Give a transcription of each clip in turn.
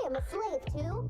am a slave too.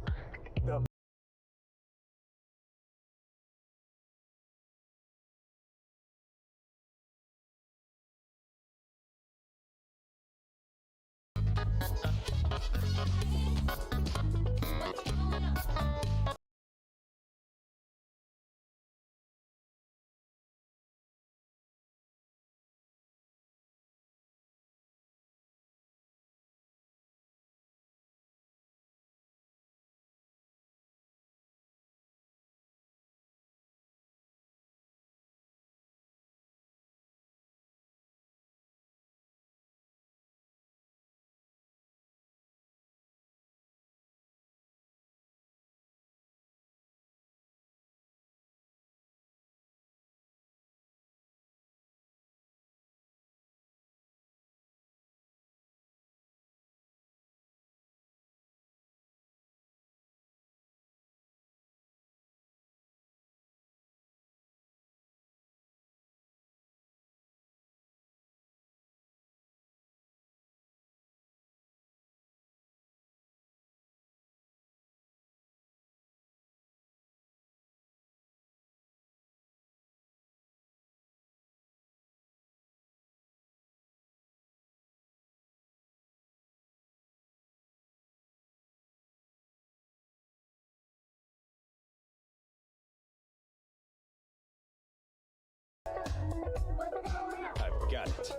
I've got it.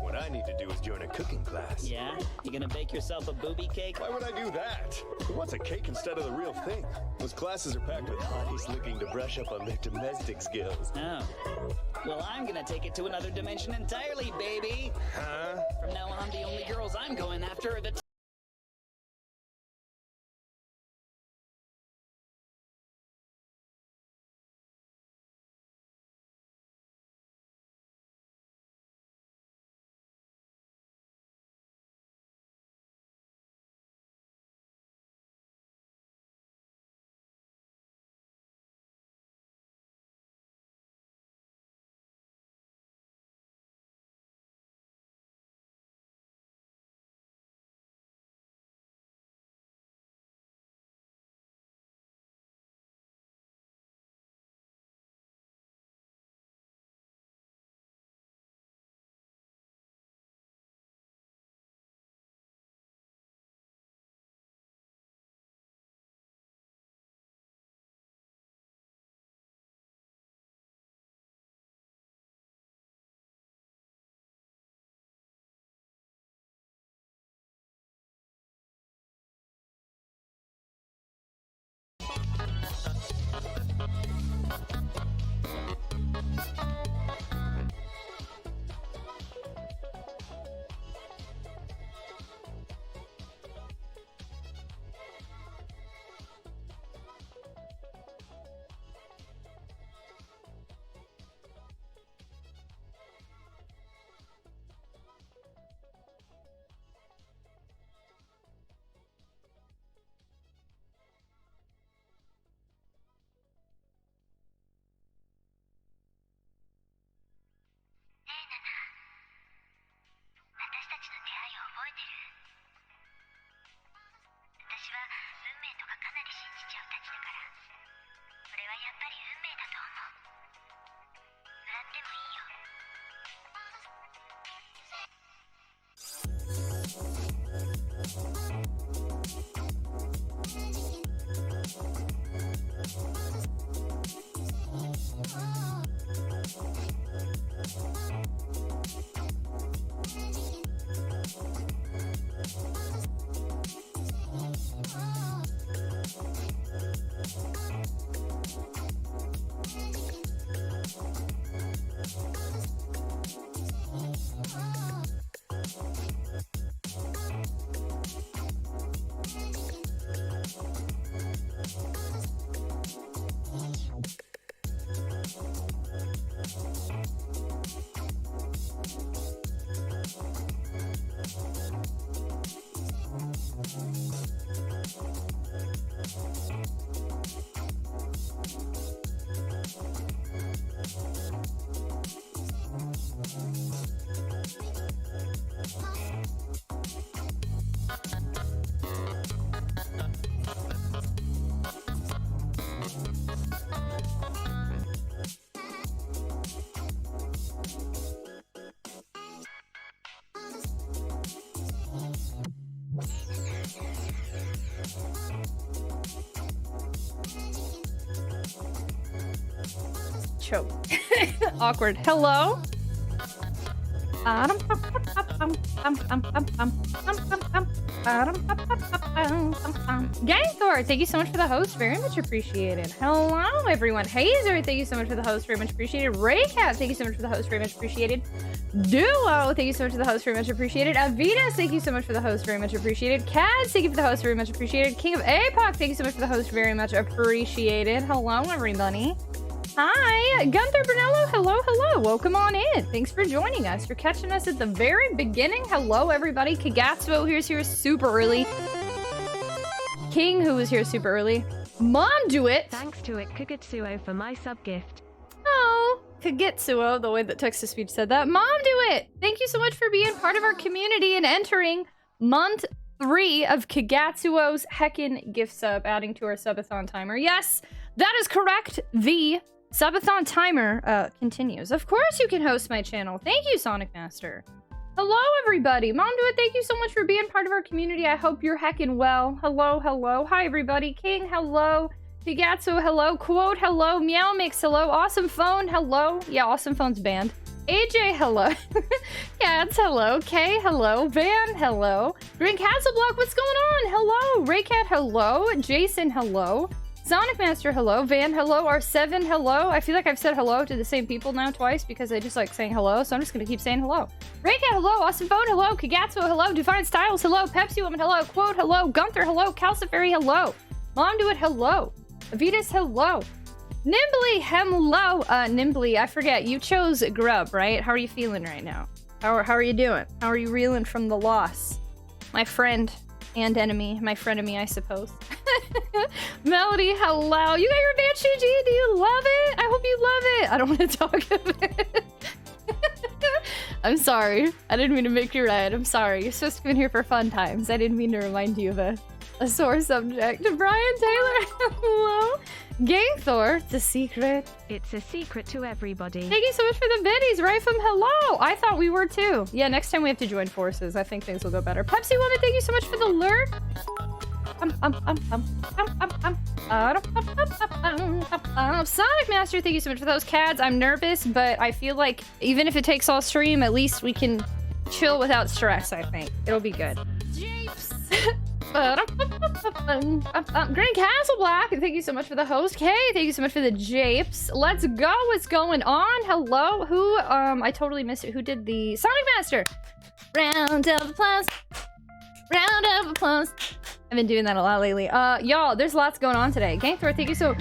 What I need to do is join a cooking class. Yeah? You gonna bake yourself a booby cake? Why would I do that? Who wants a cake instead of the real thing? Those classes are packed with hotties looking to brush up on their domestic skills. Oh. Well, I'm gonna take it to another dimension entirely, baby. Huh? From now on, the only girls I'm going after are the choked. Awkward. Hello? Gangthor, thank you so much for the host. Very much appreciated. Hello, everyone. Hazer, thank you so much for the host. Very much appreciated. Raycat, thank you so much for the host. Very much appreciated. Duo, thank you so much for the host. Very much appreciated. Avitas, thank you so much for the host. Very much appreciated. Cads, thank you for the host. Very much appreciated. King of APOC, thank you so much for the host. Very much appreciated. Hello, everybody. Hi, Gunther Brunello. Hello, hello. Welcome on in. Thanks for joining us. You're catching us at the very beginning. Hello, everybody. Kagatsuo here's here super early. King, who was here super early. Mom do it. Thanks to it, Kagatsuo, for my sub gift. Oh, Kagetsuo, the way that text-to-speech said that. Mom do it. Thank you so much for being part of our community and entering month 3 of Kagatsuo's heckin' gift sub, adding to our subathon timer. Yes, that is correct. The subathon timer continues. Of course you can host my channel. Thank you, Sonic Master. Hello, everybody. Mom do it. Thank you so much for being part of our community. I hope you're heckin' well. Hello, hello. Hi, everybody. King, hello. Pigatsu, hello. Quote, hello. Meow Mix, hello. Awesome Phone, hello. Yeah, Awesome Phone's banned. AJ, hello. Cats, hello. Kay, hello. Van, hello. Green Castleblock, what's going on? Hello. Raycat, hello. Jason, hello. Sonic Master, hello. Van, hello. R7, hello. I feel like I've said hello to the same people now twice because I just like saying hello, so I'm just gonna keep saying hello. Raycat, hello. Awesome Phone, hello. Kagatsu, hello. Divine Styles, hello. Pepsi Woman, hello. Quote, hello. Gunther, hello. Calcifery, hello. Mom do it, hello. Avitas, hello. Nimbly, hello. Nimbly, I forget. You chose Grub, right? How are you feeling right now? How are you doing? How are you reeling from the loss? My friend and enemy. My frenemy, I suppose. Melody, hello. You got your advanced GG. Do you love it? I hope you love it. I don't want to talk about it. I'm sorry. I didn't mean to make you red. I'm sorry. You're supposed to be in here for fun times. I didn't mean to remind you of a sore subject. Brian Taylor, hello. Gangthor, it's a secret. It's a secret to everybody. Thank you so much for the biddies. Rifum, hello. I thought we were too. Yeah, next time we have to join forces. I think things will go better. Pepsi Woman, thank you so much for the lurk. Sonic Master, thank you so much for those cads. I'm nervous, but I feel like even if it takes all stream, at least we can chill without stress, I think. It'll be good. Japes. Green Castle Black, thank you so much for the host. Kay, thank you so much for the japes. Let's go. What's going on? Hello. Who? I totally missed it. Who did the Sonic Master? Round of applause. Round of applause. I've been doing that a lot lately. Y'all, there's lots going on today. Gangthor, thank you so.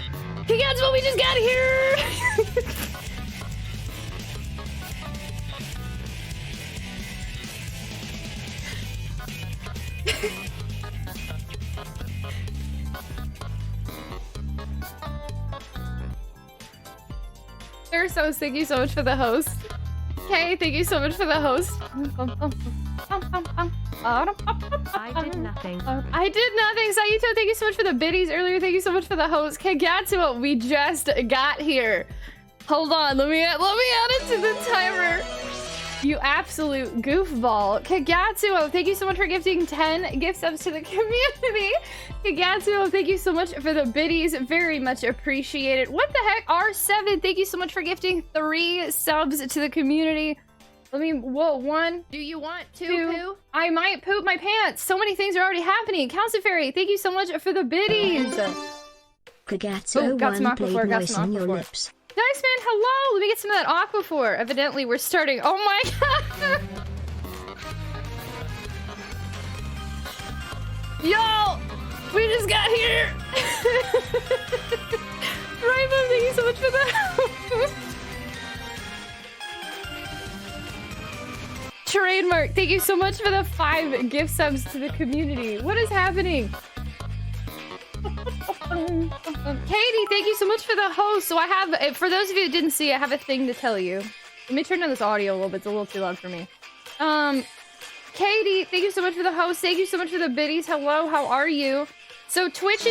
Congrats, what we just got here. Ursos, thank you so much for the host. Okay, thank you so much for the host. I did nothing. I did nothing. Sayuto, thank you so much for the biddies earlier. Thank you so much for the host. Kagatsuo, we just got here. Hold on, let me add it to the timer. You absolute goofball. Kagatsuo, thank you so much for gifting 10 gift subs to the community. Kagatsuo, thank you so much for the biddies. Very much appreciated. What the heck? R7, thank you so much for gifting 3 subs to the community. Let me, whoa, 1. Do you want to 2. poo? I might poop my pants. So many things are already happening. Calcifery, thank you so much for the biddies. Kagatsuo, got some one Aquaphor, played got voice some on your Aquaphor. lips. Nice man, hello. Let me get some of that Aquaphor. Evidently, we're starting. Oh my god. Yo, we just got here. Rainbow, thank you so much for that. Trademark, thank you so much for the 5 gift subs to the community. What is happening? Katie, thank you so much for the host. So I have, for those of you who didn't see, I have a thing to tell you. Let me turn down this audio a little bit. It's a little too loud for me. Katie, thank you so much for the host. Thank you so much for the biddies. Hello, how are you? So Twitch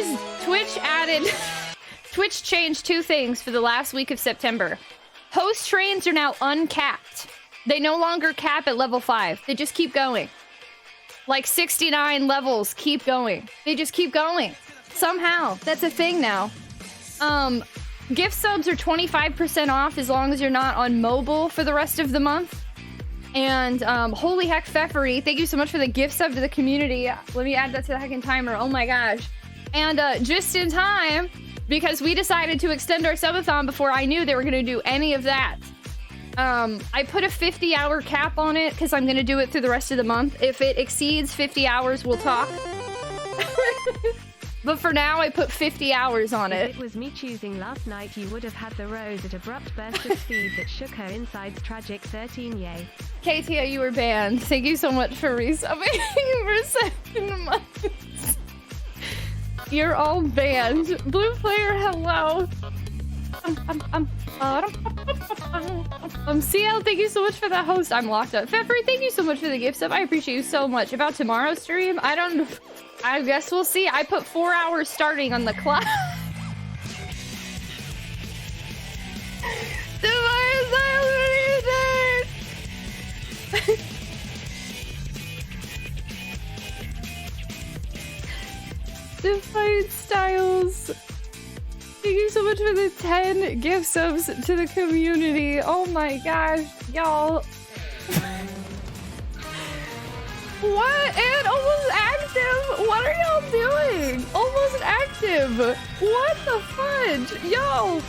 changed 2 things for the last week of September. Host trains are now uncapped. They no longer cap at level 5. They just keep going. Like 69 levels keep going. They just keep going. Somehow. That's a thing now. gift subs are 25% off as long as you're not on mobile for the rest of the month. And holy heck, Pfeffery, thank you so much for the gift sub to the community. Let me add that to the heckin' timer. Oh my gosh. And just in time, because we decided to extend our subathon before I knew they were gonna do any of that. I put a 50-hour cap on it because I'm gonna do it through the rest of the month. If it exceeds 50 hours, we'll talk. But for now, I put 50 hours on it. If it was me choosing last night, you would have had the rose at abrupt burst of speed that shook her insides. Tragic 13, yay. Katia, you were banned. Thank you so much for resubbing for 7 months. You're all banned. Blue player, hello. CL, thank you so much for the host. I'm locked up. Pfeffery, thank you so much for the gift sub. I appreciate you so much. About tomorrow's stream, I guess we'll see. I put 4 hours starting on the clock. Divine Styles. Thank you so much for the 10 gift subs to the community. Oh my gosh, y'all. What? And almost active? What are y'all doing? Almost active. What the fudge? Yo.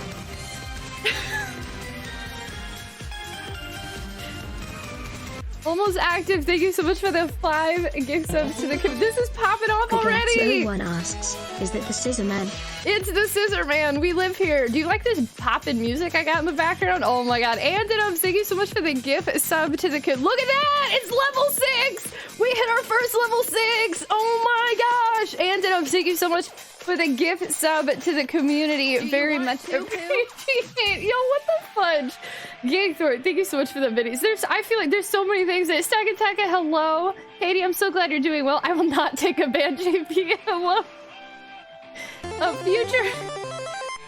Almost active. Thank you so much for the 5 gift subs to the community. This is popping off already. One asks, is that the Scissor Man? It's the Scissor Man. We live here. Do you like this poppin' music I got in the background? Oh my god. And thank you so much for the gift sub to the kid. Look at that! It's level 6! We hit our first level 6! Oh my gosh! And thank you so much for the gift sub to the community. Very much appreciate. Yo, what the fudge? Gangthor, thank you so much for the videos. I feel like there's so many things. Staggataka, hello. Katie, I'm so glad you're doing well. I will not take a ban, JP. Hello.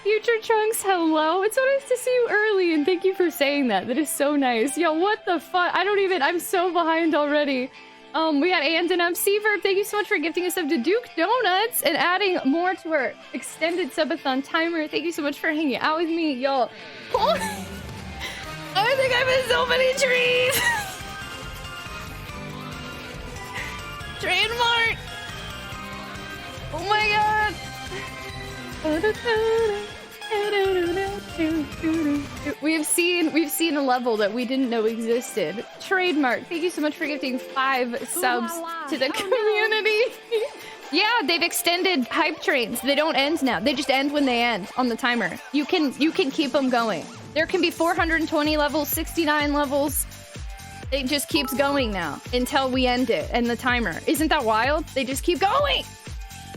Future Trunks, hello. It's so nice to see you early, and thank you for saying that. That is so nice. Yo, what the fuck? I'm so behind already. We got Andinum. Seaverb, thank you so much for gifting us up to Duke Donuts and adding more to our extended subathon timer. Thank you so much for hanging out with me, y'all. Oh, I think I'm in so many trees. Trademark. Oh my god. We've seen a level that we didn't know existed. Trademark, thank you so much for gifting 5 subs to the community. Yeah, they've extended hype trains. They don't end now. They just end when they end on the timer. You can keep them going. There can be 420 levels, 69 levels. It just keeps going now until we end it and the timer. Isn't that wild? They just keep going.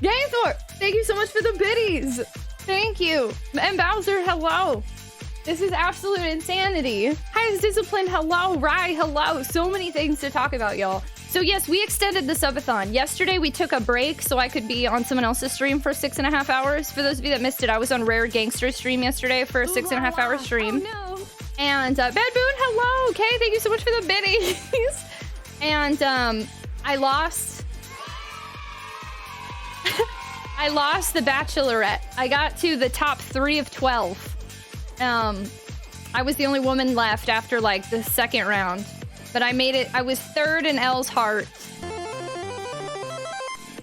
Gangthor, thank you so much for the biddies. Thank you. And Bowser, hello. This is absolute insanity. Highest Discipline, hello. Rye, hello. So many things to talk about, y'all. So yes, we extended the subathon. Yesterday, we took a break so I could be on someone else's stream for 6.5 hours. For those of you that missed it, I was on Rare Gangster stream yesterday for a 6.5 hour stream. Oh, no. And Bad Boon, hello. Okay, thank you so much for the biddies. And I lost the Bachelorette. I got to the top 3 of 12. I was the only woman left after like the 2nd round, but I made it. I was 3rd in Elle's heart,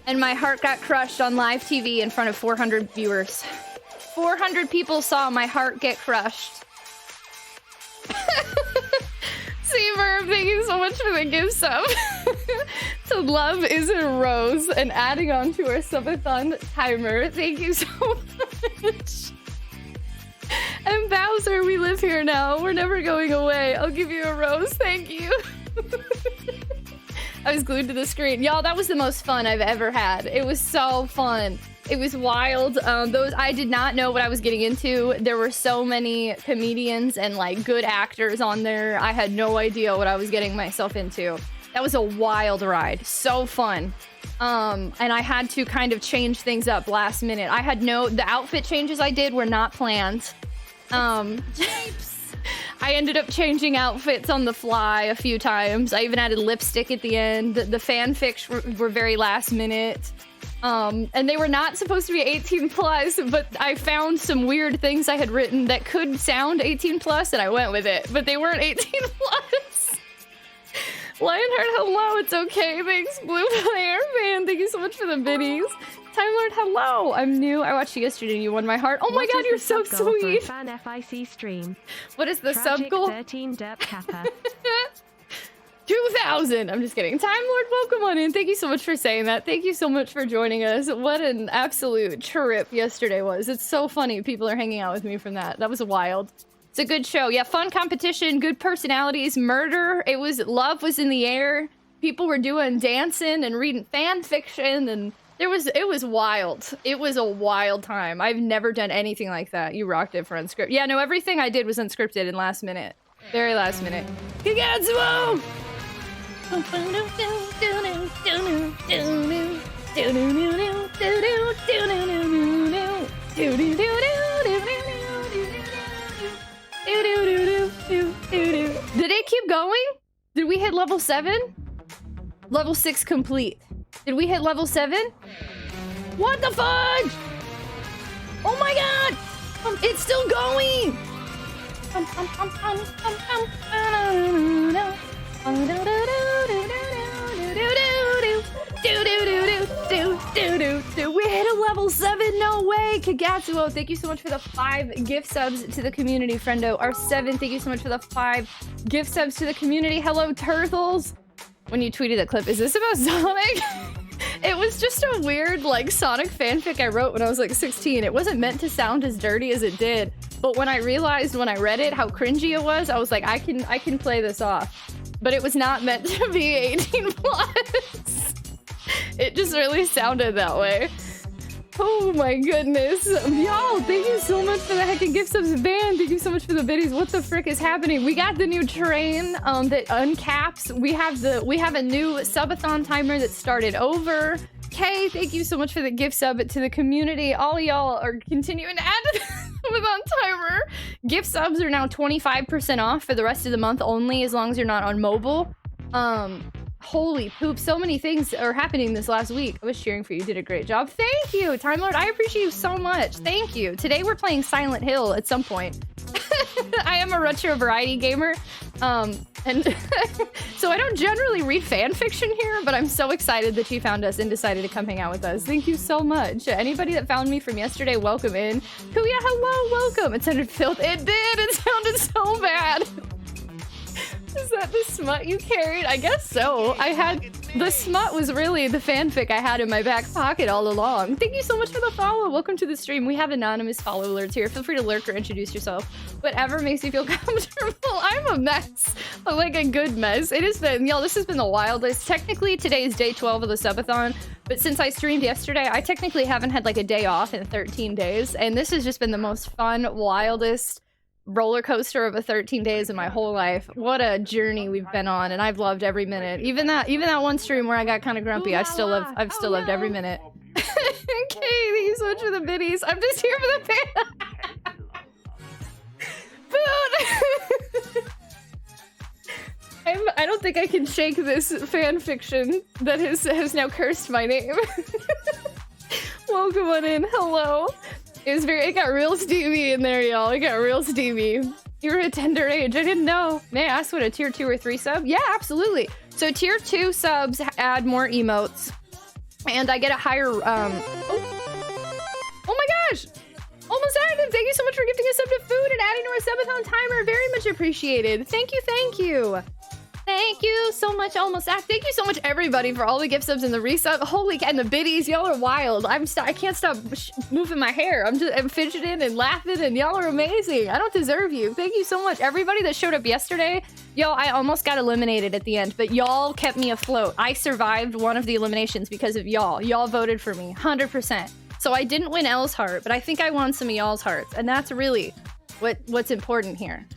and my heart got crushed on live TV in front of 400 viewers. 400 people saw my heart get crushed. Seaverb, thank you so much for the gift sub. To love is a rose and adding on to our subathon timer. Thank you so much. And Bowser, we live here now. We're never going away. I'll give you a rose. Thank you. I was glued to the screen. Y'all, that was the most fun I've ever had. It was so fun. It was wild. I did not know what I was getting into. There were so many comedians and like good actors on there. I had no idea what I was getting myself into. That was a wild ride. So fun. And I had to kind of change things up last minute. The outfit changes I did were not planned. I ended up changing outfits on the fly a few times. I even added lipstick at the end. The fanfics were very last minute. And they were not supposed to be 18 plus, but I found some weird things I had written that could sound 18 plus, and I went with it, but they weren't 18 plus. Lionheart, hello, it's okay. Thanks, Blue Player Man. Thank you so much for the biddies. Time Lord, hello. I'm new. I watched you yesterday and you won my heart. Oh my god, you're so sweet. Fan FIC stream. What is the sub goal? 13 derp kappa. 2,000. I'm just kidding. Time Lord, welcome on in. Thank you so much for saying that. Thank you so much for joining us. What an absolute trip yesterday was. It's so funny. People are hanging out with me from that. That was wild. It's a good show. Yeah, fun competition, good personalities, murder. Love was in the air. People were doing dancing and reading fan fiction, and it was wild. It was a wild time. I've never done anything like that. You rocked it for unscripted. Yeah, no, everything I did was unscripted and last minute. Very last minute. Kigatsuo! Did it keep going? Did we hit level 7? Level 6 complete. Did we hit level 7? What the fudge? Oh my god! It's still going! We hit a level 7, no way! Kagatsuo, thank you so much for the 5 gift subs to the community, friendo. R7, thank you so much for the 5 gift subs to the community. Hello, Turtles! When you tweeted that clip, is this about Sonic? It was just a weird, like, Sonic fanfic I wrote when I was, like, 16. It wasn't meant to sound as dirty as it did, but when I realized when I read it how cringy it was, I was like, I can play this off. But it was not meant to be 18 plus. It just really sounded that way. Oh my goodness. Y'all, thank you so much for the heckin' gift subs band. Thank you so much for the biddies. What the frick is happening? We got the new train that uncaps. We have a new subathon timer that started over. Kay, thank you so much for the gift sub to the community. All y'all are continuing to add to the subathon timer. Gift subs are now 25% off for the rest of the month only, as long as you're not on mobile. Holy poop, so many things are happening this last week. I was cheering for you, did a great job. Thank you, Time Lord, I appreciate you so much. Thank you. Today we're playing Silent Hill at some point. I am a retro variety gamer, and so I don't generally read fan fiction here, but I'm so excited that you found us and decided to come hang out with us. Thank you so much. Anybody that found me from yesterday, welcome in. Kuya, hello, welcome. It sounded filthy. It did, it sounded so bad. Is that the smut you carried? I guess so. The smut was really the fanfic I had in my back pocket all along. Thank you so much for the follow. Welcome to the stream. We have anonymous follow alerts here. Feel free to lurk or introduce yourself. Whatever makes you feel comfortable. I'm a mess. I'm like a good mess. It has been, y'all, this has been the wildest. Technically, today is day 12 of the subathon, but since I streamed yesterday, I technically haven't had like a day off in 13 days, and this has just been the most fun, wildest roller coaster of a 13 days in my whole life. What a journey we've been on, and I've loved every minute. Even that one stream where I got kind of grumpy, I've still loved every minute. Okay, thank you so much for the biddies. I'm just here for the Boot! I don't think I can shake this fan fiction that has now cursed my name. Welcome on in. Hello. It got real steamy in there, y'all. It got real steamy. You were a tender age. I didn't know. May I ask what a tier 2 or 3 sub? Yeah, absolutely. So tier 2 subs add more emotes, and I get a higher, oh my gosh! Almost active! Thank you so much for gifting us sub to food and adding to our subathon timer. Very much appreciated. Thank you, thank you. Thank you so much, Almost Act. Thank you so much, everybody, for all the gift subs and the resub. Holy cow, and the biddies. Y'all are wild. I can't stop moving my hair. I'm fidgeting and laughing, and y'all are amazing. I don't deserve you. Thank you so much. Everybody that showed up yesterday, y'all, I almost got eliminated at the end, but y'all kept me afloat. I survived one of the eliminations because of y'all. Y'all voted for me, 100%. So I didn't win Elle's heart, but I think I won some of y'all's hearts, and that's really what's important here.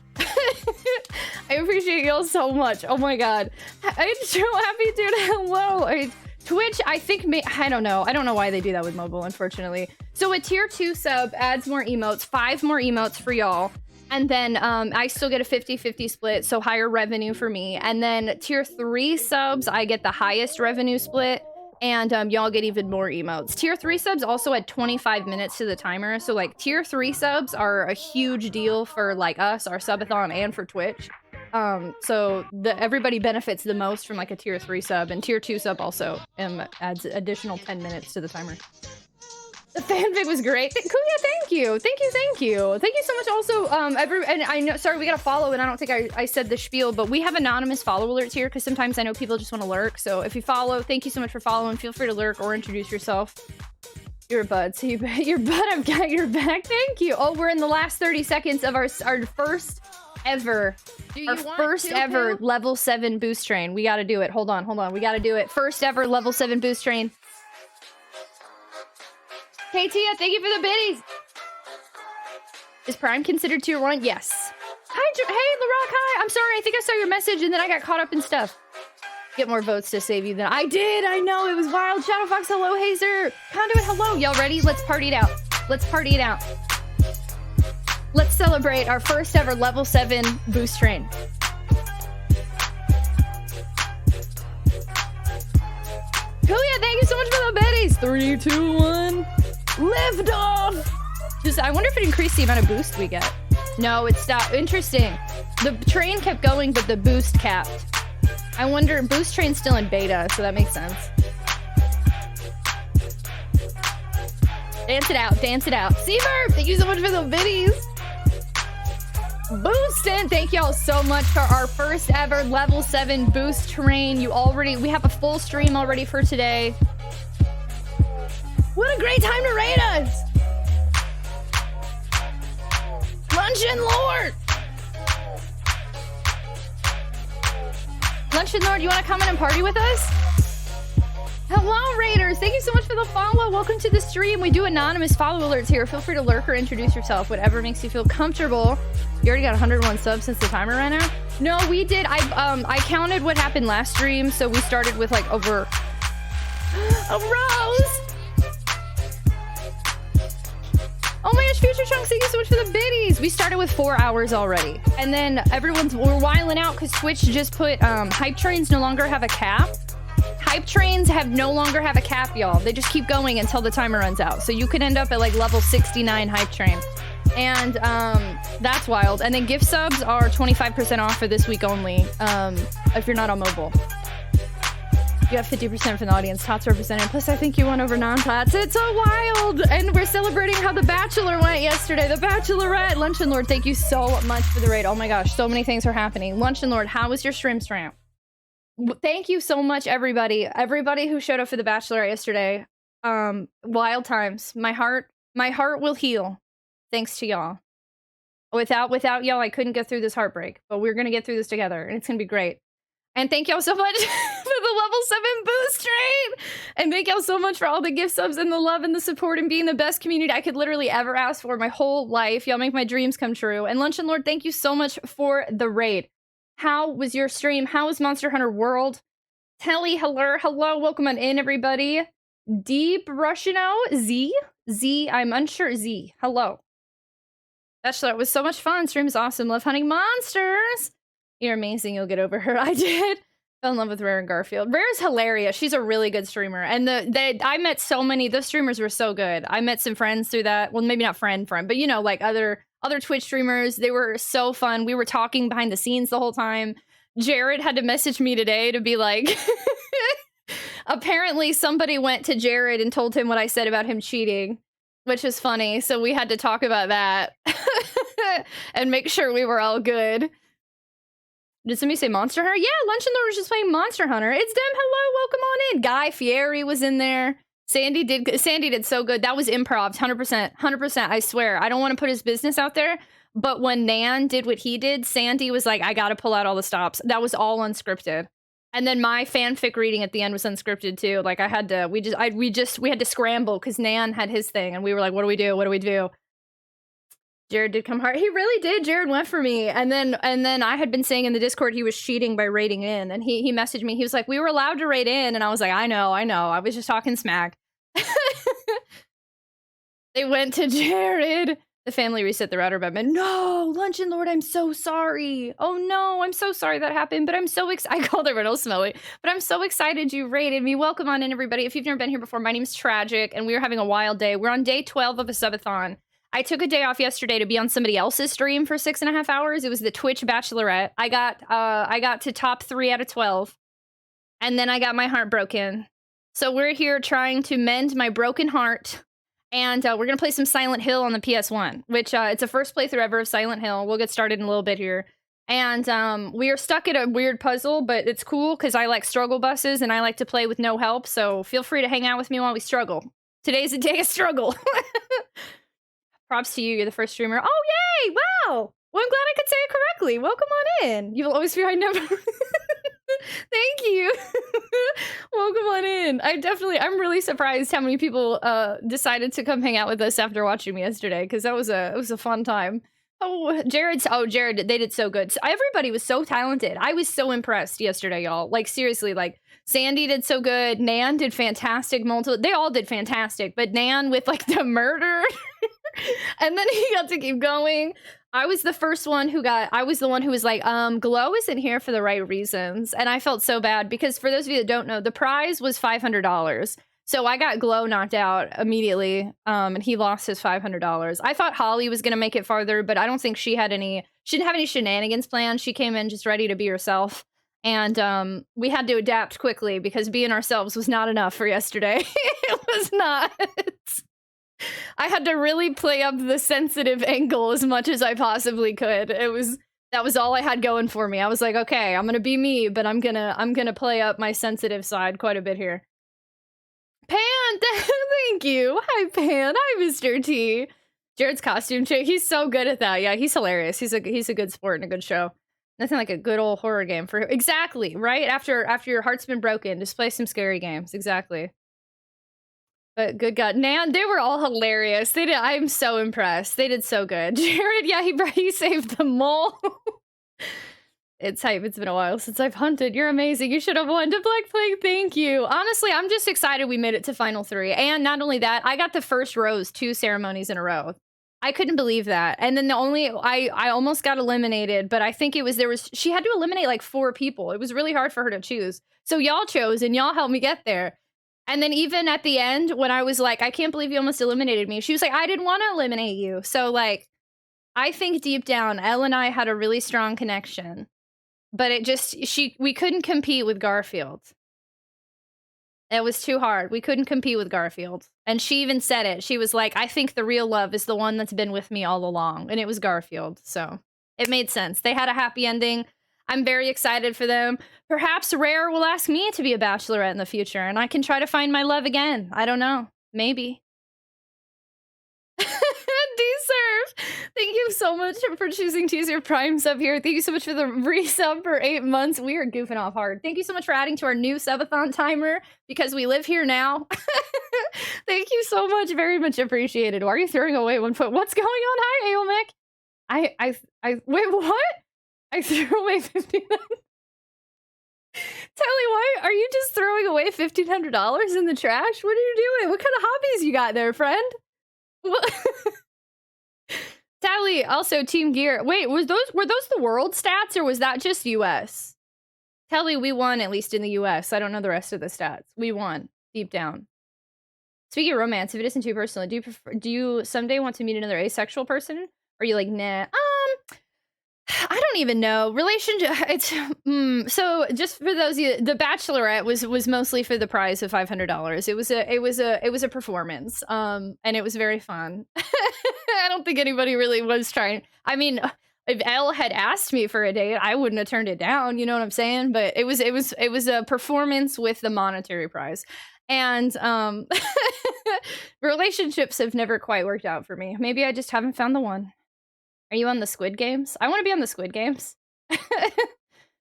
I appreciate y'all so much. Oh my god. I'm so happy, dude. Hello. Twitch, I think, I don't know. I don't know why they do that with mobile, unfortunately. So a tier 2 sub adds more emotes, 5 more emotes for y'all. And then I still get a 50-50 split, so higher revenue for me. And then tier 3 subs, I get the highest revenue split. And y'all get even more emotes. Tier 3 subs also add 25 minutes to the timer. So like tier 3 subs are a huge deal for like us, our subathon, and for Twitch. So everybody benefits the most from like a tier 3 sub, and tier 2 sub also adds additional 10 minutes to the timer. The fanfic was great. Kuya, thank you. Thank you, thank you. Thank you so much also, and I know, sorry, we gotta follow, and I don't think I said the spiel, but we have anonymous follow alerts here, because sometimes I know people just want to lurk, so if you follow, thank you so much for following. Feel free to lurk or introduce yourself. You're a bud, so you're bud, I've got your back. Thank you. Oh, we're in the last 30 seconds of our first ever, level 7 boost train. We gotta do it. Hold on. We gotta do it. First ever level 7 boost train. Hey Tia, thank you for the biddies. Is Prime considered tier 1? Yes. Hi, hey LaRock, hi. I'm sorry, I think I saw your message and then I got caught up in stuff. Get more votes to save you than I did. I know, it was wild. Shadowfox, hello, Hazer. Conduit, hello. Y'all ready? Let's party it out. Let's party it out. Let's celebrate our first ever level 7 boost train. Kuya, thank you so much for the biddies. 3, 2, 1. Lift off! Just, I wonder if it increased the amount of boost we get. No, it stopped. Interesting. The train kept going, but the boost capped. I wonder, boost train's still in beta, so that makes sense. Dance it out, dance it out. Seaver, thank you so much for the biddies. Boostin', thank y'all so much for our first ever level 7 boost train. We have a full stream already for today. What a great time to raid us! Luncheon Lord! Luncheon Lord, you want to come in and party with us? Hello, Raiders! Thank you so much for the follow. Welcome to the stream. We do anonymous follow alerts here. Feel free to lurk or introduce yourself. Whatever makes you feel comfortable. You already got 101 subs since the timer ran out? No, we did. I counted what happened last stream, so we started with like over... a rose! Oh my gosh, Future Chunks, thank you so much for the biddies. We started with 4 hours already. And then we're wiling out because Twitch just put hype trains no longer have a cap. Hype trains no longer have a cap, y'all. They just keep going until the timer runs out. So you could end up at like level 69 hype train. And that's wild. And then gift subs are 25% off for this week only if you're not on mobile. You have 50% from the audience. Tots represented. Plus, I think you won over non-tots. It's so wild! And we're celebrating how The Bachelor went yesterday. The Bachelorette! Luncheon Lord, thank you so much for the raid. Oh my gosh, so many things are happening. Luncheon Lord, how was your stream stream? Thank you so much, everybody. Everybody who showed up for The Bachelorette yesterday. Wild times. My heart will heal. Thanks to y'all. Without y'all, I couldn't get through this heartbreak. But we're gonna get through this together, and it's gonna be great. And thank y'all so much for the level 7 boost train! And thank y'all so much for all the gift subs and the love and the support and being the best community I could literally ever ask for my whole life. Y'all make my dreams come true. And Luncheon Lord, thank you so much for the raid. How was your stream? How was Monster Hunter World? Telly, hello, welcome on in, everybody. Deep Russiano, Z, I'm unsure, Z, hello. Bachelor, it was so much fun. Stream is awesome. Love hunting monsters. You're amazing. You'll get over her. I did. Fell in love with Rare and Garfield. Rare's hilarious. She's a really good streamer. And I met so many. Those streamers were so good. I met some friends through that. Well, maybe not friend, but you know, like other Twitch streamers. They were so fun. We were talking behind the scenes the whole time. Jared had to message me today to be like, apparently somebody went to Jared and told him what I said about him cheating, which is funny. So we had to talk about that and make sure we were all good. Did somebody say Monster Hunter? Yeah, Luncheon Lord was just playing Monster Hunter. It's them. Hello, welcome on in. Guy Fieri was in there. Sandy did so good. That was improv, 100%, I swear. I don't want to put his business out there, but when Nan did what he did, Sandy was like, I gotta pull out all the stops. That was all unscripted. And then my fanfic reading at the end was unscripted too. Like I had to, we had to scramble because Nan had his thing and we were like, what do we do? What do we do? Jared did come hard. He really did. Jared went for me. And then I had been saying in the Discord he was cheating by raiding in. And he messaged me. He was like, we were allowed to raid in. And I was like, I know. I was just talking smack. They went to Jared. The family reset the router, but no, Luncheon Lord, I'm so sorry. Oh no, I'm so sorry that happened, but I'm so excited. I called everyone else smelly, but I'm so excited you raided me. Welcome on in, everybody. If you've never been here before, my name's Tragic, and we are having a wild day. We're on day 12 of a subathon. I took a day off yesterday to be on somebody else's stream for 6.5 hours. It was the Twitch Bachelorette. I got to top 3 out of 12, and then I got my heart broken. So we're here trying to mend my broken heart. And we're going to play some Silent Hill on the PS1, which it's a first playthrough ever of Silent Hill. We'll get started in a little bit here. And we are stuck at a weird puzzle, but it's cool because I like struggle buses and I like to play with no help. So feel free to hang out with me while we struggle. Today's a day of struggle. Props to you. You're the first streamer. Oh, yay! Wow! Well, I'm glad I could say it correctly. Welcome on in. You'll always be my number. Thank you. Welcome on in. I'm really surprised how many people decided to come hang out with us after watching me yesterday, because it was a fun time. Jared, they did so good. So everybody was so talented. I was so impressed yesterday, y'all. Like, seriously, like, Sandy did so good. Nan did fantastic. They all did fantastic, but Nan with, like, the murder. And then he got to keep going. I was the one who was like, Glow isn't here for the right reasons. And I felt so bad because, for those of you that don't know, the prize was $500. So I got Glow knocked out immediately, and he lost his $500. I thought Holly was going to make it farther, but I don't think she didn't have any shenanigans planned. She came in just ready to be herself. And we had to adapt quickly because being ourselves was not enough for yesterday. It was not. I had to really play up the sensitive angle as much as I possibly could. That was all I had going for me. I was like, okay, I'm gonna be me, but I'm gonna play up my sensitive side quite a bit here. Pan, thank you. Hi, Pan. Hi, Mr. T. Jared's costume chick. He's so good at that. Yeah, he's hilarious. He's a good sport and a good show. Nothing like a good old horror game for him. Exactly, right? After your heart's been broken, just play some scary games. Exactly. But good God, Nan, they were all hilarious. I'm so impressed. They did so good. Jared, yeah, he saved the mole. It's hype. It's been a while since I've hunted. You're amazing. You should have won to Black Plague. Thank you. Honestly, I'm just excited we made it to Final 3. And not only that, I got the first rose 2 ceremonies in a row. I couldn't believe that. And then I almost got eliminated, but I think she had to eliminate like 4 people. It was really hard for her to choose. So y'all chose and y'all helped me get there. And then even at the end, when I was like, I can't believe you almost eliminated me, she was like, I didn't want to eliminate you. So, like, I think deep down, Elle and I had a really strong connection. But we couldn't compete with Garfield. It was too hard. We couldn't compete with Garfield. And she even said it. She was like, I think the real love is the one that's been with me all along. And it was Garfield. So it made sense. They had a happy ending. I'm very excited for them. Perhaps Rare will ask me to be a bachelorette in the future, and I can try to find my love again. I don't know. Maybe. D-Serve! Thank you so much for choosing to use your Prime sub here. Thank you so much for the resub for 8 months. We are goofing off hard. Thank you so much for adding to our new subathon timer, because we live here now. Thank you so much. Very much appreciated. Why are you throwing away 1 foot? What's going on? Hi, Aomic. Wait, what? I threw away $1,500. Tally, why are you just throwing away $1,500 in the trash? What are you doing? What kind of hobbies you got there, friend? Tally, also Team Gear. Wait, were those the world stats, or was that just US? Tally, we won, at least in the US. I don't know the rest of the stats. We won deep down. Speaking of romance, if it isn't too personal, do you someday want to meet another asexual person? Or are you like, nah? I don't even know. Relationship. So just for those of you, the Bachelorette was mostly for the prize of $500. It was a performance. And it was very fun. I don't think anybody really was trying. I mean, if Elle had asked me for a date, I wouldn't have turned it down. You know what I'm saying? But it was a performance with the monetary prize. And relationships have never quite worked out for me. Maybe I just haven't found the one. Are you on the Squid Games? I want to be on the Squid Games.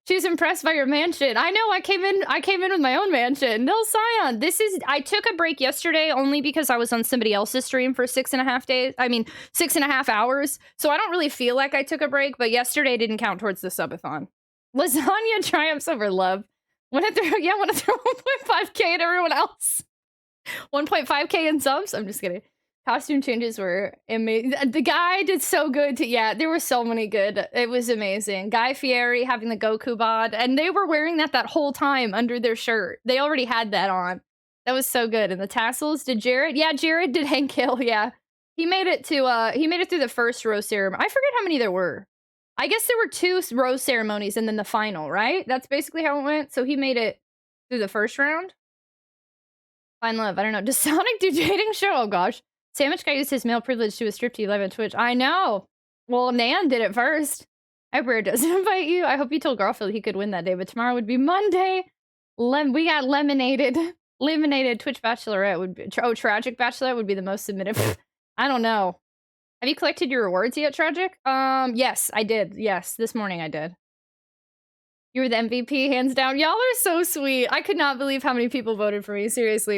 She's impressed by your mansion. I know, I came in with my own mansion. No, Scion. I took a break yesterday only because I was on somebody else's stream for 6.5 hours. So I don't really feel like I took a break, but yesterday didn't count towards the subathon. Lasagna triumphs over love. Want to throw 1.5k at everyone else? 1.5k in subs? I'm just kidding. Costume changes were amazing. The guy did so good to, yeah, there were so many good. It was amazing. Guy Fieri having the Goku bod, and they were wearing that whole time under their shirt. They already had that on. That was so good. And the tassels, did Jared? Yeah, Jared did Hank Hill, yeah. He made it through the first rose ceremony. I forget how many there were. I guess there were 2 rose ceremonies and then the final, right? That's basically how it went. So he made it through the first round. Fine love. I don't know. Does Sonic do dating show? Oh gosh. Sandwich Guy used his male privilege to a striptease live on Twitch. I know. Well, Nan did it first. I hope Rare doesn't invite you. I hope you told Garfield he could win that day, but tomorrow would be Monday. We got lemonaded. Lemonaded Twitch Bachelorette would be... Oh, Tragic Bachelorette would be the most submitted. I don't know. Have you collected your rewards yet, Tragic? Yes, I did. Yes, this morning I did. You were the MVP, hands down. Y'all are so sweet. I could not believe how many people voted for me. Seriously,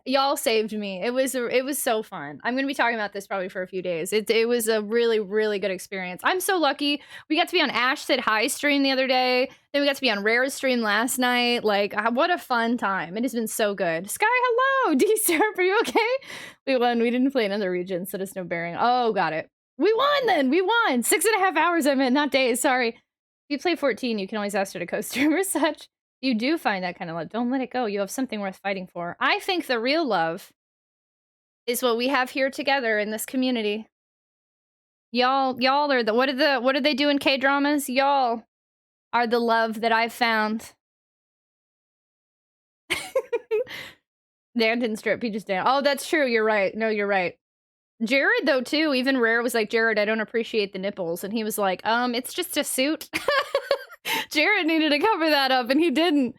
y'all saved me. It was so fun. I'm gonna be talking about this probably for a few days. It was a really, really good experience. I'm so lucky. We got to be on Ash Said Hi stream the other day. Then we got to be on Rare's stream last night. Like, what a fun time. It has been so good. Sky, hello. D-Syrup, are you okay? We won. We didn't play another region, so there's no bearing. Oh, got it. We won then. We won. 6.5 hours, I meant, not days. Sorry. If you play 14, you can always ask her to co-stream or such. You do find that kind of love. Don't let it go. You have something worth fighting for. I think the real love is what we have here together in this community. Y'all are the... What do they do in K-dramas? Y'all are the love that I've found. Dan didn't strip. He just danced. Oh, that's true. You're right. No, you're right. Jared, though, too, even Rare was like, Jared, I don't appreciate the nipples. And he was like, it's just a suit. Jared needed to cover that up, and he didn't.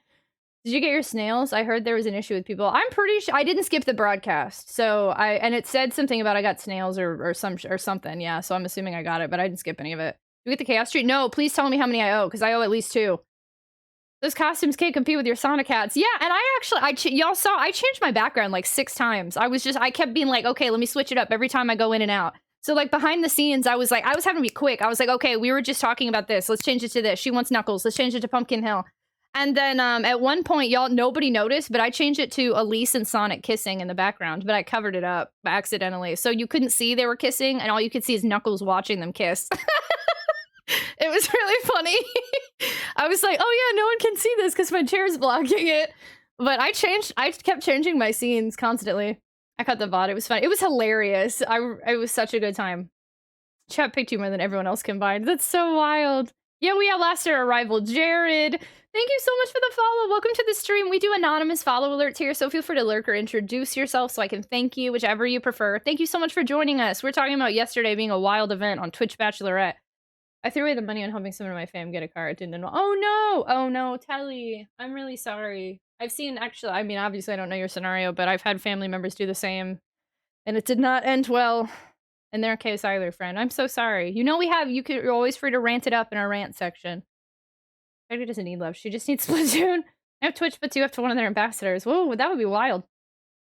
Did you get your snails? I heard there was an issue with people. I'm pretty sure I didn't skip the broadcast. So and it said something about I got snails or something. Yeah, so I'm assuming I got it, but I didn't skip any of it. Did you get the Chaos Street? No, please tell me how many I owe, because I owe at least 2. Those costumes can't compete with your Sonic hats. Yeah, and y'all saw, I changed my background like 6 times. I kept being like, okay, let me switch it up every time I go in and out. So like behind the scenes, I was having to be quick. I was like, okay, we were just talking about this. Let's change it to this. She wants Knuckles. Let's change it to Pumpkin Hill. And then at one point, nobody noticed, but I changed it to Elise and Sonic kissing in the background, but I covered it up accidentally. So you couldn't see they were kissing, and all you could see is Knuckles watching them kiss. It was really funny. I was like, oh yeah, no one can see this because my chair's blocking it. But I kept changing my scenes constantly. I cut the VOD. It was fun. It was hilarious. It was such a good time. Chat picked you more than everyone else combined. That's so wild. Yeah, we outlasted our rival, Jared. Thank you so much for the follow. Welcome to the stream. We do anonymous follow alerts here, so feel free to lurk or introduce yourself so I can thank you, whichever you prefer. Thank you so much for joining us. We're talking about yesterday being a wild event on Twitch Bachelorette. I threw away the money on helping someone in my fam get a car. It didn't end well. Oh no, Telly. I'm really sorry. I've seen, actually, I mean, obviously I don't know your scenario, but I've had family members do the same. And it did not end well in their case either, friend. I'm so sorry. You know you're always free to rant it up in our rant section. She doesn't need love. She just needs Splatoon. I have Twitch, but 2 up to one of their ambassadors. Whoa, that would be wild.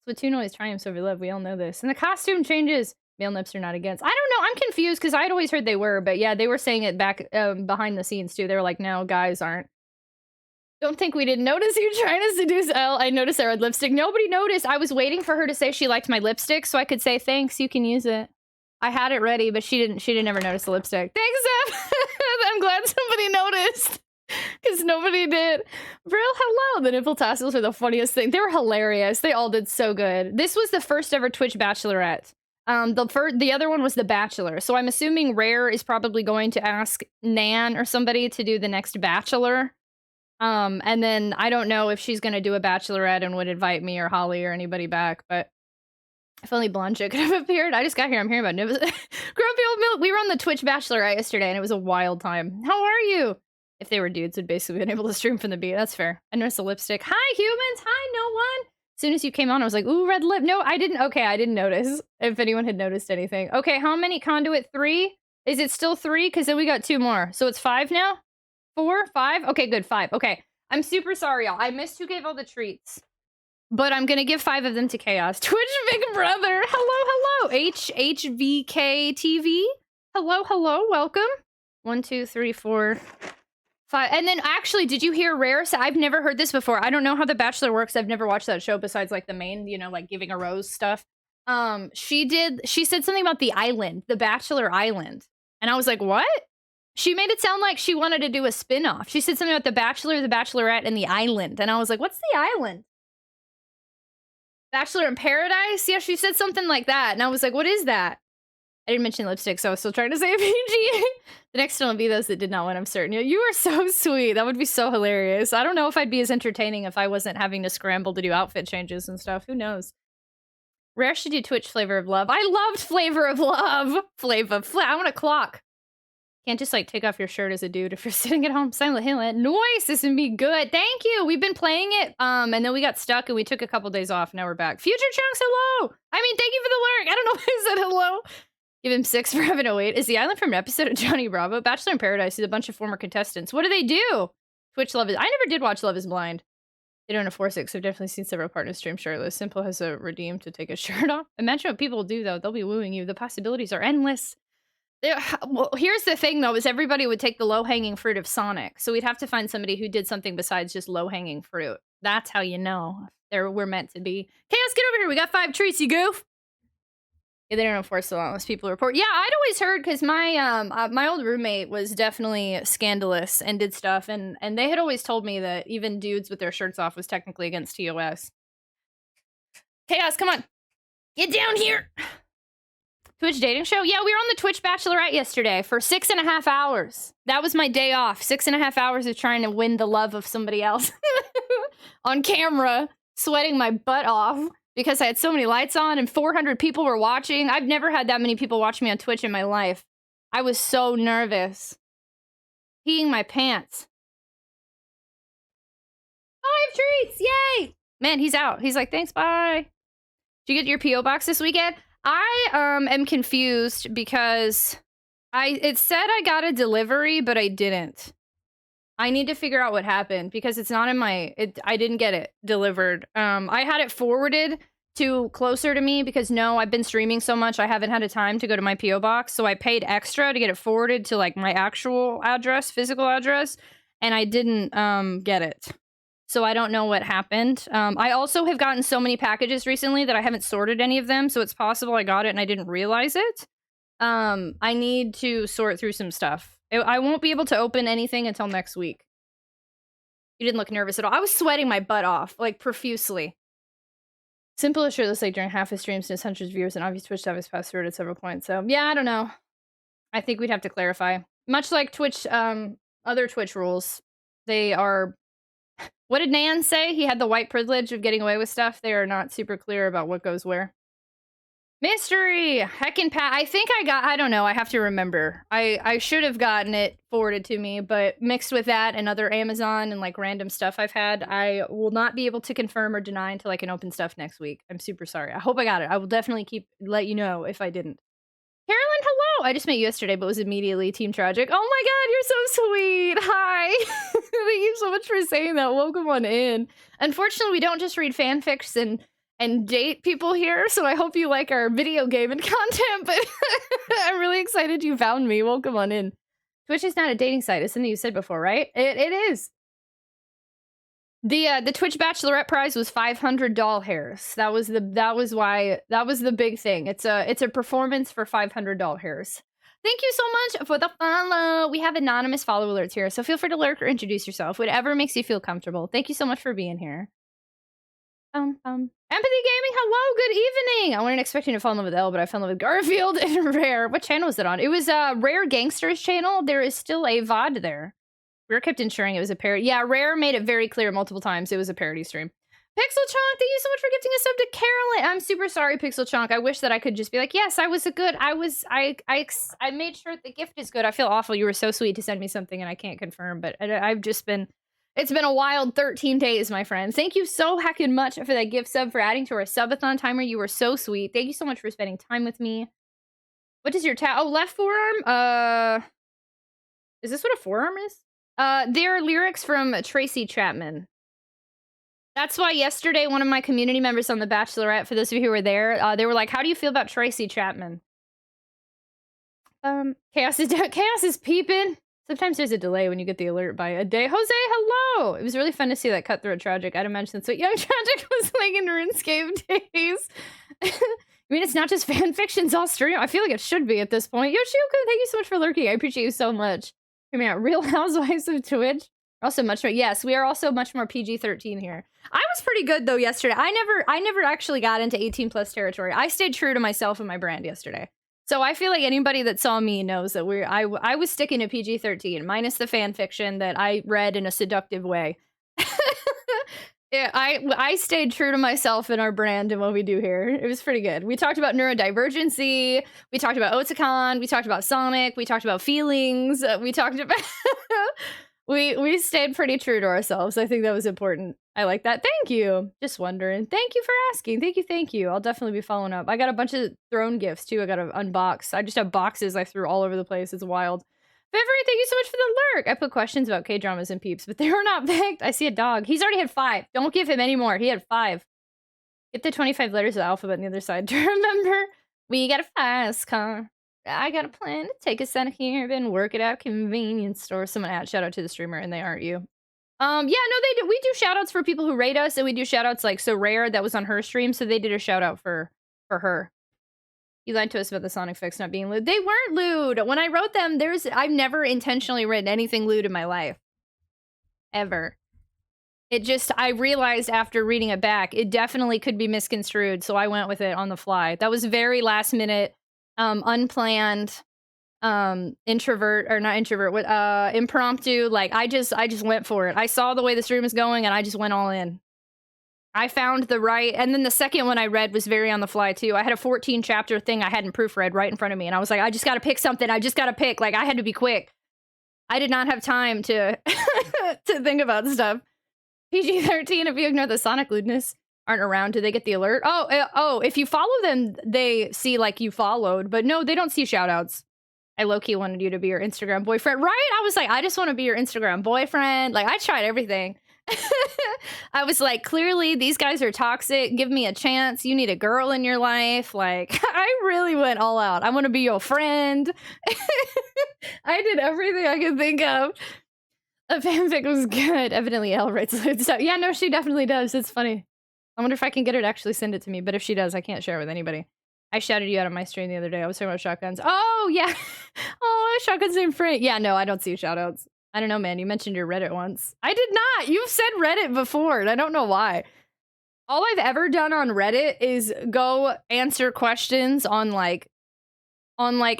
Splatoon always triumphs over love. We all know this. And the costume changes. Male nips are not against. I don't know. I'm confused because I'd always heard they were, but yeah, they were saying it back behind the scenes too. They were like, no, guys aren't. Don't think we didn't notice you trying to seduce Elle. I noticed I had lipstick. Nobody noticed. I was waiting for her to say she liked my lipstick so I could say, thanks, you can use it. I had it ready, but she didn't ever notice the lipstick. Thanks, Zep. I'm glad somebody noticed. Because nobody did. Brill, hello! The nipple tassels are the funniest thing. They were hilarious. They all did so good. This was the first ever Twitch Bachelorette. The other one was The Bachelor. So I'm assuming Rare is probably going to ask Nan or somebody to do the next Bachelor. And then I don't know if she's going to do a Bachelorette and would invite me or Holly or anybody back, but if only Blonde Chick could have appeared. I just got here. I'm hearing about Grumpy Old Milk. We were on the Twitch Bachelorette yesterday and it was a wild time. How are you? If they were dudes, would basically been able to stream from the beat. That's fair. I noticed the lipstick. Hi, humans. Hi, no one. As soon as you came on, I was like, ooh, red lip. No, I didn't. Okay, I didn't notice if anyone had noticed anything. Okay, how many? Conduit 3? Is it still 3? Because then we got 2 more. So it's 5 now? 4? 5? Okay, good. 5. Okay. I'm super sorry, y'all. I missed who gave all the treats. But I'm going to give 5 of them to Chaos. Twitch Big Brother. Hello, hello. HVK TV. Hello, hello. Welcome. 1, 2, 3, 4... 5. And then actually, did you hear Rare? I've never heard this before. I don't know how The Bachelor works. I've never watched that show besides like the main, like giving a rose stuff. she said something about the island, the Bachelor Island. And I was like, what? She made it sound like she wanted to do a spin-off. She said something about the Bachelor, the Bachelorette, and the island. And I was like, what's the island? Bachelor in Paradise? Yeah, she said something like that. And I was like, what is that? I didn't mention lipstick, so I was still trying to say PG. The next one will be those that did not win, I'm certain. You are so sweet. That would be so hilarious. I don't know if I'd be as entertaining if I wasn't having to scramble to do outfit changes and stuff. Who knows? Rare should do Twitch Flavor of Love. I loved Flavor of Love. I want a clock. Can't just like take off your shirt as a dude if you're sitting at home. Silent Hill. Nice. This would be good. Thank you. We've been playing it. And then we got stuck and we took a couple days off. Now we're back. Future Chunks, hello. I mean, thank you for the lurk. I don't know why I said hello. Give him 6 for having to wait. Is the island from an episode of Johnny Bravo? Bachelor in Paradise is a bunch of former contestants. What do they do? Twitch Love is... I never did watch Love is Blind. They don't enforce it, so I've definitely seen several partners stream shirtless. Simple has a redeem to take his shirt off. Imagine what people do, though. They'll be wooing you. The possibilities are endless. Well, here's the thing, though, is everybody would take the low-hanging fruit of Sonic. So we'd have to find somebody who did something besides just low-hanging fruit. That's how you know we're meant to be. Chaos, get over here. We got 5 treats, you goof. Yeah, they don't enforce the law unless people report. Yeah, I'd always heard, because my old roommate was definitely scandalous and did stuff, and they had always told me that even dudes with their shirts off was technically against TOS. Chaos, come on. Get down here. Twitch dating show? Yeah, we were on the Twitch Bachelorette yesterday for 6.5 hours. That was my day off. 6.5 hours of trying to win the love of somebody else. On camera, sweating my butt off. Because I had so many lights on and 400 people were watching. I've never had that many people watch me on Twitch in my life. I was so nervous. Peeing my pants. 5 treats! Yay! Man, he's out. He's like, thanks, bye. Did you get your P.O. box this weekend? I am confused because it said I got a delivery, but I didn't. I need to figure out what happened because it's not in my... I didn't get it delivered. I had it forwarded to closer to me because, no, I've been streaming so much, I haven't had a time to go to my P.O. box, so I paid extra to get it forwarded to, like, my actual address, physical address, and I didn't get it. So I don't know what happened. I also have gotten so many packages recently that I haven't sorted any of them, so it's possible I got it and I didn't realize it. I need to sort through some stuff. I won't be able to open anything until next week. You didn't look nervous at all. I was sweating my butt off, like, profusely. Simple is shirtless, like, during half his streams to his hundreds of viewers, and obviously Twitch to have his password at several points. So, yeah, I don't know. I think we'd have to clarify. Much like Twitch, other Twitch rules, they are... What did Nan say? He had the white privilege of getting away with stuff. They are not super clear about what goes where. Mystery! Heckin' Pat. I think I don't know. I have to remember. I should have gotten it forwarded to me, but mixed with that and other Amazon and like random stuff I've had, I will not be able to confirm or deny until I can open stuff next week. I'm super sorry. I hope I got it. I will definitely let you know if I didn't. Carolyn, hello! I just met you yesterday, but was immediately Team Tragic. Oh my god, you're so sweet! Hi! Thank you so much for saying that. Welcome on in. Unfortunately, we don't just read fanfics and date people here, so I hope you like our video game and content, but I'm really excited you found me. Welcome on in. Twitch is not a dating site. It's something you said before, right? It is. The Twitch Bachelorette prize was 500 doll hairs. That was the big thing. It's a performance for 500 doll hairs. Thank you so much for the follow. We have anonymous follow alerts here, so feel free to lurk or introduce yourself. Whatever makes you feel comfortable. Thank you so much for being here. Empathy Gaming, hello, good evening. I wasn't expecting to fall in love with Elle, but I fell in love with Garfield and Rare. What channel was it on? It was Rare Gangsters channel. There is still a VOD there. Rare kept ensuring it was a parody. Yeah, Rare made it very clear multiple times it was a parody stream. Pixel Chonk, thank you so much for gifting a sub to Carolyn. I'm super sorry, Pixel Chonk. I wish that I could just be like, yes, I made sure the gift is good. I feel awful. You were so sweet to send me something and I can't confirm, but I've just been... It's been a wild 13 days, my friend. Thank you so heckin' much for that gift sub, for adding to our subathon timer. You were so sweet. Thank you so much for spending time with me. What does your left forearm? Is this what a forearm is? They're lyrics from Tracy Chapman. That's why yesterday, one of my community members on The Bachelorette, for those of you who were there, they were like, how do you feel about Tracy Chapman? Chaos is peeping. Sometimes there's a delay when you get the alert by a day. Jose, hello! It was really fun to see that Cutthroat Tragic. I'd imagine that's what Young Tragic was like in RuneScape days. I mean, it's not just fan fictions all stream. I feel like it should be at this point. Yoshioku, thank you so much for lurking. I appreciate you so much. I mean, Real Housewives of Twitch. Also much more. Yes, we are also much more PG-13 here. I was pretty good though yesterday. I never actually got into 18+ territory. I stayed true to myself and my brand yesterday. So I feel like anybody that saw me knows that I was sticking to PG-13 minus the fan fiction that I read in a seductive way. Yeah, I stayed true to myself and our brand and what we do here. It was pretty good. We talked about neurodivergency. We talked about Otacon. We talked about Sonic. We talked about feelings. We talked about... we stayed pretty true to ourselves. I think that was important. I like that. Thank you. Just wondering. Thank you for asking. Thank you. I'll definitely be following up. I got a bunch of throne gifts too. I got to unbox. I just have boxes I threw all over the place. It's wild. Beverly, thank you so much for the lurk. I put questions about K-dramas and peeps, but they were not picked. I see a dog. He's already had 5. Don't give him any more. He had 5. Get the 25 letters of the alphabet on the other side to remember. We got a fast car. I got a plan to take us out of here and work it out convenience store. Someone had shout out to the streamer and they aren't you. Yeah, no, they do. We do shout outs for people who rate us, and we do shout outs like So Rare that was on her stream, so they did a shout out for her. You lied to us about the Sonic fix not being lewd. They weren't lewd. When I wrote them, I've never intentionally written anything lewd in my life. Ever. It just, I realized after reading it back, it definitely could be misconstrued, so I went with it on the fly. That was very last minute, unplanned, impromptu. Like, I just went for it. I saw the way the stream was going, and I just went all in. I found the right, and then the second one I read was very on the fly too. I had a 14 chapter thing I hadn't proofread right in front of me, and I was like, I just gotta pick something. I just gotta pick. Like, I had to be quick. I did not have time to to think about stuff. PG-13, if you ignore the Sonic lewdness, aren't around, do they get the alert? Oh, if you follow them, they see like you followed, but no, they don't see shoutouts. I low-key wanted you to be your Instagram boyfriend, right? I was like, I just want to be your Instagram boyfriend. Like, I tried everything. I was like, clearly these guys are toxic. Give me a chance. You need a girl in your life. Like, I really went all out. I want to be your friend. I did everything I could think of. The fanfic was good. Evidently, Elle writes stuff. Yeah, no, she definitely does. It's funny. I wonder if I can get her to actually send it to me. But if she does, I can't share it with anybody. I shouted you out on my stream the other day. I was talking about shotguns. Oh, yeah. Oh, shotguns named Frank. Yeah, no, I don't see shoutouts. I don't know, man. You mentioned your Reddit once. I did not. You've said Reddit before, and I don't know why. All I've ever done on Reddit is go answer questions on like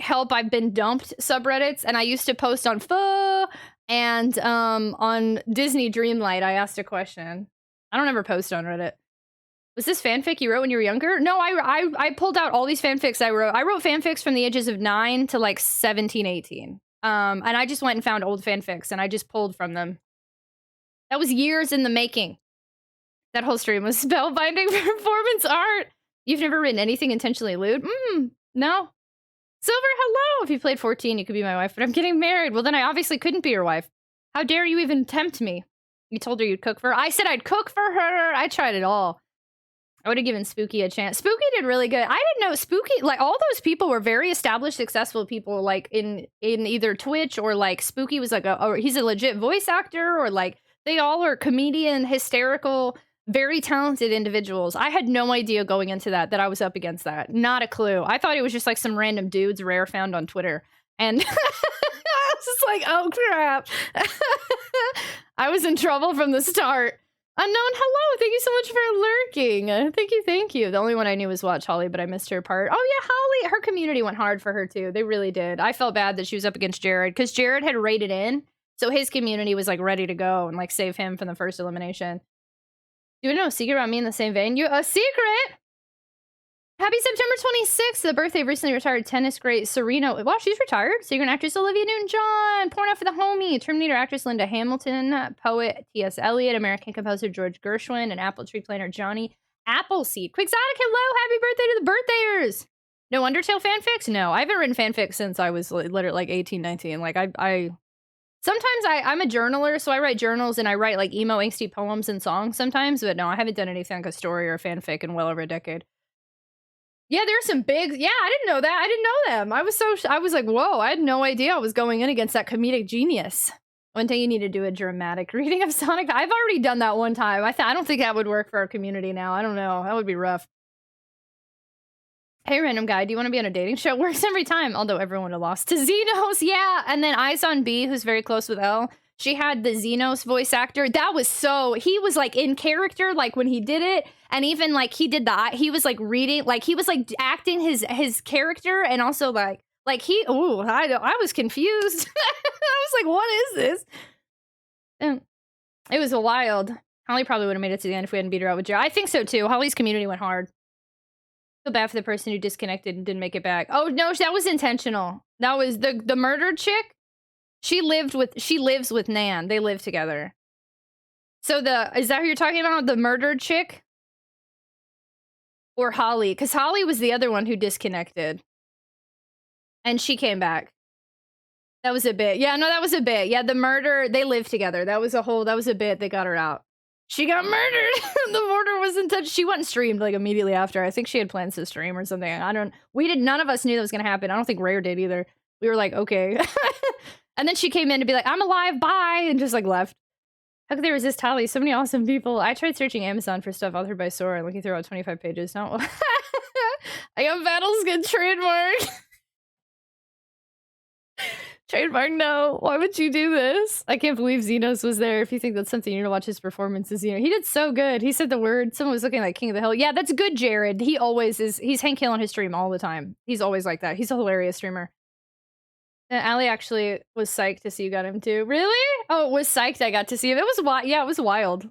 help I've been dumped subreddits, and I used to post on Pho and on Disney Dreamlight. I asked a question. I don't ever post on Reddit. Was this fanfic you wrote when you were younger? No, I pulled out all these fanfics I wrote. I wrote fanfics from the ages of 9 to like 17, 18. And I just went and found old fanfics and I just pulled from them. That was years in the making. That whole stream was spellbinding performance art. You've never written anything intentionally lewd? No. Silver, hello! If you played 14, you could be my wife, but I'm getting married. Well, then I obviously couldn't be your wife. How dare you even tempt me? You told her you'd cook for her. I said I'd cook for her. I tried it all. I would have given Spooky a chance. Spooky did really good. I didn't know Spooky, like, all those people were very established, successful people, like, in either Twitch or, like, Spooky was, like, he's a legit voice actor, or, like, they all are comedian, hysterical, very talented individuals. I had no idea going into that I was up against that. Not a clue. I thought it was just, like, some random dudes Rare found on Twitter. And I was just like, oh, crap. I was in trouble from the start. Unknown, hello! Thank you so much for lurking. Thank you. The only one I knew was Watch Holly, but I missed her part. Oh yeah, Holly! Her community went hard for her too. They really did. I felt bad that she was up against Jared, because Jared had raided in, so his community was like ready to go and like save him from the first elimination. You know a secret about me in the same vein? A secret? Happy September 26th, the birthday of recently retired tennis great Serena. Wow, she's retired. Secret actress Olivia Newton-John. Porno for the homie. Terminator actress Linda Hamilton. Poet T.S. Eliot. American composer George Gershwin. And apple tree planter Johnny Appleseed. Quixotic, hello. Happy birthday to the birthday-ers. No Undertale fanfics? No, I haven't written fanfics since I was literally like 18, 19. Like, sometimes I'm a journaler, so I write journals and I write like emo, angsty poems and songs sometimes. But no, I haven't done anything like a story or a fanfic in well over a decade. Yeah, there's some big... Yeah, I didn't know that. I didn't know them. I was like, whoa, I had no idea I was going in against that comedic genius. One day you need to do a dramatic reading of Sonic. I've already done that one time. I don't think that would work for our community now. I don't know. That would be rough. Hey, random guy, do you want to be on a dating show? Works every time, although everyone had lost to Xenos. Yeah, and then Eyes on B, who's very close with Elle. She had the Xenos voice actor. That was so... He was, like, in character, like, when he did it. And even, like, he did that. He was, like, reading... Like, he was, like, acting his character. And also, like he... Ooh, I was confused. I was like, what is this? And it was wild. Holly probably would have made it to the end if we hadn't beat her out with Jared. I think so, too. Holly's community went hard. Feel bad for the person who disconnected and didn't make it back. Oh, no, that was intentional. That was the murdered chick. She lives with Nan. They live together. So is that who you're talking about? The murdered chick? Or Holly? Because Holly was the other one who disconnected. And she came back. That was a bit. Yeah, no, that was a bit. Yeah, the murder, they live together. That was a bit. They got her out. She got murdered. The murder was in touch. She went and streamed like immediately after. I think she had plans to stream or something. None of us knew that was going to happen. I don't think Rare did either. We were like, okay. And then she came in to be like, I'm alive, bye, and just like left. How could they resist Holly? So many awesome people. I tried searching Amazon for stuff authored by Sora and looking through about 25 pages. No. I got Battle's good trademark. Trademark, no. Why would you do this? I can't believe Xenos was there. If you think that's something, you need to watch his performances. He did so good. He said the word. Someone was looking like King of the Hill. Yeah, that's good, Jared. He always is. He's Hank Hill on his stream all the time. He's always like that. He's a hilarious streamer. And Allie actually was psyched to see you got him too. Really? Oh, was psyched I got to see him. It was wild. Yeah, it was wild.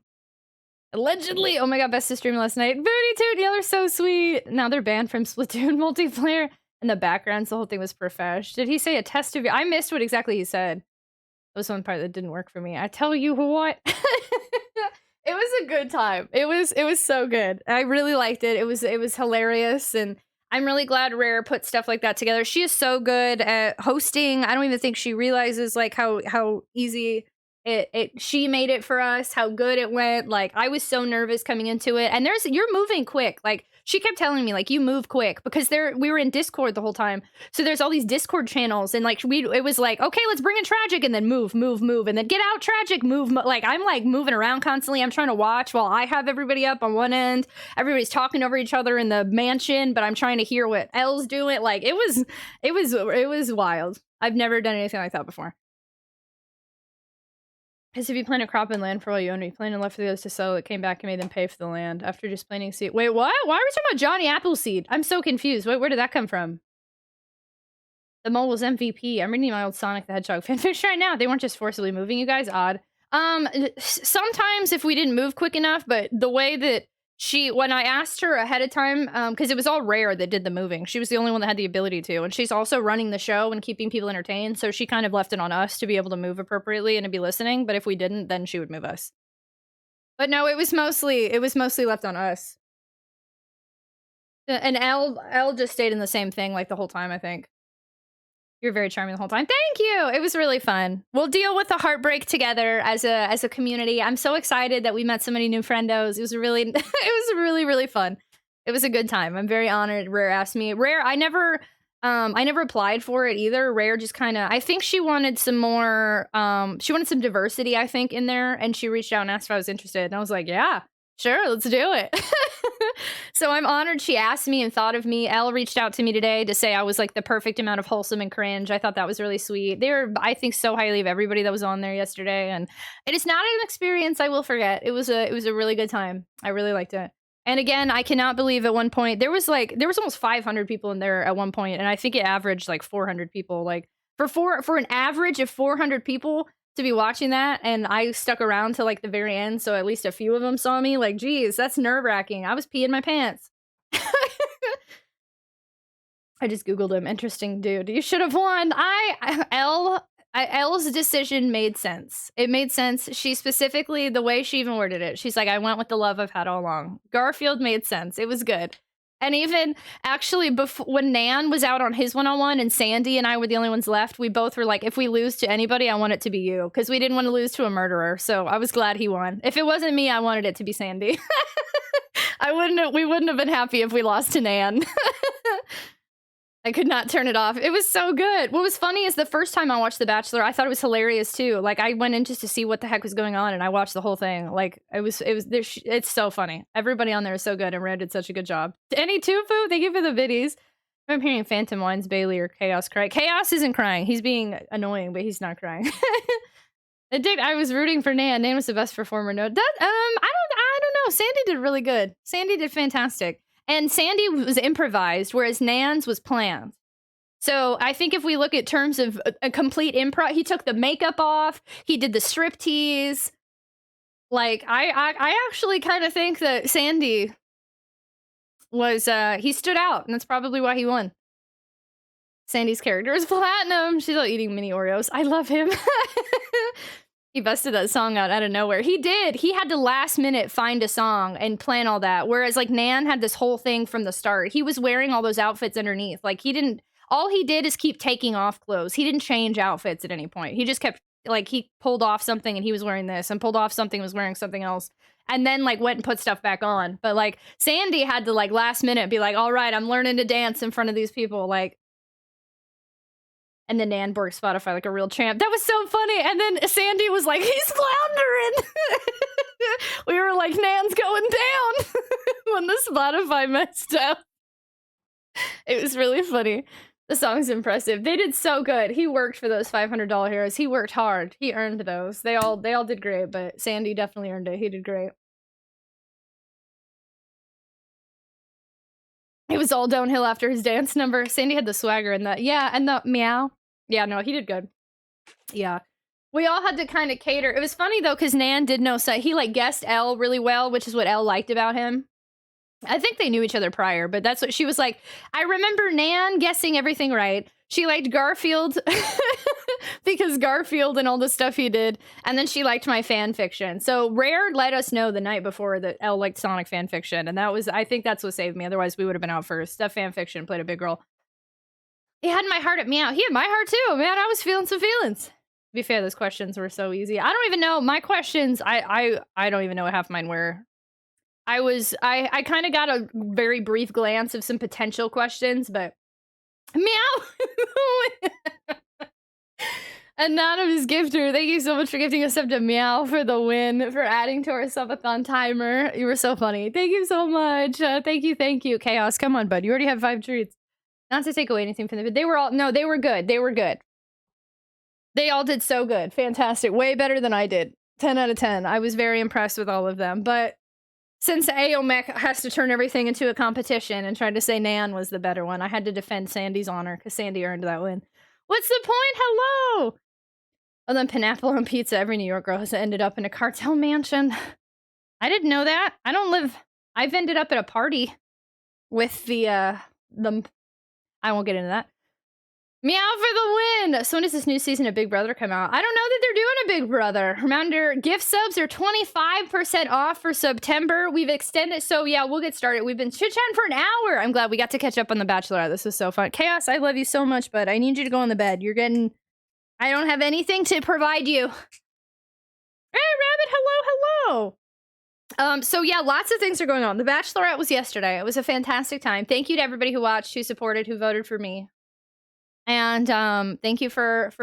Allegedly. Oh my god, best to stream last night. Booty Toot, yeah, they're so sweet. Now they're banned from Splatoon multiplayer. And the backgrounds, the whole thing was profesh. Did he say a test of... I missed what exactly he said. That was one part that didn't work for me. I tell you what. It was a good time. It was so good. I really liked it. It was hilarious, and I'm really glad Rare put stuff like that together. She is so good at hosting. I don't even think she realizes like how easy she made it for us, how good it went. Like, I was so nervous coming into it, and you're moving quick. Like, she kept telling me, like, you move quick, because we were in Discord the whole time. So there's all these Discord channels, and like it was like, okay, let's bring in Tragic, and then move, and then get out Tragic, move. Like, I'm like moving around constantly. I'm trying to watch while I have everybody up on one end. Everybody's talking over each other in the mansion, but I'm trying to hear what Elle's doing. Like, it was wild. I've never done anything like that before. Because if you plant a crop in land for all you own, you planted and left for the others to sell, it came back and made them pay for the land after just planting seed. Wait, what? Why are we talking about Johnny Appleseed? I'm so confused. Wait, where did that come from? The mole was MVP. I'm reading my old Sonic the Hedgehog fanfiction right now. They weren't just forcibly moving you guys. Odd. Sometimes if we didn't move quick enough, but the way that when I asked her ahead of time, because it was all Rare that did the moving. She was the only one that had the ability to, and she's also running the show and keeping people entertained, so she kind of left it on us to be able to move appropriately and to be listening, but if we didn't, then she would move us. But no, it was mostly left on us. And Elle just stayed in the same thing like the whole time, I think. You're very charming the whole time. Thank you. It was really fun. We'll deal with the heartbreak together as a community. I'm so excited that we met so many new friendos. It was really really fun. It was a good time. I'm very honored. Rare asked me. Rare, I never applied for it either. Rare just kind of, I think she wanted some more, she wanted some diversity, I think, in there, and she reached out and asked if I was interested, and I was like, yeah, sure, let's do it. So I'm honored she asked me and thought of me. Elle reached out to me today to say I was like the perfect amount of wholesome and cringe. I thought that was really sweet. They were, I think, so highly of everybody that was on there yesterday, and it is not an experience I will forget. It was a really good time. I really liked it. And again, I cannot believe at one point there was almost 500 people in there at one point, and I think it averaged like 400 people. Like for an average of 400 people to be watching that, and I stuck around to like the very end, so at least a few of them saw me. Like, geez, that's nerve-wracking. I was peeing my pants. I just googled him. Interesting dude. You should have won. Elle's decision made sense. It made sense. She specifically, the way she even worded it, she's like, I went with the love I've had all along. Garfield made sense. It was good. And even actually, when Nan was out on his one-on-one and Sandy and I were the only ones left, we both were like, if we lose to anybody, I want it to be you. Because we didn't want to lose to a murderer. So I was glad he won. If it wasn't me, I wanted it to be Sandy. We wouldn't have been happy if we lost to Nan. I could not turn it off. It was so good. What was funny is the first time I watched The Bachelor, I thought it was hilarious too. Like I went in just to see what the heck was going on, and I watched the whole thing. Like it's so funny. Everybody on there is so good, and Red did such a good job. Any Tufu, thank you for the biddies. I'm hearing Phantom Wines, Bailey, or Chaos cry. Chaos isn't crying. He's being annoying, but he's not crying. I was rooting for Nan. Nan was the best performer. No, that I don't know. Sandy did really good. Sandy did fantastic. And Sandy was improvised, whereas Nan's was planned. So I think if we look at terms of a complete improv, he took the makeup off. He did the striptease. Like, I actually kind of think that Sandy was, he stood out, and that's probably why he won. Sandy's character is platinum. She's all eating mini Oreos. I love him. He busted that song out of nowhere. He did. He had to last minute find a song and plan all that. Whereas like Nan had this whole thing from the start. He was wearing all those outfits underneath. Like all he did is keep taking off clothes. He didn't change outfits at any point. He just kept like, he pulled off something and he was wearing this, and pulled off something and was wearing something else. And then like went and put stuff back on. But like Sandy had to like last minute be like, all right, I'm learning to dance in front of these people. Like, and then Nan borked Spotify like a real champ. That was so funny. And then Sandy was like, he's floundering. We were like, Nan's going down when the Spotify messed up. It was really funny. The song's impressive. They did so good. He worked for those $500 heroes. He worked hard. He earned those. They all did great, but Sandy definitely earned it. He did great. It was all downhill after his dance number. Sandy had the swagger and the meow. Yeah, no, he did good. Yeah. We all had to kind of cater. It was funny, though, because Nan did know, so he, like, guessed Elle really well, which is what Elle liked about him. I think they knew each other prior, but that's what she was like. I remember Nan guessing everything right. She liked Garfield because Garfield and all the stuff he did. And then she liked my fan fiction. So Rare let us know the night before that Elle liked Sonic fan fiction. And that was, I think that's what saved me. Otherwise, we would have been out first. That fan fiction played a big role. He had my heart at meow. He had my heart too, man. I was feeling some feelings. To be fair, those questions were so easy. I don't even know my questions. I don't even know what half mine were. I kind of got a very brief glance of some potential questions, but meow. Anonymous gifter, thank you so much for gifting us up to meow for the win, for adding to our subathon timer. You were so funny. Thank you so much. Thank you. Chaos, come on, bud. You already have 5 treats. Not to take away anything from them, but they were good. They were good. They all did so good. Fantastic. Way better than I did. 10 out of 10. I was very impressed with all of them. But since Aomek has to turn everything into a competition and try to say Nan was the better one, I had to defend Sandy's honor because Sandy earned that win. What's the point? Hello! Oh, then pineapple on pizza. Every New York girl has ended up in a cartel mansion. I didn't know that. I've ended up at a party with the I won't get into that. Meow for the win! So when does this new season of Big Brother come out? I don't know that they're doing a Big Brother. Remember, gift subs are 25% off for September. We've extended, so yeah, we'll get started. We've been chit-chatting for an hour. I'm glad we got to catch up on The Bachelorette. This was so fun. Chaos, I love you so much, but I need you to go on the bed. I don't have anything to provide you. Hey, Rabbit, hello. So yeah, lots of things are going on. The Bachelorette was yesterday. It was a fantastic time. Thank you to everybody who watched, who supported, who voted for me. And thank you for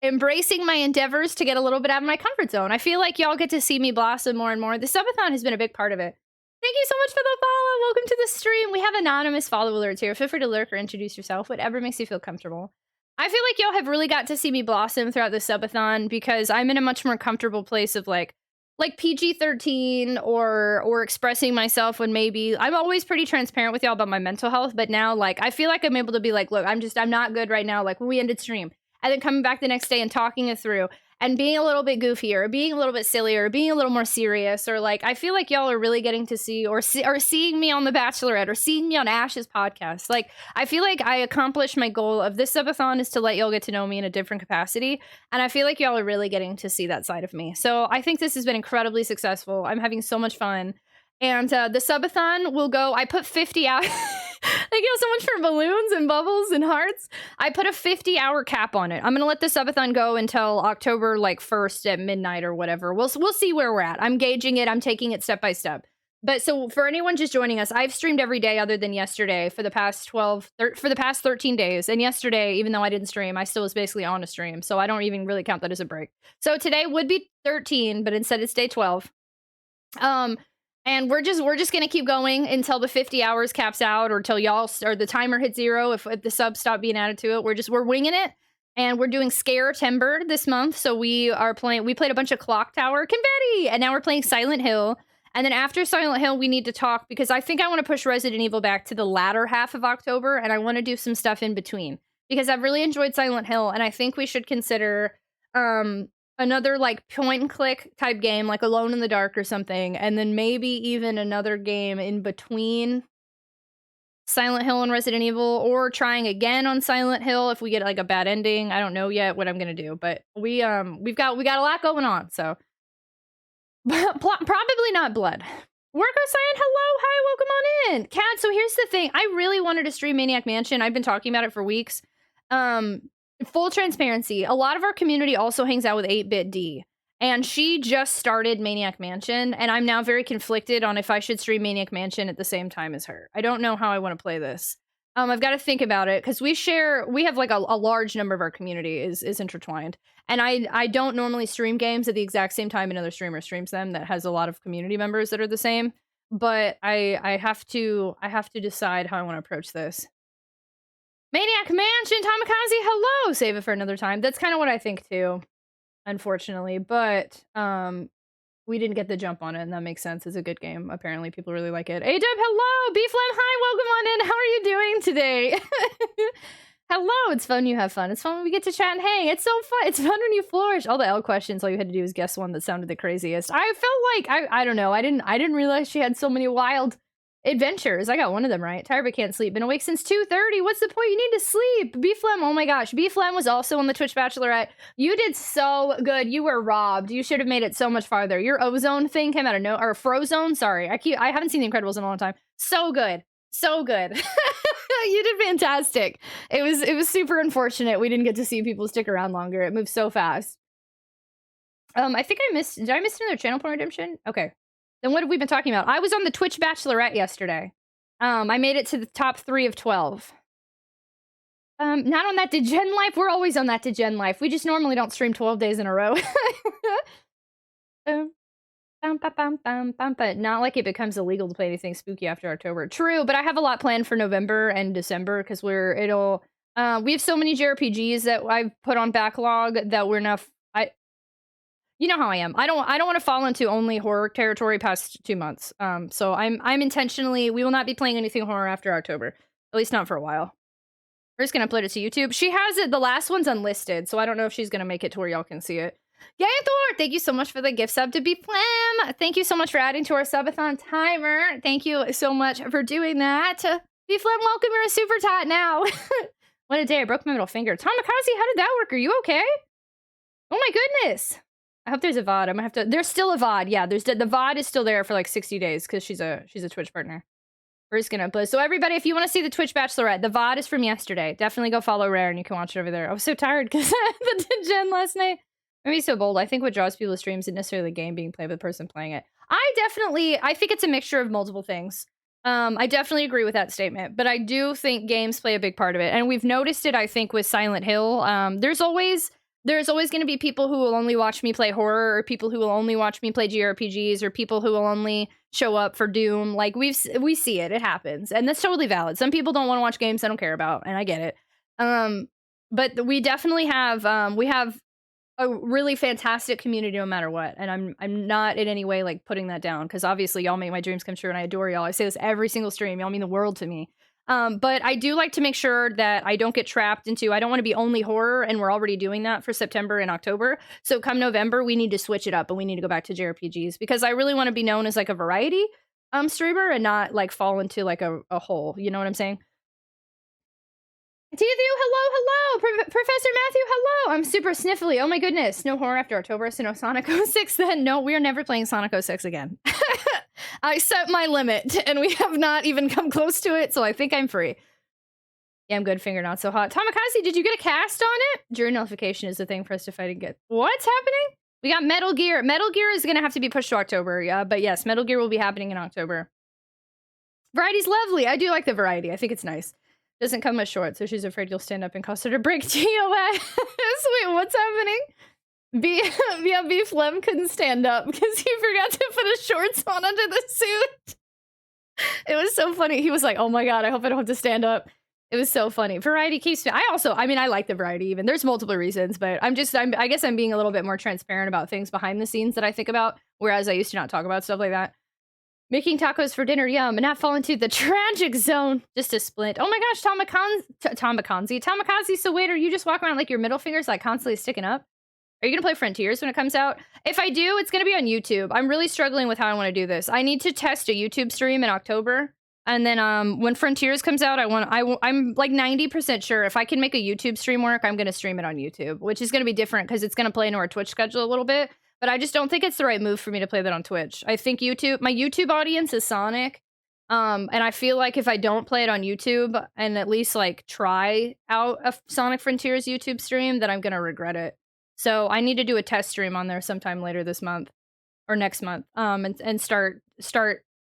embracing my endeavors to get a little bit out of my comfort zone. I feel like y'all get to see me blossom more and more. The subathon has been a big part of it. Thank you so much for the follow. Welcome to the stream. We have anonymous follow alerts here. Feel free to lurk or introduce yourself. Whatever makes you feel comfortable. I feel like y'all have really got to see me blossom throughout the subathon because I'm in a much more comfortable place of like PG-13 or expressing myself when maybe I'm always pretty transparent with y'all about my mental health, but now like I feel like I'm able to be like, look, I'm not good right now, like when we ended stream, and then coming back the next day and talking it through and being a little bit goofier, or being a little bit sillier, or being a little more serious, or like I feel like y'all are really getting to see or seeing me on The Bachelorette or seeing me on Ash's podcast. Like I feel like I accomplished my goal of this subathon is to let y'all get to know me in a different capacity, and I feel like y'all are really getting to see that side of me. So I think this has been incredibly successful. I'm having so much fun. And the subathon will go, I put 50 out. Thank you so much for balloons and bubbles and hearts. I put a 50-hour cap on it. I'm going to let the subathon go until October, like, 1st at midnight or whatever. We'll see where we're at. I'm gauging it. I'm taking it step by step. But so for anyone just joining us, I've streamed every day other than yesterday for the past 13 days. And yesterday, even though I didn't stream, I still was basically on a stream. So I don't even really count that as a break. So today would be 13, but instead it's day 12. And we're just gonna keep going until the 50 hours caps out, or till y'all or the timer hits 0 if the subs stop being added to it. We're winging it. And we're doing Scare Timber this month. So we played a bunch of Clock Tower Confetti, and now we're playing Silent Hill. And then after Silent Hill, we need to talk, because I think I want to push Resident Evil back to the latter half of October, and I want to do some stuff in between. Because I've really enjoyed Silent Hill, and I think we should consider another like point and click type game, like Alone in the Dark or something, and then maybe even another game in between Silent Hill and Resident Evil, or trying again on Silent Hill if we get like a bad ending. I don't know yet what I'm gonna do, but we've got a lot going on, so probably not blood. Worko saying hello, hi, welcome on in. Kat, so here's the thing. I really wanted to stream Maniac Mansion. I've been talking about it for weeks. Full transparency, a lot of our community also hangs out with 8-Bit D. And she just started Maniac Mansion, and I'm now very conflicted on if I should stream Maniac Mansion at the same time as her. I don't know how I want to play this. I've got to think about it, because we have like a large number of our community is intertwined. And I don't normally stream games at the exact same time another streamer streams them that has a lot of community members that are the same. But I have to decide how I want to approach this. Maniac Mansion, Tamikaze, hello! Save it for another time. That's kind of what I think too, unfortunately. But we didn't get the jump on it, and that makes sense. It's a good game. Apparently, people really like it. A-Dub, hello! B-Flam, hi! Welcome on in! How are you doing today? Hello! It's fun you have fun. It's fun when we get to chat and hang. It's so fun. It's fun when you flourish. All the L questions, all you had to do was guess one that sounded the craziest. I felt like, I don't know, I didn't realize she had so many wild adventures. I got one of them right. Tired but can't sleep. Been awake since 2:30. What's the point? You need to sleep. B-Flem, oh my gosh. B-Flem was also on the Twitch Bachelorette. You did so good. You were robbed. You should have made it so much farther. Your ozone thing came out of no, or Frozone. Sorry. I haven't seen The Incredibles in a long time. So good. So good. You did fantastic. It was super unfortunate we didn't get to see people stick around longer. It moved so fast. I think did I miss another channel point redemption? Okay. Then what have we been talking about? I was on the Twitch Bachelorette yesterday. I made it to the top 3 of 12. Not on that Degen Life. We're always on that Degen Life. We just normally don't stream 12 days in a row. Not like it becomes illegal to play anything spooky after October. True, but I have a lot planned for November and December, because we have so many JRPGs that I've put on backlog that we're not. You know how I am. I don't want to fall into only horror territory past 2 months. So I'm intentionally, we will not be playing anything horror after October. At least not for a while. We're just gonna upload it to YouTube. She has it, the last one's unlisted, so I don't know if she's gonna make it to where y'all can see it. Yay, Thor! Thank you so much for the gift sub to B-Flam. Thank you so much for adding to our subathon timer. Thank you so much for doing that. B-Flam, welcome, you're a super tot now. What a day, I broke my middle finger. Tamikaze, how did that work? Are you okay? Oh my goodness. I hope there's a VOD. I'm gonna have to. There's still a VOD. Yeah, the VOD is still there for like 60 days because she's a Twitch partner. We're just gonna upload. So everybody, if you want to see the Twitch Bachelorette, the VOD is from yesterday. Definitely go follow Rare and you can watch it over there. I was so tired because the Gen last night. Maybe so bold. I think what draws people to streams isn't necessarily the game being played, but the person playing it. I think it's a mixture of multiple things. I definitely agree with that statement, but I do think games play a big part of it, and we've noticed it. I think with Silent Hill, there's always going to be people who will only watch me play horror, or people who will only watch me play JRPGs, or people who will only show up for Doom. Like we see it happens, and that's totally valid. Some people don't want to watch games I don't care about, and I get it. But we definitely have we have a really fantastic community no matter what, and I'm not in any way like putting that down, because obviously y'all make my dreams come true and I adore y'all. I say this every single stream. Y'all mean the world to me. But I do like to make sure that I don't get trapped into, I don't want to be only horror, and we're already doing that for September and October. So come November, we need to switch it up and we need to go back to JRPGs, because I really want to be known as like a variety streamer and not like fall into like a hole. You know what I'm saying? Matthew, hello. Professor Matthew, hello. I'm super sniffly. Oh my goodness. No horror after October, so no Sonic 06 then. No, we are never playing Sonic 06 again. I set my limit, and we have not even come close to it, so I think I'm free. Yeah, I'm good. Finger not so hot. Tamikaze, did you get a cast on it? Jury nullification is the thing for us to fight and get. What's happening? We got Metal Gear. Metal Gear is gonna have to be pushed to October, yeah. But yes, Metal Gear will be happening in October. Variety's lovely. I do like the variety. I think it's nice. Doesn't come with shorts, so she's afraid you'll stand up and cause her to break TOS. Wait, what's happening? B Flem couldn't stand up because he forgot to put his shorts on under the suit. It was so funny. He was like, oh my god, I hope I don't have to stand up. It was so funny. Variety keeps me. I mean, I like the variety even. There's multiple reasons, but I guess I'm being a little bit more transparent about things behind the scenes that I think about, whereas I used to not talk about stuff like that. Making tacos for dinner, yum, and not fall into the tragic zone. Just a splint. Oh my gosh, Tamakaze. So wait, are you just walking around like your middle finger's like constantly sticking up? Are you gonna play Frontiers when it comes out? If I do, it's gonna be on YouTube. I'm really struggling with how I want to do this. I need to test a YouTube stream in October, and then when Frontiers comes out, I'm like 90% sure if I can make a YouTube stream work, I'm gonna stream it on YouTube, which is gonna be different because it's gonna play into our Twitch schedule a little bit. But I just don't think it's the right move for me to play that on Twitch. I think my YouTube audience is Sonic. And I feel like if I don't play it on YouTube and at least like try out a Sonic Frontiers YouTube stream, then I'm gonna regret it. So I need to do a test stream on there sometime later this month or next month. And start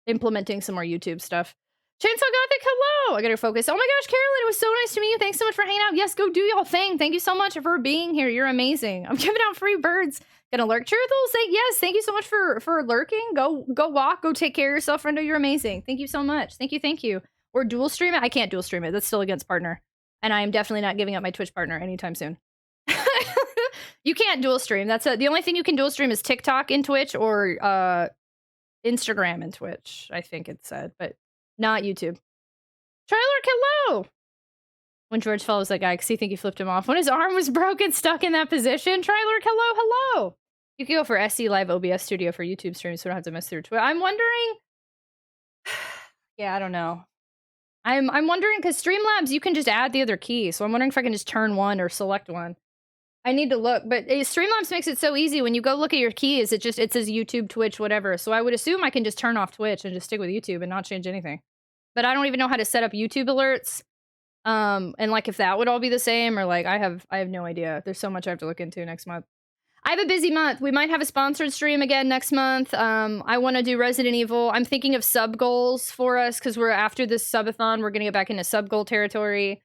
implementing some more YouTube stuff. Chainsaw Gothic, hello! I gotta focus. Oh my gosh, Carolyn, it was so nice to meet you. Thanks so much for hanging out. Yes, go do y'all thing. Thank you so much for being here. You're amazing. I'm giving out free birds. Gonna lurk. Truth will say yes. Thank you so much for lurking. Go walk. Go take care of yourself, friendo. You're amazing. Thank you so much. Thank you. Or dual stream it. I can't dual stream it. That's still against partner. And I am definitely not giving up my Twitch partner anytime soon. You can't dual stream. That's the only thing you can dual stream is TikTok in Twitch or Instagram in Twitch. I think it said, but not YouTube. Trailer, hello. When George follows that guy, because he think he flipped him off. When his arm was broken, stuck in that position. Trailer, hello. You could go for SC Live OBS Studio for YouTube streams, so I don't have to mess through Twitch. I'm wondering. Yeah, I don't know. I'm wondering because Streamlabs you can just add the other key, so I'm wondering if I can just turn one or select one. I need to look, but Streamlabs makes it so easy. When you go look at your keys, it says YouTube, Twitch, whatever. So I would assume I can just turn off Twitch and just stick with YouTube and not change anything. But I don't even know how to set up YouTube alerts. And like if that would all be the same or like I have no idea. There's so much I have to look into next month. I have a busy month. We might have a sponsored stream again next month. I want to do Resident Evil. I'm thinking of sub goals for us because we're after this subathon. We're gonna get back into sub goal territory.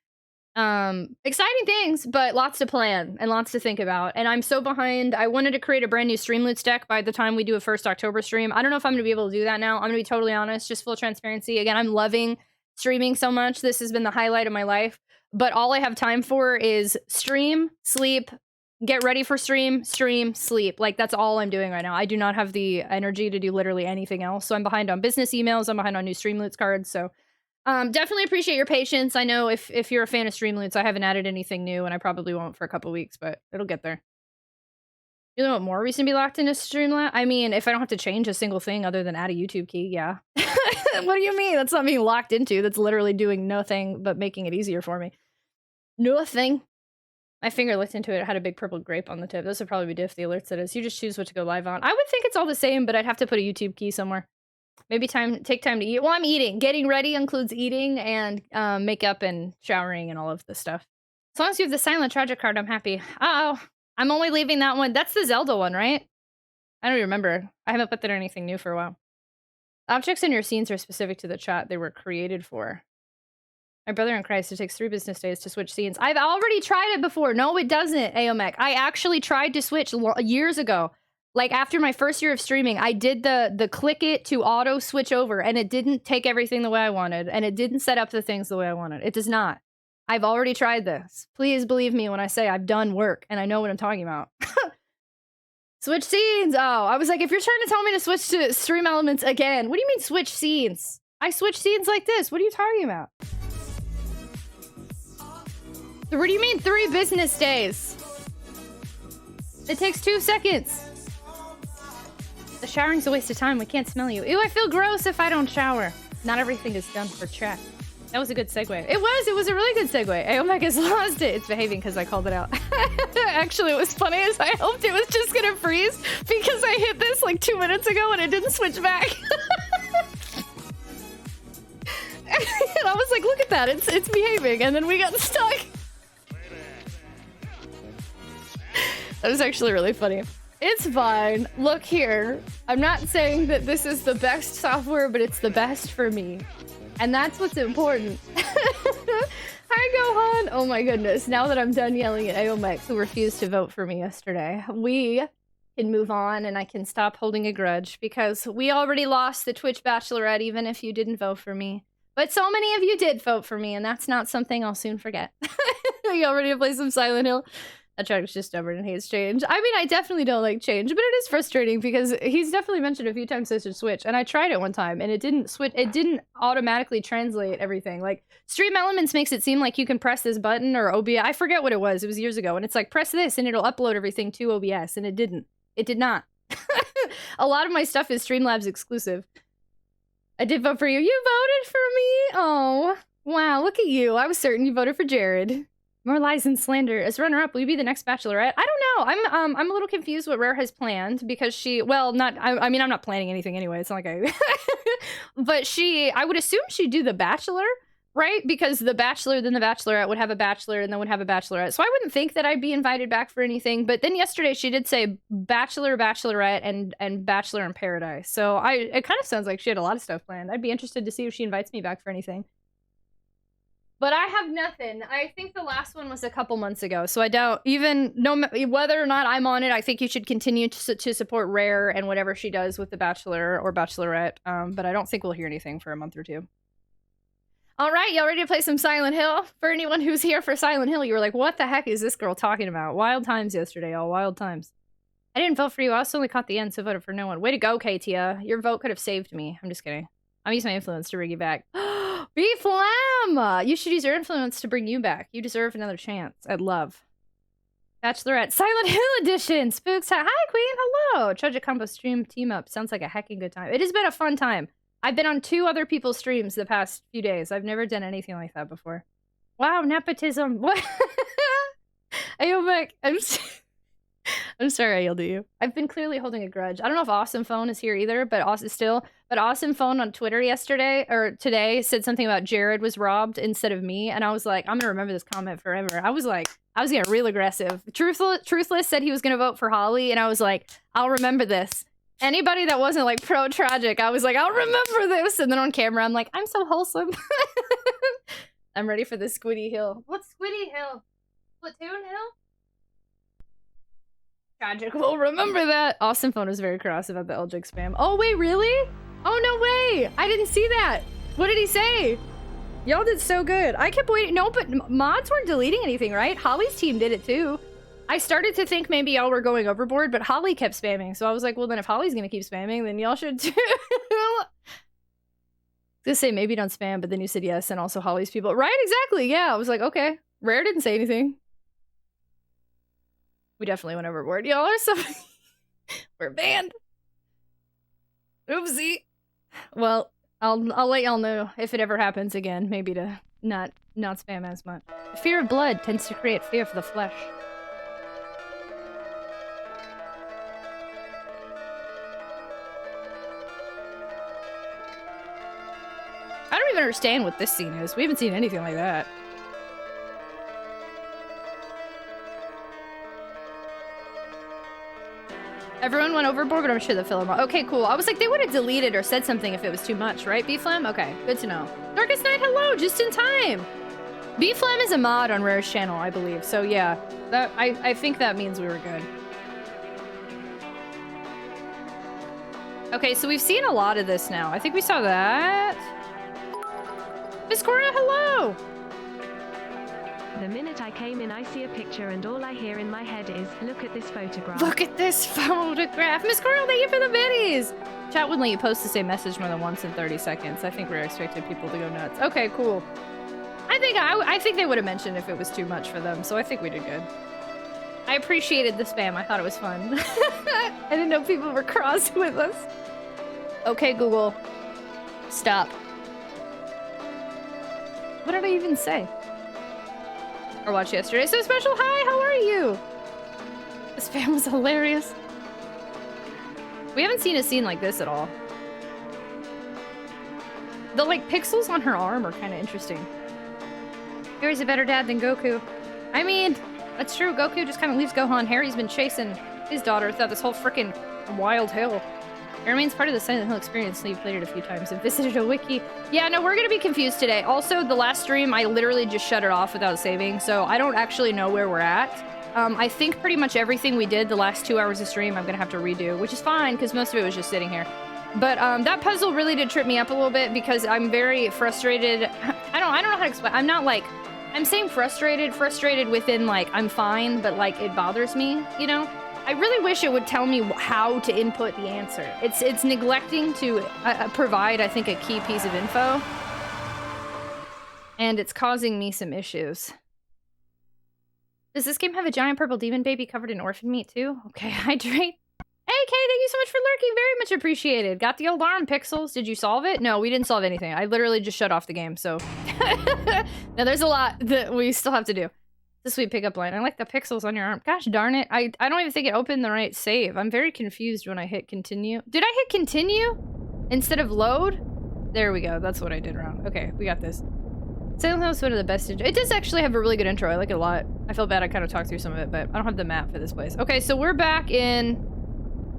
Exciting things, but lots to plan and lots to think about. And I'm so behind. I wanted to create a brand new Streamloots deck by the time we do a first October stream. I don't know if I'm gonna be able to do that now. I'm gonna be totally honest, just full transparency. Again, I'm loving streaming so much. This has been the highlight of my life. But all I have time for is stream, sleep, get ready for stream, sleep. Like that's all I'm doing right now. I do not have the energy to do literally anything else. So I'm behind on business emails. I'm behind on new Streamloots cards. So definitely appreciate your patience. I know if you're a fan of Streamloots, I haven't added anything new and I probably won't for a couple weeks, but it'll get there. You know what more reason to be locked into Streamlabs? I mean, if I don't have to change a single thing other than add a YouTube key, yeah. What do you mean? That's not being locked into. That's literally doing nothing but making it easier for me. Nothing. My finger looked into it. It had a big purple grape on the tip. This would probably be diff the alerts it is. You just choose what to go live on. I would think it's all the same, but I'd have to put a YouTube key somewhere. Maybe take time to eat. Well, I'm eating. Getting ready includes eating and makeup and showering and all of this stuff. As long as you have the silent tragic card, I'm happy. Uh-oh. I'm only leaving that one. That's the Zelda one, right? I don't remember. I haven't put that in anything new for a while. Objects in your scenes are specific to the chat they were created for. My brother in Christ, it takes 3 business days to switch scenes. I've already tried it before. No, it doesn't, Aomek. I actually tried to switch years ago. Like, after my first year of streaming, I did the click it to auto switch over, and it didn't take everything the way I wanted, and it didn't set up the things the way I wanted. It does not. I've already tried this. Please believe me when I say I've done work, and I know what I'm talking about. Switch scenes! Oh, I was like, if you're trying to tell me to switch to stream elements again, what do you mean switch scenes? I switch scenes like this. What are you talking about? So what do you mean 3 business days? It takes 2 seconds. The showering's a waste of time. We can't smell you. Ew, I feel gross if I don't shower. Not everything is done for chat. That was a good segue. It was a really good segue. Aomek has lost it. It's behaving because I called it out. Actually, it was funny as I hoped it was just gonna freeze because I hit this like 2 minutes ago and it didn't switch back. And I was like, look at that, it's behaving, and then we got stuck. That was actually really funny. It's fine. Look here. I'm not saying that this is the best software, but it's the best for me. And that's what's important. Hi, Gohan! Oh my goodness. Now that I'm done yelling at Aomex, who refused to vote for me yesterday, we can move on and I can stop holding a grudge because we already lost the Twitch Bachelorette even if you didn't vote for me. But so many of you did vote for me and that's not something I'll soon forget. You all ready to play some Silent Hill? That Tragic's just stubborn and hates change. I mean, I definitely don't like change, but it is frustrating because he's definitely mentioned a few times I should switch, and I tried it one time, and it didn't switch. It didn't automatically translate everything. Like, Stream Elements makes it seem like you can press this button or OBS. I forget what it was. It was years ago, and it's like, press this, and it'll upload everything to OBS, and it didn't. It did not. A lot of my stuff is Streamlabs exclusive. I did vote for you. You voted for me? Oh, wow, look at you. I was certain you voted for Jared. More lies and slander. As runner-up, will you be the next Bachelorette? I don't know. I'm a little confused what Rare has planned because she, well, not. I mean, I'm not planning anything anyway. It's not like I. But I would assume she'd do the Bachelor, right? Because the Bachelor, then the Bachelorette would have a Bachelor, and then would have a Bachelorette. So I wouldn't think that I'd be invited back for anything. But then yesterday she did say Bachelor, Bachelorette, and Bachelor in Paradise. So it kind of sounds like she had a lot of stuff planned. I'd be interested to see if she invites me back for anything. But I have nothing. I think the last one was a couple months ago, so I doubt whether or not I'm on it. I think you should continue to support Rare and whatever she does with the Bachelor or Bachelorette. But I don't think we'll hear anything for a month or two. All right, y'all ready to play some Silent Hill? For anyone who's here for Silent Hill, you were like, "What the heck is this girl talking about?" Wild times yesterday, y'all. Wild times. I didn't vote for you. I also only caught the end, so I voted for no one. Way to go, Katia. Your vote could have saved me. I'm just kidding. I'm using my influence to bring you back. B-Flam! You should use your influence to bring you back. You deserve another chance. I'd love. Bachelorette Silent Hill Edition! Spooks. Hi, Queen! Hello! Tragic Combo stream team up. Sounds like a hecking good time. It has been a fun time. I've been on 2 other people's streams the past few days. I've never done anything like that before. Wow, nepotism. What? Ayomek, I'm sorry I yelled at you. I've been clearly holding a grudge. I don't know if Awesome Phone is here either, but Awesome Phone on Twitter yesterday, or today, said something about Jared was robbed instead of me, and I was like, I'm gonna remember this comment forever. I was getting real aggressive. Truthless said he was gonna vote for Holly, and I was like, I'll remember this. Anybody that wasn't like pro-tragic, I was like, I'll remember this, and then on camera, I'm like, I'm so wholesome. I'm ready for the Squiddy Hill. What's Squiddy Hill? Platoon Hill? Tragic will remember that. Awesome Phone was very cross about the Eldrick spam. Oh, wait, really? Oh, no way. I didn't see that. What did he say? Y'all did so good. I kept waiting. No, but mods weren't deleting anything, right? Holly's team did it too. I started to think maybe y'all were going overboard, but Holly kept spamming. So I was like, well, then if Holly's going to keep spamming, then y'all should too. Just say maybe don't spam, but then you said yes, and also Holly's people. Right, exactly. Yeah, I was like, okay. Rare didn't say anything. We definitely went overboard. Y'all are so... We're banned. Oopsie. Well, I'll let y'all know if it ever happens again. Maybe to not spam as much. The fear of blood tends to create fear for the flesh. I don't even understand what this scene is. We haven't seen anything like that. Everyone went overboard, but I'm sure the film. Okay, cool. I was like, they would have deleted or said something if it was too much, right, B-Flam? Okay, good to know. Darkest Night, hello, just in time. B-Flam is a mod on Rare's channel, I believe. So yeah, that I think that means we were good. Okay, so we've seen a lot of this now. I think we saw that. Miss Cora, hello. The minute I came in, I see a picture and all I hear in my head is, look at this photograph. Look at this photograph. Miss Coral, thank you for the biddies. Chat wouldn't let you post the same message more than once in 30 seconds. I think we're expecting people to go nuts. Okay, cool. I think they would have mentioned if it was too much for them, so I think we did good. I appreciated the spam. I thought it was fun. I didn't know people were cross with us. Okay, Google. Stop. What did I even say? Or watch yesterday. So special. Hi, how are you? This spam was hilarious. We haven't seen a scene like this at all. The like pixels on her arm are kind of interesting. Harry's a better dad than Goku. I mean, that's true. Goku just kind of leaves Gohan. Harry's been chasing His daughter throughout this whole freaking wild hill. It remains part of the Silent Hill experience, so you played it a few times and visited a wiki. Yeah, no, we're gonna be confused today. Also, the last stream, I literally just shut it off without saving, so I don't actually know where we're at. I think pretty much everything we did the last 2 hours of stream, I'm gonna have to redo, which is fine, because most of it was just sitting here. But that puzzle really did trip me up a little bit, because I'm very frustrated. I don't know how to explain. I'm not like, I'm saying frustrated within like, I'm fine, but like, it bothers me, you know? I really wish it would tell me how to input the answer. It's neglecting to provide, I think, a key piece of info. And it's causing me some issues. Does this game have a giant purple demon baby covered in orphan meat too? Okay, hydrate. Hey, Kay, thank you so much for lurking. Very much appreciated. Got the alarm, Pixels. Did you solve it? No, we didn't solve anything. I literally just shut off the game, so... Now, there's a lot that we still have to do. The sweet pickup line. I like the pixels on your arm. Gosh darn it. I don't even think it opened the right save. I'm very confused when I hit continue. Did I hit continue instead of load? There we go. That's what I did wrong. Okay, we got this. Silent Hill is one of the best. It does actually have a really good intro. I like it a lot. I feel bad I kind of talked through some of it, but I don't have the map for this place. Okay, so we're back in...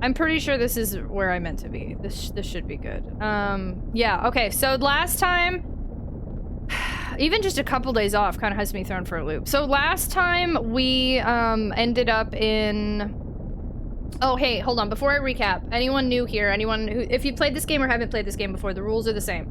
I'm pretty sure this is where I meant to be. This should be good. Yeah, okay. So last time... Even just a couple days off kind of has me thrown for a loop. So last time we ended up in... Oh, hey, hold on. Before I recap, anyone new here, anyone who... If you played this game or haven't played this game before, the rules are the same.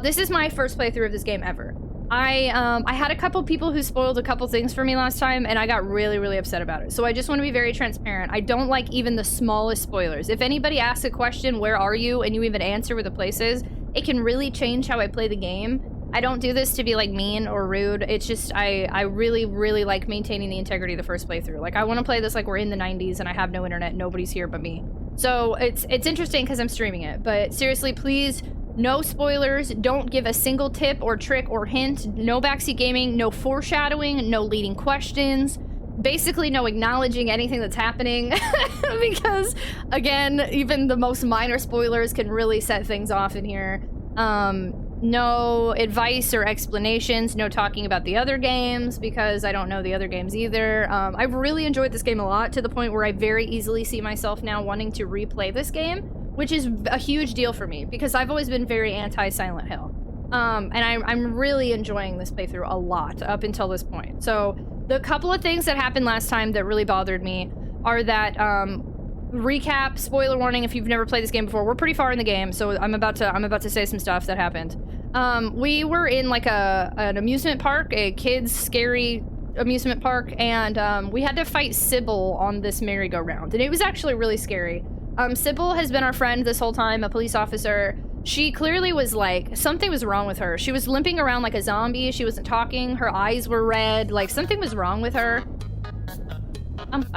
This is my first playthrough of this game ever. I had a couple people who spoiled a couple things for me last time, and I got really, really upset about it. So I just want to be very transparent. I don't like even the smallest spoilers. If anybody asks a question, where are you, and you even answer where the place is, it can really change how I play the game. I don't do this to be like mean or rude. It's just I really, really like maintaining the integrity of the first playthrough. Like I want to play this like we're in the 90s and I have no internet, nobody's here but me. So it's interesting because I'm streaming it. But seriously, please, no spoilers. Don't give a single tip or trick or hint. No backseat gaming, no foreshadowing, no leading questions. Basically no acknowledging anything that's happening. Because again, even the most minor spoilers can really set things off in here. No advice or explanations, no talking about the other games, because I don't know the other games either. I've really enjoyed this game a lot, to the point where I very easily see myself now wanting to replay this game, which is a huge deal for me, because I've always been very anti-Silent Hill. And I'm really enjoying this playthrough a lot, up until this point. So, the couple of things that happened last time that really bothered me are that, recap, spoiler warning, if you've never played this game before, we're pretty far in the game, so I'm about to say some stuff that happened. We were in like an amusement park, a kids scary amusement park, and we had to fight Sybil on this merry-go-round, and it was actually really scary. Sybil has been our friend this whole time, a police officer. She clearly was like, something was wrong with her. She was limping around like a zombie, she wasn't talking, her eyes were red, like something was wrong with her. Ice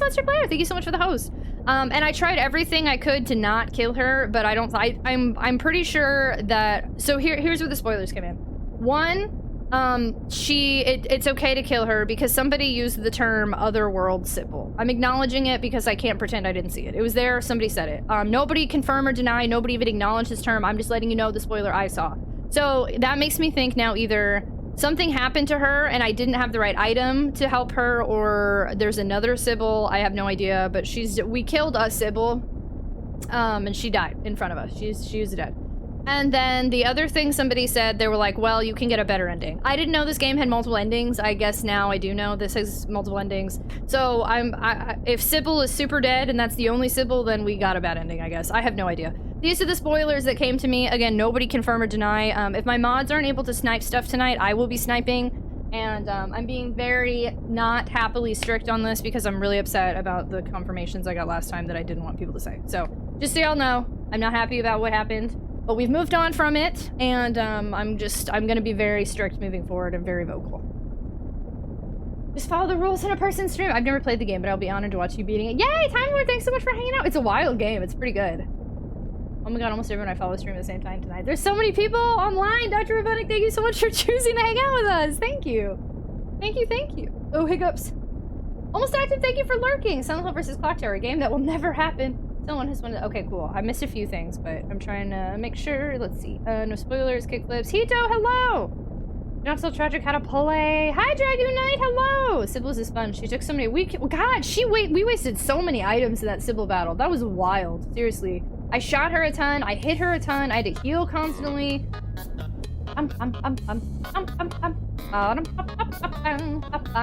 Monster Player, thank you so much for the host. And I tried everything I could to not kill her, but I'm pretty sure that, so here's where the spoilers come in. One, it's okay to kill her because somebody used the term otherworld Sybil. I'm acknowledging it because I can't pretend I didn't see it. It was there, somebody said it. Nobody confirm or deny, nobody even acknowledged this term. I'm just letting you know the spoiler I saw. So that makes me think now either something happened to her and I didn't have the right item to help her, or there's another Sybil. I have no idea, but we killed a Sybil, and she died in front of us. She's dead. And then the other thing somebody said, they were like, well, you can get a better ending. I didn't know this game had multiple endings. I guess now I do know this has multiple endings. So if Sybil is super dead and that's the only Sybil, then we got a bad ending, I guess. I have no idea. These are the spoilers that came to me. Again, nobody confirm or deny. If my mods aren't able to snipe stuff tonight, I will be sniping. And I'm being very not happily strict on this because I'm really upset about the confirmations I got last time that I didn't want people to say. So, just so y'all know, I'm not happy about what happened. But we've moved on from it, and I'm gonna be very strict moving forward and very vocal. Just follow the rules in a person's stream. I've never played the game, but I'll be honored to watch you beating it. Yay, Time Lord, thanks so much for hanging out. It's a wild game, it's pretty good. Oh my god, almost everyone I follow stream at the same time tonight. There's so many people online. Dr. Rabbinic, thank you so much for choosing to hang out with us. Thank you. Thank you, thank you. Oh, hiccups. Almost active, thank you for lurking. Silent Hill vs. Clock Tower, a game that will never happen. Someone has wanted. Okay, cool. I missed a few things, but I'm trying to make sure. Let's see. No spoilers, kickflips. Hito, hello! Not so tragic how to play. Hi, Dragoon Knight. Hello. Sybil is fun. She took so many. God, we wasted so many items in that Sybil battle. That was wild. Seriously. I shot her a ton. I hit her a ton. I had to heal constantly.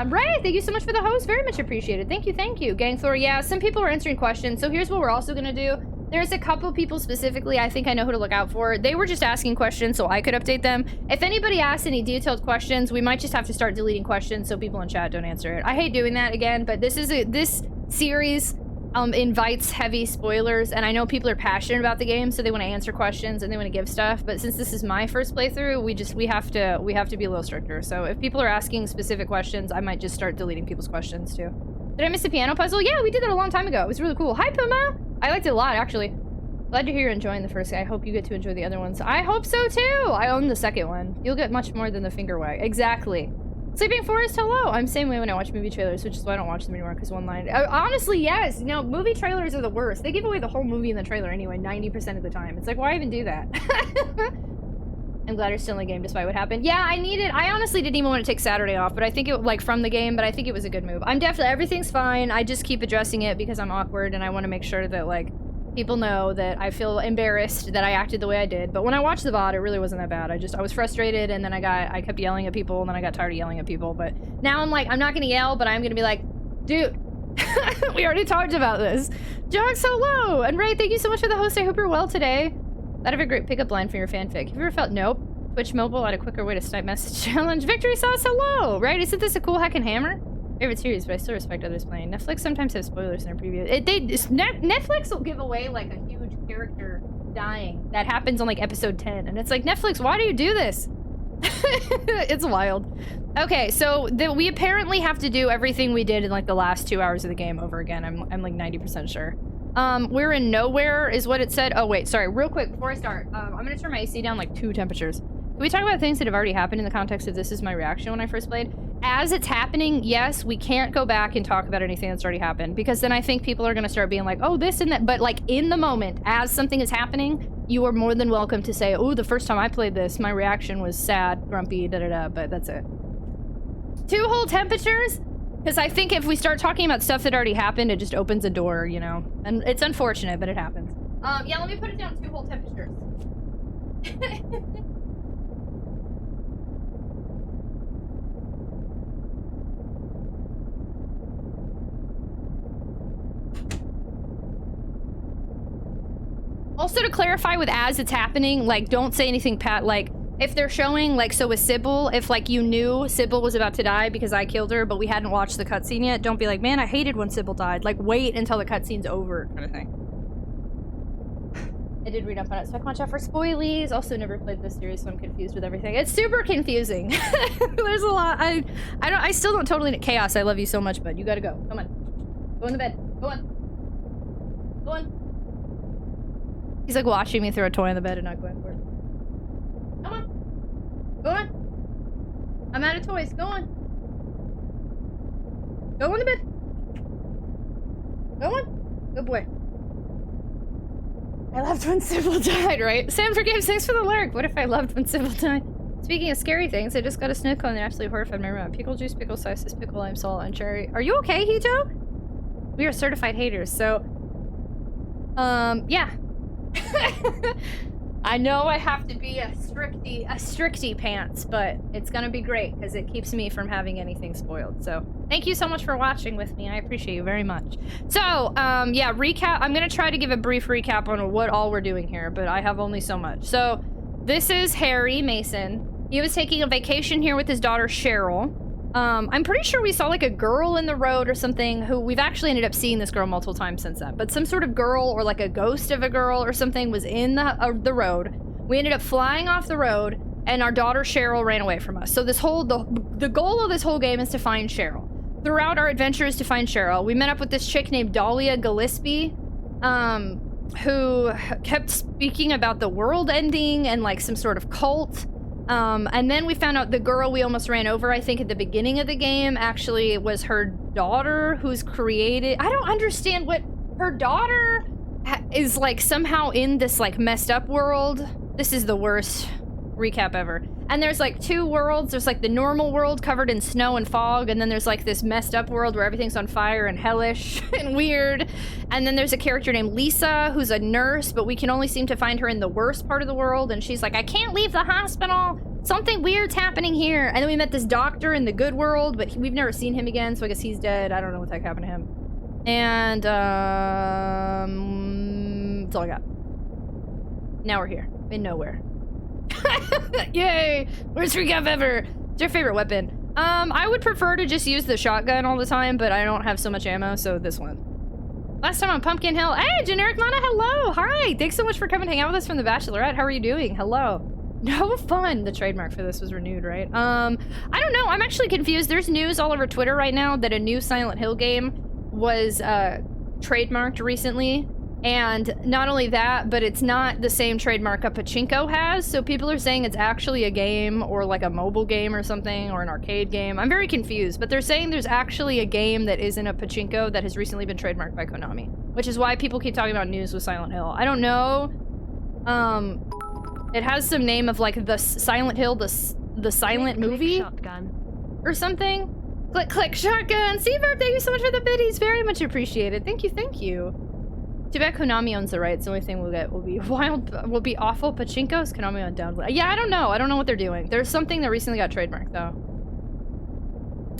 Ray, thank you so much for the host. Very much appreciated. Thank you, thank you. Gang Thor, yeah, some people are answering questions. So here's what we're also gonna do. There's a couple people specifically I think I know who to look out for. They were just asking questions so I could update them. If anybody asks any detailed questions, we might just have to start deleting questions so people in chat don't answer it. I hate doing that again, but this series invites heavy spoilers, and I know people are passionate about the game, so they want to answer questions and they want to give stuff. But since this is my first playthrough, we have to be a little stricter. So if people are asking specific questions, I might just start deleting people's questions too. Did I miss the piano puzzle? Yeah, we did that a long time ago. It was really cool. Hi, Puma. I liked it a lot, actually. Glad to hear you're enjoying the first. I hope you get to enjoy the other ones. I hope so too. I own the second one. You'll get much more than the finger wag. Exactly. Sleeping Forest, hello! I'm the same way when I watch movie trailers, which is why I don't watch them anymore, because one line... honestly, yes! You know, movie trailers are the worst. They give away the whole movie in the trailer anyway, 90% of the time. It's like, why even do that? I'm glad you're still in the game despite what happened. Yeah, I honestly didn't even want to take Saturday off, but I think it, like, from the game, but I think it was a good move. I'm definitely... Everything's fine. I just keep addressing it because I'm awkward, and I want to make sure that, like, people know that I feel embarrassed that I acted the way I did. But when I watched the VOD, it really wasn't that bad. I was frustrated, and then I kept yelling at people, and then I got tired of yelling at people. But now I'm like, I'm not gonna yell, but I'm gonna be like, dude, we already talked about this. Jog hello! And Ray, thank you so much for the host. I hope you're well today. That'd be a great pickup line for your fanfic. Have you ever felt, nope. Twitch mobile had a quicker way to snipe message challenge. Victory Sauce, hello! Right, isn't this a cool heckin' hammer? Favorite series, but I still respect others playing. Netflix sometimes has spoilers in their preview. Netflix will give away like a huge character dying. That happens on like episode 10, and it's like, Netflix, why do you do this? It's wild. Okay, so we apparently have to do everything we did in like the last 2 hours of the game over again. I'm like 90% sure. We're in nowhere is what it said. Oh wait, sorry, real quick before I start, I'm gonna turn my AC down like 2 temperatures. Can we talk about things that have already happened in the context of this is my reaction when I first played? As it's happening, yes, we can't go back and talk about anything that's already happened, because then I think people are going to start being like, oh, this and that. But like in the moment, as something is happening, you are more than welcome to say, oh, the first time I played this, my reaction was sad, grumpy, da-da-da, but that's it. 2 whole temperatures? Because I think if we start talking about stuff that already happened, it just opens a door, you know? And it's unfortunate, but it happens. Yeah, let me put it down 2 whole temperatures. Also, to clarify with as it's happening, like, don't say anything, like, if they're showing, like, so with Sybil, if, like, you knew Sybil was about to die because I killed her, but we hadn't watched the cutscene yet, don't be like, man, I hated when Sybil died. Like, wait until the cutscene's over, kind of thing. I did read up on it, so I can watch out for spoilies. Also, never played this series, so I'm confused with everything. It's super confusing. There's a lot. I still don't totally... Chaos, I love you so much, bud. You gotta go. Come on. Go in the bed. Go on. Go on. He's like watching me throw a toy on the bed and not going for it. Come on. Go on. I'm out of toys. Go on. Go on the bed. Go on. Good boy. I loved when Sybil died, right? Sam Forgives, thanks for the lurk. What if I loved when Sybil died? Speaking of scary things, I just got a snow cone and absolutely horrified my room. Pickle juice, pickle slices, pickle lime, salt, and cherry. Are you okay, Hito? We are certified haters, so... yeah. I know I have to be a stricty pants, but it's gonna be great because it keeps me from having anything spoiled. So thank you so much for watching with me. I appreciate you very much. So yeah, recap. I'm gonna try to give a brief recap on what all we're doing here, but I have only so much. So this is Harry Mason. He was taking a vacation here with his daughter Cheryl. I'm pretty sure we saw like a girl in the road or something who we've actually ended up seeing this girl multiple times since then, but some sort of girl or like a ghost of a girl or something was in the road. We ended up flying off the road and our daughter Cheryl ran away from us. So this whole, the goal of this whole game is to find Cheryl. Throughout our adventures to find Cheryl, we met up with this chick named Dahlia Gillespie, who kept speaking about the world ending and like some sort of cult. And then we found out the girl we almost ran over, I think at the beginning of the game, actually was her daughter who's created... I don't understand what... Her daughter is like somehow in this like messed up world. This is the worst. recap ever. And there's like 2 worlds. There's like the normal world covered in snow and fog, and then there's like this messed up world where everything's on fire and hellish and weird. And then there's a character named Lisa who's a nurse, but we can only seem to find her in the worst part of the world, and she's like, I can't leave the hospital. Something weird's happening here. And then we met this doctor in the good world, but we've never seen him again, so I guess he's dead. I don't know what the heck happened to him. And that's all I got. Now we're here in nowhere. Yay! Worst recap ever. What's your favorite weapon? I would prefer to just use the shotgun all the time, but I don't have so much ammo, so this one. Last time on Pumpkin Hill. Hey, Generic Mana, hello! Hi! Thanks so much for coming to hang out with us from The Bachelorette. How are you doing? Hello. No fun. The trademark for this was renewed, right? I don't know. I'm actually confused. There's news all over Twitter right now that a new Silent Hill game was trademarked recently. And not only that, but it's not the same trademark a pachinko has. So people are saying it's actually a game or like a mobile game or something or an arcade game. I'm very confused, but they're saying there's actually a game that isn't a pachinko that has recently been trademarked by Konami, which is why people keep talking about news with Silent Hill. I don't know. It has some name of like the Silent Hill, the silent movie Shotgun. or something. Click, click, shotgun. Seaverb, thank you so much for the biddies. Very much appreciated. Thank you, thank you. Too bad Konami owns the rights. The only thing we'll get will be awful pachinkos. Konami on download. Yeah, I don't know. I don't know what they're doing. There's something that recently got trademarked though.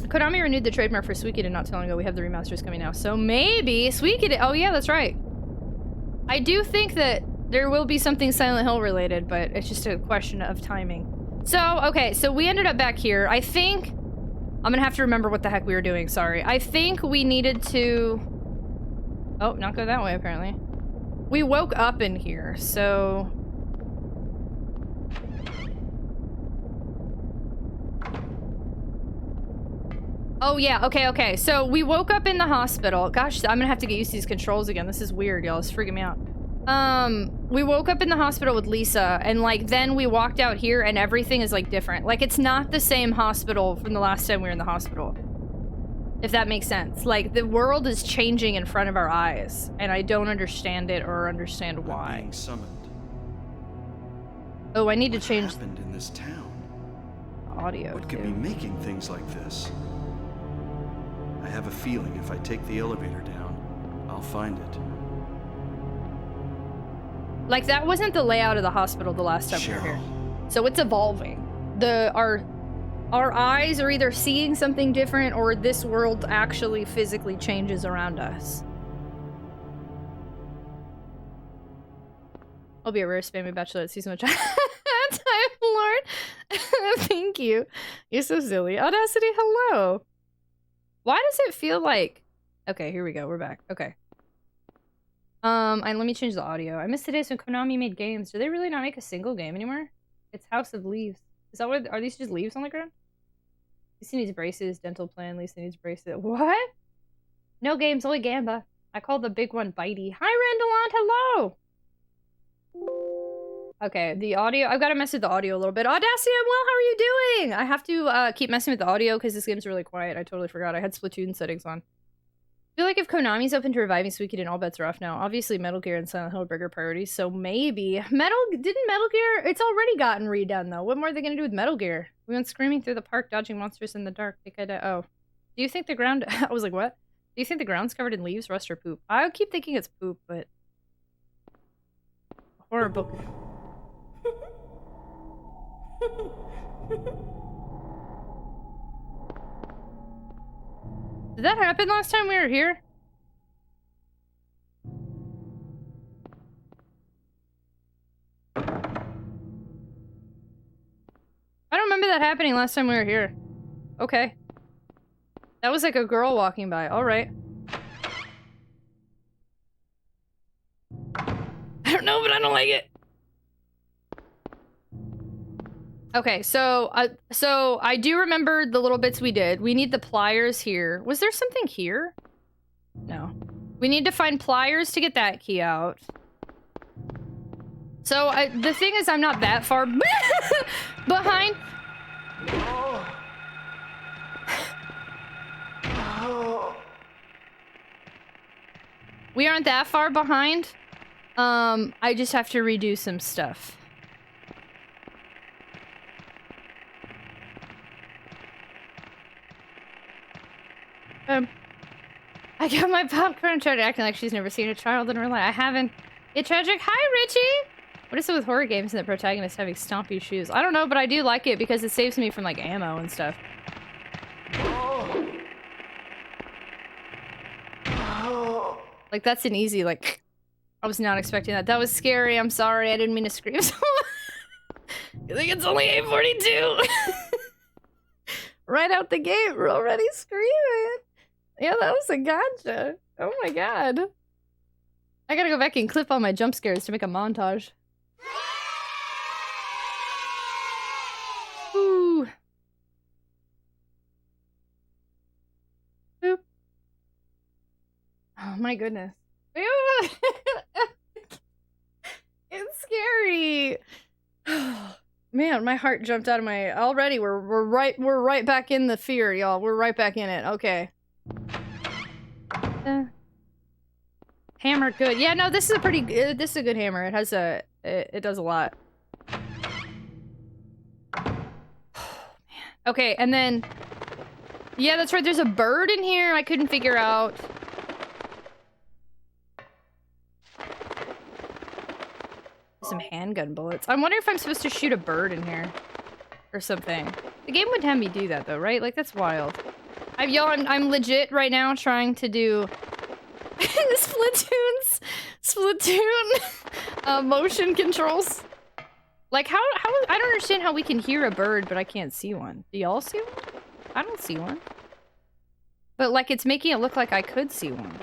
Konami renewed the trademark for Suikoden not too long ago. We have the remasters coming now, so maybe Suikoden. Oh yeah, that's right. I do think that there will be something Silent Hill related, but it's just a question of timing. So okay, so we ended up back here. I think I'm gonna have to remember what the heck we were doing. Sorry. I think we needed to. Oh, not go that way, apparently. We woke up in here, so... Oh, yeah, okay. So, we woke up in the hospital. Gosh, I'm gonna have to get used to these controls again. This is weird, y'all. It's freaking me out. We woke up in the hospital with Lisa, and, like, then we walked out here, and everything is, like, different. Like, it's not the same hospital from the last time we were in the hospital. If that makes sense. Like, the world is changing in front of our eyes, and I don't understand it or understand why. Being summoned. Oh, I need to change What happened in this town? audio. What could too. be making things like this? I have a feeling if I take the elevator down, I'll find it. Like, that wasn't the layout of the hospital the last time we were here. So it's evolving. Our eyes are either seeing something different or this world actually physically changes around us. I'll be a rare spammy bachelorette season much time, Lord. Thank you. You're so silly. Audacity, hello. Why does it feel like... Okay, here we go. We're back. Okay. And let me change the audio. I missed the days when Konami made games. Do they really not make a single game anymore? It's House of Leaves. Is that what... Are these just leaves on the ground? Lisa needs braces. Dental plan. Lisa needs braces. What? No games, only Gamba. I call the big one Bitey. Hi, Randalant. Hello. Okay, the audio. I've got to mess with the audio a little bit. Audacity, I'm well. How are you doing? I have to keep messing with the audio because this game's really quiet. I totally forgot. I had Splatoon settings on. I feel like if Konami's open to reviving Suikoden, all bets are off now. Obviously, Metal Gear and Silent Hill are bigger priorities, so maybe. Didn't Metal Gear? It's already gotten redone, though. What more are they gonna do with Metal Gear? We went screaming through the park, dodging monsters in the dark. Oh. Do you think the ground... I was like, what? Do you think the ground's covered in leaves, rust, or poop? I keep thinking it's poop, but... Horror book. Did that happen last time we were here? I don't remember that happening last time we were here. Okay. That was like a girl walking by. Alright. I don't know, but I don't like it. Okay, so I do remember the little bits we did. We need the pliers here. Was there something here? No. We need to find pliers to get that key out. So the thing is, I'm not that far behind. We aren't that far behind. I just have to redo some stuff. I got my popcorn tried acting like she's never seen a child in her life. I haven't. Yeah, Tragic. Hi, Richie! What is it with horror games and the protagonist having stompy shoes? I don't know, but I do like it because it saves me from, like, ammo and stuff. Like, that's an easy, like... I was not expecting that. That was scary. I'm sorry. I didn't mean to scream so much. You think it's only 8:42? Right out the gate, we're already screaming. Yeah, that was a gotcha. Oh my god. I gotta go back and clip all my jump scares to make a montage. Ooh. Boop. Oh my goodness. Ew. It's scary. Man, my heart jumped out of my... Already, we're right back in the fear, y'all. We're right back in it. Okay. Hammer, good. Yeah, no, this is a pretty... this is a good hammer. It has a... It does a lot. Okay, and then... Yeah, that's right. There's a bird in here I couldn't figure out. Some handgun bullets. I'm wondering if I'm supposed to shoot a bird in here. Or something. The game wouldn't have me do that, though, right? Like, that's wild. I'm legit right now trying to do... Splatoon motion controls. Like, how I don't understand how we can hear a bird, but I can't see one. Do y'all see one? I don't see one. But, like, it's making it look like I could see one.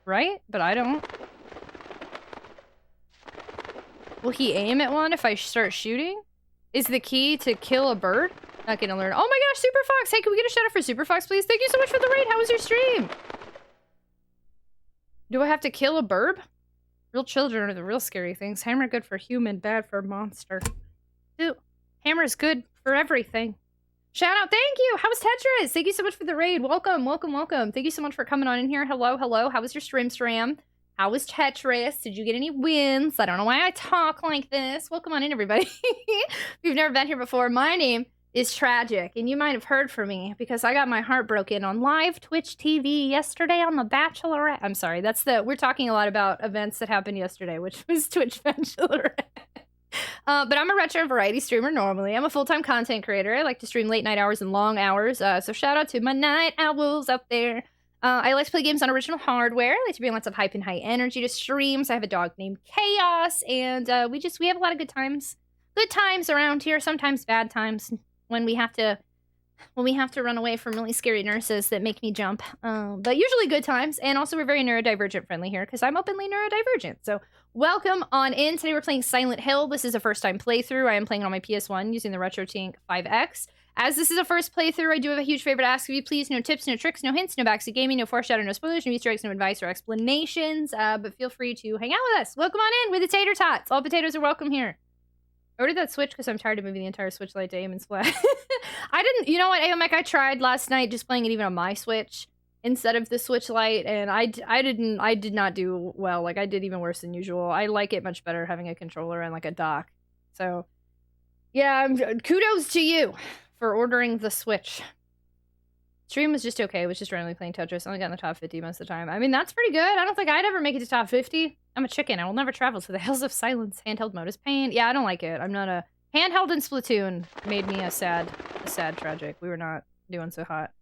Right? But I don't. Will he aim at one if I start shooting? Is the key to kill a bird? Not gonna learn. Oh my gosh, Super Fox! Hey, can we get a shout out for Super Fox, please? Thank you so much for the raid! How was your stream? Do I have to kill a bird? Real children are the real scary things. Hammer good for human, bad for monster. Dude, hammer's good for everything. Shout out, thank you! How was Tetris? Thank you so much for the raid. Welcome, welcome, welcome. Thank you so much for coming on in here. Hello, hello. How was your stream? How was Tetris? Did you get any wins? I don't know why I talk like this. Welcome on in, everybody. If you've never been here before, my name is Tragic, and you might have heard from me because I got my heart broken on live Twitch TV yesterday on The Bachelorette. I'm sorry, we're talking a lot about events that happened yesterday, which was Twitch Bachelorette. But I'm a retro variety streamer normally. I'm a full-time content creator. I like to stream late night hours and long hours, so shout out to my night owls out there. I like to play games on original hardware. I like to bring lots of hype and high energy to streams. I have a dog named Chaos, and we have a lot of good times. Good times around here, sometimes bad times when we have to run away from really scary nurses that make me jump. But usually good times, and also we're very neurodivergent friendly here because I'm openly neurodivergent. So welcome on in. Today we're playing Silent Hill. This is a first time playthrough. I am playing it on my PS1 using the RetroTINK 5X. As this is a first playthrough, I do have a huge favor to ask of you. Please, no tips, no tricks, no hints, no backseat gaming, no foreshadow, no spoilers, no Easter eggs, no advice or explanations. But feel free to hang out with us. Welcome on in with the tater tots. All potatoes are welcome here. I ordered that Switch because I'm tired of moving the entire Switch light to aim and splat. I didn't, you know what, AOMEC, I tried last night just playing it even on my Switch instead of the Switch Lite, and I did not do well. Like, I did even worse than usual. I like it much better having a controller and, like, a dock. So, yeah, kudos to you for ordering the Switch. Stream was just okay. I was just randomly playing Tetris. I only got in the top 50 most of the time. I mean, that's pretty good. I don't think I'd ever make it to top 50. I'm a chicken. I will never travel to the hills of silence. Handheld mode is pain. Yeah, I don't like it. I'm not a... Handheld and Splatoon made me a sad Tragic. We were not doing so hot.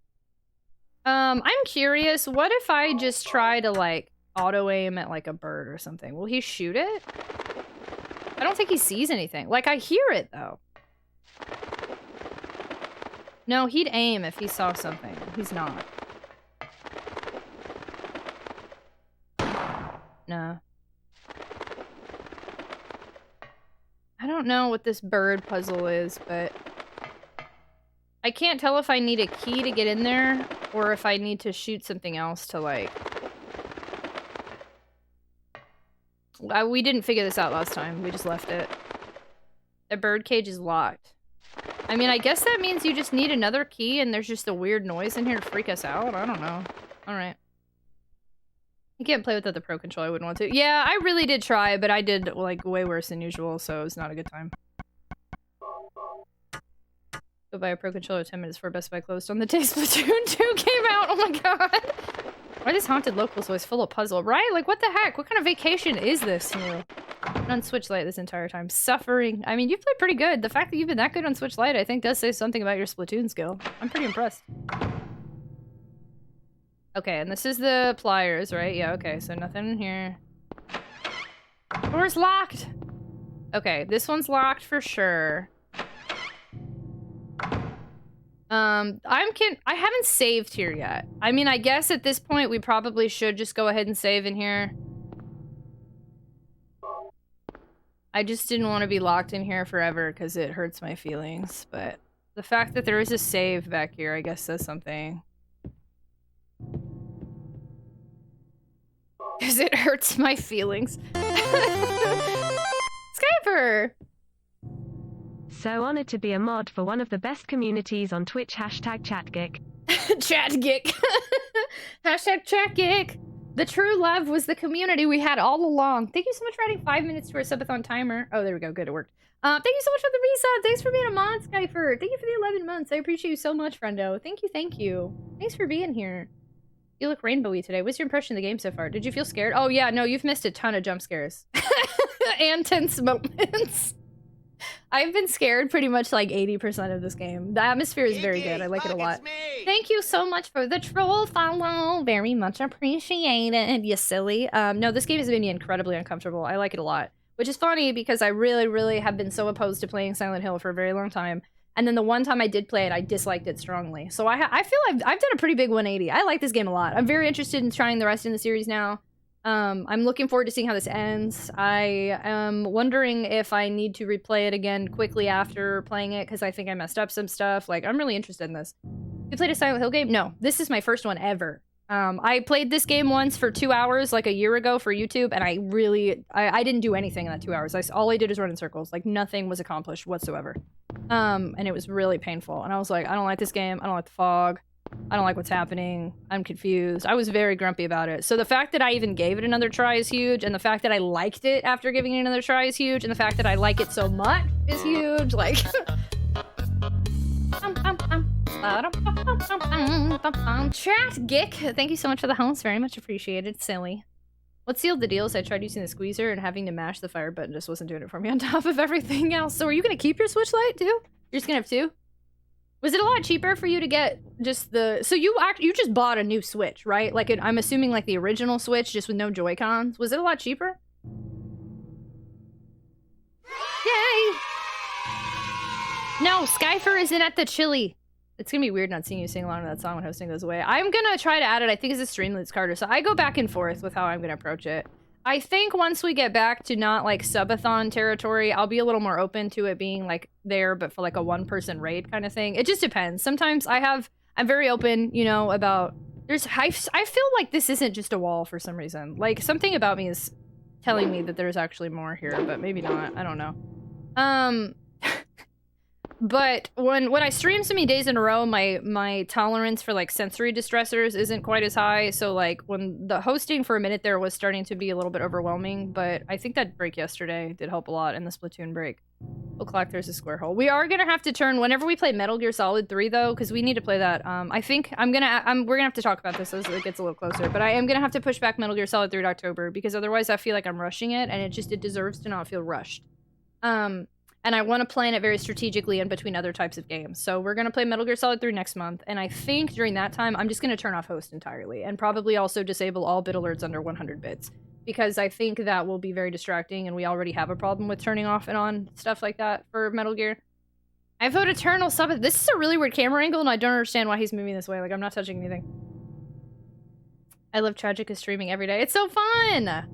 I'm curious. What if I just try to, like, auto-aim at, like, a bird or something? Will he shoot it? I don't think he sees anything. Like, I hear it, though. No, he'd aim if he saw something. He's not. No. I don't know what this bird puzzle is, but... I can't tell if I need a key to get in there, or if I need to shoot something else to, like... We didn't figure this out last time. We just left it. The bird cage is locked. I mean, I guess that means you just need another key and there's just a weird noise in here to freak us out. I don't know. Alright. You can't play without the Pro Controller. I wouldn't want to. Yeah, I really did try, but I did, like, way worse than usual, so it was not a good time. Go buy a Pro Controller 10 minutes before Best Buy closed on the day Splatoon 2 came out. Oh my god. Why this haunted locals always full of puzzle, right? Like, what the heck? What kind of vacation is this, you? On Switch Lite this entire time. Suffering. I mean, you've played pretty good. The fact that you've been that good on Switch Lite, I think, does say something about your Splatoon skill. I'm pretty impressed. Okay, and this is the pliers, right? Yeah, okay, so nothing in here. Door's locked! Okay, this one's locked for sure. I haven't saved here yet. I mean, I guess at this point we probably should just go ahead and save in here. I just didn't want to be locked in here forever because it hurts my feelings, but the fact that there is a save back here, I guess says something. Because it hurts my feelings. Skyper! So honored to be a mod for one of the best communities on Twitch. #ChatGeek. ChatGeek. #ChatGeek. The true love was the community we had all along. Thank you so much for adding 5 minutes to our subathon timer. Oh, there we go. Good, it worked. Thank you so much for the resub. Thanks for being a mod, Skyfer. Thank you for the 11 months. I appreciate you so much, friendo. Thank you, thank you. Thanks for being here. You look rainbowy today. What's your impression of the game so far? Did you feel scared? Oh, yeah, no, you've missed a ton of jump scares. And tense moments. I've been scared pretty much like 80% of this game. The atmosphere is very good. I like it a lot. Thank you so much for the troll follow. Very much appreciated, you silly. No, this game has made me incredibly uncomfortable. I like it a lot. Which is funny because I really, really have been so opposed to playing Silent Hill for a very long time. And then the one time I did play it, I disliked it strongly. So I feel I've done a pretty big 180. I like this game a lot. I'm very interested in trying the rest in the series now. I'm looking forward to seeing how this ends. I am wondering if I need to replay it again quickly after playing it, because I think I messed up some stuff. Like, I'm really interested in this. You played a Silent Hill game? No, this is my first one ever. I played this game once for 2 hours, like a year ago for YouTube, and I didn't do anything in that 2 hours. All I did was run in circles. Like, nothing was accomplished whatsoever. And it was really painful. And I was like, I don't like this game. I don't like the fog. I don't like what's happening. I'm confused. I was very grumpy about it. So the fact that I even gave it another try is huge, and the fact that I liked it after giving it another try is huge, and the fact that I like it so much is huge. Like, ChatGeek, thank you so much for the host. Very much appreciated. Silly. What sealed the deals? I tried using the squeezer and having to mash the fire button just wasn't doing it for me on top of everything else. So are you gonna keep your Switch Lite too? You're just gonna have two? Was it a lot cheaper for you to get just the... So you just bought a new Switch, right? Like, I'm assuming like the original Switch, just with no Joy-Cons. Was it a lot cheaper? Yay! No, Skyfer isn't at the chili. It's gonna be weird not seeing you sing along to that song when hosting goes away. I'm gonna try to add it. I think it's a Streamlabs Carter. So I go back and forth with how I'm gonna approach it. I think once we get back to not like subathon territory, I'll be a little more open to it being like there, but for like a one-person raid kind of thing. It just depends. Sometimes I'm very open, you know, about I feel like this isn't just a wall for some reason. Like something about me is telling me that there's actually more here, but maybe not. I don't know. But when I stream so many days in a row, my tolerance for like sensory distressors isn't quite as high. So like when the hosting for a minute there was starting to be a little bit overwhelming, but I think that break yesterday did help a lot in the Splatoon break. O'clock, there's a square hole. We are gonna have to turn whenever we play Metal Gear Solid 3 though, because we need to play that. I think we're gonna have to talk about this as it gets a little closer, but I am gonna have to push back Metal Gear Solid 3 to October because otherwise I feel like I'm rushing it, and it deserves to not feel rushed. And I want to plan it very strategically in between other types of games. So we're going to play Metal Gear Solid 3 next month. And I think during that time, I'm just going to turn off host entirely. And probably also disable all bit alerts under 100 bits. Because I think that will be very distracting. And we already have a problem with turning off and on stuff like that for Metal Gear. I vote Eternal sub. This is a really weird camera angle. And I don't understand why he's moving this way. Like, I'm not touching anything. I love Tragic is streaming every day. It's so fun!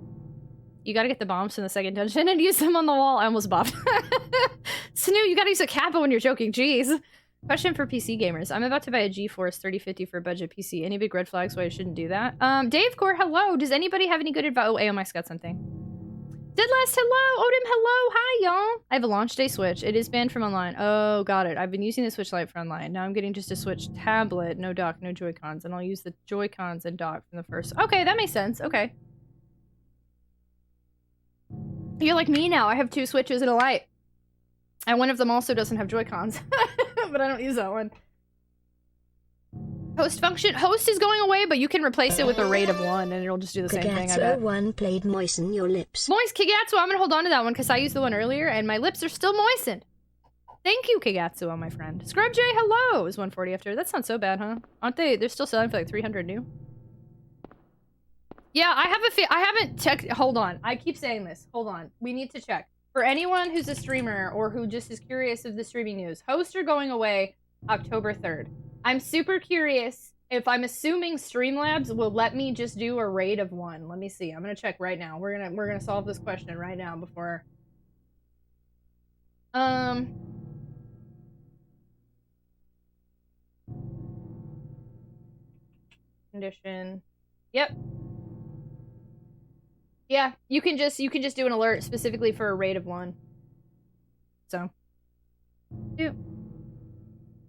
You gotta get the bombs from the second dungeon and use them on the wall. I almost bopped. Snoo, you gotta use a kappa when you're joking. Jeez. Question for PC gamers. I'm about to buy a GeForce 3050 for a budget PC. Any big red flags why I shouldn't do that? Dave Core, hello. Does anybody have any good advice? Oh, AOMI's got something. Deadlast, hello. Odin, hello. Hi, y'all. I have a launch day Switch. It is banned from online. Oh, got it. I've been using the Switch Lite for online. Now I'm getting just a Switch tablet. No dock, no Joy-Cons. And I'll use the Joy-Cons and dock from the first. Okay, that makes sense. Okay. You're like me now. I have 2 Switches and a Lite. And one of them also doesn't have Joy-Cons. But I don't use that one. Host function. Host is going away, but you can replace it with a rate of 1, and it'll just do the same thing, I bet. 1 played moisten your lips. Moist Kigatsuo. I'm gonna hold on to that one because I used the one earlier, and my lips are still moistened. Thank you, Kigatsuo, my friend. Scrub J, hello, is 140 after. That's not so bad, huh? Aren't they? They're still selling for like 300 new. Yeah, I haven't checked. Hold on. I keep saying this. Hold on. We need to check. For anyone who's a streamer or who just is curious of the streaming news, hosts are going away October 3rd. I'm super curious if I'm assuming Streamlabs will let me just do a rate of 1. Let me see. I'm gonna check right now. We're gonna solve this question right now before. Condition. Yep. Yeah, you can just do an alert specifically for a rate of 1. So, I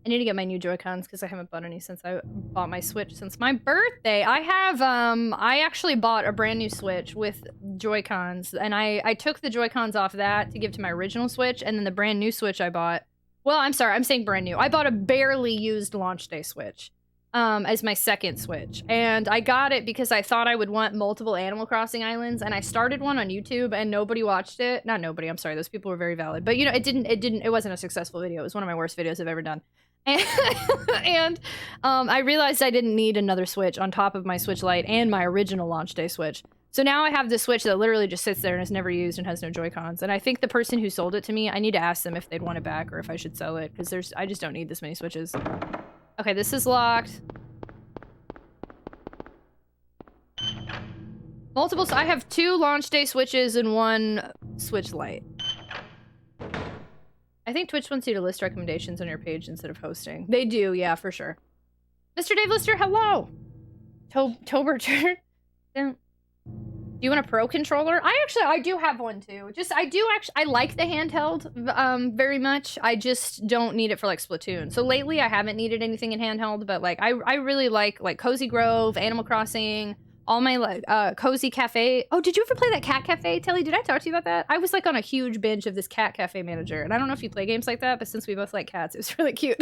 need to get my new Joy-Cons because I haven't bought any since I bought my Switch since my birthday. I actually bought a brand new Switch with Joy-Cons, and I took the Joy-Cons off that to give to my original Switch, and then the brand new Switch I bought. Well, I'm sorry, I'm saying brand new. I bought a barely used launch day Switch. As my second Switch, and I got it because I thought I would want multiple Animal Crossing islands, and I started one on YouTube and nobody watched it. Not nobody, I'm sorry, those people were very valid, but you know, it wasn't a successful video. It was one of my worst videos I've ever done. And I realized I didn't need another Switch on top of my Switch Lite and my original launch day Switch. So now I have this Switch that literally just sits there and is never used and has no Joy-Cons. And I think the person who sold it to me, I need to ask them if they'd want it back or if I should sell it, because I just don't need this many Switches. Okay, this is locked. Multiple. I have 2 launch day Switches and 1 Switch Lite. I think Twitch wants you to list recommendations on your page instead of hosting. They do, yeah, for sure. Mr. Dave Lister, hello! Tober turn. Do you want a Pro controller? I do have one too. I like the handheld very much. I just don't need it for like Splatoon. So lately I haven't needed anything in handheld, but like I really like Cozy Grove, Animal Crossing, all my Cozy Cafe. Oh, did you ever play that Cat Cafe, Telly? Did I talk to you about that? I was like on a huge binge of this Cat Cafe Manager, and I don't know if you play games like that, but since we both like cats, it was really cute.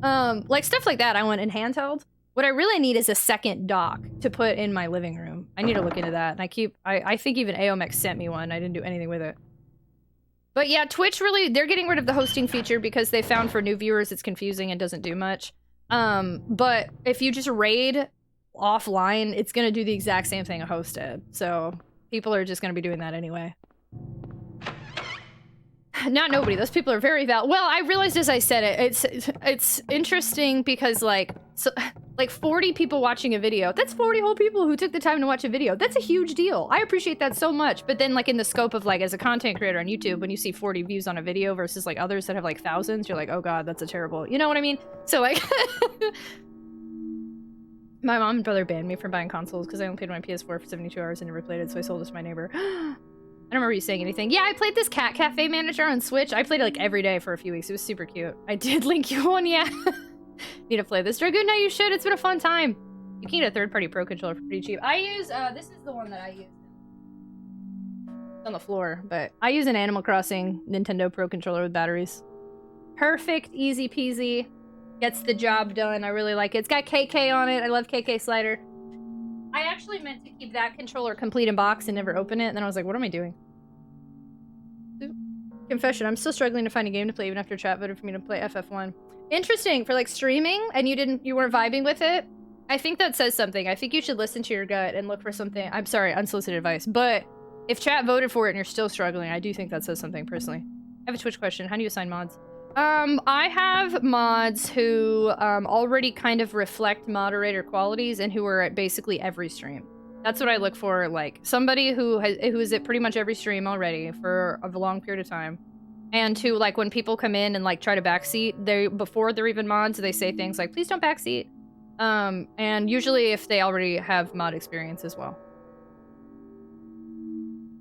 Like stuff like that I want in handheld. What I really need is a second dock to put in my living room. I need to look into that. And I think even Aomex sent me one. I didn't do anything with it. But yeah, Twitch really, they're getting rid of the hosting feature because they found for new viewers it's confusing and doesn't do much. But if you just raid offline, it's gonna do the exact same thing a host did. So people are just gonna be doing that anyway. Not nobody. Those people are very valid. Well, I realized as I said it, it's interesting because like 40 people watching a video. That's 40 whole people who took the time to watch a video. That's a huge deal. I appreciate that so much. But then like in the scope of like as a content creator on YouTube, when you see 40 views on a video versus like others that have like thousands, you're like, oh god, that's a terrible. You know what I mean? So like, my mom and brother banned me from buying consoles because I only played my PS4 for 72 hours and never played it, so I sold it to my neighbor. I don't remember you saying anything. Yeah, I played this Cat Cafe Manager on Switch. I played it like every day for a few weeks. It was super cute. I did link you one, yeah. Need to play this. Dragoon, no, you should. It's been a fun time. You can get a third-party Pro controller for pretty cheap. I use, this is the one that I use. It's on the floor, but I use an Animal Crossing Nintendo Pro controller with batteries. Perfect, easy peasy. Gets the job done. I really like it. It's got KK on it. I love KK Slider. I actually meant to keep that controller complete in box and never open it, and then I was like, what am I doing? Confession, I'm still struggling to find a game to play even after chat voted for me to play FF1. Interesting, for like streaming, and you weren't vibing with it? I think that says something. I think you should listen to your gut and look for something. I'm sorry, unsolicited advice, but if chat voted for it and you're still struggling, I do think that says something personally. I have a Twitch question. How do you assign mods? I have mods who already kind of reflect moderator qualities and who are at basically every stream. That's what I look for, like somebody who is at pretty much every stream already for a long period of time. And who, like, when people come in and like try to backseat, before they're even mods, they say things like, please don't backseat. And usually if they already have mod experience as well.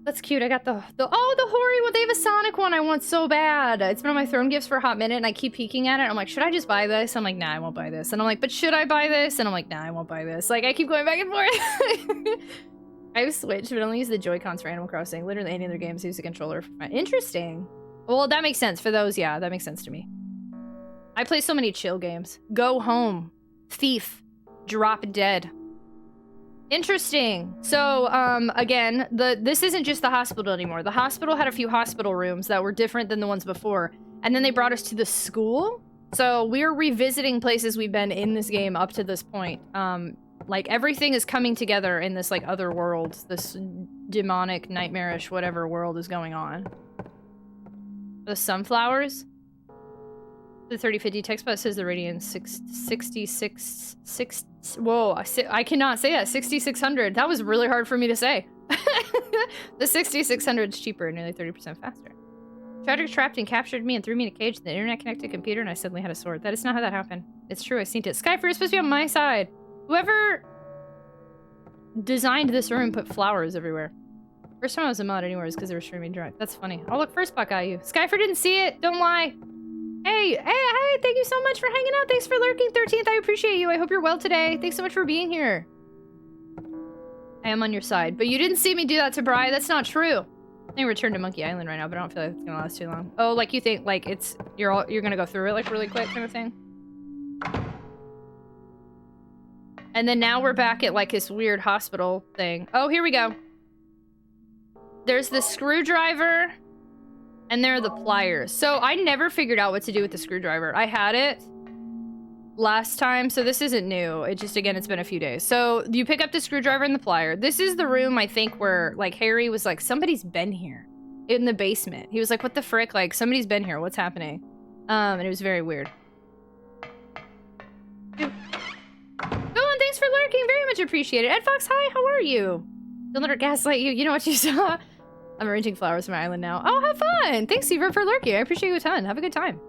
That's cute. I got the Hori one. They have a Sonic one I want so bad. It's been on my throne gifts for a hot minute and I keep peeking at it. I'm like, should I just buy this? I'm like, nah, I won't buy this. And I'm like, but should I buy this? And I'm like, nah, I won't buy this. Like, I keep going back and forth. I have Switch, but only use the Joy-Cons for Animal Crossing. Literally any other games use a controller. Interesting. Well, that makes sense. For those, yeah, that makes sense to me. I play so many chill games. Go Home. Thief. Drop dead. Interesting. So, again, this isn't just the hospital anymore. The hospital had a few hospital rooms that were different than the ones before. And then they brought us to the school. So we're revisiting places we've been in this game up to this point. Like, everything is coming together in this, like, other world. This demonic, nightmarish, whatever world is going on. The sunflowers? The 3050 text bot says the radiance 66... Whoa, I cannot say that. 6600. That was really hard for me to say. The 6600 is cheaper and nearly 30% faster. Tragic trapped and captured me and threw me in a cage to the internet-connected computer, and I suddenly had a sword. That is not how that happened. It's true, I seen it. Skyfer is supposed to be on my side. Whoever designed this room put flowers everywhere. First time I was a mod anywhere is because they were streaming drunk. That's funny. Oh, look, first buck got you. Skyfer didn't see it. Don't lie. Hey, thank you so much for hanging out. Thanks for lurking, 13th. I appreciate you. I hope you're well today. Thanks so much for being here. I am on your side, but you didn't see me do that to Bri. That's not true. I may return to Monkey Island right now, but I don't feel like it's gonna last too long. Oh, like you think, like you're gonna go through it like really quick kind of thing? And then now we're back at like this weird hospital thing. Oh, here we go. There's the screwdriver, and there are the pliers. So I never figured out what to do with the screwdriver. I had it last time, so this isn't new. It just, again, it's been a few days. So you pick up the screwdriver and the plier. This is the room, I think, where like Harry was like, somebody's been here in the basement. He was like, what the frick? Like, somebody's been here. What's happening? And it was very weird. Thanks for lurking. Very much appreciated. Ed Fox, hi. How are you? Don't let her gaslight you. You know what you saw? I'm arranging flowers for my island now. Oh, have fun. Thanks, Seaver, for lurking. I appreciate you a ton. Have a good time.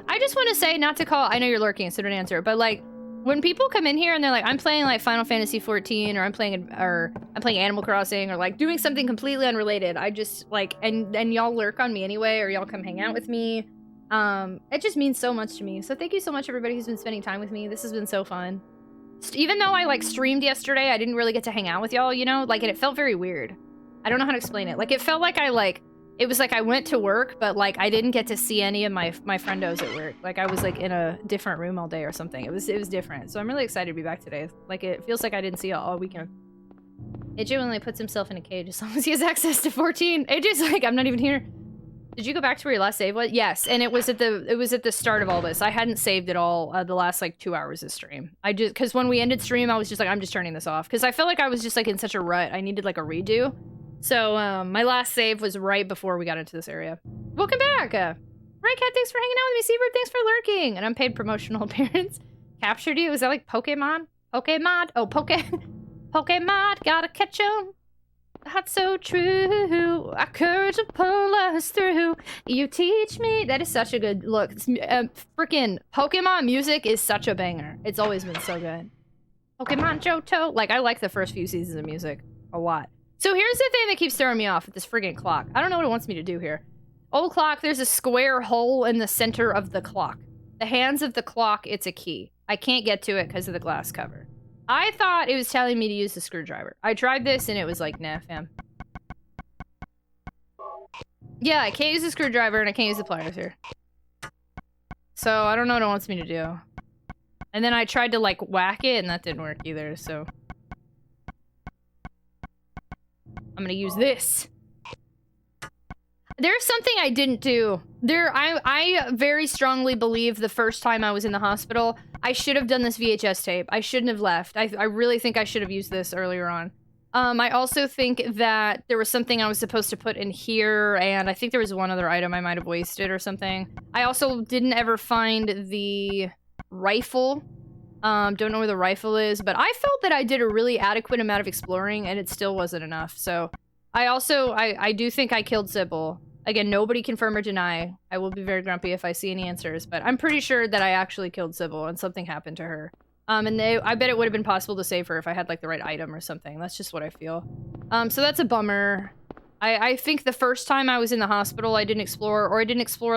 I just want to say, not to call, I know you're lurking, so don't answer, but like, when people come in here and they're like, I'm playing like Final Fantasy 14, or I'm playing Animal Crossing, or like doing something completely unrelated, I just like, and y'all lurk on me anyway, or y'all come hang out with me. It just means so much to me. So thank you so much, everybody who's been spending time with me. This has been so fun. Even though I like streamed yesterday, I didn't really get to hang out with y'all, you know? Like, it felt very weird. I don't know how to explain it. Like, it felt like it was like I went to work, but like I didn't get to see any of my friendos at work. Like, I was like in a different room all day or something. It was different. So I'm really excited to be back today. Like, it feels like I didn't see y'all all weekend. It genuinely puts himself in a cage as long as he has access to 14. AJ's like, I'm not even here. Did you go back to where your last save was? Yes, and it was at the start of all this. I hadn't saved at all the last like 2 hours of stream. Because when we ended stream, I was just like, I'm just turning this off. Because I felt like I was just like in such a rut. I needed like a redo. So my last save was right before we got into this area. Welcome back! Right, Cat, thanks for hanging out with me. Seabird, thanks for lurking. An unpaid promotional appearance. Captured you? Is that like Pokemon? Pokemon? Oh, Pokemon, gotta catch 'em. That's so true. Our courage will pull us through. You teach me. That is such a good look. Freaking Pokemon music is such a banger. It's always been so good. Pokemon Johto. Like, I like the first few seasons of music a lot. So here's the thing that keeps throwing me off with this friggin' clock. I don't know what it wants me to do here. Old clock, there's a square hole in the center of the clock. The hands of the clock, it's a key. I can't get to it because of the glass cover. I thought it was telling me to use the screwdriver. I tried this and it was like, nah, fam. Yeah, I can't use the screwdriver and I can't use the pliers here. So I don't know what it wants me to do. And then I tried to like whack it and that didn't work either, so. I'm gonna use this. There's something I didn't do. I very strongly believe the first time I was in the hospital, I should have done this VHS tape. I shouldn't have left. I really think I should have used this earlier on. I also think that there was something I was supposed to put in here, and I think there was one other item I might have wasted or something. I also didn't ever find the rifle. Don't know where the rifle is, but I felt that I did a really adequate amount of exploring, and it still wasn't enough, so... I do think I killed Sybil. Again, nobody confirm or deny. I will be very grumpy if I see any answers, but I'm pretty sure that I actually killed Sybil and something happened to her. And I bet it would have been possible to save her if I had like the right item or something. That's just what I feel. So that's a bummer. I think the first time I was in the hospital, I didn't explore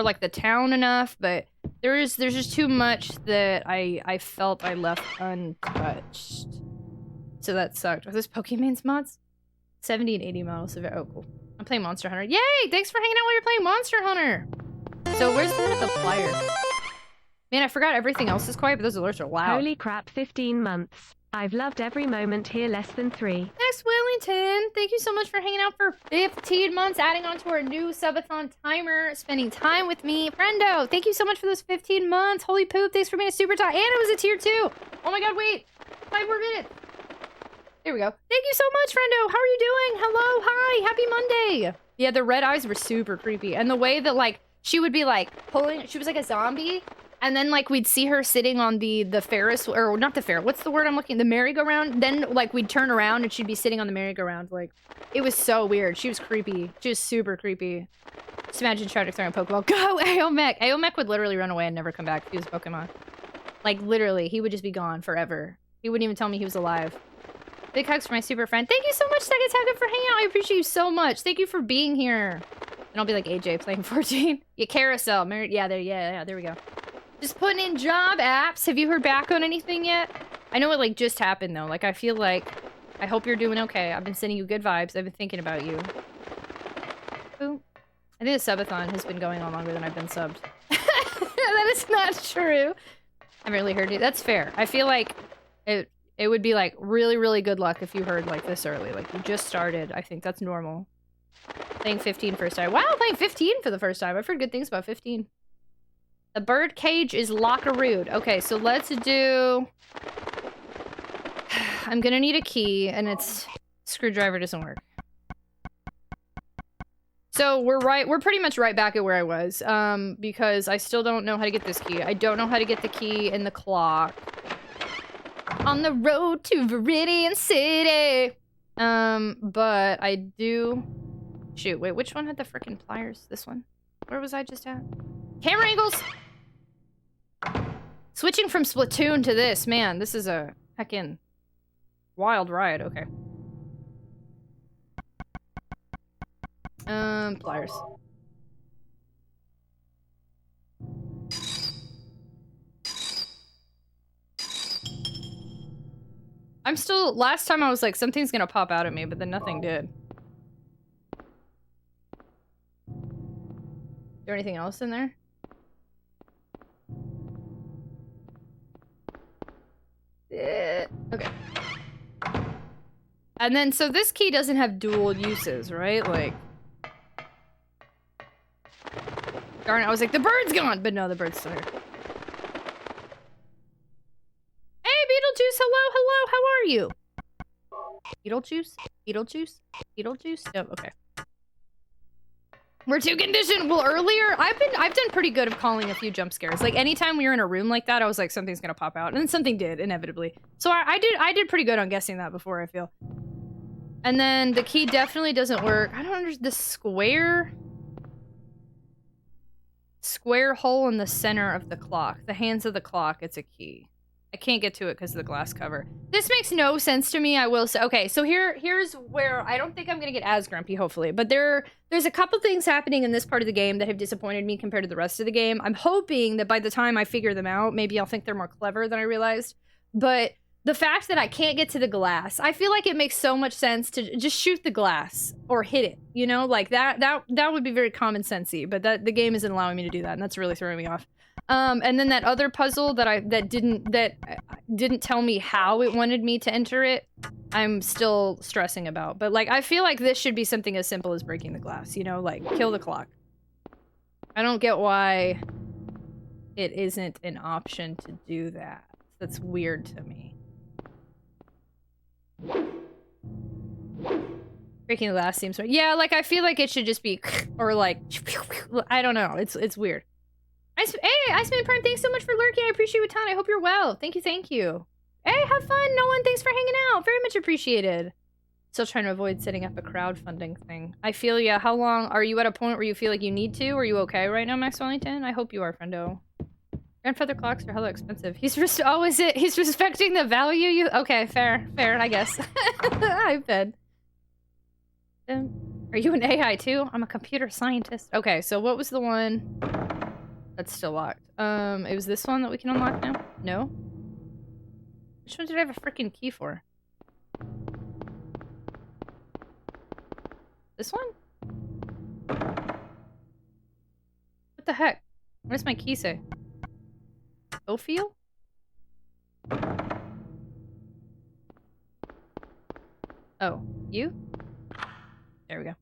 like the town enough, but there's just too much that I felt I left untouched. So that sucked. Are those Pokemon's mods? 70 and 80 models of it. Oh, cool. I'm playing Monster Hunter. Yay! Thanks for hanging out while you're playing Monster Hunter! So where's the one with the pliers? Man, I forgot everything else is quiet, but those alerts are loud. Holy crap, 15 months. I've loved every moment here, less than 3. Next, Wellington, thank you so much for hanging out for 15 months, adding on to our new subathon timer, spending time with me. Friendo, thank you so much for those 15 months. Holy poop, thanks for being a super top. And it was a tier 2. Oh my god, wait. 5 more minutes. There we go. Thank you so much, Friendo. How are you doing? Hello, hi, happy Monday. Yeah, the red eyes were super creepy. And the way that, like, she would be, like, pulling, she was like a zombie. And then, like, we'd see her sitting on the Ferris, or not the Ferris, what's the word I'm looking, the merry-go-round? Then, like, we'd turn around and she'd be sitting on the merry-go-round. Like, it was so weird. She was creepy. She was super creepy. Just imagine Tragic throwing a Pokeball. Go, Aomech! Aomech would literally run away and never come back if he was a Pokemon. Like, literally, he would just be gone forever. He wouldn't even tell me he was alive. Big hugs for my super friend. Thank you so much, Sagataka, for hanging out. I appreciate you so much. Thank you for being here. And I'll be like AJ playing 14. Yeah, Carousel. Yeah, there we go. Just putting in job apps. Have you heard back on anything yet? I know it, like, just happened, though. Like, I feel like... I hope you're doing okay. I've been sending you good vibes. I've been thinking about you. Ooh. I think the subathon has been going on longer than I've been subbed. That is not true. I haven't really heard it. That's fair. I feel like it would be, like, really, really good luck if you heard, like, this early. Like, you just started. I think that's normal. Playing 15 first time. Wow, playing 15 for the first time. I've heard good things about 15. The bird cage is Lockarood. Okay, so let's do... I'm gonna need a key, and it's... Screwdriver doesn't work. So we're pretty much right back at where I was, because I still don't know how to get this key. I don't know how to get the key in the clock. On the road to Viridian City! But I do... Shoot, wait, which one had the frickin' pliers? This one? Where was I just at? Camera angles! Switching from Splatoon to this, man, this is a heckin' wild ride. Okay. Pliers. I'm still, last time I was like, something's gonna pop out at me, but then nothing did. Is there anything else in there? Okay. And then, so this key doesn't have dual uses, right? Like... Darn it, I was like, the bird's gone! But no, the bird's still here. Hey, Beetlejuice! Hello, how are you? Beetlejuice? Beetlejuice? Beetlejuice? Oh, okay. We're too conditioned. Well, earlier, I've done pretty good of calling a few jump scares. Like, anytime we were in a room like that, I was like, something's gonna pop out. And then something did, inevitably. So I did pretty good on guessing that before, I feel. And then the key definitely doesn't work. I don't understand. The square hole in the center of the clock. The hands of the clock, it's a key. I can't get to it because of the glass cover. This makes no sense to me, I will say. Okay, so here's where I don't think I'm gonna get as grumpy, hopefully. But there's a couple things happening in this part of the game that have disappointed me compared to the rest of the game. I'm hoping that by the time I figure them out, maybe I'll think they're more clever than I realized. But the fact that I can't get to the glass, I feel like it makes so much sense to just shoot the glass or hit it, you know? Like, that would be very common sensey, but the game isn't allowing me to do that, and that's really throwing me off. And then that other puzzle that didn't tell me how it wanted me to enter it, I'm still stressing about. But, like, I feel like this should be something as simple as breaking the glass, you know? Like, kill the clock. I don't get why it isn't an option to do that. That's weird to me. Breaking the glass seems right. Yeah, like, I feel like it should just be, or like, I don't know. It's weird. Hey, Iceman Prime, thanks so much for lurking. I appreciate you a ton. I hope you're well. Thank you, thank you. Hey, have fun, no one. Thanks for hanging out. Very much appreciated. Still trying to avoid setting up a crowdfunding thing. I feel ya. How long? Are you at a point where you feel like you need to? Are you okay right now, Max Wellington? I hope you are, friendo. Grandfather clocks are hella expensive. He's he's respecting the value you- Okay, fair, I guess. I bet. Are you an AI too? I'm a computer scientist. Okay, so what was the one that's still locked? It was this one that we can unlock now? No? Which one did I have a freaking key for? This one? What the heck? What does my key say? Ophiel? Oh, you? There we go.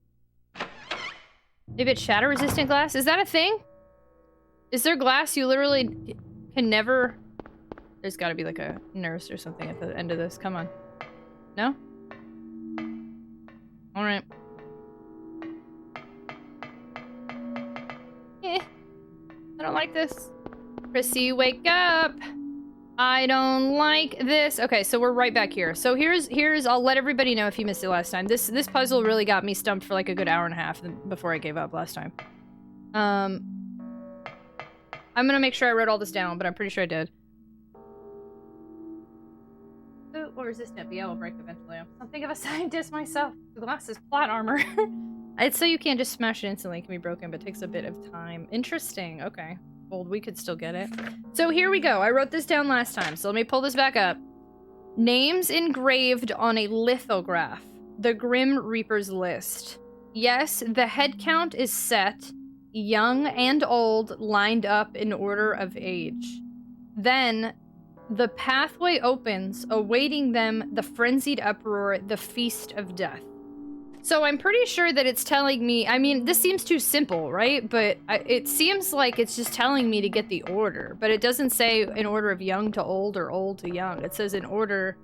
Maybe it's shatter-resistant glass? Is that a thing? Is there glass you literally can never... There's gotta be like a nurse or something at the end of this. Come on. No? Alright. I don't like this. Chrissy, wake up! I don't like this. Okay, so we're right back here. So here's I'll let everybody know if you missed it last time. This puzzle really got me stumped for like a good hour and a half before I gave up last time. I'm gonna make sure I wrote all this down, but I'm pretty sure I did. Ooh, or resistant, but yeah, will break eventually. I'm something of a scientist myself. The glass is plot armor. I'd say you can't just smash it instantly. It can be broken, but it takes a bit of time. Interesting. Okay. Well, we could still get it. So here we go. I wrote this down last time, so let me pull this back up. Names engraved on a lithograph. The Grim Reaper's list. Yes, the head count is set. Young and old lined up in order of age. Then, the pathway opens, awaiting them the frenzied uproar, the feast of death. So I'm pretty sure that it's telling me, I mean, this seems too simple, right? But it seems like it's just telling me to get the order. But it doesn't say in order of young to old or old to young. It says in order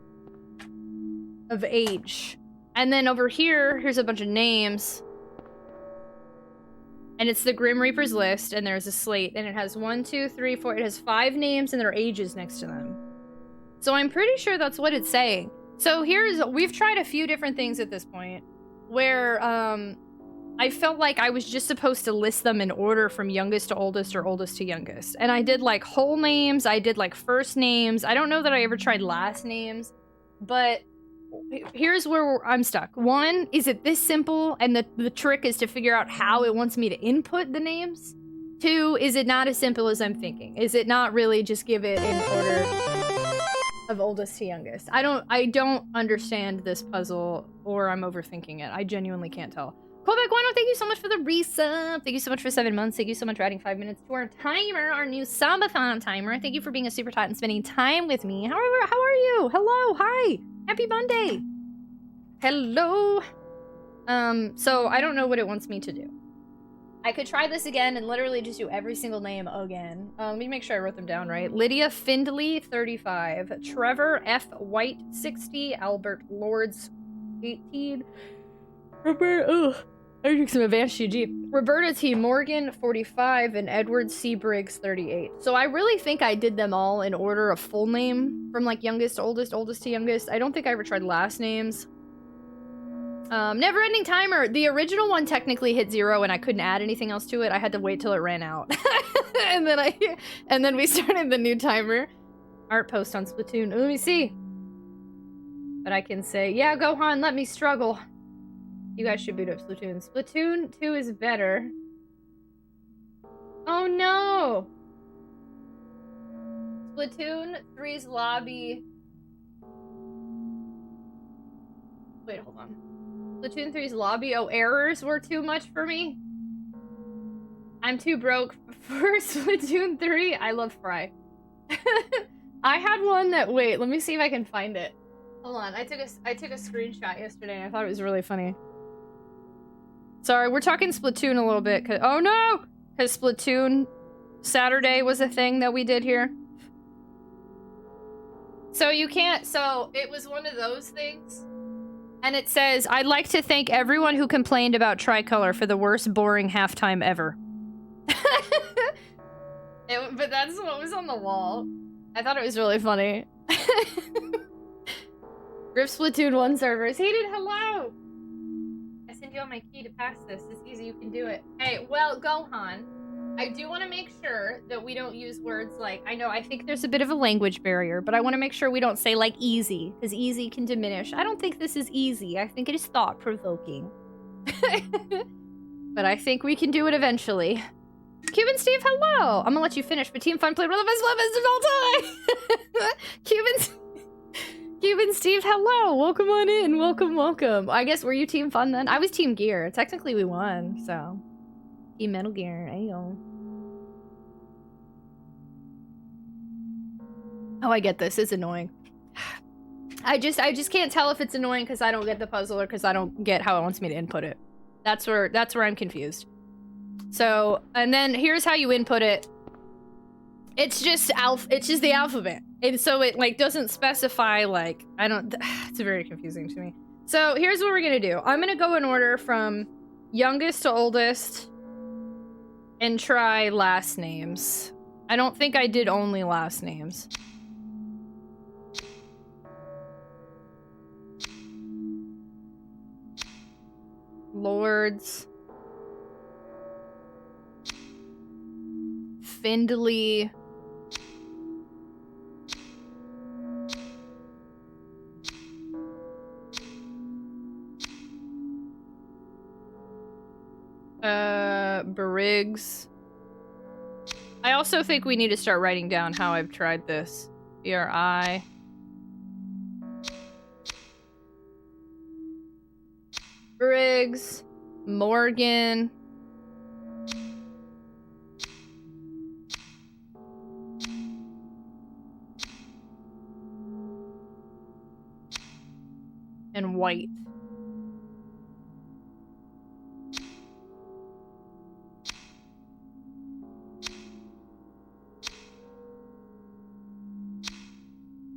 of age. And then over here, here's a bunch of names. And it's the Grim Reaper's list, and there's a slate, and it has 1, 2, 3, 4, it has 5 names and their ages next to them. So I'm pretty sure that's what it's saying. So we've tried a few different things at this point, where I felt like I was just supposed to list them in order from youngest to oldest or oldest to youngest. And I did like whole names, I did like first names. I don't know that I ever tried last names, but here's where I'm stuck. 1, is it this simple? And the trick is to figure out how it wants me to input the names. 2, is it not as simple as I'm thinking? Is it not really just give it in order of oldest to youngest? I don't understand this puzzle, or I'm overthinking it. I genuinely can't tell. Quebec Guano, thank you so much for the resub. Thank you so much for 7 months. Thank you so much for adding 5 minutes to our timer, our new subathon timer. Thank you for being a super tot and spending time with me. How are you? Hello, hi. Happy Monday. Hello. So I don't know what it wants me to do. I could try this again and literally just do every single name again. Let me make sure I wrote them down right. Lydia Findley, 35. Trevor F. White, 60. Albert Lords, 18. I took some advanced GG. Roberta T. Morgan, 45, and Edward C. Briggs, 38. So I really think I did them all in order of full name, from like youngest to oldest, oldest to youngest. I don't think I ever tried last names. Never ending timer. The original one technically hit 0 and I couldn't add anything else to it. I had to wait till it ran out. and then we started the new timer. Art post on Splatoon. Let me see. But I can say, yeah, Gohan, let me struggle. You guys should boot up Splatoon. Splatoon 2 is better. Oh no! Splatoon 3's lobby... Wait, hold on. Splatoon 3's lobby... Oh, errors were too much for me? I'm too broke for Splatoon 3. I love Fry. I had one that... Wait, let me see if I can find it. Hold on, I took a screenshot yesterday and I thought it was really funny. Sorry, we're talking Splatoon a little bit. Oh no! Because Splatoon Saturday was a thing that we did here. So you can't, so it was one of those things. And it says, I'd like to thank everyone who complained about Tricolor for the worst boring halftime ever. But that's what was on the wall. I thought it was really funny. Rip Splatoon 1 servers. Hated, hello! I send you all my key to pass this. It's easy, you can do it. Hey, well, Gohan, I do want to make sure that we don't use words like, I think there's a bit of a language barrier, but I want to make sure we don't say like easy, because easy can diminish. I don't think this is easy. I think it is thought-provoking. But I think we can do it eventually. Cuban Steve, hello! I'm gonna let you finish, but Team Fun played one of the best weapons of all time! Cuban Steve, hello! Welcome on in, welcome, welcome. I guess, were you Team Fun then? I was Team Gear. Technically we won, so. Team Metal Gear, ayo. Oh, I get this. It's annoying. I just can't tell if it's annoying because I don't get the puzzle or because I don't get how it wants me to input it. That's where I'm confused. So, and then here's how you input it. It's just the alphabet. And so it like doesn't specify like it's very confusing to me. So, here's what we're going to do. I'm going to go in order from youngest to oldest and try last names. I don't think I did only last names. Lords. Findley. Briggs. I also think we need to start writing down how I've tried this. BRI. Briggs. Morgan. And White.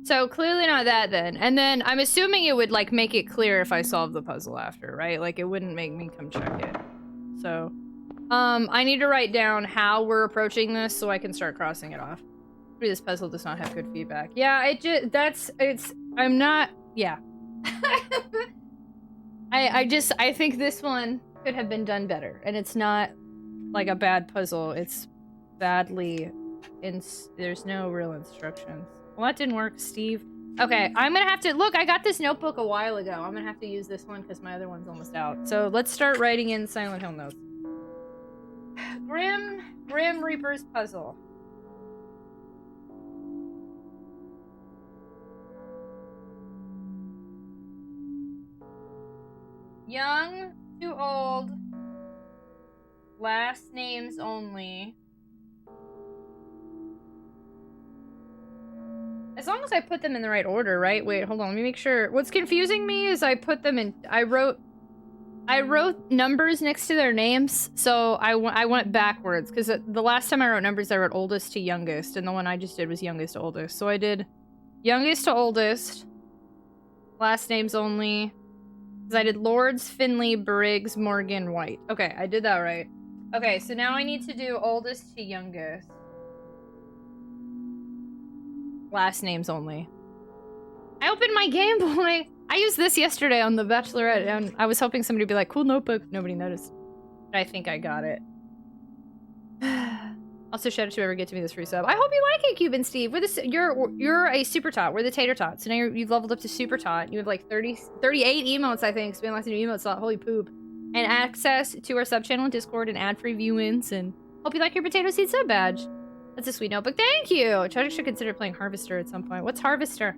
So clearly not that then. And then I'm assuming it would like make it clear if I solve the puzzle after, right? Like it wouldn't make me come check it. So, I need to write down how we're approaching this so I can start crossing it off. Maybe this puzzle does not have good feedback. Yeah, I'm not, yeah. I think this one could have been done better. And it's not like a bad puzzle. It's badly, there's no real instructions. Well, that didn't work, Steve. Okay, I'm gonna have to... Look, I got this notebook a while ago. I'm gonna have to use this one because my other one's almost out. So let's start writing in Silent Hill notes. Grim Reaper's puzzle. Young to old. Last names only. As long as I put them in the right order, right? Wait, hold on. Let me make sure. What's confusing me is I put them in... I wrote numbers next to their names, so I went backwards. Because the last time I wrote numbers, I wrote oldest to youngest. And the one I just did was youngest to oldest. So I did youngest to oldest. Last names only. Because I did Lords, Finley, Briggs, Morgan, White. Okay, I did that right. Okay, so now I need to do oldest to youngest. Last names only. I opened my Game Boy. I used this yesterday on The Bachelorette, and I was hoping somebody would be like, cool notebook. Nobody noticed. But I think I got it. Also, shout out to whoever get to me this free sub. I hope you like it, Cuban Steve. You're a super tot. We're the tater tot. So now you've leveled up to super tot. You have like 38 emotes, I think. Spend lots of new emotes. Holy poop. And access to our sub channel and Discord and ad-free view-ins. And hope you like your potato seed sub badge. That's a sweet notebook. Thank you! Tragic should consider playing Harvester at some point. What's Harvester?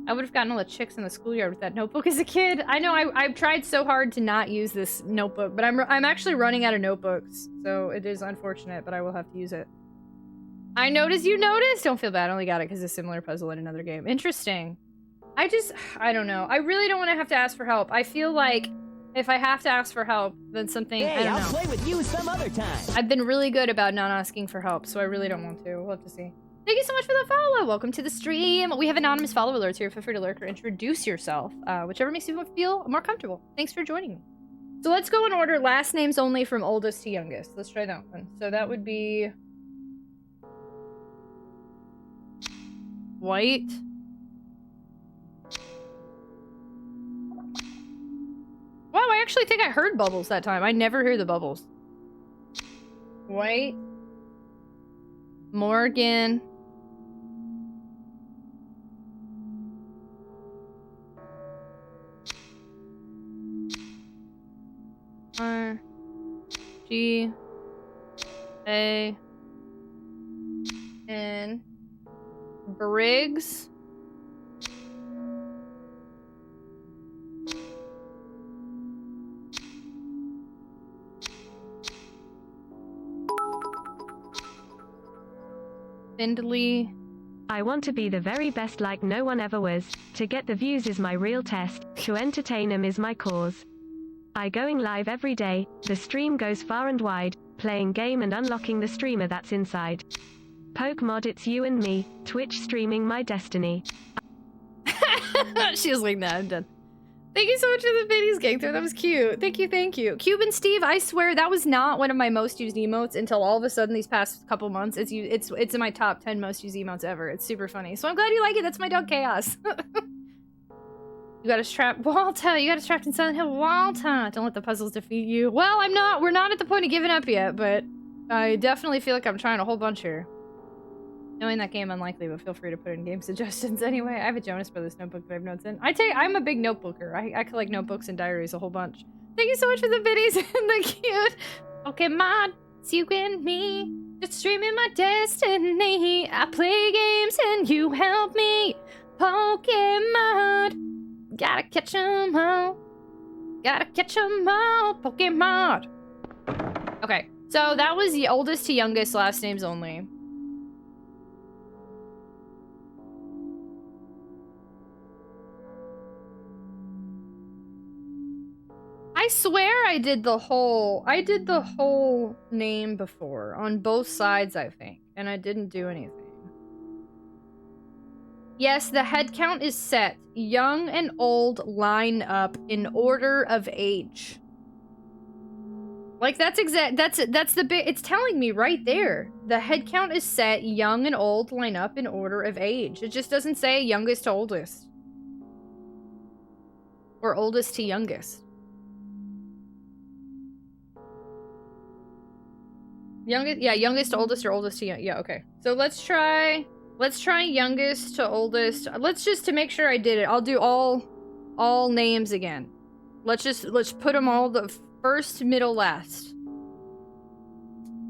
I would have gotten all the chicks in the schoolyard with that notebook as a kid. I know, I've tried so hard to not use this notebook, but I'm actually running out of notebooks. So it is unfortunate, but I will have to use it. I noticed you noticed! Don't feel bad, I only got it because of a similar puzzle in another game. Interesting. I don't know. I really don't want to have to ask for help. I feel like if I have to ask for help, then something, I don't know. I'll play with you some other time. I've been really good about not asking for help, so I really don't want to. We'll have to see. Thank you so much for the follow. Welcome to the stream. We have anonymous follow alerts here. Feel free to lurk or introduce yourself, whichever makes you feel more comfortable. Thanks for joining me. So let's go in order. Last names only from oldest to youngest. Let's try that one. So that would be White. Wow, I actually think I heard bubbles that time. I never hear the bubbles. White. Morgan. R. G. A. N. Briggs. Findley. I want to be the very best like no one ever was. To get the views is my real test. To entertain 'em is my cause. I going live every day. The stream goes far and wide. Playing game and unlocking the streamer that's inside. Poke mod, it's you and me. Twitch streaming my destiny. She was like, nah, I'm done. Thank you so much for the videos, Gangster. That was cute. Thank you, thank you. Cuban Steve, I swear that was not one of my most used emotes until all of a sudden these past couple months. It's in my top 10 most used emotes ever. It's super funny. So I'm glad you like it. That's my dog Chaos. You got us trapped, Walter. You got us trapped in Silent Hill, Walter. Don't let the puzzles defeat you. Well, I'm not. We're not at the point of giving up yet, but I definitely feel like I'm trying a whole bunch here. Knowing that game unlikely, but feel free to put in game suggestions anyway. I have a Jonas Brothers notebook that I have notes in. I'm a big notebooker. I collect notebooks and diaries a whole bunch. Thank you so much for the videos and the cute Pokemon. It's you and me. Just streaming my destiny. I play games and you help me. Pokemon. Gotta catch 'em all. Gotta catch 'em all. Pokemon. Okay, so that was the oldest to youngest, last names only. I swear I did the whole name before on both sides, I think, and I didn't do anything. Yes, the head count is set. Young and old line up in order of age. Like that's the bit it's telling me right there. The head count is set. Young and old line up in order of age. It just doesn't say youngest to oldest. Or oldest to youngest. Youngest to oldest or oldest to young. Yeah, okay. So let's try youngest to oldest. Let's just, to make sure I did it, I'll do all names again. Let's put them all the first, middle, last.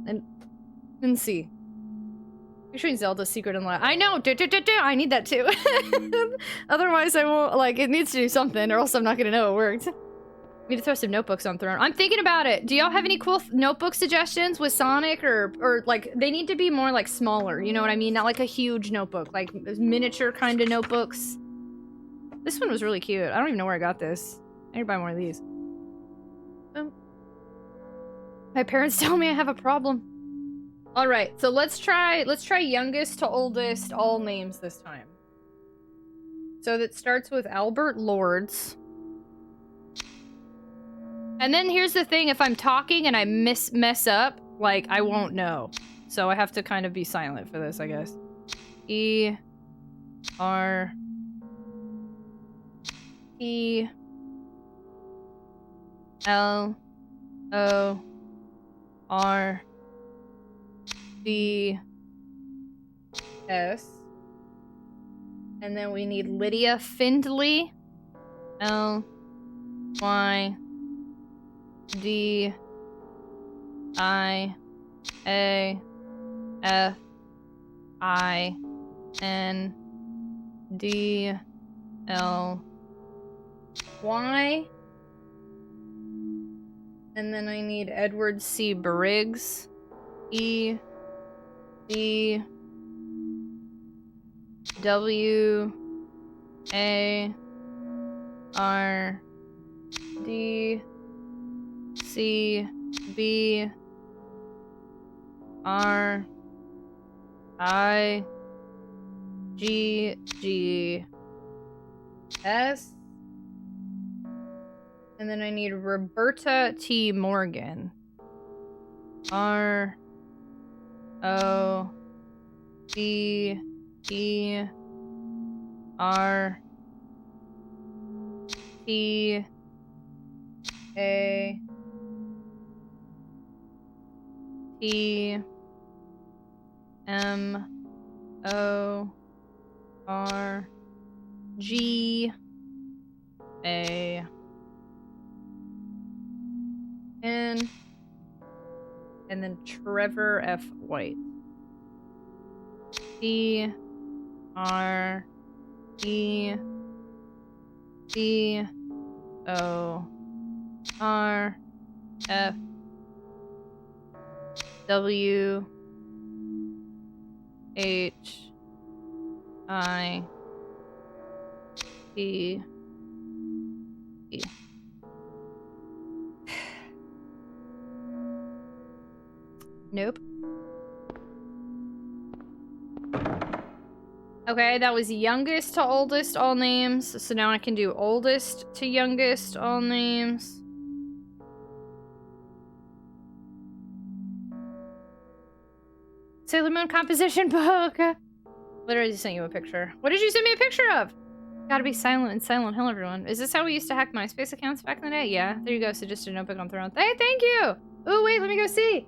And see. Featuring Zelda's Secret and Last. I know! I need that too. Otherwise I won't, like, it needs to do something or else I'm not gonna know it worked. We need to throw some notebooks on Throne. I'm thinking about it. Do y'all have any cool notebook suggestions with Sonic or like, they need to be more like smaller, you know what I mean? Not like a huge notebook, like miniature kind of notebooks. This one was really cute. I don't even know where I got this. I need to buy more of these. My parents tell me I have a problem. All right, so let's try youngest to oldest, all names this time. So that starts with Albert Lords. And then here's the thing, if I'm talking and I mess up, like, I won't know. So I have to kind of be silent for this, I guess. E R T L O R D S. And then we need Lydia Findley. L Y D I A F I N D L Y. And then I need Edward C. Briggs. E D W A R D C B R I G G S. And then I need Roberta T. Morgan. R O B E R T A T M O R G A N, and then Trevor F. White. T R E C O R F W H I T E. Nope. Okay, that was youngest to oldest all names. So now I can do oldest to youngest all names. Sailor Moon composition book. Literally just sent you a picture. What did you send me a picture of? Gotta be silent in Silent Hill, everyone. Is this how we used to hack MySpace accounts back in the day? Yeah. There you go. Suggested notebook on Throne. Hey, thank you! Ooh, wait, let me go see.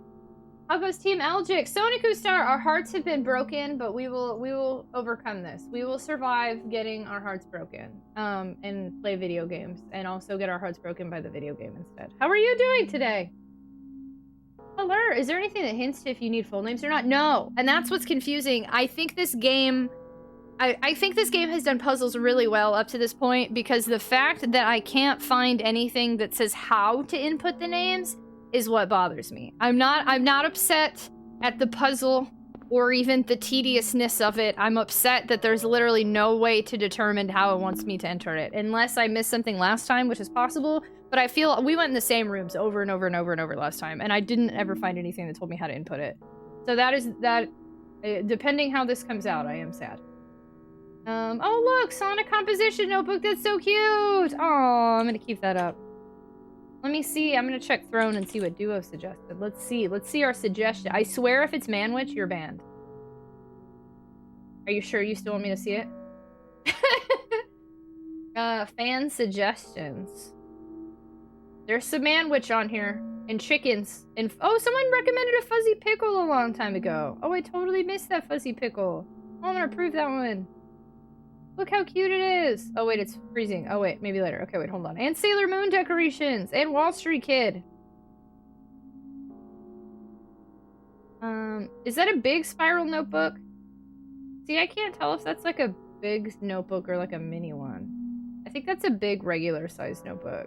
How goes Team Algic? Sonic Star, our hearts have been broken, but we will overcome this. We will survive getting our hearts broken. And play video games. And also get our hearts broken by the video game instead. How are you doing today? Alert, is there anything that hints to if you need full names or not? No. And that's what's confusing. I think this game... I think this game has done puzzles really well up to this point because the fact that I can't find anything that says how to input the names is what bothers me. I'm not upset at the puzzle or even the tediousness of it. I'm upset that there's literally no way to determine how it wants me to enter it. Unless I missed something last time, which is possible. But I feel we went in the same rooms over and over and over and over last time. And I didn't ever find anything that told me how to input it. So depending how this comes out, I am sad. Oh look, Sonic composition notebook, that's so cute! Oh, I'm gonna keep that up. Let me see, I'm gonna check Throne and see what Duo suggested. Let's see our suggestion. I swear if it's Manwich, you're banned. Are you sure you still want me to see it? Fan suggestions. There's some Manwich on here. And chickens. And oh, someone recommended a fuzzy pickle a long time ago. Oh, I totally missed that fuzzy pickle. Oh, I'm gonna prove that one. Look how cute it is. Oh, wait, it's freezing. Oh, wait, maybe later. Okay, wait, hold on. And Sailor Moon decorations. And Wall Street Kid. Is that a big spiral notebook? See, I can't tell if that's like a big notebook or like a mini one. I think that's a big regular size notebook.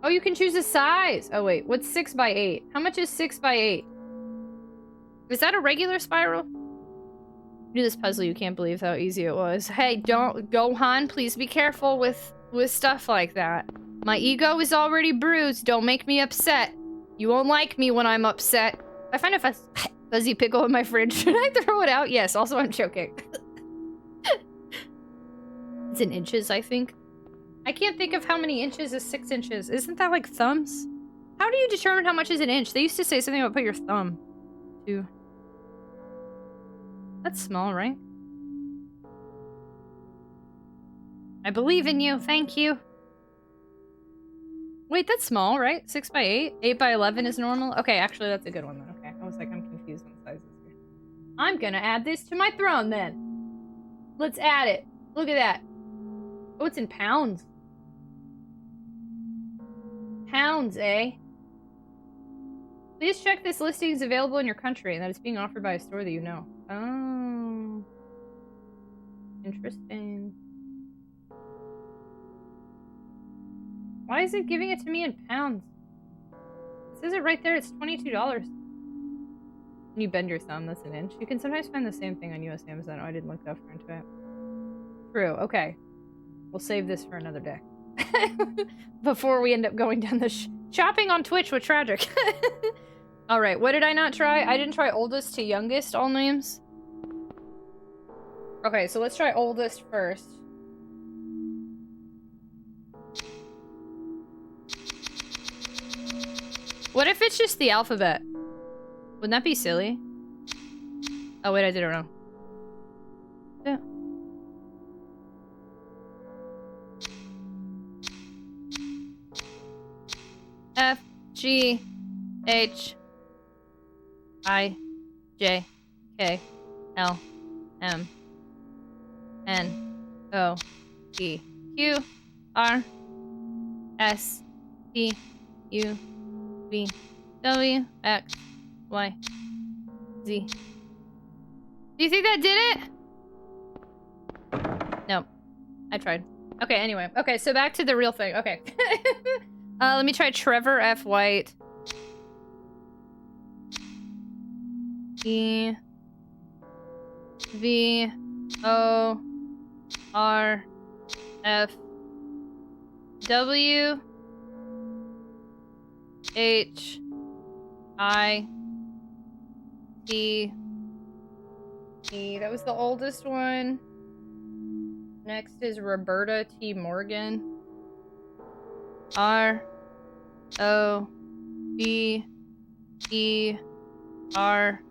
Oh, you can choose a size. Oh, wait, what's 6 by 8? How much is 6 by 8? Is that a regular spiral? Do this puzzle, you can't believe how easy it was. Hey, don't, Gohan, please be careful with stuff like that. My ego is already bruised. Don't make me upset. You won't like me when I'm upset. If I find a fuzzy pickle in my fridge, should I throw it out? Yes, also I'm choking. It's in inches, I think. I can't think of how many inches is 6 inches. Isn't that like thumbs? How do you determine how much is an inch? They used to say something about put your thumb to... That's small, right? I believe in you. Thank you. Wait, that's small, right? 6 by 8? 8 by 11 is normal? Okay, actually, that's a good one then. Okay, I was like, I'm confused on sizes here. I'm gonna add this to my throne then. Let's add it. Look at that. Oh, it's in pounds. Pounds, eh? Please check this listing is available in your country and that it's being offered by a store that you know. Oh. Interesting. Why is it giving it to me in pounds? It says it right there, it's $22. When you bend your thumb, that's an inch. You can sometimes find the same thing on US Amazon. Oh, I didn't look that far into it. True, okay. We'll save this for another day. Before we end up going down the shopping on Twitch with Tragic. Alright, what did I not try? I didn't try oldest to youngest all names. Okay, so let's try oldest first. What if it's just the alphabet? Wouldn't that be silly? Oh wait, I did it wrong. Yeah. F, G, H, I, J, K, L, M, N, O, P, Q, R, S, T, U, V, W, X, Y, Z. Do you think that did it? No. I tried. Okay, anyway. Okay, so back to the real thing. Okay. Let me try Trevor F. White. E. V O R F W H I T E. That was the oldest one. Next is Roberta T. Morgan. R O B E R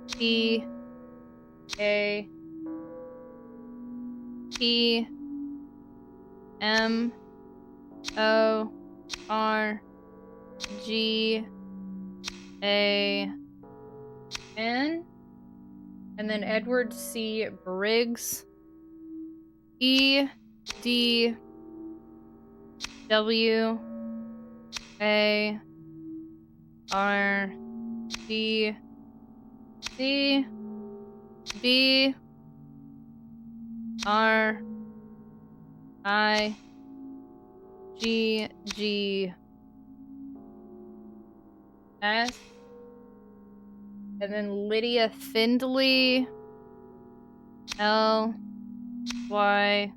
T A T M O R G A N, and then Edward C. Briggs. E D W A R D C B R I G G S, and then Lydia Findley. L Y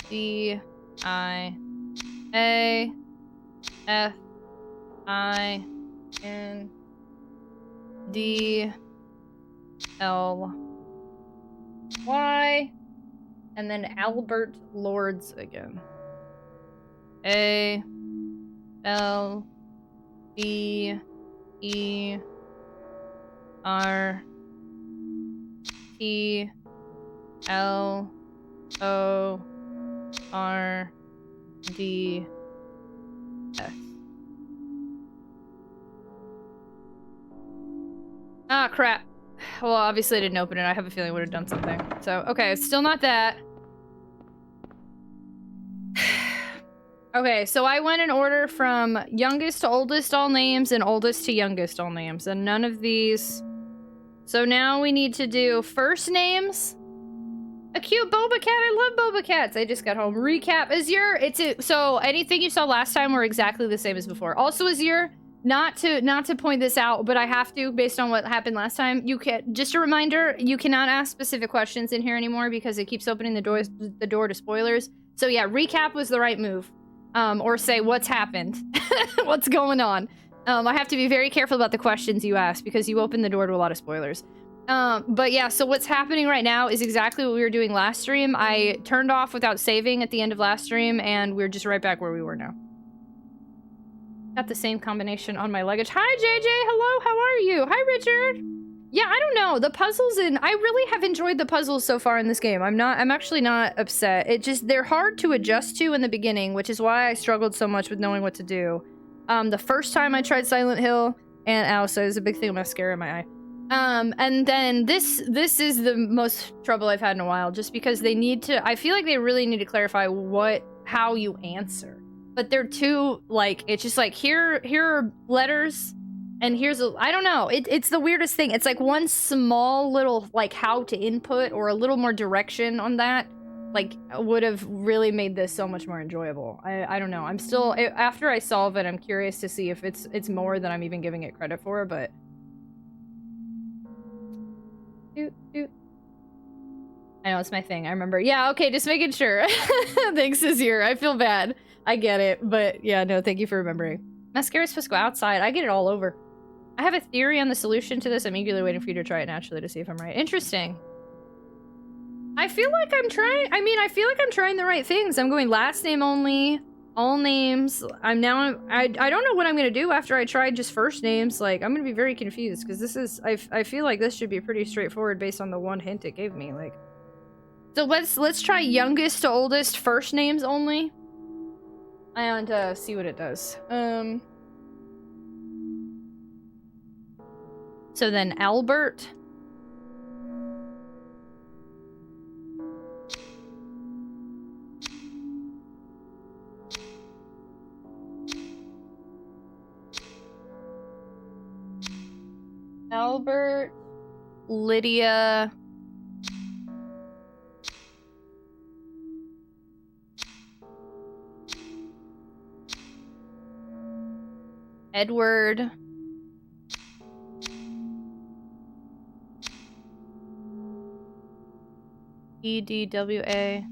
D I A F I N D L Y, and then Albert Lords again. A L B E R T L O R D S. Ah, crap. Well, obviously I didn't open it. I have a feeling I would have done something. So, okay, it's still not that. Okay, so I went in order from youngest to oldest all names and oldest to youngest all names, and none of these. So now we need to do first names. A cute boba cat. I love boba cats. I just got home. Recap. Azure. So anything you saw last time were exactly the same as before. Also, Azure, not to point this out, but I have to based on what happened last time. You can, just a reminder, you cannot ask specific questions in here anymore because it keeps opening the door to spoilers. So yeah, recap was the right move. Or say what's happened. What's going on. I have to be very careful about the questions you ask because you open the door to a lot of spoilers. But yeah, so what's happening right now is exactly what we were doing last stream. I turned off without saving at the end of last stream, and we're just right back where we were now. Got the same combination on my luggage. Hi, JJ. Hello, how are you? Hi, Richard. Yeah, I don't know. The puzzles I really have enjoyed the puzzles so far in this game. I'm actually not upset. They're hard to adjust to in the beginning, which is why I struggled so much with knowing what to do. The first time I tried Silent Hill, and also there's a big thing of mascara in my eye. And then this is the most trouble I've had in a while, just because I feel like they really need to clarify how you answer. But they're too, like, it's just like, here are letters, and I don't know, it's the weirdest thing. It's like one small little, like, how to input, or a little more direction on that, like, would have really made this so much more enjoyable. I don't know, I'm still, after I solve it, I'm curious to see if it's more than I'm even giving it credit for, but... I know, it's my thing. I remember. Yeah, okay, just making sure. Thanks, Azir. I feel bad. I get it. But yeah, no, thank you for remembering. Mascara's supposed to go outside. I get it all over. I have a theory on the solution to this. I'm eagerly waiting for you to try it naturally to see if I'm right. Interesting. I feel like I'm trying the right things. I'm going last name only. All names. I don't know what I'm gonna do after I try just first names. Like, I'm gonna be very confused because this is, I feel like this should be pretty straightforward based on the one hint it gave me. Like, so let's try youngest to oldest first names only, and see what it does. So then Albert. Albert, Lydia, Edward, EDWA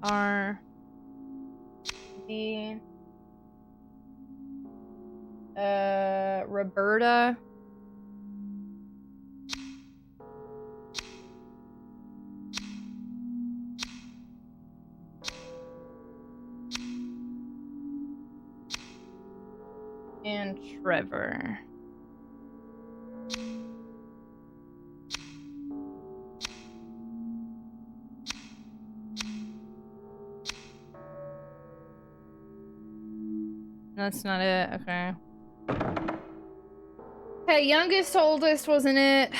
R D Roberta and Trevor. That's not it. Okay. Okay, youngest to oldest, wasn't it? I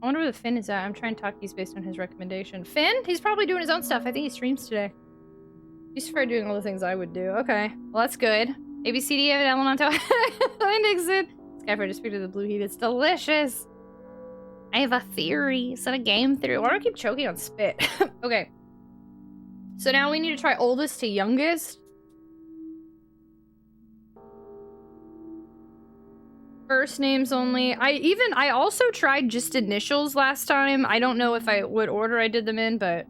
wonder where the Finn is at. I'm trying to talk these based on his recommendation. Finn? He's probably doing his own stuff. I think he streams today. He's probably doing all the things I would do. Okay. Well, that's good. ABCD, Elemental, Nixon. Skyfire just picked up the blue heat. It's delicious. I have a theory. Set a game theory. Why do I keep choking on spit? Okay. So now we need to try oldest to youngest. First names only. I also tried just initials last time. I don't know what order I did them in, but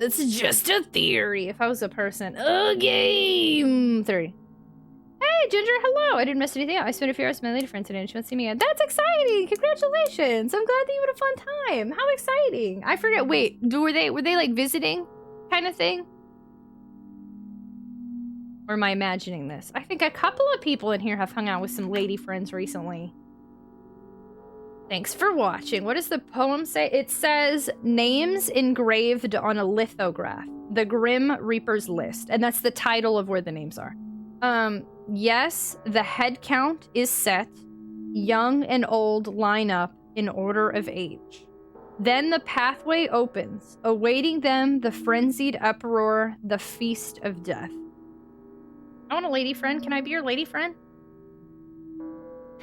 it's just a theory. If I was a person. Game 3. Hey, Ginger, hello. I didn't miss anything out. I spent a few hours with my lady friend today and she wants to see me again. That's exciting. Congratulations. I'm glad that you had a fun time. How exciting. I forget. Wait, were they like visiting kind of thing? Or am I imagining this? I think a couple of people in here have hung out with some lady friends recently. Thanks for watching. What does the poem say? It says, names engraved on a lithograph. The Grim Reaper's List. And that's the title of where the names are. Yes, the head count is set. Young and old line up in order of age. Then the pathway opens. Awaiting them, the frenzied uproar, the feast of death. I want a lady friend. Can I be your lady friend?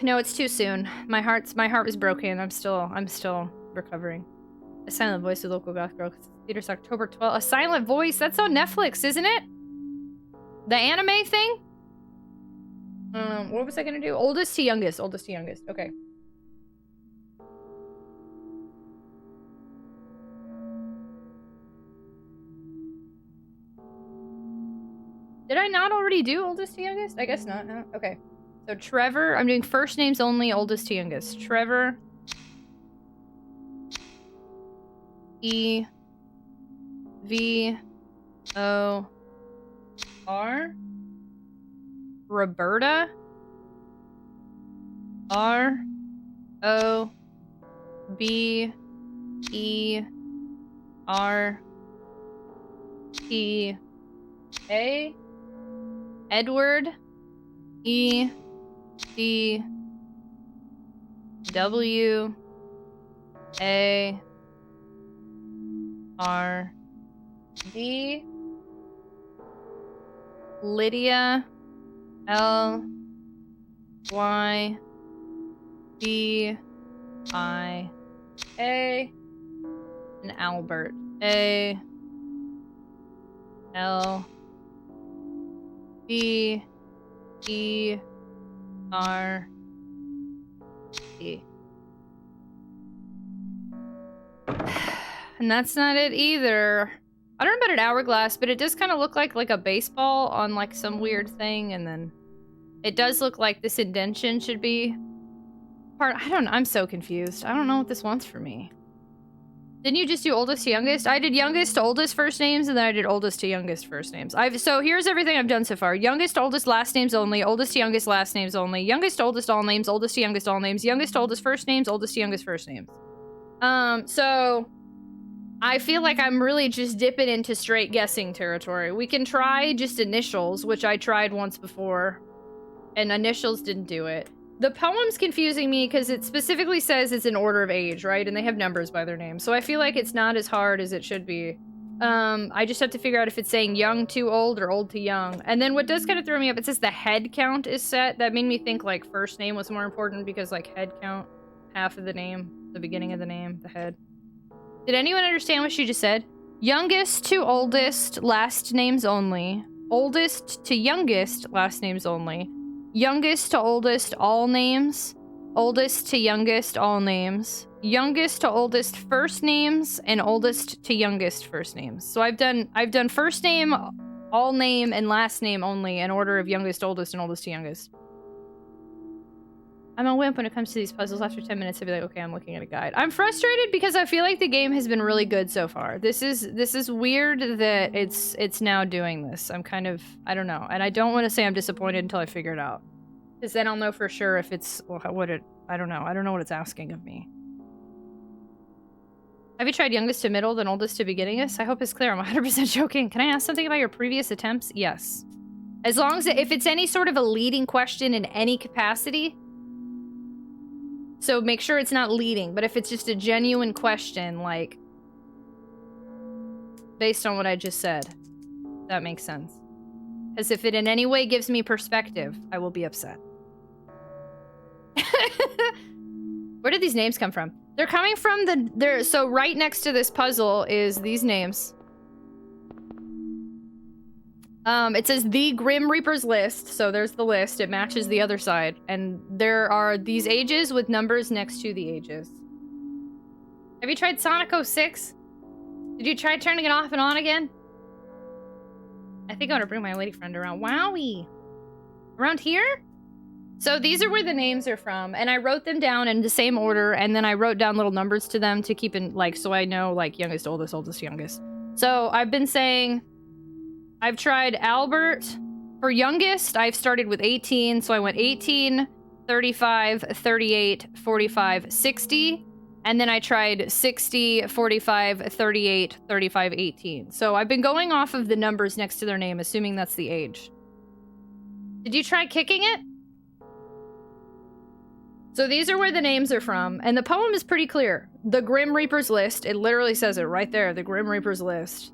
No, it's too soon. My heart was broken. I'm still recovering. A silent voice of local goth girl. Theater's October 12th. A silent voice. That's on Netflix, isn't it? The anime thing? What was I gonna do? Oldest to youngest. Oldest to youngest. Okay. Did I not already do oldest to youngest? I guess not. Huh? Okay. So Trevor, I'm doing first names only, oldest to youngest. Trevor. E. V. O. R. Roberta. R. O. B. E. R. T. A. Edward. E. D. W. A. R. D. Lydia. L. Y. B. I. A. And Albert. A. L. B. E. R. T. And that's not it either. I don't know about an hourglass, but it does kind of look like a baseball on like some weird thing, and then it does look like this indentation should be part. I don't know. I'm so confused. I don't know what this wants for me. Didn't you just do oldest to youngest? I did youngest to oldest first names, and then I did oldest to youngest first names. So here's everything I've done so far. Youngest to oldest last names only, oldest to youngest last names only, youngest to oldest all names, oldest to youngest all names, youngest to oldest first names, oldest to youngest first names. So I feel like I'm really just dipping into straight guessing territory. We can try just initials, which I tried once before, and initials didn't do it. The poem's confusing me because it specifically says it's in order of age, right? And they have numbers by their name. So I feel like it's not as hard as it should be. I just have to figure out if it's saying young to old or old to young. And then what does kind of throw me up, it says the head count is set. That made me think like first name was more important because like head count, half of the name, the beginning of the name, the head. Did anyone understand what she just said? Youngest to oldest, last names only. Oldest to youngest, last names only. Youngest to oldest, all names. Oldest to youngest, all names. youngest to oldest first names and oldest to youngest first names. So I've done first name, all name, and last name only in order of youngest to oldest and oldest to youngest. I'm a wimp when it comes to these puzzles. After 10 minutes, I'd be like, okay, I'm looking at a guide. I'm frustrated because I feel like the game has been really good so far. This is weird that it's now doing this. I'm kind of, I don't know. And I don't want to say I'm disappointed until I figure it out. Because then I'll know for sure if it's, well, I don't know. I don't know what it's asking of me. Have you tried youngest to middle, then oldest to beginningest? I hope it's clear. I'm 100% joking. Can I ask something about your previous attempts? Yes. As long as, if it's any sort of a leading question in any capacity, so make sure it's not leading, but if it's just a genuine question, like, based on what I just said, that makes sense. Because if it in any way gives me perspective, I will be upset. Where did these names come from? They're coming from so right next to this puzzle is these names. It says the Grim Reaper's list, so there's the list. It matches the other side. And there are these ages with numbers next to the ages. Have you tried Sonic 06? Did you try turning it off and on again? I think I want to bring my lady friend around. Wowie! Around here? So these are where the names are from, and I wrote them down in the same order, and then I wrote down little numbers to them to keep in, like, so I know, like, youngest, oldest, oldest, youngest. So I've been saying... I've tried Albert. For youngest, I've started with 18, so I went 18, 35, 38, 45, 60, and then I tried 60, 45, 38, 35, 18. So I've been going off of the numbers next to their name, assuming that's the age. Did you try kicking it? So these are where the names are from, and the poem is pretty clear. The Grim Reaper's list, it literally says it right there, the Grim Reaper's list.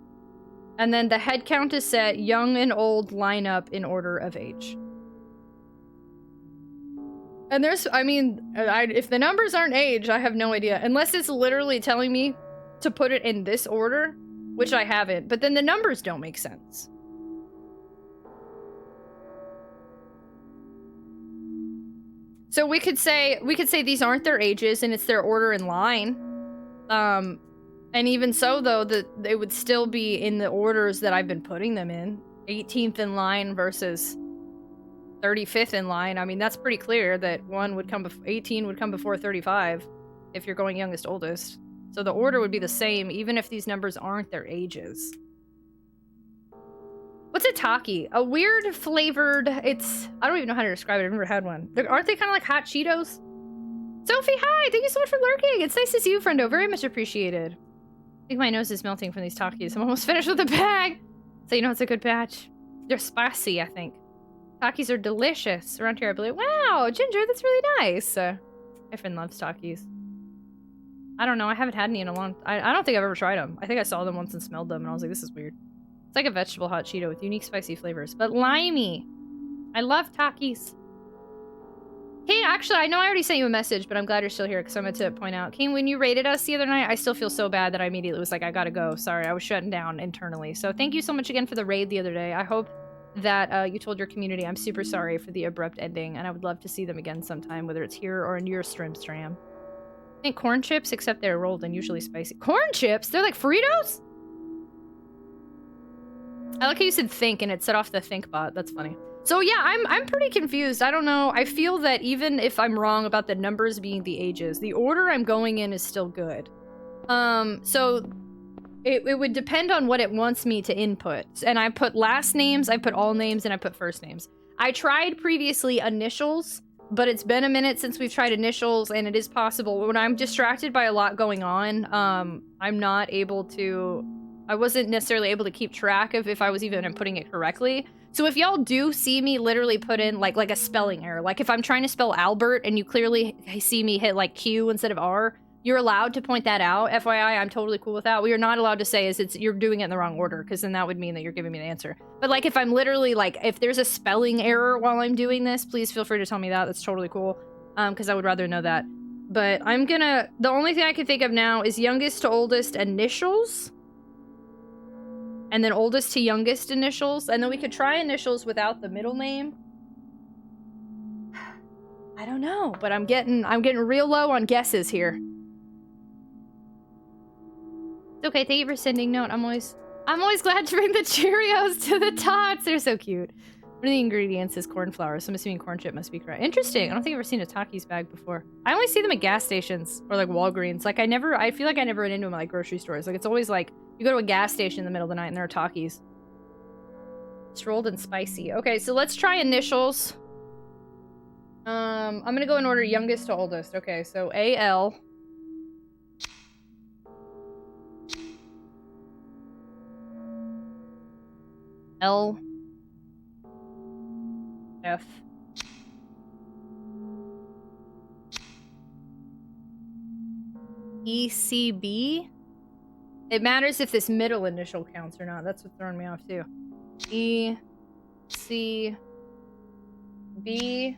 And then the head count is set, young and old line up in order of age. And there's, I mean, if the numbers aren't age, I have no idea. Unless it's literally telling me to put it in this order, which I haven't. But then the numbers don't make sense. So we could say these aren't their ages and it's their order in line. And even so, though, that they would still be in the orders that I've been putting them in. 18th in line versus 35th in line. I mean, that's pretty clear that 18 would come before 35 if you're going youngest, oldest. So the order would be the same, even if these numbers aren't their ages. What's a Taki? A weird flavored, I don't even know how to describe it. I've never had one. Aren't they kind of like hot Cheetos? Sophie, hi! Thank you so much for lurking! It's nice to see you, friendo. Very much appreciated. I think my nose is melting from these Takis. I'm almost finished with the bag! So you know it's a good batch. They're spicy, I think. Takis are delicious. Around here, I'd be like, wow, Ginger, that's really nice. My friend loves Takis. I don't know, I haven't had any in a long... I don't think I've ever tried them. I think I saw them once and smelled them, and I was like, this is weird. It's like a vegetable hot Cheeto with unique spicy flavors, but limey. I love Takis. Hey, actually, I know I already sent you a message, but I'm glad you're still here because I meant to point out. King, when you raided us the other night, I still feel so bad that I immediately was like, I gotta go. Sorry, I was shutting down internally. So thank you so much again for the raid the other day. I hope that you told your community I'm super sorry for the abrupt ending, and I would love to see them again sometime, whether it's here or in your stream. I think corn chips, except they're rolled and usually spicy. Corn chips? They're like Fritos? I like how you said think and it set off the think bot. That's funny. So yeah, I'm pretty confused. I don't know. I feel that even if I'm wrong about the numbers being the ages, the order I'm going in is still good. So it would depend on what it wants me to input. And I put last names, I put all names, and I put first names. I tried previously initials, but it's been a minute since we've tried initials, and it is possible. When I'm distracted by a lot going on, I'm not able to... I wasn't necessarily able to keep track of if I was even putting it correctly. So if y'all do see me literally put in like a spelling error, like if I'm trying to spell Albert and you clearly see me hit like Q instead of R, you're allowed to point that out. FYI, I'm totally cool with that. What you're not allowed to say is you're doing it in the wrong order, because then that would mean that you're giving me the answer. But like if I'm literally like, if there's a spelling error while I'm doing this, please feel free to tell me that. That's totally cool, because I would rather know that. But the only thing I can think of now is youngest to oldest initials. And then oldest to youngest initials. And then we could try initials without the middle name. I don't know, but I'm getting real low on guesses here. It's okay, thank you for sending note. I'm always glad to bring the Cheerios to the tots. They're so cute. One of the ingredients is corn flour, so I'm assuming corn chip must be correct. Interesting. I don't think I've ever seen a Takis bag before. I only see them at gas stations or like Walgreens. Like I feel like I never run into them at like grocery stores. Like it's always like you go to a gas station in the middle of the night and there are Takis. Strolled and spicy. Okay, so let's try initials. I'm gonna go in order youngest to oldest. Okay, so A-L. L. F. E-C-B? It matters if this middle initial counts or not. That's what's throwing me off too. E. C. B.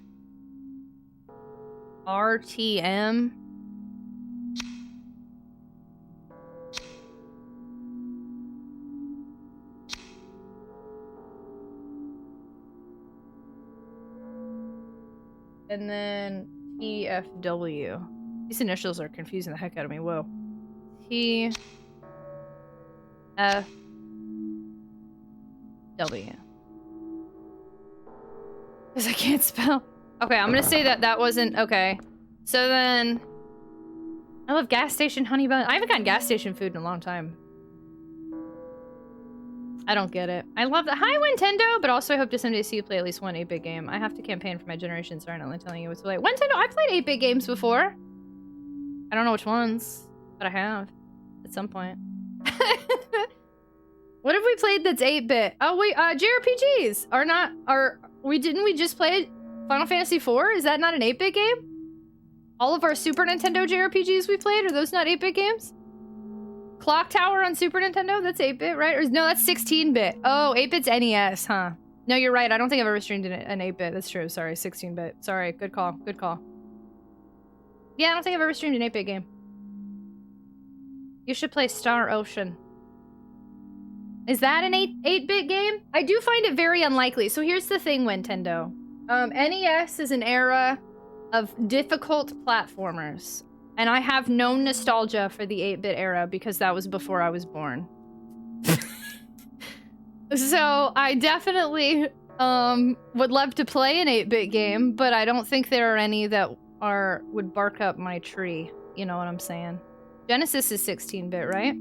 R. T. M. And then T. F. W. These initials are confusing the heck out of me. Whoa. T. F. W. Because I can't spell. Okay, I'm gonna say that wasn't... Okay. So then... I love gas station honey bun. I haven't gotten gas station food in a long time. I don't get it. I love that. Hi, Nintendo! But also I hope to someday see you play at least one 8-bit game. I have to campaign for my generation, so I'm not only telling you what's late. Nintendo, I played 8-bit games before. I don't know which ones, but I have. At some point. What have we played that's 8-bit? Oh wait, JRPGs are not... Didn't we just play Final Fantasy IV? Is that not an 8-bit game? All of our Super Nintendo JRPGs we played, are those not 8-bit games? Clock Tower on Super Nintendo? That's 8-bit, right? Or no, that's 16-bit. Oh, 8-bit's NES, huh? No, you're right. I don't think I've ever streamed an 8-bit. That's true. Sorry, 16-bit. Sorry, good call. Good call. Yeah, I don't think I've ever streamed an 8-bit game. You should play Star Ocean. Is that an 8-bit game? I do find it very unlikely. So here's the thing, Nintendo. NES is an era of difficult platformers. And I have no nostalgia for the 8-bit era because that was before I was born. So I definitely would love to play an 8-bit game, but I don't think there are any that would bark up my tree. You know what I'm saying? Genesis is 16-bit, right?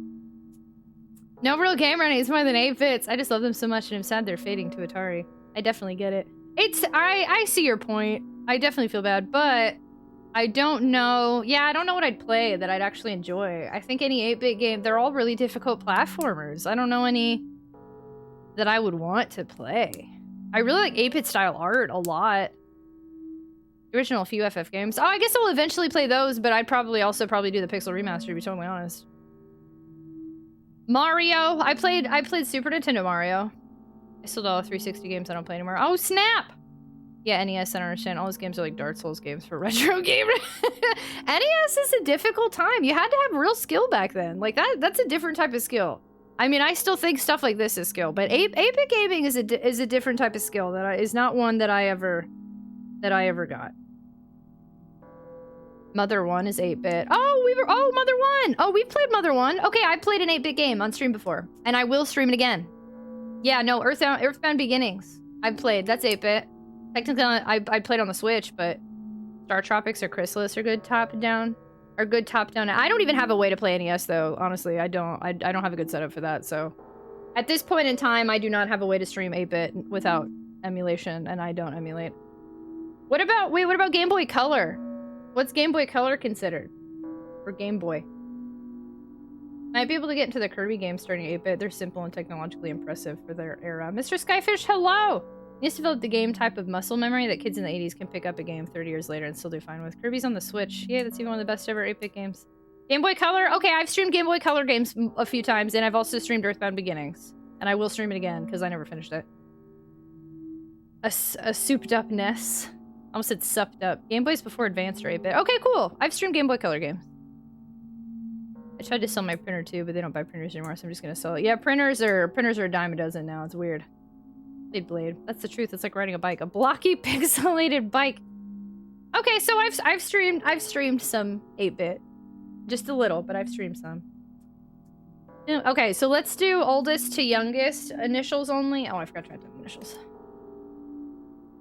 No real gamer needs more than 8 bits. I just love them so much and I'm sad they're fading to Atari. I definitely get it. I see your point. I definitely feel bad, but I don't know. Yeah, I don't know what I'd play that I'd actually enjoy. I think any 8-bit game, they're all really difficult platformers. I don't know any that I would want to play. I really like 8-bit style art a lot. The original few FF games. Oh, I guess I'll eventually play those, but I'd probably do the Pixel Remaster, to be totally honest. Mario. I played Super Nintendo Mario. I still do all the 360 games I don't play anymore. Oh, snap! Yeah, NES, I don't understand. All those games are like Dark Souls games for retro gamers. NES is a difficult time. You had to have real skill back then. Like, that's a different type of skill. I mean, I still think stuff like this is skill, but 8-bit gaming is a different type of skill that is not one that I ever got. Mother 1 is 8-bit. Oh, Mother 1! Oh, we've played Mother 1. Okay, I played an 8-bit game on stream before. And I will stream it again. Yeah, no, Earthbound Beginnings. I've played. That's 8-bit. Technically, I played on the Switch, but Star Tropics or Chrysalis are good top-down. I don't even have a way to play NES, though. Honestly, I don't have a good setup for that, so... At this point in time, I do not have a way to stream 8-bit without emulation, and I don't emulate. What about Game Boy Color? What's Game Boy Color considered? For Game Boy? Might be able to get into the Kirby games starting 8-bit. They're simple and technologically impressive for their era. Mr. Skyfish, hello! Needs to develop the game type of muscle memory that kids in the 80s can pick up a game 30 years later and still do fine with. Kirby's on the Switch. Yeah, that's even one of the best ever 8-bit games. Game Boy Color? Okay, I've streamed Game Boy Color games a few times, and I've also streamed Earthbound Beginnings. And I will stream it again, because I never finished it. A souped up NES. I almost said supped up. Game Boy's before Advanced or 8-bit. Okay, cool. I've streamed Game Boy Color games. I tried to sell my printer too, but they don't buy printers anymore, so I'm just gonna sell it. Yeah, printers are a dime a dozen now. It's weird. Blade. That's the truth. It's like riding a bike. A blocky, pixelated bike. Okay, so I've streamed some 8-bit. Just a little, but I've streamed some. Okay, so let's do oldest to youngest. Initials only. Oh, I forgot to write down initials.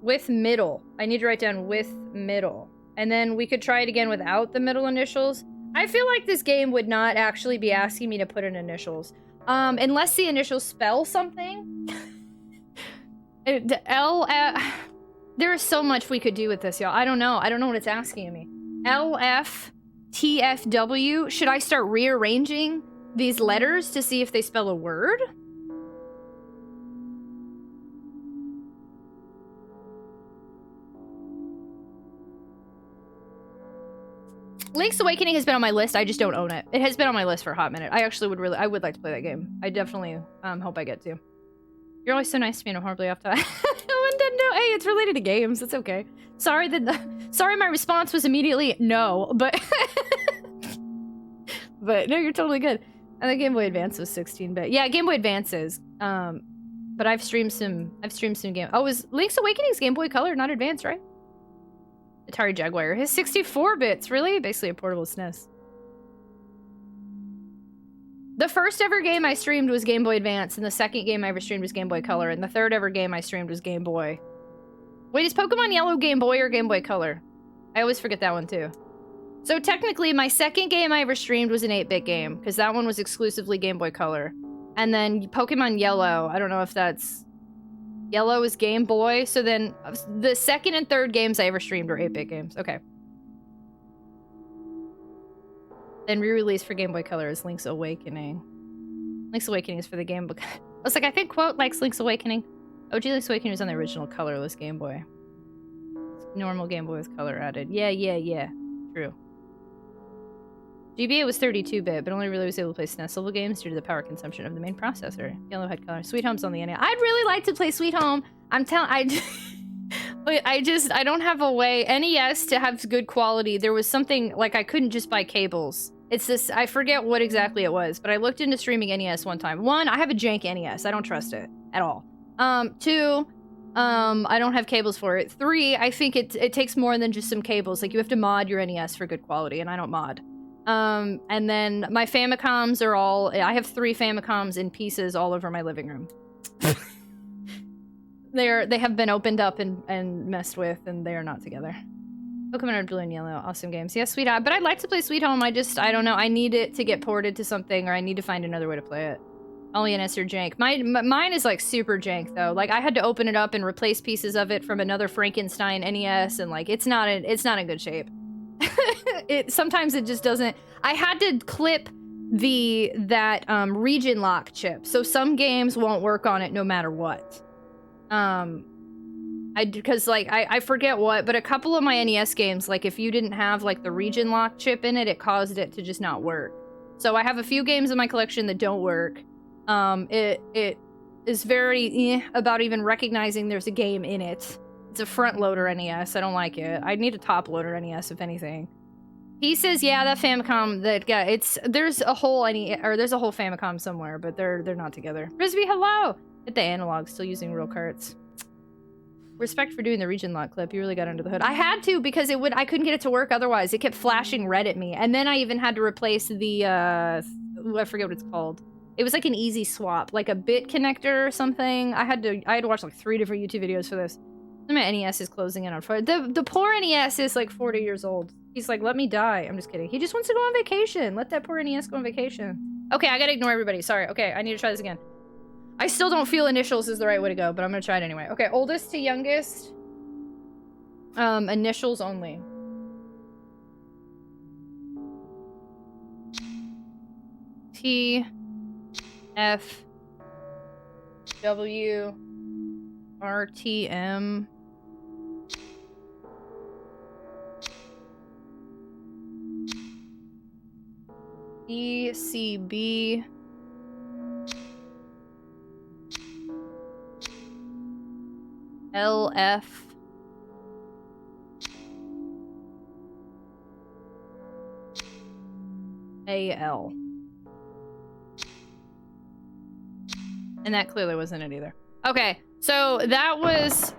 With middle. I need to write down with middle. And then we could try it again without the middle initials. I feel like this game would not actually be asking me to put in initials. Unless the initials spell something. There is so much we could do with this, y'all. I don't know. I don't know what it's asking of me. LFTFW. Should I start rearranging these letters to see if they spell a word? Link's Awakening has been on my list. I just don't own it. It has been on my list for a hot minute. I would like to play that game. I definitely hope I get to. You're always so nice to me and I'm horribly off topic. Nintendo, hey, it's related to games. It's okay. Sorry my response was immediately no, but but no, you're totally good. I think Game Boy Advance was 16-bit. Yeah, Game Boy Advance is. But I've streamed some game. Oh, was Link's Awakening's Game Boy Color, not Advance, right? Atari Jaguar. His 64 bits, really? Basically a portable SNES. The first ever game I streamed was Game Boy Advance, and the second game I ever streamed was Game Boy Color, and the third ever game I streamed was Game Boy. Wait, is Pokemon Yellow Game Boy or Game Boy Color? I always forget that one too. So technically, my second game I ever streamed was an 8-bit game, because that one was exclusively Game Boy Color. And then Pokemon Yellow, I don't know if that's... Yellow is Game Boy, so then the second and third games I ever streamed were 8-bit games. Okay. Then re-release for Game Boy Color is Link's Awakening. Link's Awakening is for the Game Boy. I was like, I think Quote likes Link's Awakening. OG Link's Awakening was on the original colorless Game Boy. Normal Game Boy with color added. Yeah. True. GBA was 32-bit, but only really was able to play SNES level games due to the power consumption of the main processor. Yellow had color. Sweet Home's on the NES. I'd really like to play Sweet Home. I don't have a way. NES to have good quality. There was something like I couldn't just buy cables. It's this, I forget what exactly it was, but I looked into streaming NES one time. One, I have a jank NES. I don't trust it at all. Two, I don't have cables for it. Three, I think it takes more than just some cables. Like you have to mod your NES for good quality, and I don't mod. And then my Famicoms are all, I have 3 Famicoms in pieces all over my living room. They have been opened up and messed with, and they are not together. Pokemon Red, Blue, and Yellow, awesome games. Yeah, Sweet Home, but I'd like to play Sweet Home. I don't know. I need it to get ported to something, or I need to find another way to play it. Only NES or jank. Mine is like super jank though. Like I had to open it up and replace pieces of it from another Frankenstein NES, and like it's not in good shape. Sometimes it just doesn't. I had to clip that region lock chip, so some games won't work on it no matter what. Because like I forget what, but a couple of my NES games, like if you didn't have like the region lock chip in it, it caused it to just not work. So I have a few games in my collection that don't work. It is very about even recognizing there's a game in it. It's a front loader NES. I don't like it. I need a top loader NES if anything. He says, yeah, that Famicom, there's a whole Famicom somewhere, but they're not together. Frisbee, hello! Hit the analog, still using real carts. Respect for doing the region lock clip. You really got under the hood. I had to because I couldn't get it to work otherwise. It kept flashing red at me. And then I even had to replace the, I forget what it's called. It was like an easy swap, like a bit connector or something. I had to watch like 3 different YouTube videos for this. My NES is closing in on fire. The poor NES is like 40 years old. He's like, let me die. I'm just kidding. He just wants to go on vacation. Let that poor NES go on vacation. Okay, I gotta ignore everybody. Sorry. Okay, I need to try this again. I still don't feel initials is the right way to go, but I'm gonna try it anyway. Okay, oldest to youngest. Initials only. T, F, W, R, T, M. E, C, B. L, F. A, L. And that clearly wasn't it either. Okay, so that was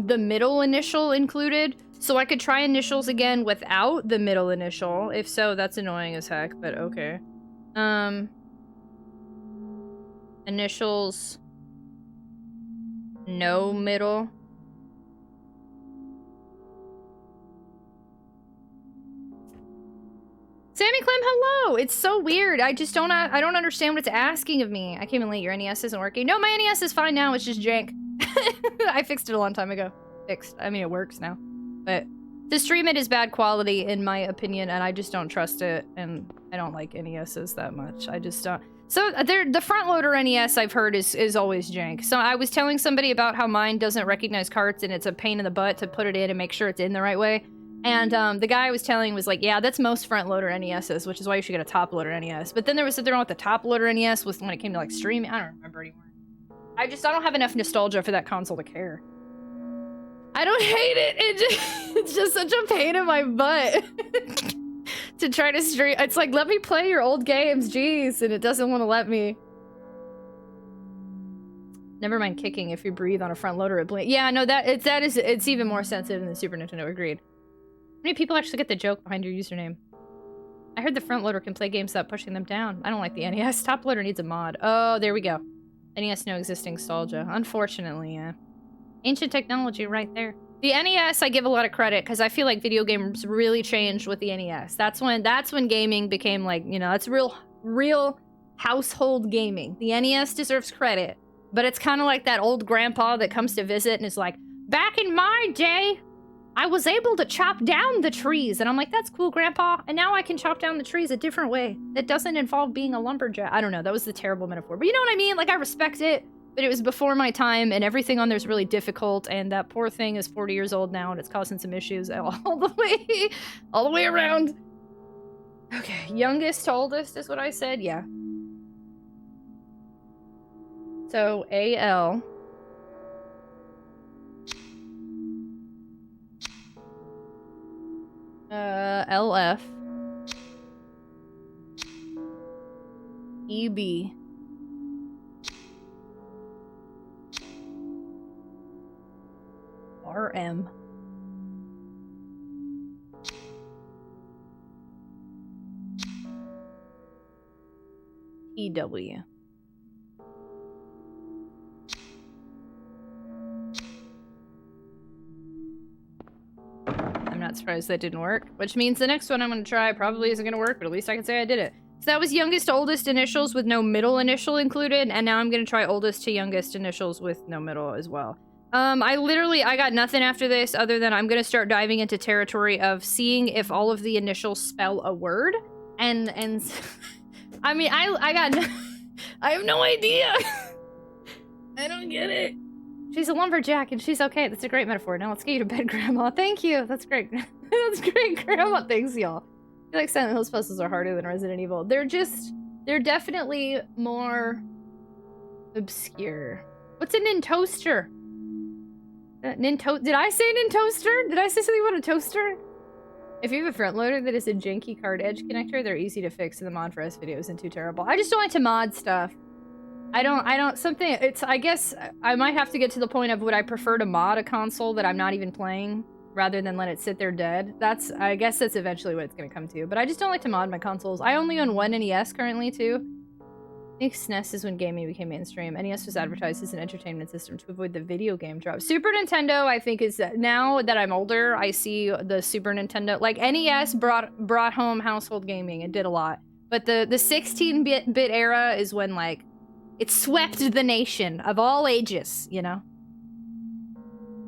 the middle initial included. So I could try initials again without the middle initial. If so, that's annoying as heck, but okay. initials, no middle. Sammy Clem, hello! It's so weird. I don't understand what it's asking of me. I came in late. Your NES isn't working. No, my NES is fine now. It's just jank. I fixed it a long time ago. I mean, it works now. But to stream it is bad quality, in my opinion, and I just don't trust it, and I don't like NESs that much. I just don't. So, the front-loader NES, I've heard, is always jank. So, I was telling somebody about how mine doesn't recognize carts, and it's a pain in the butt to put it in and make sure it's in the right way. And the guy I was telling was like, yeah, that's most front-loader NESs, which is why you should get a top-loader NES. But then there was something wrong with the top-loader NES when it came to, like, streaming. I don't remember anymore. I don't have enough nostalgia for that console to care. I don't hate it. It's just such a pain in my butt to try to stream. It's like, let me play your old games, jeez, and it doesn't want to let me. Never mind kicking if you breathe on a front loader. It blink. Yeah, no, it's even more sensitive than the Super Nintendo. Agreed. How many people actually get the joke behind your username? I heard the front loader can play games without pushing them down. I don't like the NES. Top loader needs a mod. Oh, there we go. NES no existing nostalgia. Unfortunately, yeah. Ancient technology right there. The NES, I give a lot of credit because I feel like video games really changed with the NES. That's when gaming became like, you know, that's real household gaming. The NES deserves credit, but it's kind of like that old grandpa that comes to visit and is like, back in my day, I was able to chop down the trees. And I'm like, that's cool, grandpa. And now I can chop down the trees a different way. That doesn't involve being a lumberjack. I don't know. That was the terrible metaphor. But you know what I mean? Like, I respect it. But it was before my time, and everything on there's really difficult, and that poor thing is 40 years old now, and it's causing some issues all the way around. Okay, youngest to oldest is what I said, yeah. So, AL. LF. EB. RM. EW. I'm not surprised that didn't work, which means the next one I'm going to try probably isn't going to work, but at least I can say I did it. So that was youngest to oldest initials with no middle initial included, and now I'm going to try oldest to youngest initials with no middle as well. I got nothing after this other than I'm gonna start diving into territory of seeing if all of the initials spell a word, and I mean, I have no idea. I don't get it. She's a lumberjack and she's okay. That's a great metaphor. Now let's get you to bed, Grandma. Thank you. That's great. That's great, Grandma. Thanks, y'all. I feel like Silent Hills puzzles are harder than Resident Evil. They're definitely more obscure. What's a Nintoaster? Did I say Nintoaster? Did I say something about a toaster? If you have a front loader that is a janky card edge connector, they're easy to fix, and the mod for S video isn't too terrible. I just don't like to mod stuff. I guess I might have to get to the point of would I prefer to mod a console that I'm not even playing rather than let it sit there dead. I guess that's eventually what it's gonna come to, but I just don't like to mod my consoles. I only own one NES currently, too. I think SNES is when gaming became mainstream. NES was advertised as an entertainment system to avoid the video game drop. Super Nintendo, I think, is now that I'm older, I see the Super Nintendo. Like, NES brought home household gaming. It did a lot. But the 16-bit era is when, like, it swept the nation of all ages, you know?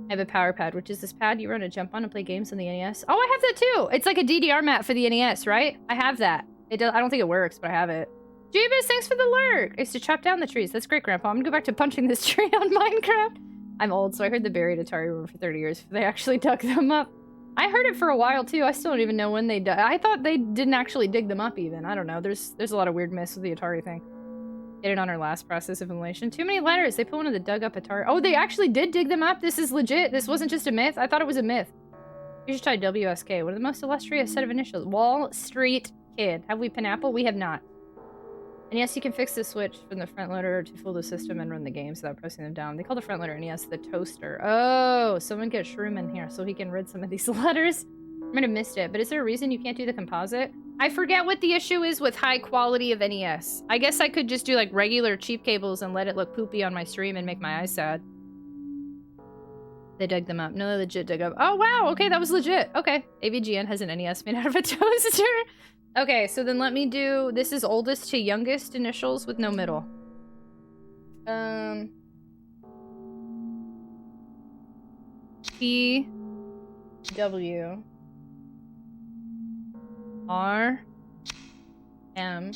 I have a power pad, which is this pad you run to jump on and play games on the NES. Oh, I have that too! It's like a DDR mat for the NES, right? I have that. I don't think it works, but I have it. Jeebus, thanks for the lurk! I used to chop down the trees. That's great, Grandpa. I'm gonna go back to punching this tree on Minecraft. I'm old, so I heard the buried Atari rumor for 30 years. They actually dug them up. I heard it for a while, too. I still don't even know when they dug. I thought they didn't actually dig them up, even. I don't know. There's a lot of weird myths with the Atari thing. Did it on our last process of elimination. Too many letters. They put one of the dug up Atari. Oh, they actually did dig them up? This is legit. This wasn't just a myth. I thought it was a myth. You should try WSK. One of the most illustrious set of initials. Wall Street Kid. Have we Pineapple? We have not. And yes, you can fix the switch from the front loader to fool the system and run the games without pressing them down. They call the front loader NES the toaster. Oh, someone get Shroom in here so he can read some of these letters. I might have missed it, but is there a reason you can't do the composite? I forget what the issue is with high quality of NES. I guess I could just do like regular cheap cables and let it look poopy on my stream and make my eyes sad. They dug them up. No, they legit dug up. Oh, wow. Okay, that was legit. Okay. AVGN has an NES made out of a toaster. Okay, so then let me do... This is oldest to youngest initials with no middle. P... W... R... M...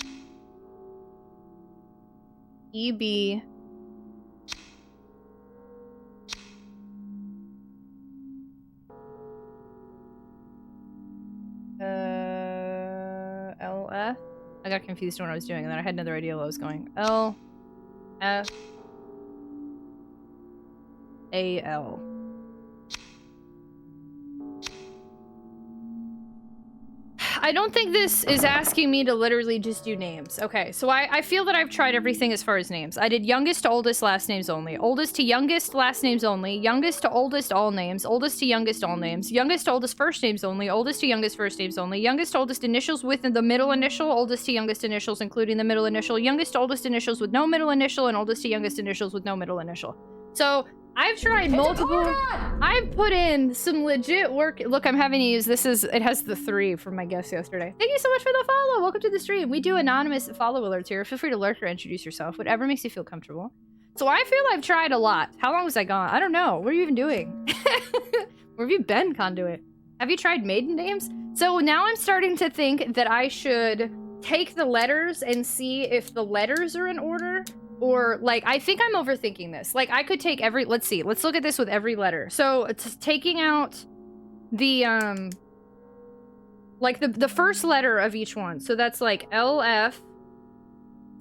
E... B... L, F. I got confused when I was doing, and then I had another idea where I was going. L, F, A, L. I don't think this is asking me to literally just do names. Okay, so I feel that I've tried everything as far as names. I did youngest to oldest, last names only. Oldest to youngest, last names only. Youngest to oldest, all names. Oldest to youngest, all names. Youngest to oldest, first names only. Oldest to youngest, first names only. Youngest to oldest initials with the middle initial. Oldest to youngest initials, including the middle initial. Youngest to oldest initials with no middle initial. And oldest to youngest initials with no middle initial. So... I've tried multiple. I've put in some legit work. Look, I'm having to use this. It has the 3 from my guest yesterday. Thank you so much for the follow. Welcome to the stream. We do anonymous follow alerts here. Feel free to lurk or introduce yourself. Whatever makes you feel comfortable. So I feel I've tried a lot. How long was I gone? I don't know. What are you even doing? Where have you been, Conduit? Have you tried maiden names? So now I'm starting to think that I should take the letters and see if the letters are in order. Or, like, I think I'm overthinking this. Like, I could take every... Let's see. Let's look at this with every letter. So, it's taking out the, like, the first letter of each one. So, that's, like, L, F,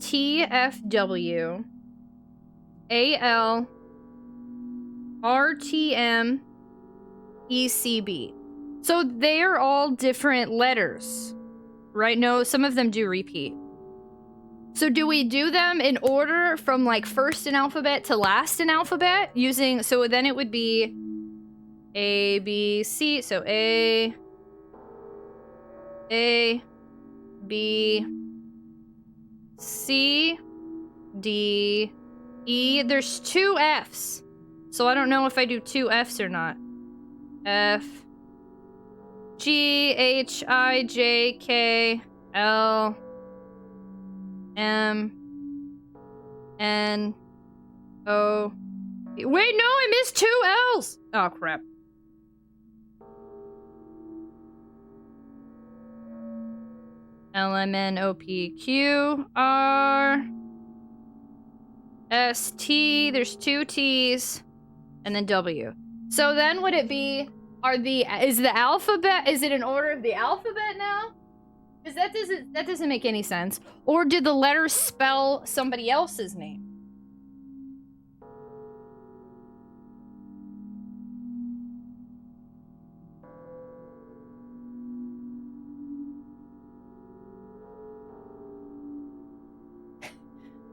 T, F, W, A, L, R, T, M, E, C, B. So, they're all different letters. Right? No, some of them do repeat. So do we do them in order from like first in alphabet to last in alphabet using, so then it would be A, B, C, so A, B, C, D, E. There's 2 Fs. So I don't know if I do 2 Fs or not. F, G, H, I, J, K, L, M, N, O. Wait, no, I missed 2 L's. Oh, crap. L, M, N, O, P, Q, R, S, T. There's 2 T's. And then W. So then would it be, is the alphabet, is it in order of the alphabet now? Because that doesn't make any sense. Or did the letters spell somebody else's name?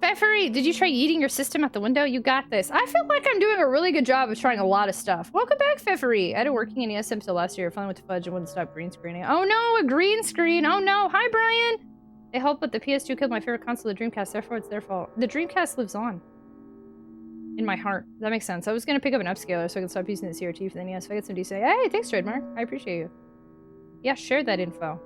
Pfeffery, did you try eating your system out the window? You got this. I feel like I'm doing a really good job of trying a lot of stuff. Welcome back, Pfeffery. I had a working in ESM till last year. Finally went to Fudge and wouldn't stop green screening. Oh no, a green screen. Oh no. Hi, Brian. They helped, but the PS2 killed my favorite console, the Dreamcast. Therefore, it's their fault. The Dreamcast lives on. In my heart. That makes sense. I was going to pick up an upscaler so I can stop using the CRT for the NES. If I get some decent... Hey, thanks, Trademark. I appreciate you. Yeah, share that info.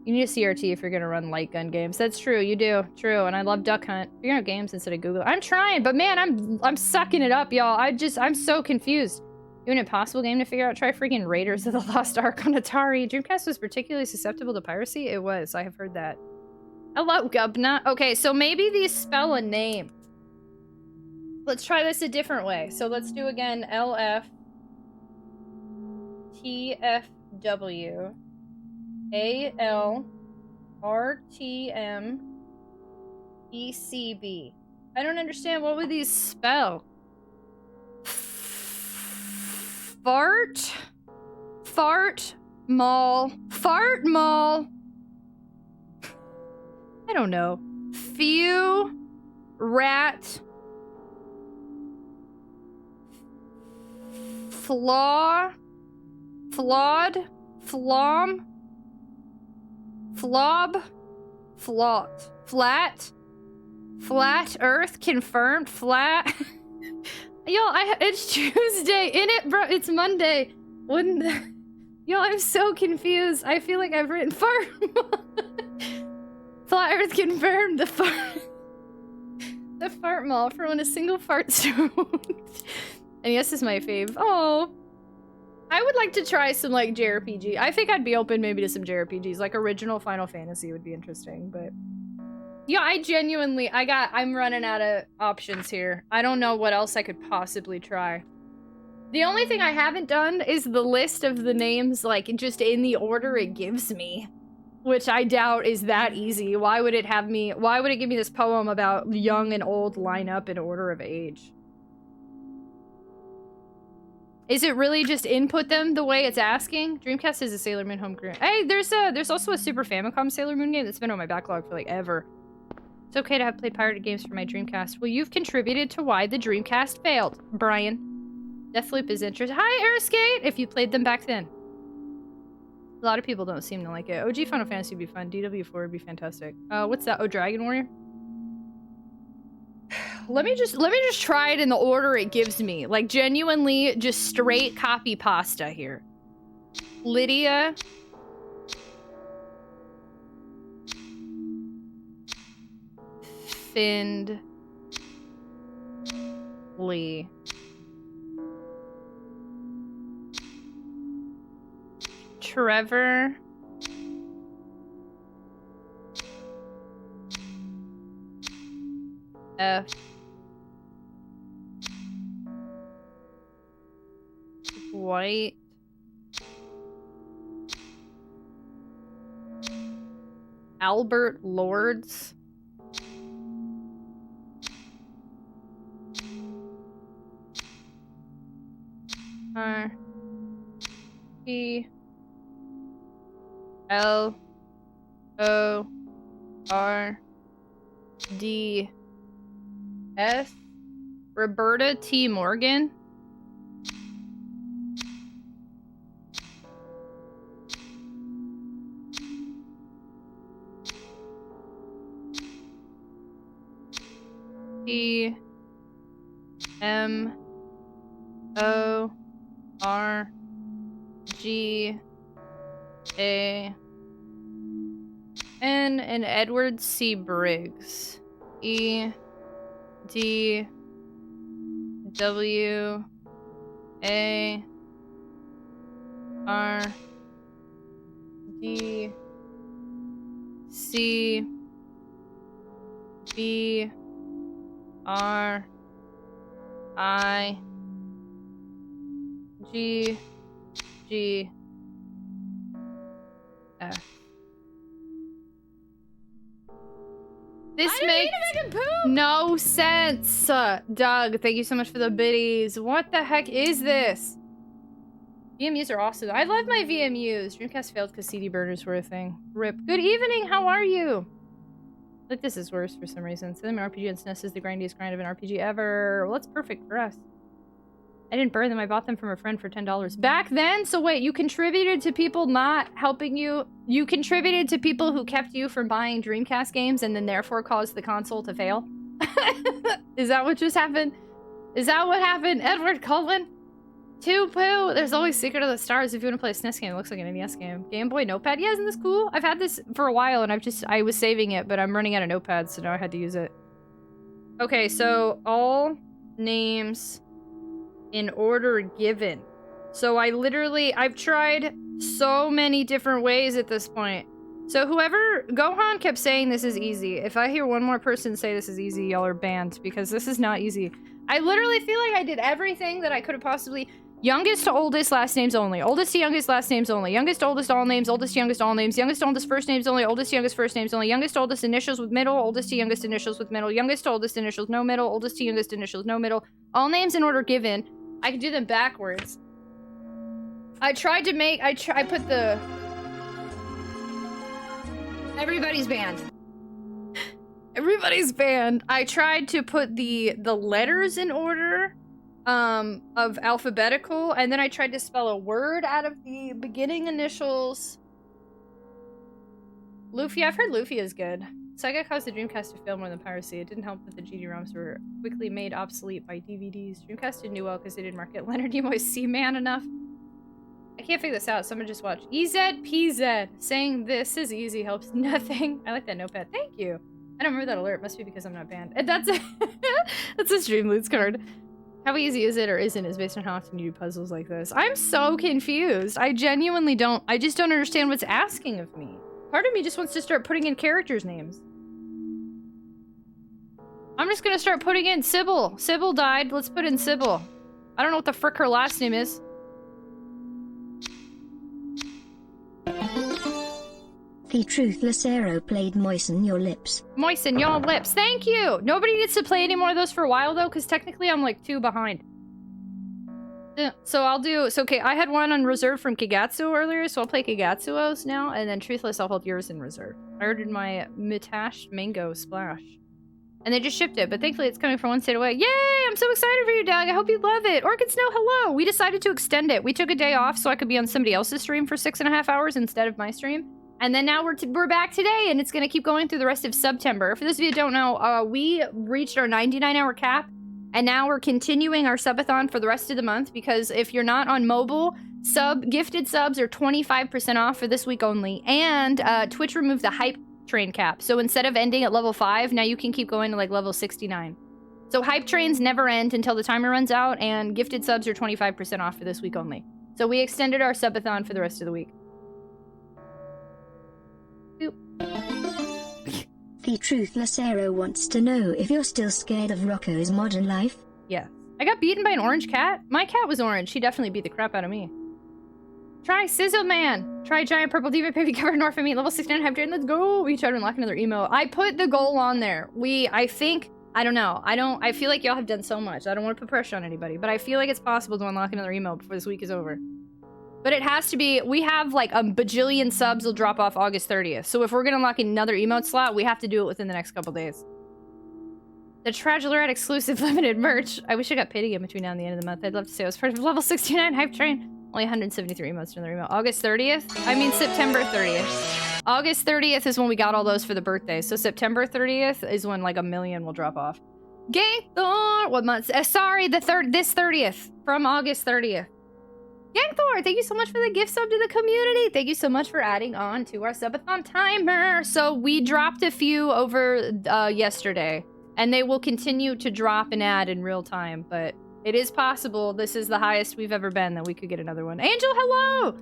You need a CRT if you're gonna run light gun games. That's true, you do. True, and I love Duck Hunt. Figuring out games instead of Google. I'm trying, but man, I'm sucking it up, y'all. I'm so confused. Do an impossible game to figure out? Try freaking Raiders of the Lost Ark on Atari. Dreamcast was particularly susceptible to piracy? It was, I have heard that. Hello, Gubna. Okay, so maybe these spell a name. Let's try this a different way. So let's do again LF TFW ALRTM ECB. I don't understand. What would these spell? Fart? Fart mall. Fart mall. I don't know. Few. Rat. Flaw. Flawed. Flom. Flob. Flot. Flat. Flat Earth confirmed. Flat. Yo, it's Tuesday. In it, bro. It's Monday. Wouldn't... Yo, I'm so confused. I feel like I've written fart. Flat Earth confirmed. The fart mall for when a single fart smoked. And yes, is my fave. Oh. I would like to try some, like, JRPG. I think I'd be open maybe to some JRPGs. Like, original Final Fantasy would be interesting, but... Yeah, I genuinely... I'm running out of options here. I don't know what else I could possibly try. The only thing I haven't done is the list of the names, like, just in the order it gives me. Which I doubt is that easy. Why would it give me this poem about young and old line up in order of age? Is it really just input them the way it's asking? Dreamcast is a Sailor Moon home crew. Hey, there's also a Super Famicom Sailor Moon game that's been on my backlog for like ever. It's okay to have played pirated games for my Dreamcast. Well, you've contributed to why the Dreamcast failed, Brian. Deathloop is interesting. Hi, Airskate! If you played them back then. A lot of people don't seem to like it. OG Final Fantasy would be fun. DW4 would be fantastic. What's that? Oh, Dragon Warrior? Let me just try it in the order it gives me. Like, genuinely, just straight copy pasta here. Lydia. Findley. Trevor. F. White. Albert Lords. R. E. L. O. R. D. S. Roberta T. Morgan. T. M. O. R. G. A. N. And Edward C. Briggs. E. D. W. A. R. D. C. B. R. I. G. G. F. This makes no sense. Doug, thank you so much for the biddies. What the heck is this? VMUs are awesome. I love my VMUs. Dreamcast failed because CD burners were a thing. RIP. Good evening, how are you? Like, this is worse for some reason. Cinema RPG and SNES is the grindiest grind of an RPG ever. Well, that's perfect for us. I didn't burn them. I bought them from a friend for $10. Back then? So wait, you contributed to people not helping you? You contributed to people who kept you from buying Dreamcast games and then therefore caused the console to fail? Is that what just happened? Is that what happened? Edward Cullen? Poo. There's always Secret of the Stars if you want to play a SNES game. It looks like an NES game. Game Boy Notepad? Yeah, isn't this cool? I've had this for a while and I was saving it, but I'm running out of notepads, so now I had to use it. Okay, so all names in order given. So I've tried so many different ways at this point. So Gohan kept saying this is easy. If I hear one more person say this is easy, y'all are banned, because this is not easy. I literally feel like I did everything that I could have possibly... Youngest to oldest, last names only. Oldest to youngest, last names only. Youngest to oldest, all names. Oldest to youngest, all names. Youngest to oldest, first names only. Oldest to youngest, first names only. Youngest to oldest, initials with middle. Oldest to youngest, initials with middle. Youngest to oldest, initials, no middle. Oldest to youngest, initials, no middle. All names in order given. I could do them backwards. I tried to make... I put the... Everybody's banned. Everybody's banned. I tried to put the letters in order of alphabetical, and then I tried to spell a word out of the beginning initials. Luffy, I've heard Luffy is good. Sega caused the Dreamcast to fail more than piracy. It didn't help that the GD-ROMs were quickly made obsolete by DVDs. Dreamcast didn't do well because they didn't market Leonard Nimoy's Seaman enough. I can't figure this out. Someone just watch EZPZ. Saying this is easy helps nothing. I like that notepad. Thank you. I don't remember that alert. Must be because I'm not banned. And that's a that's a stream loots card. How easy is it or isn't is based on how often you do puzzles like this. I'm so confused. I genuinely don't. I just don't understand what's asking of me. Part of me just wants to start putting in characters' names. I'm just gonna start putting in Sybil. Sybil died. Let's put in Sybil. I don't know what the frick her last name is. The truthless arrow played Moisten Your Lips. Moisten your lips. Thank you! Nobody needs to play any more of those for a while, though, because technically I'm, like, 2 behind. So I'll do... So, okay, I had one on reserve from Kigatsu earlier, so I'll play Kigatsuo's now, and then Truthless, I'll hold yours in reserve. I ordered my Mitash Mango Splash. And they just shipped it, but thankfully it's coming from one state away. Yay! I'm so excited for you, Doug! I hope you love it! Orchid Snow, hello! We decided to extend it. We took a day off so I could be on somebody else's stream for 6.5 hours instead of my stream. And then now we're back today, and it's going to keep going through the rest of September. For those of you who don't know, we reached our 99-hour cap, and now we're continuing our subathon for the rest of the month, because if you're not on mobile, gifted subs are 25% off for this week only. And Twitch removed the hype train cap. So instead of ending at level 5, now you can keep going to like level 69. So hype trains never end until the timer runs out, and gifted subs are 25% off for this week only. So we extended our subathon for the rest of the week. The truthless arrow wants to know if you're still scared of Rocco's modern life. Yeah. I got beaten by an orange cat. My cat was orange. She definitely beat the crap out of me. Try Sizzle Man. Try Giant Purple Diva Baby Covered in Orphan Meat. Level 69 hype train. Let's go. We tried to unlock another emo. I put the goal on there. I don't know. I feel like y'all have done so much. I don't want to put pressure on anybody, but I feel like it's possible to unlock another emo before this week is over. But it has to be, we have like a bajillion subs will drop off August 30th. So if we're gonna unlock another emote slot, we have to do it within the next couple days. The TragicOnTwitch exclusive limited merch. I wish I got paid again between now and the end of the month. I'd love to say I was part of level 69 hype train. Only 173 emotes in the remote. August 30th? I mean September 30th. August 30th is when we got all those for the birthday. So September 30th is when like 1 million will drop off. Gangthor! What month? Sorry, this 30th. From August 30th. Gangthor, thank you so much for the gift sub to the community. Thank you so much for adding on to our subathon timer. So we dropped a few over yesterday, and they will continue to drop and add in real time, but it is possible this is the highest we've ever been that we could get another one. Angel, hello!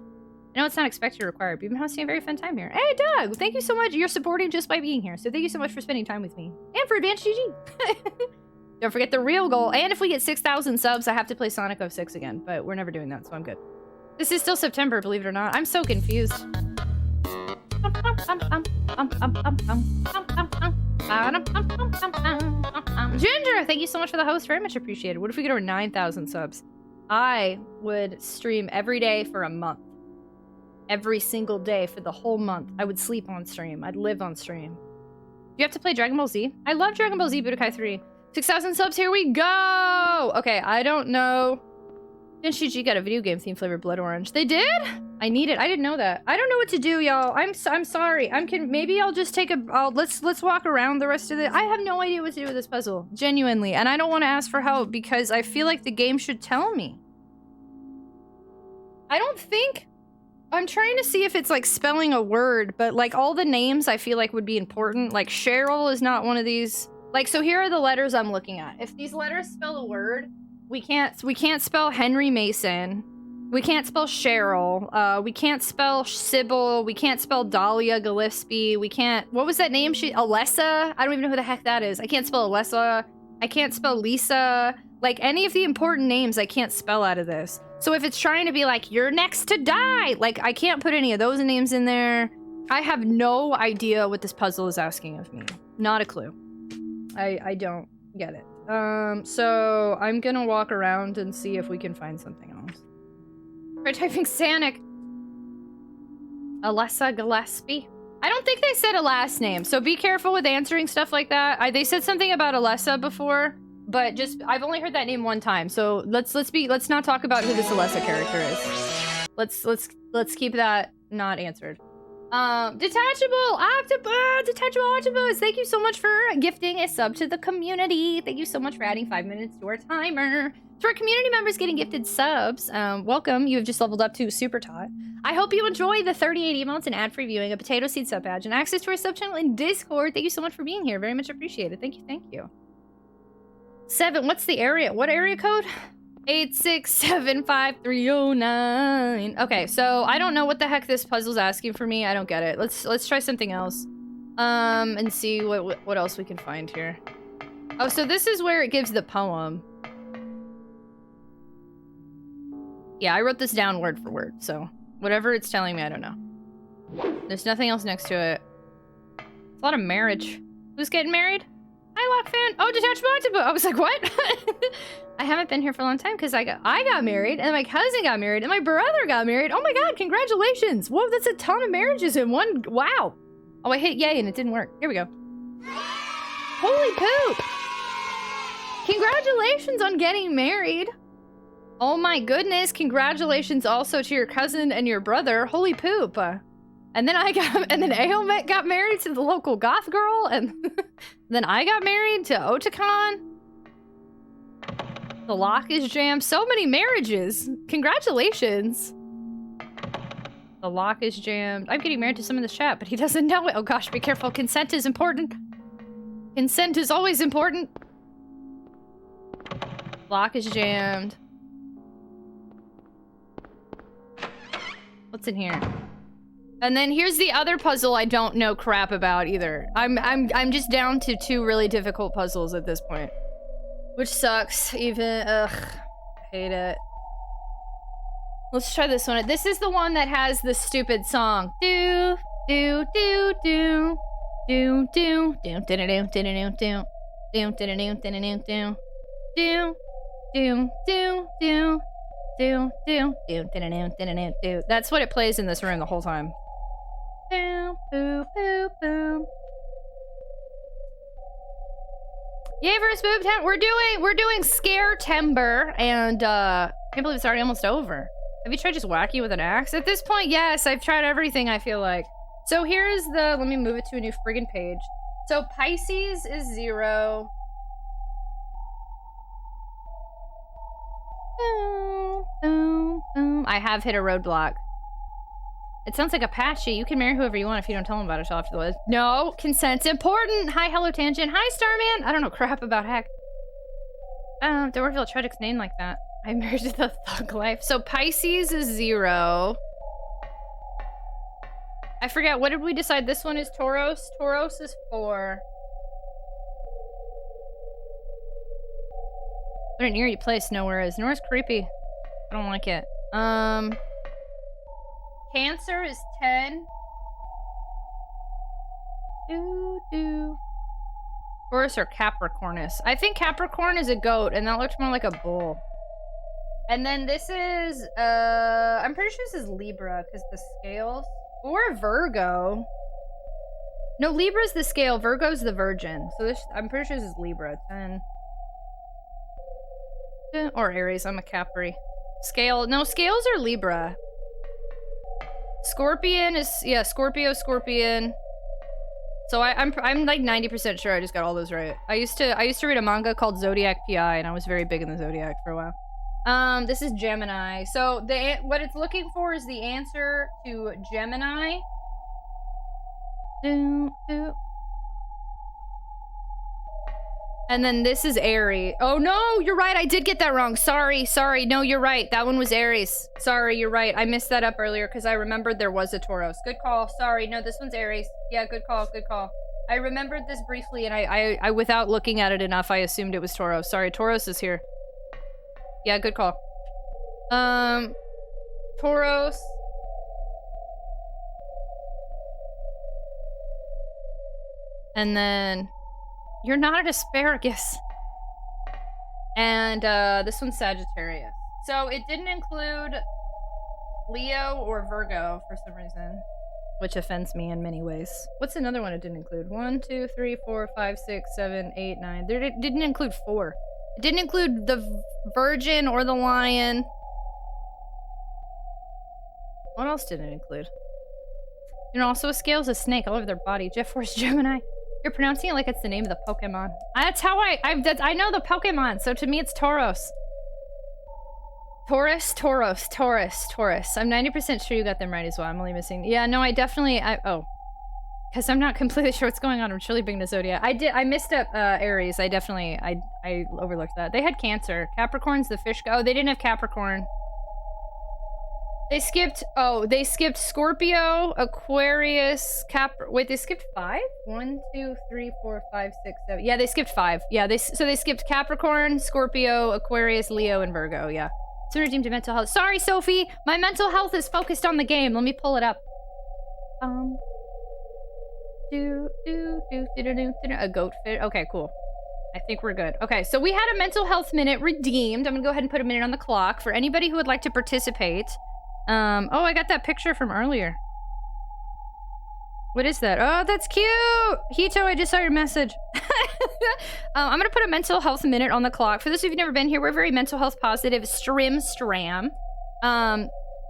I know it's not expected or required, but you've been hosting a very fun time here. Hey, Doug, thank you so much. You're supporting just by being here, so thank you so much for spending time with me. And for Advanced GG. Don't forget the real goal. And if we get 6,000 subs, I have to play Sonic 06 again. But we're never doing that, so I'm good. This is still September, believe it or not. I'm so confused. Ginger, thank you so much for the host. Very much appreciated. What if we get over 9,000 subs? I would stream every day for a month. Every single day for the whole month. I would sleep on stream. I'd live on stream. You have to play Dragon Ball Z? I love Dragon Ball Z Budokai 3. 6,000 subs, here we go! Okay, I don't know. NCG got a video game theme flavored blood orange. They did? I need it. I didn't know that. I don't know what to do, y'all. I'm sorry. Maybe I'll just take a... let's walk around the rest of the... I have no idea what to do with this puzzle. Genuinely. And I don't want to ask for help because I feel like the game should tell me. I don't think... I'm trying to see if it's like spelling a word, but like all the names I feel like would be important. Like Cheryl is not one of these... Like, so here are the letters I'm looking at. If these letters spell a word, we can't spell Henry Mason. We can't spell Cheryl. We can't spell Sybil. We can't spell Dahlia Gillespie. We can't... What was that name? Alessa? I don't even know who the heck that is. I can't spell Alessa. I can't spell Lisa. Like, any of the important names I can't spell out of this. So if it's trying to be like, you're next to die, like, I can't put any of those names in there. I have no idea what this puzzle is asking of me. Not a clue. I don't get it. So I'm gonna walk around and see if we can find something else. Try typing Sanic. Alessa Gillespie. I don't think they said a last name, so be careful with answering stuff like that. They said something about Alessa before, but just I've only heard that name one time. So let's not talk about who this Alessa character is. Let's keep that not answered. Detachable Octopus, thank you so much for gifting a sub to the community. Thank you so much for adding 5 minutes to our timer. To our community members getting gifted subs, welcome. You have just leveled up to Super Tot. I hope you enjoy the 38 emotes and ad-free viewing, a potato seed sub badge, and access to our sub channel in Discord. Thank you so much for being here. Very much appreciated. Thank you, thank you. 7, what's the area? What area code? 8675309. Okay, so I don't know what the heck this puzzle's asking for me. I don't get it. Let's try something else. And see what else we can find here. Oh, so this is where it gives the poem. Yeah, I wrote this down word for word, so whatever it's telling me, I don't know. There's nothing else next to it. It's a lot of marriage. Who's getting married? Hi, Lockfan. Oh, Detachable Octopus. I was like, what? I haven't been here for a long time because I got married, and my cousin got married, and my brother got married. Oh my god, congratulations. Whoa, that's a ton of marriages in one. Wow. Oh, I hit yay and it didn't work. Here we go. Holy poop. Congratulations on getting married. Oh my goodness, congratulations also to your cousin and your brother. Holy poop. And then Aomet got married to the local goth girl, and then I got married to Otakon. The lock is jammed. So many marriages. Congratulations. The lock is jammed. I'm getting married to someone in the chat, but he doesn't know it. Oh gosh, be careful. Consent is important. Consent is always important. Lock is jammed. What's in here? And then here's the other puzzle I don't know crap about either. I'm just down to 2 really difficult puzzles at this point. Which sucks, even, ugh. I hate it. Let's try this one. This is the one that has the stupid song. Do, do, do, do. Do, do, do, do, do, do, do, do, do. Do, do, do, do, do, do, do. Do, do, do, do. Do, do, do, do, do, do, do, do. That's what it plays in this room the whole time. Boom, boom, boom, boom. Yay for a spoop tent. We're doing Scare Timber, and I can't believe it's already almost over. Have you tried just whacking with an axe? At this point, yes, I've tried everything, I feel like. So here's the, let me move it to a new friggin' page. So Pisces is 0. Boom, boom, boom. I have hit a roadblock. It sounds like Apache. You can marry whoever you want if you don't tell them about it after the list. No, consent's important. Hi, Hello Tangent. Hi, Starman. I don't know crap about heck. Don't reveal Tragic's name like that. I'm married to the thug life. So Pisces is 0. I forget. What did we decide? This one is Tauros. Tauros is 4. What an eerie place Nowhere is. Nowhere's creepy. I don't like it. Cancer is 10. Taurus or Capricornus. I think Capricorn is a goat, and that looks more like a bull. And then this is, I'm pretty sure this is Libra, because the scales. Or Virgo. No, Libra's the scale, Virgo's the virgin. So this, I'm pretty sure this is Libra. 10. Or Aries, I'm a Capri. Scale, no, scales are Libra. Scorpion is, yeah, Scorpio, Scorpion. So I'm like 90% sure I just got all those right. I used to read a manga called Zodiac PI, and I was very big in the Zodiac for a while. This is Gemini. So what it's looking for is the answer to Gemini. And then this is Aries. Oh no, you're right. I did get that wrong. Sorry. No, you're right. That one was Aries. Sorry, you're right. I messed that up earlier because I remembered there was a Tauros. Good call. Sorry. No, this one's Aries. Yeah, good call. I remembered this briefly, and I without looking at it enough, I assumed it was Tauros. Sorry, Tauros is here. Yeah, good call. Tauros. And then... You're not an asparagus. And this one's Sagittarius. So it didn't include Leo or Virgo for some reason, which offends me in many ways. What's another one it didn't include? 1, 2, 3, 4, 5, 6, 7, 8, 9. It didn't include 4. It didn't include the Virgin or the Lion. What else did it include? You know, also a scale's a snake all over their body. Jeff Force Gemini. You're pronouncing it like it's the name of the Pokemon. That's how I know the Pokemon, so to me it's Tauros. Taurus. I'm 90% sure you got them right as well. I'm only missing. Yeah, no, because I'm not completely sure what's going on. I'm truly being the Zodiac. I missed up Aries. I overlooked that. They had Cancer. Capricorn's the fish. Oh, they didn't have Capricorn. They skipped Scorpio, Aquarius, Wait, they skipped 5? 1, 2, 3, 4, 5, 6, 7. Yeah, they skipped 5. Yeah, so they skipped Capricorn, Scorpio, Aquarius, Leo, and Virgo. Yeah. Soon redeemed to mental health. Sorry, Sophie. My mental health is focused on the game. Let me pull it up. A goat fit. Okay, cool. I think we're good. Okay, so we had a mental health minute redeemed. I'm gonna go ahead and put a minute on the clock for anybody who would like to participate. Oh, I got that picture from earlier. What is that? Oh, that's cute! Hito, I just saw your message. I'm gonna put a mental health minute on the clock. For those of you who've never been here, we're very mental health positive, stram.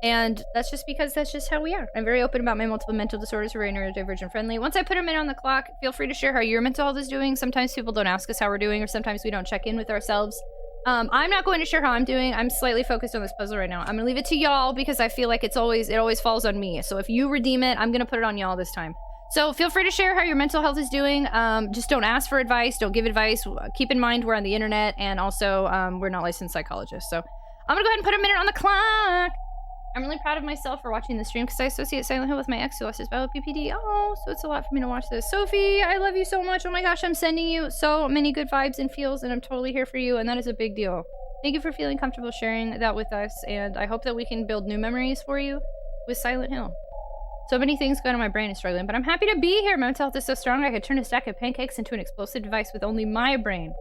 And that's just because that's just how we are. I'm very open about my multiple mental disorders. We're very neurodivergent friendly. Once I put a minute on the clock, feel free to share how your mental health is doing. Sometimes people don't ask us how we're doing, or sometimes we don't check in with ourselves. I'm not going to share how I'm doing. I'm slightly focused on this puzzle right now. I'm gonna leave it to y'all because I feel like it always falls on me. So if you redeem it, I'm gonna put it on y'all this time. So feel free to share how your mental health is doing. Just don't ask for advice. Don't give advice. Keep in mind we're on the internet, and also we're not licensed psychologists. So I'm gonna go ahead and put a minute on the clock. I'm really proud of myself for watching the stream because I associate Silent Hill with my ex who lost his battle PPD. Oh, so it's a lot for me to watch this. Sophie, I love you so much. Oh my gosh, I'm sending you so many good vibes and feels, and I'm totally here for you, and that is a big deal. Thank you for feeling comfortable sharing that with us, and I hope that we can build new memories for you with Silent Hill. So many things going on my brain is struggling, but I'm happy to be here. My mental health is so strong I could turn a stack of pancakes into an explosive device with only my brain.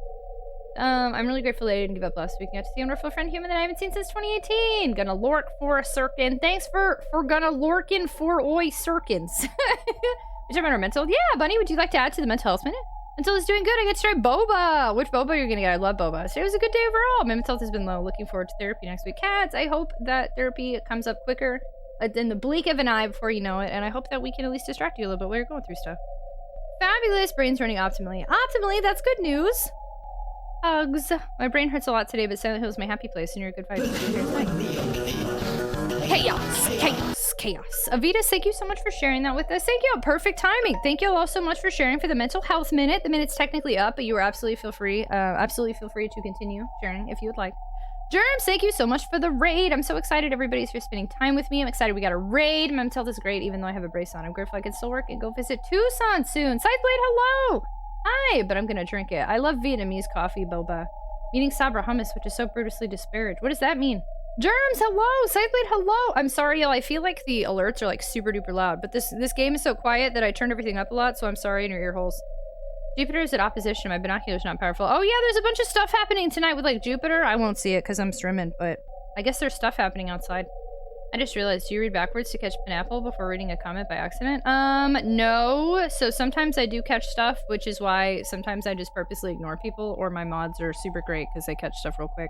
I'm really grateful that I didn't give up last week. I got to see a wonderful friend human that I haven't seen since 2018. Gonna lork for a Sirkin. Thanks for gonna lorkin for oi Sirkins. You talking about our mental? Yeah, Bunny, would you like to add to the mental health minute? Mental is doing good. I get to try boba. Which boba are you gonna get? I love boba. So it was a good day overall. My mental health has been low. Looking forward to therapy next week. Cats, I hope that therapy comes up quicker in the blink of an eye before you know it, and I hope that we can at least distract you a little bit while you're going through stuff. Fabulous. Brain's running optimally. Optimally, that's good news. Hugs. My brain hurts a lot today, but Silent Hill is my happy place, and you're a good fight. Chaos. Avitas, thank you so much for sharing that with us. Thank you. Perfect timing. Thank you all so much for sharing for the mental health minute. The minute's technically up, but you are absolutely feel free to continue sharing if you would like. Germs, thank you so much for the raid. I'm so excited everybody's here spending time with me. I'm excited we got a raid. My mental health is great, even though I have a brace on. I'm grateful I can still work and go visit Tucson soon. Scytheblade, hello! Hi, but I'm gonna drink it. I love Vietnamese coffee, boba. Meeting Sabra hummus, which is so brutally disparaged. What does that mean? Germs, hello! Scytheblade, hello! I'm sorry, y'all. I feel like the alerts are like super duper loud, but this game is so quiet that I turned everything up a lot, so I'm sorry in your ear holes. Jupiter is at opposition. My binoculars not powerful. Oh yeah, there's a bunch of stuff happening tonight with like Jupiter. I won't see it because I'm streaming, but I guess there's stuff happening outside. I just realized, do you read backwards to catch Pineapple before reading a comment by accident? No. So sometimes I do catch stuff, which is why sometimes I just purposely ignore people, or my mods are super great because they catch stuff real quick.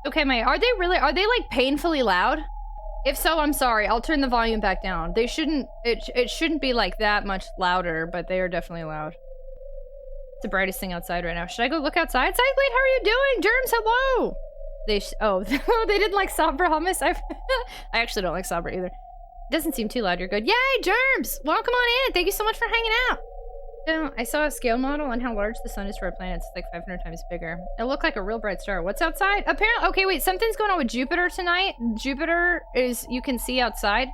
Okay, are they like painfully loud? If so, I'm sorry. I'll turn the volume back down. They shouldn't, it shouldn't be like that much louder, but they are definitely loud. It's the brightest thing outside right now. Should I go look outside? Cyclade, how are you doing? Germs, hello! They didn't like Sabra hummus? I actually don't like Sabra either. Doesn't seem too loud, you're good. Yay, Germs! Welcome on in! Thank you so much for hanging out! So, I saw a scale model on how large the sun is for our planet. It's like 500 times bigger. It looked like a real bright star. What's outside? Apparently, okay, wait, something's going on with Jupiter tonight. Jupiter is, you can see outside.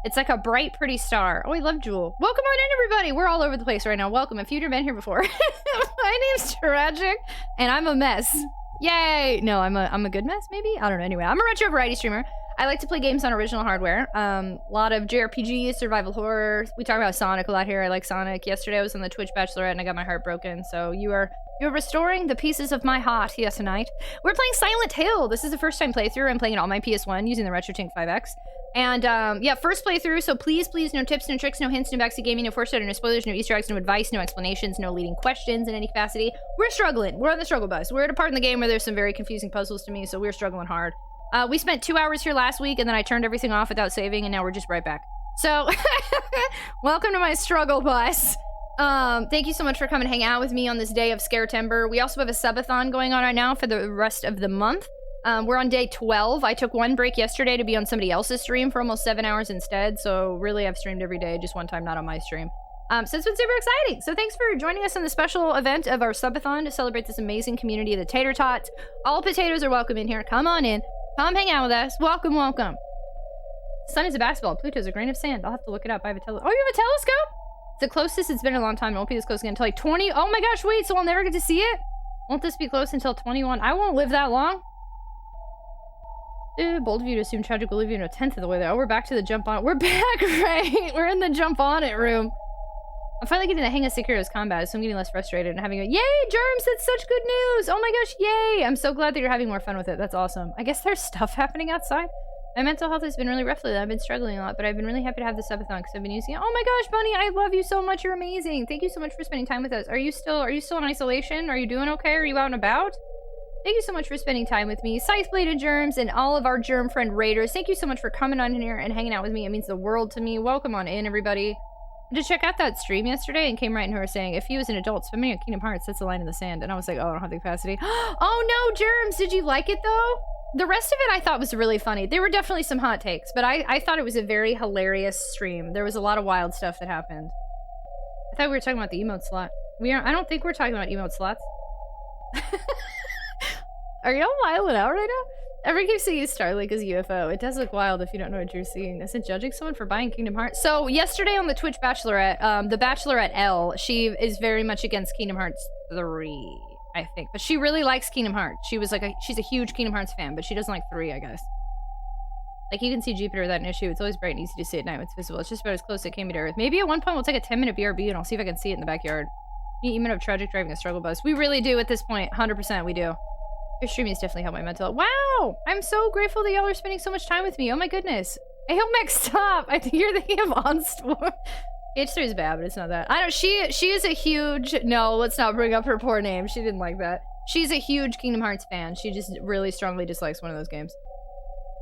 It's like a bright, pretty star. Oh, I love Jewel. Welcome on in, everybody! We're all over the place right now. Welcome, if you've never been here before. My name's Tragic, and I'm a mess. Yay! No, I'm a good mess, maybe? I don't know. Anyway, I'm a retro variety streamer. I like to play games on original hardware. A lot of JRPGs, survival horror. We talk about Sonic a lot here. I like Sonic. Yesterday I was on the Twitch Bachelorette and I got my heart broken. So you're restoring the pieces of my heart here tonight. We're playing Silent Hill. This is the first time playthrough. I'm playing it on my PS1 using the RetroTINK 5X. And yeah, first playthrough, so please, no tips, no tricks, no hints, no backseat gaming, no foreshadowing, no spoilers, no Easter eggs, no advice, no explanations, no leading questions in any capacity. We're struggling. We're on the struggle bus. We're at a part in the game where there's some very confusing puzzles to me, so we're struggling hard. We spent 2 hours here last week, and then I turned everything off without saving, and now we're just right back. So, welcome to my struggle bus. Thank you so much for coming and hang out with me on this day of Scaretember. We also have a subathon going on right now for the rest of the month. We're on day 12. I took one break yesterday to be on somebody else's stream for almost 7 hours instead. So really, I've streamed every day, just one time not on my stream. So it's been super exciting. So thanks for joining us on the special event of our subathon to celebrate this amazing community of the Tater Tots. All potatoes are welcome in here. Come on in. Come hang out with us. Welcome, welcome. Sun is a basketball. Pluto's a grain of sand. I'll have to look it up. I have a oh, you have a telescope? It's the closest it's been in a long time. It won't be this close again until like 20. Oh my gosh, wait, so I'll never get to see it? Won't this be close until 21? I won't live that long. Bold of you to assume Tragic will leave you in a 10th of the way there. Oh, we're back to the jump on. We're back, right? We're in the jump on it room. I'm finally getting the hang of Sekiro's combat, so I'm getting less frustrated and having a yay, Germs, that's such good news. Oh my gosh, yay. I'm so glad that you're having more fun with it. That's awesome. I guess there's stuff happening outside. My mental health has been really rough lately. I've been struggling a lot, but I've been really happy to have this subathon because I've been using it. Oh my gosh, Bunny, I love you so much. You're amazing. Thank you so much for spending time with us. Are you still in isolation? Are you doing okay? Are you out and about? Thank you so much for spending time with me. Scythebladed Germs and all of our germ friend raiders. Thank you so much for coming on here and hanging out with me. It means the world to me. Welcome on in, everybody. I did check out that stream yesterday and came right in her saying, if he was an adult swimming at Kingdom Hearts, that's a line in the sand. And I was like, oh, I don't have the capacity. Oh no, Germs, did you like it though? The rest of it I thought was really funny. There were definitely some hot takes, but I thought it was a very hilarious stream. There was a lot of wild stuff that happened. I thought we were talking about the emote slot. I don't think we're talking about emote slots. Are y'all wilding out right now? Everyone keeps saying Starlink is UFO. It does look wild if you don't know what you're seeing. I said judging someone for buying Kingdom Hearts. So yesterday on the Twitch Bachelorette, the Bachelorette L, she is very much against Kingdom Hearts 3, I think. But she really likes Kingdom Hearts. She's a huge Kingdom Hearts fan, but she doesn't like 3, I guess. Like, you can see Jupiter without an issue. It's always bright and easy to see at night when it's visible. It's just about as close as it came to Earth. Maybe at one point we'll take a 10-minute BRB and I'll see if I can see it in the backyard. Even of Tragic driving a struggle bus. We really do at this point. 100% we do. Your streaming has definitely helped my mental. Wow! I'm so grateful that y'all are spending so much time with me. Oh my goodness. I hope Max stop. I think you're thinking of OnStorm. H3 is bad, but it's not that. I don't. She is a huge. No, let's not bring up her poor name. She didn't like that. She's a huge Kingdom Hearts fan. She just really strongly dislikes one of those games.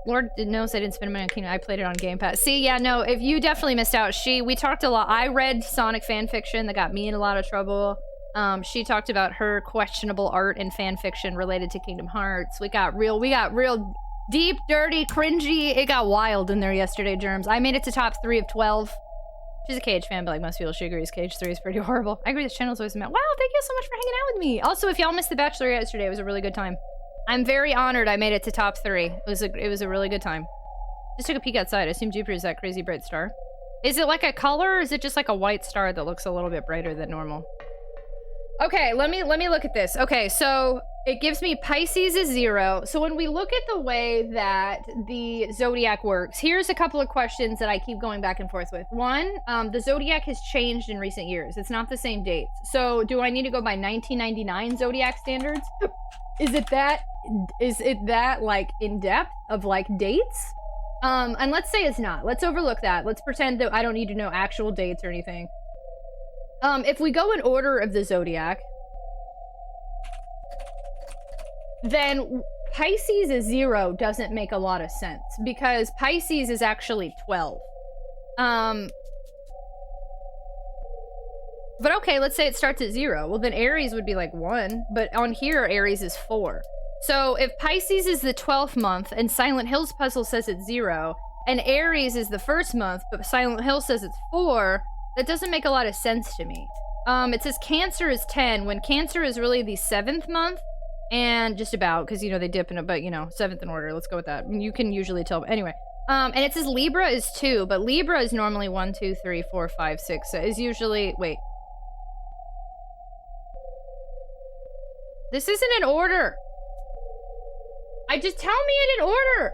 Lord knows I didn't spend money on Kingdom. I played it on Game Pass. See, yeah, no. If you definitely missed out. We talked a lot. I read Sonic fan fiction that got me in a lot of trouble. She talked about her questionable art and fan fiction related to Kingdom Hearts. We got real deep, dirty, cringy. It got wild in there yesterday, Germs. I made it to top 3 of 12. She's a Cage fan, but like most people, she agrees Cage 3 is pretty horrible. I agree this channel's always about. Wow, thank you so much for hanging out with me. Also, if y'all missed The Bachelorette yesterday, it was a really good time. I'm very honored I made it to top 3. It was a really good time. Just took a peek outside. I assume Jupiter is that crazy bright star. Is it like a color, or is it just like a white star that looks a little bit brighter than normal? Okay, let me look at this. Okay, so it gives me Pisces is 0. So when we look at the way that the zodiac works, here's a couple of questions that I keep going back and forth with. One, the zodiac has changed in recent years. It's not the same dates. So do I need to go by 1999 zodiac standards? Is it that like in depth of like dates? And let's say it's not. Let's overlook that. Let's pretend that I don't need to know actual dates or anything. If we go in order of the zodiac, then Pisces is 0 doesn't make a lot of sense because Pisces is actually 12. But okay, let's say it starts at 0. Well, then Aries would be like 1, but on here, Aries is 4. So if Pisces is the 12th month and Silent Hill's puzzle says it's 0, and Aries is the 1st month, but Silent Hill says it's 4, that doesn't make a lot of sense to me. It says Cancer is 10, when Cancer is really the 7th month, and just about, because, you know, they dip in it, but, you know, 7th in order, let's go with that. You can usually tell, but anyway. And it says Libra is 2, but Libra is normally 1, 2, 3, 4, 5, 6, so is usually, wait. This isn't in order. Just tell me it in order.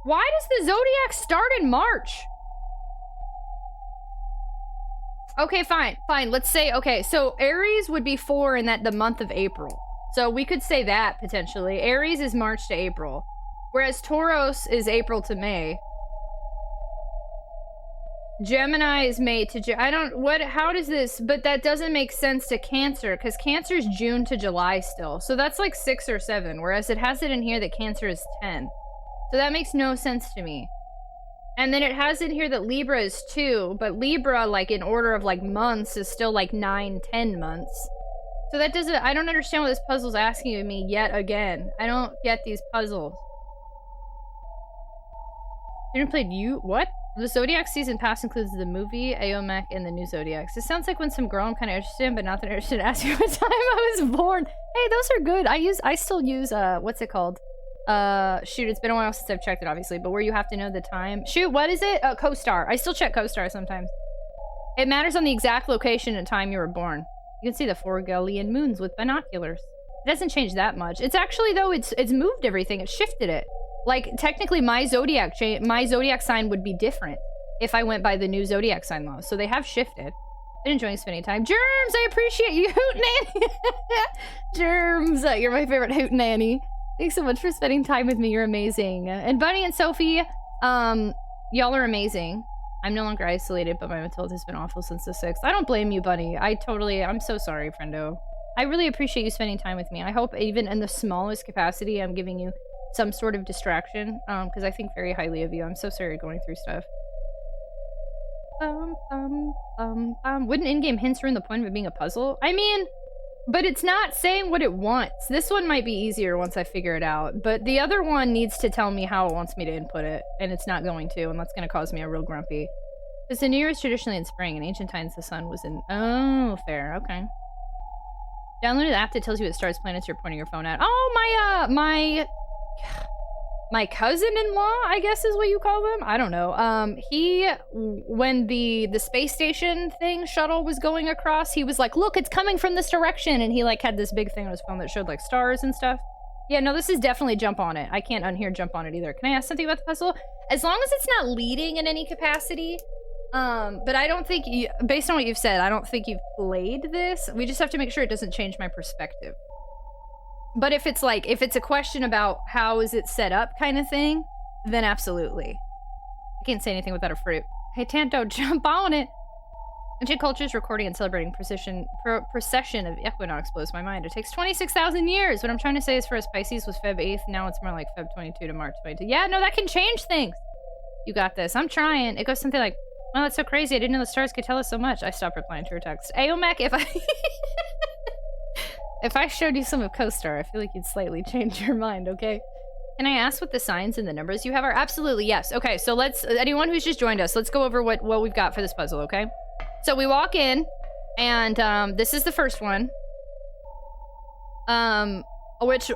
Why does the zodiac start in March? Okay, fine. Let's say, okay, so Aries would be 4 in the month of April. So we could say that, potentially. Aries is March to April. Whereas Taurus is April to May. Gemini is May to how does this, but that doesn't make sense to Cancer, because Cancer's June to July still. So that's like 6 or 7, whereas it has it in here that Cancer is 10. So that makes no sense to me. And then it has in here that Libra is 2, but Libra, like in order of like months, is still like 9, 10 months. So that doesn't, I don't understand what this puzzle's asking of me yet again. I don't get these puzzles. You never played what? The Zodiac season pass includes the movie, Aomek, and the new Zodiacs. It sounds like when some girl I'm kind of interested in, but not that interested in asking what time I was born. Hey, those are good. I still use, what's it called? Shoot, it's been a while since I've checked it, obviously, but where you have to know the time. Shoot, what is it? CoStar. I still check CoStar sometimes. It matters on the exact location and time you were born. You can see the 4 Galilean moons with binoculars. It doesn't change that much. It's actually, though, it's moved everything. It shifted it. Like, technically, my zodiac sign would be different if I went by the new zodiac sign laws. So they have shifted. Been enjoying spending time. Germs, I appreciate you, Hootenanny. Germs, you're my favorite Hootenanny. Thanks so much for spending time with me. You're amazing. And Bunny and Sophie, y'all are amazing. I'm no longer isolated, but my mental health has been awful since the 6th. I don't blame you, Bunny. I'm so sorry, friendo. I really appreciate you spending time with me. I hope even in the smallest capacity, I'm giving you some sort of distraction, because I think very highly of you. I'm so sorry you're going through stuff. Wouldn't in-game hints ruin the point of it being a puzzle? I mean, but it's not saying what it wants. This one might be easier once I figure it out, but the other one needs to tell me how it wants me to input it, and it's not going to, and that's going to cause me a real grumpy. Because the New Year is traditionally in spring. In ancient times, the sun was in... Oh, fair. Okay. Downloaded the app that tells you what stars, planets you're pointing your phone at. Oh, my cousin-in-law, I guess is what you call them. I don't know. When the space station thing shuttle was going across, he was like, look, it's coming from this direction. And he like had this big thing on his phone that showed like stars and stuff. Yeah, no, this is definitely jump on it. I can't unhear jump on it either. Can I ask something about the puzzle? As long as it's not leading in any capacity. But I don't think, based on what you've said, I don't think you've played this. We just have to make sure it doesn't change my perspective. But if it's like, if it's a question about how is it set up kind of thing, then absolutely. I can't say anything without a fruit. Hey, Tanto, jump on it! Ancient cultures recording and celebrating procession of equinox blows my mind. It takes 26,000 years! What I'm trying to say is for us, Pisces was Feb 8th, now it's more like Feb 22 to March 22. Yeah, no, that can change things! You got this. I'm trying. It goes something like, well, that's so crazy, I didn't know the stars could tell us so much. I stopped replying to her text. Aomek, if I... If I showed you some of CoStar, I feel like you'd slightly change your mind, okay? Can I ask what the signs and the numbers you have are? Absolutely, yes. Okay, so let's, anyone who's just joined us, let's go over what we've got for this puzzle, okay? So we walk in, and this is the first one. Which,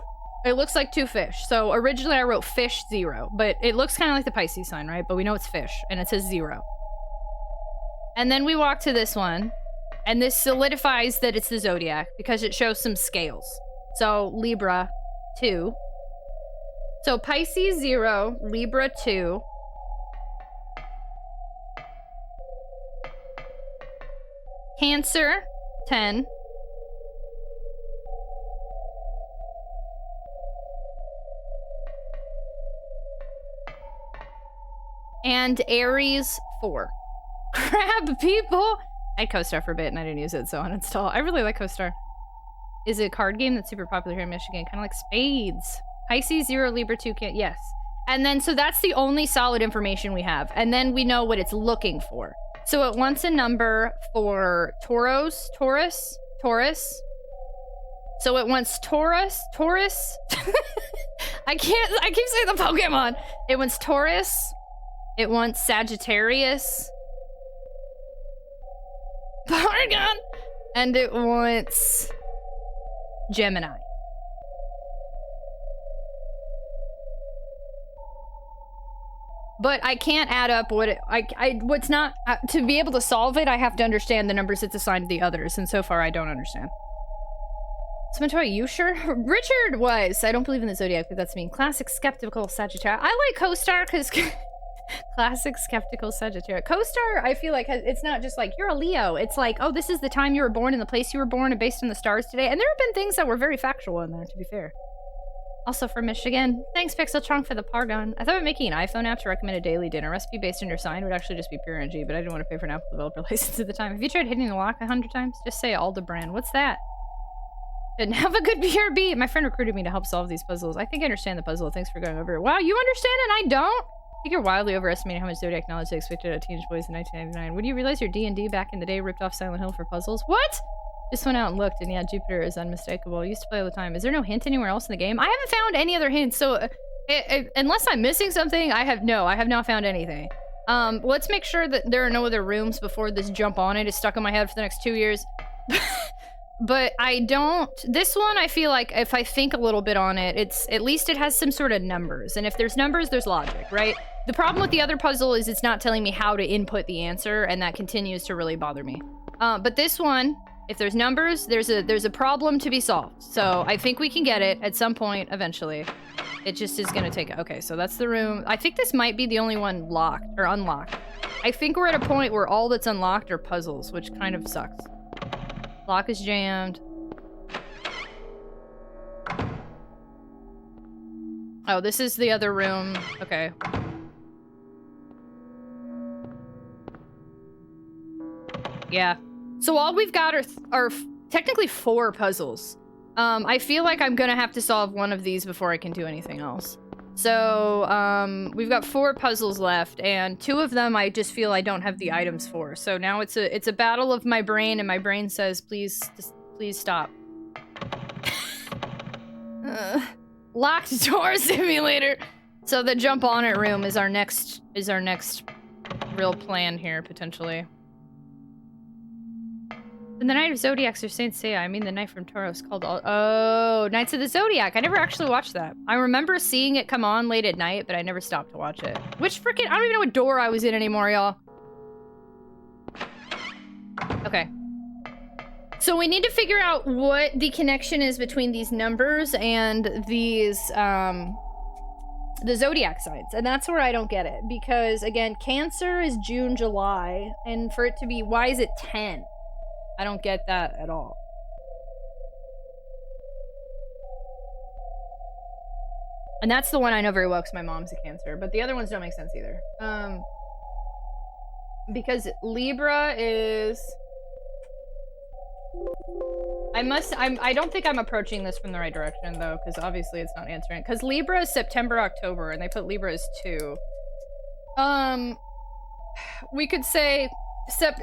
it looks like 2 fish. So originally I wrote fish 0, but it looks kind of like the Pisces sign, right? But we know it's fish, and it says 0. And then we walk to this one. And this solidifies that it's the zodiac because it shows some scales. So Libra 2. So Pisces 0, Libra 2. Cancer 10. And Aries 4. Crab people! I had CoStar for a bit and I didn't use it, so uninstall. I really like CoStar. Is it a card game that's super popular here in Michigan? Kind of like Spades. Pisces 0, Libra 2, yes. And then, so that's the only solid information we have. And then we know what it's looking for. So it wants a number for Taurus. So it wants Taurus. I keep saying the Pokemon. It wants Taurus. It wants Sagittarius. Paragon! And it wants Gemini. But I can't add up what it, what's not, to be able to solve it, I have to understand the numbers it's assigned to the others, and so far I don't understand. Someone are you sure? Richard was. I don't believe in the zodiac, but that's mean. Classic skeptical Sagittarius. I like CoStar because classic skeptical Sagittarius. CoStar, I feel like it's not just like you're a Leo. It's like, oh, this is the time you were born and the place you were born and based on the stars today. And there have been things that were very factual in there, to be fair. Also from Michigan. Thanks, Pixel Trunk, for the Pargon. I thought making an iPhone app to recommend a daily dinner recipe based on your sign would actually just be pure energy, but I didn't want to pay for an Apple developer license at the time. Have you tried hitting the lock 100 times? Just say Aldebrand. What's that? Didn't have a good BRB. My friend recruited me to help solve these puzzles. I think I understand the puzzle. Thanks for going over it. Wow, you understand it and I don't? I think you're wildly overestimating how much Zodiac knowledge they expected of teenage boys in 1999. Would you realize your D&D back in the day ripped off Silent Hill for puzzles? What? Just went out and looked, and yeah, Jupiter is unmistakable. I used to play all the time. Is there no hint anywhere else in the game? I haven't found any other hints, so unless I'm missing something, I have not found anything. Let's make sure that there are no other rooms before this jump on it is stuck in my head for the next 2 years. But I don't... This one, I feel like if I think a little bit on it, at least it has some sort of numbers. And if there's numbers, there's logic, right? The problem with the other puzzle is it's not telling me how to input the answer, and that continues to really bother me. But this one, if there's numbers, there's a problem to be solved. So I think we can get it at some point eventually. It just is gonna take... Okay, so that's the room. I think this might be the only one locked, or unlocked. I think we're at a point where all that's unlocked are puzzles, which kind of sucks. Lock is jammed. Oh, this is the other room. Okay. Yeah. So all we've got are technically 4 puzzles. I feel like I'm gonna have to solve one of these before I can do anything else. So, we've got 4 puzzles left, and 2 of them I just feel I don't have the items for. So now it's a battle of my brain, and my brain says, please stop. Locked door simulator. So the jump on it room is our next real plan here, potentially. And the Night of Zodiacs are Saint Seiya. I mean the Night from Tauros called Oh, Knights of the Zodiac. I never actually watched that. I remember seeing it come on late at night, but I never stopped to watch it. Which freaking... I don't even know what door I was in anymore, y'all. Okay. So we need to figure out what the connection is between these numbers and these, the Zodiac signs. And that's where I don't get it. Because, again, Cancer is June, July. And for it to be... Why is it 10? I don't get that at all. And that's the one I know very well because my mom's a Cancer, but the other ones don't make sense either. Because Libra is... I don't think I'm approaching this from the right direction though, because obviously it's not answering. Because Libra is September, October, and they put Libra as 2. We could say...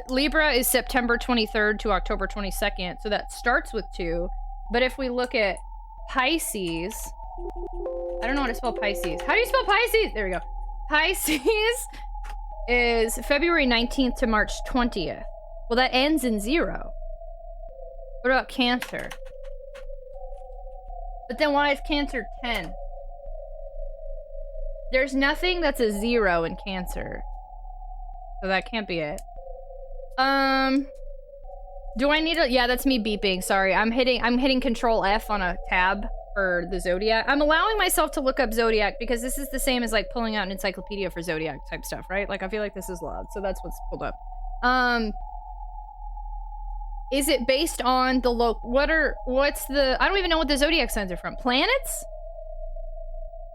Libra is September 23rd to October 22nd, so that starts with 2. But if we look at Pisces... I don't know how to spell Pisces. How do you spell Pisces? There we go. Pisces is February 19th to March 20th. Well, that ends in 0. What about Cancer? But then why is Cancer 10? There's nothing that's a 0 in Cancer. So that can't be it. Do I need a... Yeah, that's me beeping. Sorry. I'm hitting Control F on a tab for the Zodiac. I'm allowing myself to look up Zodiac because this is the same as like pulling out an encyclopedia for Zodiac type stuff, right? Like I feel like this is loud, so that's what's pulled up. Is it based on the what's the... I don't even know what the Zodiac signs are from. Planets?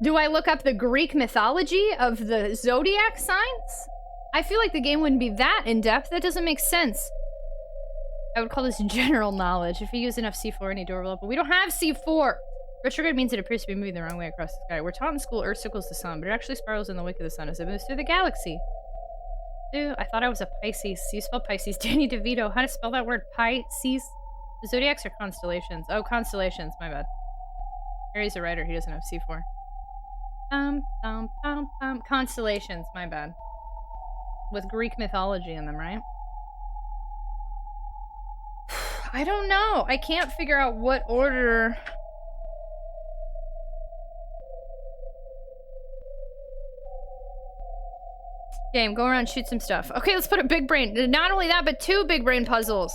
Do I look up the Greek mythology of the Zodiac signs? I feel like the game wouldn't be that in-depth. That doesn't make sense. I would call this general knowledge. If you use enough C4, any door will open. We don't have C4! Retrograde means it appears to be moving the wrong way across the sky. We're taught in school Earth circles the sun, but it actually spirals in the wake of the sun as it moves through the galaxy. Ew, I thought I was a Pisces. You spell Pisces. Danny DeVito. How to spell that word? Pisces? The Zodiacs are constellations. Oh, constellations. My bad. Harry's a writer. He doesn't have C4. Constellations. My bad. With Greek mythology in them, right? I don't know. I can't figure out what order... Game, go around, shoot some stuff. Okay, let's put a big brain. Not only that, but 2 big brain puzzles.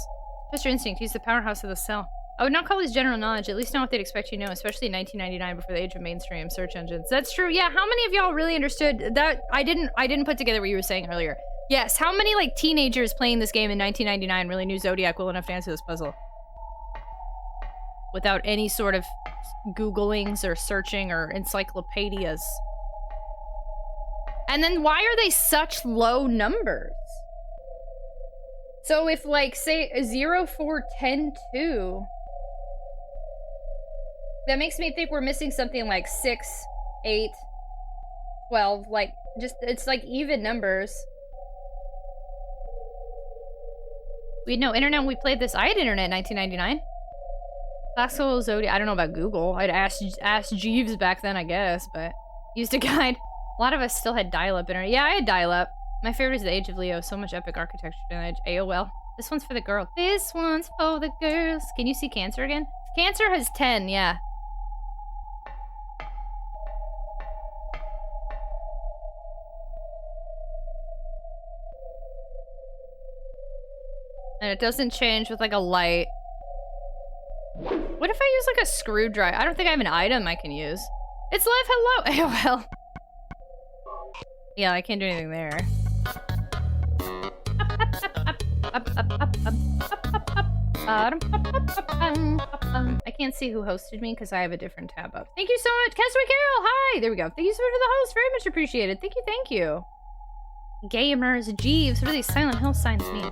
Trust your instinct. Use the powerhouse of the cell. I would not call these general knowledge, at least not what they'd expect you to know, especially in 1999 before the age of mainstream search engines. That's true. Yeah, how many of y'all really understood that? I didn't put together what you were saying earlier. Yes, how many like teenagers playing this game in 1999 really knew Zodiac well enough to answer this puzzle? without any sort of Googlings or searching or encyclopedias. And then why are they such low numbers? So if, like, say 0, 4, 10, 2, that makes me think we're missing something like 6, 8, 12, like, just, it's like even numbers. We had no internet when we played this. I had internet in 1999. Classical Zodiac. I don't know about Google. I'd ask Jeeves back then, I guess, but used a guide. A lot of us still had dial-up internet. Yeah, I had dial-up. My favorite is the Age of Leo. So much epic architecture in Age. AOL. This one's for the girl. This one's for the girls. Can you see Cancer again? Cancer has 10, yeah. And it doesn't change with, like, a light. What if I use, like, a screwdriver? I don't think I have an item I can use. It's live, hello, AOL. Yeah, I can't do anything there. I can't see who hosted me because I have a different tab up. Thank you so much, Castaway Carol. Hi, there we go. Thank you so much for the host. Very much appreciated. Thank you, thank you. Gamers, Jeeves. What do these Silent Hill signs mean?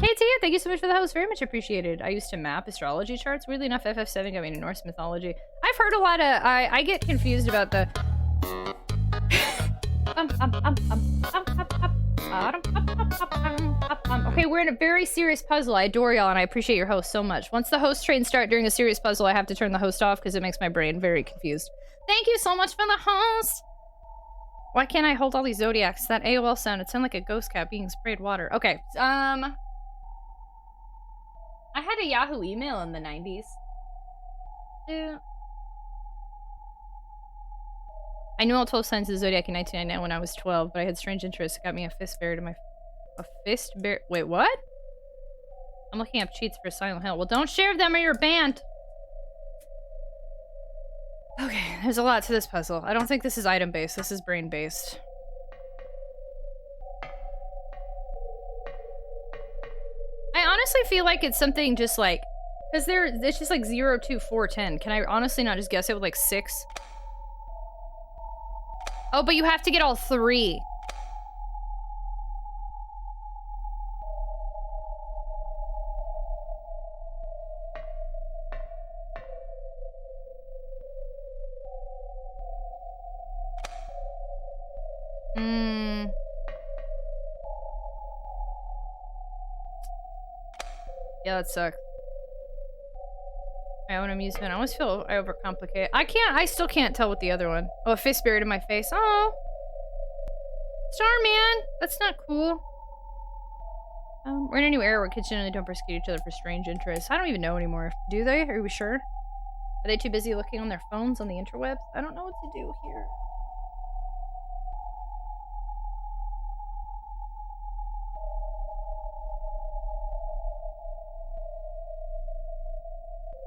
KT, thank you so much for the host. Very much appreciated. I used to map astrology charts. Weirdly enough, FF7 got me into Norse mythology. I've heard a lot of... I get confused about the... Okay, we're in a very serious puzzle. I adore y'all and I appreciate your host so much. Once the host trains start during a serious puzzle, I have to turn the host off because it makes my brain very confused. Thank you so much for the host! Why can't I hold all these zodiacs? That AOL sound, it sounded like a ghost cat being sprayed water. Okay, I had a Yahoo email in the 90s. I knew all 12 signs of the zodiac in 1999 when I was 12, but I had strange interests. It got me a fist buried in my... A fist buried... Wait, what? I'm looking up cheats for Silent Hill. Well, don't share them or you're banned! Okay, there's a lot to this puzzle. I don't think this is item-based. This is brain-based. I honestly feel like it's something just like... Because it's just like 0, 2, 4, 10. Can I honestly not just guess it with like 6? Oh, but you have to get all 3. Yeah, that sucks. My own amusement. I always feel I overcomplicate. I still can't tell with the other one. Oh, a fist buried in my face. Oh. Starman! That's not cool. We're in a new era where kids generally don't persecute each other for strange interests. I don't even know anymore. Do they? Are we sure? Are they too busy looking on their phones on the interwebs? I don't know what to do here.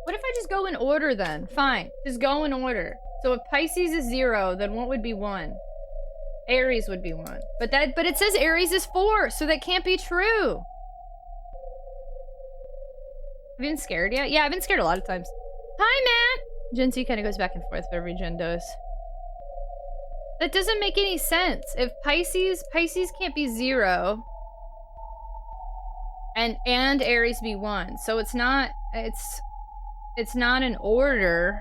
What if I just go in order then? Fine. Just go in order. So if Pisces is 0, then what would be 1? Aries would be 1. But it says Aries is 4, so that can't be true. Have you been scared yet? Yeah, I've been scared a lot of times. Hi, Matt! Gen Z kind of goes back and forth, but every gen does. That doesn't make any sense. If Pisces can't be 0. And Aries be 1. So it's not an order.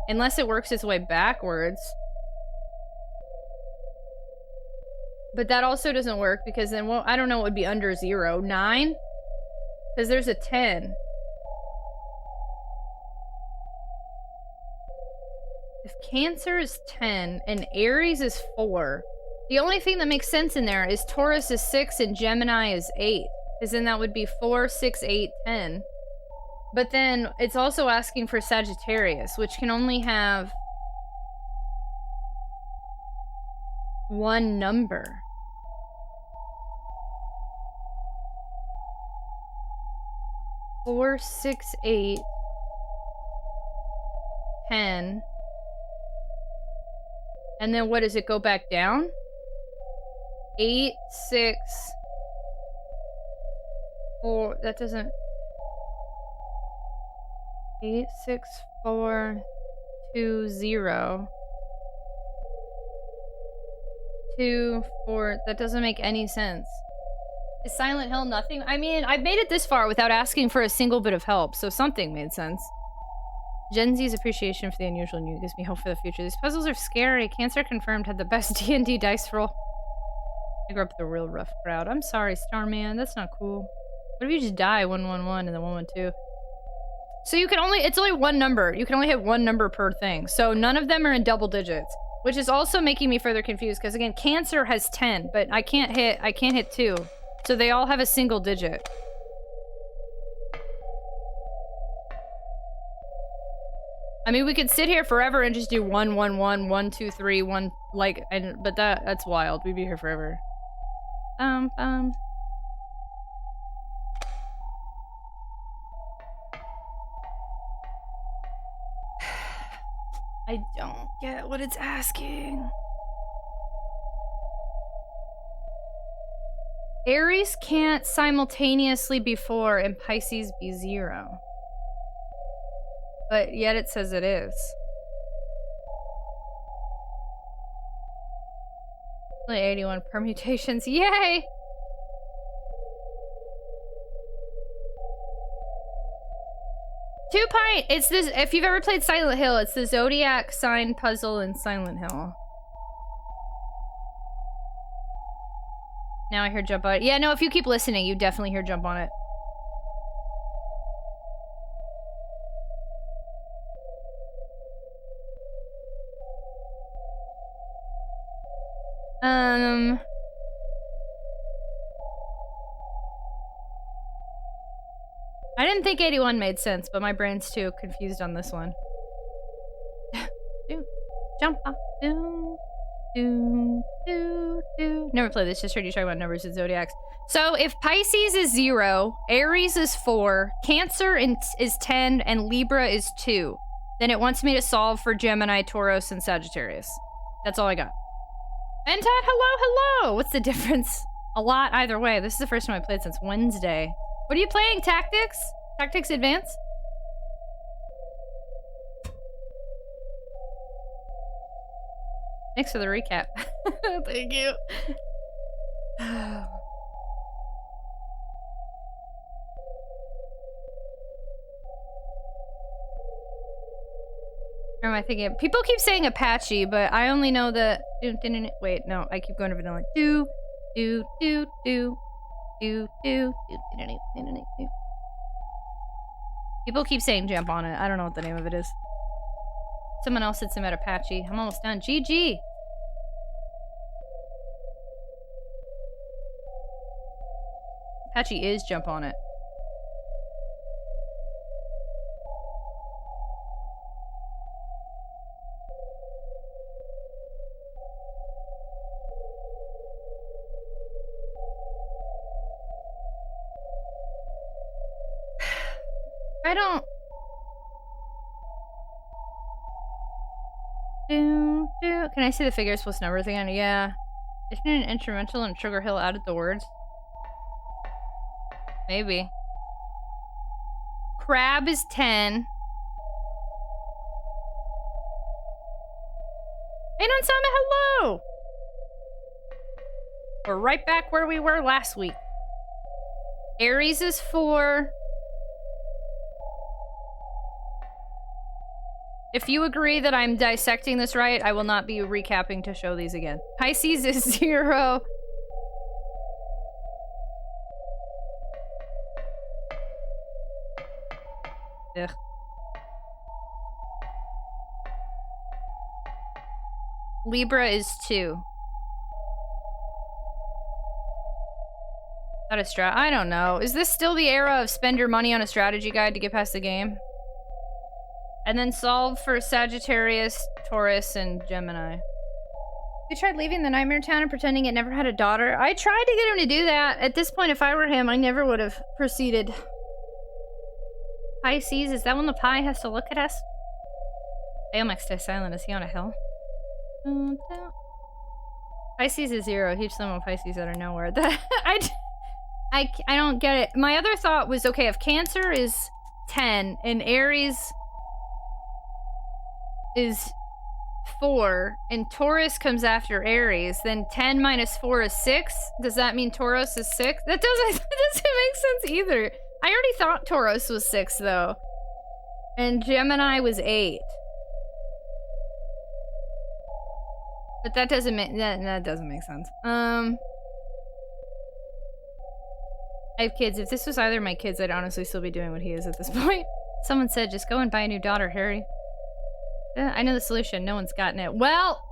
Unless it works its way backwards. But that also doesn't work because then, well, I don't know what would be under 0. 9? Because there's a 10. If Cancer is 10 and Aries is 4, the only thing that makes sense in there is Taurus is 6 and Gemini is 8. Because then that would be 4, 6, 8, 10. But then it's also asking for Sagittarius, which can only have 1 number. Four, 6, 8, 10. And then what does it go back down? 8, 6, 4, that doesn't... 8, 6, 4, 2, 0. 2, 4, that doesn't make any sense. Is Silent Hill nothing? I mean, I've made it this far without asking for a single bit of help, so something made sense. Gen Z's appreciation for the unusual new gives me hope for the future. These puzzles are scary. Cancer Confirmed had the best D&D dice roll. I grew up with a real rough crowd. I'm sorry, Starman. That's not cool. What if you just die 111 and then 112? So you can only, it's only one number. You can only hit one number per thing. So none of them are in double digits, which is also making me further confused because again, Cancer has 10, but I can't hit 2. So they all have a single digit. I mean, we could sit here forever and just do 1, 1, 1, 1, 2, 3, 1, like, but that's wild. We'd be here forever. I don't get what it's asking. Aries can't simultaneously be 4 and Pisces be 0. But yet it says it is. Only 81 permutations. Yay! Two Pint! It's this, if you've ever played Silent Hill, it's the Zodiac sign puzzle in Silent Hill. Now I hear jump on it. Yeah, no, if you keep listening, you definitely hear jump on it. I didn't think 81 made sense, but my brain's too confused on this one. Jump off. Never played this, just heard you talk about numbers and zodiacs. So if Pisces is 0, Aries is 4, Cancer is 10, and Libra is 2, then it wants me to solve for Gemini, Taurus, and Sagittarius. That's all I got. And Todd, hello! What's the difference? A lot either way. This is the first time I played since Wednesday. What are you playing? Tactics? Tactics Advance? Thanks for the recap. Thank you. Or am I thinking? People keep saying Apache, but I only know the. Wait, no, I keep going to vanilla. People keep saying jump on it. I don't know what the name of it is. Someone else said some at Apache. I'm almost done. GG. Apache is jump on it. I don't... Can I see the figures plus numbers again? Yeah. Isn't it an instrumental and Sugar Hill added the words? Maybe. Crab is 10. Hey, Nansama, hello! We're right back where we were last week. Aries is 4. If you agree that I'm dissecting this right, I will not be recapping to show these again. Pisces is 0. Ugh. Libra is 2. Not a strat. I don't know. Is this still the era of spend your money on a strategy guide to get past the game? And then solve for Sagittarius, Taurus, and Gemini. You tried leaving the Nightmare Town and pretending it never had a daughter? I tried to get him to do that. At this point, if I were him, I never would have proceeded. Pisces, is that when the pie has to look at us? Aomex stays silent. Is he on a hill? Pisces is 0. Huge sum of Pisces that are nowhere. I don't get it. My other thought was, okay, if Cancer is 10 and Aries is 4 and Taurus comes after Aries, then 10 minus 4 is 6. Does that mean Taurus is 6? That doesn't make sense either. I already thought Taurus was 6 though. And Gemini was 8. But that doesn't make that doesn't make sense. I have kids. If this was either of my kids, I'd honestly still be doing what he is at this point. Someone said, just go and buy a new daughter, Harry. I know the solution. No one's gotten it. Well,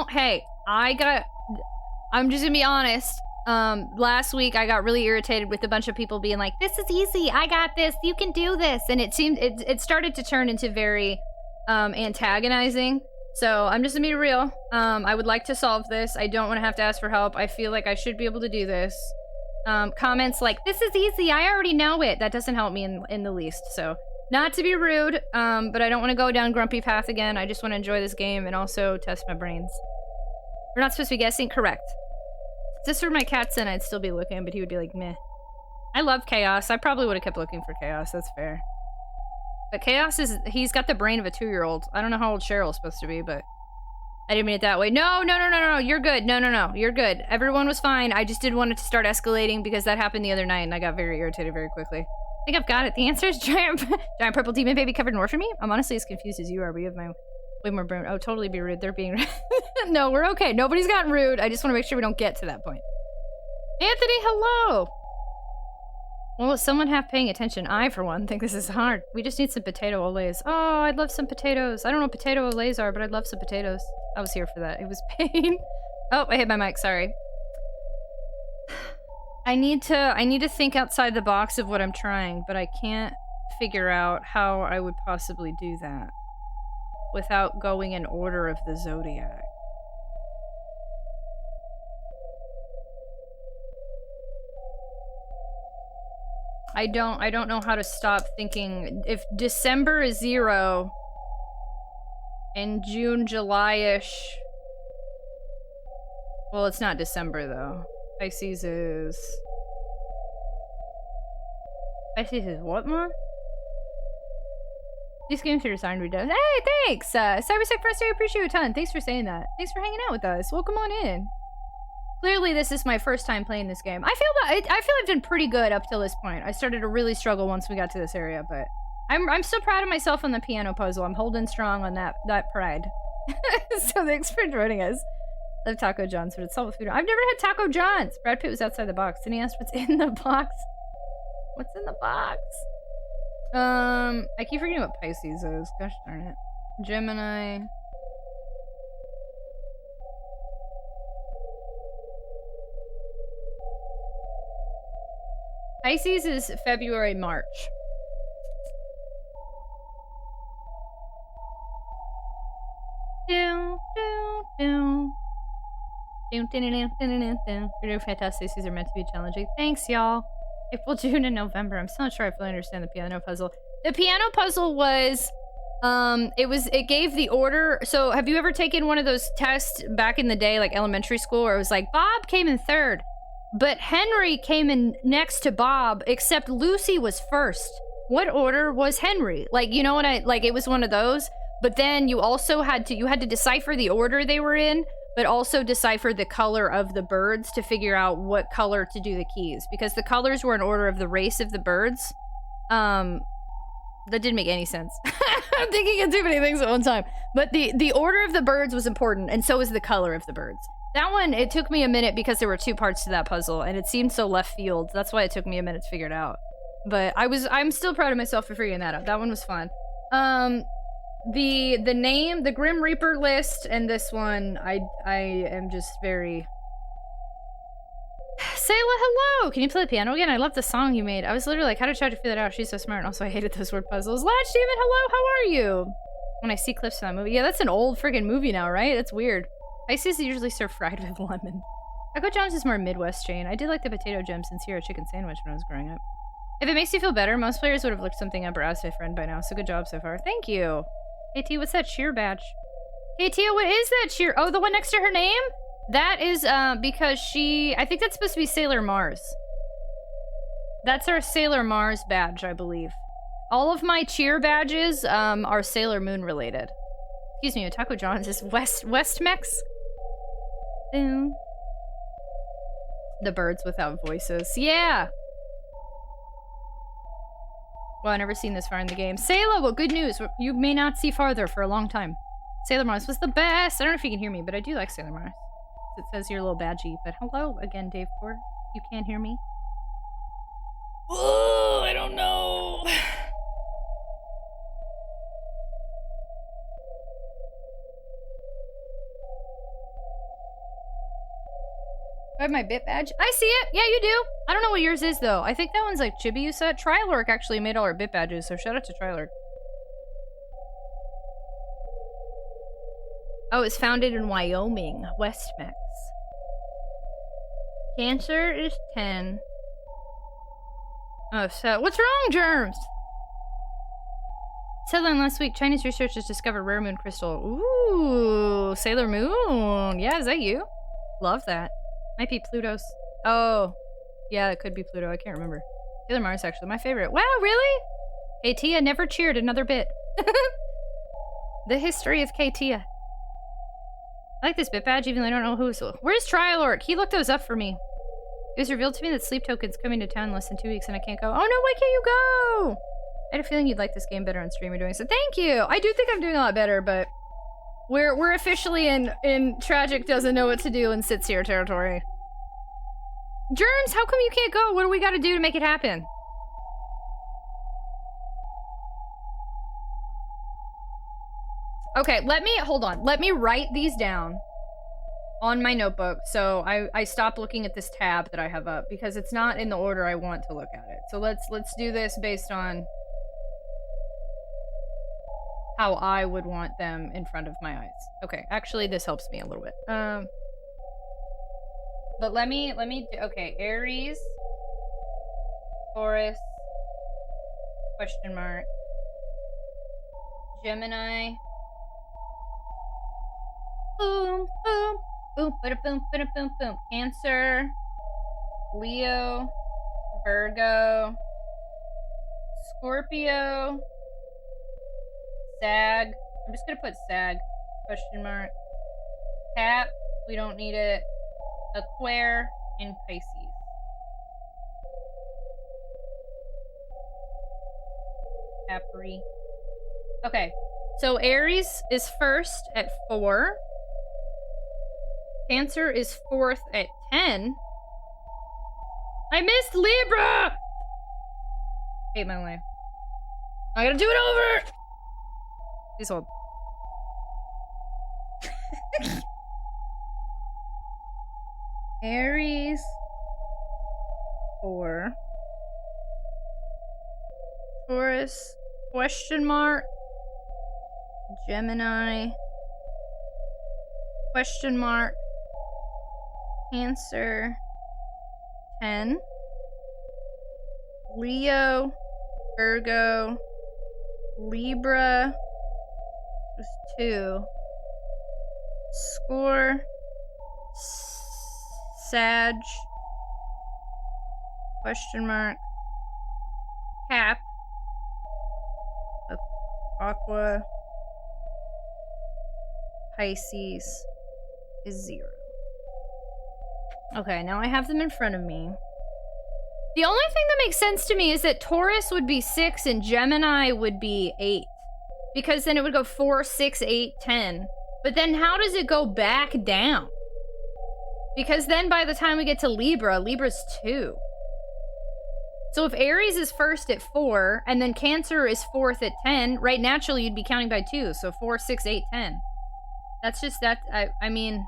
hey, I'm just gonna be honest. Last week I got really irritated with a bunch of people being like, this is easy, I got this, you can do this. And it started to turn into very, antagonizing. So I'm just gonna be real. I would like to solve this. I don't want to have to ask for help. I feel like I should be able to do this. Comments like, this is easy, I already know it. That doesn't help me in the least. So not to be rude, but I don't want to go down grumpy path again. I just want to enjoy this game and also test my brains. We're not supposed to be guessing? Correct. If this were my cat's in, I'd still be looking, but he would be like, meh. I love Chaos. I probably would have kept looking for Chaos. That's fair. But Chaos he's got the brain of a 2-year-old. I don't know how old Cheryl's supposed to be, but I didn't mean it that way. No, you're good. No, you're good. Everyone was fine. I just didn't want it to start escalating because that happened the other night and I got very irritated very quickly. I think I've got it. The answer is giant purple demon baby covered in orphan meat. I'm honestly as confused as you are. We have my way more brain. Oh, totally be rude. They're being rude. No, we're okay. Nobody's gotten rude. I just want to make sure we don't get to that point. Anthony, hello. Well, is someone half paying attention? I, for one, think this is hard. We just need some potato olays. Oh, I'd love some potatoes. I don't know what potato olays are, but I'd love some potatoes. I was here for that. It was pain. Oh, I hit my mic. Sorry. I need to think outside the box of what I'm trying, but I can't figure out how I would possibly do that without going in order of the zodiac. I don't know how to stop thinking. If December is 0 and June, July-ish. Well, it's not December though. Pisces is what, Mom? These games are designed to be done. Hey, thanks! Cybersec First, I appreciate you a ton. Thanks for saying that. Thanks for hanging out with us. Welcome on in. Clearly, this is my first time playing this game. I feel I've done pretty good up till this point. I started to really struggle once we got to this area, but I'm still proud of myself on the piano puzzle. I'm holding strong on that pride. So thanks for joining us. I love Taco John's, but it's all with food. I've never had Taco John's. Brad Pitt was outside the box, and he asked what's in the box. What's in the box? I keep forgetting what Pisces is. Gosh darn it. Gemini. Pisces is February, March. You're doing fantastic. These are meant to be challenging. Thanks, y'all. April, June, and November. I'm still not sure I fully understand the piano puzzle. The piano puzzle was, it gave the order. So have you ever taken one of those tests back in the day, like elementary school, where it was like, Bob came in 3rd, but Henry came in next to Bob, except Lucy was 1st. What order was Henry? Like, you know what it was one of those, but then you also had to decipher the order they were in, but also decipher the color of the birds to figure out what color to do the keys, because the colors were in order of the race of the birds. That didn't make any sense. I'm thinking of too many things at one time. But the order of the birds was important, and so was the color of the birds. That one, it took me a minute because there were 2 parts to that puzzle, and it seemed so left field. That's why it took me a minute to figure it out. But I'm still proud of myself for figuring that out. That one was fun. The name, the Grim Reaper list, and this one, I am just very... Sayla, hello! Can you play the piano again? I love the song you made. I was literally like, how did Chad figure that out? She's so smart. And also, I hated those word puzzles. Latch Demon, hello! How are you? When I see clips of that movie. Yeah, that's an old friggin' movie now, right? That's weird. Pisces usually serve fried with lemon. Taco John's is more Midwest chain. I did like the potato gems and Sierra chicken sandwich when I was growing up. If it makes you feel better, most players would have looked something up or asked a friend by now, so good job so far. Thank you! KT, what's that cheer badge? KT, what is that cheer? Oh, the one next to her name? That is, because I think that's supposed to be Sailor Mars. That's our Sailor Mars badge, I believe. All of my cheer badges are Sailor Moon related. Excuse me, Taco John's is West Mex. Boom. The birds without voices. Yeah! Well, I've never seen this far in the game. Sayla, well, good news. You may not see farther for a long time. Sailor Mars was the best. I don't know if you can hear me, but I do like Sailor Mars. It says your little badgie. But hello again, Dave Core. You can't hear me? Oh, I don't know. I have my bit badge. I see it. Yeah, you do. I don't know what yours is, though. I think that one's like Chibiusa. Trilork actually made all our bit badges, so shout out to Trilork. Oh, it's founded in Wyoming, West Mex. Cancer is 10. Oh, so what's wrong, Germs? Headline last week, Chinese researchers discovered rare moon crystal. Ooh, Sailor Moon. Yeah, is that you? Love that. Might be Pluto's. Oh, yeah, it could be Pluto. I can't remember. Sailor Mars, actually, my favorite. Wow, really? Katia never cheered another bit. The history of Katia. I like this bit badge, even though I don't know who's. Where's Trilork? He looked those up for me. It was revealed to me that Sleep Token's coming to town in less than 2 weeks and I can't go. Oh no, why can't you go? I had a feeling you'd like this game better on stream or doing so. Thank you! I do think I'm doing a lot better, but we're officially in Tragic doesn't know what to do and sits here territory. Germs, how come you can't go? What do we gotta do to make it happen? Okay, hold on. Let me write these down on my notebook, so I stop looking at this tab that I have up because it's not in the order I want to look at it. So let's do this based on how I would want them in front of my eyes. Okay, actually this helps me a little bit. But let me do, okay, Aries, Taurus, question mark, Gemini, boom, boom, boom, boom, boom, boom, boom. Cancer, Leo, Virgo, Scorpio, Sag. I'm just gonna put Sag, question mark. Cap, we don't need it. Aquarius, and Pisces. Capri. Okay, so Aries is first at 4. Cancer is 4th at 10. I missed Libra! Hate my life. I gotta do it over! Please hold. Aries 4. Taurus, question mark. Gemini, question mark. Cancer, 10. Leo, Virgo, Libra, was 2. Score, Sag, question mark. Cap, Aqua, Pisces is 0. Okay, now I have them in front of me. The only thing that makes sense to me is that Taurus would be 6 and Gemini would be 8. Because then it would go 4, 6, 8, 10. But then how does it go back down? Because then by the time we get to Libra, Libra's 2. So if Aries is first at 4, and then Cancer is 4th at 10, right, naturally you'd be counting by 2. So 4, 6, 8, 10. That's just that, I mean,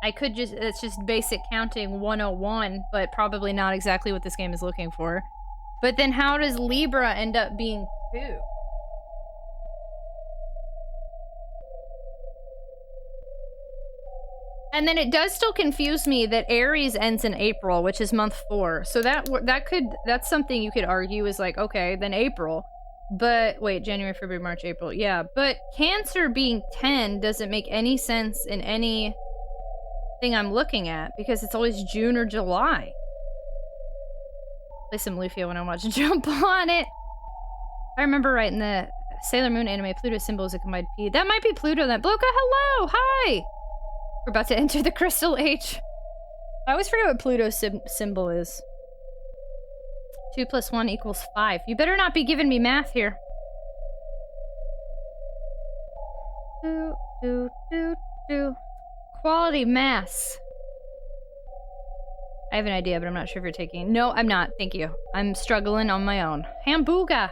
I could just, it's just basic counting 101, but probably not exactly what this game is looking for. But then how does Libra end up being 2? And then it does still confuse me that Aries ends in April, which is month 4. So that's something you could argue is like, okay, then April. But wait, January, February, March, April. Yeah, but Cancer being 10 doesn't make any sense in any thing I'm looking at because it's always June or July. Play some Lufia when I watch Jump on It. I remember right in the Sailor Moon anime, Pluto's symbol is a combined P. That might be Pluto then. Bloka, hello! Hi! We're about to enter the Crystal Age. I always forget what Pluto's symbol is. 2 + 1 = 5. You better not be giving me math here. Quality mass. I have an idea, but I'm not sure if you're taking it. No, I'm not. Thank you. I'm struggling on my own. Hamburger!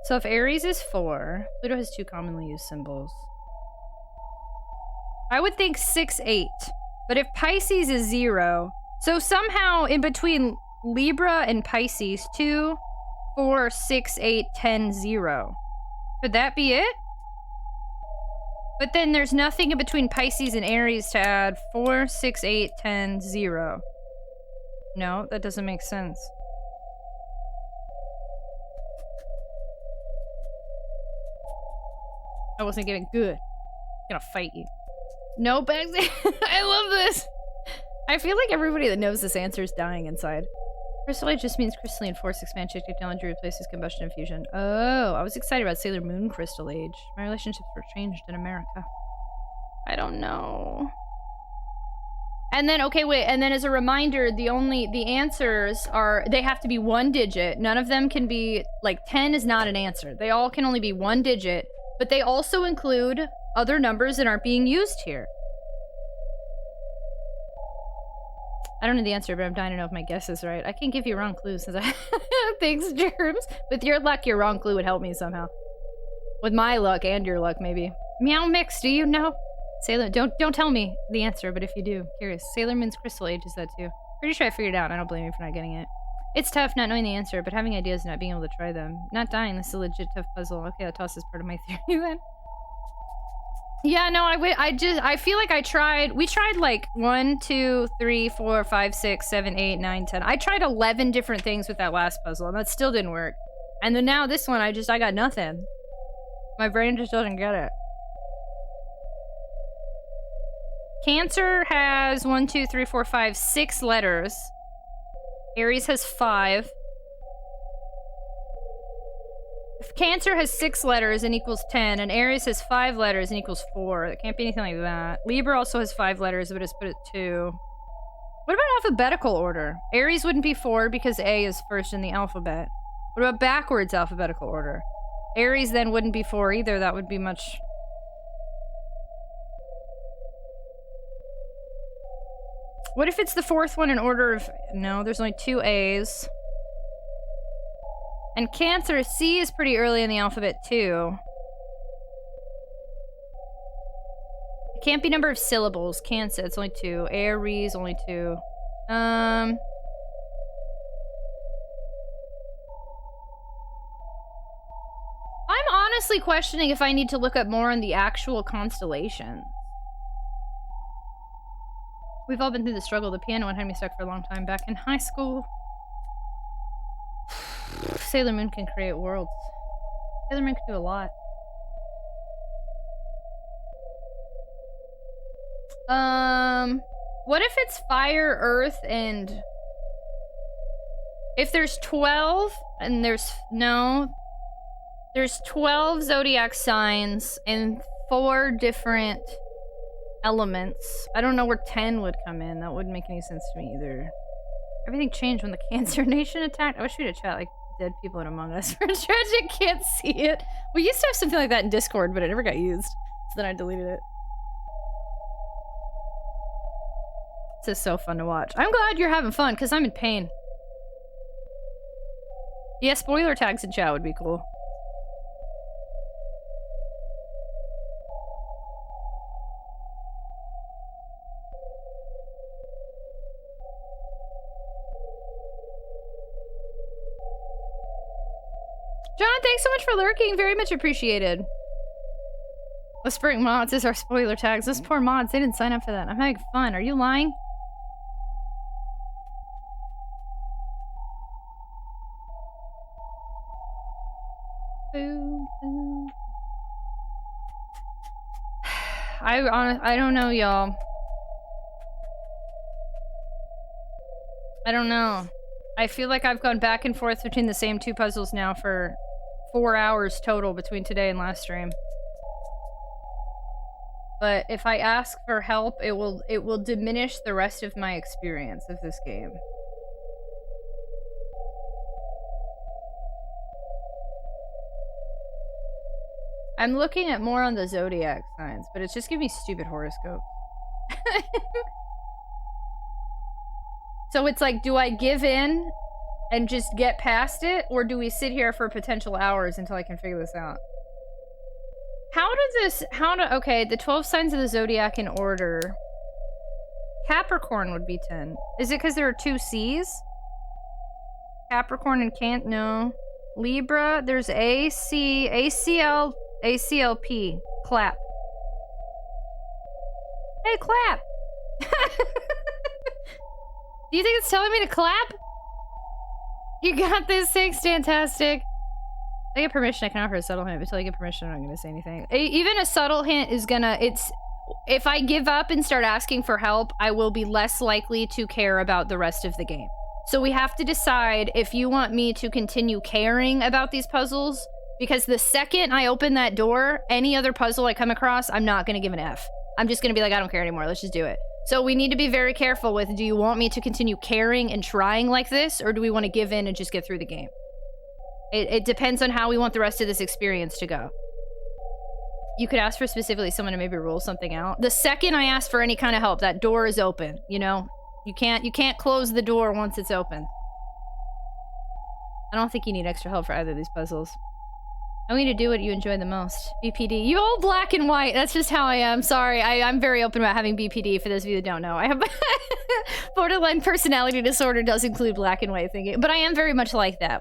So if Aries is 4, Pluto has 2 commonly used symbols. I would think 6, 8. But if Pisces is 0, so somehow in between Libra and Pisces, 2, 4, 6, 8, 10, 0. Could that be it? But then there's nothing in between Pisces and Aries to add 4, 6, 8, 10, 0. No, that doesn't make sense. I wasn't getting good. I'm gonna fight you. No, Bagsy. I love this. I feel like everybody that knows this answer is dying inside. Crystallite just means crystalline force expansion technology replaces combustion and fusion. Oh, I was excited about Sailor Moon Crystal Age. My relationships were changed in America. I don't know. And then, okay, wait, and then as a reminder, the answers are, they have to be 1 digit. None of them can be, like, 10 is not an answer. They all can only be 1 digit, but they also include other numbers that aren't being used here. I don't know the answer, but I'm dying to know if my guess is right. I can give you wrong clues since I... Thanks, Germs. With your luck, your wrong clue would help me somehow. With my luck and your luck, maybe. Meow Mix, do you know? Sailor... Don't tell me the answer, but if you do, curious. Sailor Moon's Crystal Age is that too. Pretty sure I figured it out. I don't blame you for not getting it. It's tough not knowing the answer, but having ideas and not being able to try them. Not dying, this is a legit tough puzzle. Okay, that tosses part of my theory then. Yeah, no, I feel like we tried like 1, 2, 3, 4, 5, 6, 7, 8, 9, 10. I tried 11 different things with that last puzzle, and that still didn't work. And then now this one, I got nothing. My brain just doesn't get it. Cancer has 1, 2, 3, 4, 5, 6 letters. Aries has 5. If Cancer has 6 letters and equals 10, and Aries has 5 letters and equals 4, it can't be anything like that. Libra also has 5 letters, but it's put at 2. What about alphabetical order? Aries wouldn't be 4 because A is first in the alphabet. What about backwards alphabetical order? Aries then wouldn't be 4 either. That would be much... What if it's the 4th one in order of... No, there's only 2 A's. And Cancer, C is pretty early in the alphabet, too. It can't be number of syllables. Cancer, it's only 2. Aries, only 2. I'm honestly questioning if I need to look up more on the actual constellations. We've all been through the struggle. The piano one had me stuck for a long time back in high school. Sailor Moon can create worlds. Sailor Moon can do a lot. What if it's fire, earth, and... If there's 12, and there's... No. There's 12 zodiac signs and 4 different elements. I don't know where 10 would come in. That wouldn't make any sense to me either. Everything changed when the Cancer Nation attacked. I wish we'd have chat like dead people in Among Us. For Tragic can't see it. We used to have something like that in Discord, but it never got used. So then I deleted it. This is so fun to watch. I'm glad you're having fun, because I'm in pain. Yeah, spoiler tags in chat would be cool. John, thanks so much for lurking. Very much appreciated. Whispering mods is our spoiler tags. Those poor mods, they didn't sign up for that. I'm having fun. Are you lying? I don't know, y'all. I don't know. I feel like I've gone back and forth between the same 2 puzzles now for 4 hours total between today and last stream. But if I ask for help, it will diminish the rest of my experience of this game. I'm looking at more on the zodiac signs, but it's just giving me stupid horoscope. So it's like, do I give in and just get past it, or do we sit here for potential hours until I can figure this out? Okay, the 12 signs of the zodiac in order. Capricorn would be 10. Is it because there are 2 C's? Capricorn and Can't, no. Libra, there's AC, ACL, ACLP. Clap. Hey, clap! Do you think it's telling me to clap? You got this, thanks, fantastic. I get permission, I can offer a subtle hint, but until I get permission, I'm not gonna say anything. Even a subtle hint is gonna, if I give up and start asking for help, I will be less likely to care about the rest of the game. So we have to decide if you want me to continue caring about these puzzles, because the second I open that door, any other puzzle I come across, I'm not gonna give an F. I'm just gonna be like, I don't care anymore, let's just do it. So we need to be very careful with, do you want me to continue caring and trying like this, or do we want to give in and just get through the game? It depends on how we want the rest of this experience to go. You could ask for specifically someone to maybe rule something out. The second I ask for any kind of help, that door is open, you know? You can't close the door once it's open. I don't think you need extra help for either of these puzzles. I want you to do what you enjoy the most. BPD. You old black and white. That's just how I am. Sorry. I'm very open about having BPD, for those of you that don't know. I have borderline personality disorder does include black and white thinking. But I am very much like that.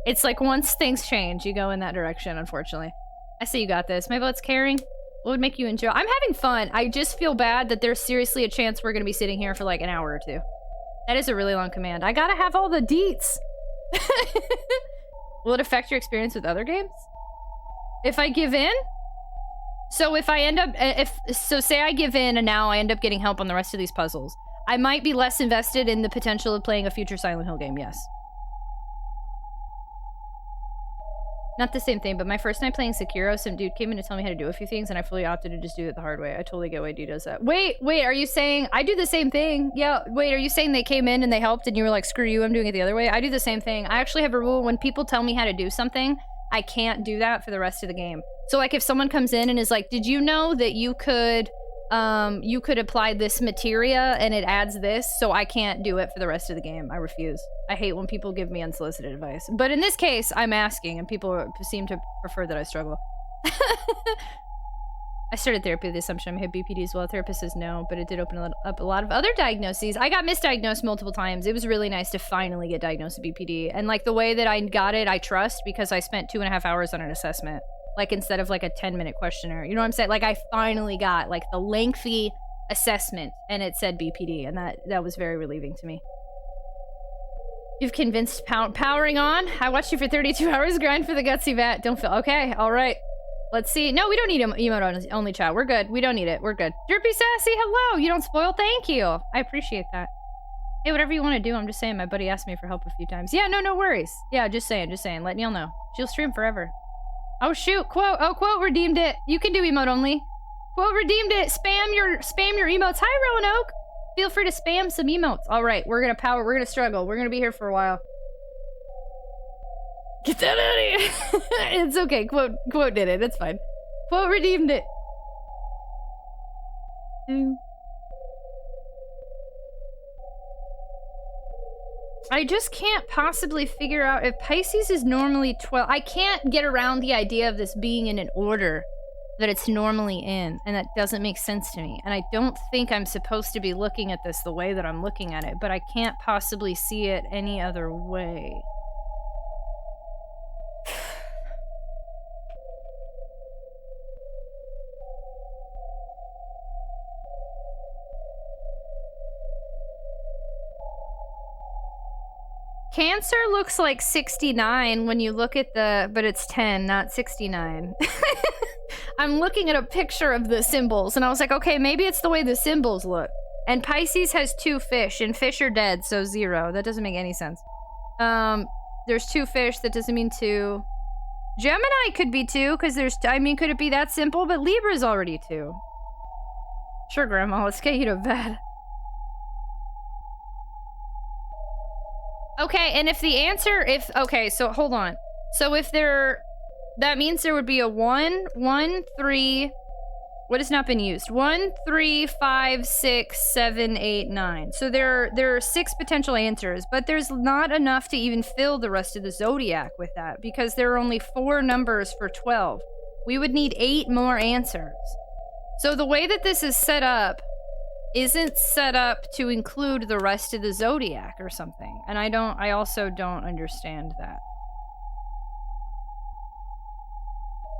It's like once things change, you go in that direction, unfortunately. I say you got this. My vote's caring. What would make you enjoy? I'm having fun. I just feel bad that there's seriously a chance we're going to be sitting here for like an hour or 2. That is a really long command. I gotta have all the deets. Will it affect your experience with other games? If I give in? So if I end up, say I give in and now I end up getting help on the rest of these puzzles, I might be less invested in the potential of playing a future Silent Hill game, yes. Not the same thing, but my first night playing Sekiro, some dude came in to tell me how to do a few things, and I fully opted to just do it the hard way. I totally get why dude does that. Wait, are you saying... I do the same thing. Yeah, wait, are you saying they came in and they helped and you were like, screw you, I'm doing it the other way? I do the same thing. I actually have a rule, when people tell me how to do something, I can't do that for the rest of the game. So like if someone comes in and is like, did you know that you could apply this materia and it adds this, so I can't do it for the rest of the game. I refuse. I hate when people give me unsolicited advice. But in this case, I'm asking, and people seem to prefer that I struggle. I started therapy with the assumption I had BPD as well. Therapist says no, but it did open up a lot of other diagnoses. I got misdiagnosed multiple times. It was really nice to finally get diagnosed with BPD. And like the way that I got it, I trust, because I spent 2.5 hours on an assessment. Like, instead of like a 10-minute questionnaire. You know what I'm saying? Like, I finally got like the lengthy assessment and it said BPD, and that was very relieving to me. You've convinced powering on. I watched you for 32 hours grind for the gutsy vat. Don't feel okay. All right. Let's see. No, we don't need emote only chat. We're good. We don't need it. We're good. Drippy Sassy, hello. You don't spoil. Thank you. I appreciate that. Hey, whatever you want to do. I'm just saying. My buddy asked me for help a few times. Yeah, no worries. Yeah, just saying. Letting y'all know. She'll stream forever. Oh shoot, quote. Oh, quote redeemed it. You can do emote only. Quote redeemed it. Spam your emotes. Hi, Roanoke. Feel free to spam some emotes. All right, we're gonna struggle. We're gonna be here for a while. Get that out of here. It's okay. Quote did it. It's fine. Quote redeemed it. I just can't possibly figure out if Pisces is normally 12. I can't get around the idea of this being in an order that it's normally in, and that doesn't make sense to me. And I don't think I'm supposed to be looking at this the way that I'm looking at it, but I can't possibly see it any other way. Cancer looks like 69 when you look at but it's 10, not 69. I'm looking at a picture of the symbols, and I was like, okay, maybe it's the way the symbols look. And Pisces has 2 fish, and fish are dead, so 0. That doesn't make any sense. There's 2 fish, that doesn't mean 2. Gemini could be 2, because there's... I mean, could it be that simple? But Libra's already 2. Sure, Grandma, let's get you to bed. Okay, and if the answer... Okay, so hold on. So if there... That means there would be a 1, 1, 3... What has not been used? 1, 3, 5, 6, 7, 8, 9. So there are 6 potential answers, but there's not enough to even fill the rest of the zodiac with that, because there are only 4 numbers for 12. We would need 8 more answers. So the way that this is set up isn't set up to include the rest of the zodiac or something. And I also don't understand that.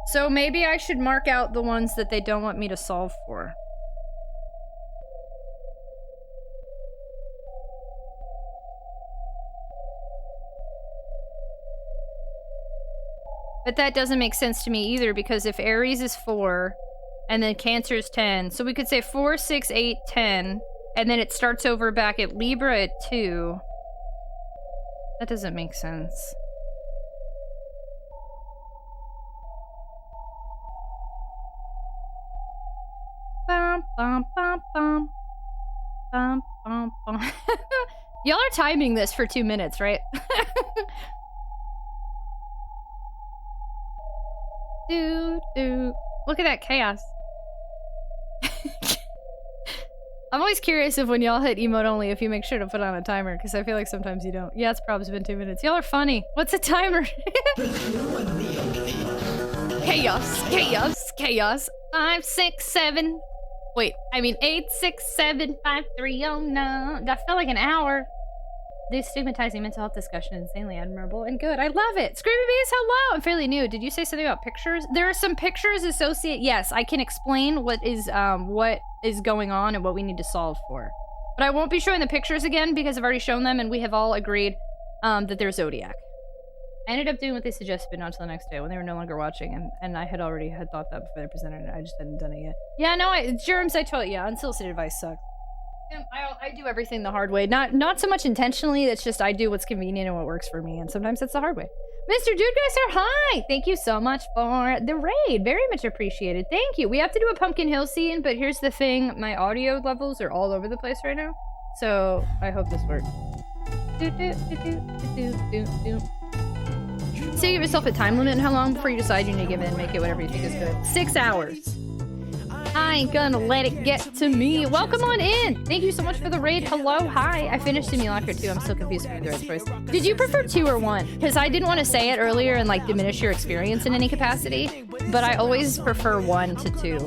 So maybe I should mark out the ones that they don't want me to solve for. But that doesn't make sense to me either, because if Aries is 4, and then Cancer is 10, so we could say 4, 6, 8, 10, and then it starts over back at Libra at 2. That doesn't make sense. Bum, bum, bum, bum. Bum, bum, bum. Y'all are timing this for 2 minutes, right? Look at that chaos. I'm always curious if when y'all hit emote only, if you make sure to put on a timer, because I feel like sometimes you don't. Yeah, it's probably been 2 minutes. Y'all are funny. What's a timer? Chaos, chaos, chaos. 5, 6, 7. Wait, I mean 8, 6, 7, 5, 3, oh no. That felt like an hour. Destigmatizing mental health discussion, insanely admirable and good. I love it. Screamy Bees, hello! I'm fairly new. Did you say something about pictures? There are some pictures associated. Yes, I can explain what is going on and what we need to solve for. But I won't be showing the pictures again because I've already shown them and we have all agreed that they're zodiac. I ended up doing what they suggested, but not until the next day when they were no longer watching, and I had already thought that before they presented it. I just hadn't done it yet. Yeah, no, germs, I told you. Yeah, unsolicited advice sucks. I do everything the hard way. Not so much intentionally, it's just I do what's convenient and what works for me, and sometimes it's the hard way. Mr. Dudegasser, hi! Thank you so much for the raid. Very much appreciated. Thank you. We have to do a Pumpkin Hill scene, but here's the thing. My audio levels are all over the place right now, so I hope this works. So you give yourself a time limit and how long before you decide you need to give in, make it whatever you think is good. 6 hours. I ain't gonna let it get to me. Welcome on in. Thank you so much for the raid. Hello, hi. I finished Simulacra 2. I'm still confused with the right choice. Did you prefer 2 or 1? Because I didn't want to say it earlier and like diminish your experience in any capacity, but I always prefer 1 to 2.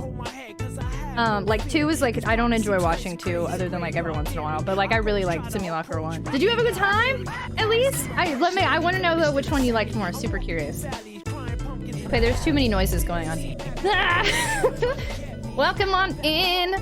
Like 2 is like, I don't enjoy watching 2 other than like every once in a while, but like I really liked Simulacra 1. Did you have a good time? At least? I want to know though which one you liked more. Super curious. Okay, there's too many noises going on. Welcome on in.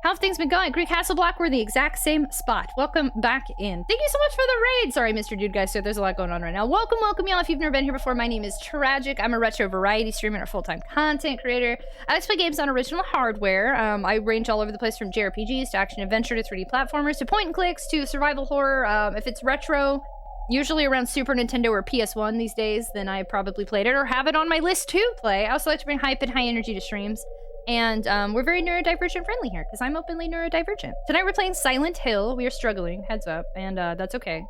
How have things been going? Greek Castle Block, we're the exact same spot. Welcome back in. Thank you so much for the raid. Sorry, Mr. Dude Guys, so there's a lot going on right now. Welcome, y'all. If you've never been here before, my name is Tragic. I'm a retro variety streamer and a full-time content creator. I like to play games on original hardware. I range all over the place from JRPGs to action-adventure to 3D platformers to point-and-clicks to survival horror. If it's retro, usually around Super Nintendo or PS1 these days, then I probably played it or have it on my list to play. I also like to bring hype and high energy to streams. And we're very neurodivergent friendly here because I'm openly neurodivergent. Tonight we're playing Silent Hill. We are struggling, heads up, and that's okay.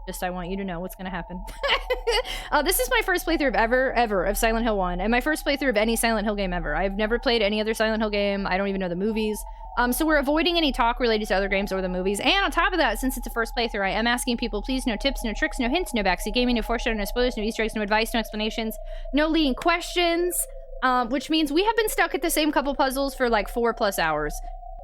Just I want you to know what's gonna happen. This is my first playthrough ever of Silent Hill 1, and my first playthrough of any Silent Hill game ever. I've never played any other Silent Hill game. I don't even know the movies. So we're avoiding any talk related to other games or the movies. And on top of that, since it's a first playthrough, I am asking people, please, no tips, no tricks, no hints, no backseat gaming, no foreshadow, no spoilers, no Easter eggs, no advice, no explanations, no leading questions. Which means we have been stuck at the same couple puzzles for like 4+ hours,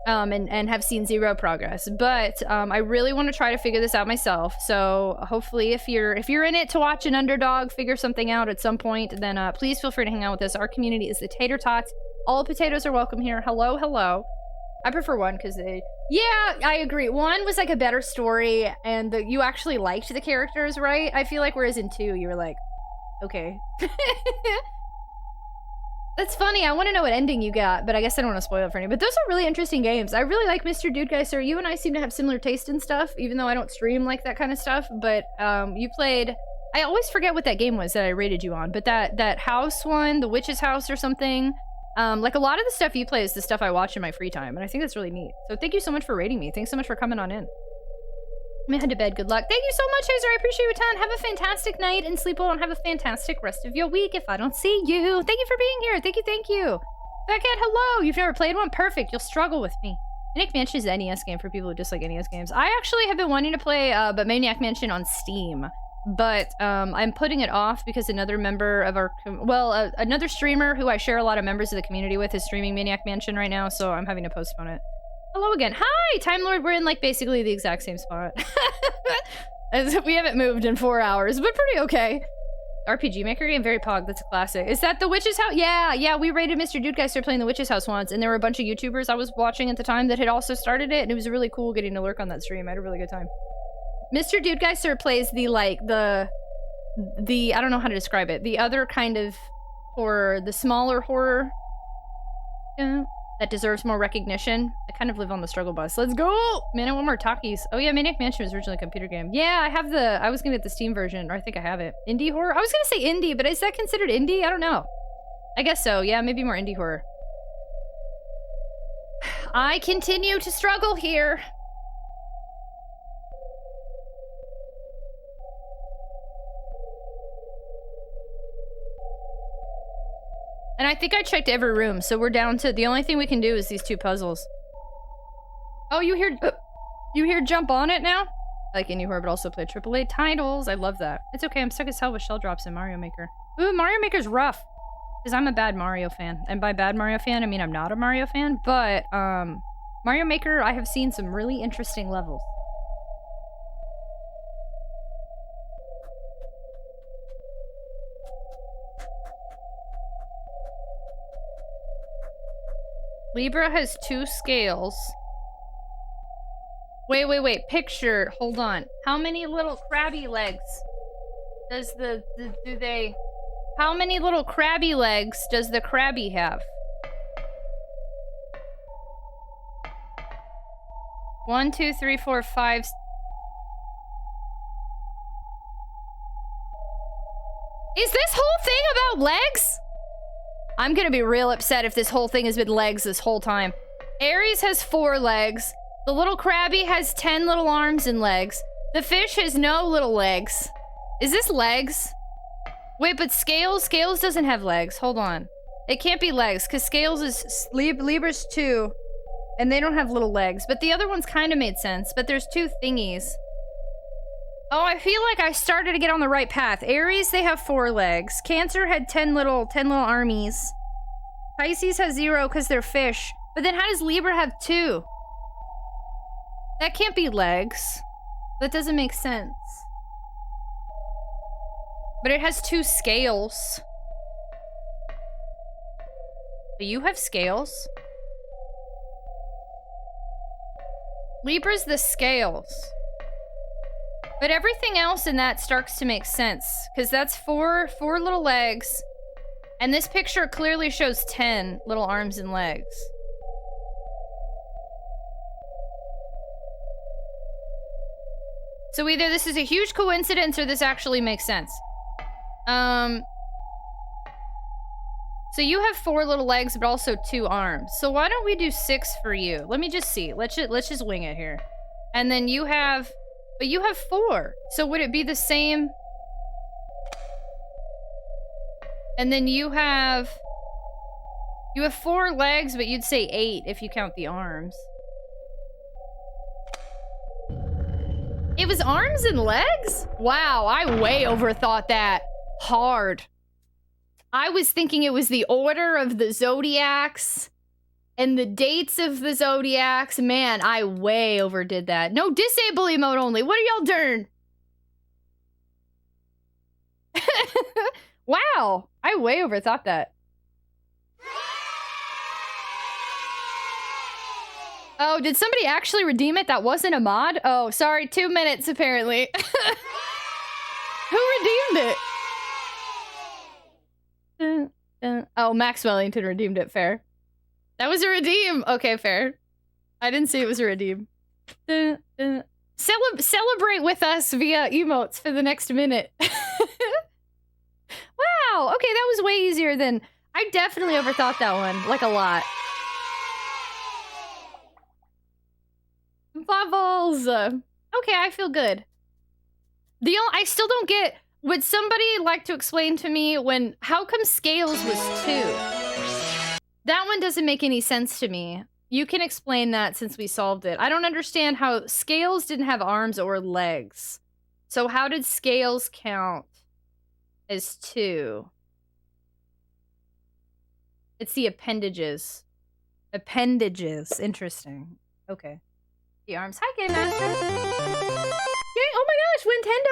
and have seen 0 progress. But I really want to try to figure this out myself. So hopefully, if you're in it to watch an underdog figure something out at some point, then please feel free to hang out with us. Our community is the Tater Tots. All potatoes are welcome here. Hello, hello. I prefer 1 because yeah, I agree. 1 was like a better story, and you actually liked the characters, right? I feel like whereas in 2, you were like, okay. That's funny. I want to know what ending you got, but I guess I don't want to spoil it for anybody. But those are really interesting games. I really like Mr. Dude Guy, Sir. You and I seem to have similar taste in stuff, even though I don't stream like that kind of stuff. But you played... I always forget what that game was that I rated you on, but that house one, the witch's house or something, like a lot of the stuff you play is the stuff I watch in my free time, and I think that's really neat. So thank you so much for rating me. Thanks so much for coming on in. I'm gonna head to bed. Good luck. Thank you so much, Hazer. I appreciate you a ton. Have a fantastic night and sleep well and have a fantastic rest of your week if I don't see you. Thank you for being here. Thank you, thank you. Beckett, hello. You've never played one? Perfect. You'll struggle with me. Maniac Mansion is an NES game for people who dislike NES games. I actually have been wanting to play but Maniac Mansion on Steam. But I'm putting it off because another member of our... another streamer who I share a lot of members of the community with is streaming Maniac Mansion right now, so I'm having to postpone it. Hello again. Hi, Time Lord. We're in, like, basically the exact same spot. We haven't moved in 4 hours, but pretty okay. RPG Maker game? Very pog. That's a classic. Is that the Witch's House? Yeah, we rated Mr. Dude Guy started playing the Witch's House once, and there were a bunch of YouTubers I was watching at the time that had also started it, and it was really cool getting to lurk on that stream. I had a really good time. Mr. Dude Guy Sir plays the, like, the... I don't know how to describe it. The other kind of horror, the smaller horror. That deserves more recognition. I kind of live on the struggle bus. Let's go! Man, I want more Takis. Oh yeah, Maniac Mansion was originally a computer game. Yeah, I was gonna get the Steam version, or I think I have it. Indie horror? I was gonna say indie, but is that considered indie? I don't know. I guess so, yeah, maybe more indie horror. I continue to struggle here. And I think I checked every room, so we're down to... The only thing we can do is these 2 puzzles. Oh, you hear jump on it now? I like indie horror, but also play AAA titles. I love that. It's okay, I'm stuck as hell with shell drops in Mario Maker. Ooh, Mario Maker's rough. Because I'm a bad Mario fan. And by bad Mario fan, I mean I'm not a Mario fan. But, Mario Maker, I have seen some really interesting levels. Libra has 2 scales. Wait. Picture. Hold on. How many little crabby legs does how many little crabby legs does the crabby have? 1, 2, 3, 4, 5. Is this whole thing about legs? I'm gonna be real upset if this whole thing has been legs this whole time. Aries has 4 legs. The little crabby has 10 little arms and legs. The fish has no little legs. Is this legs? Wait, but Scales doesn't have legs. Hold on. It can't be legs, because Scales is... Libra's 2, and they don't have little legs. But the other ones kind of made sense, but there's 2 thingies. Oh, I feel like I started to get on the right path. Aries, they have 4 legs. Cancer had 10 little armies. Pisces has 0 because they're fish. But then how does Libra have 2? That can't be legs. That doesn't make sense. But it has 2 scales. But you have scales? Libra's the scales. But everything else in that starts to make sense, because that's 4 little legs, and this picture clearly shows 10 little arms and legs. So either this is a huge coincidence or this actually makes sense. So you have 4 little legs, but also 2 arms. So why don't we do 6 for you? Let me just see. Let's just wing it here. And then you have... But you have 4. So would it be the same? And then you have 4 legs, but you'd say 8 if you count the arms. It was arms and legs? Wow, I way overthought that. Hard. I was thinking it was the order of the zodiacs and the dates of the zodiacs. Man, I way overdid that. No disable emote only. What are y'all doing? Wow, I way overthought that. Oh, did somebody actually redeem it? That wasn't a mod? Oh, sorry, 2 minutes apparently. Who redeemed it? Oh, Max Wellington redeemed it. Fair. That was a redeem. Okay, fair. I didn't see it was a redeem. Celebrate with us via emotes for the next minute. Wow. Okay, that was way easier than... I definitely overthought that one. Like, a lot. Bubbles. Okay, I feel good. I still don't get... Would somebody like to explain to me when... How come Scales was 2? That one doesn't make any sense to me. You can explain that since we solved it. I don't understand how Scales didn't have arms or legs. So how did Scales count as 2? It's the appendages. Appendages. Interesting. Okay. The arms. Hi, Game Master. Yay! Oh my gosh, Nintendo!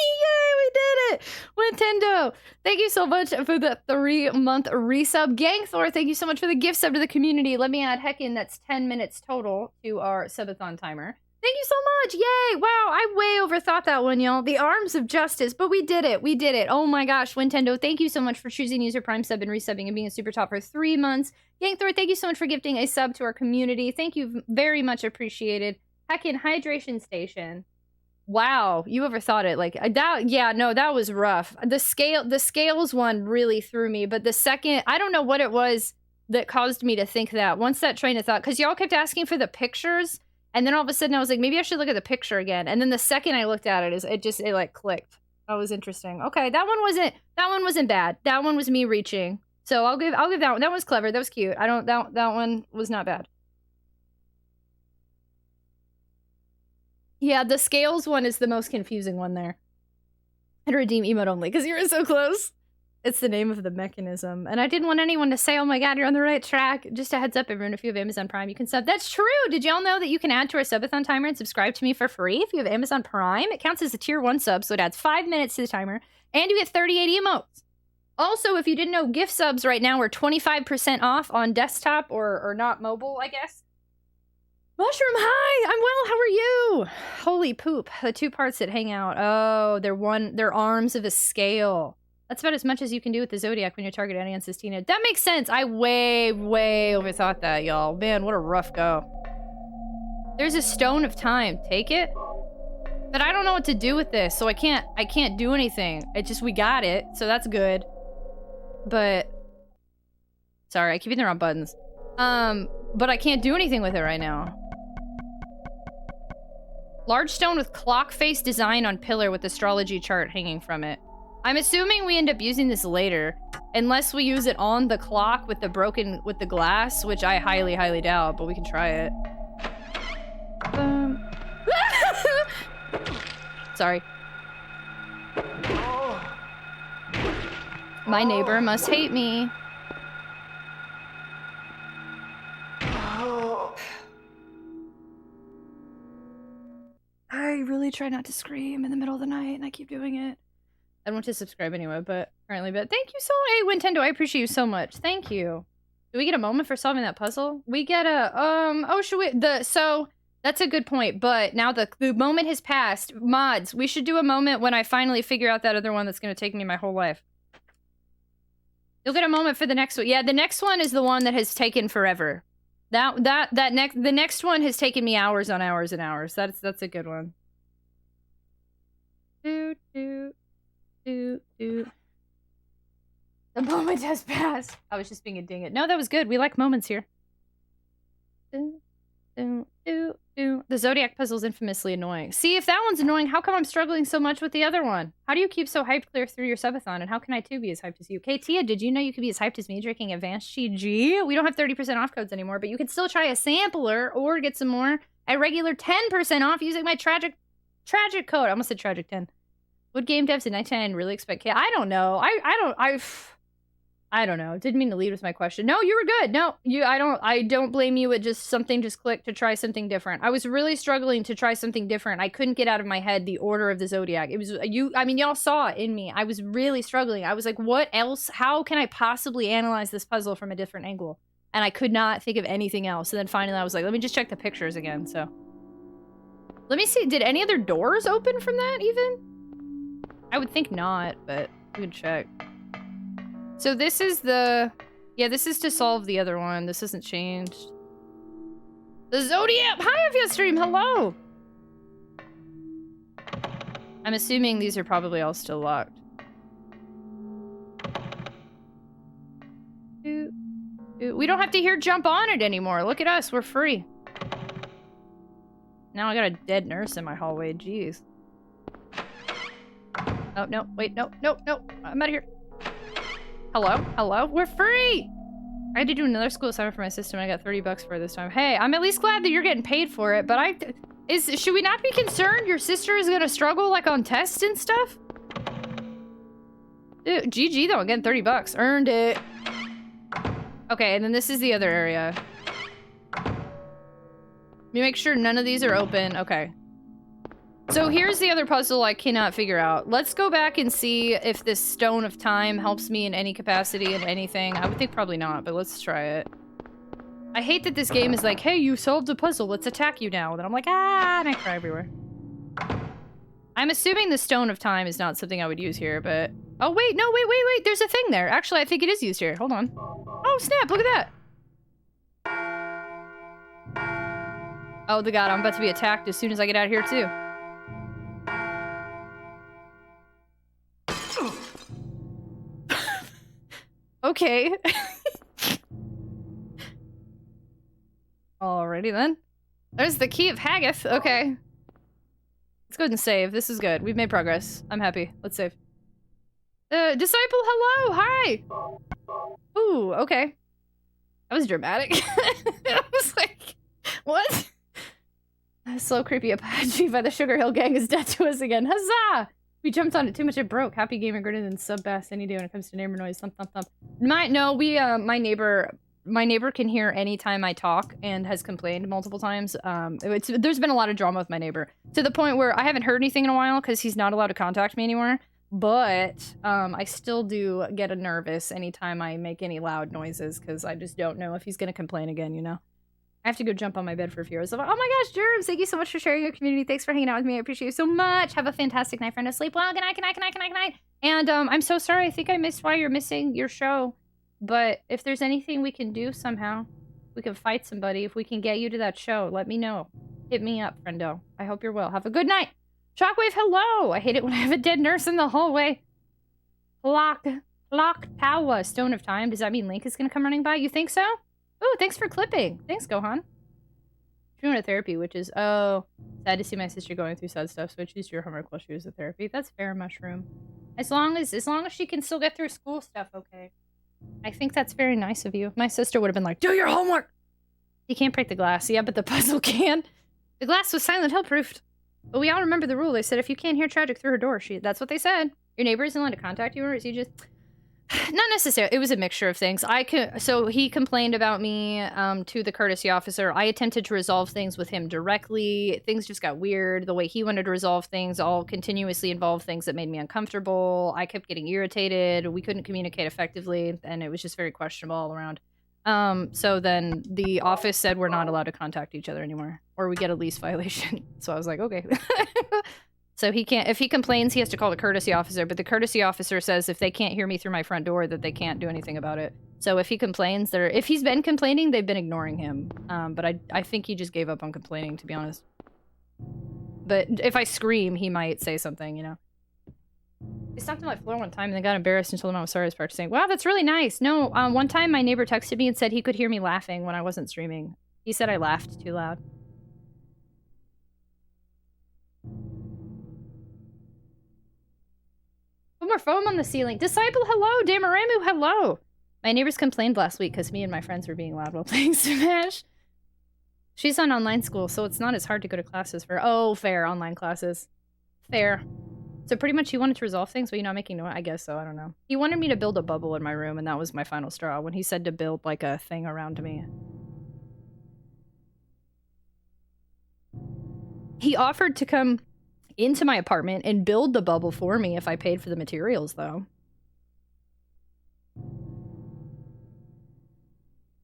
Yay, we did it! Nintendo! Thank you so much for the 3-month resub. Gang Thor, thank you so much for the gift sub to the community. Let me add heckin', that's 10 minutes total to our subathon timer. Thank you so much! Yay! Wow, I way overthought that one, y'all. The arms of justice, but we did it. We did it. Oh my gosh, Nintendo, thank you so much for choosing user Prime sub and resubbing and being a super top for 3 months. Gang Thor, thank you so much for gifting a sub to our community. Thank you very much appreciated. Heckin' hydration station. Wow, you overthought it. Like that, yeah, no, that was rough. The scales one really threw me, but the second, I don't know what it was that caused me to think that. Once that train of thought, because y'all kept asking for the pictures, and then all of a sudden I was like, maybe I should look at the picture again. And then the second I looked at it, it like clicked. That was interesting. Okay, that one wasn't bad. That one was me reaching. So I'll give that one. That was clever. That was cute. That one was not bad. Yeah, the scales one is the most confusing one there. And redeem emote only, because you were so close. It's the name of the mechanism. And I didn't want anyone to say, oh my god, you're on the right track. Just a heads up, everyone, if you have Amazon Prime, you can sub. That's true! Did y'all know that you can add to our subathon timer and subscribe to me for free if you have Amazon Prime? It counts as a tier 1 sub, so it adds 5 minutes to the timer. And you get 38 emotes. Also, if you didn't know, gift subs right now are 25% off on desktop or not mobile, I guess. Mushroom, hi! I'm well, how are you? Holy poop. The 2 parts that hang out. Oh, they're arms of a scale. That's about as much as you can do with the Zodiac when you're targeted against Sistina. That makes sense. I way overthought that, y'all. Man, what a rough go. There's a stone of time. Take it? But I don't know what to do with this, so I can't do anything. We got it, so that's good. But... Sorry, I keep hitting the wrong buttons. But I can't do anything with it right now. Large stone with clock face design on pillar with astrology chart hanging from it. I'm assuming we end up using this later. Unless we use it on the clock with the glass, which I highly doubt, but we can try it. Sorry. My neighbor must hate me. I really try not to scream in the middle of the night, and I keep doing it. I don't want to subscribe anyway, but apparently, thank you so much. Hey, Nintendo, I appreciate you so much. Thank you. Do we get a moment for solving that puzzle? We get a, oh, should we, so, that's a good point, but now the moment has passed. Mods, we should do a moment when I finally figure out that other one that's going to take me my whole life. You'll get a moment for the next one. Yeah, the next one is the one that has taken forever. The next one has taken me hours on hours and hours. That's a good one. The moment has passed. I was just being a ding it. No, that was good. We like moments here. The Zodiac puzzle is infamously annoying. See, if that one's annoying, how come I'm struggling so much with the other one? How do you keep so hyped clear through your subathon? And how can I too be as hyped as you? Katia, did you know you could be as hyped as me drinking Advanced GG? We don't have 30% off codes anymore, but you can still try a sampler or get some more at regular 10% off using my tragic code. I almost said tragic 10. Would game devs in 1999 really expect I don't know. I don't know. Didn't mean to lead with my question. No, you were good. No, I don't blame you. It just something just clicked to try something different. I was really struggling to try something different. I couldn't get out of my head the order of the Zodiac. It was y'all saw it in me. I was really struggling. I was like, what else? How can I possibly analyze this puzzle from a different angle? And I could not think of anything else. And then finally I was like, let me just check the pictures again. So let me see. Did any other doors open from that even? I would think not, but we could check. So this is the... Yeah, this is to solve the other one. This hasn't changed. The Zodiac! Hi, Avia Stream! Hello! I'm assuming these are probably all still locked. We don't have to hear jump on it anymore. Look at us, we're free. Now I got a dead nurse in my hallway, jeez. Oh, no, wait, no, no, no, I'm out of here. Hello? Hello? We're free! I had to do another school assignment for my sister and I got 30 bucks for it this time. Hey, I'm at least glad that you're getting paid for it, but should we not be concerned your sister is gonna struggle, like, on tests and stuff? Dude, GG though, again, 30 bucks. Earned it. Okay, and then this is the other area. Let me make sure none of these are open. Okay. So here's the other puzzle I cannot figure out. Let's go back and see if this Stone of Time helps me in any capacity in anything. I would think probably not, but let's try it. I hate that this game is like, hey, you solved a puzzle, let's attack you now. And then I'm like, ah, and I cry everywhere. I'm assuming the Stone of Time is not something I would use here, but... Oh, wait, no, wait, there's a thing there. Actually, I think it is used here. Hold on. Oh, snap, look at that. Oh, the god, I'm about to be attacked as soon as I get out of here, too. Okay. Alrighty then. There's the key of Haggith. Okay. Let's go ahead and save. This is good. We've made progress. I'm happy. Let's save. Disciple, hello! Hi! Ooh, okay. That was dramatic. I was like, what? Slow, creepy Apache by the Sugar Hill Gang is dead to us again. Huzzah! We jumped on it too much, it broke. Happy gamer greater than sub bass any day when it comes to neighbor noise. Thump, thump, thump. My neighbor can hear anytime I talk and has complained multiple times. There's been a lot of drama with my neighbor to the point where I haven't heard anything in a while because he's not allowed to contact me anymore. But I still do get nervous anytime I make any loud noises because I just don't know if he's gonna complain again, you know? I have to go jump on my bed for a few hours. I'm like, oh my gosh, Germs, thank you so much for sharing your community. Thanks for hanging out with me. I appreciate you so much. Have a fantastic night, friend. Sleep well. Good night, good night, good night, good night, good night. And I'm so sorry. I think I missed why you're missing your show. But if there's anything we can do somehow, we can fight somebody. If we can get you to that show, let me know. Hit me up, friendo. I hope you're well. Have a good night. Shockwave, hello. I hate it when I have a dead nurse in the hallway. Clock Power, Stone of Time. Does that mean Link is going to come running by? You think so? Oh, thanks for clipping. Thanks, Gohan. She went to therapy, which is, oh, sad to see my sister going through sad stuff, so I choose your homework while she was at therapy. That's fair, Mushroom. As long as she can still get through school stuff, okay. I think that's very nice of you. My sister would have been like, do your homework! You can't break the glass. Yeah, but the puzzle can. The glass was Silent Hill proofed. But we all remember the rule. They said if you can't hear Tragic through her door, that's what they said. Your neighbor isn't allowed to contact you, or is he just... Not necessarily. It was a mixture of things. So he complained about me to the courtesy officer. I attempted to resolve things with him directly. Things just got weird. The way he wanted to resolve things all continuously involved things that made me uncomfortable. I kept getting irritated. We couldn't communicate effectively, and it was just very questionable all around. So then the office said we're not allowed to contact each other anymore, or we get a lease violation. So I was like, okay. So he can't, if he complains, he has to call the courtesy officer, but the courtesy officer says if they can't hear me through my front door, that they can't do anything about it. So if he complains, if he's been complaining, they've been ignoring him. But I think he just gave up on complaining, to be honest. But if I scream, he might say something, you know. They stopped on my floor one time and they got embarrassed and told him I was sorry I was practicing. Wow, that's really nice. No, one time my neighbor texted me and said he could hear me laughing when I wasn't streaming. He said I laughed too loud. Put more foam on the ceiling. Disciple, hello. Damaramu, hello. My neighbors complained last week because me and my friends were being loud while playing Smash. She's on online school, so it's not as hard to go to classes for... Oh, fair. Online classes. Fair. So pretty much he wanted to resolve things, but you're not making noise. I guess so. I don't know. He wanted me to build a bubble in my room, and that was my final straw when he said to build, like, a thing around me. He offered to come into my apartment and build the bubble for me if I paid for the materials, though.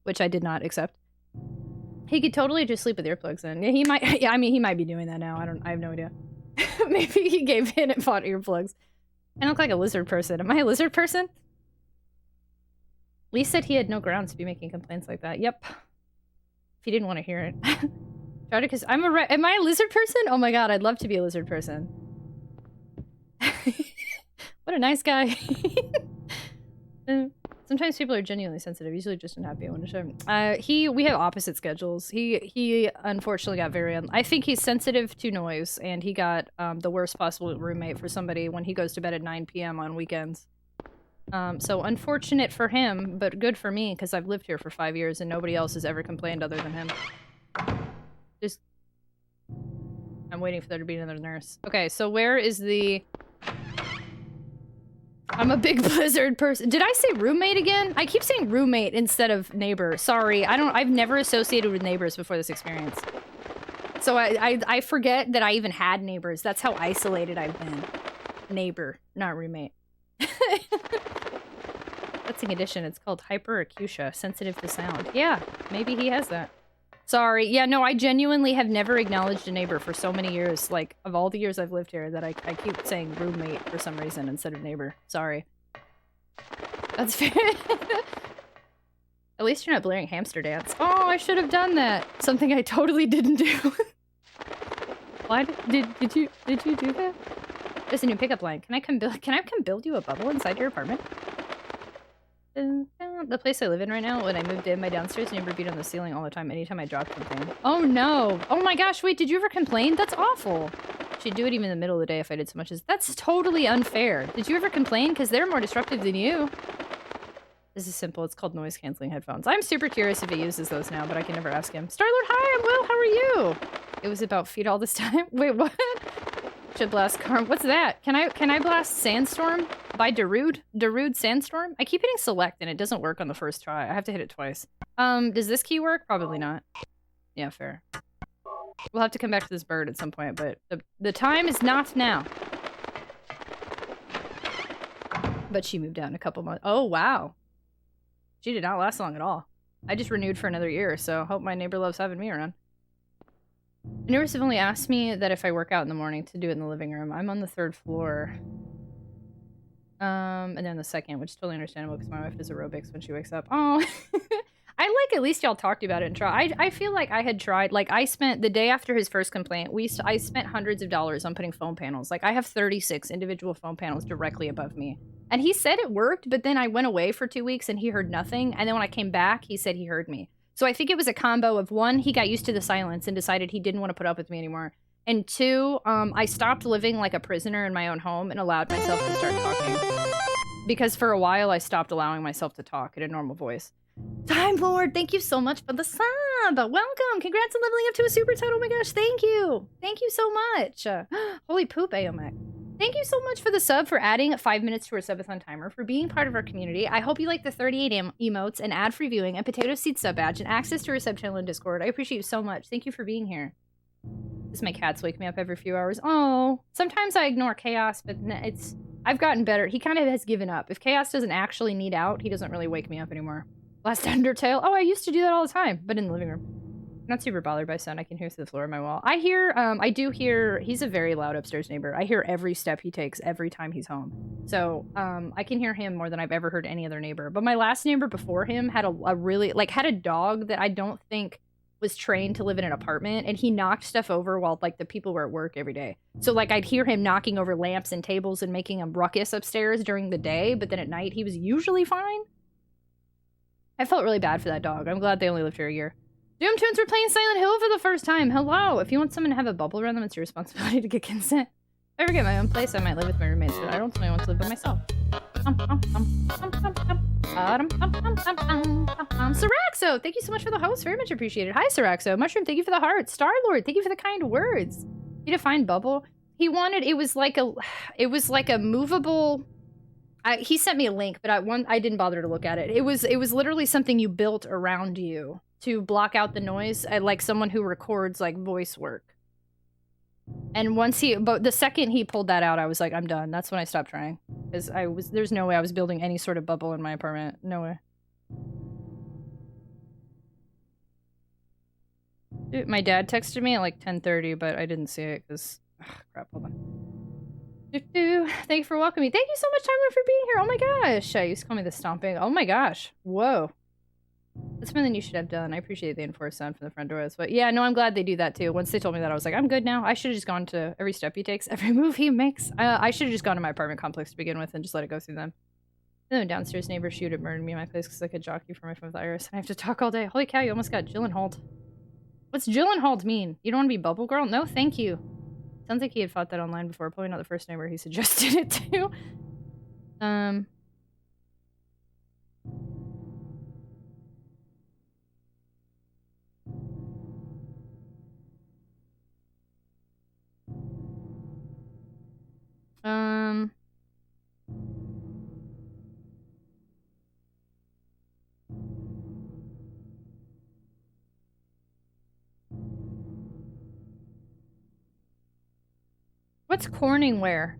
Which I did not accept. He could totally just sleep with earplugs in. He might, yeah, I mean, he might be doing that now. I have no idea. Maybe he gave in and bought earplugs. I look like a lizard person. Am I a lizard person? Lee said he had no grounds to be making complaints like that. Yep. If he didn't want to hear it. Tragicus, am I a lizard person? Oh my god, I'd love to be a lizard person. What a nice guy. Sometimes people are genuinely sensitive, usually just unhappy when to show. We have opposite schedules. He unfortunately got I think he's sensitive to noise, and he got the worst possible roommate for somebody when he goes to bed at 9 p.m. on weekends. So unfortunate for him, but good for me, because I've lived here for 5 years and nobody else has ever complained other than him. I'm waiting for there to be another nurse. Okay, so where is the... I'm a big Blizzard person. Did I say roommate again? I keep saying roommate instead of neighbor. Sorry, I've never associated with neighbors before this experience. So I forget that I even had neighbors. That's how isolated I've been. Neighbor, not roommate. That's an addition. It's called hyperacusia, sensitive to sound. Yeah, maybe he has that. Sorry. Yeah, no, I genuinely have never acknowledged a neighbor for so many years, like, of all the years I've lived here, that I keep saying roommate for some reason instead of neighbor. Sorry. That's fair. At least you're not blaring hamster dance. Oh, I should have done that. Something I totally didn't do. Why did you do that? There's a new pickup line. Can I come build you a bubble inside your apartment? The place I live in right now, when I moved in, my downstairs neighbor beat on the ceiling all the time anytime I dropped something. Oh no! Oh my gosh, wait, did you ever complain? That's awful! She'd do it even in the middle of the day if I did so much as- That's totally unfair! Did you ever complain? Because they're more disruptive than you. This is simple, it's called noise canceling headphones. I'm super curious if he uses those now, but I can never ask him. Starlord, hi, I'm Will, how are you? It was about feet all this time? Wait, what? Should blast Karm. What's that? Can I blast Sandstorm by Darude? Darude Sandstorm? I keep hitting select and it doesn't work on the first try. I have to hit it twice. Does this key work? Probably not. Yeah, fair. We'll have to come back to this bird at some point, but the time is not now. But she moved out in a couple months. Oh, wow. She did not last long at all. I just renewed for another year, so hope my neighbor loves having me around. Neighbors have only asked me that if I work out in the morning to do it in the living room. I'm on the 3rd floor. And then the 2nd, which is totally understandable because my wife does aerobics when she wakes up. Oh, at least y'all talked about it and tried. I feel like I had tried, like I spent, the day after his first complaint, I spent hundreds of dollars on putting foam panels. Like I have 36 individual foam panels directly above me. And he said it worked, but then I went away for 2 weeks and he heard nothing. And then when I came back, he said he heard me. So I think it was a combo of 1, he got used to the silence and decided he didn't want to put up with me anymore. And 2, I stopped living like a prisoner in my own home and allowed myself to start talking. Because for a while, I stopped allowing myself to talk in a normal voice. Time Lord, thank you so much for the sub. Welcome. Congrats on leveling up to a super title. Oh my gosh, thank you. Thank you so much. Holy poop, Aomek. Thank you so much for the sub, for adding 5 minutes to our subathon timer, for being part of our community. I hope you like the 38 emotes and ad-free viewing and potato seed sub badge and access to our sub channel and Discord. I appreciate you so much. Thank you for being here. This my cats wake me up every few hours. Oh, sometimes I ignore Chaos, but I've gotten better. He kind of has given up. If Chaos doesn't actually need out, he doesn't really wake me up anymore. Last Undertale. Oh, I used to do that all the time, but in the living room. Not super bothered by sound. I can hear through the floor of my wall. I do hear, he's a very loud upstairs neighbor. I hear every step he takes every time he's home. So, I can hear him more than I've ever heard any other neighbor. But my last neighbor before him had had a dog that I don't think was trained to live in an apartment, and he knocked stuff over while, like, the people were at work every day. So, like, I'd hear him knocking over lamps and tables and making a ruckus upstairs during the day, but then at night he was usually fine. I felt really bad for that dog. I'm glad they only lived here a year. Doom Tunes, we're playing Silent Hill for the first time. Hello! If you want someone to have a bubble around them, it's your responsibility to get consent. If I ever get my own place, I might live with my roommates, but I don't really want to live by myself. Siraxo, thank you so much for the host. Very much appreciated. Hi, Siraxo. Mushroom, thank you for the heart. Starlord, thank you for the kind words. He defined bubble. He wanted, it was like a movable... he sent me a link, but I didn't bother to look at it. It was literally something you built around you to block out the noise, like someone who records like voice work. And but the second he pulled that out, I was like, I'm done. That's when I stopped trying, because there's no way I was building any sort of bubble in my apartment. No way. Dude, my dad texted me at like 10:30, but I didn't see it because crap. Hold on. Thank you for welcoming me. Thank you so much, Tyler, for being here. Oh my gosh. I used to call me the stomping. Oh my gosh. Whoa. That's something you should have done. I appreciate the enforced sound from the front doors. But yeah, no, I'm glad they do that too. Once they told me that, I was like, I'm good now. I should have just gone to every step he takes, every move he makes. I should have just gone to my apartment complex to begin with and just let it go through them. Then the downstairs neighbor shoot at murdered me in my place because I could jockey for my phone with Iris. I have to talk all day. Holy cow, you almost got Gyllenhaal. What's Gyllenhaal mean? You don't want to be Bubble Girl? No, thank you. Sounds like he had fought that online before. Probably not the first neighbor he suggested it to. What's Corningware?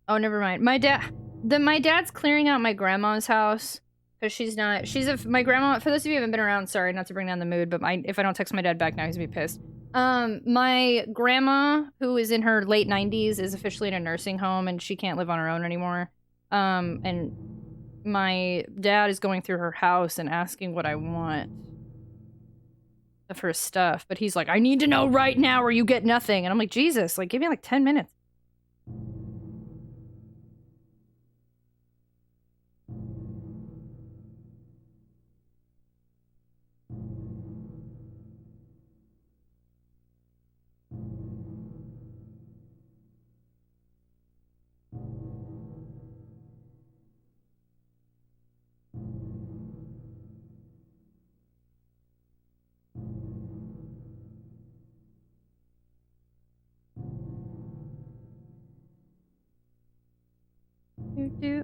Oh, never mind. My dad's clearing out my grandma's house because my grandma. For those of you who haven't been around, sorry, not to bring down the mood, but if I don't text my dad back now, he's gonna be pissed. My grandma, who is in her late 90s, is officially in a nursing home and she can't live on her own anymore. And my dad is going through her house and asking what I want of her stuff, but he's like, I need to know right now or you get nothing. And I'm like, Jesus, like, give me like 10 minutes.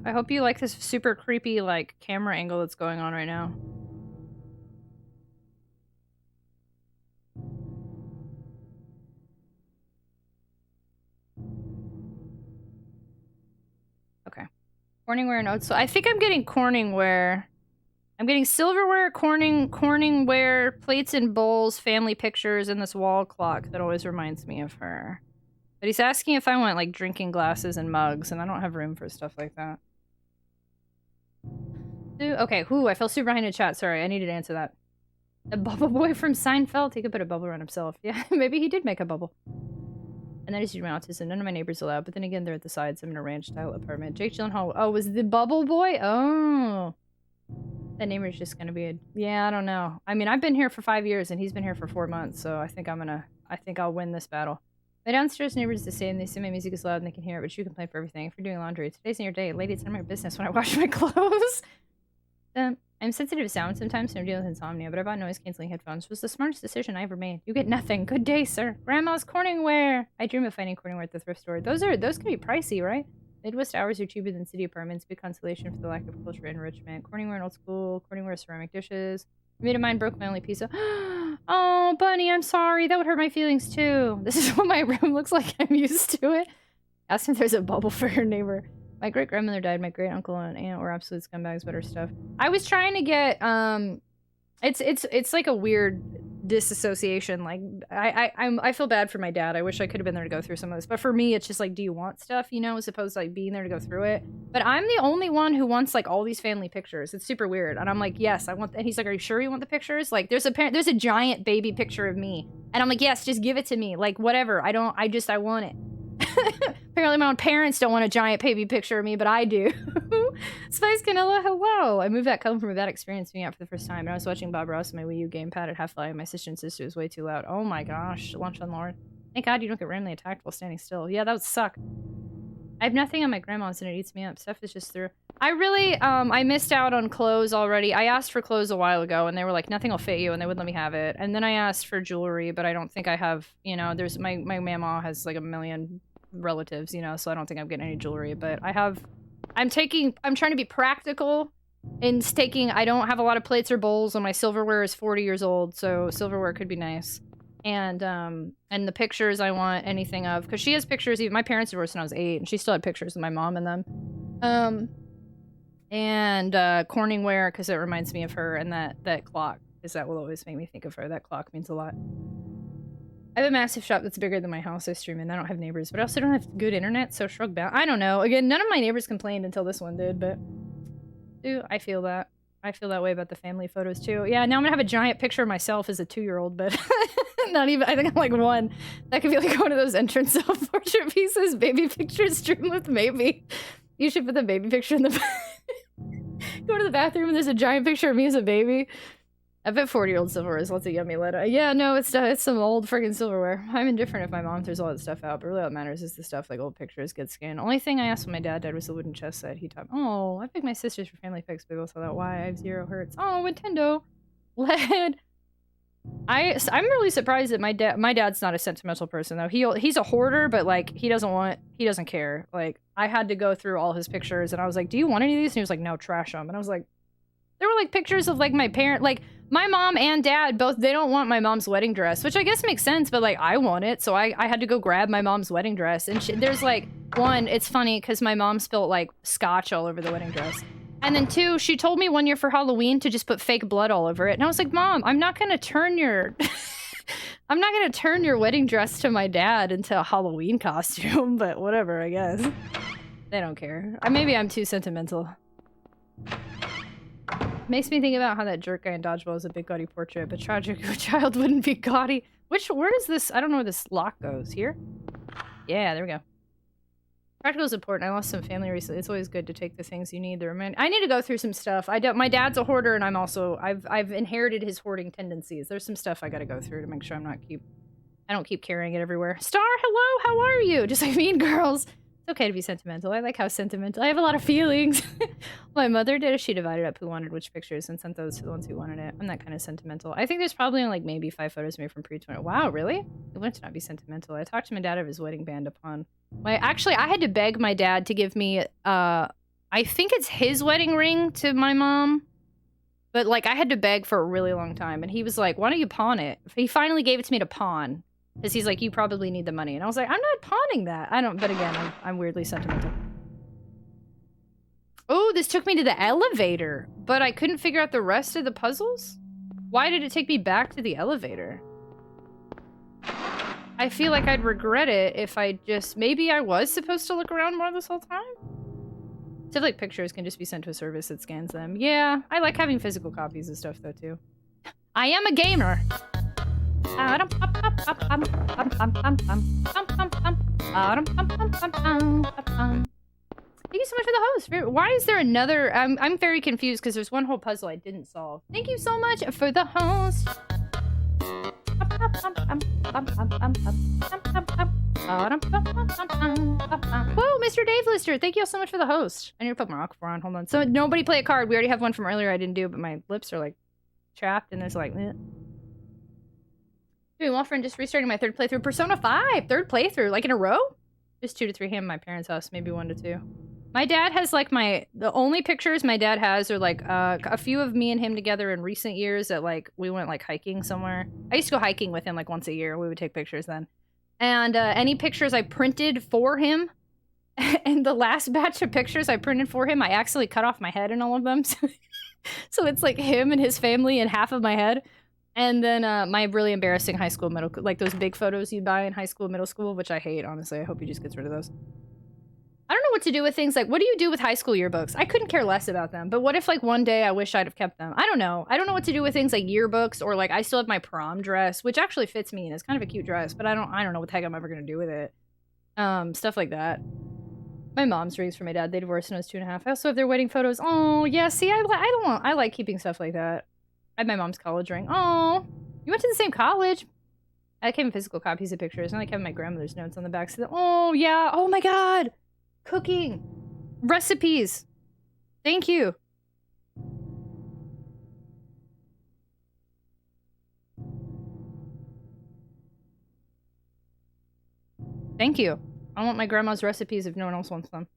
I hope you like this super creepy, like, camera angle that's going on right now. Okay. Corningware notes. So I think I'm getting Corningware. I'm getting silverware, Corningware, plates and bowls, family pictures, and this wall clock that always reminds me of her. But he's asking if I want, like, drinking glasses and mugs, and I don't have room for stuff like that. Okay, I fell super behind in chat. Sorry, I needed to answer that. The bubble boy from Seinfeld? He could put a bubble around himself. Yeah, maybe he did make a bubble. And that is due to my autism. None of my neighbors allowed, but then again, they're at the sides. I'm in a ranch-style apartment. Jake Gyllenhaal. Oh, was the bubble boy? Oh. That neighbor's just gonna be a... Yeah, I don't know. I mean, I've been here for 5 years, and he's been here for 4 months, so I think I'll win this battle. My downstairs neighbors the same. They say my music is loud and they can hear it, but you complain for everything. If you're doing laundry, today's not your day. Lady, it's none of my business when I wash my clothes. I'm sensitive to sound sometimes, so I'm dealing with insomnia, but I bought noise-canceling headphones. It was the smartest decision I ever made. You get nothing. Good day, sir. Grandma's Corningware. I dream of finding Corningware at the thrift store. Those can be pricey, right? Midwest hours are cheaper than city apartments. Big consolation for the lack of cultural enrichment. Corningware in old school. Corningware ceramic dishes. A mate of mine broke my only pizza. Oh, Bunny, I'm sorry. That would hurt my feelings, too. This is what my room looks like. I'm used to it. Ask if there's a bubble for your neighbor. My great-grandmother died. My great-uncle and aunt were absolute scumbags, but her stuff. I was trying to get, it's like a weird disassociation. Like, I feel bad for my dad. I wish I could have been there to go through some of this. But for me, it's just like, do you want stuff, you know, as opposed to, like, being there to go through it? But I'm the only one who wants, like, all these family pictures. It's super weird. And I'm like, yes, I want, and he's like, are you sure you want the pictures? Like, there's a giant baby picture of me. And I'm like, yes, just give it to me. Like, whatever. I want it. Apparently my own parents don't want a giant baby picture of me, but I do. Spice Canella, hello! I moved back home from a bad experience being out for the first time, and I was watching Bob Ross on my Wii U gamepad at Half-Life, and my sister insisted it was way too loud. Oh my gosh, lunch on Lord. Thank God you don't get randomly attacked while standing still. Yeah, that would suck. I have nothing on my grandma's and it eats me up. Stuff is just through. I really, I missed out on clothes already. I asked for clothes a while ago, and they were like, nothing will fit you, and they wouldn't let me have it. And then I asked for jewelry, but I don't think I have, you know, there's, my mama has like 1 million relatives, you know, so I don't think I'm getting any jewelry, but I'm trying to be practical in taking, I don't have a lot of plates or bowls, and my silverware is 40 years old, so silverware could be nice. And the pictures I want anything of, because she has pictures, even my parents divorced when I was 8, and she still had pictures of my mom in them. And Corningware, because it reminds me of her, and that clock, because that will always make me think of her. That clock means a lot. I have a massive shop that's bigger than my house I stream in. I don't have neighbors, but I also don't have good internet, so shrug back. I don't know. Again, none of my neighbors complained until this one did, but... Dude, I feel that. I feel that way about the family photos, too. Yeah, now I'm gonna have a giant picture of myself as a 2-year-old, but... not even... I think I'm like 1. That could be like one of those entrance self-portrait pieces. Baby picture stream with maybe. You should put the baby picture in the... Go to the bathroom and there's a giant picture of me as a baby. I bet 40-year-old silverware is lots of yummy lead. Yeah, no, it's some old friggin' silverware. I'm indifferent if my mom throws all that stuff out, but really what matters is the stuff like old pictures, good skin. Only thing I asked when my dad died was the wooden chess set he taught me. Oh, I picked my sisters for family pics, but we both saw that. Why? I have 0 hertz. Oh, Nintendo. Lead. I'm really surprised that my dad's not a sentimental person though. He's a hoarder, but like he doesn't care. Like I had to go through all his pictures and I was like, "Do you want any of these?" And he was like, "No, trash them." And I was like, there were like pictures of like my parent, like my mom and dad both, they don't want my mom's wedding dress, which I guess makes sense, but like I want it, so I had to go grab my mom's wedding dress. And there's like one, it's funny because my mom spilled like scotch all over the wedding dress. And then 2, she told me one year for Halloween to just put fake blood all over it. And I was like, Mom, I'm not gonna turn your I'm not gonna turn your wedding dress to my dad into a Halloween costume, but whatever, I guess. They don't care. Maybe I'm too sentimental. Makes me think about how that jerk guy in Dodgeball is a big gaudy portrait, but tragic child wouldn't be gaudy. Where does this, I don't know where this lock goes. Here? Yeah, there we go. Practical is important. I lost some family recently. It's always good to take the things you need. I need to go through some stuff. My dad's a hoarder, and I've inherited his hoarding tendencies. There's some stuff I gotta go through to make sure I don't keep carrying it everywhere. Star, hello, how are you? Just like Mean Girls. It's okay to be sentimental. I like how sentimental. I have a lot of feelings. My mother did. She divided up who wanted which pictures and sent those to the ones who wanted it. I'm that kind of sentimental. I think there's probably like maybe 5 photos of me from pre-20. Wow, really? I learned to not be sentimental. I talked to my dad of his wedding band upon... Actually, I had to beg my dad to give me, I think it's his wedding ring to my mom. But like, I had to beg for a really long time. And he was like, why don't you pawn it? He finally gave it to me to pawn. Because he's like, you probably need the money. And I was like, I'm not pawning that. But again, I'm weirdly sentimental. Oh, this took me to the elevator. But I couldn't figure out the rest of the puzzles? Why did it take me back to the elevator? I feel like I'd regret it if I just... Maybe I was supposed to look around more this whole time? Stuff like pictures can just be sent to a service that scans them. Yeah, I like having physical copies of stuff though too. I am a gamer! Thank you so much for the host. Why is there another... I'm very confused because there's one whole puzzle I didn't solve. Thank you so much for the host. Whoa, Mr. Dave Lister, thank you all so much for the host. I need to put my Aquaphor on. Hold on. So nobody play a card. We already have one from earlier I didn't do, but my lips are like chapped and there's like... Doing well, friend. Just restarting my 3rd playthrough. Persona 5! 3rd playthrough, like in a row? Just 2 to 3 him at my parents' house, maybe 1 to 2. My dad has like the only pictures my dad has are like a few of me and him together in recent years that like we went like hiking somewhere. I used to go hiking with him like once a year. We would take pictures then. And any pictures I printed for him, and the last batch of pictures I printed for him, I accidentally cut off my head in all of them. So it's like him and his family and half of my head. And then my really embarrassing high school like those big photos you buy in high school, middle school, which I hate, honestly. I hope he just gets rid of those. I don't know what to do with things like, what do you do with high school yearbooks? I couldn't care less about them, but what if like one day I wish I'd have kept them? I don't know. I don't know what to do with things like yearbooks, or like I still have my prom dress, which actually fits me and it's kind of a cute dress, but I don't know what the heck I'm ever gonna do with it. Stuff like that. My mom's rings for my dad. They divorced when I was 2.5. I also have their wedding photos. Oh yeah, see, I like keeping stuff like that. I have my mom's college ring. Oh, you went to the same college. I like having physical copies of pictures. I like having my grandmother's notes on the back. So oh yeah, oh my god. Cooking. Recipes. Thank you. Thank you. I want my grandma's recipes if no one else wants them.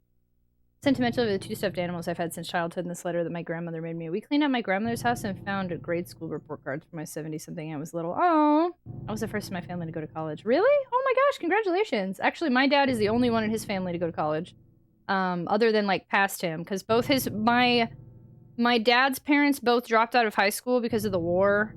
Sentimental of the 2 stuffed animals I've had since childhood in this letter that my grandmother made me. We cleaned out my grandmother's house and found grade school report cards for my 70-something aunt was little. Oh, I was the first in my family to go to college. Really? Oh my gosh, congratulations. Actually, my dad is the only one in his family to go to college. Other than like past him, because both my dad's parents both dropped out of high school because of the war.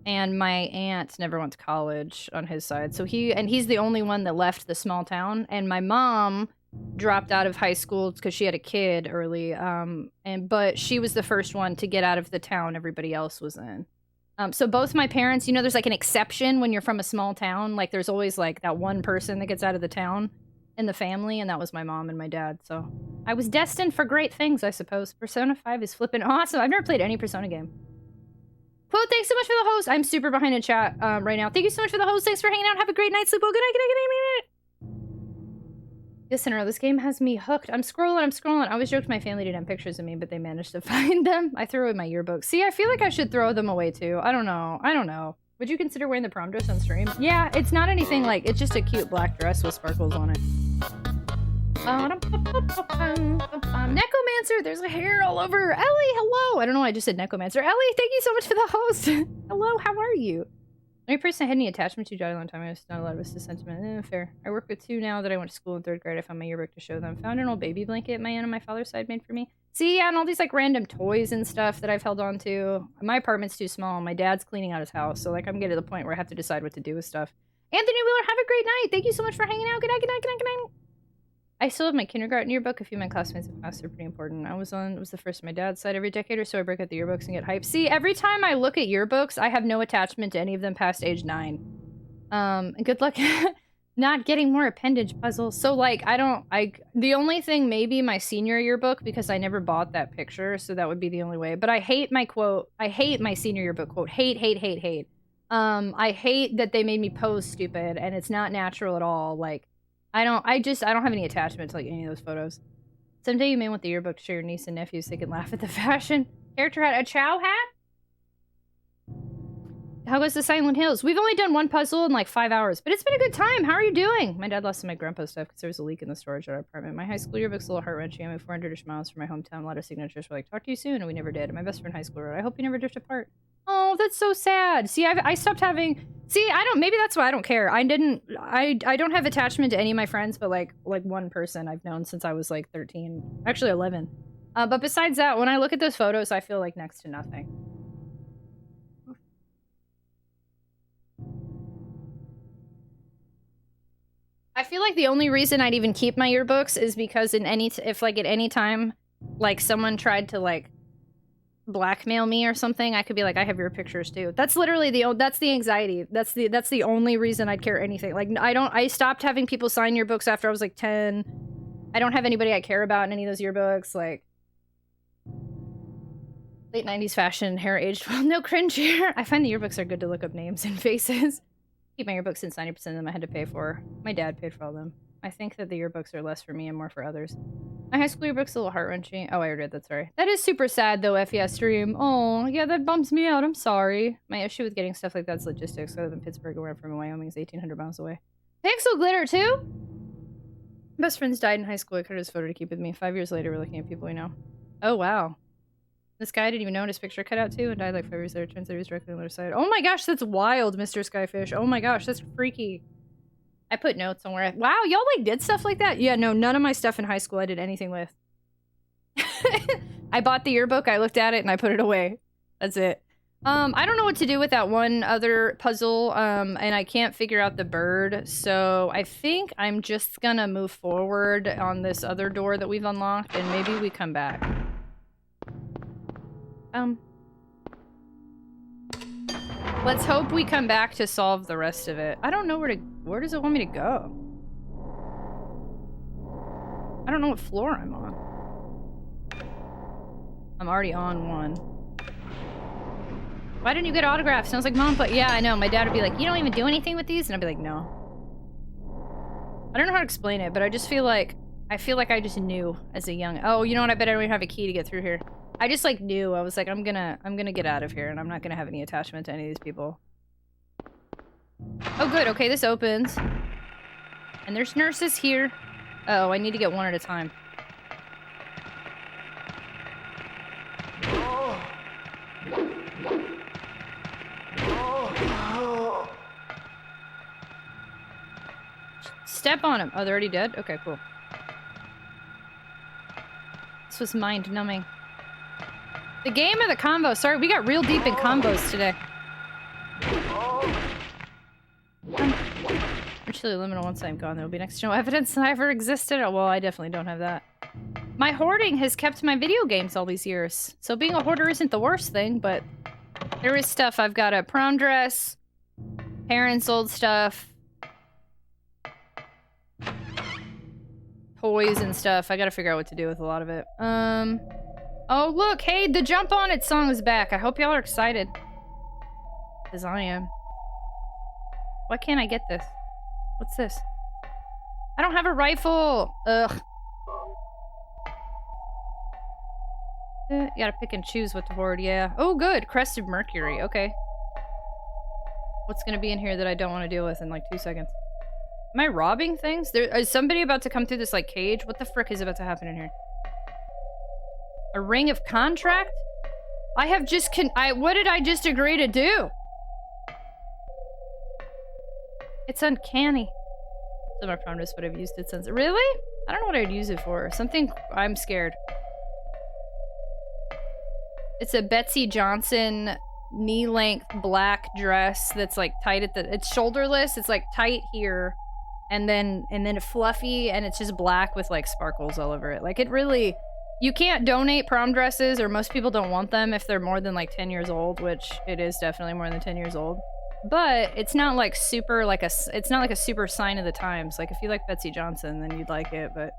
And my aunt never went to college on his side. So he's the only one that left the small town. And my mom dropped out of high school because she had a kid early. But she was the first one to get out of the town everybody else was in. So both my parents, you know, there's like an exception when you're from a small town. Like there's always like that one person that gets out of the town in the family, and that was my mom and my dad. So I was destined for great things, I suppose. Persona 5 is flipping awesome. I've never played any Persona game. Quote, thanks so much for the host. I'm super behind in chat right now. Thank you so much for the host. Thanks for hanging out. Have a great night. Sleep well. Good night, good night, good night, good night. Listener, this game has me hooked. I'm scrolling. I always joked my family didn't have pictures of me, but they managed to find them. I threw away my yearbook. See, I feel like I should throw them away too. I don't know. Would you consider wearing the prom dress on stream? Yeah, it's not anything like, it's just a cute black dress with sparkles on it. Necromancer, there's a hair all over. Ellie, hello. I don't know why I just said Necromancer. Ellie, thank you so much for the host. Hello, how are you? The only person I had any attachment to died a long time. I was not allowed with the sentiment. Fair. I work with 2 now that I went to school in 3rd grade. I found my yearbook to show them. Found an old baby blanket my aunt on my father's side made for me. See, yeah, and all these like random toys and stuff that I've held on to. My apartment's too small. My dad's cleaning out his house, so like I'm getting to the point where I have to decide what to do with stuff. Anthony Wheeler, have a great night. Thank you so much for hanging out. Good night, good night, good night, good night. I still have my kindergarten yearbook. A few of my classmates have passed. They're pretty important. It was the first on my dad's side. Every decade or so, I break out the yearbooks and get hyped. See, every time I look at yearbooks, I have no attachment to any of them past age 9. Good luck not getting more appendage puzzles. So, like, the only thing maybe my senior yearbook, because I never bought that picture, so that would be the only way. But I hate my quote. I hate my senior yearbook quote. Hate. I hate that they made me pose stupid, and it's not natural at all. Like, I don't have any attachment to like any of those photos. Someday you may want the yearbook to show your niece and nephews so they can laugh at the fashion. Character hat, a chow hat? How goes the Silent Hills? We've only done one puzzle in like 5 hours, but it's been a good time. How are you doing? My dad lost some of my grandpa's stuff because there was a leak in the storage at our apartment. My high school yearbook's a little heart-wrenching. I moved 400-ish miles from my hometown. A lot of signatures were like, talk to you soon, and we never did. And my best friend in high school wrote, I hope you never drift apart. Oh, that's so sad. See, I stopped having... See, maybe that's why I don't care. I don't have attachment to any of my friends, but like one person I've known since I was like 13. Actually 11. But besides that, when I look at those photos, I feel like next to nothing. I feel like the only reason I'd even keep my yearbooks is because at any time, like someone tried to like blackmail me or something, I could be like, I have your pictures too. That's literally that's the anxiety. That's the only reason I'd care anything. Like I stopped having people sign yearbooks after I was like 10. I don't have anybody I care about in any of those yearbooks. Like late 90s fashion, hair aged well, no cringe here. I find the yearbooks are good to look up names and faces. Keep my yearbooks since 90% of them I had to pay for. My dad paid for all of them. I think that the yearbooks are less for me and more for others. My high school yearbook's a little heart-wrenching. Oh, I already read that, sorry. That is super sad, though, FES stream. Oh, yeah, that bums me out. I'm sorry. My issue with getting stuff like that's logistics. I live in Pittsburgh, and where I'm from, Wyoming is 1,800 miles away. Pixel glitter, too? Best friends died in high school. I cut his photo to keep with me. 5 years later, we're looking at people we know. Oh, wow. This guy I didn't even know his picture cut out, too, and died like 5 years later. Turns out he was directly on the other side. Oh my gosh, that's wild, Mr. Skyfish. Oh my gosh, that's freaky. I put notes on where wow, y'all like did stuff like that? Yeah, no, none of my stuff in high school I did anything with. I bought the yearbook, I looked at it, and I put it away. That's it. I don't know what to do with that one other puzzle, and I can't figure out the bird, so I think I'm just gonna move forward on this other door that we've unlocked, and maybe we come back. Let's hope we come back to solve the rest of it. I don't know where does it want me to go? I don't know what floor I'm on. I'm already on one. Why didn't you get autographs? Sounds like mom, but yeah, I know. My dad would be like, you don't even do anything with these? And I'd be like, no. I don't know how to explain it, but I just feel like, I just knew as a young, oh, you know what? I bet I don't even have a key to get through here. I just like knew. I was like, I'm gonna get out of here and I'm not gonna have any attachment to any of these people. Oh good, okay, this opens. And there's nurses here. Oh, I need to get one at a time. Step on him. Oh, they're already dead? Okay, cool. This was mind-numbing. The game or the combo? Sorry, we got real deep in combos today. Virtually liminal once I'm gone. There will be next to no evidence that I ever existed. Oh, well, I definitely don't have that. My hoarding has kept my video games all these years. So being a hoarder isn't the worst thing, but there is stuff. I've got a prom dress, parents' old stuff, toys and stuff. I gotta figure out what to do with a lot of it. Oh, look, hey, the Jump On It song is back. I hope y'all are excited. Because I am. Why can't I get this? What's this? I don't have a rifle! Ugh. You gotta pick and choose what to hoard, yeah. Oh, good! Crested Mercury, okay. What's gonna be in here that I don't want to deal with in like 2 seconds? Am I robbing things? There is somebody about to come through this like cage? What the frick is about to happen in here? A ring of contract? I have just what did I just agree to do? It's uncanny. So my prom is what I've used it since. Really? I don't know what I'd use it for. Something I'm scared. It's a Betsy Johnson knee-length black dress that's like tight at the it's shoulderless, it's like tight here and then fluffy, and it's just black with like sparkles all over it. Like it really you can't donate prom dresses, or most people don't want them if they're more than like 10 years old, which it is definitely more than 10 years old. But it's not like super like it's not like a super sign of the times. Like if you like Betsy Johnson, then you'd like it, but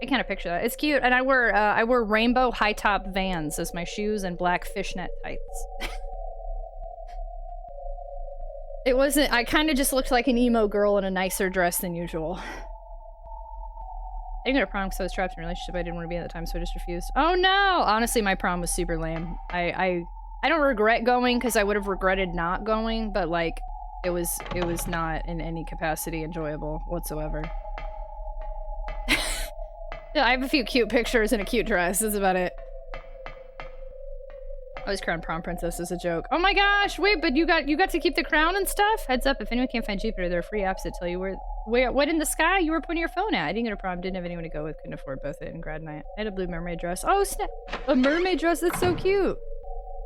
I kind of picture that. It's cute, and I wear rainbow high top Vans as my shoes and black fishnet tights. It wasn't. I kind of just looked like an emo girl in a nicer dress than usual. I didn't go to prom because I was trapped in a relationship I didn't want to be at the time, so I just refused. Oh no! Honestly, my prom was super lame. I don't regret going because I would have regretted not going, but like it was not in any capacity enjoyable whatsoever. Yeah, I have a few cute pictures and a cute dress. That's about it. I was crowned prom princess as a joke. Oh my gosh! Wait, but you got to keep the crown and stuff? Heads up, if anyone can't find Jupiter, there are free apps that tell you what in the sky you were putting your phone at. I didn't go to prom, didn't have anyone to go with, couldn't afford both it and grad night. I had a blue mermaid dress. Oh snap! A mermaid dress, that's so cute!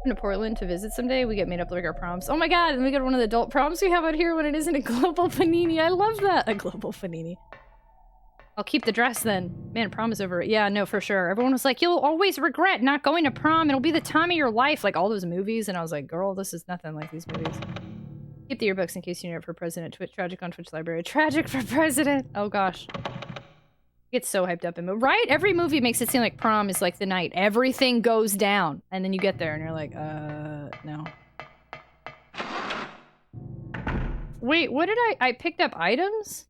I'm to Portland to visit someday. We get made up like our proms. Oh my god, and we go to one of the adult proms we have out here when it isn't a global panini. I love that! A global panini. I'll keep the dress then. Man, prom is over. Yeah, no, for sure. Everyone was like, you'll always regret not going to prom. It'll be the time of your life. Like all those movies. And I was like, girl, this is nothing like these movies. Keep the yearbooks in case you need it for president. Twitch, Tragic on Twitch library. Tragic for president. Oh gosh. Get so hyped up. Right? Every movie makes it seem like prom is like the night. Everything goes down. And then you get there and you're like, no. Wait, what did I picked up items?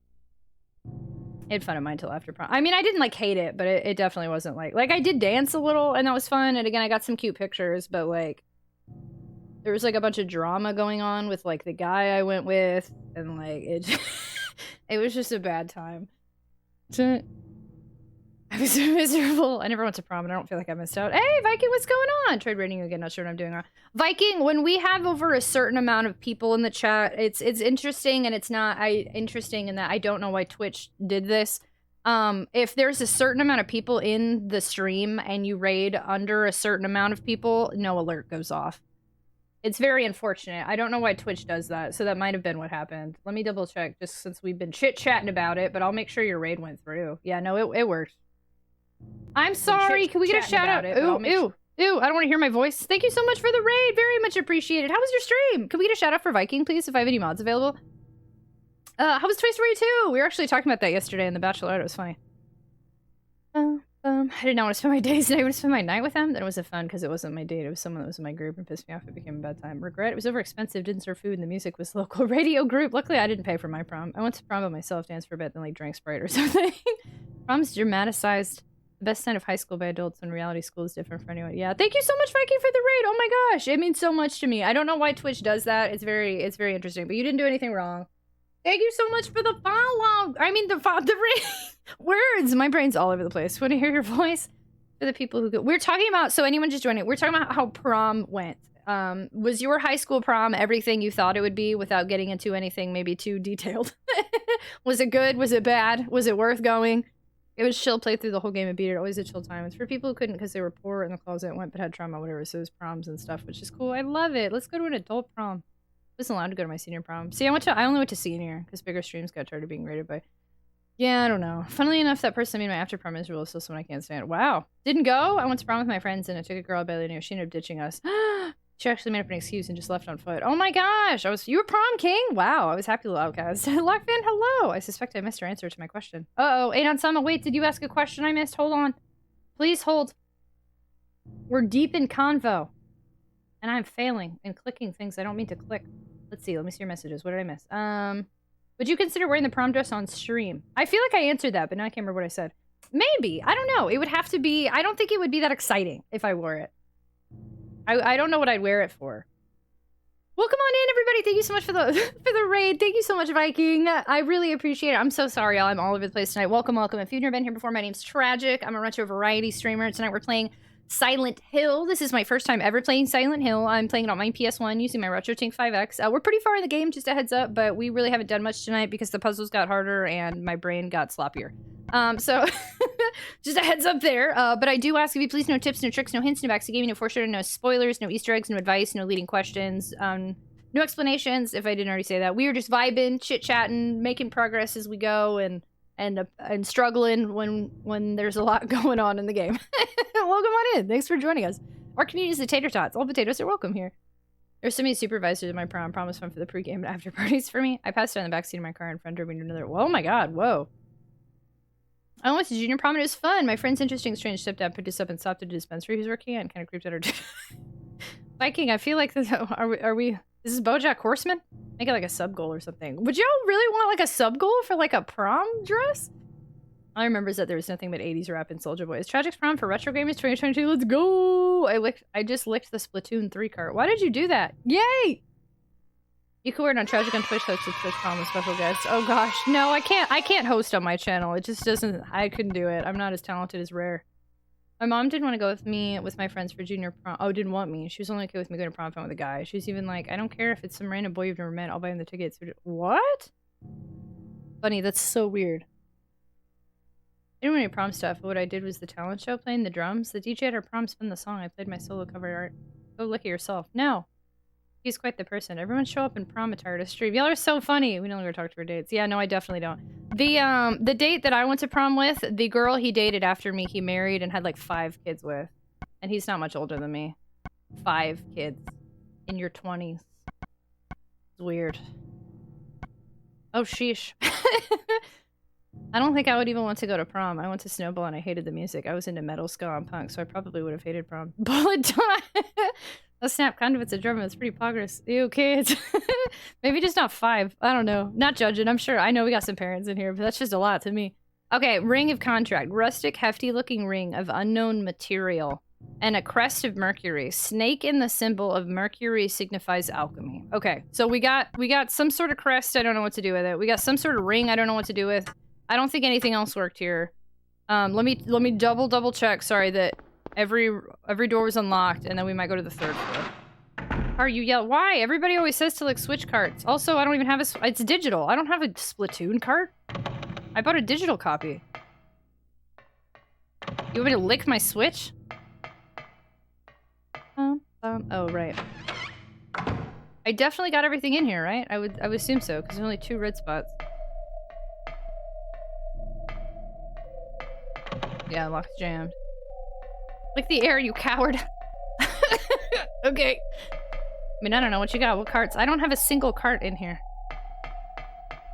I had fun of mine till after prom. I mean, I didn't like hate it, but it definitely wasn't like I did dance a little and that was fun. And again, I got some cute pictures, but like there was like a bunch of drama going on with like the guy I went with, and like it was just a bad time. I was miserable. I never went to prom and I don't feel like I missed out. Hey, Viking, what's going on? Tried rating you again, not sure what I'm doing wrong. Viking, when we have over a certain amount of people in the chat, it's interesting, and it's not interesting in that I don't know why Twitch did this. If there's a certain amount of people in the stream and you raid under a certain amount of people, no alert goes off. It's very unfortunate. I don't know why Twitch does that, so that might have been what happened. Let me double check, just since we've been chit-chatting about it, but I'll make sure your raid went through. Yeah, no, it worked. I'm sorry, can we get a shout out? Ooh, I don't want to hear my voice. Thank you so much for the raid, very much appreciated. How was your stream? Can we get a shout out for Viking, please, if I have any mods available? How was Toy Story 2? We were actually talking about that yesterday in The Bachelorette, it was funny. I did not want to spend my days today. I want to spend my night with them. Then it wasn't fun because it wasn't my date. It was someone that was in my group and pissed me off. It became a bad time. Regret. It was over expensive. Didn't serve food and the music was local radio group. Luckily, I didn't pay for my prom. I went to prom by myself, danced for a bit, then like drank Sprite or something. Prom's dramatized. The best night of high school by adults when reality school is different for anyone. Yeah, thank you so much, Viking, for the raid. Oh my gosh, it means so much to me. I don't know why Twitch does that. It's very interesting. But you didn't do anything wrong. Thank you so much for the follow. I mean the raid. Words. My brain's all over the place. Want to hear your voice? For the people who go, we're talking about. So anyone just joining, we're talking about how prom went. Was your high school prom everything you thought it would be without getting into anything maybe too detailed? Was it good? Was it bad? Was it worth going? It was chill, play through the whole game and beat it. Always a chill time. It's for people who couldn't because they were poor in the closet, went but had trauma, whatever. So it was proms and stuff, which is cool. I love it. Let's go to an adult prom. Wasn't allowed to go to my senior prom. See, I only went to senior because bigger streams got tired of being rated by. Yeah, I don't know. Funnily enough, that person made my after prom miserable is still someone I can't stand. Wow. Didn't go? I went to prom with my friends and I took a girl I barely knew. She ended up ditching us. She actually made up an excuse and just left on foot. Oh my gosh! You were prom king? Wow, I was happy little outcast. Lockfin, hello! I suspect I missed her answer to my question. Uh-oh, Anon Sama, wait, did you ask a question I missed? Hold on. Please hold. We're deep in convo. And I'm failing and clicking things I don't mean to click. Let's see, let me see your messages. What did I miss? Would you consider wearing the prom dress on stream? I feel like I answered that, but now I can't remember what I said. Maybe. I don't know. It would have to be... I don't think it would be that exciting if I wore it. I don't know what I'd wear it for. Welcome on in, everybody. Thank you so much for the for the raid. Thank you so much, Viking. I really appreciate it. I'm so sorry, y'all. I'm all over the place tonight. Welcome, welcome. If you've never been here before, my name's Tragic. I'm a retro variety streamer. Tonight we're playing Silent Hill. This is my first time ever playing Silent Hill. I'm playing it on my PS1 using my RetroTINK 5X. We're pretty far in the game, just a heads up, but we really haven't done much tonight because the puzzles got harder and my brain got sloppier. So just a heads up there. But I do ask of you, please, no tips, no tricks, no hints, no backseat, no foreshadowing, no spoilers, no Easter eggs, no advice, no leading questions, no explanations, if I didn't already say that. We are just vibing, chit-chatting, making progress as we go, and struggling when there's a lot going on in the game. Welcome on in. Thanks for joining us. Our community is the tater tots. All potatoes are welcome here. There's so many supervisors at my prom. Promise fun for the pregame and after parties for me. I passed out in the backseat of my car and friend drove me to another. Oh my god, whoa. I went to junior prom and it was fun. My friend's interesting strange stepdad picked us up and stopped at a dispensary he was working at and kind of creeped out our Viking, I feel like this, are we this is BoJack Horseman? Make it like a sub goal or something. Would y'all really want like a sub goal for like a prom dress? All I remember is that there was nothing but 80s rap and Soulja Boy. Is Tragic's prom for Retro Gamers 2022? Let's go! I just licked the Splatoon 3 cart. Why did you do that? Yay! You can wear it on TragicOnTwitch host with Twitch prom with special guests. Oh gosh, no, I can't host on my channel. It just doesn't, I couldn't do it. I'm not as talented as Rare. My mom didn't want to go with me with my friends for junior prom. Oh, didn't want me. She was only okay with me going to prom fun with a guy. She was even like, I don't care if it's some random boy you've never met. I'll buy him the tickets. What? Funny, that's so weird. I didn't want any prom stuff, but what I did was the talent show, playing the drums. The DJ at our prom spun the song. I played my solo cover art. Go look at yourself. No. He's quite the person. Everyone show up in prom attire to stream. Y'all are so funny. We no longer talk to our dates. Yeah, no, I definitely don't. The date that I went to prom with, the girl he dated after me, he married and had like 5 kids with. And he's not much older than me. 5 kids. In your 20s. It's weird. Oh, sheesh. I don't think I would even want to go to prom. I went to Snowball and I hated the music. I was into metal, ska, and punk, so I probably would have hated prom. Bullet time! Oh snap, kind of it's a drum. It's pretty progress. Ew, kids. Maybe just not 5. I don't know. Not judging, I'm sure. I know we got some parents in here, but that's just a lot to me. Okay, ring of contract. Rustic, hefty looking ring of unknown material. And a crest of Mercury. Snake in the symbol of Mercury signifies alchemy. Okay, so we got some sort of crest. I don't know what to do with it. We got some sort of ring. I don't know what to do with. I don't think anything else worked here. Let me double check. Sorry that every door was unlocked, and then we might go to the 3rd floor. Are you yell? Why? Everybody always says to like switch carts. Also, I don't even have a. It's digital. I don't have a Splatoon cart. I bought a digital copy. You want me to lick my Switch? Oh right. I definitely got everything in here, right? I would assume so, because there's only 2 red spots. Yeah, lock's jammed. Lick the air, you coward. Okay. I mean, I don't know what you got. What carts? I don't have a single cart in here.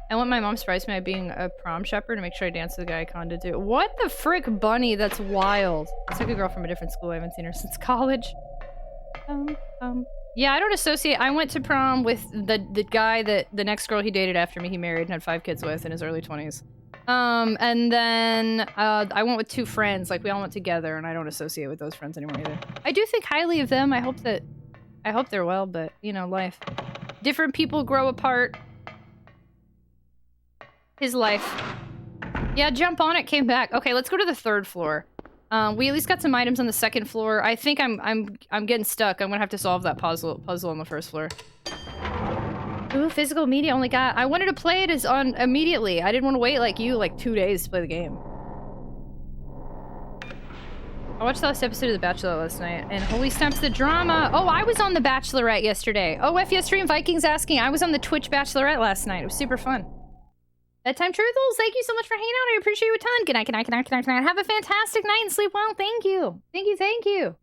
I want my mom surprised me by being a prom shepherd to make sure I dance with the guy I conned to do. What the frick, Bunny? That's wild. It's like a girl from a different school. I haven't seen her since college. Yeah, I don't associate. I went to prom with the guy that the next girl he dated after me he married and had 5 kids with in his early 20s. And then I went with 2 friends. Like, we all went together, and I don't associate with those friends anymore either. I do think highly of them. I hope they're well, but, you know, life. Different people grow apart. His life. Yeah, jump on it, came back. Okay, let's go to the 3rd floor. We at least got some items on the 2nd floor. I think I'm getting stuck. I'm gonna have to solve that puzzle on the 1st floor. Ooh, physical media only got... I wanted to play it on immediately. I didn't want to wait like you, like 2 days to play the game. I watched the last episode of The Bachelor last night, and holy snaps, the drama! Oh, I was on The Bachelorette yesterday. Oh, FS Stream Vikings asking. I was on the Twitch Bachelorette last night. It was super fun. Bedtime Truthfuls, thank you so much for hanging out. I appreciate you a ton. Good night, good night, good night, good night, good night. Have a fantastic night and sleep well. Thank you. Thank you, thank you.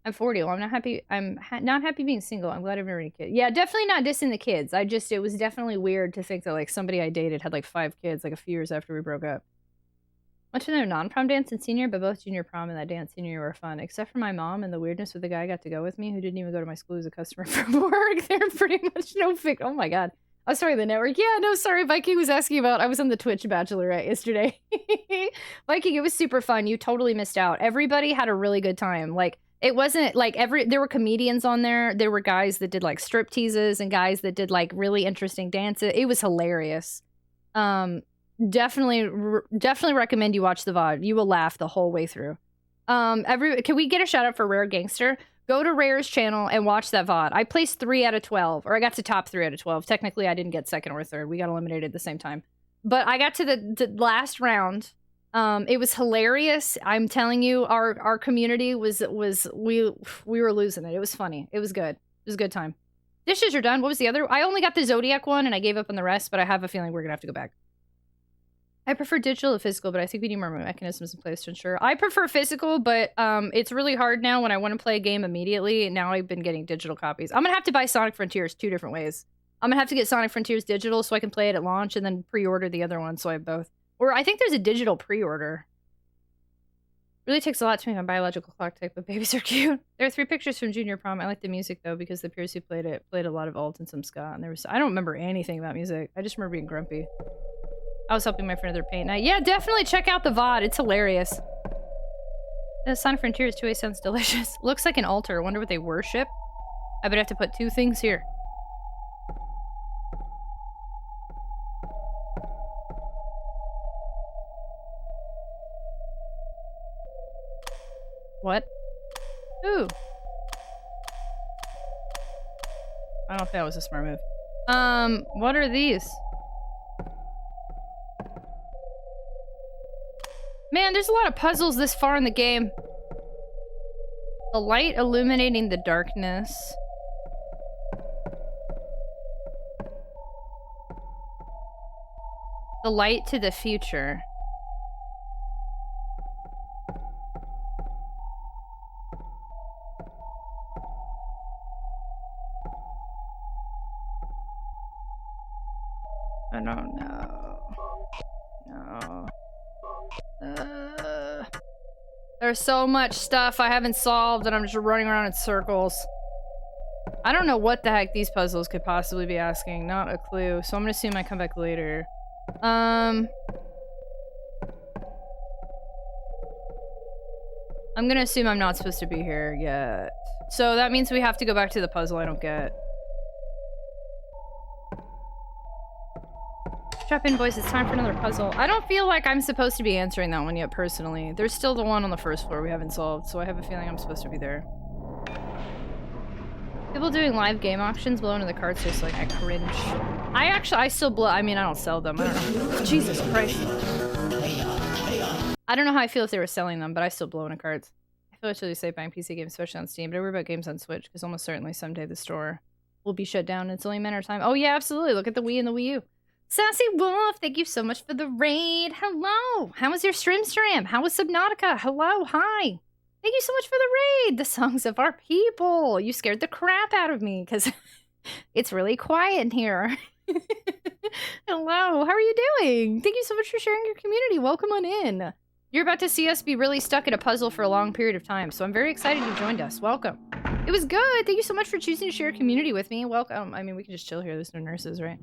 I'm 40. Well, I'm not happy. I'm not happy being single. I'm glad I've never had a kid. Yeah, definitely not dissing the kids. It was definitely weird to think that, like, somebody I dated had, like, 5 kids, like, a few years after we broke up. Went to their non-prom dance in senior, but both junior prom and that dance senior year were fun, except for my mom and the weirdness with the guy I got to go with me who didn't even go to my school as a customer from work. They're pretty much no fix. Oh my god. Oh, sorry, the network. Yeah, no, sorry. Viking was asking about, I was on the Twitch Bachelorette yesterday. Viking, it was super fun. You totally missed out. Everybody had a really good time. Like, it wasn't like there were comedians on there. There were guys that did like strip teases and guys that did like really interesting dances. It was hilarious. Definitely recommend you watch the VOD. You will laugh the whole way through. Can we get a shout out for Rare Gangster? Go to Rare's channel and watch that VOD. I placed 3 out of 12, or I got to top 3 out of 12. Technically, I didn't get second or third. We got eliminated at the same time. But I got to the last round. It was hilarious. I'm telling you, our community we were losing it. It was funny. It was good. It was a good time. Dishes are done. What was the other? I only got the Zodiac one, and I gave up on the rest, but I have a feeling we're gonna have to go back. I prefer digital to physical, but I think we need more mechanisms in place to ensure. I prefer physical, but it's really hard now when I want to play a game immediately. Now I've been getting digital copies. I'm going to have to buy Sonic Frontiers 2 different ways. I'm going to have to get Sonic Frontiers digital so I can play it at launch and then pre-order the other one so I have both. Or I think there's a digital pre-order. Really takes a lot to make my biological clock tick, but babies are cute. There are 3 pictures from junior prom. I like the music, though, because the peers who played it played a lot of alt and some ska. And I don't remember anything about music. I just remember being grumpy. I was helping my friend with their paint night. Yeah, definitely check out the VOD. It's hilarious. The Sonic Frontiers 2A sounds delicious. Looks like an altar. Wonder what they worship. I would have to put 2 things here. What? Ooh. I don't think that was a smart move. What are these? Man, there's a lot of puzzles this far in the game. The light illuminating the darkness. The light to the future. I don't know. No. There's so much stuff I haven't solved and I'm just running around in circles. I don't know what the heck these puzzles could possibly be asking. Not a clue. So I'm gonna assume I come back later. I'm gonna assume I'm not supposed to be here yet. So that means we have to go back to the puzzle I don't get. Strap in, boys. It's time for another puzzle. I don't feel like I'm supposed to be answering that one yet, personally. There's still the one on the first floor we haven't solved, so I have a feeling I'm supposed to be there. People doing live game auctions blow into the cards just like I cringe. I still blow. I mean, I don't sell them. I don't know. Jesus Christ. I don't know how I feel if they were selling them, but I still blow into cards. I feel it's really safe buying PC games, especially on Steam, but I worry about games on Switch, because almost certainly someday the store will be shut down and it's only a matter of time. Oh yeah, absolutely. Look at the Wii and the Wii U. Sassy Wolf, thank you so much for the raid. Hello. How was your stream? How was Subnautica? Hello. Hi. Thank you so much for the raid. The songs of our people. You scared the crap out of me because it's really quiet in here. Hello. How are you doing? Thank you so much for sharing your community. Welcome on in. You're about to see us be really stuck at a puzzle for a long period of time, so I'm very excited you joined us. Welcome. It was good. Thank you so much for choosing to share your community with me. Welcome. I mean, we can just chill here. There's no nurses, right?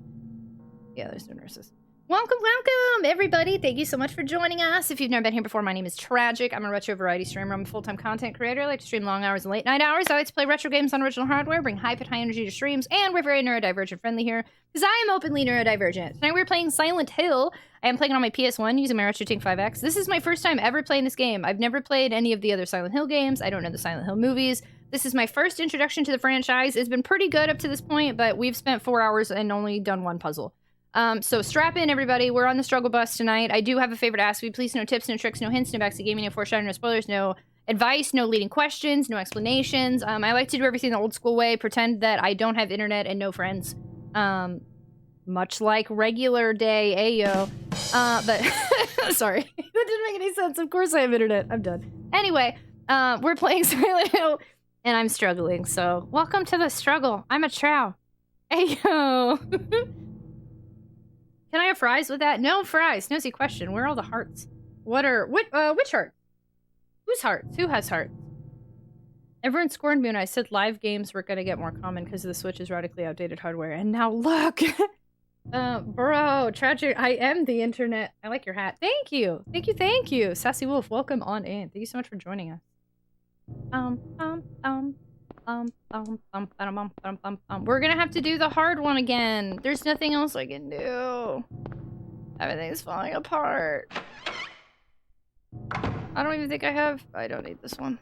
Yeah, there's no nurses. Welcome, welcome, everybody. Thank you so much for joining us. If you've never been here before, my name is Tragic. I'm a retro variety streamer. I'm a full-time content creator. I like to stream long hours and late night hours. I like to play retro games on original hardware, bring high energy to streams, and we're very neurodivergent friendly here because I am openly neurodivergent. Tonight we're playing Silent Hill. I am playing it on my PS1 using my RetroTINK 5X. This is my first time ever playing this game. I've never played any of the other Silent Hill games. I don't know the Silent Hill movies. This is my first introduction to the franchise. It's been pretty good up to this point, but we've spent 4 hours and only done 1 puzzle. So strap in, everybody. We're on the struggle bus tonight. I do have a favor to ask you. Please, no tips, no tricks, no hints, no backseat gaming, no foreshadowing, no spoilers, no advice, no leading questions, no explanations. I like to do everything the old school way, pretend that I don't have internet and no friends. Much like regular day, ayo. But, sorry. That didn't make any sense. Of course I have internet. I'm done. Anyway, we're playing Silent Hill, and I'm struggling, so welcome to the struggle. I'm a trow. Ayo. Can I have fries with that? No fries. Nosy question. Where are all the hearts? Which heart? Whose hearts? Who has hearts? Everyone scorned me when I said live games were gonna get more common because the Switch's radically outdated hardware. And now look! Bro, tragic. I am the internet. I like your hat. Thank you. Thank you, thank you. Sassy Wolf, welcome on in. Thank you so much for joining us. We're gonna have to do the hard one again. There's nothing else I can do. Everything's falling apart. I don't even think I have. I don't need this one.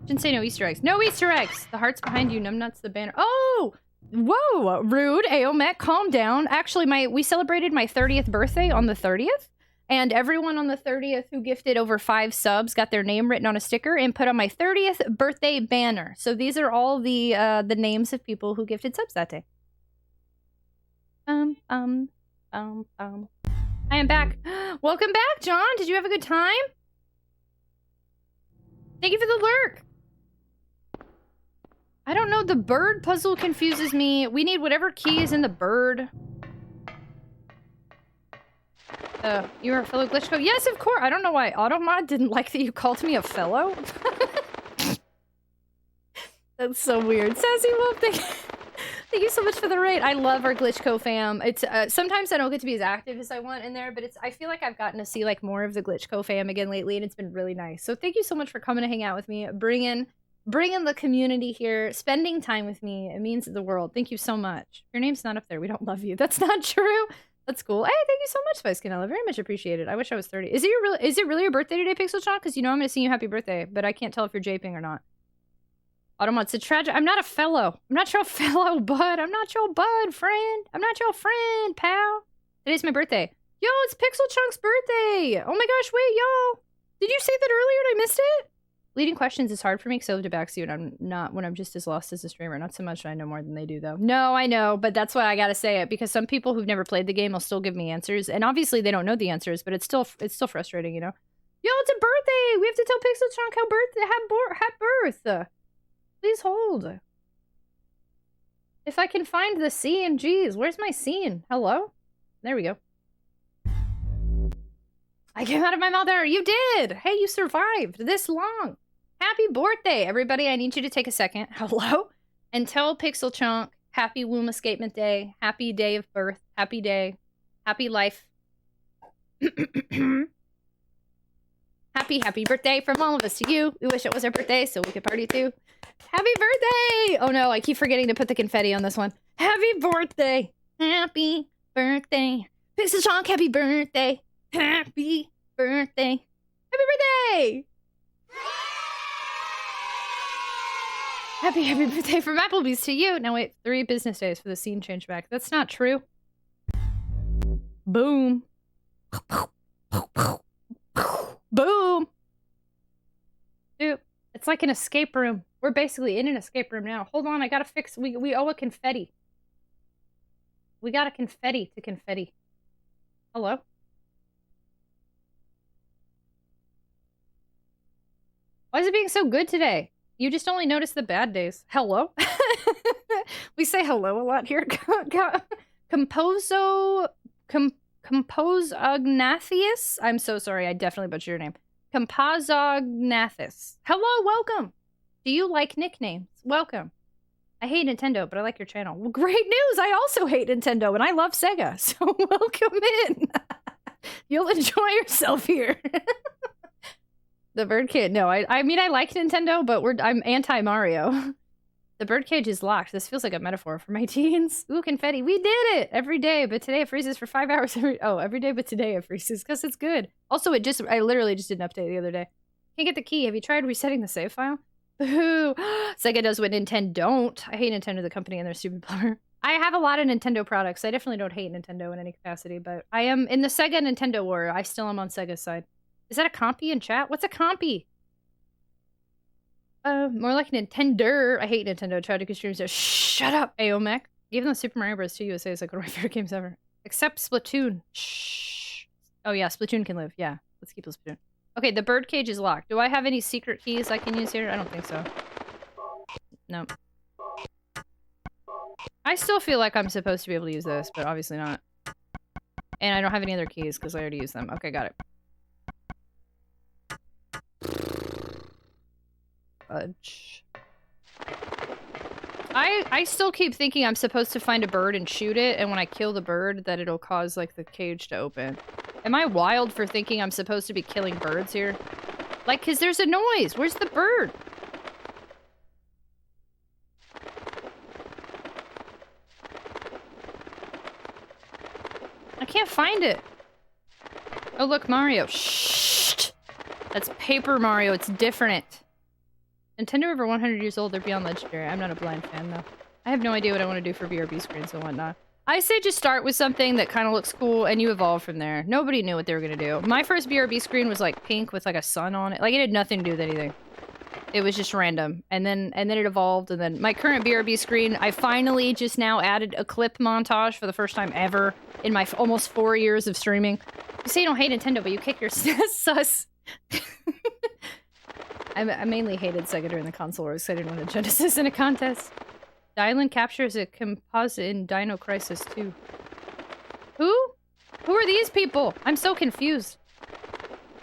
Didn't say no Easter eggs. No Easter eggs! The heart's behind you, numbnuts, the banner. Oh! Whoa! Rude. Aomet, calm down. Actually, we celebrated my 30th birthday on the 30th. And everyone on the 30th who gifted over 5 subs got their name written on a sticker and put on my 30th birthday banner. So these are all the names of people who gifted subs that day. I am back. Welcome back, John. Did you have a good time? Thank you for the lurk. I don't know. The bird puzzle confuses me. We need whatever key is in the bird. You're a fellow Glitchko? Yes, of course. I don't know why Automod didn't like that you called me a fellow. That's so weird. Sassy Wolf, thank you so much for the raid. I love our Glitchko fam. It's sometimes I don't get to be as active as I want in there, but I feel like I've gotten to see like more of the Glitchko fam again lately, and it's been really nice. So thank you so much for coming to hang out with me, bringing the community here, spending time with me. It means the world. Thank you so much. Your name's not up there. We don't love you. That's not true. That's cool. Hey, thank you so much, Spice Canella. Very much appreciated. I wish I was 30. Is it really your birthday today, Pixel Chalk? Because you know I'm going to sing you happy birthday, but I can't tell if you're japing or not. Automod said, tragic. I'm not a fellow. I'm not your fellow bud. I'm not your bud, friend. I'm not your friend, pal. Today's my birthday. Yo, it's Pixel Chunk's birthday. Oh my gosh, wait, yo. Did you say that earlier and I missed it? Leading questions is hard for me because I live to backseat and I'm not when I'm just as lost as a streamer. Not so much I know more than they do, though. No, I know, but that's why I gotta say it, because some people who've never played the game will still give me answers, and obviously they don't know the answers, but it's still frustrating, you know? Yo, it's a birthday! We have to tell Pixel Chunk how birth! Please hold. If I can find the scene, geez, where's my scene? Hello? There we go. I came out of my mouth there. You did! Hey, you survived this long. Happy birthday, everybody. I need you to take a second. Hello? And tell Pixel Chunk happy womb escapement day. Happy day of birth. Happy day. Happy life. Happy birthday from all of us to you. We wish it was our birthday so we could party too. Happy birthday! Oh no, I keep forgetting to put the confetti on this one. Happy birthday! Happy birthday! Pixel Chunk, happy birthday! Happy birthday! Happy birthday! Happy birthday from Applebee's to you. Now wait, 3 business days for the scene change back. That's not true. Boom. Boom. Dude, it's like an escape room. We're basically in an escape room now. Hold on, I gotta fix. We owe a confetti. We got a confetti to confetti. Hello? Why is it being so good today? You just only notice the bad days. Hello? We say hello a lot here. Compozognathus? I'm so sorry. I definitely butchered your name. Compozognathus. Hello, welcome. Do you like nicknames? Welcome. I hate Nintendo, but I like your channel. Well, great news. I also hate Nintendo, and I love Sega. So welcome in. You'll enjoy yourself here. The birdcage. No, I mean, I like Nintendo, but I'm anti-Mario. The birdcage is locked. This feels like a metaphor for my teens. Ooh, confetti. We did it! Every day, but today it freezes for 5 hours. Every day, but today it freezes, because it's good. Also, I literally just did an update the other day. Can't get the key. Have you tried resetting the save file? Boo! Sega does what Nintendo don't. I hate Nintendo, the company, and their stupid plumber. I have a lot of Nintendo products. I definitely don't hate Nintendo in any capacity, but I am in the Sega Nintendo war. I still am on Sega's side. Is that a compy in chat? What's a compy? More like Nintendo. I hate Nintendo. Tragic streams there. Shut up, Aomech. Even though Super Mario Bros. 2 USA is like one of my favorite games ever. Except Splatoon. Shh. Oh yeah, Splatoon can live. Yeah, let's keep Splatoon. Okay, the birdcage is locked. Do I have any secret keys I can use here? I don't think so. No. I still feel like I'm supposed to be able to use this, but obviously not. And I don't have any other keys because I already used them. Okay, got it. Fudge. I still keep thinking I'm supposed to find a bird and shoot it, and when I kill the bird, that it'll cause, like, the cage to open. Am I wild for thinking I'm supposed to be killing birds here? Like, 'cause there's a noise! Where's the bird? I can't find it. Oh, look, Mario. Shh! That's Paper Mario. It's different. Nintendo over 100 years old. They're beyond legendary. I'm not a blind fan, though. I have no idea what I want to do for BRB screens and whatnot. I say just start with something that kind of looks cool, and you evolve from there. Nobody knew what they were going to do. My first BRB screen was, like, pink with, like, a sun on it. Like, it had nothing to do with anything. It was just random. And then it evolved, and then my current BRB screen, I finally just now added a clip montage for the first time ever in my almost 4 years of streaming. You say you don't hate Nintendo, but you kick your sus. I mainly hated Sega during the console wars. I didn't win a Genesis in a contest. Dylan captures a composite in Dino Crisis 2. Who? Who are these people? I'm so confused.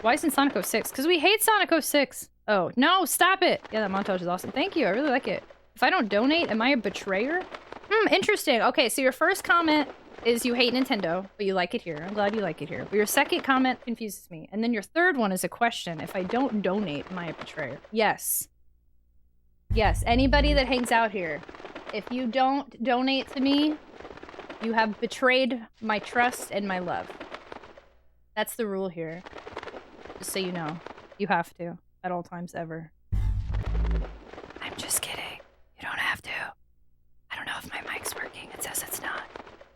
Why isn't Sonic 06? Because we hate Sonic 06. Oh, no, stop it! Yeah, that montage is awesome. Thank you, I really like it. If I don't donate, am I a betrayer? Interesting. Okay, so your first comment is you hate Nintendo, but you like it here. I'm glad you like it here. But your second comment confuses me. And then your third one is a question. If I don't donate, am I a betrayer? Yes. Yes, anybody that hangs out here. If you don't donate to me, you have betrayed my trust and my love. That's the rule here. Just so you know. You have to. At all times ever. I'm just kidding. You don't have to. I don't know if my mic's working. It says it's not.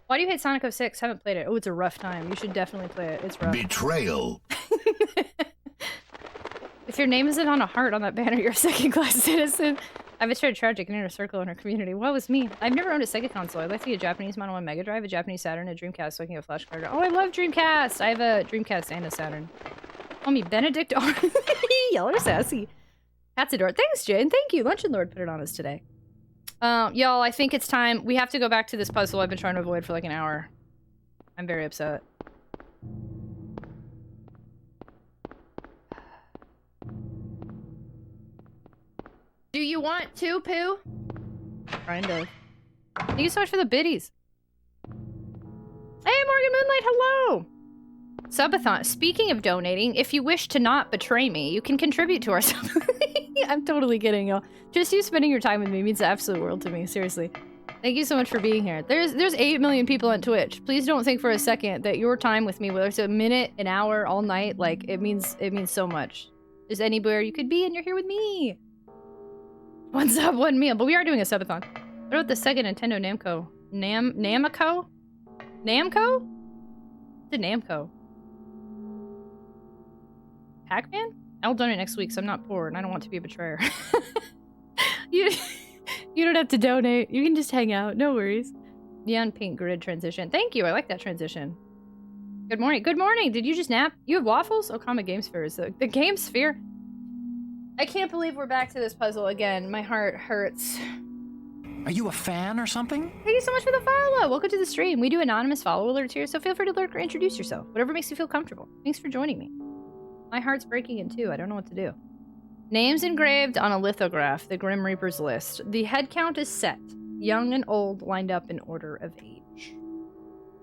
Why do you hate Sonic 06? Haven't played it. Oh, it's a rough time. You should definitely play it. It's rough. Betrayal. If your name isn't on a heart on that banner, you're a second-class citizen. I betrayed Tragic and Inner Circle in our community. What was me? I've never owned a Sega console. I'd like to get a Japanese Model 1 Mega Drive, a Japanese Saturn, a Dreamcast, so I can get a flash card. Oh, I love Dreamcast! I have a Dreamcast and a Saturn. Call me Benedict R. Y'all are sassy. That's adorable. Thanks, Jane. Thank you. Luncheon Lord put it on us today. Y'all, I think it's time. We have to go back to this puzzle I've been trying to avoid for like an hour. I'm very upset. Do you want to, Pooh? Kind of. Thank you so much for the biddies. Hey, Morgan Moonlight, hello! Subathon. Speaking of donating, if you wish to not betray me, you can contribute to our I'm totally kidding, y'all. Just you spending your time with me means the absolute world to me, seriously. Thank you so much for being here. There's 8 million people on Twitch. Please don't think for a second that your time with me, whether it's a minute, an hour, all night, like, it means so much. There's anywhere you could be and you're here with me. One sub, one meal. But we are doing a subathon. What about the Sega Nintendo Namco? Namco? Namco? The Namco. Pac-Man? I'll donate next week, so I'm not poor, and I don't want to be a betrayer. You don't have to donate. You can just hang out. No worries. Neon pink grid transition. Thank you. I like that transition. Good morning. Good morning. Did you just nap? You have waffles? Oh, Comet Game Sphere is the Game Sphere. I can't believe we're back to this puzzle again. My heart hurts. Are you a fan or something? Thank you so much for the follow. Welcome to the stream. We do anonymous follow alerts here, so feel free to lurk or introduce yourself. Whatever makes you feel comfortable. Thanks for joining me. My heart's breaking in two. I don't know what to do. Names engraved on a lithograph, the Grim Reaper's list. The head count is set. Young and old lined up in order of age.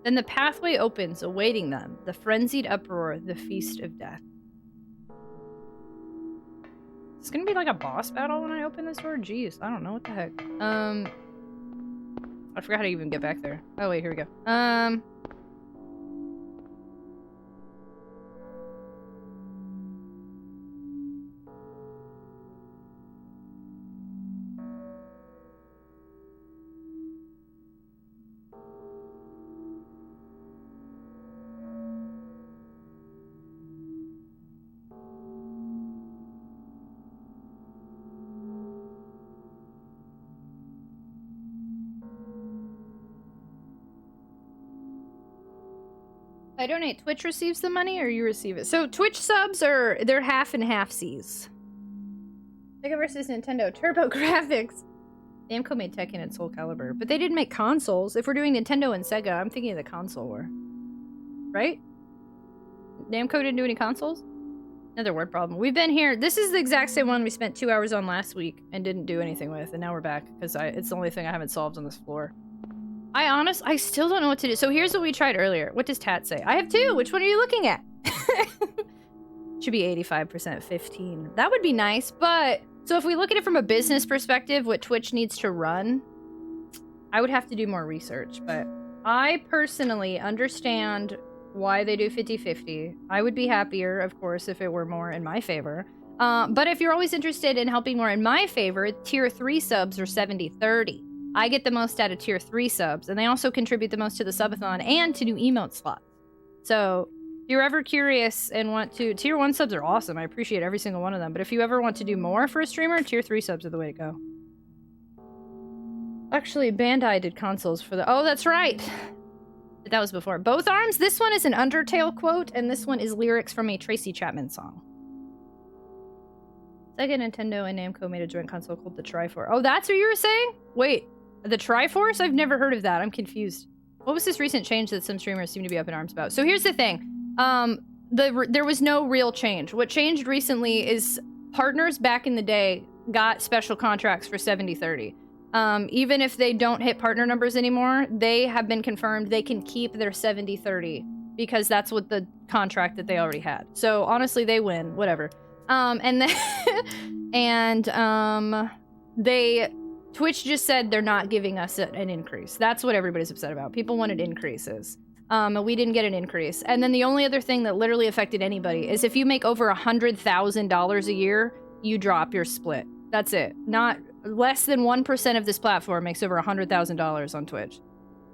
Then the pathway opens, awaiting them. The frenzied uproar, the feast of death. It's gonna be like a boss battle when I open this door? Jeez, I don't know. What the heck? I forgot how to even get back there. Oh, wait, here we go. I donate, Twitch receives the money or you receive it? So Twitch subs they're half and half-sies. Sega versus Nintendo Turbo Graphics. Namco made Tekken and Soul Calibur, but they didn't make consoles. If we're doing Nintendo and Sega, I'm thinking of the console war. Right? Namco didn't do any consoles? Another word problem. We've been here. This is the exact same one we spent 2 hours on last week and didn't do anything with, and now we're back because it's the only thing I haven't solved on this floor. I still don't know what to do. So here's what we tried earlier. What does Tat say? I have 2. Which one are you looking at? Should be 85%, 15. That would be nice, but so if we look at it from a business perspective, what Twitch needs to run, I would have to do more research, but I personally understand why they do 50-50. I would be happier, of course, if it were more in my favor. But if you're always interested in helping more in my favor, tier 3 subs are 70-30. I get the most out of tier 3 subs, and they also contribute the most to the subathon and to new emote slots. So if you're ever curious and want to, tier 1 subs are awesome. I appreciate every single one of them. But if you ever want to do more for a streamer, tier 3 subs are the way to go. Actually, Bandai did consoles for the... Oh, that's right! That was before. Both arms? This one is an Undertale quote, and this one is lyrics from a Tracy Chapman song. Sega, Nintendo, and Namco made a joint console called the Triforce. Oh, that's what you were saying? Wait, the Triforce? I've never heard of that. I'm confused. What was this recent change that some streamers seem to be up in arms about? So here's the thing. There was no real change. What changed recently is partners back in the day got special contracts for 70-30. Even if they don't hit partner numbers anymore, they have been confirmed they can keep their 70-30 because that's what the contract that they already had. So honestly, they win, whatever. And then, Twitch just said they're not giving us an increase. That's what everybody's upset about. People wanted increases. And we didn't get an increase. And then the only other thing that literally affected anybody is if you make over $100,000 a year, you drop your split. That's it. Not less than 1% of this platform makes over $100,000 on Twitch.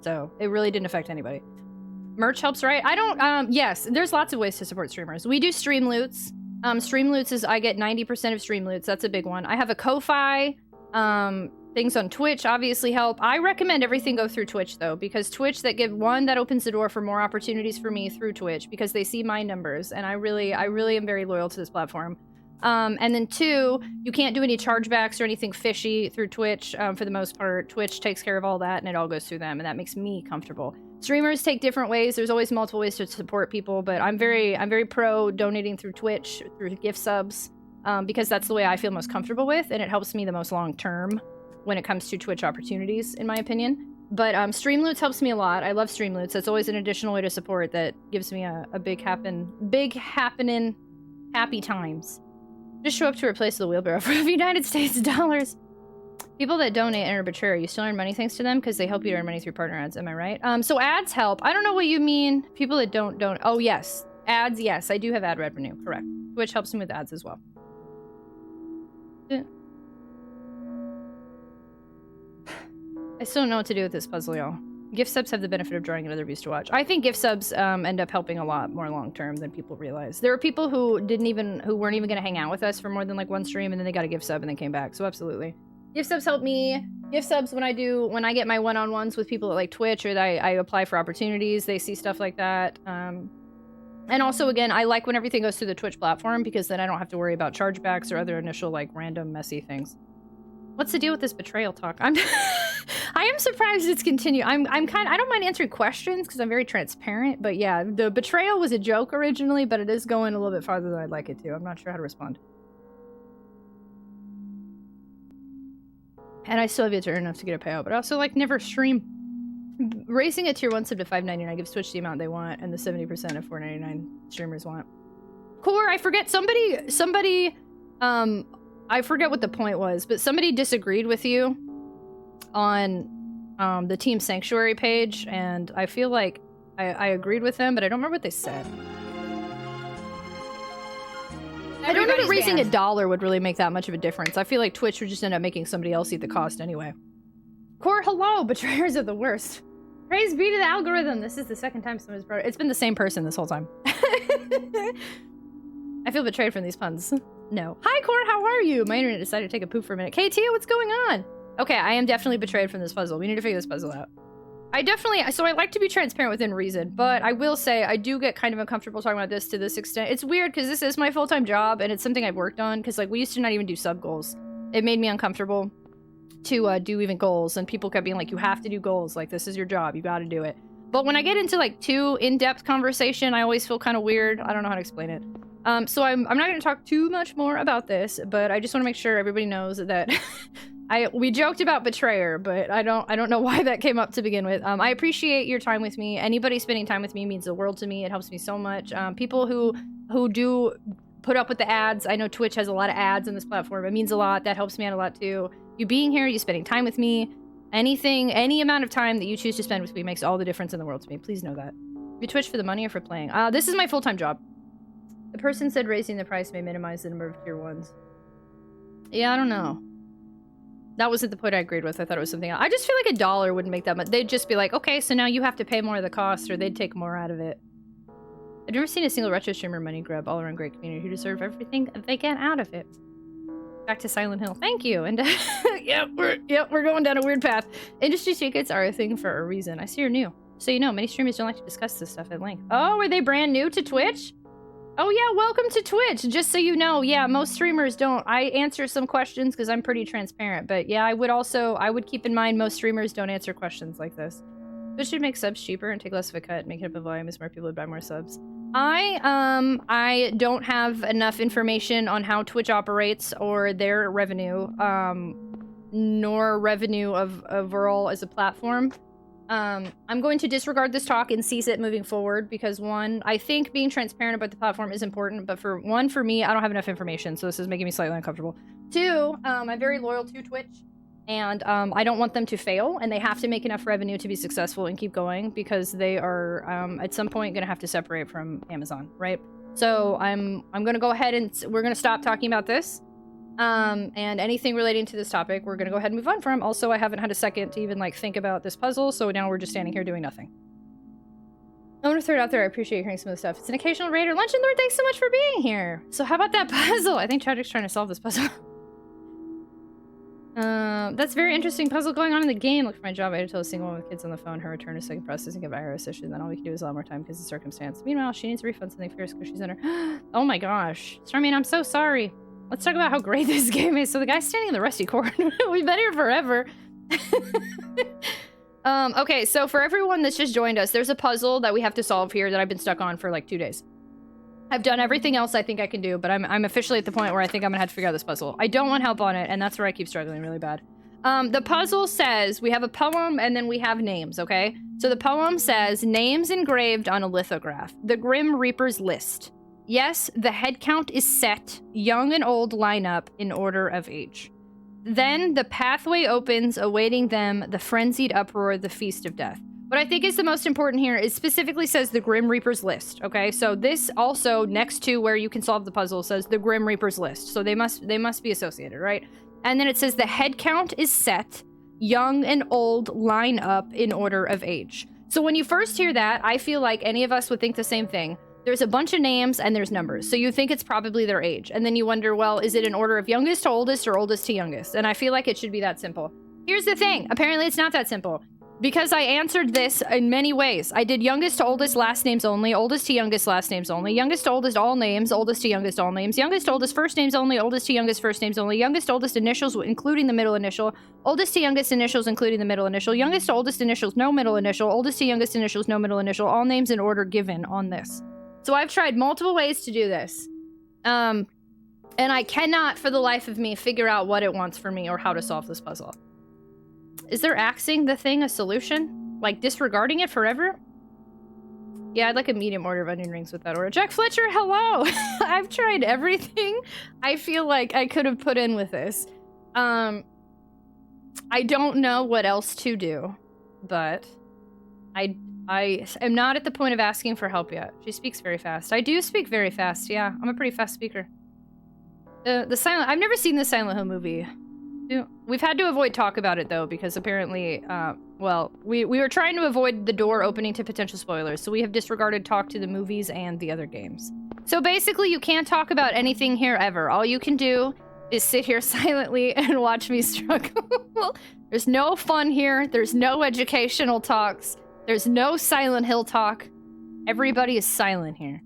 So it really didn't affect anybody. Merch helps, right? I don't, yes, there's lots of ways to support streamers. We do stream loots. Stream loots is, I get 90% of stream loots. That's a big one. I have a Ko-Fi. Things on Twitch obviously help. I recommend everything go through Twitch though, because Twitch that opens the door for more opportunities for me through Twitch because they see my numbers and I really am very loyal to this platform. And then 2, you can't do any chargebacks or anything fishy through Twitch. For the most part, Twitch takes care of all that and it all goes through them and that makes me comfortable. Streamers take different ways. There's always multiple ways to support people, but I'm very pro donating through Twitch, through gift subs, because that's the way I feel most comfortable with and it helps me the most long term when it comes to Twitch opportunities, in my opinion. But Streamloots helps me a lot. I love Streamloots. That's always an additional way to support that gives me a big happening, happy times. Just show up to replace the wheelbarrow for the United States dollars. People that donate and are betrayer, you still earn money thanks to them because they help you to earn money through partner ads. Am I right? So ads help. I don't know what you mean. People that don't. Oh yes, ads. Yes, I do have ad revenue. Correct. Twitch helps me with ads as well. I still don't know what to do with this puzzle, y'all. Gift subs have the benefit of drawing in other views to watch. I think gift subs end up helping a lot more long term than people realize. There are people who weren't even going to hang out with us for more than like one stream, and then they got a gift sub and then came back. So absolutely, gift subs help me. Gift subs when I get my one-on-ones with people at like Twitch or I apply for opportunities, they see stuff like that. And also again, I like when everything goes through the Twitch platform because then I don't have to worry about chargebacks or other initial like random messy things. What's the deal with this betrayal talk? I am surprised it's continued. I don't mind answering questions because I'm very transparent, but yeah, the betrayal was a joke originally, but it is going a little bit farther than I'd like it to. I'm not sure how to respond. And I still have yet to earn enough to get a payout, but I also like never stream. Raising a tier 1 sub to $5.99 gives Twitch the amount they want and the 70% of $4.99 streamers want. Core, I forget somebody, I forget what the point was, but somebody disagreed with you on the Team Sanctuary page, and I feel like I agreed with them, but I don't remember what they said. I don't know that raising $1 would really make that much of a difference. I feel like Twitch would just end up making somebody else eat the cost anyway. Core, hello! Betrayers are the worst. Praise be to the algorithm! This is the second time someone's brought it. It's been the same person this whole time. I feel betrayed from these puns. No. Hi, Core, how are you? My internet decided to take a poop for a minute. KT, what's going on? Okay, I am definitely betrayed from this puzzle. We need to figure this puzzle out. So I like to be transparent within reason, but I will say I do get kind of uncomfortable talking about this to this extent. It's weird because this is my full-time job and it's something I've worked on because like we used to not even do sub goals. It made me uncomfortable to do even goals, and people kept being like, you have to do goals, like this is your job, you got to do it. But when I get into like too in-depth conversation, I always feel kind of weird. I don't know how to explain it. So I'm not going to talk too much more about this, but I just want to make sure everybody knows that we joked about betrayer, but I don't know why that came up to begin with. I appreciate your time with me. Anybody spending time with me means the world to me. It helps me so much. People who do put up with the ads. I know Twitch has a lot of ads on this platform. It means a lot. That helps me out a lot too. You being here, you spending time with me, any amount of time that you choose to spend with me makes all the difference in the world to me. Please know that. You Twitch for the money or for playing? This is my full-time job. The person said raising the price may minimize the number of tier 1s. Yeah, I don't know. That wasn't the point I agreed with. I thought it was something else. I just feel like $1 wouldn't make that much. They'd just be like, okay, so now you have to pay more of the cost, or they'd take more out of it. I've never seen a single retro streamer money grab. All around great community who deserve everything they get out of it. Back to Silent Hill. Thank you. And we're going down a weird path. Industry secrets are a thing for a reason. I see you're new. So you know, many streamers don't like to discuss this stuff at length. Oh, are they brand new to Twitch? Oh yeah, welcome to Twitch. Just so you know, yeah, most streamers don't. I answer some questions because I'm pretty transparent. But yeah, I would keep in mind most streamers don't answer questions like this. Twitch should make subs cheaper and take less of a cut, make it up a volume as more people would buy more subs. I don't have enough information on how Twitch operates or their revenue, nor revenue of overall as a platform. I'm going to disregard this talk and seize it moving forward because one, I think being transparent about the platform is important, but for me, I don't have enough information, so this is making me slightly uncomfortable. Two, I'm very loyal to Twitch, and I don't want them to fail, and they have to make enough revenue to be successful and keep going because they are at some point going to have to separate from Amazon, right? So I'm going to go ahead and we're going to stop talking about this. And anything relating to this topic, we're gonna go ahead and move on from. Also, I haven't had a second to even, like, think about this puzzle, so now we're just standing here doing nothing. I want to throw it out there, I appreciate hearing some of the stuff. It's an occasional raider. Luncheon Lord, thanks so much for being here! So how about that puzzle? I think Tragic's trying to solve this puzzle. That's a very interesting puzzle going on in the game. Look for my job, I had to tell a single woman with kids on the phone her return to second processing of IRS issue, then all we can do is a lot more time because of circumstance. Meanwhile, she needs to refund something fierce because she's in her- Oh my gosh. Starman, I'm so sorry. Let's talk about how great this game is. So the guy's standing in the rusty corner. We've been here forever. Okay, so for everyone that's just joined us, there's a puzzle that we have to solve here that I've been stuck on for like 2 days. I've done everything else I think I can do, but I'm officially at the point where I think I'm gonna have to figure out this puzzle. I don't want help on it, and that's where I keep struggling really bad. The puzzle says, we have a poem and then we have names, okay? So the poem says, names engraved on a lithograph. The Grim Reaper's list. Yes, the head count is set. Young and old line up in order of age. Then the pathway opens, awaiting them, the frenzied uproar, the feast of death. What I think is the most important here is specifically says the Grim Reaper's list, okay? So this also, next to where you can solve the puzzle, says the Grim Reaper's list. So they must be associated, right? And then it says the head count is set. Young and old line up in order of age. So when you first hear that, I feel like any of us would think the same thing. There's a bunch of names and there's numbers. So you think it's probably their age. And then you wonder, well, is it in order of youngest to oldest or oldest to youngest? And I feel like it should be that simple. Here's the thing. Apparently it's not that simple. Because I answered this in many ways. I did youngest to oldest last names only, oldest to youngest last names only, youngest to oldest all names, oldest to youngest all names, youngest to oldest first names only, oldest to youngest first names only, youngest to oldest initials including the middle initial, oldest to youngest initials including the middle initial, youngest to oldest initials no middle initial, oldest to youngest initials no middle initial, all names in order given on this. So I've tried multiple ways to do this. And I cannot for the life of me figure out what it wants for me or how to solve this puzzle. Is there axing the thing a solution? Like disregarding it forever? Yeah, I'd like a medium order of onion rings with that order. Jack Fletcher, hello! I've tried everything I feel like I could have put in with this. I don't know what else to do, but I am not at the point of asking for help yet. She speaks very fast. I do speak very fast, yeah. I'm a pretty fast speaker. I've never seen the Silent Hill movie. We've had to avoid talk about it, though, because apparently, well, we were trying to avoid the door opening to potential spoilers, so we have disregarded talk to the movies and the other games. So basically, you can't talk about anything here ever. All you can do is sit here silently and watch me struggle. There's no fun here. There's no educational talks. There's no Silent Hill talk. Everybody is silent here.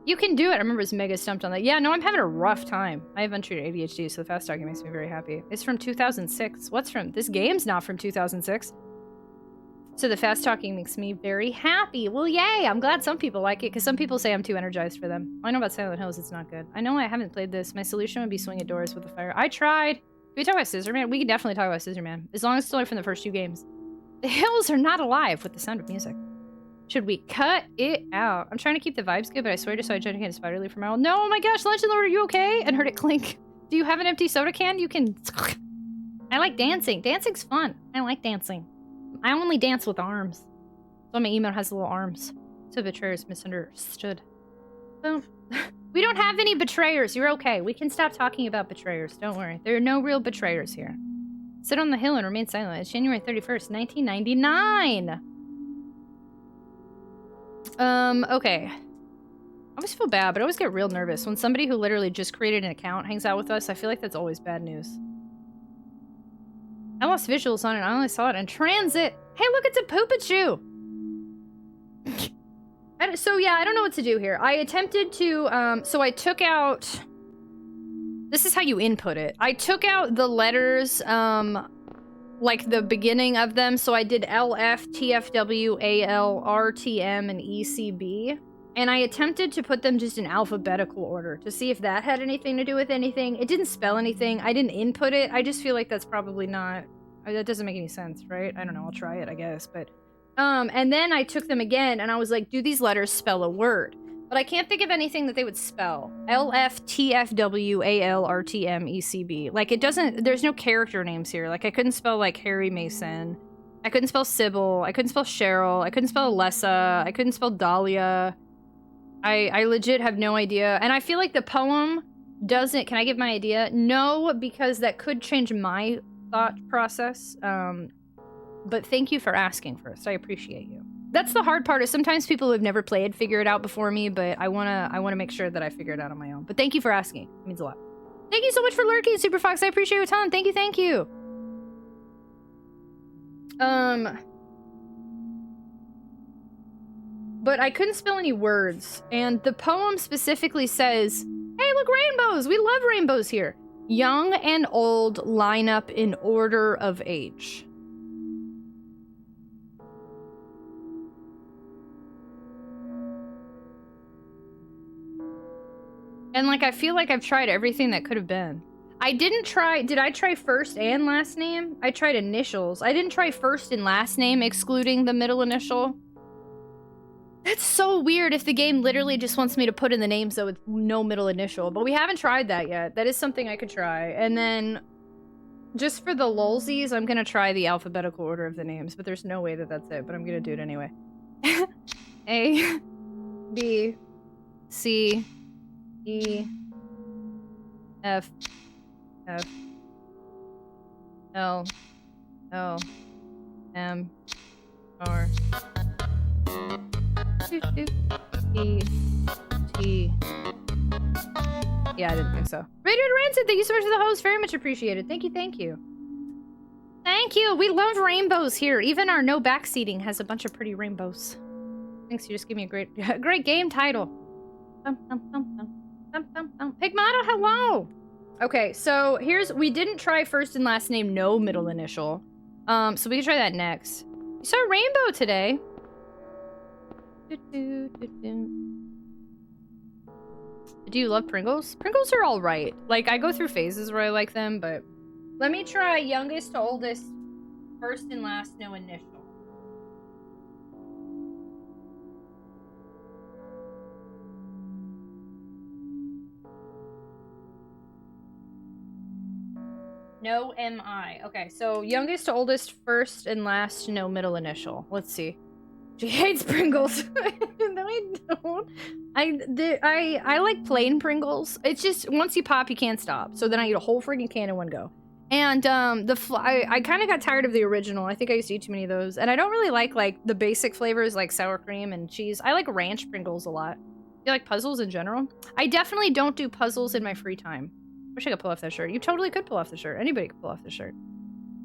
You can do it. I remember I was mega stumped on that. Yeah, no, I'm having a rough time. I have untreated ADHD, so the fast talking makes me very happy. It's from 2006. What's from? This game's not from 2006. So the fast talking makes me very happy. Well, yay! I'm glad some people like it, because some people say I'm too energized for them. I know about Silent Hills, it's not good. I know I haven't played this. My solution would be swing at doors with a fire. I tried. Can we talk about Scissor Man? We can definitely talk about Scissor Man, as long as it's only from the first 2 games. The hills are not alive with the sound of music. Should we cut it out? I'm trying to keep the vibes good, but I swear to so I tried to get a spider leaf from my owl. No, oh my gosh, Legend Lord, are you okay? And heard it clink. Do you have an empty soda can? You can... I like dancing. Dancing's fun. I like dancing. I only dance with arms. So my emote has little arms. So betrayers misunderstood. Well, we don't have any betrayers. You're okay. We can stop talking about betrayers. Don't worry. There are no real betrayers here. Sit on the hill and remain silent. It's January 31st, 1999. Okay. I always feel bad, but I always get real nervous. When somebody who literally just created an account hangs out with us, I feel like that's always bad news. I lost visuals on it. I only saw it in transit. Hey, look, it's a Poopachu! So, yeah, I don't know what to do here. I attempted to, so I took out... This is how you input it. I took out the letters, like the beginning of them. So I did LF, TFW, AL, RTM, and ECB. And I attempted to put them just in alphabetical order to see if that had anything to do with anything. It didn't spell anything. I didn't input it. I just feel like that's probably not... That doesn't make any sense, right? I don't know. I'll try it, I guess. But, and then I took them again and I was like, do these letters spell a word? But I can't think of anything that they would spell. LF, TFW, AL, RTM, ECB. Like, it doesn't... There's no character names here. Like, I couldn't spell, like, Harry Mason. I couldn't spell Sybil. I couldn't spell Cheryl. I couldn't spell Alessa. I couldn't spell Dahlia. I legit have no idea. And I feel like the poem doesn't... Can I give my idea? No, because that could change my thought process. But thank you for asking first. I appreciate you. That's the hard part, is sometimes people who have never played figure it out before me, but I wanna make sure that I figure it out on my own. But thank you for asking. It means a lot. Thank you so much for lurking, Super Fox. I appreciate you a ton. Thank you, thank you. But I couldn't spell any words, and the poem specifically says, hey, look, rainbows! We love rainbows here. Young and old line up in order of age. And, like, I feel like I've tried everything that could have been. I didn't try... Did I try first and last name? I tried initials. I didn't try first and last name, excluding the middle initial. That's so weird if the game literally just wants me to put in the names, though, with no middle initial. But we haven't tried that yet. That is something I could try. And then, just for the lulsies, I'm gonna try the alphabetical order of the names. But there's no way that that's it. But I'm gonna do it anyway. A, B, C... E, F, F, L, L, M, R, E, T. Yeah, I didn't think so. Radio Rancid, thank you so much for the host. Very much appreciated. Thank you, thank you. Thank you. We love rainbows here. Even our no backseating has a bunch of pretty rainbows. Thanks, you just gave me a great game title. Pigmata, hello! Okay, so we didn't try first and last name, no middle initial. So we can try that next. We saw a rainbow today. Do you love Pringles? Pringles are alright. Like, I go through phases where I like them, but... Let me try youngest to oldest, first and last, no initial. No MI. Okay, so youngest to oldest, first and last, no middle initial. Let's see. She hates Pringles. No, I don't. I like plain Pringles. It's just, once you pop, you can't stop. So then I eat a whole freaking can in one go. And I kind of got tired of the original. I think I used to eat too many of those. And I don't really like the basic flavors like sour cream and cheese. I like ranch Pringles a lot. You like puzzles in general? I definitely don't do puzzles in my free time. Wish I could pull off that shirt. You totally could pull off the shirt. Anybody could pull off the shirt.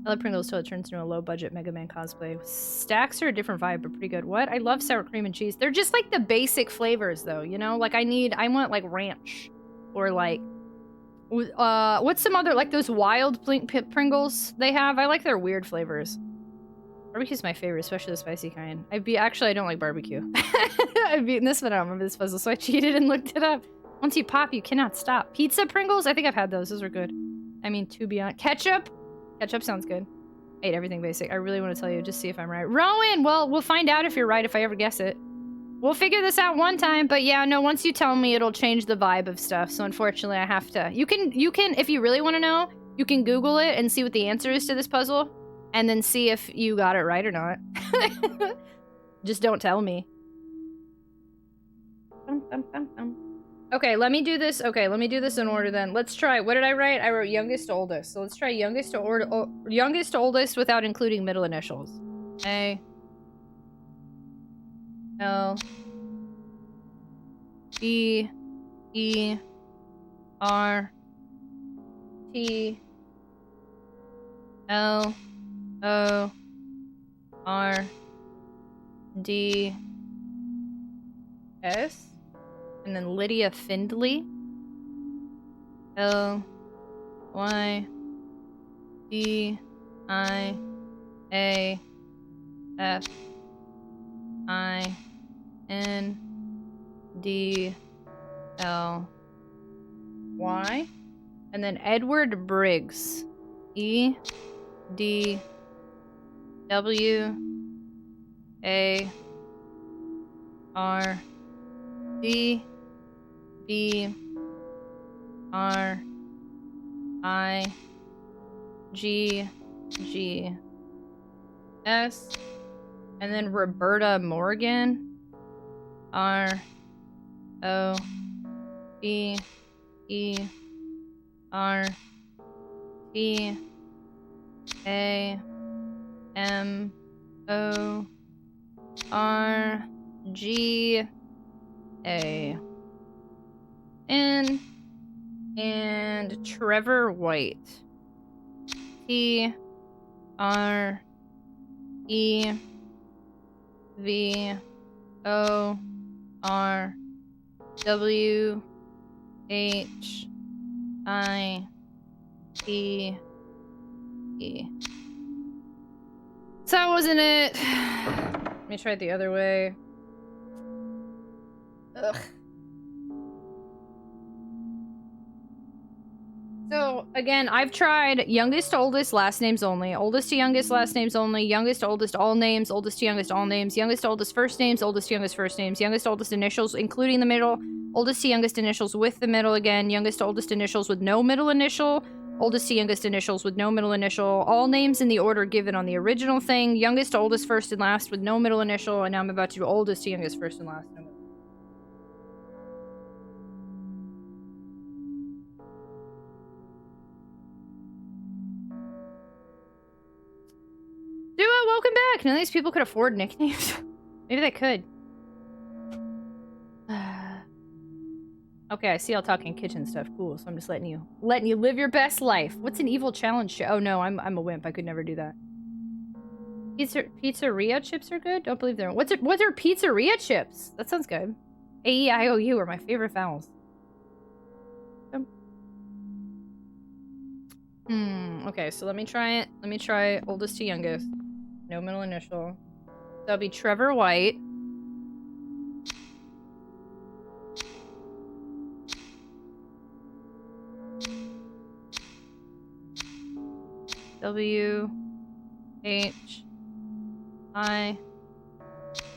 I love Pringles till it turns into a low-budget Mega Man cosplay. Stacks are a different vibe, but pretty good. What? I love sour cream and cheese. They're just like the basic flavors, though, you know? Like, I want, like, ranch. Or, like, what's some other, like, those wild Pringles they have? I like their weird flavors. Barbecue's my favorite, especially the spicy kind. Actually, I don't like barbecue. I've beaten this, but I don't remember this puzzle, so I cheated and looked it up. Once you pop, you cannot stop. Pizza Pringles? I think I've had those. Those are good. I mean, to be honest. Ketchup? Ketchup sounds good. I ate everything basic. I really want to tell you, just see if I'm right. Rowan! Well, we'll find out if you're right if I ever guess it. We'll figure this out one time, but yeah, no, once you tell me, it'll change the vibe of stuff, so unfortunately I have to. You can, if you really want to know, you can Google it and see what the answer is to this puzzle, and then see if you got it right or not. Just don't tell me. Okay, let me do this. Okay, let me do this in order then. Let's try. What did I write? I wrote youngest to oldest. So let's try youngest to oldest without including middle initials. A L B E R T L O R D S, and then Lydia Findley. L Y D I A F I N D L Y, and then Edward Briggs. E D W A R D B R I G G S, and then Roberta Morgan. R O B E R T A M O R G A N, and Trevor White. T R E V O R W H I T E. So that wasn't it. Let me try it the other way. Ugh. So, again, I've tried youngest to oldest, last names only, oldest to youngest, last names only, youngest to oldest, all names, oldest to youngest, all names, youngest to oldest, first names, oldest to youngest, first names, youngest to oldest initials, including the middle, oldest to youngest initials with the middle again, youngest to oldest initials with no middle initial, oldest to youngest initials with no middle initial, all names in the order given on the original thing, youngest to oldest, first and last with no middle initial, and now I'm about to do oldest to youngest, first and last. Duo, welcome back! None of these people could afford nicknames. Maybe they could. Okay, I see y'all talking kitchen stuff. Cool, so I'm just letting you live your best life. What's an evil challenge show? Oh no, I'm a wimp. I could never do that. Pizzeria chips are good? Don't believe they're... What are pizzeria chips? That sounds good. A-E-I-O-U are my favorite vowels. Okay, so let me try it. Let me try oldest to youngest. No middle initial. That'll be Trevor White. W H I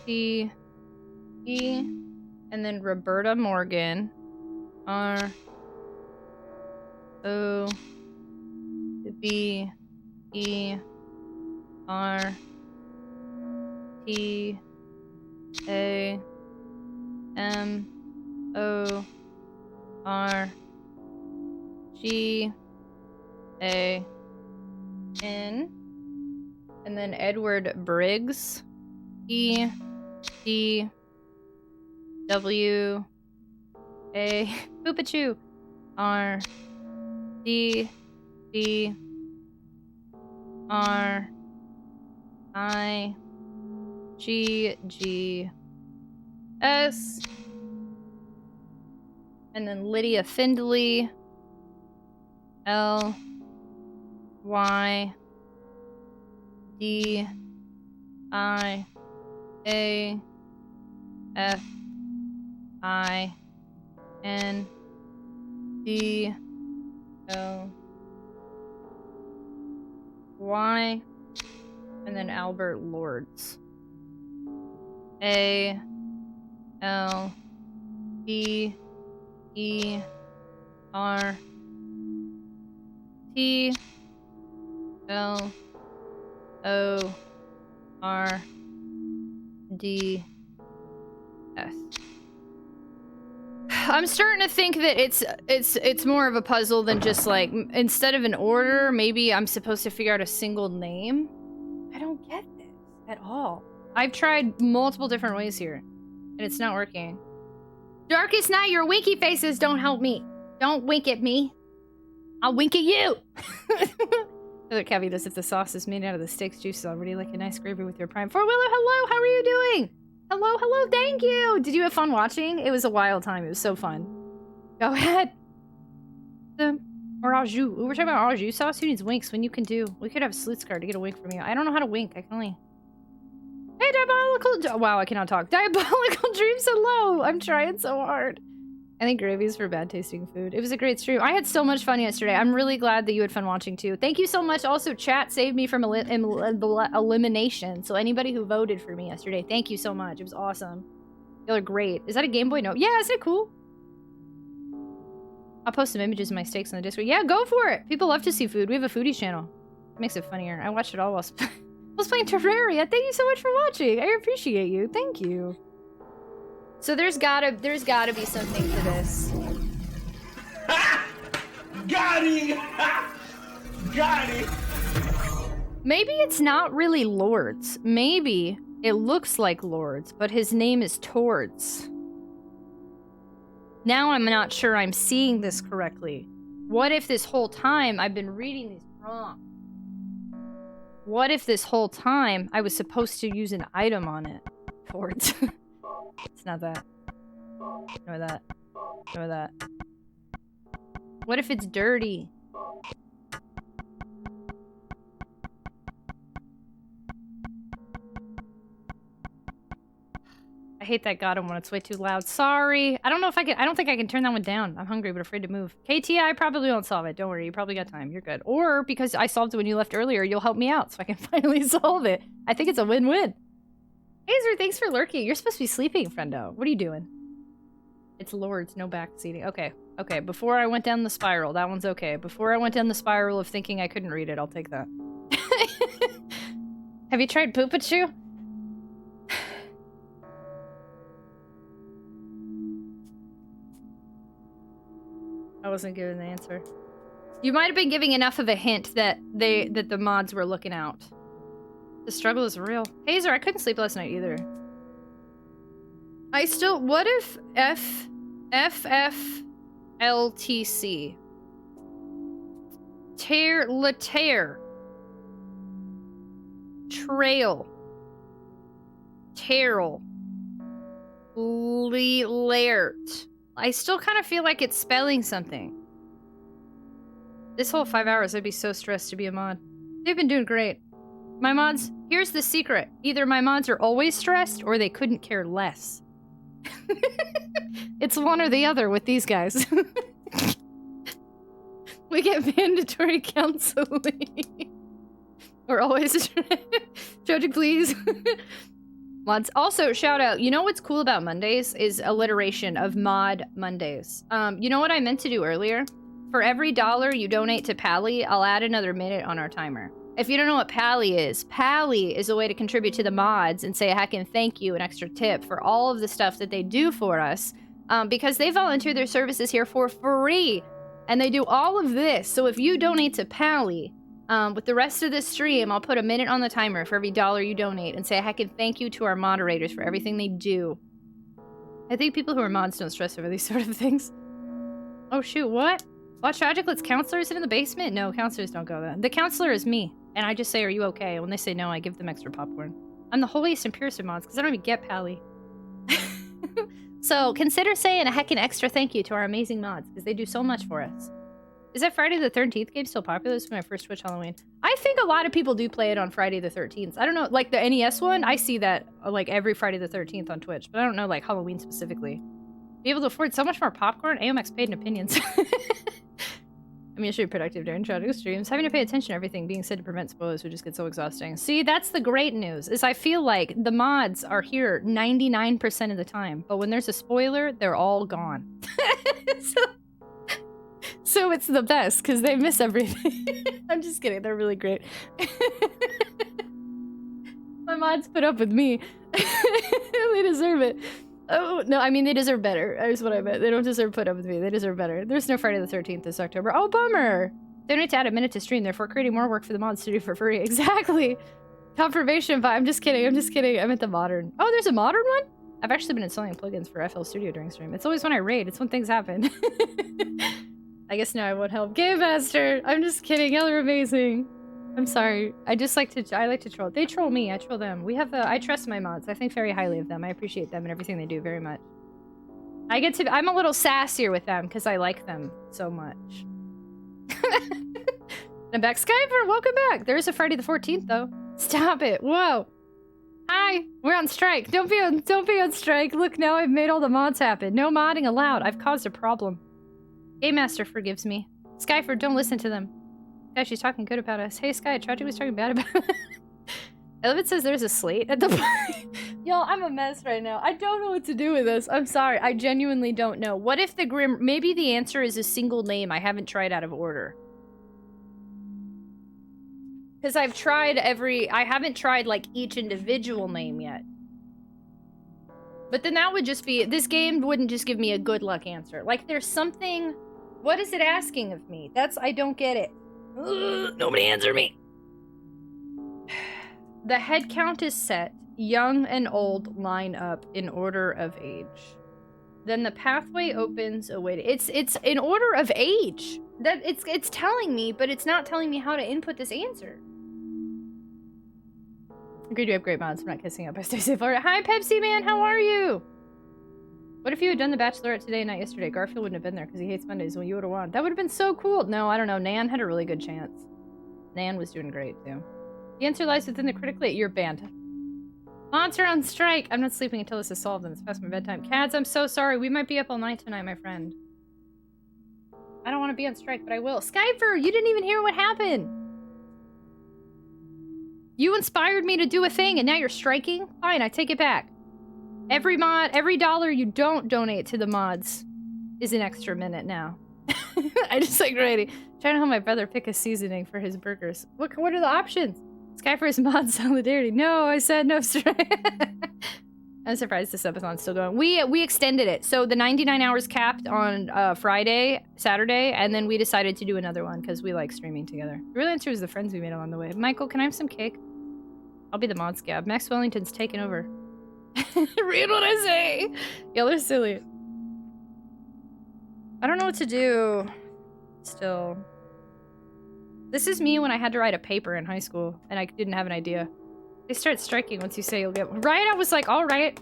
T E, and then Roberta Morgan. R O B E R T A M O R G A N, and then Edward Briggs. E D W A Poopachu R D B R I G G S, and then Lydia Findley, L Y D I A F I N D O Y, and then Albert Lords. A L B E R T L O R D S. I'm starting to think that it's more of a puzzle than just like, instead of an order, maybe I'm supposed to figure out a single name. I don't get this at all. I've tried multiple different ways here, and it's not working. Darkest Night, your winky faces don't help me. Don't wink at me. I'll wink at you. Another caveat is if the sauce is made out of the steak's juices already, like a nice gravy with your prime. Four Willow, hello, how are you doing? Hello, hello, thank you. Did you have fun watching? It was a wild time. It was so fun. Go ahead. Or au jus. We're talking about au jus sauce. Who needs winks when you can do? We could have a salute card to get a wink from you. I don't know how to wink. I can only... Hey, Diabolical... Wow, I cannot talk. Diabolical Dreams, hello. I'm trying so hard. I think gravy's for bad tasting food. It was a great stream. I had so much fun yesterday. I'm really glad that you had fun watching too. Thank you so much. Also, chat saved me from elimination. So anybody who voted for me yesterday, thank you so much. It was awesome. Y'all are great. Is that a Game Boy? No. Yeah, isn't it cool? I'll post some images of my steaks on the Discord. Yeah, go for it. People love to see food. We have a foodies channel. It makes it funnier. I watched it all while I was playing Terraria. Thank you so much for watching. I appreciate you. Thank you. So there's gotta be something to this. Got him! Got him! Maybe it's not really Lords. Maybe it looks like Lords, but his name is Tords. Now I'm not sure I'm seeing this correctly. What if this whole time I've been reading these wrong? What if this whole time I was supposed to use an item on it? Tords. It's not that. Nor that. Nor that. What if it's dirty? I hate that God when it's way too loud. Sorry. I don't know if I can. I don't think I can turn that one down. I'm hungry but afraid to move. KT, I probably won't solve it. Don't worry. You probably got time. You're good. Or because I solved it when you left earlier, you'll help me out so I can finally solve it. I think it's a win-win. Hazer, thanks for lurking. You're supposed to be sleeping, friendo. What are you doing? It's Lords, no back seating. Okay. Okay. Before I went down the spiral, that one's okay. Before I went down the spiral of thinking I couldn't read it, I'll take that. Have you tried Poopachu? I wasn't given the answer. You might have been giving enough of a hint that the mods were looking out. The struggle is real. Hazer, I couldn't sleep last night either. I still... What if FFLTC? Later. Trail. Terrell. Laert. I still kind of feel like it's spelling something. This whole 5 hours, I'd be so stressed to be a mod. They've been doing great. My mods, here's the secret. Either my mods are always stressed, or they couldn't care less. It's one or the other with these guys. We get mandatory counseling. We're always... Tragic, please. Mods. Also, shout out, you know what's cool about Mondays is alliteration of Mod Mondays. You know what I meant to do earlier? For every $1 you donate to Pally, I'll add another minute on our timer. If you don't know what Pally is a way to contribute to the mods and say a heckin' thank you, an extra tip for all of the stuff that they do for us, because they volunteer their services here for free, and they do all of this. So if you donate to Pally, with the rest of this stream, I'll put a minute on the timer for every $1 you donate and say a heckin' thank you to our moderators for everything they do. I think people who are mods don't stress over these sort of things. Oh shoot, what? Watch Tragic lets counselors in the basement? No, counselors don't go there. The counselor is me. And I just say, are you okay? When they say no, I give them extra popcorn. I'm the holiest and purest of mods, because I don't even get Pally. So, consider saying a heckin' extra thank you to our amazing mods, because they do so much for us. Is that Friday the 13th game still popular? This was my first Twitch Halloween. I think a lot of people do play it on Friday the 13th. I don't know, like the NES one, I see that like every Friday the 13th on Twitch, but I don't know like Halloween specifically. Be able to afford so much more popcorn? AOMX paid in opinions. I mean, it should be productive during Tragic streams. Having to pay attention to everything being said to prevent spoilers would just get so exhausting. See, that's the great news, is I feel like the mods are here 99% of the time, but when there's a spoiler, they're all gone. So it's the best, because they miss everything. I'm just kidding, they're really great. My mods put up with me. They deserve it. Oh, no, I mean, they deserve better. That's what I meant. They don't deserve put up with me. They deserve better. There's no Friday the 13th this October. Oh, bummer! They need to add a minute to stream, therefore creating more work for the mods to do for free. Exactly! Confirmation vibe. I'm just kidding. I'm just kidding. I meant the modern. Oh, there's a modern one? I've actually been installing plugins for FL Studio during stream. It's always when I raid. It's when things happen. I guess now I won't help. Game Master! I'm just kidding. Y'all are amazing. I'm sorry. I like to troll. They troll me. I troll them. I trust my mods. I think very highly of them. I appreciate them and everything they do very much. I'm a little sassier with them because I like them so much. I'm back. Skyper, welcome back. There is a Friday the 14th though. Stop it. Whoa. Hi. We're on strike. Don't be on strike. Look, now I've made all the mods happen. No modding allowed. I've caused a problem. Game Master forgives me. Skyford, don't listen to them. Yeah, she's talking good about us. Hey, Sky, Tragic was talking bad about us. I love it says there's a slate at the party. Y'all, I'm a mess right now. I don't know what to do with this. I'm sorry. I genuinely don't know. What if the Grim... Maybe the answer is a single name I haven't tried out of order. Because I've tried I haven't tried, like, each individual name yet. But then that would just be... This game wouldn't just give me a good luck answer. Like, there's something... What is it asking of me? I don't get it. Nobody answer me. The head count is set. Young and old line up in order of age. Then the pathway opens away. It's in order of age. That it's telling me, but it's not telling me how to input this answer. Agreed, you have great mods. I'm not kissing up. I stay safe. Hi, Pepsi Man. How are you? What if you had done The Bachelorette today, not yesterday? Garfield wouldn't have been there because he hates Mondays. Well, you would have won. That would have been so cool. No, I don't know. Nan had a really good chance. Nan was doing great, too. The answer lies within the critically... You're banned. Mods are on strike. I'm not sleeping until this is solved and it's past my bedtime. Cads, I'm so sorry. We might be up all night tonight, my friend. I don't want to be on strike, but I will. Skyfer, you didn't even hear what happened. You inspired me to do a thing and now you're striking? Fine, I take it back. Every dollar you don't donate to the mods is an extra minute now. I just like ready. Trying to help my brother pick a seasoning for his burgers. What are the options? Skyfer's mod solidarity. No, I said no strike. I'm surprised this episode's still going. We extended it. So the 99 hours capped on Saturday, and then we decided to do another one because we like streaming together. The real answer is the friends we made along the way. Michael, can I have some cake? I'll be the mod scab. Max Wellington's taking over. Read what I say! Y'all are silly. I don't know what to do. Still. This is me when I had to write a paper in high school, and I didn't have an idea. They start striking once you say you'll get one. Right? I was like, alright.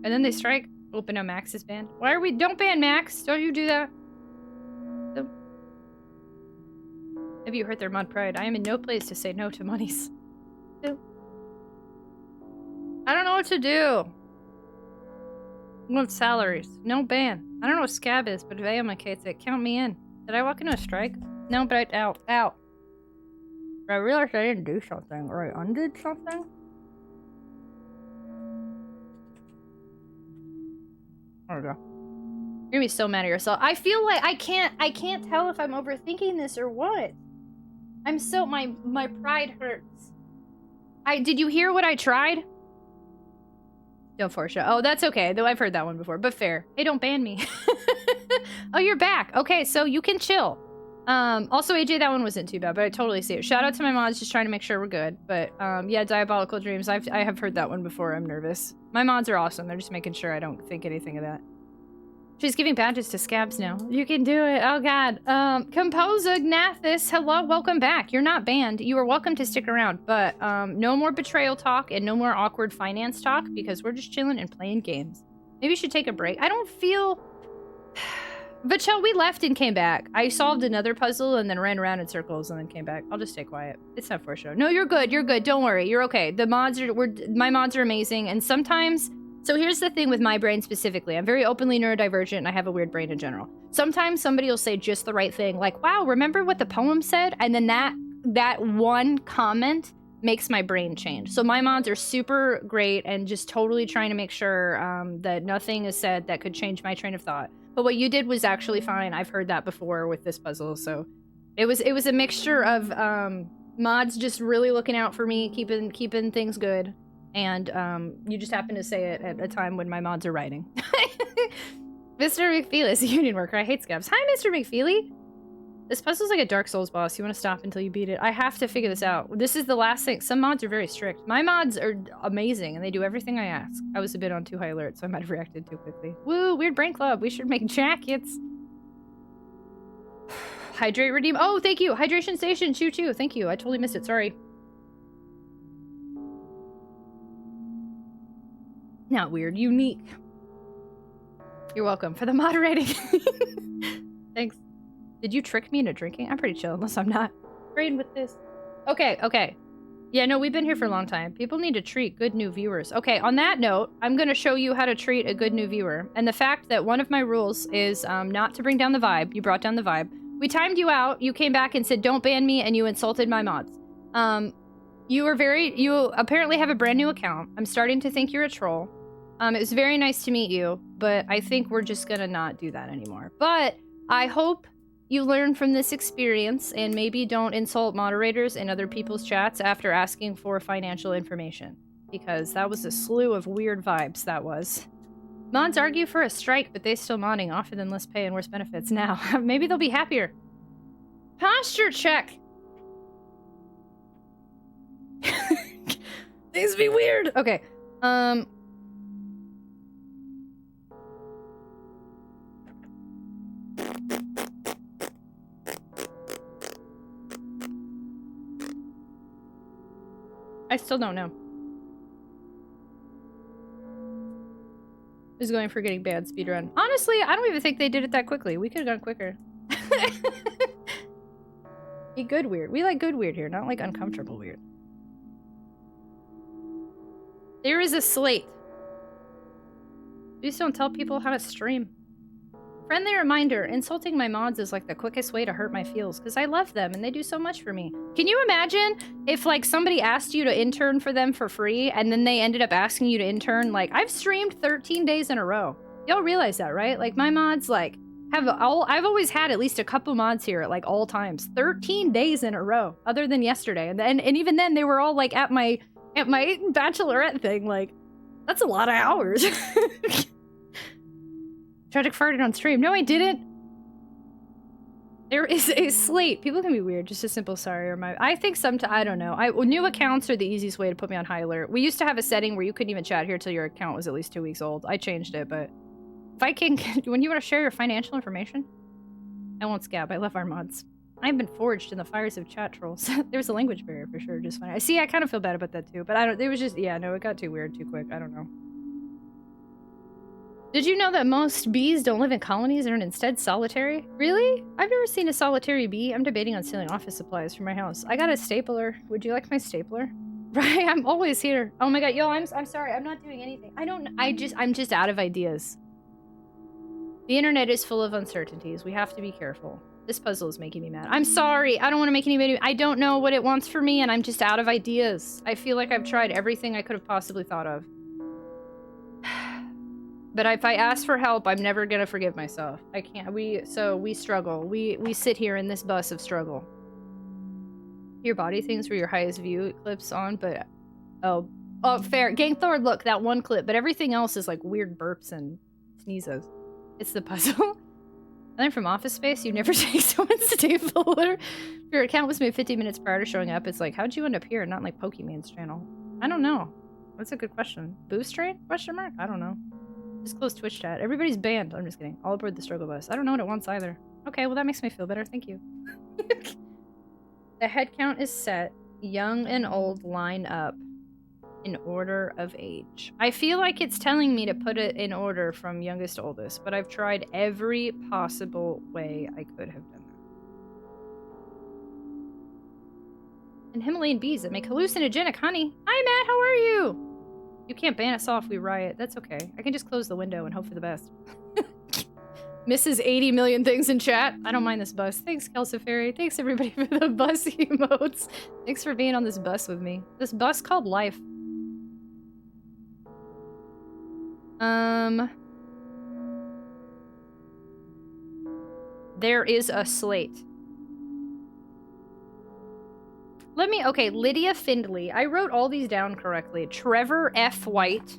And then they strike. Oh, but now Max is banned. Why are we- Don't ban Max! Don't you do that. So... Have you hurt their mod pride? I am in no place to say no to monies. So... I don't know what to do. I want salaries. No ban. I don't know what scab is, but if AMK it, count me in. Did I walk into a strike? No, but out. I realized I didn't do something, or I undid something? There we go. You're gonna be so mad at yourself. I feel like I can't tell if I'm overthinking this or what. I'm so, my pride hurts. Did you hear what I tried? Don't force it. Oh, that's okay. Though I've heard that one before, but fair. Hey, don't ban me. Oh, you're back. Okay, so you can chill. Also, AJ, that one wasn't too bad, but I totally see it. Shout out to my mods, just trying to make sure we're good. But, yeah, Diabolical Dreams. I have heard that one before. I'm nervous. My mods are awesome. They're just making sure I don't think anything of that. She's giving badges to scabs now. You can do it. Oh god. Composer Gnathis, hello, welcome back. You're not banned. You are welcome to stick around, but no more betrayal talk and no more awkward finance talk because we're just chilling and playing games. Maybe you should take a break. I don't feel... Vachel, we left and came back. I solved another puzzle and then ran around in circles and then came back. I'll just stay quiet. It's not for show. No, you're good. You're good. Don't worry. You're okay. The mods are... my mods are amazing, and sometimes... So here's the thing with my brain specifically. I'm very openly neurodivergent and I have a weird brain in general. Sometimes somebody will say just the right thing, like, wow, remember what the poem said? And then that one comment makes my brain change. So my mods are super great and just totally trying to make sure that nothing is said that could change my train of thought. But what you did was actually fine. I've heard that before with this puzzle. So it was a mixture of mods just really looking out for me, keeping things good. And you just happen to say it at a time when my mods are writing. Mr. McFeely is a union worker. I hate scabs. Hi, Mr. McFeely. This puzzle's like a Dark Souls boss. You want to stop until you beat it. I have to figure this out. This is the last thing. Some mods are very strict. My mods are amazing, and they do everything I ask. I was a bit on too high alert, so I might have reacted too quickly. Woo, Weird Brain Club. We should make jackets. Hydrate, redeem. Oh, thank you. Hydration Station. Choo-choo. Thank you. I totally missed it. Sorry. Not weird, unique. You're welcome for the moderating. Thanks. Did you trick me into drinking? I'm pretty chill, unless I'm not. Brain with this. Okay. Yeah, no, we've been here for a long time. People need to treat good new viewers. Okay, on that note, I'm gonna show you how to treat a good new viewer. And the fact that one of my rules is not to bring down the vibe. You brought down the vibe. We timed you out. You came back and said, don't ban me, and you insulted my mods. You apparently have a brand new account. I'm starting to think you're a troll. It was very nice to meet you, but I think we're just gonna not do that anymore. But I hope you learn from this experience and maybe don't insult moderators in other people's chats after asking for financial information, because that was a slew of weird vibes, that was. Mods argue for a strike, but they still modding, offer than less pay and worse benefits. Now, maybe they'll be happier. Posture check. Things be weird. Okay. I still don't know. Who's going for getting bad speedrun? Honestly, I don't even think they did it that quickly. We could have gone quicker. Be good weird. We like good weird here, not like uncomfortable weird. There is a slate. Please don't tell people how to stream. Friendly reminder, insulting my mods is like the quickest way to hurt my feels, because I love them and they do so much for me. Can you imagine if like somebody asked you to intern for them for free and then they ended up asking you to intern? Like, I've streamed 13 days in a row. Y'all realize that, right? Like, my mods like I've always had at least a couple mods here at like all times. 13 days in a row, other than yesterday. And even then they were all like at my bachelorette thing. Like, that's a lot of hours. Tragic farted on stream. No, I didn't. There is a slate. People can be weird. Just a simple sorry or my... I think sometimes... I don't know. New accounts are the easiest way to put me on high alert. We used to have a setting where you couldn't even chat here till your account was at least 2 weeks old. I changed it, but... If I can... When you want to share your financial information? I won't scab. I love our mods. I've been forged in the fires of chat trolls. There's a language barrier for sure. Just fine. See, I kind of feel bad about that too, but I don't... It was just... Yeah, no, it got too weird too quick. I don't know. Did you know that most bees don't live in colonies and are instead solitary? Really? I've never seen a solitary bee. I'm debating on stealing office supplies from my house. I got a stapler. Would you like my stapler? Right, I'm always here. Oh my god, yo, I'm sorry. I'm not doing anything. I'm just out of ideas. The internet is full of uncertainties. We have to be careful. This puzzle is making me mad. I'm sorry. I don't want to make anybody... I don't know what it wants for me and I'm just out of ideas. I feel like I've tried everything I could have possibly thought of. But if I ask for help, I'm never gonna forgive myself. I can't. We struggle. We sit here in this bus of struggle. Your body things were your highest view clips on, but oh, fair. Gang Thor, look, that one clip, but everything else is like weird burps and sneezes. It's the puzzle. And then from Office Space, you never take someone's stapler. If your account was made 15 minutes prior to showing up, it's like, how'd you end up here, not like Pokemon's channel? I don't know. That's a good question. Boost train? Question mark? I don't know. Just close Twitch chat. Everybody's banned. I'm just kidding. All aboard the struggle bus. I don't know what it wants either. Okay, well that makes me feel better. Thank you. The head count is set. Young and old line up in order of age. I feel like it's telling me to put it in order from youngest to oldest, but I've tried every possible way I could have done that. And Himalayan bees that make hallucinogenic honey. Hi Matt, how are you? You can't ban us all if we riot. That's okay. I can just close the window and hope for the best. Misses 80 million things in chat. I don't mind this bus. Thanks, Kelsiferi. Thanks, everybody, for the bus emotes. Thanks for being on this bus with me. This bus called life. There is a slate. Okay, Lydia Findley. I wrote all these down correctly. Trevor F. White.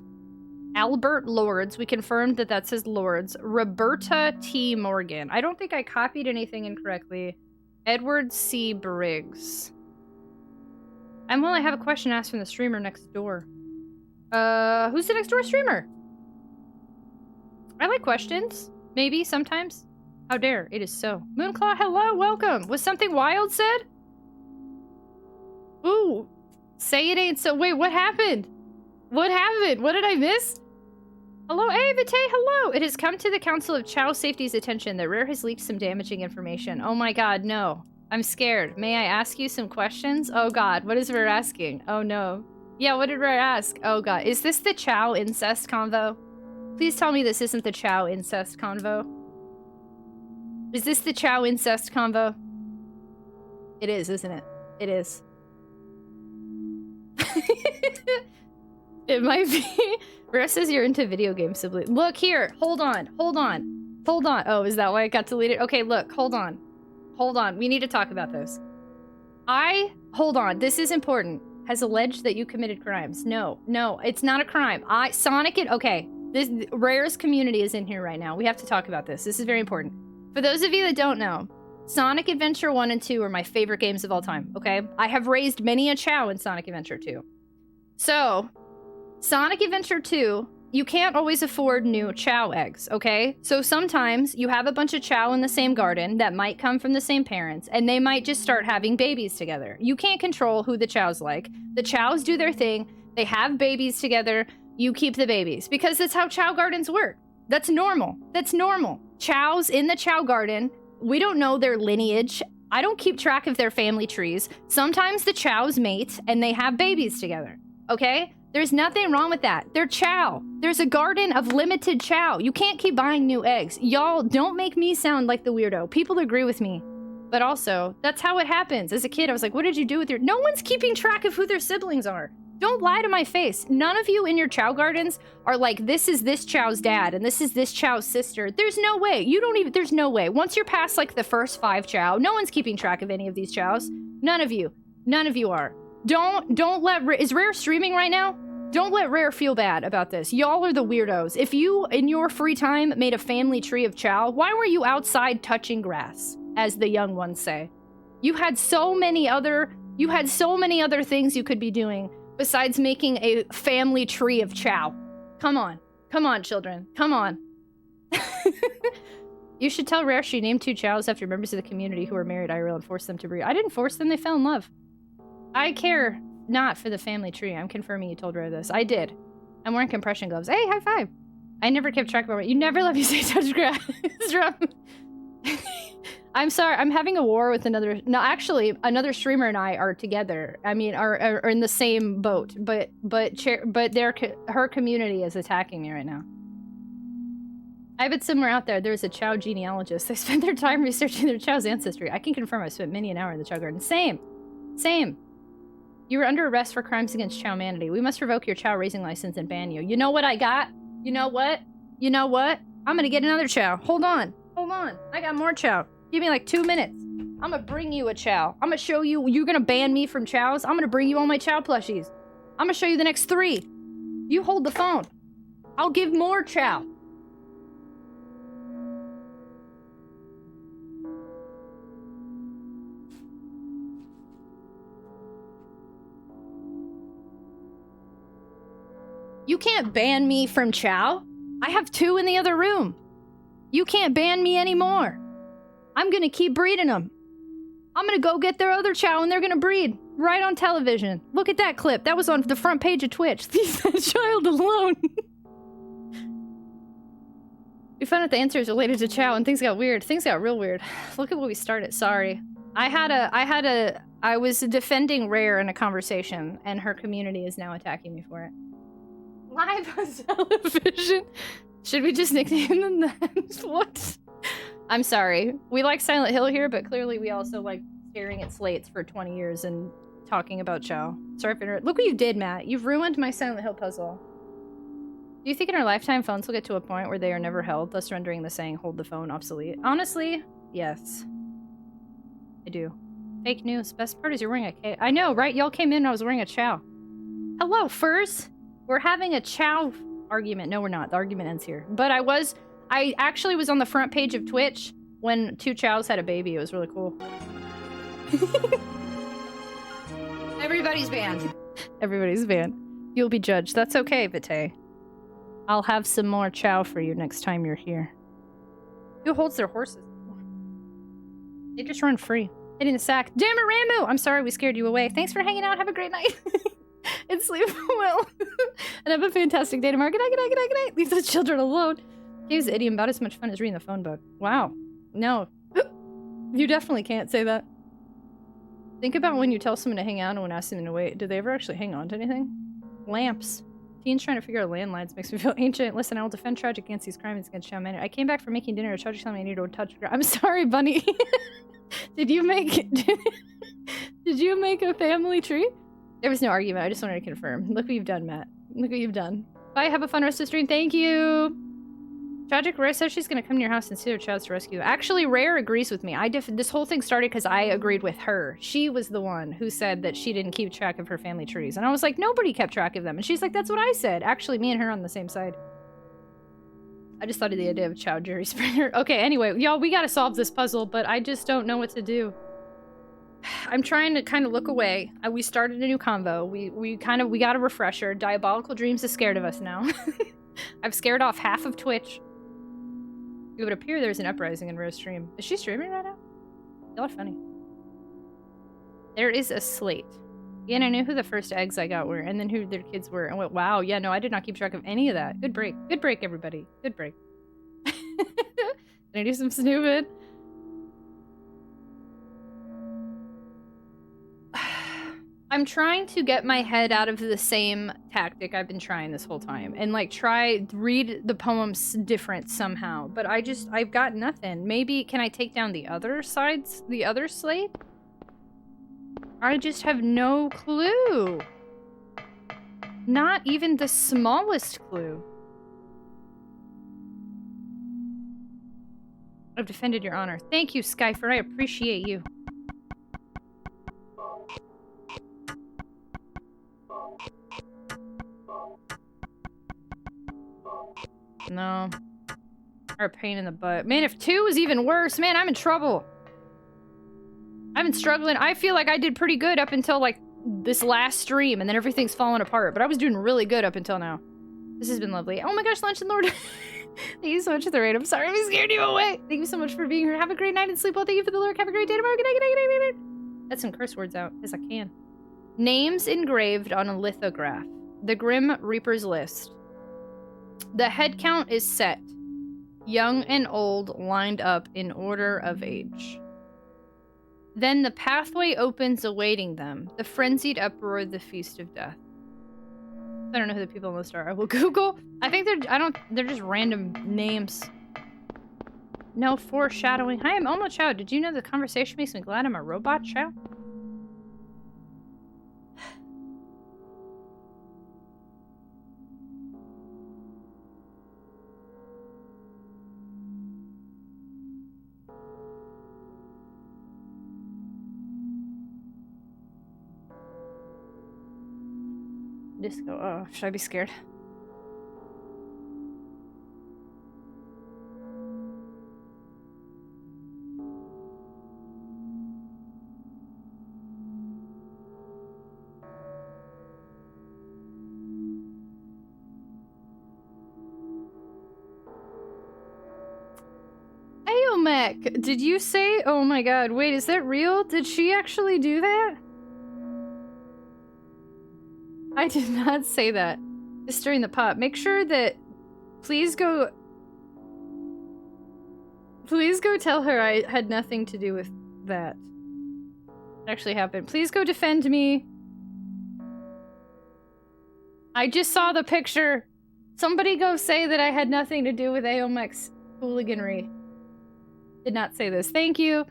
Albert Lords. We confirmed that that says Lords. Roberta T. Morgan. I don't think I copied anything incorrectly. Edward C. Briggs. And well, I have a question asked from the streamer next door. Who's the next door streamer? I like questions. Maybe, sometimes. How dare, it is so. Moonclaw, hello, welcome. Was something wild said? Ooh, say it ain't so. Wait, what happened? What happened? What did I miss? Hello, hey, Vite, hello! It has come to the Council of Chow Safety's attention that Rare has leaked some damaging information. Oh my god, no. I'm scared. May I ask you some questions? Oh god, what is Rare asking? Oh no. Yeah, what did Rare ask? Oh god, is this the Chow incest convo? Please tell me this isn't the Chow incest convo. Is this the Chow incest convo? It is, isn't it? It is. It might be. Rare says you're into video games, Sibley. Look here. Hold on. Hold on. Hold on. Oh, is that why it got deleted? Okay, look. Hold on. Hold on. We need to talk about this. Hold on. This is important. Has alleged that you committed crimes. No. No, it's not a crime. Okay. This Rare's community is in here right now. We have to talk about this. This is very important. For those of you that don't know, Sonic Adventure 1 and 2 are my favorite games of all time, okay? I have raised many a Chow in Sonic Adventure 2. So, Sonic Adventure 2, you can't always afford new Chow eggs, okay? So sometimes you have a bunch of Chow in the same garden that might come from the same parents, and they might just start having babies together. You can't control who the Chow's like. The Chows do their thing, they have babies together, you keep the babies. Because that's how Chow gardens work. That's normal. That's normal. Chows in the Chow garden, we don't know their lineage. I don't keep track of their family trees. Sometimes the Chows mate, and they have babies together, okay? There's nothing wrong with that. They're Chow. There's a garden of limited Chow. You can't keep buying new eggs. Y'all, don't make me sound like the weirdo. People agree with me. But also, that's how it happens. As a kid, I was like, what did you do with your... No one's keeping track of who their siblings are. Don't lie to my face. None of you in your Chow gardens are like, this is this Chow's dad, and this is this Chow's sister. There's no way. You don't even... There's no way. Once you're past, like, the first 5 Chow, no one's keeping track of any of these Chows. None of you. None of you are. Don't let... Is Rare streaming right now? Don't let Rare feel bad about this. Y'all are the weirdos. If you, in your free time, made a family tree of Chow, why were you outside touching grass, as the young ones say? You had so many other things you could be doing besides making a family tree of Chow. Come on. Come on, children. Come on. You should tell Rare she named 2 Chows after members of the community who were married IRL and forced them to breed. I didn't force them, they fell in love. I care not for the family tree. I'm confirming you told Rare this. I did. I'm wearing compression gloves. Hey, high five. I never kept track of it. You never let me say touch grass. I'm sorry. I'm having a war with another... No, actually, another streamer and I are together. I mean, are in the same boat. But her community is attacking me right now. I bet somewhere out there, there's a Chow genealogist. They spend their time researching their Chow's ancestry. I can confirm I spent many an hour in the Chow garden. Same. Same. You were under arrest for crimes against Chowmanity. We must revoke your Chow raising license and ban you. You know what I got? You know what? You know what? I'm gonna get another Chow. Hold on. Hold on. I got more Chow. Give me like 2 minutes. I'm gonna bring you a Chow. I'm gonna show you. You're gonna ban me from Chows. I'm gonna bring you all my Chow plushies. I'm gonna show you the next 3. You hold the phone. I'll give more Chow. You can't ban me from Chow. I have 2 in the other room. You can't ban me anymore. I'm gonna keep breeding them. I'm gonna go get their other chow and they're gonna breed. Right on television. Look at that clip. That was on the front page of Twitch. Leave that child alone. We found out the answer is related to chow and things got weird. Things got real weird. Look at what we started. Sorry. I was defending Rare in a conversation and her community is now attacking me for it. Live on television. Should we just nickname them that? What? I'm sorry. We like Silent Hill here, but clearly we also like staring at slates for 20 years and talking about chow. Sorry for interrupting. Look what you did, Matt. You've ruined my Silent Hill puzzle. Do you think in our lifetime phones will get to a point where they are never held, thus rendering the saying hold the phone obsolete? Honestly, yes. I do. Fake news. Best part is you're wearing a K. I know, right? Y'all came in and I was wearing a chow. Hello, furs. We're having a chow argument. No, we're not. The argument ends here. But I actually was on the front page of Twitch when 2 chows had a baby. It was really cool. Everybody's banned. Everybody's banned. You'll be judged. That's okay, Vitae. I'll have some more chow for you next time you're here. Who holds their horses? They just run free. Hitting the sack. Damn it, Ramu! I'm sorry we scared you away. Thanks for hanging out. Have a great night. And sleep well. And have a fantastic day tomorrow. Good night, good night, good night, good night. Leave the children alone. Game's an idiom about as much fun as reading the phone book. Wow. No. You definitely can't say that. Think about when you tell someone to hang out and when ask them to wait. Did they ever actually hang on to anything? Lamps. Teens trying to figure out landlines makes me feel ancient. Listen, I will defend Tragic against these crimes against Shaw Manor. I came back from making dinner. Tragic telling me I need to touch. I'm sorry, Bunny. Did you make a family tree? There was no argument. I just wanted to confirm. Look what you've done, Matt. Look what you've done. Bye. Have a fun rest of the stream. Thank you. Tragic Rare says she's gonna come to your house and see her chows to rescue you. Actually, Rare agrees with me. This whole thing started because I agreed with her. She was the one who said that she didn't keep track of her family trees. And I was like, nobody kept track of them. And she's like, that's what I said. Actually, me and her on the same side. I just thought of the idea of Chow Jerry Springer. Okay, anyway, y'all, we gotta solve this puzzle, but I just don't know what to do. I'm trying to kind of look away. We started a new convo. We got a refresher. Diabolical Dreams is scared of us now. I've scared off half of Twitch. It would appear there's an uprising in Rare's stream. Is she streaming right now? Y'all are funny. There is a slate. Yeah, and I knew who the first eggs I got were, and then who their kids were, and went, wow, yeah, no, I did not keep track of any of that. Good break. Good break, everybody. Good break. Can I do some snooping? I'm trying to get my head out of the same tactic I've been trying this whole time. And, like, read the poems different somehow. But I've got nothing. Maybe, can I take down the other sides? The other slate? I just have no clue. Not even the smallest clue. I've defended your honor. Thank you, Skyfer. I appreciate you. No. Or a pain in the butt. Man, if 2 is even worse, man, I'm in trouble. I've been struggling. I feel like I did pretty good up until, like, this last stream, and then everything's fallen apart. But I was doing really good up until now. This has been lovely. Oh my gosh, Lunch and Lord. Thank you so much for the raid. I'm sorry we scared you away. Thank you so much for being here. Have a great night and sleep well. Thank you for the lurk. Have a great day tomorrow. Good night, good night, good night, good night. Get some curse words out, as I can. Names engraved on a lithograph. The Grim Reaper's List. The head count is set. Young and old lined up in order of age. Then the pathway opens awaiting them. The frenzied uproar of the Feast of Death. I don't know who the people on the list are. I will Google. I think they're just random names. No foreshadowing. Hi, I'm Omo Chow. Did you know the conversation makes me glad I'm a robot, Chow? Disco. Oh, should I be scared? Aeomech, did you say? Oh my god, wait, is that real? Did she actually do that? I did not say that. Just stirring the pot. Make sure that... Please go tell her I had nothing to do with that. It actually happened. Please go defend me. I just saw the picture. Somebody go say that I had nothing to do with Aeomech's hooliganry. Did not say this. Thank you.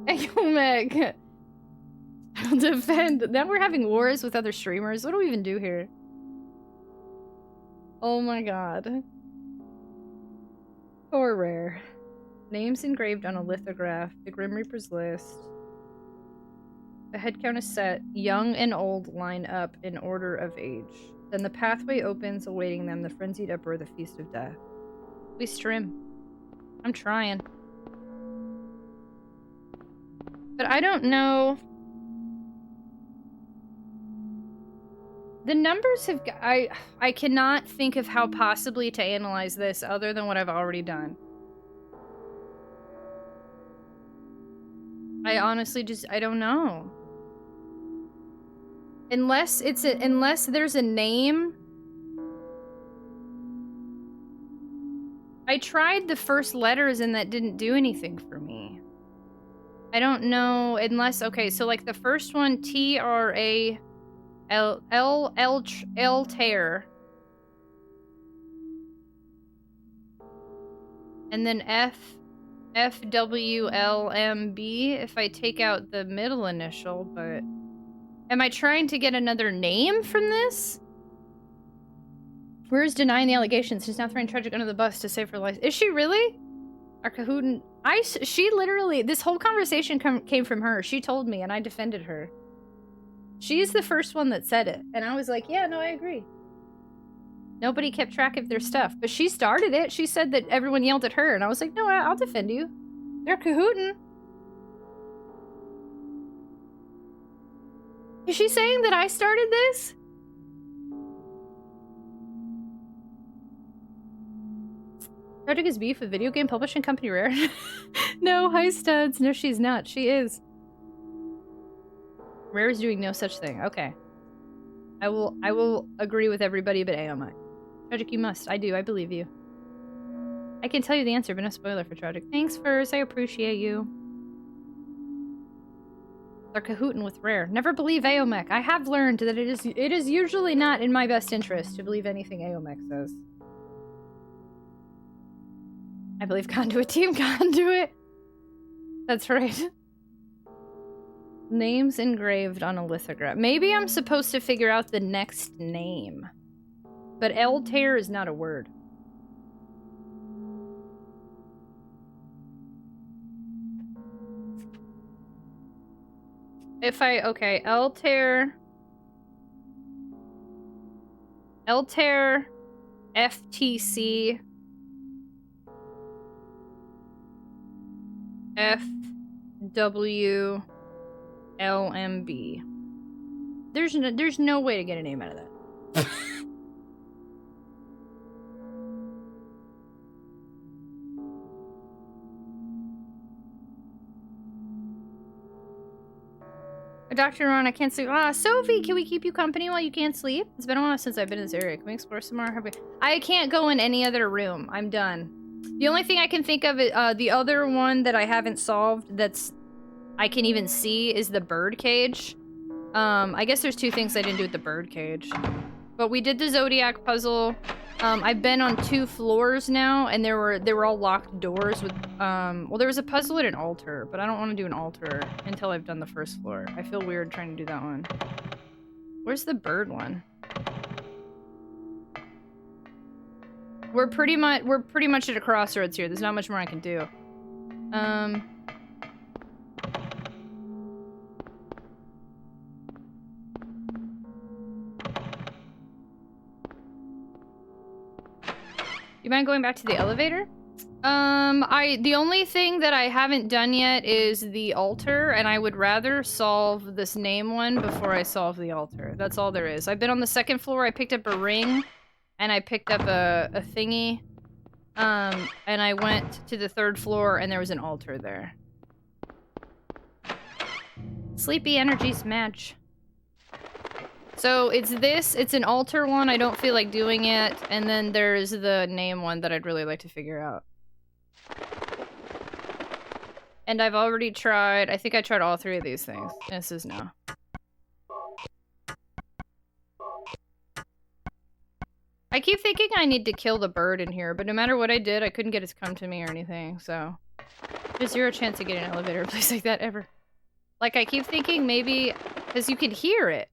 Aeomech. I'll defend. Now we're having wars with other streamers. What do we even do here? Oh my god. Poor Rare. Names engraved on a lithograph. The Grim Reaper's list. The head count is set. Young and old line up in order of age. Then the pathway opens, awaiting them, the frenzied uproar, the feast of death. We stream. I'm trying. But I don't know. The numbers have... I cannot think of how possibly to analyze this other than what I've already done. I honestly just... I don't know. Unless there's a name... I tried the first letters and that didn't do anything for me. I don't know unless... Okay, so like the first one, T-R-A... L-Tear. And then F-W-L-M-B if I take out the middle initial, but... Am I trying to get another name from this? Where's denying the allegations? She's now throwing Tragic under the bus to save her life. Is she really? Our Kahootin... She literally... This whole conversation came from her. She told me and I defended her. She's the first one that said it. And I was like, yeah, no, I agree. Nobody kept track of their stuff. But she started it. She said that everyone yelled at her. And I was like, no, I'll defend you. They're Kahootin. Is she saying that I started this? Tragic is beef with video game publishing company Rare. No, hi studs. No, she's not. She is. Rare is doing no such thing. Okay. I will agree with everybody but Aeomech. Tragic, you must. I do. I believe you. I can tell you the answer, but no spoiler for Tragic. Thanks, Furs. I appreciate you. They're Kahootin with Rare. Never believe Aeomech. I have learned that it is usually not in my best interest to believe anything Aeomech says. I believe Conduit Team Conduit. That's right. Names engraved on a lithograph. Maybe I'm supposed to figure out the next name. But L-Tear is not a word. If I... Okay, L-Tear... L-Tear... FTC... FW... LMB. There's no way to get a name out of that. Dr. Ron, I can't sleep. Sophie, can we keep you company while you can't sleep? It's been a while since I've been in this area. Can we explore some more? I can't go in any other room. I'm done. The only thing I can think of, the other one that I haven't solved that's I can even see is the bird cage. I guess there's two things I didn't do with the bird cage. But we did the Zodiac puzzle. I've been on 2 floors now, and they were all locked doors with, well, there was a puzzle at an altar, but I don't want to do an altar until I've done the first floor. I feel weird trying to do that one. Where's the bird one? We're pretty much at a crossroads here. There's not much more I can do. You mind going back to the elevator? The only thing that I haven't done yet is the altar, and I would rather solve this name one before I solve the altar. That's all there is. I've been on the 2nd floor, I picked up a ring, and I picked up a thingy. And I went to the 3rd floor and there was an altar there. Sleepy energies match. So it's an altar one, I don't feel like doing it, and then there's the name one that I'd really like to figure out. And I've already tried, I think I tried all 3 of these things. This is no. I keep thinking I need to kill the bird in here, but no matter what I did, I couldn't get it to come to me or anything, so... There's 0 chance of getting an elevator or place like that ever. Like, I keep thinking maybe... Because you can hear it.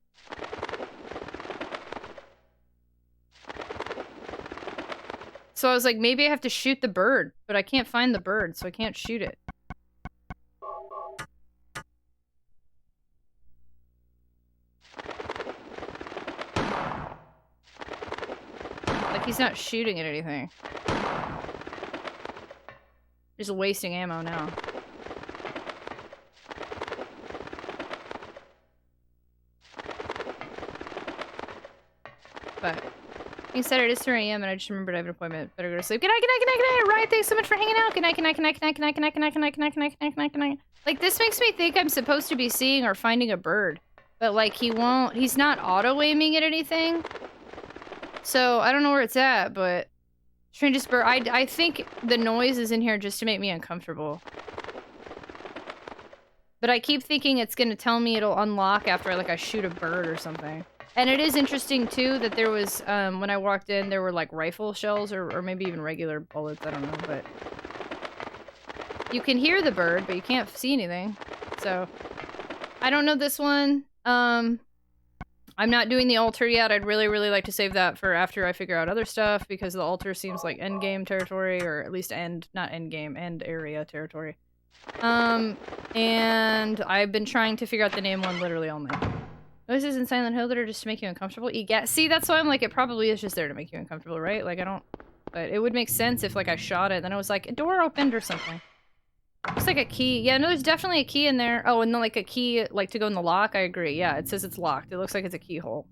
So I was like, maybe I have to shoot the bird, but I can't find the bird, so I can't shoot it. Like, he's not shooting at anything. Just wasting ammo now. But he said it is 3 AM and I just remembered I have an appointment. Better go to sleep. Good night, good night, good night, good night. Ryan, thanks so much for hanging out. Good night, good night, good night, good night, good night, good night, good night, good night, good night, good night, good night, good night. Like, this makes me think I'm supposed to be seeing or finding a bird. But, like, he's not auto-aiming at anything. So, I don't know where it's at, but... Strangest bird. I think the noise is in here just to make me uncomfortable. But I keep thinking it's gonna tell me it'll unlock after, like, I shoot a bird or something. And it is interesting, too, that there was, when I walked in, there were, like, rifle shells or maybe even regular bullets, I don't know, but... You can hear the bird, but you can't see anything. So, I don't know this one. I'm not doing the altar yet. I'd really, really like to save that for after I figure out other stuff, because the altar seems like endgame territory, or at least not endgame, end area territory. And I've been trying to figure out the name one literally all night. Noises in Silent Hill that are just to make you uncomfortable? See, that's why I'm like, it probably is just there to make you uncomfortable, right? Like, I don't... But it would make sense if, like, I shot it, then I was like, a door opened or something. Looks like a key. Yeah, no, there's definitely a key in there. Oh, and then, like, a key, like, to go in the lock? I agree. Yeah, it says it's locked. It looks like it's a keyhole.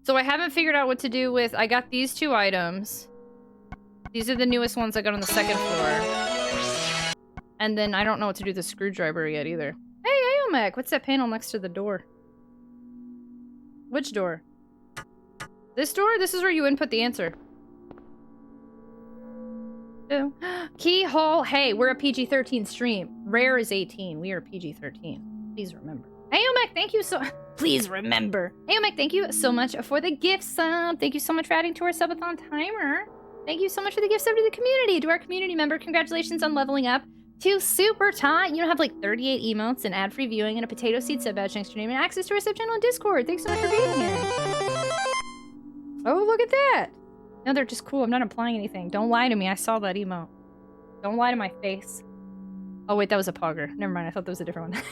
So I haven't figured out what to do with... I got these 2 items. These are the newest ones I got on the 2nd floor. And then I don't know what to do with the screwdriver yet, either. Hey, Aomek! What's that panel next to the door? Which door? This door? This is where you input the answer. Oh. Keyhole. Hey, we're a PG-13 stream. Rare is 18. We are PG-13. Please remember. Aomek, thank you so... Please remember. Aomek, thank you so much for the gift sub. Thank you so much for adding to our subathon timer. Thank you so much for the gift sub to the community. To our community member, congratulations on leveling up to Super Tot. You have like 38 emotes and ad-free viewing and a potato seed sub badge next to your name and access to our sub channel and Discord. Thanks so much for being here. Oh, look at that. No, they're just cool. I'm not implying anything. Don't lie to me. I saw that emote. Don't lie to my face. Oh, wait, that was a pogger. Never mind. I thought that was a different one.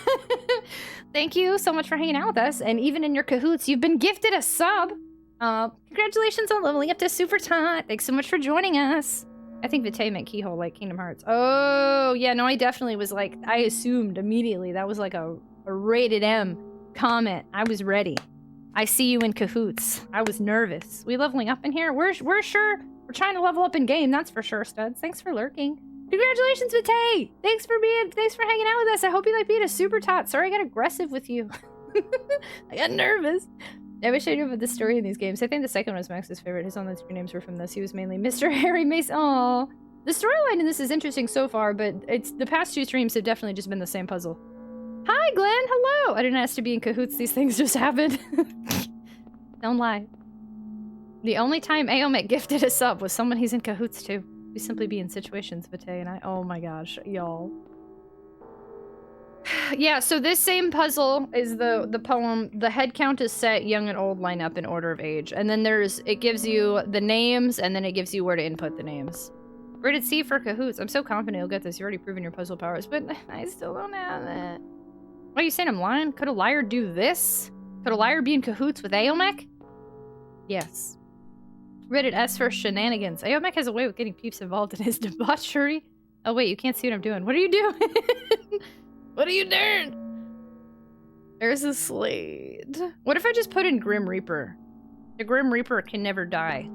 Thank you so much for hanging out with us. And even in your cahoots, you've been gifted a sub. Congratulations on leveling up to Super Tot. Thanks so much for joining us. I think Vitae meant keyhole, like Kingdom Hearts. Oh, yeah, no, I definitely was like, I assumed immediately that was like a rated M comment. I was ready. I see you in cahoots. I was nervous. We leveling up in here? We're sure. We're trying to level up in game, that's for sure, studs. Thanks for lurking. Congratulations, Vitae! Thanks for hanging out with us. I hope you like being a Super Tot. Sorry I got aggressive with you. I got nervous. I wish I knew about the story in these games. I think the second one was Max's favorite. His online screen names were from this. He was mainly Mr. Harry Mason. Aww. The storyline in this is interesting so far, but it's the past 2 streams have definitely just been the same puzzle. Hi, Glenn. Hello. I didn't ask to be in cahoots. These things just happened. Don't lie. The only time Aomet gifted a sub was someone he's in cahoots to. We simply be in situations, Vitae and I. Oh my gosh, y'all. Yeah, so this same puzzle is the poem. The head count is set, young and old line up in order of age. And then it gives you the names, and then it gives you where to input the names. Rated C for cahoots. I'm so confident you'll get this. You've already proven your puzzle powers, but I still don't have it. What are you saying, I'm lying? Could a liar do this? Could a liar be in cahoots with Aomek? Yes. Rated S for shenanigans. Aomek has a way of getting peeps involved in his debauchery. Oh wait, you can't see what I'm doing. What are you doing? What are you doing? There's a Slade. What if I just put in Grim Reaper? The Grim Reaper can never die.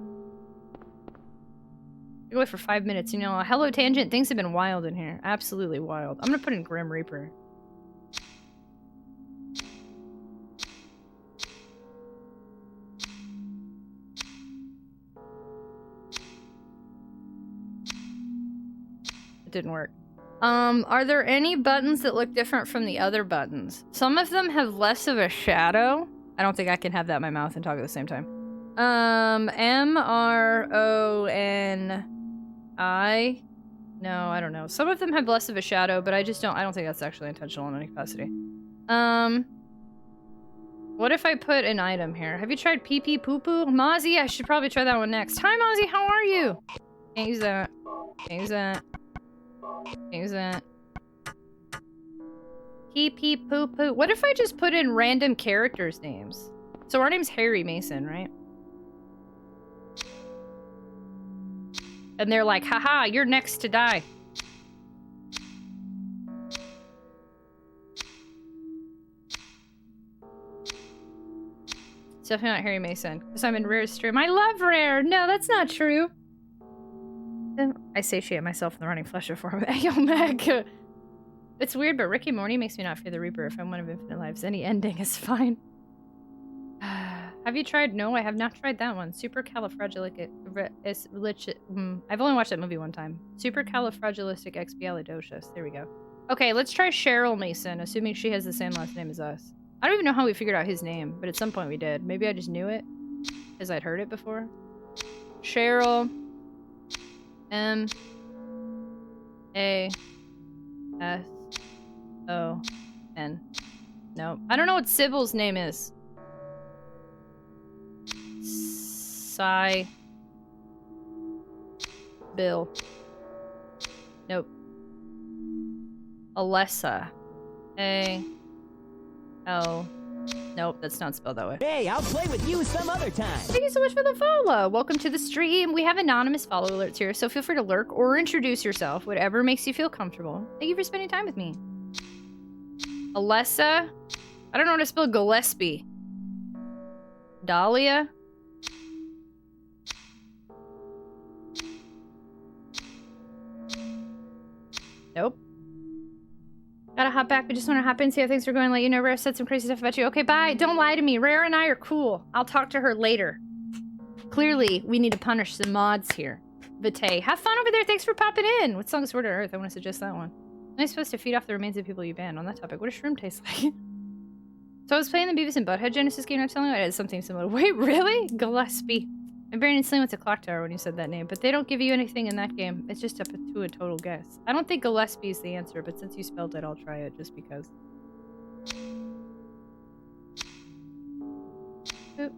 Get away for 5 minutes. You know, hello Tangent. Things have been wild in here. Absolutely wild. I'm gonna put in Grim Reaper. It didn't work. Are there any buttons that look different from the other buttons? Some of them have less of a shadow. I don't think I can have that in my mouth and talk at the same time. M-R-O-N-I? No, I don't know. Some of them have less of a shadow, but I don't think that's actually intentional in any capacity. What if I put an item here? Have you tried pee-pee poo-poo? Mozzie, I should probably try that one next. Hi, Mozzie, how are you? Can't use that. Can't use that. Can't use that. Pee-pee poo-poo. What if I just put in random characters' names? So our name's Harry Mason, right? And they're like, haha, you're next to die. It's definitely not Harry Mason. Because I'm in Rare's stream. I love Rare! No, that's not true. I satiate myself in the running flesh of form. Yo, Meg! It's weird, but Rick and Morty makes me not fear the Reaper if I'm one of infinite lives. Any ending is fine. Have you tried? No, I have not tried that one. Supercalifragilistic... I've only watched that movie one time. Supercalifragilisticexpialidocious. There we go. Okay, let's try Cheryl Mason, assuming she has the same last name as us. I don't even know how we figured out his name, but at some point we did. Maybe I just knew it, because I'd heard it before. Cheryl... M-A-S-O-N. Nope. I don't know what Sybil's name is. Bill. Nope. Alessa. A-L. Nope, that's not spelled that way. Hey, I'll play with you some other time. Thank you so much for the follow. Welcome to the stream. We have anonymous follow alerts here, so feel free to lurk or introduce yourself, whatever makes you feel comfortable. Thank you for spending time with me. Alessa? I don't know how to spell Gillespie. Dahlia? Nope. Gotta hop back, but just want to hop in, see how things are going, let you know Rare said some crazy stuff about you. Okay, bye. Don't lie to me. Rare and I are cool. I'll talk to her later. Clearly, we need to punish some mods here. Vitae. Have fun over there. Thanks for popping in. What song is Sword of Earth? I want to suggest that one. Am I supposed to feed off the remains of people you banned? On that topic, what does shroom taste like? So I was playing the Beavis and Butthead Genesis game not telling you I had something similar. Wait, really? Gillespie. My brain instantly went to Clock Tower when you said that name, but they don't give you anything in that game. It's just up to a total guess. I don't think Gillespie is the answer, but since you spelled it, I'll try it just because. Oop.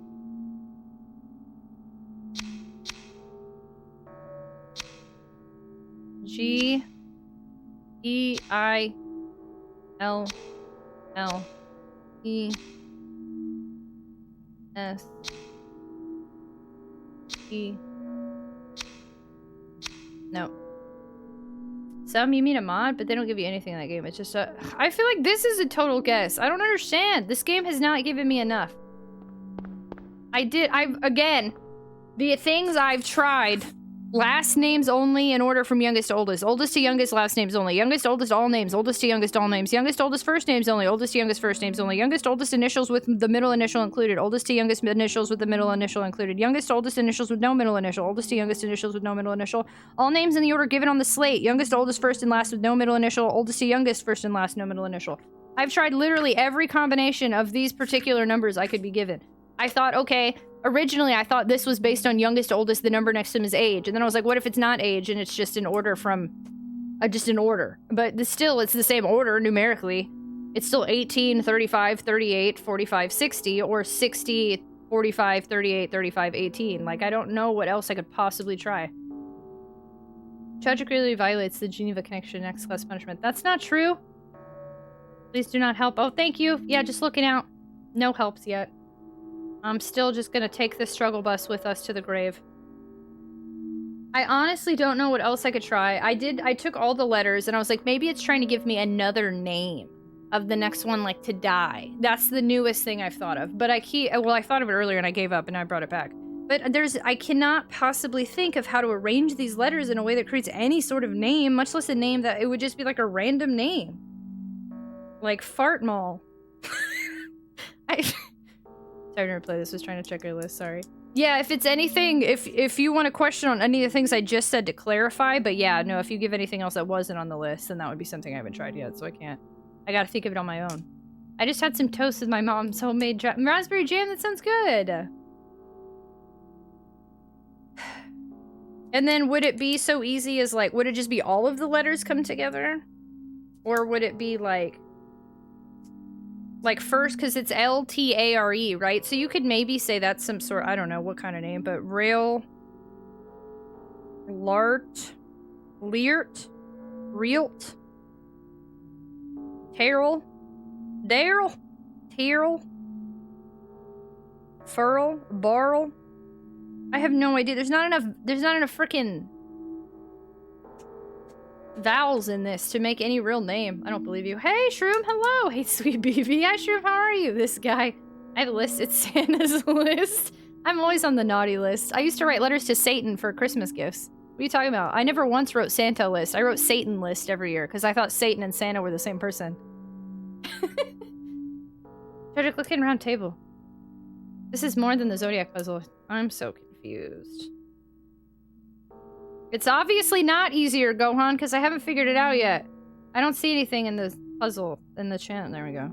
G-E-I-L-L-E-S. No. Some you mean a mod, but they don't give you anything in that game. It's just a... I feel like this is a total guess. I don't understand. This game has not given me enough. Again, the things I've tried. Last names only in order from youngest to oldest. Oldest to youngest, last names only. Youngest, oldest, all names. Oldest to youngest, all names. Youngest, oldest, first names only. Oldest to youngest, first names only. Youngest, oldest initials with the middle initial included. Oldest to youngest initials with the middle initial included. Youngest, oldest initials with no middle initial. Oldest to youngest initials with no middle initial. All names in the order given on the slate. Youngest, oldest, first and last with no middle initial. Oldest to youngest, first and last, no middle initial. I've tried literally every combination of these particular numbers I could be given. I thought, okay, originally I thought this was based on youngest to oldest, the number next to him is age. And then I was like, what if it's not age and it's just an order from, just an order. But still, it's the same order numerically. It's still 18, 35, 38, 45, 60, or 60, 45, 38, 35, 18. Like, I don't know what else I could possibly try. Tragic really violates the Geneva Connection X class punishment. That's not true. Please do not help. Oh, thank you. Yeah, just looking out. No helps yet. I'm still just gonna take this struggle bus with us to the grave. I honestly don't know what else I could try. I took all the letters and I was like, maybe it's trying to give me another name of the next one, like, to die. That's the newest thing I've thought of. But I thought of it earlier and I gave up and I brought it back. But I cannot possibly think of how to arrange these letters in a way that creates any sort of name, much less a name that it would just be like a random name. Like Fart Mall. Sorry to replay this, was trying to check our list, sorry. Yeah, if it's anything, if you want to question on any of the things I just said to clarify, but yeah, no, if you give anything else that wasn't on the list, then that would be something I haven't tried yet, so I can't. I gotta think of it on my own. I just had some toast with my mom's homemade raspberry jam, that sounds good! And then would it be so easy as like, would it just be all of the letters come together? Or would it be like first, because it's L-T-A-R-E, right? So you could maybe say that's some sort, I don't know what kind of name, but Rail, Lart, Leert, Reelt, Terrell, Daryl, Terrell, Furl, Barrel. I have no idea. There's not enough freaking vowels in this to make any real name. I don't believe you. Hey, Shroom, hello. Hey, sweet BB. Hi, Shroom, how are you? This guy. I've listed Santa's list. I'm always on the naughty list. I used to write letters to Satan for Christmas gifts. What are you talking about? I never once wrote Santa list. I wrote Satan list every year because I thought Satan and Santa were the same person. Tragic looking round table. This is more than the Zodiac puzzle. I'm so confused. It's obviously not easier, Gohan, because I haven't figured it out yet. I don't see anything in the puzzle, in the chant. There we go.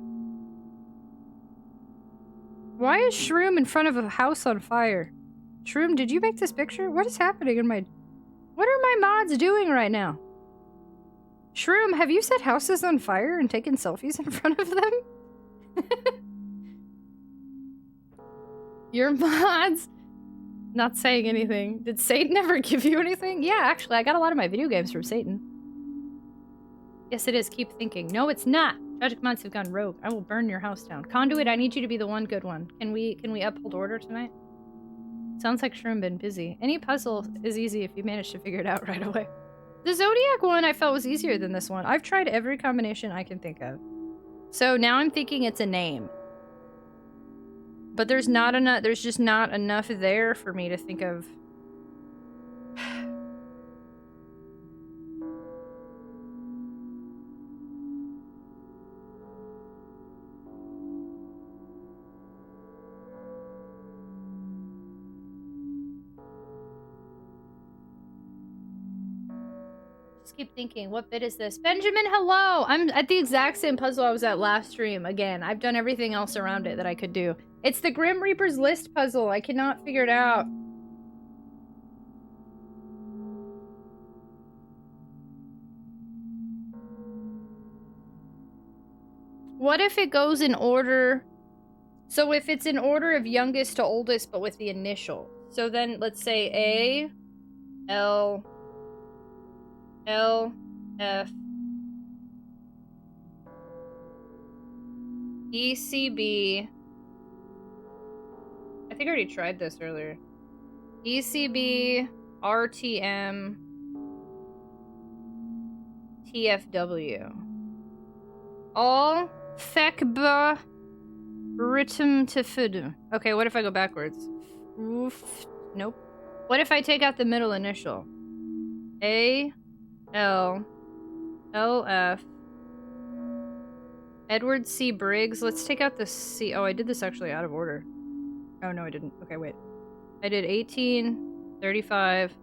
Why is Shroom in front of a house on fire? Shroom, did you make this picture? What is happening in my... What are my mods doing right now? Shroom, have you set houses on fire and taken selfies in front of them? Your mods... Not saying anything. Did Satan ever give you anything? Yeah, actually, I got a lot of my video games from Satan. Yes, it is. Keep thinking. No, it's not. Tragic mods have gone rogue. I will burn your house down. Conduit, I need you to be the one good one. Can we uphold order tonight? Sounds like Shroom been busy. Any puzzle is easy if you manage to figure it out right away. The Zodiac one I felt was easier than this one. I've tried every combination I can think of. So now I'm thinking it's a name. But there's just not enough there for me to think of. Just keep thinking, what bit is this? Benjamin, hello! I'm at the exact same puzzle I was at last stream. Again, I've done everything else around it that I could do. It's the Grim Reaper's List puzzle. I cannot figure it out. What if it goes in order? So if it's in order of youngest to oldest, but with the initial. So then let's say A, L, L, F, E, C, B. I think I already tried this earlier. ECB, RTM, TFW. All Fekba Ritum Tifudu. Okay, what if I go backwards? Oof. Nope. What if I take out the middle initial? A, L, L, F, Edward C. Briggs. Let's take out the C. Oh, I did this actually out of order. Oh, no, I didn't. Okay, wait. I did 18, 35,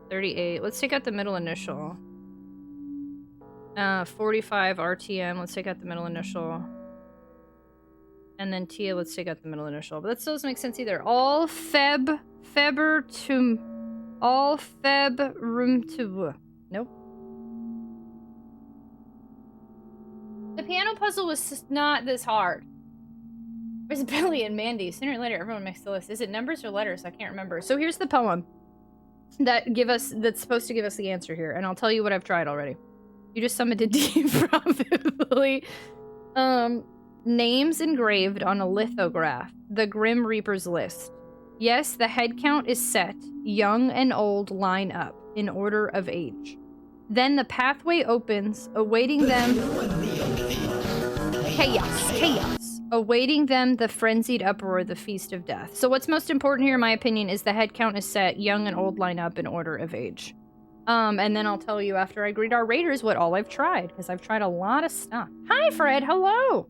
38. Let's take out the middle initial. 45 RTM. Let's take out the middle initial. And then Tia, let's take out the middle initial. But that still doesn't make sense either. All Feb, Feber to... All Feb room to... Nope. The piano puzzle was just not this hard. Where's Billy and Mandy? Sooner or later, everyone makes the list. Is it numbers or letters? I can't remember. So here's the poem that's supposed to give us the answer here, and I'll tell you what I've tried already. You just summoned a D, probably. Names engraved on a lithograph. The Grim Reaper's List. Yes, the head count is set. Young and old line up in order of age. Then the pathway opens, awaiting them. Chaos, chaos. Awaiting them, the frenzied uproar, the feast of death. So what's most important here, in my opinion, is the head count is set. Young and old line up in order of age. And then I'll tell you after I greet our raiders what all I've tried, because I've tried a lot of stuff. Hi, Fred. Hello.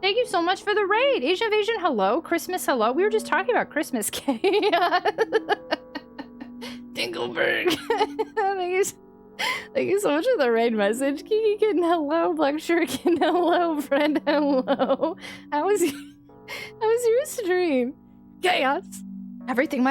Thank you so much for the raid. Asian of Asian, hello. Christmas, hello. We were just talking about Christmas. Dingleberg. Thank you so much for the raid message. Kiki Kitten, hello. Black Shuriken, hello. Friend, hello. How was your stream? Chaos. Everything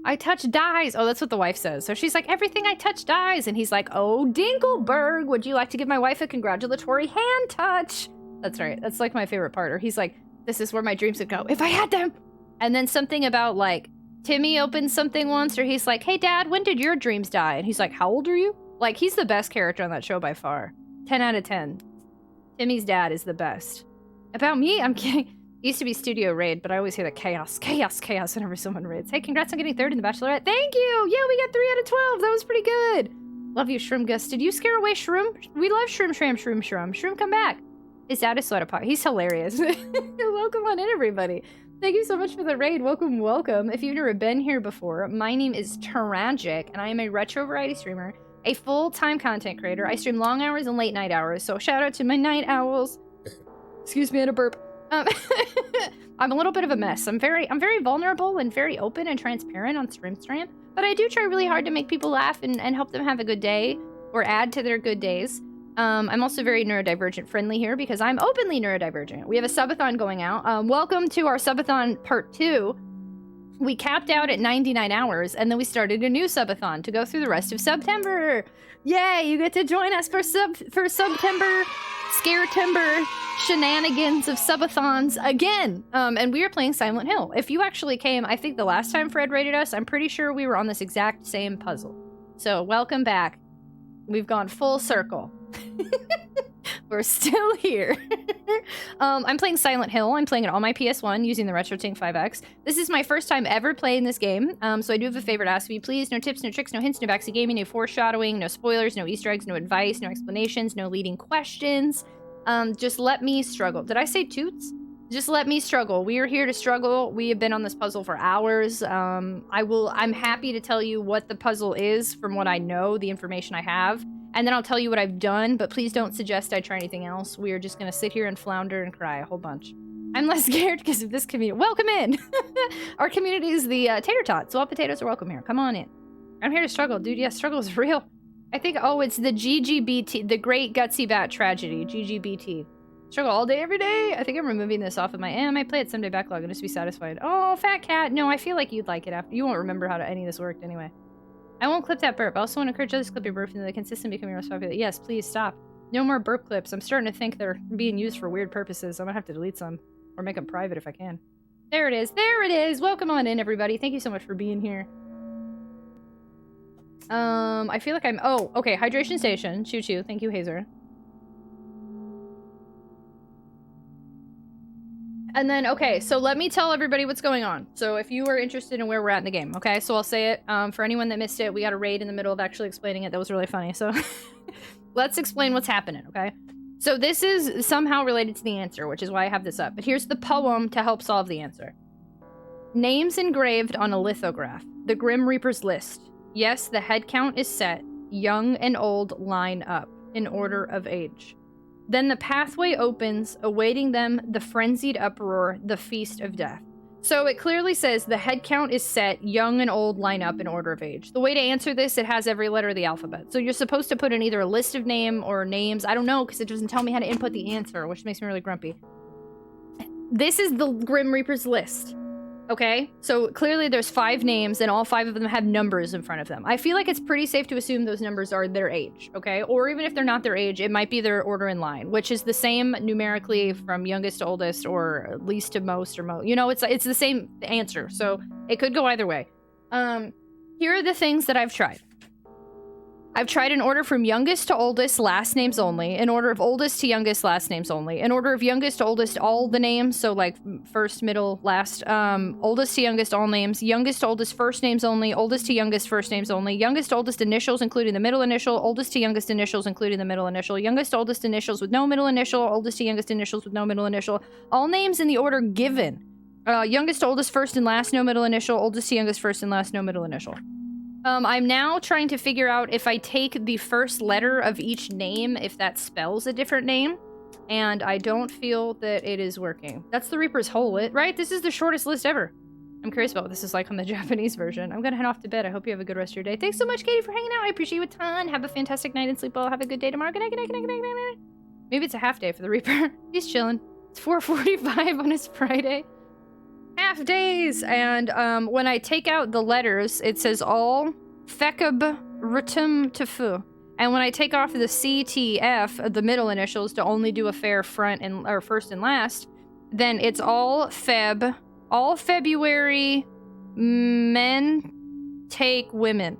I touch dies. Oh, that's what the wife says. So she's like, everything I touch dies. And he's like, oh, Dinkleberg, would you like to give my wife a congratulatory hand touch? That's right. That's like my favorite part. Or he's like, this is where my dreams would go if I had them. And then something about like, Timmy opens something once, or he's like, hey, Dad, when did your dreams die? And he's like, how old are you? Like, he's the best character on that show by far. 10 out of 10. Timmy's dad is the best. About me, I'm kidding. It used to be Studio Raid, but I always hear the chaos whenever someone raids. Hey, congrats on getting 3rd in the Bachelorette. Thank you! Yeah, we got 3 out of 12. That was pretty good. Love you, Shroom Gus. Did you scare away Shroom? We love Shroom. Shroom, come back. His dad is Soda Pop. He's hilarious. Welcome on in, everybody. Thank you so much for the raid. Welcome. If you've never been here before, my name is Tragic, and I am a retro variety streamer, a full-time content creator. I stream long hours and late night hours, so shout out to my night owls. Excuse me, I had a burp. I'm a little bit of a mess. I'm very vulnerable and very open and transparent on stream, but I do try really hard to make people laugh and help them have a good day or add to their good days. I'm also very neurodivergent friendly here because I'm openly neurodivergent. We have a subathon going out. Welcome to our subathon part 2. We capped out at 99 hours and then we started a new subathon to go through the rest of September. Yay, you get to join us for September Scare-timber shenanigans of subathons again. And we are playing Silent Hill. If you actually came, I think the last time Fred raided us, I'm pretty sure we were on this exact same puzzle. So welcome back. We've gone full circle. We're still here. I'm playing Silent Hill. I'm playing it on my PS1 using the RetroTINK 5X. This is my first time ever playing this game, so I do have a favor to ask of you. Please, no tips, no tricks, no hints, no backseat gaming, no foreshadowing, no spoilers, no Easter eggs, no advice, no explanations, no leading questions. Just let me struggle. Did I say toots? Just let me struggle. We are here to struggle. We have been on this puzzle for hours. I'm happy to tell you what the puzzle is from what I know, the information I have. And then I'll tell you what I've done, but please don't suggest I try anything else. We are just going to sit here and flounder and cry a whole bunch. I'm less scared because of this community. Welcome in! Our community is the tater tot, so all potatoes are welcome here. Come on in. I'm here to struggle, dude. Yeah, struggle is real. I think, it's the GGBT, the Great Gutsy Bat Tragedy, GGBT. Struggle all day, every day. I think I'm removing this off of my I might play it someday backlog and just be satisfied. Oh, fat cat. No, I feel like you'd like it after. You won't remember how any of this worked anyway. I won't clip that burp. I also want to encourage others to clip your burp into the consistent becoming most popular. Yes, please stop. No more burp clips. I'm starting to think they're being used for weird purposes. I'm gonna have to delete some or make them private if I can. There it is. There it is. Welcome on in, everybody. Thank you so much for being here. I feel like I'm... Oh, okay. Hydration station. Choo-choo. Thank you, Hazer. And then, okay, so let me tell everybody what's going on. So if you are interested in where we're at in the game, okay? So I'll say it. For anyone that missed it, we got a raid in the middle of actually explaining it. That was really funny. So let's explain what's happening, okay? So this is somehow related to the answer, which is why I have this up. But here's the poem to help solve the answer. Names engraved on a lithograph. The Grim Reaper's list. Yes, the head count is set. Young and old line up in order of age. Then the pathway opens, awaiting them, the frenzied uproar, the feast of death. So it clearly says the head count is set, young and old line up in order of age. The way to answer this, it has every letter of the alphabet. So you're supposed to put in either a list of names or names. I don't know, because it doesn't tell me how to input the answer, which makes me really grumpy. This is the Grim Reaper's list. Okay, so clearly there's 5 names and all 5 of them have numbers in front of them. I feel like it's pretty safe to assume those numbers are their age, okay? Or even if they're not their age, it might be their order in line, which is the same numerically from youngest to oldest or least to most or most. You know, it's the same answer, so it could go either way. Here are the things that I've tried. I've tried an order from youngest to oldest, last names only. An order of oldest to youngest, last names only. An order of youngest to oldest, all the names. So like first, middle, last. Oldest to youngest, all names. Youngest to oldest, first names only. Oldest to youngest, first names only. Youngest to oldest initials, including the middle initial. Oldest to youngest initials, including the middle initial. Youngest to oldest initials with no middle initial. Oldest to youngest initials with no middle initial. All names in the order given. Youngest to oldest, first and last, no middle initial. Oldest to youngest, first and last, no middle initial. I'm now trying to figure out if I take the first letter of each name, if that spells a different name. And I don't feel that it is working. That's the Reaper's whole list, right? This is the shortest list ever. I'm curious about what this is like on the Japanese version. I'm gonna head off to bed. I hope you have a good rest of your day. Thanks so much, Katie, for hanging out. I appreciate you a ton. Have a fantastic night and sleep well. Have a good day tomorrow. Good night, good night, good night, good night, good night. Maybe it's a half day for the Reaper. He's chilling. It's 4:45 on his Friday. Half days, and when I take out the letters, it says all fekab ritum tefu. And when I take off the CTF, the middle initials, to only do a fair front and or first and last, then it's all Feb, all February, men take women.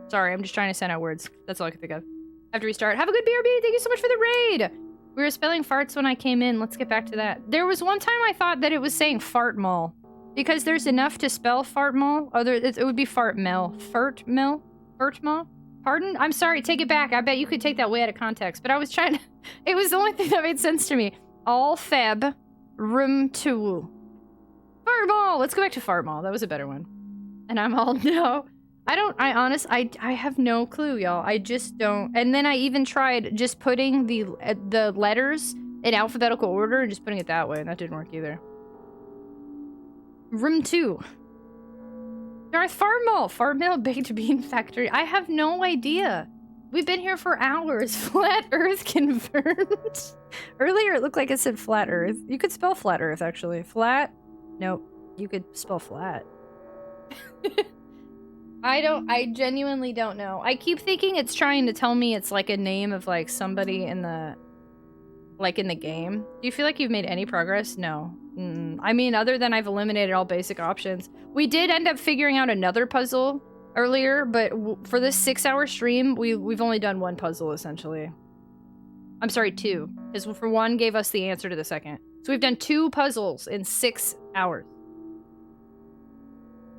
Sorry, I'm just trying to send out words. That's all I can think of. I have to restart. Have a good BRB. Thank you so much for the raid. We were spelling farts when I came in. Let's get back to that. There was one time I thought that it was saying fart mall. Because there's enough to spell fart mall. It would be fart mel. Fart mel? Fart mall? Pardon? I'm sorry, take it back. I bet you could take that way out of context. But I was trying to... It was the only thing that made sense to me. All Feb. Room 2. Fart mall! Let's go back to fart mall. That was a better one. And I'm all, no. I have no clue, y'all. I just don't. And then I even tried just putting the letters in alphabetical order and just putting it that way, and that didn't work either. Room 2. Darth Fartmill! Fartmill Baked Bean Factory. I have no idea. We've been here for hours. Flat Earth confirmed. Earlier it looked like it said Flat Earth. You could spell Flat Earth, actually. Flat? Nope. You could spell flat. I genuinely don't know. I keep thinking it's trying to tell me it's like a name of like somebody in the... like in the game. Do you feel like you've made any progress? No. I mean, other than I've eliminated all basic options. We did end up figuring out another puzzle earlier, but for this 6-hour stream, we've only done one puzzle, essentially. I'm sorry, 2. Because for one gave us the answer to the second. So we've done 2 puzzles in 6 hours.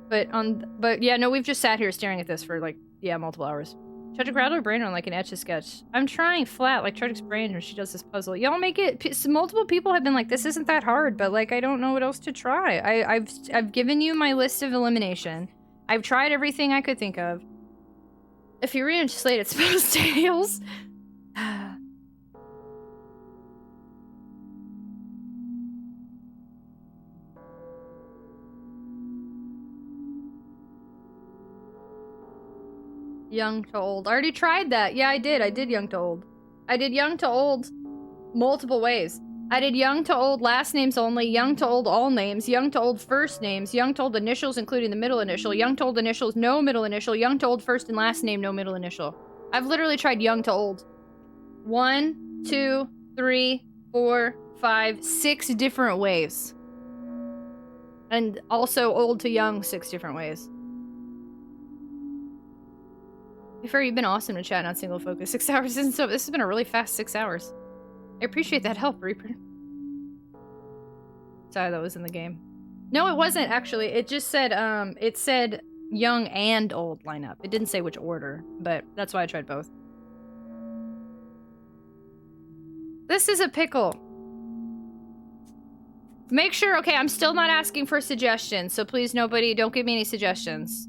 But yeah, no, we've just sat here staring at this for like, yeah, multiple hours. Try to grab her brain on like an Etch-a-Sketch. I'm trying flat, like Tragic's brain when she does this puzzle. Y'all make it... Multiple people have been like, this isn't that hard, but like, I don't know what else to try. I've given you my list of elimination. I've tried everything I could think of. If you re-translate it spells tails. Young to old. I already tried that. Yeah, I did. I did young to old. I did young to old multiple ways. I did young to old last names only, young to old all names, young to old first names, young to old initials including the middle initial, young to old initials no middle initial, young to old first and last name no middle initial. I've literally tried young to old. 1, 2, 3, 4, 5, 6 different ways. And also old to young 6 different ways. Fair, you've been awesome to chat on single focus. 6 hours isn't so. This has been a really fast 6 hours. I appreciate that help, Reaper. Sorry, that was in the game. No, it wasn't actually. It just said it said young and old lineup. It didn't say which order, but that's why I tried both. This is a pickle. Make sure. Okay, I'm still not asking for suggestions, so please, nobody, don't give me any suggestions.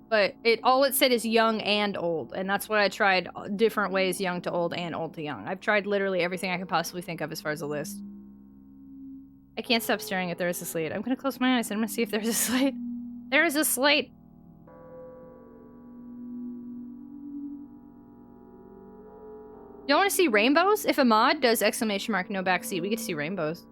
But all it said is young and old, and that's what I tried different ways, young to old and old to young. I've tried literally everything I could possibly think of as far as a list. I can't stop staring at there is a slate. I'm gonna close my eyes and I'm gonna see if there's a slate. There is a slate! You don't want to see rainbows? If a mod does exclamation mark no backseat, we get to see rainbows.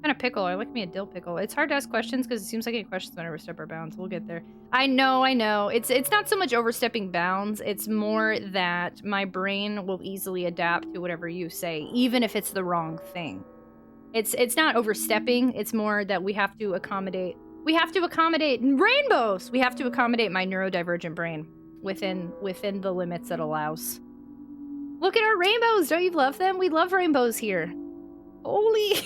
Kind of pickle. I like me a dill pickle. It's hard to ask questions because it seems like I get questions when I overstep our bounds. We'll get there. I know. It's not so much overstepping bounds. It's more that my brain will easily adapt to whatever you say, even if it's the wrong thing. It's not overstepping. It's more that we have to accommodate We have to accommodate rainbows. We have to accommodate my neurodivergent brain within the limits it allows. Look at our rainbows. Don't you love them? We love rainbows here. Holy.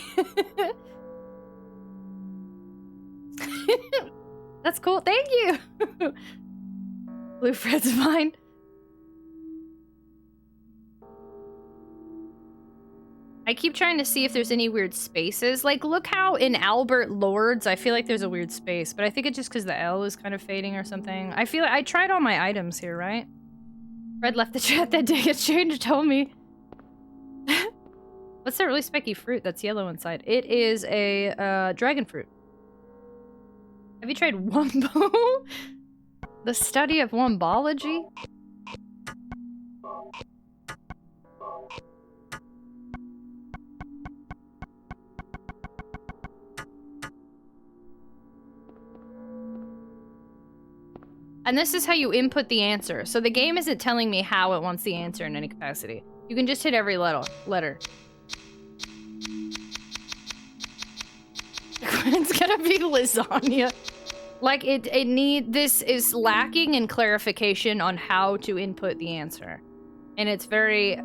That's cool. Thank you. Blue Fred's fine. I keep trying to see if there's any weird spaces. Like, look how in Albert Lords, I feel like there's a weird space, but I think it's just because the L is kind of fading or something. I feel like I tried all my items here, right? Fred left the chat that day. It's changed, told me. What's that really specky fruit that's yellow inside? It is a dragon fruit. Have you tried Wumbo? The study of wombology? And this is how you input the answer. So the game isn't telling me how it wants the answer in any capacity. You can just hit every letter. It's gonna be lasagna. Like, this is lacking in clarification on how to input the answer. And it's very,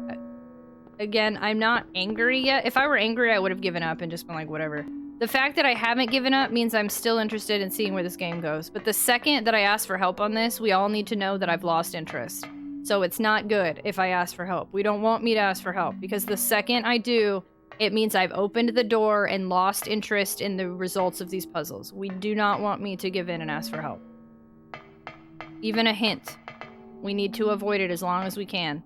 again, I'm not angry yet. If I were angry, I would have given up and just been like, whatever. The fact that I haven't given up means I'm still interested in seeing where this game goes. But the second that I ask for help on this, we all need to know that I've lost interest. So it's not good if I ask for help. We don't want me to ask for help, because the second I do, it means I've opened the door and lost interest in the results of these puzzles. We do not want me to give in and ask for help. Even a hint. We need to avoid it as long as we can.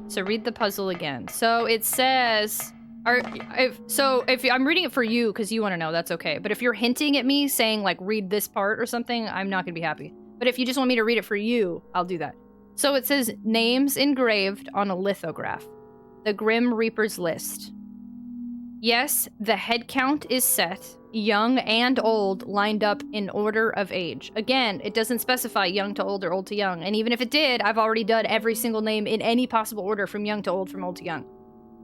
So read the puzzle again. So it says... if I'm reading it for you because you want to know, that's okay. But if you're hinting at me saying, like, read this part or something, I'm not going to be happy. But if you just want me to read it for you, I'll do that. So it says, names engraved on a lithograph. The Grim Reaper's list. Yes, the head count is set. Young and old lined up in order of age. Again, it doesn't specify young to old or old to young. And even if it did, I've already done every single name in any possible order from young to old, from old to young.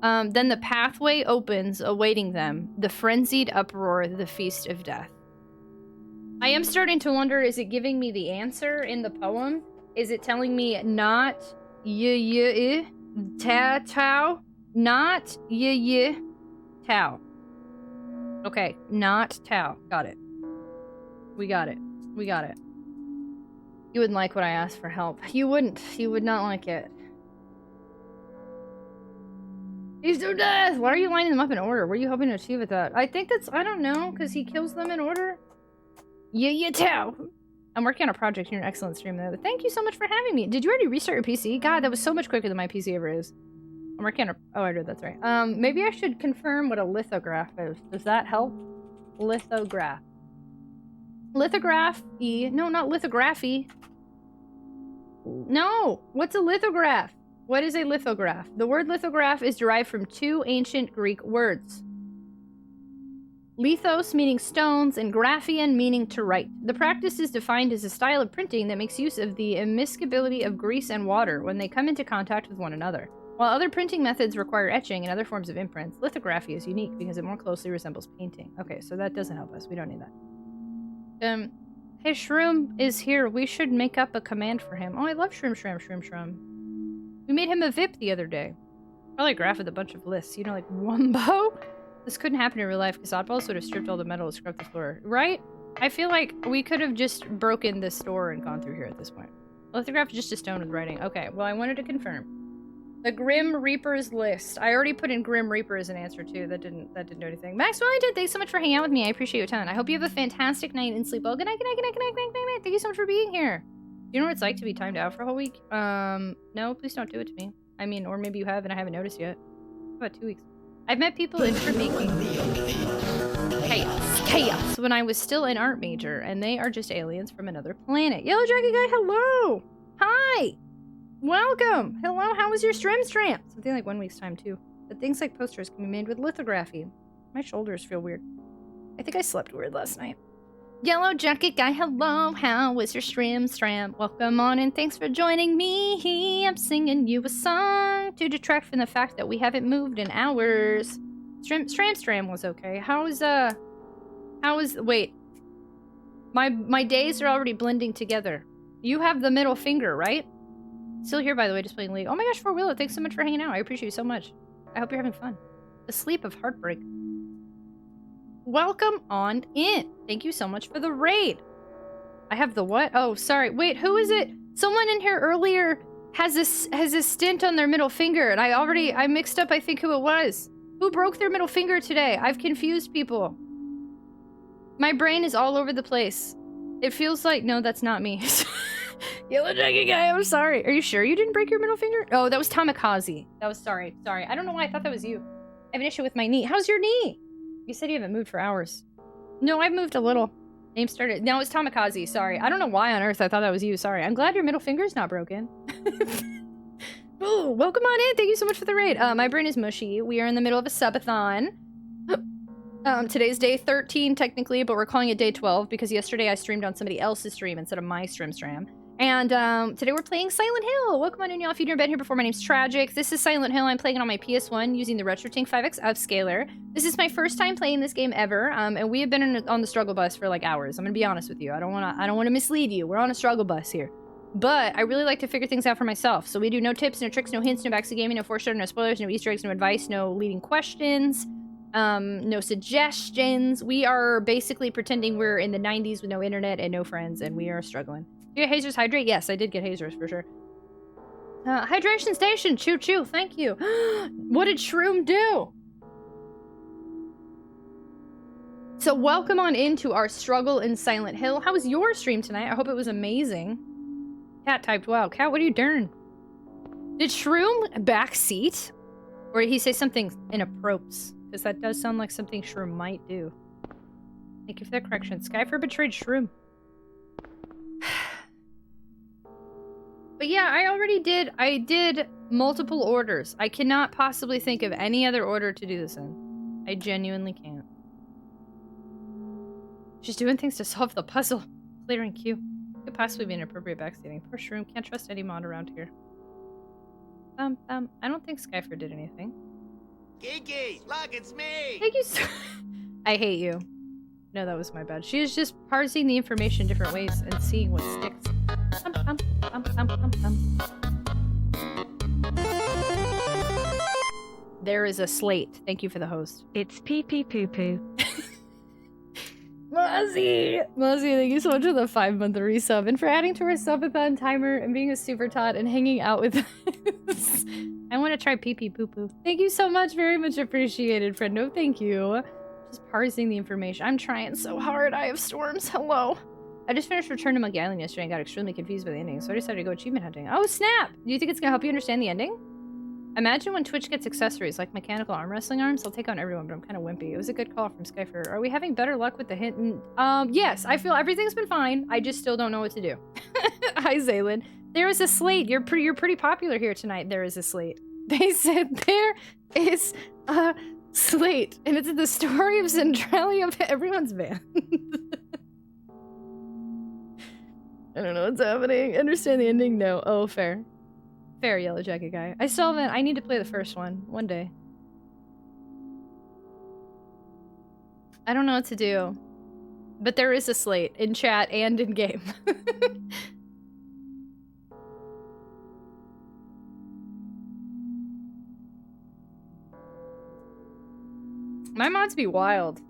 Then the pathway opens, awaiting them. The frenzied uproar, the feast of death. I am starting to wonder, is it giving me the answer in the poem? Is it telling me not tau? Not tau. Okay, not tau. Got it. We got it. We got it. You wouldn't like when I asked for help. You wouldn't. You would not like it. He's to death! Why are you lining them up in order? What are you hoping to achieve with that? I think that's, I don't know, because he kills them in order. Yeah, tau! I'm working on a project. You're an excellent stream there. Thank you so much for having me. Did you already restart your PC? God, that was so much quicker than my PC ever is. I'm working on a... Oh, I did, that's right. Maybe I should confirm what a lithograph is. Does that help? Lithograph. Lithography. No, not lithography. No! What's a lithograph? What is a lithograph? The word lithograph is derived from two ancient Greek words. Lithos meaning stones and graphein meaning to write. The practice is defined as a style of printing that makes use of the immiscibility of grease and water when they come into contact with one another. While other printing methods require etching and other forms of imprints, lithography is unique because it more closely resembles painting. Okay, so that doesn't help us. We don't need that. Hey, Shroom is here. We should make up a command for him. Oh, I love Shroom. We made him a VIP the other day. Probably graph with a bunch of lists. You know, like Wumbo? This couldn't happen in real life because oddballs would have stripped all the metal and scrubbed the floor. Right? I feel like we could have just broken this door and gone through here at this point. Lithograph is just a stone with writing. Okay, well, I wanted to confirm. The Grim Reaper's list. I already put in Grim Reaper as an answer too. That didn't do anything. Max Wellington, thanks so much for hanging out with me. I appreciate you a ton. I hope you have a fantastic night and sleep well. Good night, good night, good night, good night, good night, good night. Thank you so much for being here. Do you know what it's like to be timed out for a whole week? No, please don't do it to me. I mean, or maybe you have and I haven't noticed yet. About 2 weeks. I've met people in making chaos when I was still an art major, and they are just aliens from another planet. Yellow Dragon Guy, hello! Hi! Welcome! Hello, how was your stream? Something like 1 week's time, too. But things like posters can be made with lithography. My shoulders feel weird. I think I slept weird last night. Yellow Jacket Guy, hello, how was your stream? Welcome on and thanks for joining me. I'm singing you a song to detract from the fact that we haven't moved in hours. Stram was okay. Wait, My days are already blending together. You have the middle finger, right? Still here, by the way, just playing League. Oh my gosh, Four Wheeler, thanks so much for hanging out. I appreciate you so much. I hope you're having fun. The sleep of heartbreak. Welcome on in. Thank you so much for the raid. I have the what? Oh, sorry. Wait, who is it? Someone in here earlier has a stint on their middle finger, and I mixed up, I think, who it was. Who broke their middle finger today? I've confused people. My brain is all over the place. It feels like, no, that's not me. Yellow Dragon Guy, I'm sorry. Are you sure you didn't break your middle finger? Oh, that was Tamikaze. That was sorry. I don't know why I thought that was you. I have an issue with my knee. How's your knee? You said you haven't moved for hours. No, I've moved a little. Name started. No, it's Tamikaze. Sorry. I don't know why on earth I thought that was you. Sorry. I'm glad your middle finger's not broken. Ooh, welcome on in. Thank you so much for the raid. My brain is mushy. We are in the middle of a subathon. Today's day 13 technically, but we're calling it day 12 because yesterday I streamed on somebody else's stream instead of my stream. And today we're playing Silent Hill. Welcome on in, y'all. If you've never been here before, my name's Tragic. This is Silent Hill. I'm playing it on my PS1 using the RetroTINK 5X Upscaler. This is my first time playing this game ever, and we have been on the struggle bus for like hours. I'm gonna be honest with you. I don't wanna mislead you. We're on a struggle bus here. But I really like to figure things out for myself. So we do no tips, no tricks, no hints, no backs of gaming, no foreshadowing, no spoilers, no Easter eggs, no advice, no leading questions, no suggestions. We are basically pretending we're in the 90s with no internet and no friends, and we are struggling. Do you get hazers hydrate? Yes, I did get hazers for sure. Hydration station, choo choo, thank you. What did Shroom do? So welcome on into our struggle in Silent Hill. How was your stream tonight? I hope it was amazing. Cat typed, wow. Cat, what are you doing? Did Shroom backseat? Or did he say something inappropriate? Because that does sound like something Shroom might do. Thank you for that correction. Skyfer betrayed Shroom. But yeah, I did multiple orders. I cannot possibly think of any other order to do this in. I genuinely can't. She's doing things to solve the puzzle. Clearing queue. Could possibly be inappropriate backseating. Poor Shroom, can't trust any mod around here. I don't think Skyfer did anything. Kiki, look, it's me! Thank you so I hate you. No, that was my bad. She is just parsing the information different ways and seeing what sticks. There is a slate. Thank you for the host. It's pee pee poo poo. Mozzie, thank you so much for the 5-month resub and for adding to our subathon timer and being a super tot and hanging out with us. I want to try pee pee poo poo. Thank you so much. Very much appreciated, friendo. Thank you. Just parsing the information. I'm trying so hard. I have storms. Hello. I just finished Return to Monkey Island yesterday and got extremely confused by the ending, so I decided to go achievement hunting. Oh, snap! Do you think it's gonna help you understand the ending? Imagine when Twitch gets accessories, like mechanical arm wrestling arms. I'll take on everyone, but I'm kind of wimpy. It was a good call from Skyfer. Are we having better luck with the hint? Yes, I feel everything's been fine. I just still don't know what to do. Hi, Zaylin. There is a slate. You're pretty popular here tonight. There is a slate. They said there is a slate, and it's the story of Centralia. Everyone's banned. I don't know what's happening. Understand the ending? No. Oh, fair. Fair, Yellow Jacket Guy. I still haven't. I need to play the first one day. I don't know what to do. But there is a slate in chat and in game. My mods be wild.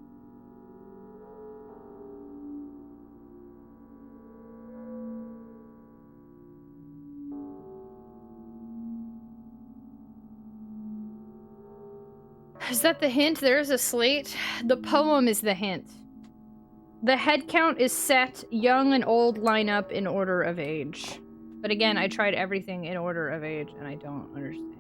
Is that the hint? There is a slate. The poem is the hint. The head count is set. Young and old line up in order of age. But again, I tried everything in order of age, and I don't understand.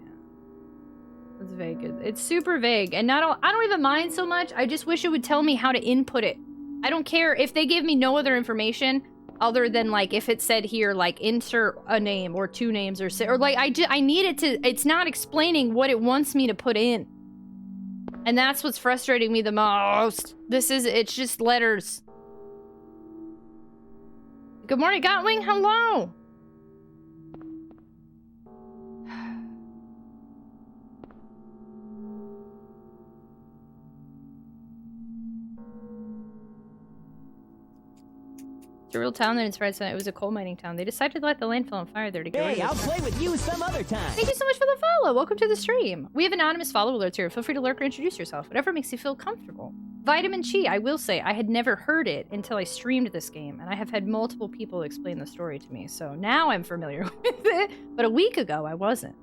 It's vague. It's super vague, and not all. I don't even mind so much. I just wish it would tell me how to input it. I don't care if they gave me no other information other than like if it said here like insert a name or 2 names or like I need it to. It's not explaining what it wants me to put in. And that's what's frustrating me the most. It's just letters. Good morning, Gotwing. Hello. It's a real town that inspired something. It was a coal mining town. They decided to let the landfill on fire there to get rid of it. Hey, I'll play with you some other time. Thank you so much for the follow. Welcome to the stream. We have anonymous follow alerts here. Feel free to lurk or introduce yourself. Whatever makes you feel comfortable. Vitamin Chi, I will say, I had never heard it until I streamed this game, and I have had multiple people explain the story to me, so now I'm familiar with it. But a week ago, I wasn't.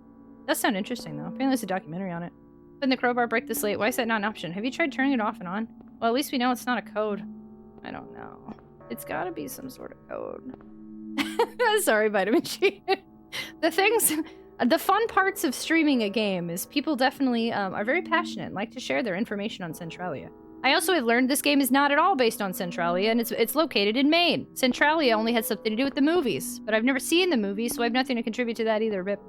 Does sound interesting, though. Apparently there's a documentary on it. Couldn't the crowbar break this late? Why is that not an option? Have you tried turning it off and on? Well, at least we know it's not a code. I don't know. It's gotta be some sort of code. Sorry, Vitamin Chi. The fun parts of streaming a game is people definitely are very passionate and like to share their information on Centralia. I also have learned this game is not at all based on Centralia, and it's located in Maine. Centralia only has something to do with the movies, but I've never seen the movies, so I have nothing to contribute to that either, Rip.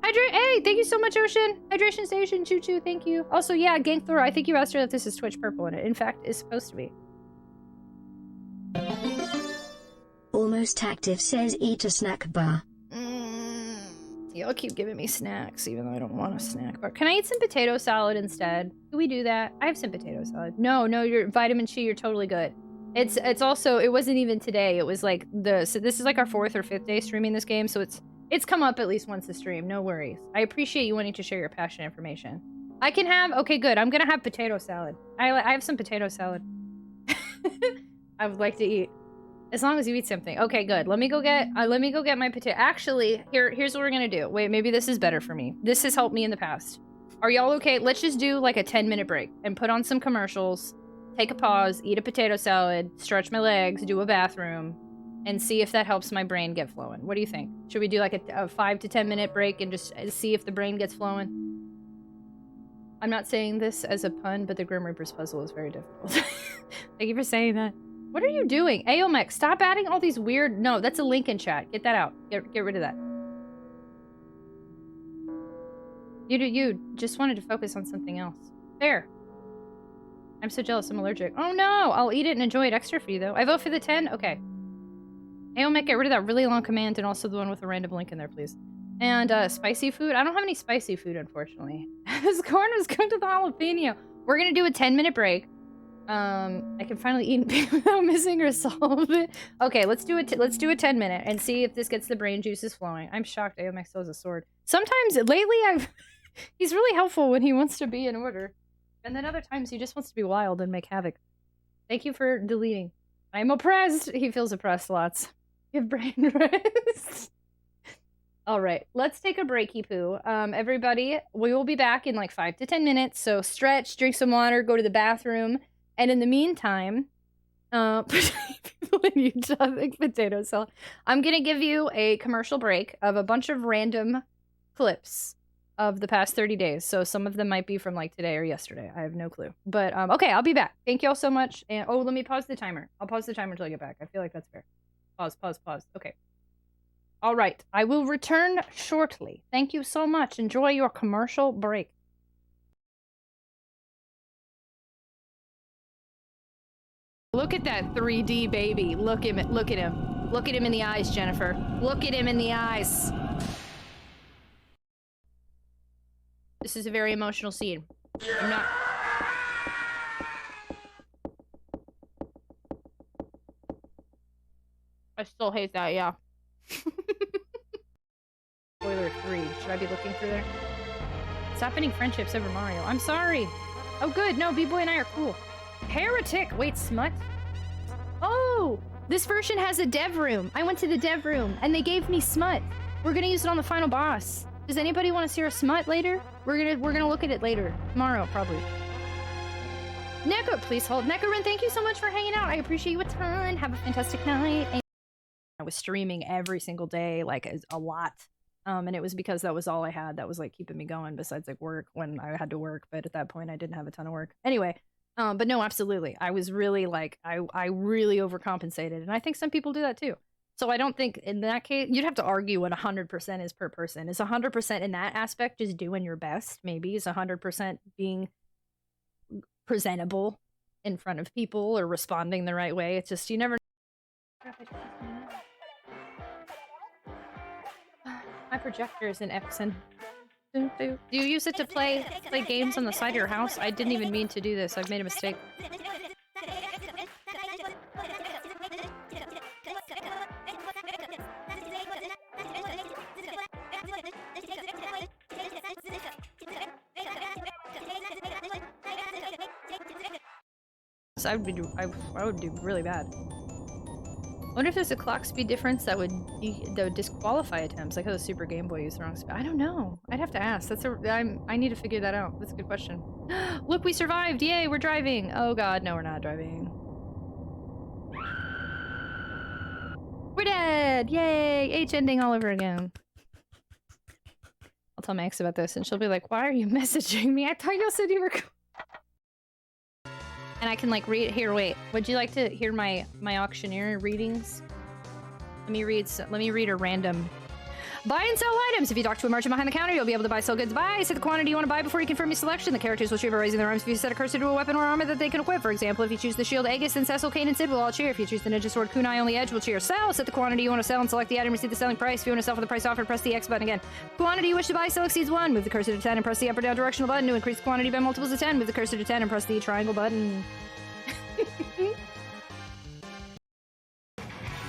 Hey, thank you so much, Ocean. Hydration Station, choo-choo, thank you. Also, yeah, Gangthor, I think you asked her if this is Twitch Purple, and it, in fact, is supposed to be. Almost active says eat a snack bar. Y'all keep giving me snacks, even though I don't want a snack bar. Can I eat some potato salad instead? Can we do that? I have some potato salad. No, you're Vitamin Chi, you're totally good. It's also, it wasn't even today. It was like so this is like our 4th or 5th day streaming this game, so it's come up at least once a stream. No worries. I appreciate you wanting to share your passion information. I can have, okay, good. I'm gonna have potato salad. I have some potato salad. I would like to eat. As long as you eat something. Okay, good. Let me go get my potato. Actually, here's what we're gonna do. Wait, maybe this is better for me. This has helped me in the past. Are y'all okay? Let's just do like a 10-minute break and put on some commercials, take a pause, eat a potato salad, stretch my legs, do a bathroom, and see if that helps my brain get flowing. What do you think? Should we do like a 5 to 10 minute break and just see if the brain gets flowing? I'm not saying this as a pun, but the Grim Reaper's puzzle is very difficult. Thank you for saying that. What are you doing? Aomek, stop adding all these weird... No, that's a link in chat. Get that out. Get rid of that. You just wanted to focus on something else. There. I'm so jealous. I'm allergic. Oh no! I'll eat it and enjoy it extra for you, though. I vote for the 10? Okay. Aomek, get rid of that really long command and also the one with a random link in there, please. And, spicy food? I don't have any spicy food, unfortunately. This corn was cooked with jalapeno. We're gonna do a 10-minute break. I can finally eat without missing or solve it. Okay, let's do a 10-minute and see if this gets the brain juices flowing. I'm shocked Aomek still has a sword. Sometimes, lately, he's really helpful when he wants to be in order. And then other times he just wants to be wild and make havoc. Thank you for deleting. I'm oppressed! He feels oppressed lots. Give brain rest. Alright, let's take a breaky poo. Everybody, we will be back in like 5 to 10 minutes, so stretch, drink some water, go to the bathroom. And in the meantime, people in Utah think potato salad. I'm gonna give you a commercial break of a bunch of random clips of the past 30 days. So some of them might be from like today or yesterday. I have no clue. But okay, I'll be back. Thank you all so much. And oh, let me pause the timer. I'll pause the timer until I get back. I feel like that's fair. Pause. Okay. All right. I will return shortly. Thank you so much. Enjoy your commercial break. Look at that 3D baby. Look at him. Look at him in the eyes, Jennifer. Look at him in the eyes. This is a very emotional scene. I'm not... I still hate that, yeah. Spoiler 3. Should I be looking through there? Stop ending friendships over Mario. I'm sorry. Oh, good. No, B-Boy and I are cool. Heretic! Wait, smut? Oh! This version has a dev room. I went to the dev room, and they gave me smut. We're gonna use it on the final boss. Does anybody want to see our smut later? We're gonna look at it later. Tomorrow, probably. Neko, please hold. Nekorin, thank you so much for hanging out. I appreciate you a ton. Have a fantastic night. And I was streaming every single day, like a lot. And it was because that was all I had that was like keeping me going besides like work when I had to work. But at that point, I didn't have a ton of work. Anyway. But no, absolutely. I was really like, I really overcompensated. And I think some people do that too. So I don't think in that case, you'd have to argue what 100% is per person. Is 100% in that aspect just doing your best? Maybe is 100% being presentable in front of people or responding the right way. It's just, you never know. My projector is in Epson. Do you use it to play games on the side of your house? I didn't even mean to do this. I've made a mistake. So I would do really bad. I wonder if there's a clock speed difference that would disqualify attempts, like how the Super Game Boy used the wrong speed. I don't know. I'd have to ask. I need to figure that out. That's a good question. Look, we survived! Yay, we're driving! Oh god, no, we're not driving. We're dead! Yay! H ending all over again. I'll tell my ex about this, and she'll be like, "Why are you messaging me? I thought you said you were." And I can like read here. Wait, would you like to hear my auctioneer readings? Let me read a random. Buy and sell items. If you talk to a merchant behind the counter, you'll be able to buy, sell goods. Buy. Set the quantity you want to buy before you confirm your selection. The characters will cheer by raising their arms if you set a cursor to a weapon or armor that they can equip. For example, if you choose the shield Aegis, then Cecil, Kane, and Sid will all cheer. If you choose the ninja sword Kunai, only Edge will cheer. Sell. Set the quantity you want to sell and select the item. Receive the selling price. If you want to sell for the price offered, press the X button again. Quantity you wish to buy still exceeds 1. Move the cursor to 10 and press the up or down directional button to increase the quantity by multiples of 10. Move the cursor to 10 and press the triangle button.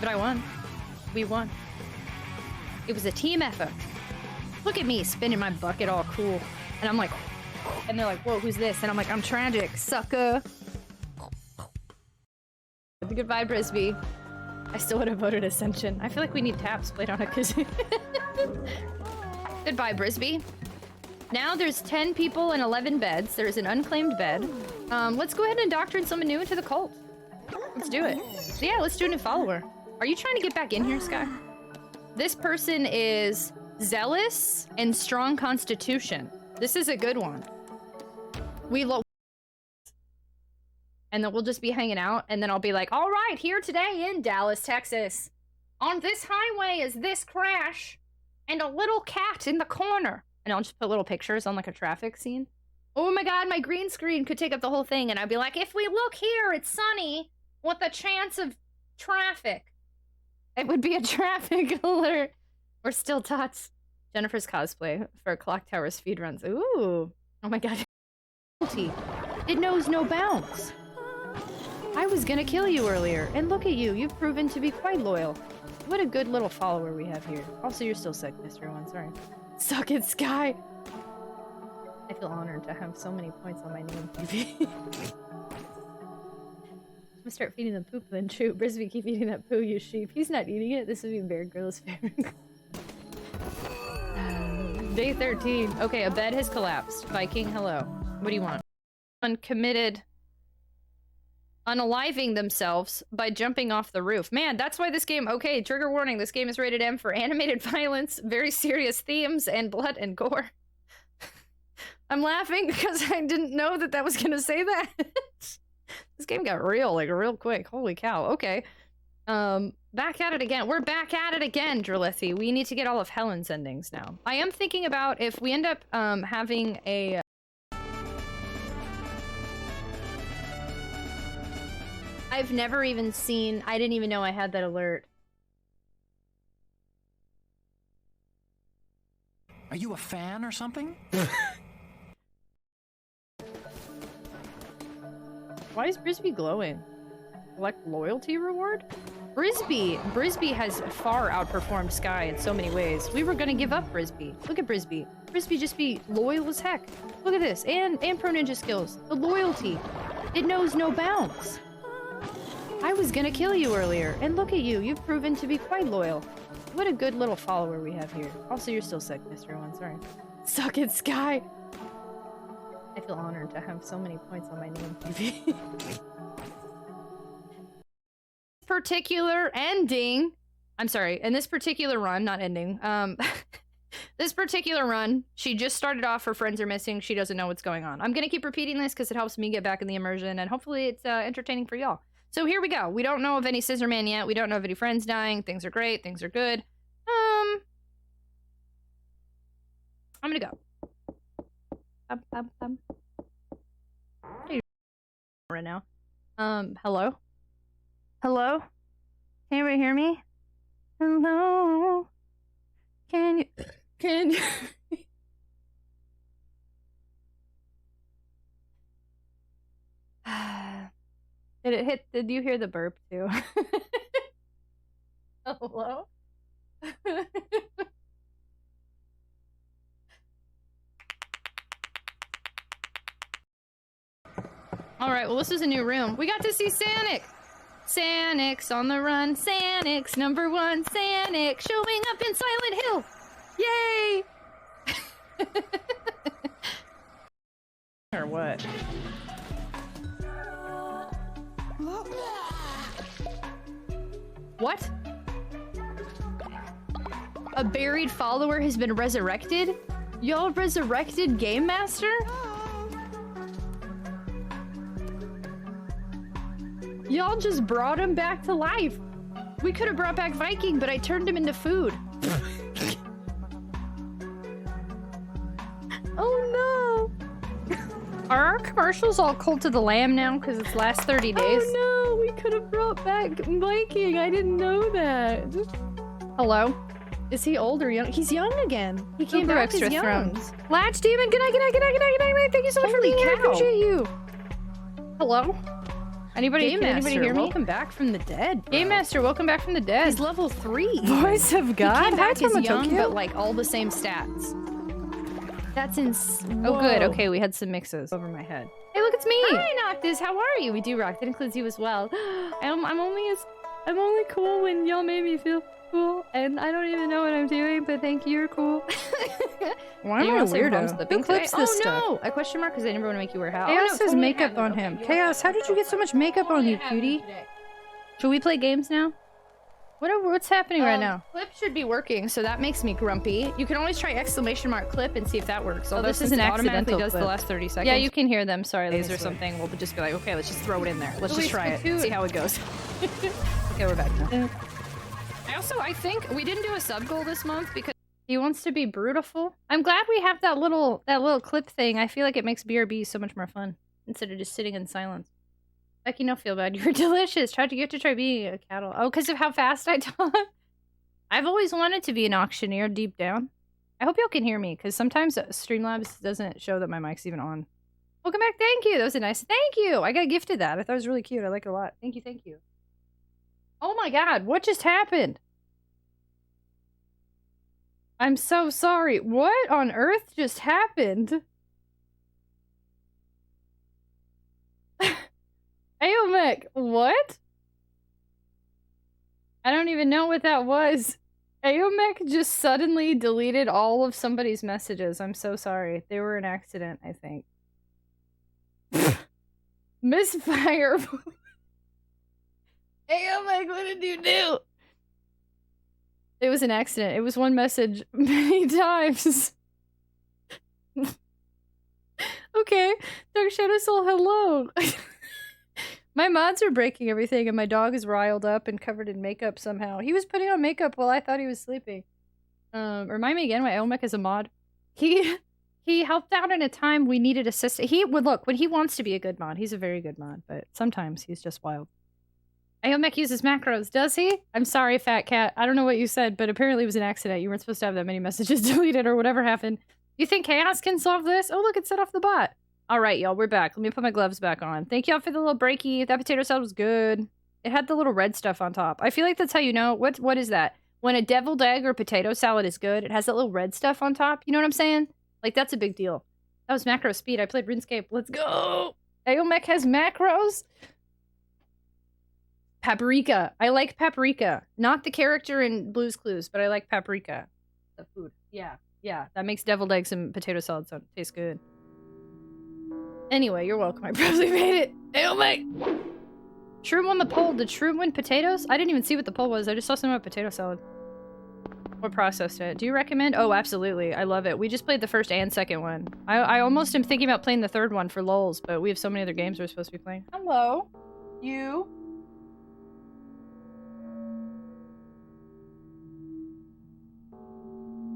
But I won. We won. It was a team effort. Look at me spinning my bucket all cool. And I'm like, and they're like, whoa, who's this? And I'm like, I'm tragic, sucker. Goodbye, Brisby. I still would have voted Ascension. I feel like we need taps played on a kazoo. Goodbye, Brisby. Now there's 10 people and 11 beds. There's an unclaimed bed. Let's go ahead and indoctrinate someone new into the cult. Let's do it. Yeah, let's do a new follower. Are you trying to get back in here, Sky? This person is zealous and strong constitution. This is a good one. And then we'll just be hanging out, and then I'll be like, all right, here today in Dallas, Texas. On this highway is this crash, and a little cat in the corner. And I'll just put little pictures on like a traffic scene. Oh my god, my green screen could take up the whole thing, and I'd be like, if we look here, it's sunny with a chance of traffic. It would be a traffic alert. We're still tots. Jennifer's cosplay for Clock Tower speedruns. Ooh. Oh my god. It knows no bounds. I was gonna kill you earlier, and look at you. You've proven to be quite loyal. What a good little follower we have here. Also, you're still sick, Mr. One. Sorry. Suck it, Sky. I feel honored to have so many points on my name, TV. I'm gonna start feeding them poop then. True. Brisby, keep eating that poo, you sheep. He's not eating it. This would be Bear Grylls' favorite. Day 13. Okay, a bed has collapsed. Viking, hello. What do you want? Uncommitted. Unaliving themselves by jumping off the roof. Man, that's why this game... Okay, trigger warning. This game is rated M for animated violence, very serious themes, and blood and gore. I'm laughing because I didn't know that that was gonna say that. This game got real, like, real quick. Holy cow. Okay. Back at it again. We're back at it again, Drilithi. We need to get all of Helen's endings now. I am thinking about if we end up, having a... I've never even seen... I didn't even know I had that alert. Are you a fan or something? Why is Brisby glowing? Collect loyalty reward? Brisby has far outperformed Sky in so many ways. We were gonna give up Brisby. Look at Brisby. Brisby just be loyal as heck. Look at this. And pro ninja skills. The loyalty. It knows no bounds. I was gonna kill you earlier, and look at you. You've proven to be quite loyal. What a good little follower we have here. Also, you're still sick, Mr. One. Sorry. Suck it, Sky. I feel honored to have so many points on my name, TV. Particular ending. I'm sorry. In this particular run, not ending. This particular run, she just started off. Her friends are missing. She doesn't know what's going on. I'm gonna keep repeating this because it helps me get back in the immersion, and hopefully it's entertaining for y'all. So here we go. We don't know of any Scissorman yet. We don't know of any friends dying. Things are great. Things are good. I'm gonna go. Right now. Hello? Hello? Can you hear me? Hello? Can you... Did it hit? Did you hear the burp too? Hello? All Alright, well this is a new room. We got to see Sanic! Sanic's on the run. Sanic's #1. Sanic showing up in Silent Hill! Yay! Or what? What? A buried follower has been resurrected? Y'all resurrected Game Master? Y'all just brought him back to life. We could have brought back Viking, but I turned him into food. Oh no! Are our commercials all Cult of the Lamb now because it's last 30 days? Oh no, we could have brought back Viking. I didn't know that. Hello? Is he old or young? He's young again. He came back extra thrones. Latch Demon, good night, good night, good night, good night, good night. Thank you so much for being here. I appreciate you. Hello? Anybody hear me? Welcome back from the dead, bro. Game Master, welcome back from the dead. He's level 3. Voice of God? He came back as young, but like all the same stats. That's Oh good, okay, we had some mixes over my head. Hey, look, it's me! Hi, Noctis, how are you? We do rock, that includes you as well. I'm only cool when y'all made me feel cool, and I don't even know what I'm doing, but thank you, you're cool. Why am I a weirdo? Who clips this stuff? Oh no! A question mark because I never want to make you wear hat. Chaos has makeup on him. Chaos, how did you get so much makeup on you, cutie? Should we play games now? What's happening right now? Clip should be working, so that makes me grumpy. You can always try !clip and see if that works. Oh, this is an accidental clip. Does the last 30 seconds. Yeah, you can hear them. Sorry, or something. We'll just be like, okay, let's just throw it in there. Let's just try it. See how it goes. Okay, we're back now. I think we didn't do a sub goal this month because he wants to be brutal. I'm glad we have that little clip thing. I feel like it makes BRB so much more fun instead of just sitting in silence. Becky, no feel bad. You're delicious. Tried to get to try being a cattle. Oh, because of how fast I talk. I've always wanted to be an auctioneer deep down. I hope y'all can hear me because sometimes Streamlabs doesn't show that my mic's even on. Welcome back. Thank you. That was a nice. Thank you. I got gifted that. I thought it was really cute. I like it a lot. Thank you. Thank you. Oh my God. What just happened? I'm so sorry. What on earth just happened? Ayomek, what? I don't even know what that was. Ayomek just suddenly deleted all of somebody's messages. I'm so sorry. They were an accident, I think. Misfire. Ayomek, what did you do? It was an accident. It was one message many times. Okay. Dark Shadow Soul, hello. My mods are breaking everything and my dog is riled up and covered in makeup somehow. He was putting on makeup while I thought he was sleeping. Remind me again why Elmec is a mod. He helped out in a time we needed assistance. He would look, when he wants to be a good mod, he's a very good mod, but sometimes he's just wild. Ayomek uses macros, does he? I'm sorry, Fat Cat. I don't know what you said, but apparently it was an accident. You weren't supposed to have that many messages deleted or whatever happened. You think Chaos can solve this? Oh, look, it set off the bot. All right, y'all, we're back. Let me put my gloves back on. Thank y'all for the little breaky. That potato salad was good. It had the little red stuff on top. I feel like that's how you know. What is that? When a deviled egg or potato salad is good, it has that little red stuff on top. You know what I'm saying? Like, that's a big deal. That was macro speed. I played RuneScape. Let's go! Ayomek has macros? Paprika. I like paprika. Not the character in Blue's Clues, but I like paprika. The food. Yeah. Yeah. That makes deviled eggs and potato salad sound taste good. Anyway, you're welcome. I probably made it. Ayomek! Shroom won the poll. Did Shroom win potatoes? I didn't even see what the poll was. I just saw some about potato salad. What processed it? Do you recommend? Oh, absolutely. I love it. We just played the first and second one. I almost am thinking about playing the third one for lulz, but we have so many other games we're supposed to be playing. Hello. You.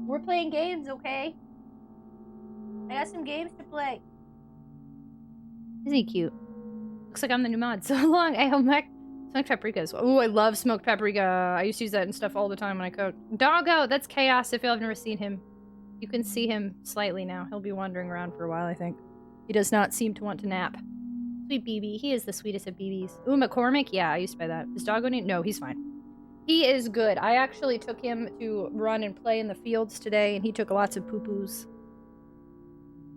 We're playing games, okay? I got some games to play. Isn't he cute? Looks like I'm the new mod. So long, Ayomek. Smoked paprika as well. Ooh, I love smoked paprika. I used to use that and stuff all the time when I cook. Doggo! That's Chaos if y'all have never seen him. You can see him slightly now. He'll be wandering around for a while, I think. He does not seem to want to nap. Sweet BB. He is the sweetest of BBs. Ooh, McCormick? Yeah, I used to buy that. Is Doggo need? No, he's fine. He is good. I actually took him to run and play in the fields today, and he took lots of poo-poos.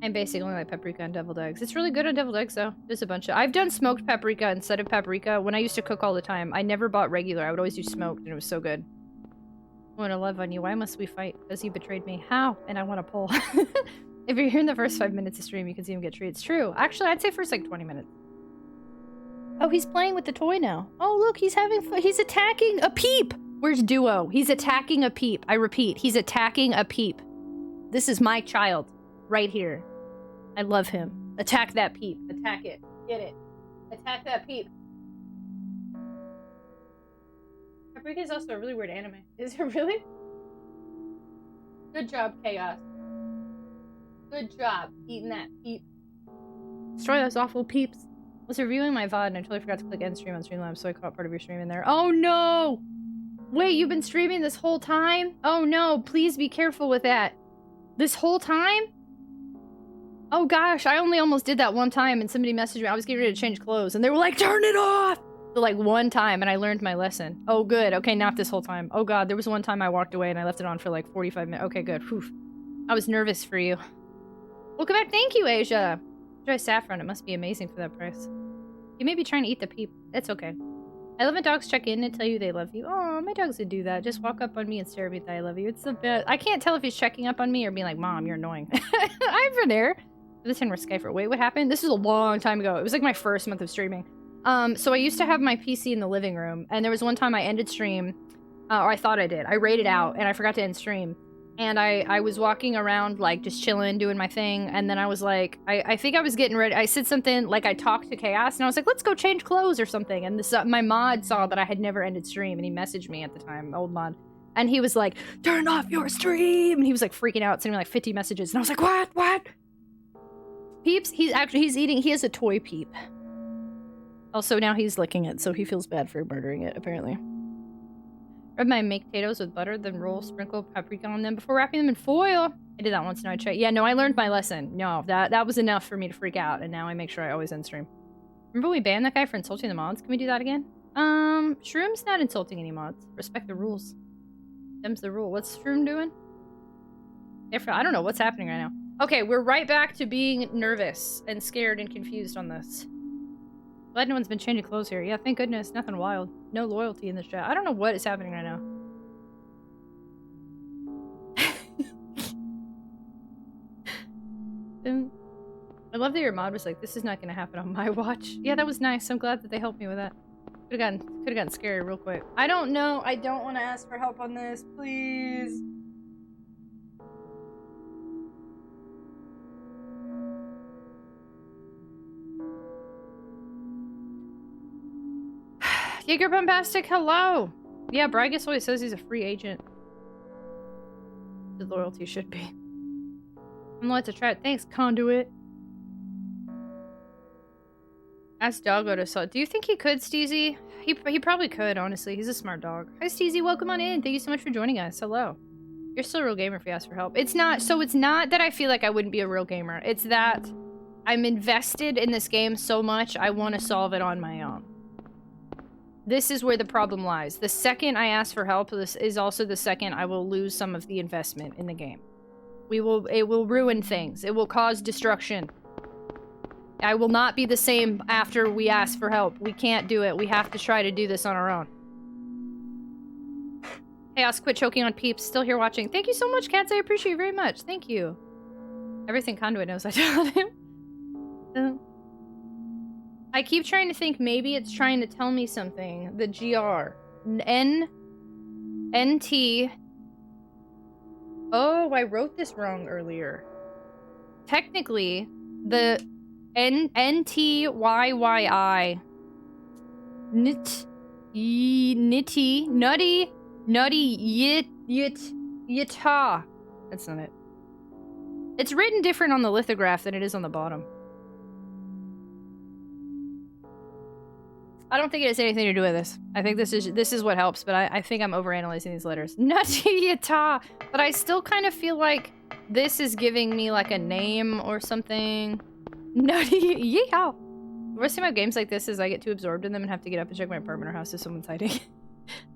I basically only like paprika and deviled eggs. It's really good on deviled eggs, though. There's a bunch of... I've done smoked paprika instead of paprika. When I used to cook all the time, I never bought regular. I would always do smoked, and it was so good. I want to love on you. Why must we fight? Because you betrayed me. How? And I want to pull. If you're here in the first 5 minutes of stream, you can see him get treats. True. Actually, I'd say first, like, 20 minutes. Oh, he's playing with the toy now. Oh, look, he's having fun. He's attacking a peep. Where's Duo? He's attacking a peep. I repeat, he's attacking a peep. This is my child. Right here. I love him. Attack that peep. Attack it. Get it. Attack that peep. Paprika is also a really weird anime. Is it really? Good job, Chaos. Good job eating that peep. Destroy those awful peeps. I was reviewing my VOD and I totally forgot to click end stream on Streamlabs, so I caught part of your stream in there. Oh no! Wait, you've been streaming this whole time? Oh no, please be careful with that. This whole time? Oh gosh, I only almost did that one time and somebody messaged me. I was getting ready to change clothes and they were like, turn it off! So like one time and I learned my lesson. Oh good, okay, not this whole time. Oh god, there was one time I walked away and I left it on for like 45 minutes. Okay, good. Whew. I was nervous for you. Welcome back, thank you, Asia! Try saffron, it must be amazing for that price. You may be trying to eat the peep. It's okay. I love when dogs check in and tell you they love you. Oh, my dogs would do that. Just walk up on me and stare at me that I love you. It's the best. I can't tell if he's checking up on me or being like, Mom, you're annoying. I'm for there. This time we're Skyfer. Wait, what happened? This was a long time ago. It was like my first month of streaming. So I used to have my PC in the living room, and there was one time I ended stream, or I thought I did. I raided out, and I forgot to end stream. And I was walking around, like, just chilling, doing my thing, and then I was like, I think I was getting ready. I said something, like, I talked to Chaos, and I was like, let's go change clothes or something. And this my mod saw that I had never ended stream, and he messaged me at the time, old mod. And he was like, turn off your stream! And he was, like, freaking out, sending me, like, 50 messages. And I was like, what? Peeps, he's eating, he has a toy peep. Also, now he's licking it, so he feels bad for murdering it, apparently. Rub my baked potatoes with butter, then roll, sprinkle paprika on them before wrapping them in foil. I did that once and I tried. Yeah, no, I learned my lesson. No, that was enough for me to freak out, and now I make sure I always end stream. Remember we banned that guy for insulting the mods? Can we do that again? Shroom's not insulting any mods. Respect the rules. Them's the rule. What's Shroom doing? I don't know what's happening right now. Okay, we're right back to being nervous and scared and confused on this. Glad no one's been changing clothes here. Yeah, thank goodness. Nothing wild. No loyalty in this chat. I don't know what is happening right now. I love that your mod was like, this is not going to happen on my watch. Yeah, that was nice. I'm glad that they helped me with that. Could have gotten scary real quick. I don't know. I don't want to ask for help on this. Please. Jaeger Bombastic, hello! Yeah, Brygus always says he's a free agent. The loyalty should be. I'm loyal to try it. Thanks, Conduit. Ask Doggo to sell. Do you think he could, Steezy? He probably could, honestly. He's a smart dog. Hi, Steezy. Welcome on in. Thank you so much for joining us. Hello. You're still a real gamer if you ask for help. It's not that I feel like I wouldn't be a real gamer. It's that I'm invested in this game so much, I want to solve it on my own. This is where the problem lies. The second I ask for help, this is also the second I will lose some of the investment in the game. It will ruin things. It will cause destruction. I will not be the same after we ask for help. We can't do it. We have to try to do this on our own. Chaos, quit choking on peeps. Still here watching. Thank you so much, Cats. I appreciate you very much. Thank you. Everything Conduit knows I told him. I keep trying to think maybe it's trying to tell me something. The GR. NT. Oh, I wrote this wrong earlier. Technically, the NTYYI. Nutty yita. That's not it. It's written different on the lithograph than it is on the bottom. I don't think it has anything to do with this. I think this is what helps, but I think I'm overanalyzing these letters. Nutty-yata! But I still kind of feel like this is giving me like a name or something. Nutty-yeehaw! The worst thing about games like this is I get too absorbed in them and have to get up and check my apartment or house if someone's hiding.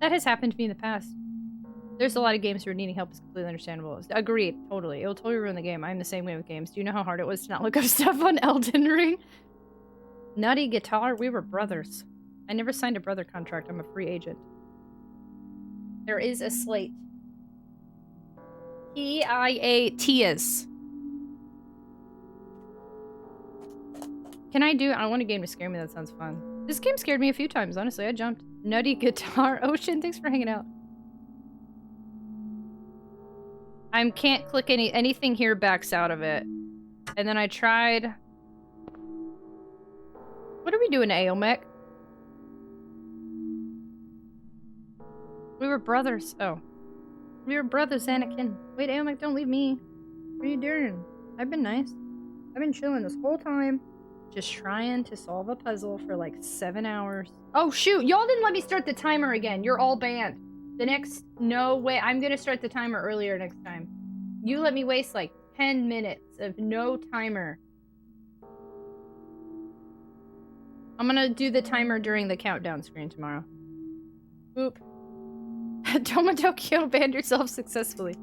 That has happened to me in the past. There's a lot of games where needing help is completely understandable. Agreed, totally. It will totally ruin the game. I'm the same way with games. Do you know how hard it was to not look up stuff on Elden Ring? Nutty Guitar, we were brothers. I never signed a brother contract. I'm a free agent. There is a slate. T-I-A-T-is. Can I do... I want a game to scare me. That sounds fun. This game scared me a few times, honestly. I jumped. Nutty Guitar. Ocean, thanks for hanging out. I can't click anything here backs out of it. And then I tried... What are we doing, Aomec? We were brothers. Oh. We were brothers, Anakin. Wait, Aomec, don't leave me. What are you doing? I've been nice. I've been chilling this whole time. Just trying to solve a puzzle for like 7 hours. Oh, shoot. Y'all didn't let me start the timer again. You're all banned. The next... No way. I'm gonna start the timer earlier next time. You let me waste like 10 minutes of no timer. I'm gonna do the timer during the countdown screen tomorrow. Oop. Toma Tokyo banned yourself successfully.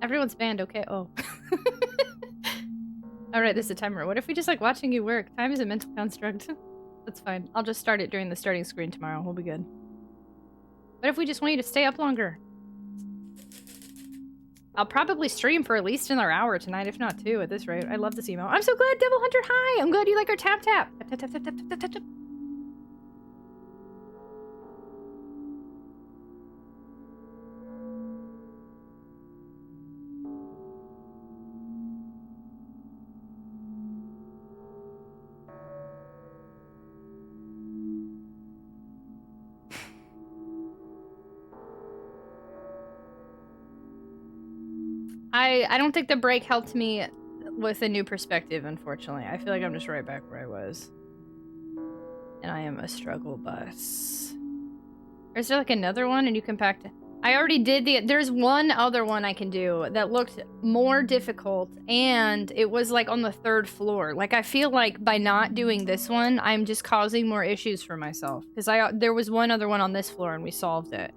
Everyone's banned, okay? Oh. Alright, this is a timer. What if we just like watching you work? Time is a mental construct. That's fine. I'll just start it during the starting screen tomorrow. We'll be good. What if we just want you to stay up longer? I'll probably stream for at least another hour tonight, if not 2 at this rate. I love this email. I'm so glad, Devil Hunter. Hi! I'm glad you like our tap tap. Tap tap tap tap tap tap tap. I don't think the break helped me with a new perspective, unfortunately. I feel like I'm just right back where I was. And I am a struggle bus. Or is there like another one and you can pack it? I already did there's one other one I can do that looked more difficult and it was like on the 3rd floor. Like I feel like by not doing this one, I'm just causing more issues for myself. Because there was one other one on this floor and we solved it.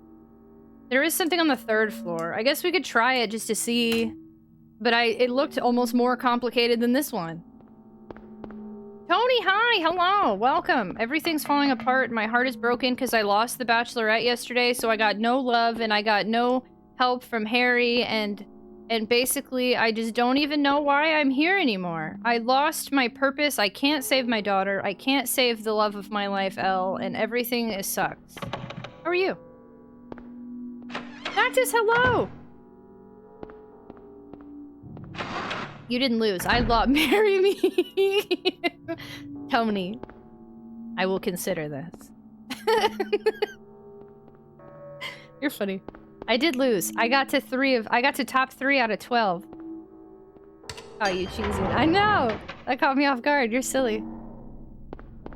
There is something on the 3rd floor. I guess we could try it just to see. But it looked almost more complicated than this one. Tony, hi! Hello! Welcome! Everything's falling apart. My heart is broken because I lost the Bachelorette yesterday, so I got no love and I got no help from Harry, and basically I just don't even know why I'm here anymore. I lost my purpose. I can't save my daughter. I can't save the love of my life, Elle, and everything sucks. How are you? Cactus, hello! You didn't lose. I lost. Marry me. Tony. I will consider this. You're funny. I did lose. I got to top 3 out of 12. Oh, you cheesy. I know! That caught me off guard. You're silly.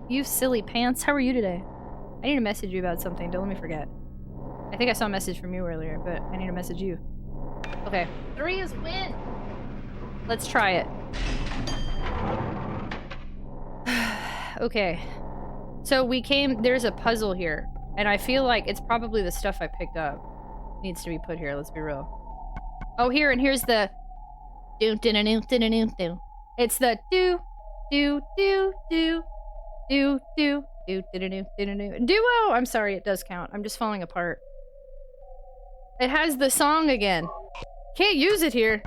You silly pants. How are you today? I need to message you about something. Don't let me forget. I think I saw a message from you earlier, but I need to message you. Okay. 3 is win! Let's try it. Okay. So there's a puzzle here. And I feel like it's probably the stuff I picked up. Needs to be put here, let's be real. Oh, here's the... It's the duo! I'm sorry, it does count. I'm just falling apart. It has the song again. Can't use it here.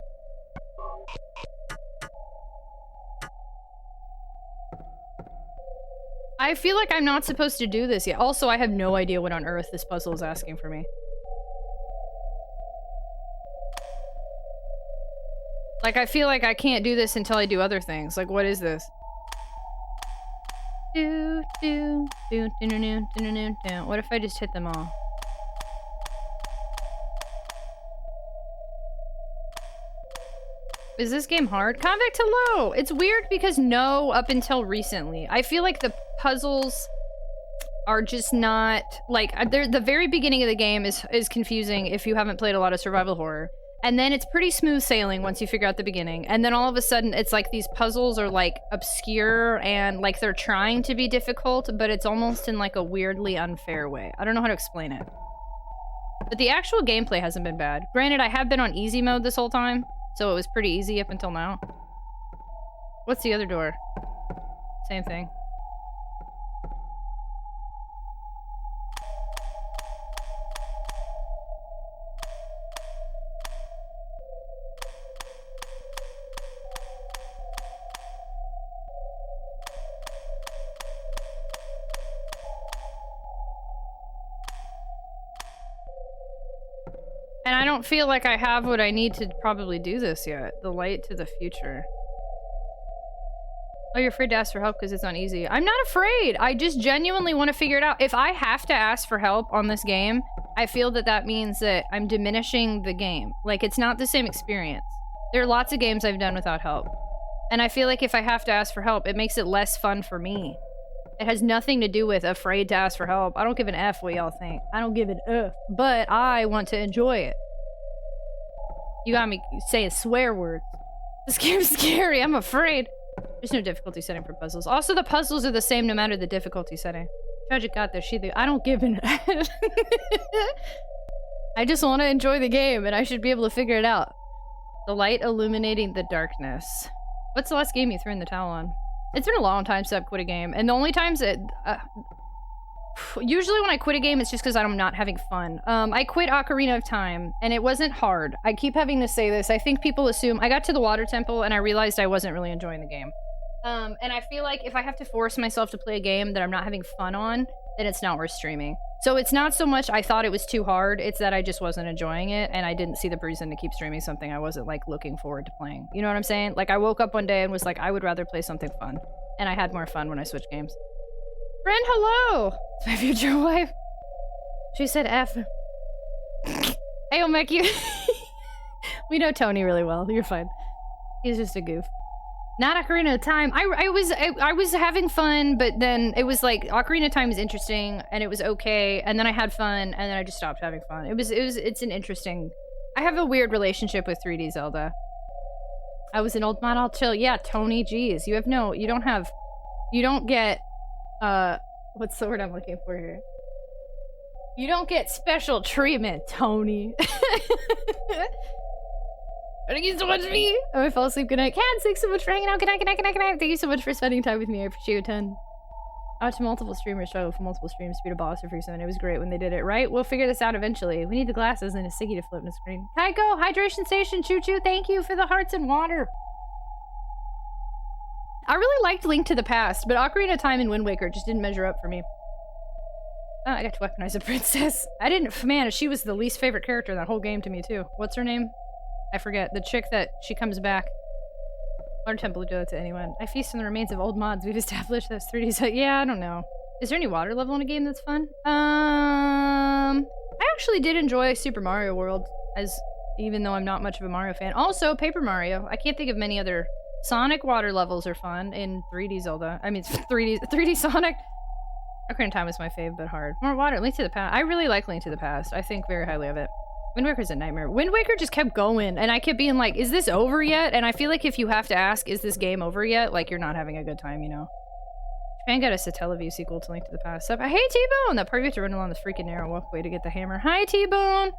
I feel like I'm not supposed to do this yet. Also, I have no idea what on earth this puzzle is asking for me. Like, I feel like I can't do this until I do other things. Like, what is this? What if I just hit them all? Is this game hard? Convict, hello! It's weird because no, up until recently. I feel like the puzzles are just not... Like, the very beginning of the game is confusing if you haven't played a lot of survival horror. And then it's pretty smooth sailing once you figure out the beginning. And then all of a sudden, it's like these puzzles are like obscure and like they're trying to be difficult, but it's almost in like a weirdly unfair way. I don't know how to explain it. But the actual gameplay hasn't been bad. Granted, I have been on easy mode this whole time, so it was pretty easy up until now. What's the other door? Same thing. And I don't feel like I have what I need to probably do this yet. The light to the future. Oh, you're afraid to ask for help because it's not easy. I'm not afraid. I just genuinely want to figure it out. If I have to ask for help on this game, I feel that that means that I'm diminishing the game. Like, it's not the same experience. There are lots of games I've done without help. And I feel like if I have to ask for help, it makes it less fun for me. It has nothing to do with afraid to ask for help. I don't give an F what y'all think. I don't give an F. But I want to enjoy it. You got me saying swear words. This game's scary. I'm afraid. There's no difficulty setting for puzzles. Also, the puzzles are the same no matter the difficulty setting. Tragic got there. I don't give an F. I just want to enjoy the game, and I should be able to figure it out. The light illuminating the darkness. What's the last game you threw in the towel on? It's been a long time since I've quit a game, and the only times that... usually when I quit a game, it's just because I'm not having fun. I quit Ocarina of Time, and it wasn't hard. I keep having to say this. I think people assume... I got to the water temple, and I realized I wasn't really enjoying the game. And I feel like if I have to force myself to play a game that I'm not having fun on, then it's not worth streaming. So it's not so much I thought it was too hard, it's that I just wasn't enjoying it, and I didn't see the reason to keep streaming something I wasn't, like, looking forward to playing. You know what I'm saying? Like, I woke up one day and was like, I would rather play something fun. And I had more fun when I switched games. Friend, hello! It's my future wife. She said F. Hey, Omeki. We know Tony really well. You're fine. He's just a goof. Not Ocarina of Time. I was having fun, but then it was like Ocarina of Time is interesting and it was okay, and then I had fun, and then I just stopped having fun. It's an interesting. I have a weird relationship with 3D Zelda. I was an old man, I'll chill. Yeah, Tony, geez. You don't get what's the word I'm looking for here? You don't get special treatment, Tony. Thank you so much, me. Oh, I fell asleep. Good night. Cat, thanks so much for hanging out. Good night, good night, good night, good night. Thank you so much for spending time with me. I appreciate you a ton. I watched multiple streamers struggle for multiple streams to beat a boss or free summon. It was great when they did it, right? We'll figure this out eventually. We need the glasses and a ciggy to float in the screen. Kaiko, hydration station, choo-choo. Thank you for the hearts and water. I really liked Link to the Past, but Ocarina of Time and Wind Waker just didn't measure up for me. Oh, I got to weaponize a princess. I didn't... Man, she was the least favorite character in that whole game to me, too. What's her name? I forget. The chick that she comes back. Water Temple would do that to anyone. I feast on the remains of old mods. We've established that's 3D. So yeah, I don't know. Is there any water level in a game that's fun? I actually did enjoy Super Mario World, even though I'm not much of a Mario fan. Also, Paper Mario. I can't think of many other... Sonic water levels are fun in 3D Zelda. I mean, 3D Sonic. Ocarina of Time was my fave, but hard. More water. Link to the Past. I really like Link to the Past. I think very highly of it. Wind Waker's a nightmare. Wind Waker just kept going, and I kept being like, is this over yet? And I feel like if you have to ask, is this game over yet? Like, you're not having a good time, you know? Japan got a Satellaview sequel to Link to the Past. Hey, T-Bone! That part you have to run along the freaking narrow walkway to get the hammer. Hi, T-Bone!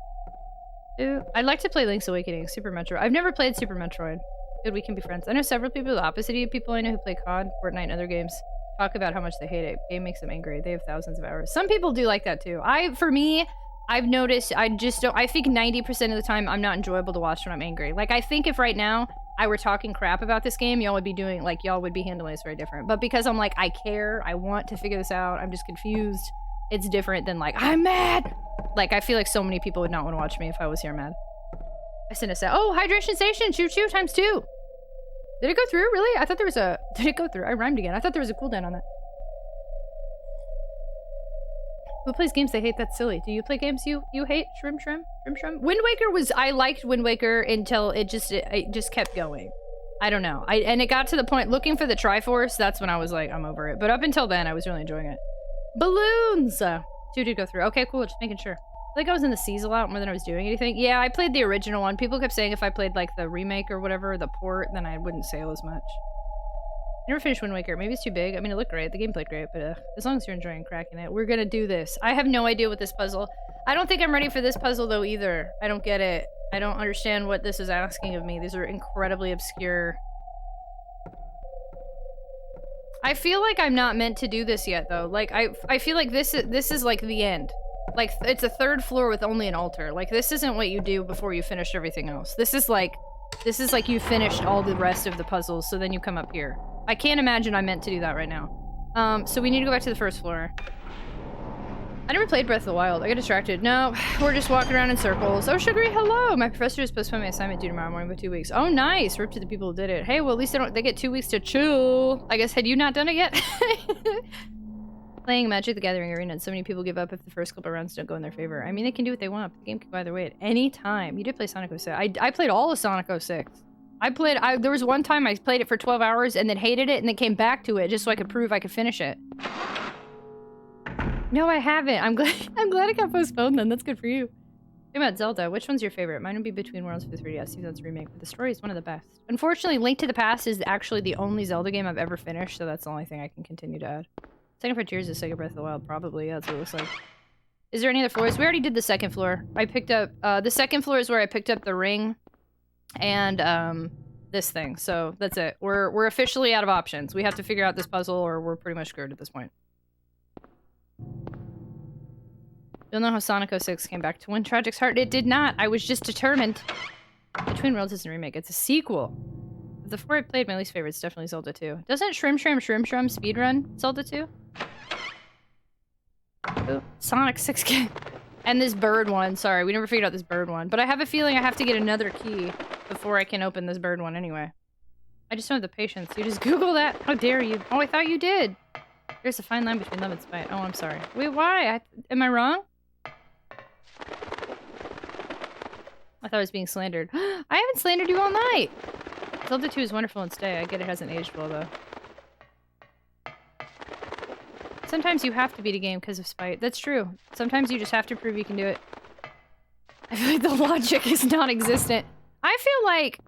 Dude, I'd like to play Link's Awakening, Super Metroid. I've never played Super Metroid. Good, we can be friends. I know several people, the opposite of people I know who play COD, Fortnite, and other games, talk about how much they hate it. Game makes them angry. They have thousands of hours. Some people do like that, too. For me... I've noticed, I think 90% of the time I'm not enjoyable to watch when I'm angry. Like, I think if right now I were talking crap about this game, y'all would be handling this very different. But because I'm like, I care, I want to figure this out, I'm just confused, it's different than like, I'm mad! Like, I feel like so many people would not want to watch me if I was here mad. I sent a set. Oh, hydration station, choo-choo, times 2! Did it go through, really? I thought there was a... Did it go through? I rhymed again. I thought there was a cooldown on that. Who plays games they hate? That's silly. Do you play games you hate? Shrim? Wind Waker was... I liked Wind Waker until it just kept going. I don't know. And it got to the point, looking for the Triforce, that's when I was like, I'm over it. But up until then, I was really enjoying it. Balloons! 2 did go through. Okay, cool. Just making sure. I think I was in the seas a lot more than I was doing anything. Yeah, I played the original one. People kept saying if I played, like, the remake or whatever, the port, then I wouldn't sail as much. Never finished Wind Waker. Maybe it's too big. I mean, it looked great. The game played great, but as long as you're enjoying cracking it, we're gonna do this. I have no idea what this puzzle... I don't think I'm ready for this puzzle, though, either. I don't get it. I don't understand what this is asking of me. These are incredibly obscure. I feel like I'm not meant to do this yet, though. Like, I feel like this is like the end. Like, it's a third floor with only an altar. Like, this isn't what you do before you finish everything else. This is like you finished all the rest of the puzzles, so then you come up here. I can't imagine I'm meant to do that right now. So we need to go back to the first floor. I never played Breath of the Wild. I got distracted. No, we're just walking around in circles. Oh, Sugary, hello! My professor just postponed my assignment due tomorrow morning by 2 weeks. Oh, nice! Rip to the people who did it. Hey, well, at least they get 2 weeks to chill. I guess, had you not done it yet? Playing Magic the Gathering Arena, and so many people give up if the first couple rounds don't go in their favor. I mean, they can do what they want, but the game can go either way at any time. You did play Sonic 06. I played all of Sonic 06. There was one time I played it for 12 hours and then hated it and then came back to it just so I could prove I could finish it. No, I haven't. I'm glad it got postponed then. That's good for you. Think about Zelda. Which one's your favorite? Mine would be Between Worlds for 3DS, even though it's a remake, but the story is one of the best. Unfortunately, Link to the Past is actually the only Zelda game I've ever finished, so that's the only thing I can continue to add. Second Frontiers is Sega Breath of the Wild, probably. Yeah, that's what it looks like. Is there any other floors? We already did the second floor. I picked up, the second floor is where I picked up the ring and, this thing. So that's it. We're officially out of options. We have to figure out this puzzle or we're pretty much screwed at this point. You'll know how Sonic 06 came back to win Tragic's heart. It did not. I was just determined. Between Worlds isn't a remake. It's a sequel. Of the four I played, my least favorite is definitely Zelda 2. Doesn't Shrim speedrun Zelda 2? Ooh, Sonic 6 game. And this bird one. Sorry, we never figured out this bird one. But I have a feeling I have to get another key before I can open this bird one anyway. I just don't have the patience. You just Google that. How dare you? Oh, I thought you did. There's a fine line between love and spite. Oh, I'm sorry. Wait, why? Am I wrong? I thought I was being slandered. I haven't slandered you all night! Zelda 2 is wonderful and stay. I get it hasn't aged well, though. Sometimes you have to beat a game because of spite. That's true. Sometimes you just have to prove you can do it. I feel like the logic is non-existent. I feel like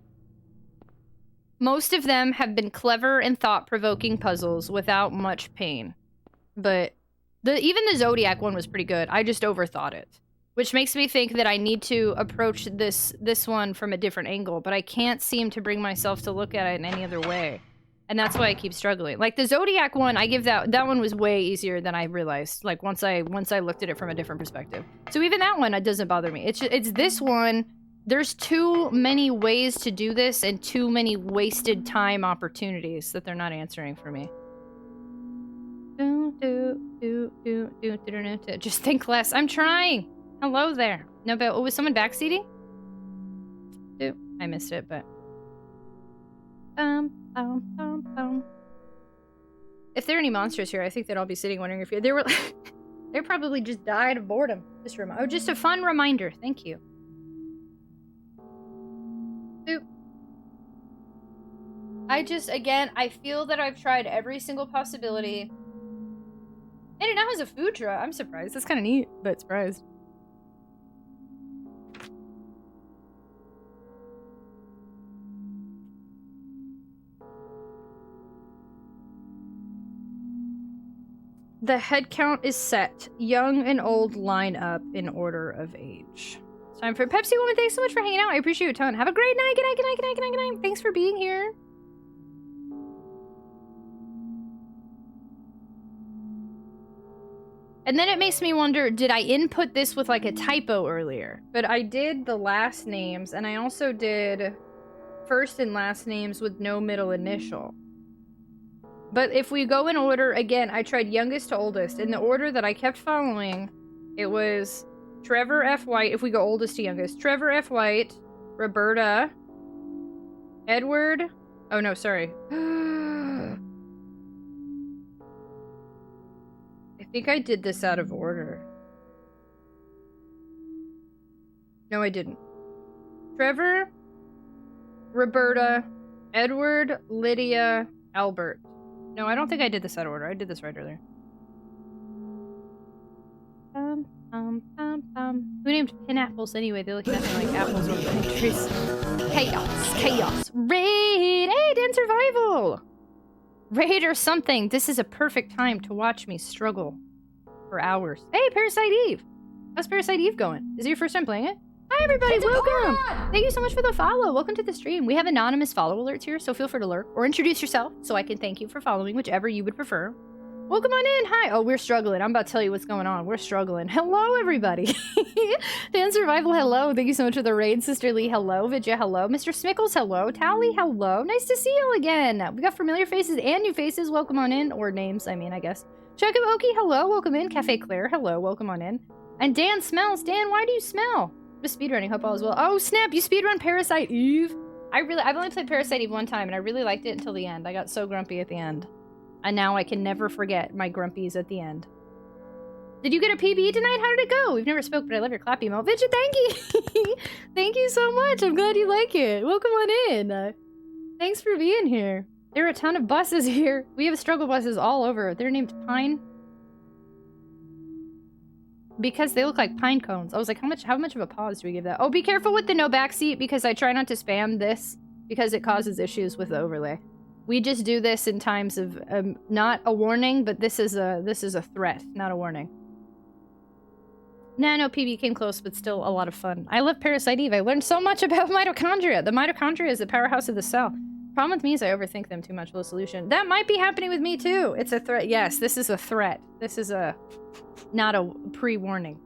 most of them have been clever and thought-provoking puzzles without much pain. But even the Zodiac one was pretty good. I just overthought it. Which makes me think that I need to approach this one from a different angle, but I can't seem to bring myself to look at it in any other way. And that's why I keep struggling. Like the Zodiac one, I give that one was way easier than I realized. Like once I looked at it from a different perspective. So even that one, it doesn't bother me. It's this one. There's too many ways to do this and too many wasted time opportunities that they're not answering for me. Just think less. I'm trying. Hello there. No, but was someone backseating? I missed it, but. If there are any monsters here, I think they'd all be sitting wondering if they were. They probably just died of boredom. Just a fun reminder. Thank you. Boop. I feel that I've tried every single possibility. And it now has a food truck. I'm surprised. That's kind of neat, but surprised. The head count is set. Young and old line up in order of age. It's time for Pepsi Woman. Thanks so much for hanging out. I appreciate you a ton. Have a great night. Good night, good night, good night, good night, good night. Thanks for being here. And then it makes me wonder, did I input this with like a typo earlier? But I did the last names, and I also did first and last names with no middle initial. But if we go in order, again, I tried youngest to oldest. In the order that I kept following, it was Trevor F. White, if we go oldest to youngest. Trevor F. White, Roberta, Edward... Oh, no, sorry. I think I did this out of order. No, I didn't. Trevor, Roberta, Edward, Lydia, Albert. No, I don't think I did this out of order. I did this right earlier. Who named Pinapples anyway? They look nothing like apples or pine trees. Chaos. Chaos. Raid 8 and survival. raid or something. This is a perfect time to watch me struggle for hours. Hey, Parasite Eve! How's Parasite Eve going? Is it your first time playing it? Hi, everybody! Welcome! Thank you so much for the follow. Welcome to the stream. We have anonymous follow alerts here, so feel free to lurk or introduce yourself so I can thank you for following, whichever you would prefer. Welcome on in. Hi. Oh, we're struggling. I'm about to tell you what's going on. We're struggling. Hello, everybody. Dan Survival, hello. Thank you so much for the raid. Sister Lee, hello. Vidya, hello. Mr. Smickles, hello. Tally, hello. Nice to see you again. We got familiar faces and new faces. Welcome on in. Or names, I mean, I guess. Chocoboki, hello. Welcome in. Cafe Claire, hello. Welcome on in. And Dan smells. Dan, why do you smell? Just speedrunning. Hope all is well. Oh, snap. You speedrun Parasite Eve? I've only played Parasite Eve one time, and I really liked it until the end. I got so grumpy at the end. And now I can never forget my grumpies at the end. Did you get a PB tonight? How did it go? We've never spoke, but I love your clap emote. Vidya, thank you! Thank you so much. I'm glad you like it. Welcome on in. Thanks for being here. There are a ton of buses here. We have struggle buses all over. They're named Pine. Because they look like pine cones. I was like, how much of a pause do we give that? Oh, be careful with the no backseat because I try not to spam this because it causes issues with the overlay. We just do this in times of not a warning, but this is a threat, not a warning. Nah, no, PB came close, but still a lot of fun. I love Parasite Eve. I learned so much about mitochondria. The mitochondria is the powerhouse of the cell. Problem with me is I overthink them too much for the solution. That might be happening with me too. It's a threat. Yes, this is a threat. This is not a pre-warning.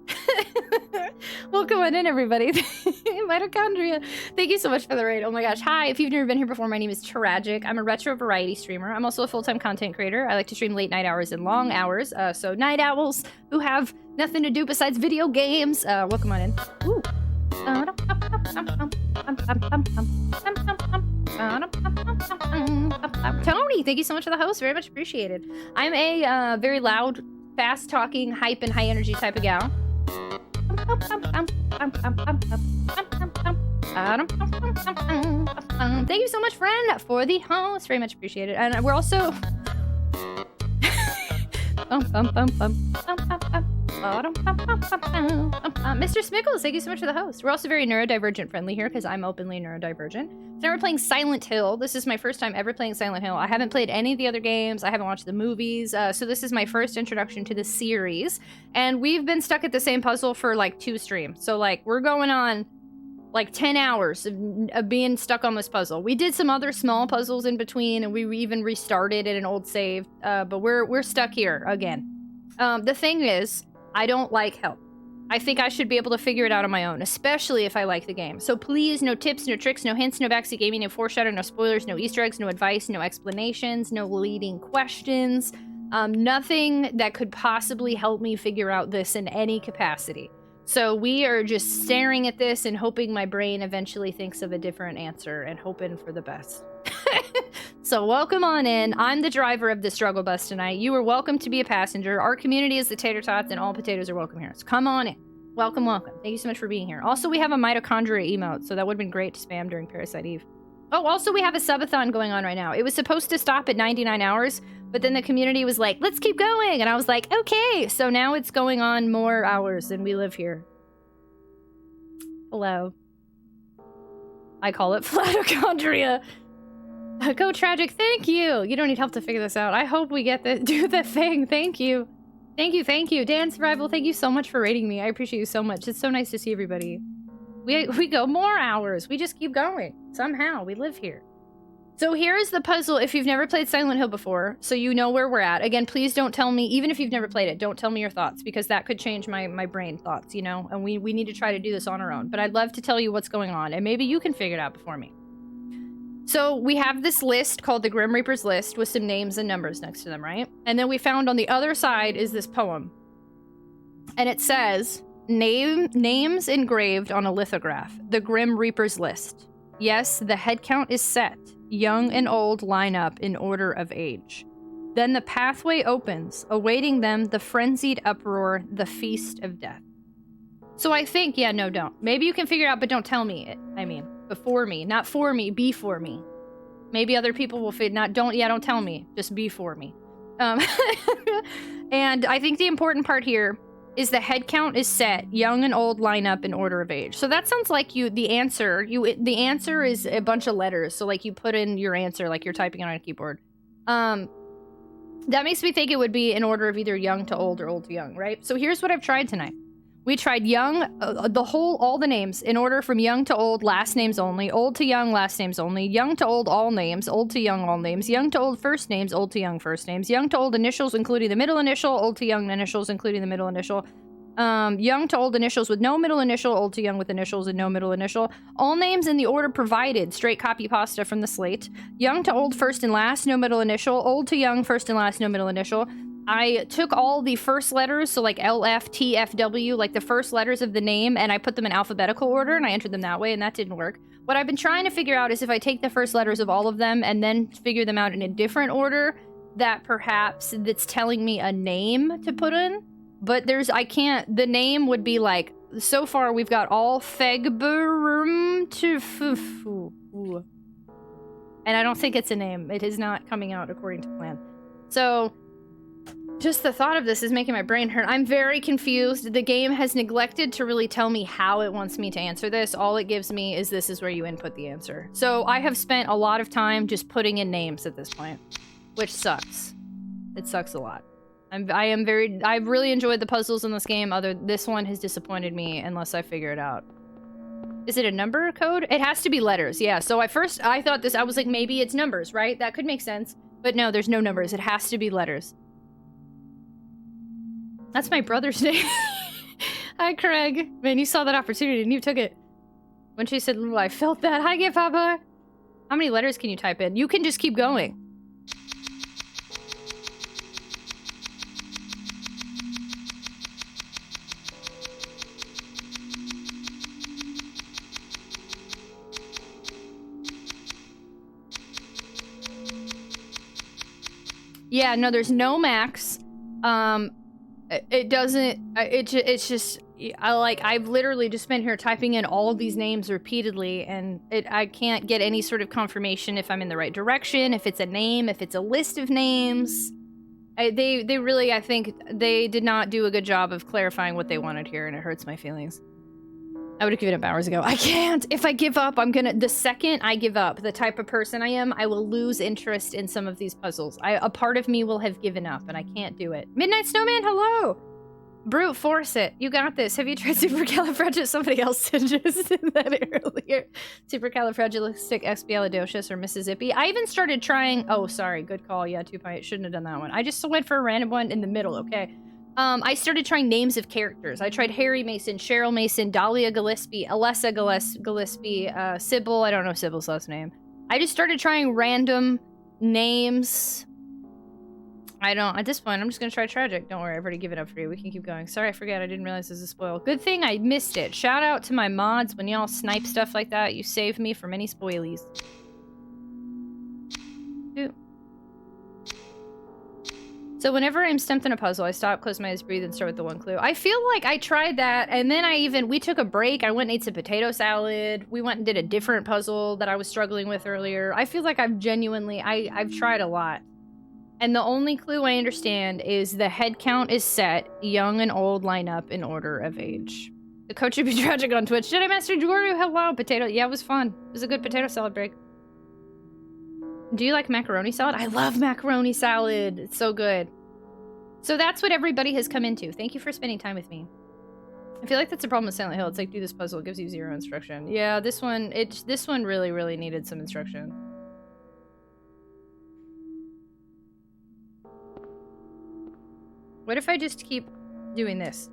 Welcome on in, everybody. Mitochondria. Thank you so much for the raid. Oh my gosh. Hi, if you've never been here before, my name is Tragic. I'm a retro variety streamer. I'm also a full-time content creator. I like to stream late night hours and long hours. So night owls who have nothing to do besides video games. Welcome on in. Ooh. Tony, thank you so much for the host. Very much appreciated. I'm a very loud, fast-talking, hype and high-energy type of gal. Thank you so much, friend, for the host. Very much appreciated. And we're also... Mr. Smickles, thank you so much for the host. We're also very neurodivergent friendly here because I'm openly neurodivergent. So now we're playing Silent Hill. This is my first time ever playing Silent Hill. I haven't played any of the other games. I haven't watched the movies. So this is my first introduction to the series. And we've been stuck at the same puzzle for like 2 streams. So like we're going on like 10 hours of being stuck on this puzzle. We did some other small puzzles in between and we even restarted at an old save. But we're stuck here again. The thing is, I don't like help. I think I should be able to figure it out on my own, especially if I like the game. So please, no tips, no tricks, no hints, no backseat gaming, no foreshadow, no spoilers, no Easter eggs, no advice, no explanations, no leading questions. Nothing that could possibly help me figure out this in any capacity. So we are just staring at this and hoping my brain eventually thinks of a different answer and hoping for the best. So welcome on in. I'm the driver of the struggle bus tonight. You are welcome to be a passenger. Our community is the tater tots and all potatoes are welcome here. So come on in. Welcome, welcome. Thank you so much for being here. Also, we have a mitochondria emote, so that would have been great to spam during Parasite Eve. Oh, also we have a subathon going on right now. It was supposed to stop at 99 hours, but then the community was like, let's keep going. And I was like, okay. So now it's going on more hours and we live here. Hello. I call it flatochondria. Go Tragic, thank you! You don't need help to figure this out. I hope we get to do the thing. Thank you. Thank you, thank you. Dan Survival, thank you so much for rating me. I appreciate you so much. It's so nice to see everybody. We go more hours. We just keep going. Somehow, we live here. So here is the puzzle if you've never played Silent Hill before, so you know where we're at. Again, please don't tell me, even if you've never played it, don't tell me your thoughts, because that could change my brain thoughts, you know? And we need to try to do this on our own. But I'd love to tell you what's going on, and maybe you can figure it out before me. So we have this list called the Grim Reaper's List with some names and numbers next to them, right? And then we found on the other side is this poem. And it says, names engraved on a lithograph, the Grim Reaper's List. Yes, the head count is set. Young and old line up in order of age. Then the pathway opens, awaiting them the frenzied uproar, the feast of death. So I think, yeah, no, don't. Maybe you can figure it out, but don't tell me it. I mean, before me. Not for me, before me. Maybe other people will don't tell me. Just before me. And I think the important part here is the head count is set. Young and old line up in order of age. So that sounds like the answer is a bunch of letters. So like you put in your answer like you're typing it on a keyboard. That makes me think it would be in order of either young to old or old to young, right? So here's what I've tried tonight. We tried young, all the names, in order from young to old, last names only, old to young, last names only, young to old, all names, old to young, all names, young to old, first names, old to young, first names, young to old initials, including the middle initial, old to young initials, including the middle initial, young to old initials with no middle initial, old to young with initials and no middle initial, all names in the order provided, straight copy pasta from the slate, young to old, first and last, no middle initial, old to young, first and last, no middle initial. I took all the first letters, so like LF, TFW, like the first letters of the name, and I put them in alphabetical order, and I entered them that way, and that didn't work. What I've been trying to figure out is if I take the first letters of all of them and then figure them out in a different order, that perhaps that's telling me a name to put in. But the name would be like, so far we've got all Fegberum to Fufu. And I don't think it's a name. It is not coming out according to plan. So, just the thought of this is making my brain hurt. I'm very confused. The game has neglected to really tell me how it wants me to answer this. All it gives me is this is where you input the answer. So I have spent a lot of time just putting in names at this point, which sucks. It sucks a lot. I've really enjoyed the puzzles in this game. This one has disappointed me unless I figure it out. Is it a number code? It has to be letters, yeah. So I thought this, I was like, maybe it's numbers, right? That could make sense. But no, there's no numbers. It has to be letters. That's my brother's name. Hi, Craig. Man, you saw that opportunity and you took it. When she said, "Ooh, I felt that." Hi, Get Papa. How many letters can you type in? You can just keep going. Yeah, no, there's no max. It's just, I've literally just been here typing in all of these names repeatedly, and I can't get any sort of confirmation if I'm in the right direction, if it's a name, if it's a list of names. They really, I think, they did not do a good job of clarifying what they wanted here, and it hurts my feelings. I would have given up hours ago. I can't! If I give up, the second I give up, the type of person I am, I will lose interest in some of these puzzles. A part of me will have given up, and I can't do it. Midnight Snowman, hello! Brute force it. You got this. Have you tried supercalifragilistic? Somebody else suggested that earlier. Supercalifragilisticexpialidocious or Mississippi. I even started trying... Oh, sorry. Good call. Yeah, 2 Pint. Shouldn't have done that one. I just went for a random one in the middle, okay? I started trying names of characters. I tried Harry Mason, Cheryl Mason, Dahlia Gillespie, Alessa Gillespie, Sybil. I don't know Sybil's last name. I just started trying random names. At this point, I'm just gonna try Tragic. Don't worry, I've already given up for you. We can keep going. Sorry, I forgot. I didn't realize this is a spoil. Good thing I missed it. Shout out to my mods. When y'all snipe stuff like that, you save me from any spoilies. Ooh. So whenever I'm stumped in a puzzle, I stop, close my eyes, breathe, and start with the one clue. I feel like I tried that, and then we took a break. I went and ate some potato salad. We went and did a different puzzle that I was struggling with earlier. I feel like I've tried a lot. And the only clue I understand is the head count is set, young and old line up in order of age. The coach should be tragic on Twitch. Jedi Master Jordu, hello, potato. Yeah, it was fun. It was a good potato salad break. Do you like macaroni salad? I love macaroni salad. It's so good. So that's what everybody has come into. Thank you for spending time with me. I feel like that's the problem with Silent Hill. It's like, do this puzzle. It gives you 0 instruction. Yeah, this one really, really needed some instruction. What if I just keep doing this?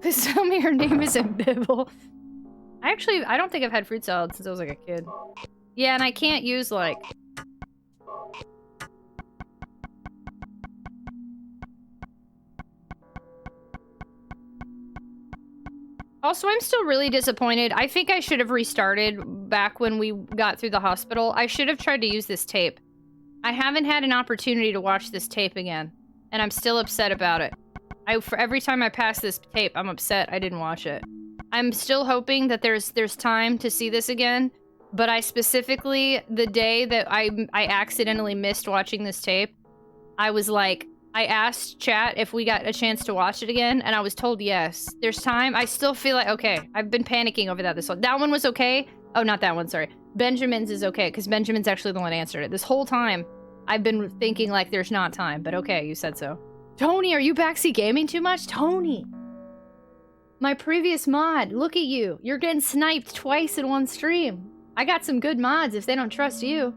Please tell me her name isn't Bibble. I don't think I've had fruit salad since I was like a kid. Yeah, and I can't use like... Also, I'm still really disappointed. I think I should have restarted back when we got through the hospital. I should have tried to use this tape. I haven't had an opportunity to watch this tape again, and I'm still upset about it. For every time I pass this tape, I'm upset I didn't watch it. I'm still hoping that there's time to see this again, but I specifically, the day that I accidentally missed watching this tape, I was like, I asked chat if we got a chance to watch it again, and I was told yes. There's time. I still feel like, okay, I've been panicking over that this whole... That one was okay. Oh, not that one, sorry. Benjamin's is okay, because Benjamin's actually the one that answered it. This whole time, I've been thinking like there's not time, but okay, you said so. Tony, are you backseat gaming too much? Tony! My previous mod, look at you. You're getting sniped twice in one stream. I got some good mods if they don't trust you.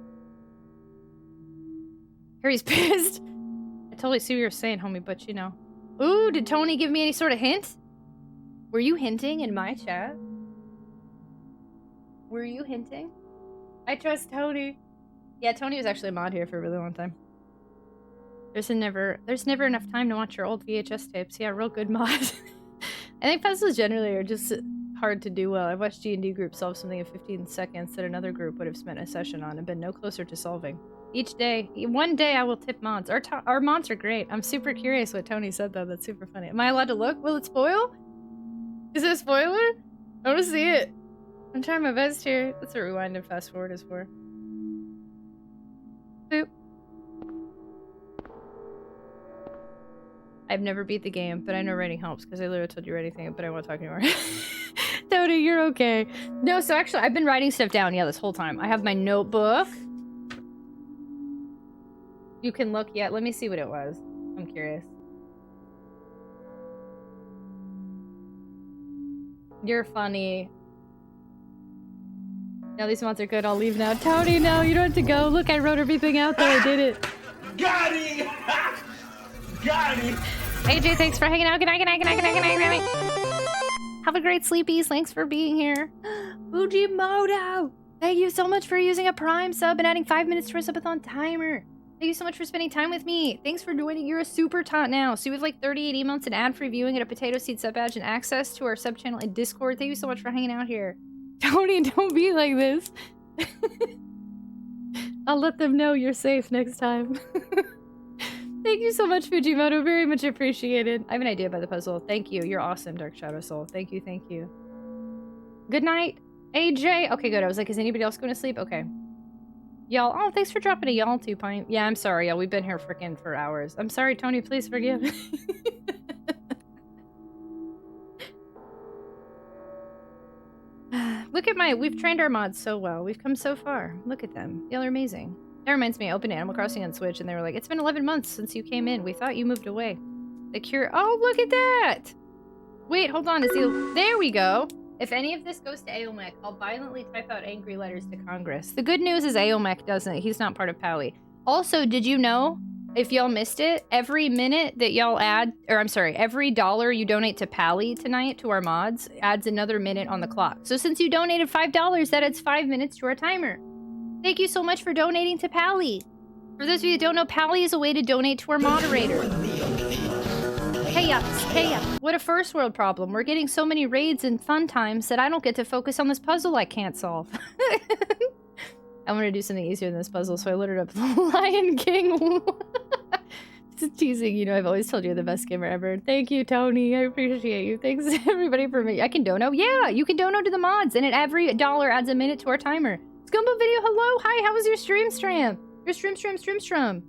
Harry's pissed. I totally see what you're saying, homie, but you know. Ooh, did Tony give me any sort of hint? Were you hinting in my chat? Were you hinting? I trust Tony. Yeah, Tony was actually a mod here for a really long time. There's never enough time to watch your old VHS tapes. Yeah, real good mod. I think puzzles generally are just hard to do well. I've watched G&D groups solve something in 15 seconds that another group would have spent a session on and been no closer to solving. Each day, one day I will tip mods. Our mods are great. I'm super curious what Tony said though. That's super funny. Am I allowed to look? Will it spoil? Is it a spoiler? I want to see it. I'm trying my best here. That's what rewind and fast forward is for. Boop. I've never beat the game, but I know writing helps because I literally told you writing, but I won't talk anymore. Tony, you're okay. No, so actually, I've been writing stuff down, yeah, this whole time. I have my notebook. You can look, yeah, let me see what it was. I'm curious. You're funny. No, these mods are good. I'll leave now. Tony, no, you don't have to go. Look, I wrote everything out though. I did it. Got him! Got him! AJ, thanks for hanging out. Good night, good night, good night, good night, good night, good night. Have a great sleepies. Thanks for being here. Fujimoto! Thank you so much for using a Prime sub and adding 5 minutes to our subathon timer. Thank you so much for spending time with me. Thanks for joining. You're a super tot now. So you have like 38 emotes and ad-free viewing and a potato seed sub badge and access to our sub channel and Discord. Thank you so much for hanging out here. Tony, don't be like this. I'll let them know you're safe next time. Thank you so much, Fujimoto. Very much appreciated. I have an idea about the puzzle. Thank you. You're awesome, Dark Shadow Soul. Thank you, thank you. Good night, AJ. Okay, good. I was like, is anybody else going to sleep? Okay. Y'all, oh, thanks for dropping a y'all 2 pint. Yeah, I'm sorry, y'all. We've been here freaking for hours. I'm sorry, Tony. Please forgive me. Look at we've trained our mods so well. We've come so far. Look at them. Y'all are amazing. That reminds me, I opened Animal Crossing on Switch and they were like, it's been 11 months since you came in. We thought you moved away. The cure. Oh, look at that. Wait, hold on. There we go. If any of this goes to Aomec, I'll violently type out angry letters to Congress. The good news is Aomec doesn't. He's not part of Pally. Also, did you know, if y'all missed it, every minute that y'all every dollar you donate to Pally tonight to our mods adds another minute on the clock. So since you donated $5, that adds 5 minutes to our timer. Thank you so much for donating to Pally. For those of you that don't know, Pally is a way to donate to our moderator. Hey, what a first world problem. We're getting so many raids and fun times that I don't get to focus on this puzzle I can't solve. I want to do something easier than this puzzle, so I loaded up Lion King. Just teasing, you know, I've always told you you're the best gamer ever. Thank you, Tony. I appreciate you. Thanks, everybody, for me. I can dono. Yeah, you can dono to the mods, and at every dollar adds a minute to our timer. Scumbo Video, hello. Hi, how was your stream? Your stream.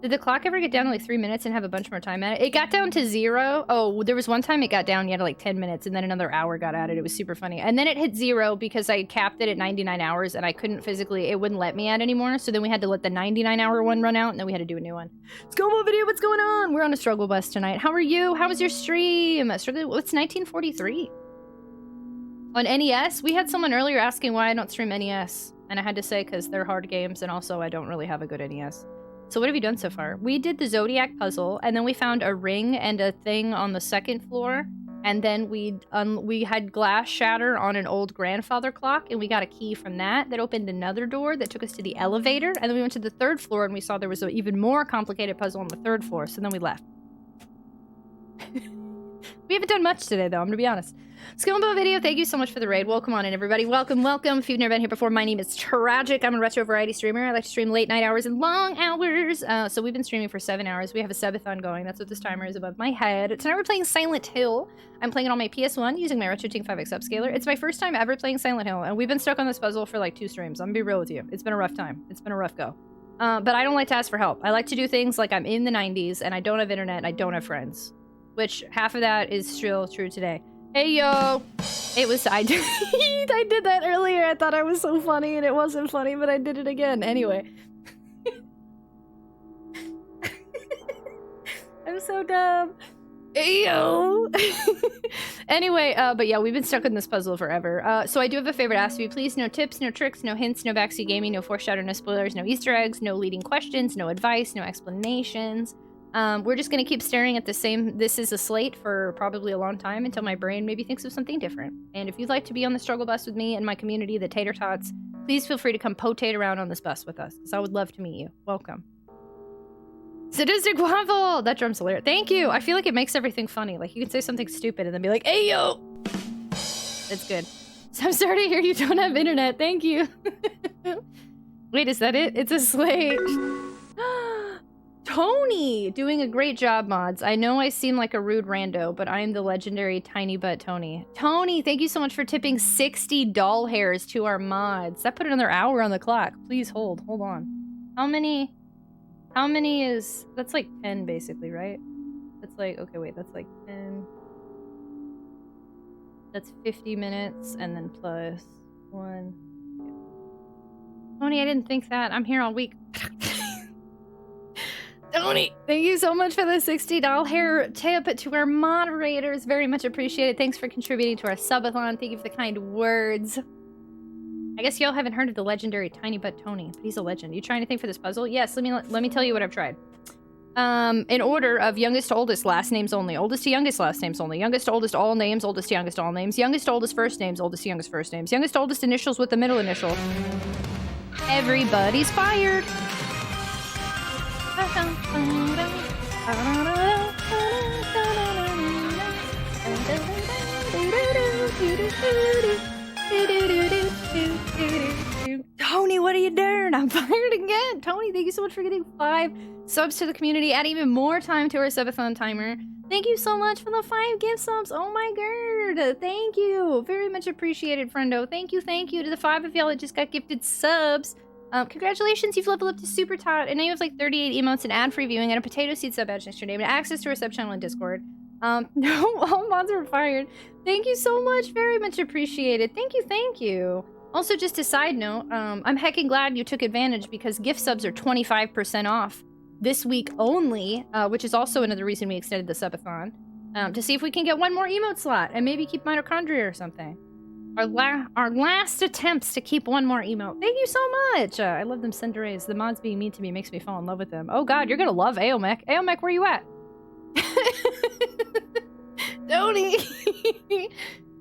Did the clock ever get down to like 3 minutes and have a bunch more time at it? It got down to 0. Oh, there was one time it got down, you had like 10 minutes, and then another hour got added. It was super funny. And then it hit 0 because I capped it at 99 hours, and I couldn't physically, it wouldn't let me add anymore. So then we had to let the 99-hour one run out, and then we had to do a new one. Scumbo Video, what's going on? We're on a struggle bus tonight. How are you? How was your stream? It's 1943. On NES? We had someone earlier asking why I don't stream NES. And I had to say because they're hard games, and also I don't really have a good NES. So what have you done so far? We did the Zodiac puzzle, and then we found a ring and a thing on the 2nd floor, and then we had glass shatter on an old grandfather clock, and we got a key from that opened another door that took us to the elevator, and then we went to the 3rd floor, and we saw there was an even more complicated puzzle on the 3rd floor, so then we left. We haven't done much today, though, I'm gonna be honest. Scumbo Video, thank you so much for the raid. Welcome on in, everybody. Welcome. If you've never been here before, my name is Tragic. I'm a retro variety streamer. I like to stream late night hours and long hours. So we've been streaming for 7 hours. We have a subathon going. That's what this timer is above my head. Tonight we're playing Silent Hill. I'm playing it on my PS1 using my RetroTINK 5X Upscaler. It's my first time ever playing Silent Hill, and we've been stuck on this puzzle for like 2 streams. I'm gonna be real with you. It's been a rough time. It's been a rough go. But I don't like to ask for help. I like to do things like I'm in the 90s and I don't have internet and I don't have friends. Which half of that is still true today. Hey, yo! It was... I did that earlier. I thought I was so funny and it wasn't funny, but I did it again. Anyway. I'm so dumb. Hey, yo! Anyway, but yeah, we've been stuck in this puzzle forever. So I do have a favor to ask of you. Please, no tips, no tricks, no hints, no backseat gaming, no foreshadow, no spoilers, no Easter eggs, no leading questions, no advice, no explanations. We're just gonna keep staring at the same This Is a Slate for probably a long time until my brain maybe thinks of something different. And if you'd like to be on the struggle bus with me and my community, the Tater Tots, please feel free to come potate around on this bus with us, because I would love to meet you. Welcome. Sadistic Waffle! That drum's hilarious. Thank you! I feel like it makes everything funny. Like, you can say something stupid and then be like, hey, yo! It's good. So I'm sorry to hear you don't have internet. Thank you. Wait, is that it? It's a slate. Tony! Doing a great job, mods. I know I seem like a rude rando, but I am the legendary Tiny Butt Tony. Tony, thank you so much for tipping 60 doll hairs to our mods. That put another hour on the clock. Please hold. Hold on. How many is... That's like 10, basically, right? That's like... Okay, wait. That's like 10... That's 50 minutes, and then plus 1... Tony, I didn't think that. I'm here all week. Tony, thank you so much for the $60 hair tip to our moderators. Very much appreciated. Thanks for contributing to our subathon. Thank you for the kind words. I guess y'all haven't heard of the legendary Tiny Butt Tony, but he's a legend. You try anything for this puzzle? Yes, let me tell you what I've tried. In order of youngest to oldest, last names only. Oldest to youngest, last names only. Youngest to oldest, all names. Oldest to youngest, all names. Youngest to oldest, first names. Oldest to youngest, first names. Youngest to oldest, initials with the middle initial. Everybody's fired. Tony, what are you doing? I'm fired again. Tony, thank you so much for getting 5 subs to the community. Add even more time to our subathon timer. Thank you so much for the 5 gift subs. Oh my god. Thank you. Very much appreciated, friendo. Thank you to the 5 of y'all that just got gifted subs. Congratulations, you've leveled up to Super Tot, and now you have like 38 emotes and ad-free viewing and a potato seed sub badge next to your name and access to our sub channel in Discord. No, all mods are fired. Thank you so much, very much appreciated. Thank you. Also, just a side note, I'm heckin' glad you took advantage because gift subs are 25% off this week only, which is also another reason we extended the subathon, to see if we can get one more emote slot and maybe keep mitochondria or something. Our last attempts to keep one more emote. Thank you so much! I love them Cinderella's. The mods being mean to me makes me fall in love with them. Oh god, you're gonna love Aomech. Aomech, where you at? Tony!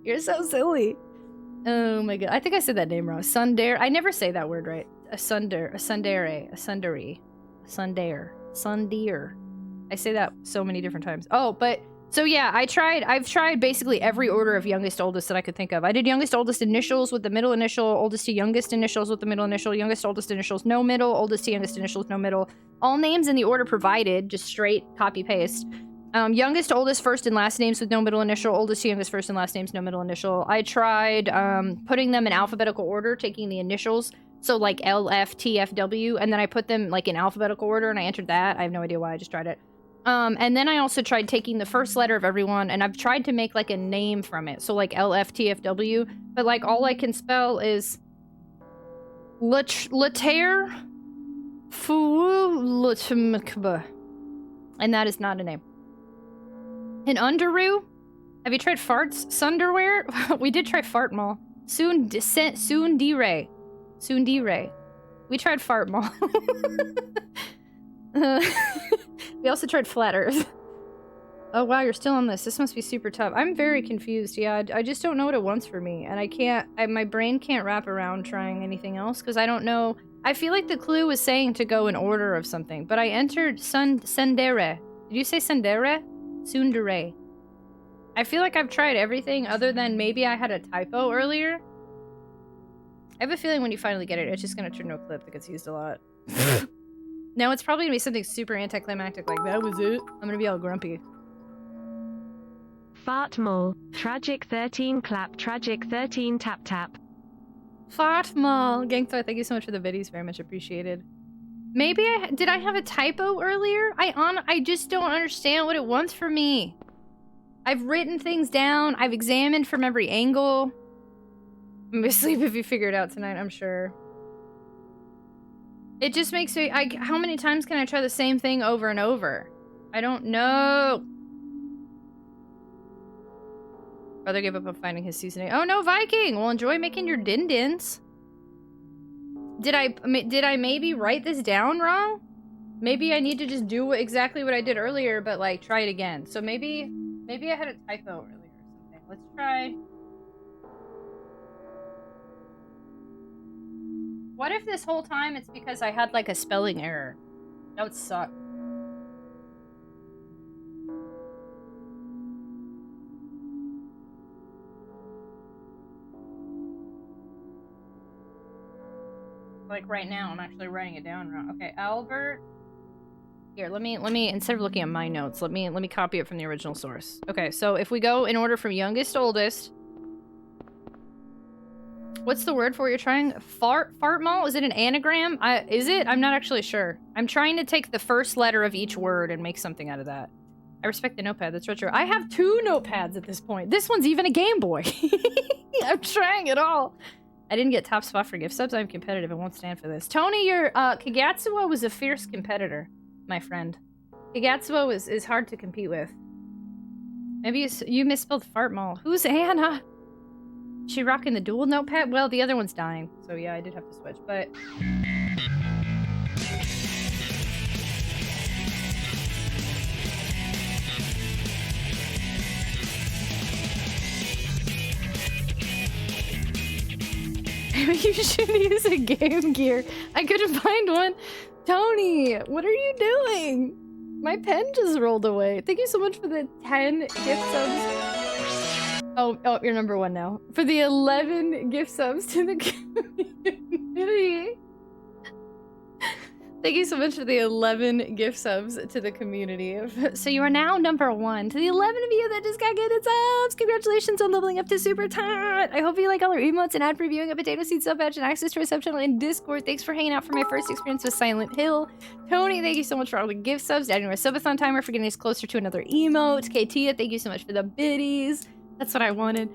You're so silly. Oh my god. I think I said that name wrong. Sundare. I never say that word right. A sundare. I say that so many different times. Oh, but... So yeah, I've tried basically every order of youngest to oldest that I could think of. I did youngest to oldest initials with the middle initial, oldest to youngest initials with the middle initial, youngest to oldest initials no middle, oldest to youngest initials no middle. All names in the order provided, just straight copy paste. Youngest to oldest first and last names with no middle initial, oldest to youngest first and last names no middle initial. I tried putting them in alphabetical order, taking the initials, so like L, F, T, F, W, and then I put them like in alphabetical order and I entered that. I have no idea why, I just tried it. And then I also tried taking the first letter of everyone, and I've tried to make, like, a name from it. So, like, LFTFW. But, like, all I can spell is... Latair? And that is not a name. And Underoo? Have you tried farts? Sunderwear? We did try fart mall. Soon D-Ray. We tried fart mall. We also tried flat earth. Oh wow, you're still on this. This must be super tough. I'm very confused. Yeah, I just don't know what it wants for me. And I can't, my brain can't wrap around trying anything else because I don't know. I feel like the clue was saying to go in order of something, but I entered Sundere. Did you say Sundere? Sundere. I feel like I've tried everything other than maybe I had a typo earlier. I have a feeling when you finally get it, it's just gonna turn to a clip that gets used a lot. No, it's probably gonna be something super anticlimactic like, that was it. I'm gonna be all grumpy. Fart mall. Tragic 13 clap. Tragic 13 tap tap. Fart mall. Gangthor, thank you so much for the biddies. Very much appreciated. Maybe did I have a typo earlier? I just don't understand what it wants from me. I've written things down. I've examined from every angle. I'm gonna sleep if you figure it out tonight, I'm sure. It just makes me, how many times can I try the same thing over and over? I don't know. Brother gave up on finding his seasoning. Oh no, Viking! Well, enjoy making your din-dins. Did I maybe write this down wrong? Maybe I need to just do exactly what I did earlier, but like try it again. So maybe I had a typo earlier or something. Let's try. What if this whole time it's because I had like a spelling error? That would suck. Like right now, I'm actually writing it down wrong. Okay, Albert. Here, let me instead of looking at my notes, let me copy it from the original source. Okay, so if we go in order from youngest to oldest. What's the word for what you're trying? Fartmal? Is it an anagram? Is it? I'm not actually sure. I'm trying to take the first letter of each word and make something out of that. I respect the notepad. That's retro. I have 2 notepads at this point. This one's even a Game Boy. I'm trying it all. I didn't get top spot for gift subs. I'm competitive. I won't stand for this. Tony, your Kagatsuo was a fierce competitor, my friend. Kagatsuo is hard to compete with. Maybe you misspelled fartmal. Who's Anna? She rocking the dual notepad? Well, the other one's dying. So yeah, I did have to switch, but... You should use a Game Gear. I couldn't find one. Tony, what are you doing? My pen just rolled away. Thank you so much for the 10 gift subs. Oh, you're number 1 now. For the 11 gift subs to the community. Thank you so much for the 11 gift subs to the community. So you are now number 1. To the 11 of you that just got gifted subs, congratulations on leveling up to Super Tot. I hope you like all our emotes and ad previewing a Potato Seed sub badge and access to our sub channel in Discord. Thanks for hanging out for my first experience with Silent Hill. Tony, thank you so much for all the gift subs. Adding our subathon timer for getting us closer to another emote. Katia, thank you so much for the biddies. That's what I wanted.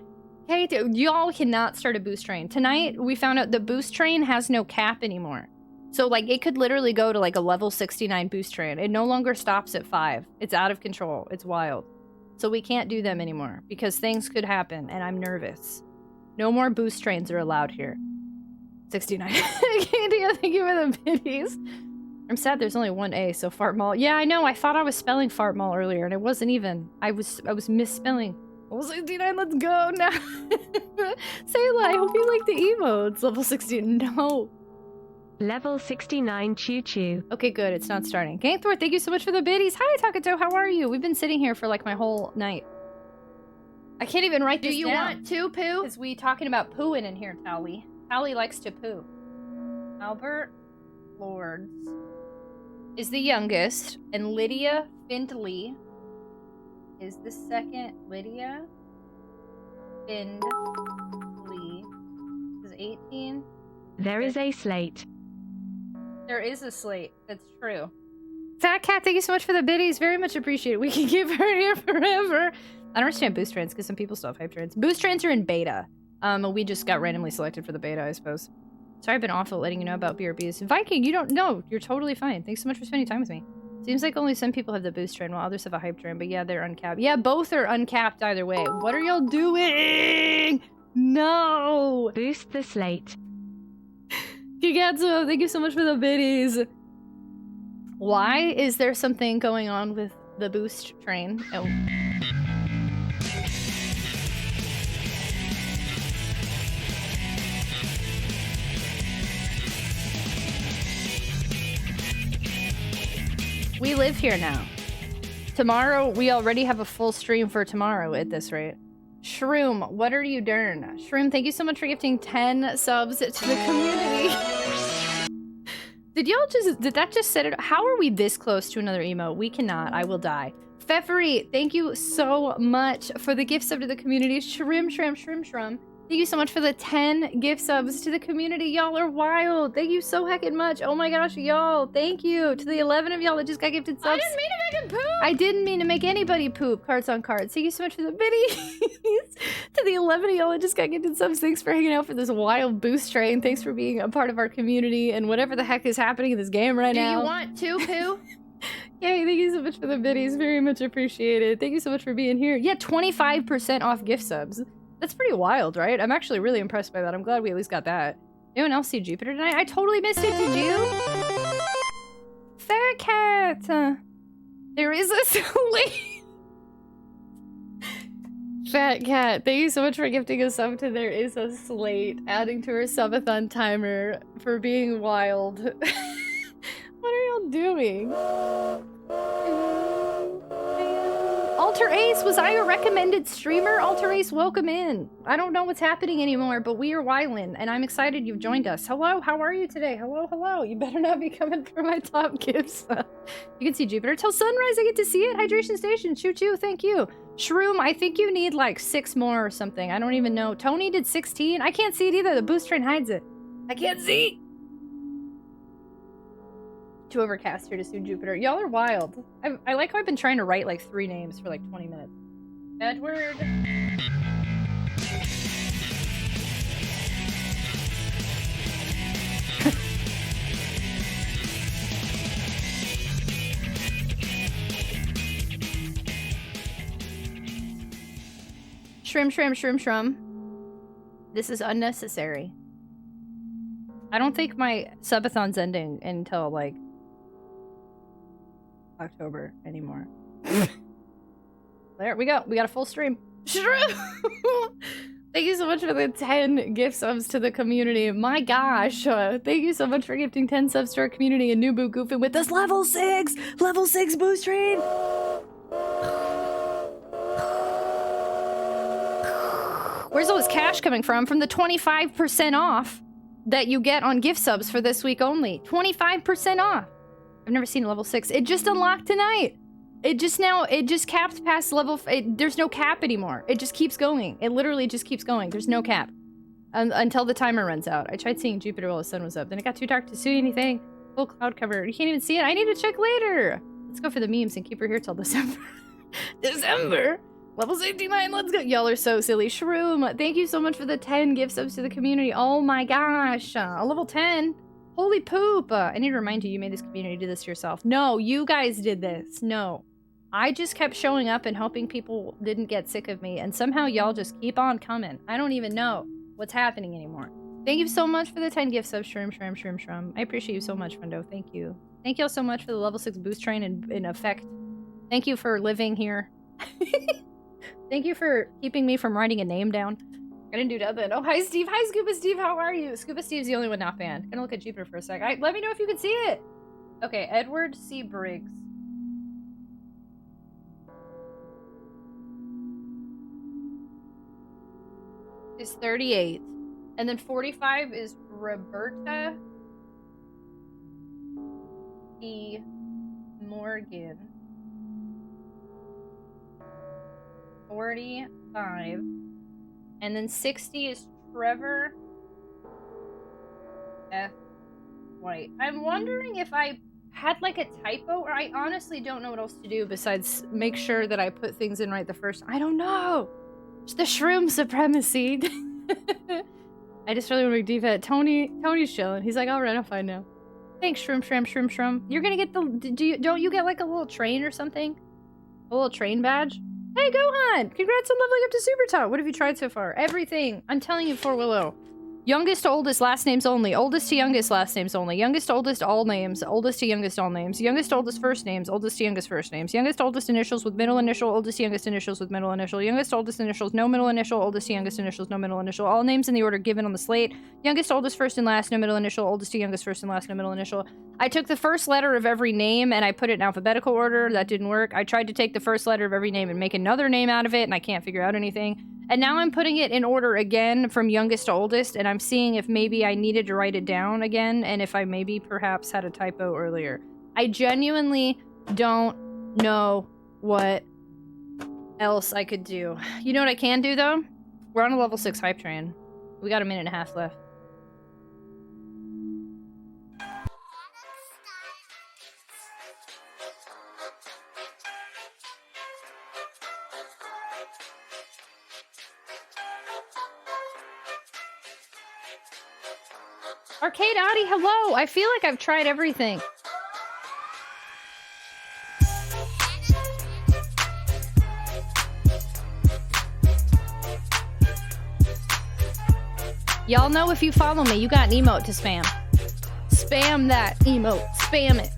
Hey, y'all cannot start a boost train. Tonight, we found out the boost train has no cap anymore. So, like, it could literally go to, like, a level 69 boost train. It no longer stops at 5. It's out of control. It's wild. So we can't do them anymore, because things could happen, and I'm nervous. No more boost trains are allowed here. 69. Katia, thank you for the biddies. I'm sad there's only 1 A, so fartmal. Yeah, I know. I thought I was spelling fartmal earlier, and it wasn't even. I was misspelling. Level 69, let's go now. Sayla, I hope you like the emotes. Level 16, no. Level 69, choo-choo. Okay, good. It's not starting. Gangthor, thank you so much for the biddies. Hi, Takato. How are you? We've been sitting here for like my whole night. I can't even write this down. Do you want to poo? Because we talking about pooing in here, Tally. Tally likes to poo. Albert Lords is the youngest, and Lydia Findley is the second. Lydia Findley is 18. There is a slate. There is a slate. That's true. Fat Cat, thank you so much for the biddies. Very much appreciated. We can keep her here forever. I don't understand boost trains because some people still have hype trains. Boost trains are in beta. We just got randomly selected for the beta, I suppose. Sorry, I've been awful at letting you know about BRBs. Viking, you don't know. You're totally fine. Thanks so much for spending time with me. Seems like only some people have the boost train while others have a hype train, but yeah, they're uncapped. Yeah, both are uncapped either way. What are y'all doing? No! Boost the slate. Gigatsu, thank you so much for the biddies. Why is there something going on with the boost train? Oh. We live here now. Tomorrow, we already have a full stream for tomorrow at this rate. Shroom, what are you doing? Shroom, thank you so much for gifting 10 subs to the community. Did that just set it? How are we this close to another emote? We cannot. I will die. Pfeffery, thank you so much for the gift sub to the community. Shrim. Thank Thank you so much for the 10 gift subs to the community. Y'all are wild. Thank you so heckin' much. Oh my gosh, y'all. Thank you to the 11 of y'all that just got gifted subs. I didn't mean to make him poop. I didn't mean to make anybody poop. Cards on cards. Thank you so much for the biddies. To the 11 of y'all that just got gifted subs. Thanks for hanging out for this wild boost train. Thanks for being a part of our community and whatever the heck is happening in this game right now. Do you want to poo? Yay, thank you so much for the biddies. Very much appreciated. Thank you so much for being here. Yeah, 25% off gift subs. That's pretty wild, right? I'm actually really impressed by that. I'm glad we at least got that. Anyone else see Jupiter tonight? I totally missed it, did you? Fat cat! There is a slate! Fat cat, thank you so much for gifting a sub to There Is a Slate, adding to her subathon timer for being wild. What are y'all doing? Alter Ace, was I a recommended streamer? Alter Ace, welcome in. I don't know what's happening anymore, but we are wildin', and I'm excited you've joined us. Hello, how are you today? Hello, hello. You better not be coming for my top gifts. You can see Jupiter till sunrise. I get to see it. Hydration Station, choo-choo, thank you. Shroom, I think you need like 6 more or something. I don't even know. Tony did 16. I can't see it either. The boost train hides it. I can't see. Too overcast here to see Jupiter. Y'all are wild. I like how I've been trying to write like 3 names for like 20 minutes. Edward. Shrim. This is unnecessary. I don't think my subathon's ending until like October anymore. There we go. We got a full stream. Thank you so much for the 10 gift subs to the community. My gosh. Thank you so much for gifting 10 subs to our community and Nubu goofing with this level 6 boost train. Where's all this cash coming from? From the 25% off that you get on gift subs for this week only. 25% off. I've never seen a level 6. It just unlocked tonight. It just capped past level... there's no cap anymore. It just keeps going. It literally just keeps going. There's no cap. Until the timer runs out. I tried seeing Jupiter while the sun was up. Then it got too dark to see anything. Full cloud cover. You can't even see it. I need to check later. Let's go for the memes and keep her here till December. December? Level 69, let's go. Y'all are so silly. Shroom, thank you so much for the 10 gift subs to the community. Oh my gosh. A level 10? Holy poop. I need to remind you, you made this community do this to yourself. No, you guys did this. No. I just kept showing up and hoping people didn't get sick of me, and somehow y'all just keep on coming. I don't even know what's happening anymore. Thank you so much for the 10 gift subs, Shroom. I appreciate you so much, friendo. Thank you. Thank y'all so much for the level 6 boost train in effect. Thank you for living here. Thank you for keeping me from writing a name down. I didn't do nothing. Oh, hi, Steve. Hi, Scuba Steve. How are you? Scuba Steve's the only one not banned. Gonna look at Jupiter for a sec. Let me know if you can see it. Okay, Edward C. Briggs. Is 38. And then 45 is Roberta E. Morgan. 45. And then 60 is Trevor F. White. I'm wondering if I had like a typo, or I honestly don't know what else to do besides make sure that I put things in right the first time. I don't know. It's the shroom supremacy. I just really want to be deep at Tony's chilling. He's like, all right, I'm fine now. Thanks, shroom. You're gonna get the, don't you get like a little train or something? A little train badge? Hey, Gohan! Congrats on leveling up to Super Top. What have you tried so far? Everything. I'm telling you, 4 Willow. Youngest to oldest, last names only. Oldest to youngest, last names only. Youngest to oldest, all names. Oldest to youngest, all names. Youngest to oldest, first names. Oldest to youngest, first names. Youngest to oldest initials with middle initial. Oldest to youngest initials with middle initial. Youngest to oldest initials, no middle initial. Oldest to youngest initials, no middle initial. All names in the order given on the slate. Youngest to oldest, first and last, no middle initial. Oldest to youngest, first and last, no middle initial. I took the first letter of every name and I put it in alphabetical order. That didn't work. I tried to take the first letter of every name and make another name out of it, and I can't figure out anything. And now I'm putting it in order again from youngest to oldest, and I'm seeing if maybe I needed to write it down again, and if I maybe perhaps had a typo earlier. I genuinely don't know what else I could do. You know what I can do, though? We're on a level 6 hype train. We got a minute and a half left. Arcade Audi, hello! I feel like I've tried everything. Y'all know if you follow me, you got an emote to spam. Spam that emote. Spam it.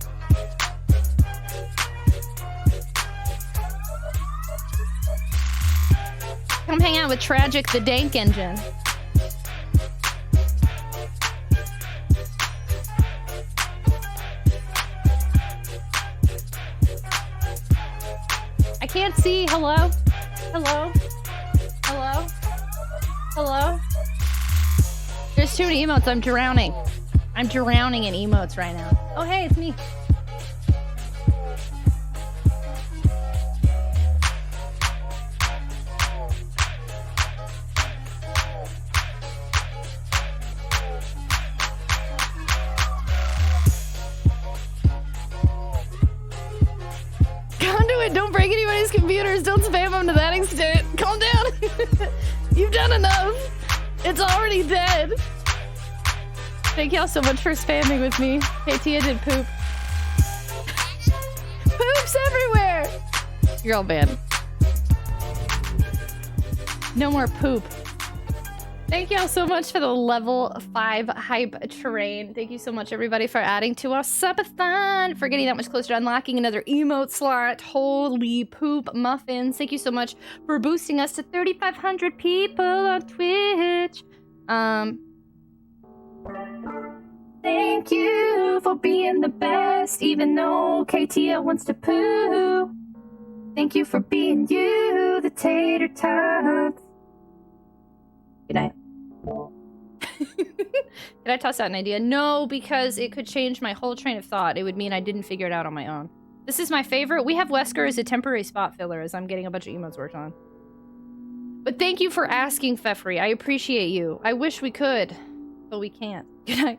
Come hang out with Tragic the Dank Engine. I can't see. Hello? Hello? Hello? Hello? There's too many emotes. I'm drowning. I'm drowning in emotes right now. Oh, hey, it's me. Conduit, don't break anybody's computers. Don't spam them to that extent. Calm down. You've done enough. It's already dead. Thank y'all so much for spamming with me. Hey, Tia did poop. Poops everywhere! You're all banned. No more poop. Thank y'all so much for the level 5 hype train. Thank you so much, everybody, for adding to our subathon. For getting that much closer to unlocking another emote slot. Holy poop muffins. Thank you so much for boosting us to 3,500 people on Twitch. Thank you for being the best, even though KTL wants to poo. Thank you for being you, the tater tots. Good night. Did I toss out an idea? No, because it could change my whole train of thought. It would mean I didn't figure it out on my own. This is my favorite. We have Wesker as a temporary spot filler as I'm getting a bunch of emotes worked on. But thank you for asking, Feffrey. I appreciate you. I wish we could, but we can't. Good night.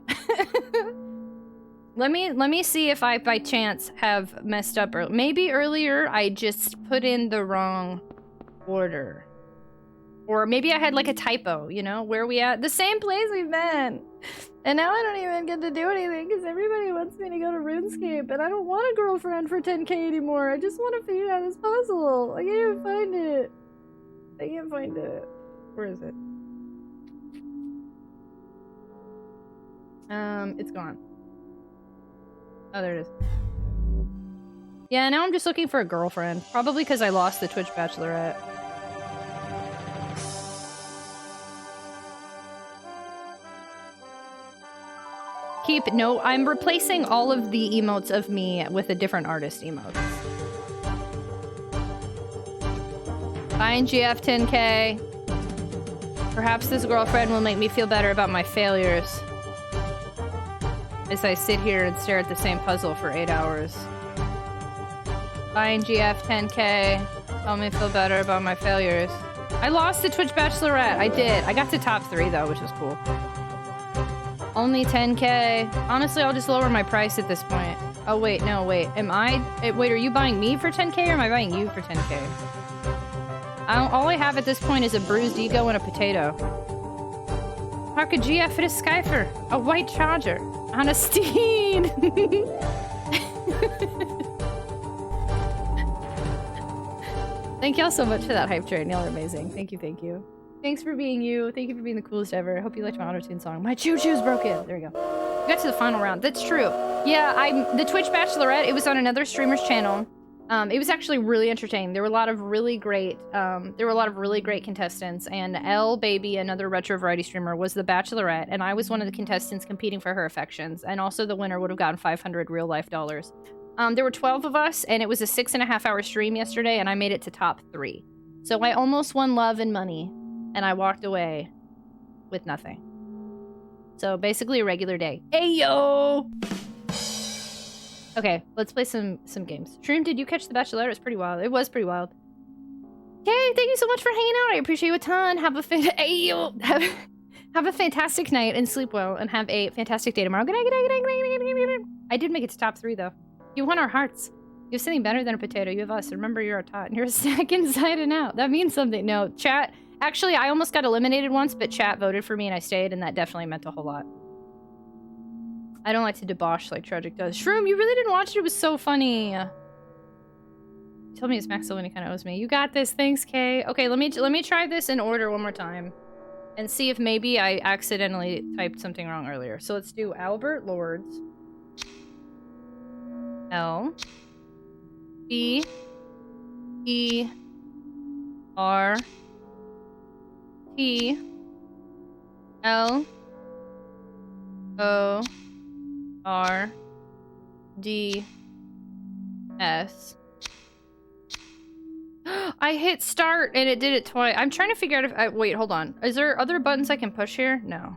Let me see if I, by chance, have messed up. Maybe earlier I just put in the wrong order. Or maybe I had like a typo, you know? Where are we at? The same place we've been. And now I don't even get to do anything because everybody wants me to go to RuneScape and I don't want a girlfriend for 10k anymore. I just want to figure out this puzzle. I can't even find it. I can't find it. Where is it? It's gone. Oh, there it is. Yeah, now I'm just looking for a girlfriend. Probably because I lost the Twitch Bachelorette. No, I'm replacing all of the emotes of me with a different artist emote. Fine, GF 10k. Perhaps this girlfriend will make me feel better about my failures. As I sit here and stare at the same puzzle for 8 hours. Fine, GF 10k. Help me feel better about my failures. I lost the Twitch Bachelorette. I did. I got to top 3 though, which was cool. Only 10k. Honestly, I'll just lower my price at this point. Oh, wait, no, wait. Wait, are you buying me for 10k or am I buying you for 10k? All I have at this point is a bruised ego and a potato. How could GF fit a Skyfer? A white charger. On a Steed! Thank y'all so much for that hype train. Y'all are amazing. Thank you, thank you. Thanks for being you. Thank you for being the coolest ever. I hope you liked my auto-tune song. My choo-choo's broken. There we go. We got to the final round. That's true. Yeah, the Twitch Bachelorette, it was on another streamer's channel. It was actually really entertaining. There were a lot of really great, contestants, and Elle Baby, another retro variety streamer, was the Bachelorette, and I was one of the contestants competing for her affections, and also the winner would have gotten 500 real-life dollars. There were 12 of us, and it was a 6.5-hour stream yesterday, and I made it to top 3. So I almost won love and money. And I walked away with nothing. So basically a regular day. Ayo! Okay, let's play some games. Stream, did you catch The Bachelor? It was pretty wild. It was pretty wild. Okay, thank you so much for hanging out. I appreciate you a ton. Have a Have a fantastic night and sleep well and have a fantastic day tomorrow. Good night, good night, good night, good night, good night, good night. I did make it to top 3 though. You won our hearts. You have something better than a potato. You have us. Remember, you're a tot. And you're a snack inside and out. That means something. No, chat. Actually, I almost got eliminated once, but chat voted for me and I stayed, and that definitely meant a whole lot. I don't like to debauch like Tragic does. Shroom, you really didn't watch it? It was so funny. Tell me it's Max when he kind of owes me. You got this. Thanks, Kay. Okay, let me try this in order one more time. And see if maybe I accidentally typed something wrong earlier. So let's do Albert Lords. L. B. E. R. T. L. O. R. D. S. I hit start and it did it twice. I'm trying to figure out if wait, hold on. Is there other buttons I can push here? No.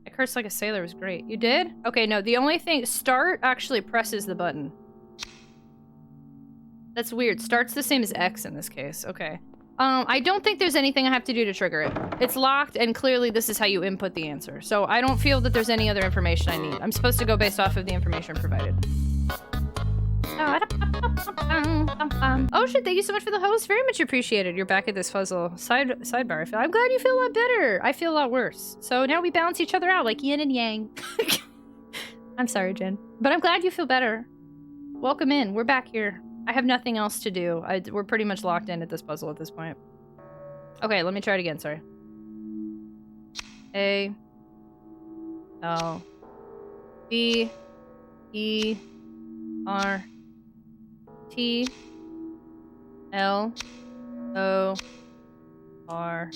I cursed like a sailor was great. You did? Okay, no, the only thing, start actually presses the button. That's weird. Start's the same as X in this case. Okay. I don't think there's anything I have to do to trigger it. It's locked and clearly this is how you input the answer. So I don't feel that there's any other information I need. I'm supposed to go based off of the information provided. Oh shit, thank you so much for the host. Very much appreciated. You're back at this puzzle. Sidebar. I'm glad you feel a lot better. I feel a lot worse. So now we balance each other out like yin and yang. I'm sorry, Jen. But I'm glad you feel better. Welcome in. We're back here. I have nothing else to do. We're pretty much locked in at this puzzle at this point. Okay, let me try it again. Sorry. A. L. B. E. R. T. L. O. R.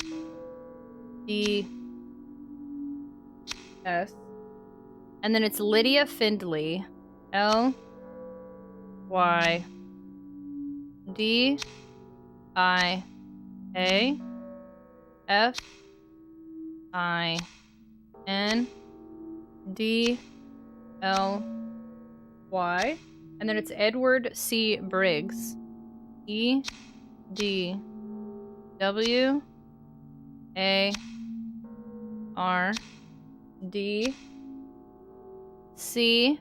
D. S. And then it's Lydia Findley. L. Y. D. I. A. F. I. N. D. L. Y. And then it's Edward C. Briggs. E. D. W. A. R. D. C.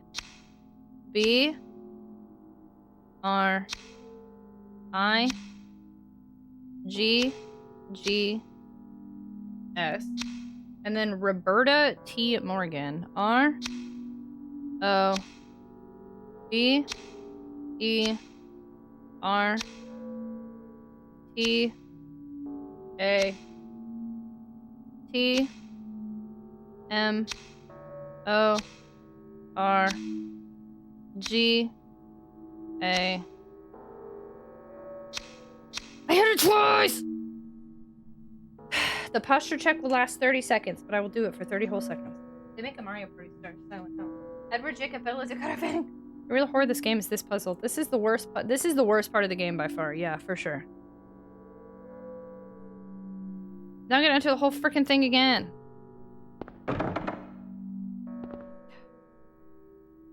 B. R. I. G. G. S. And then Roberta T. Morgan. R. O. B. E. R. T. A. T. M. O. R. G. A. I hit it twice! The posture check will last 30 seconds, but I will do it for 30 whole seconds. They make a Mario Party star. Silent Hill. Edward Jacob Bell is a kind of thing. The real horror of this game is this puzzle. This is the worst part of the game by far. Yeah, for sure. Now I'm gonna enter the whole freaking thing again.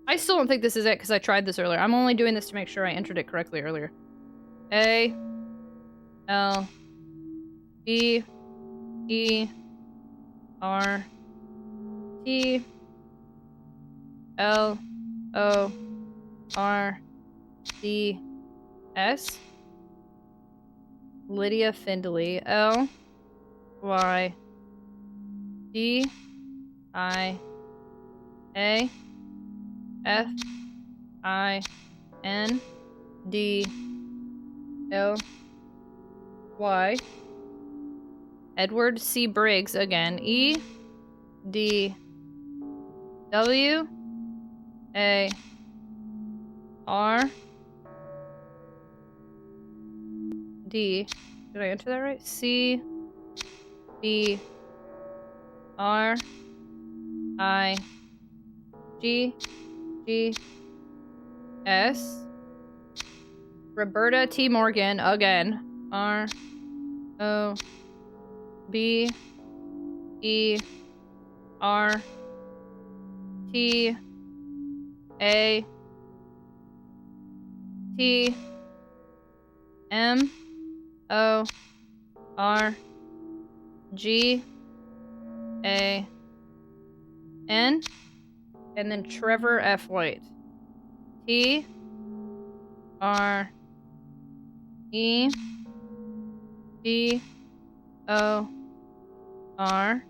I still don't think this is it because I tried this earlier. I'm only doing this to make sure I entered it correctly earlier. A. L. B. E. R. T. L. O. R. D. S. Lydia Findley. L. Y. D. I. A. F. I. N. D. L. Y. Edward C. Briggs again. E. D. W. A. R. D. Did I enter that right? C. B. R. I. G. G. S. Roberta T. Morgan again. R. O. B. E. R. T. A. T. M. O. R. G. A N, and then Trevor F. White. T R E D O R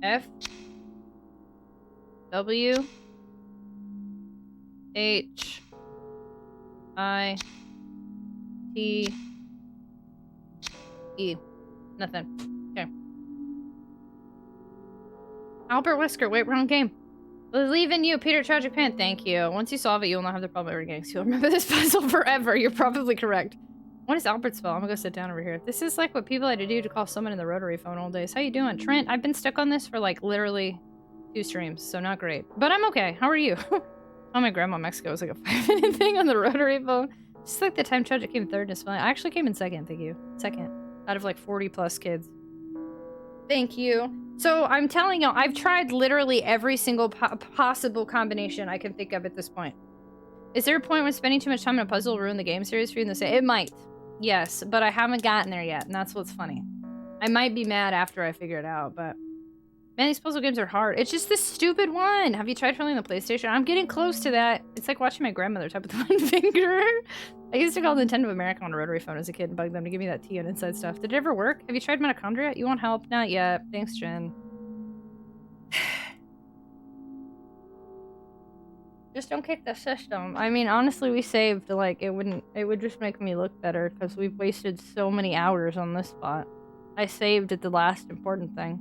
F W H I T E. Nothing. Okay. Albert Wesker. Wait, wrong game. Believe in you, Peter Tragic Pan. Thank you. Once you solve it, you'll not have the problem ever getting. So you'll remember this puzzle forever. You're probably correct. What does Albert spell? I'm gonna go sit down over here. This is like what people had to do to call someone in the rotary phone all days. How you doing? Trent, I've been stuck on this for like literally 2 streams, so not great. But I'm okay. How are you? Oh, my grandma in Mexico was like a 5-minute thing on the rotary phone. Just like the time Tragic came 3rd in spelling. I actually came in 2nd, thank you. 2nd. Out of like 40 plus kids. Thank you. So I'm telling you, I've tried literally every single possible combination I can think of at this point. Is there a point when spending too much time in a puzzle will ruin the game series for you in the same? It might. Yes, but I haven't gotten there yet, and that's what's funny. I might be mad after I figure it out, but... Man, these puzzle games are hard. It's just this stupid one. Have you tried filming the PlayStation? I'm getting close to that. It's like watching my grandmother type with one finger. I used to call Nintendo America on a rotary phone as a kid and bug them to give me that tea and inside stuff. Did it ever work? Have you tried mitochondria? You want help? Not yet. Thanks, Jen. Just don't kick the system. I mean, honestly, we saved, like, it would just make me look better because we've wasted so many hours on this spot. I saved at the last important thing.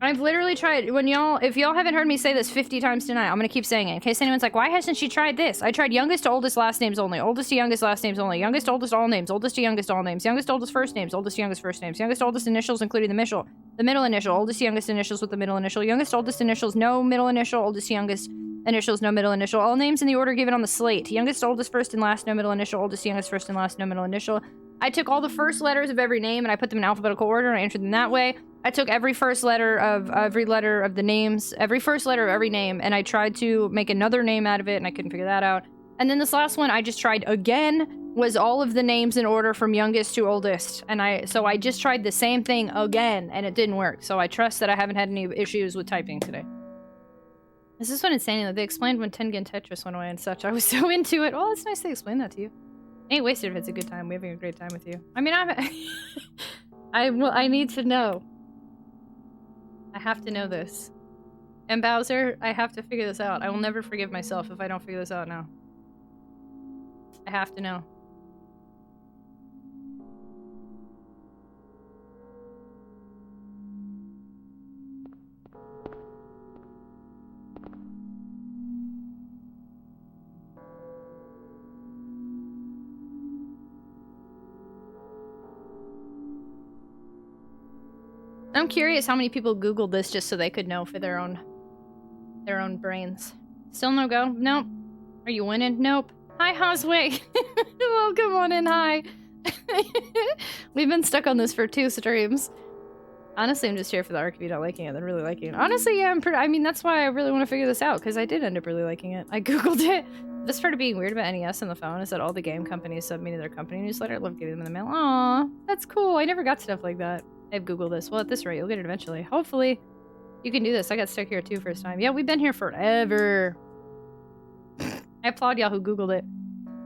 I've literally tried, if y'all haven't heard me say this 50 times tonight, I'm gonna keep saying it, in case anyone's like, why hasn't she tried this? I tried youngest to oldest last names only, oldest to youngest last names only, youngest to oldest all names, oldest to youngest all names, youngest to oldest first names, oldest to youngest first names, youngest to oldest initials including the middle initial, oldest to youngest initials with the middle initial, youngest to oldest initials, no middle initial, oldest to youngest initials, no middle initial, all names in the order given on the slate, youngest to oldest first and last, no middle initial, oldest to youngest first and last, no middle initial. I took all the first letters of every name and I put them in alphabetical order and I entered them that way. I took every first letter of every letter of the names, every first letter of every name, and I tried to make another name out of it, and I couldn't figure that out. And then this last one I just tried again, was all of the names in order from youngest to oldest. And so I just tried the same thing again, and it didn't work. So I trust that I haven't had any issues with typing today. This is what insane that they explained when Tengen Tetris went away and such. I was so into it. Oh, it's nice they explained that to you. Ain't wasted if it's a good time. We're having a great time with you. I mean, I need to know. I have to know this. And Bowser, I have to figure this out. I will never forgive myself if I don't figure this out now. I have to know. I'm curious how many people Googled this just so they could know for their own brains. Still no go? Nope. Are you winning? Nope. Hi, Hosway. Welcome on in. Hi. We've been stuck on this for 2 streams. Honestly, I'm just here for the arc if you're not liking it, then really liking it. Honestly, yeah, I mean, that's why I really want to figure this out, because I did end up really liking it. I Googled it. This part of being weird about NES on the phone is that all the game companies sub me to their company newsletter. I love getting them in the mail. Aw, that's cool. I never got stuff like that. I've Googled this. Well, at this rate, you'll get it eventually. Hopefully, you can do this. I got stuck here too first time. Yeah, we've been here forever. I applaud y'all who Googled it.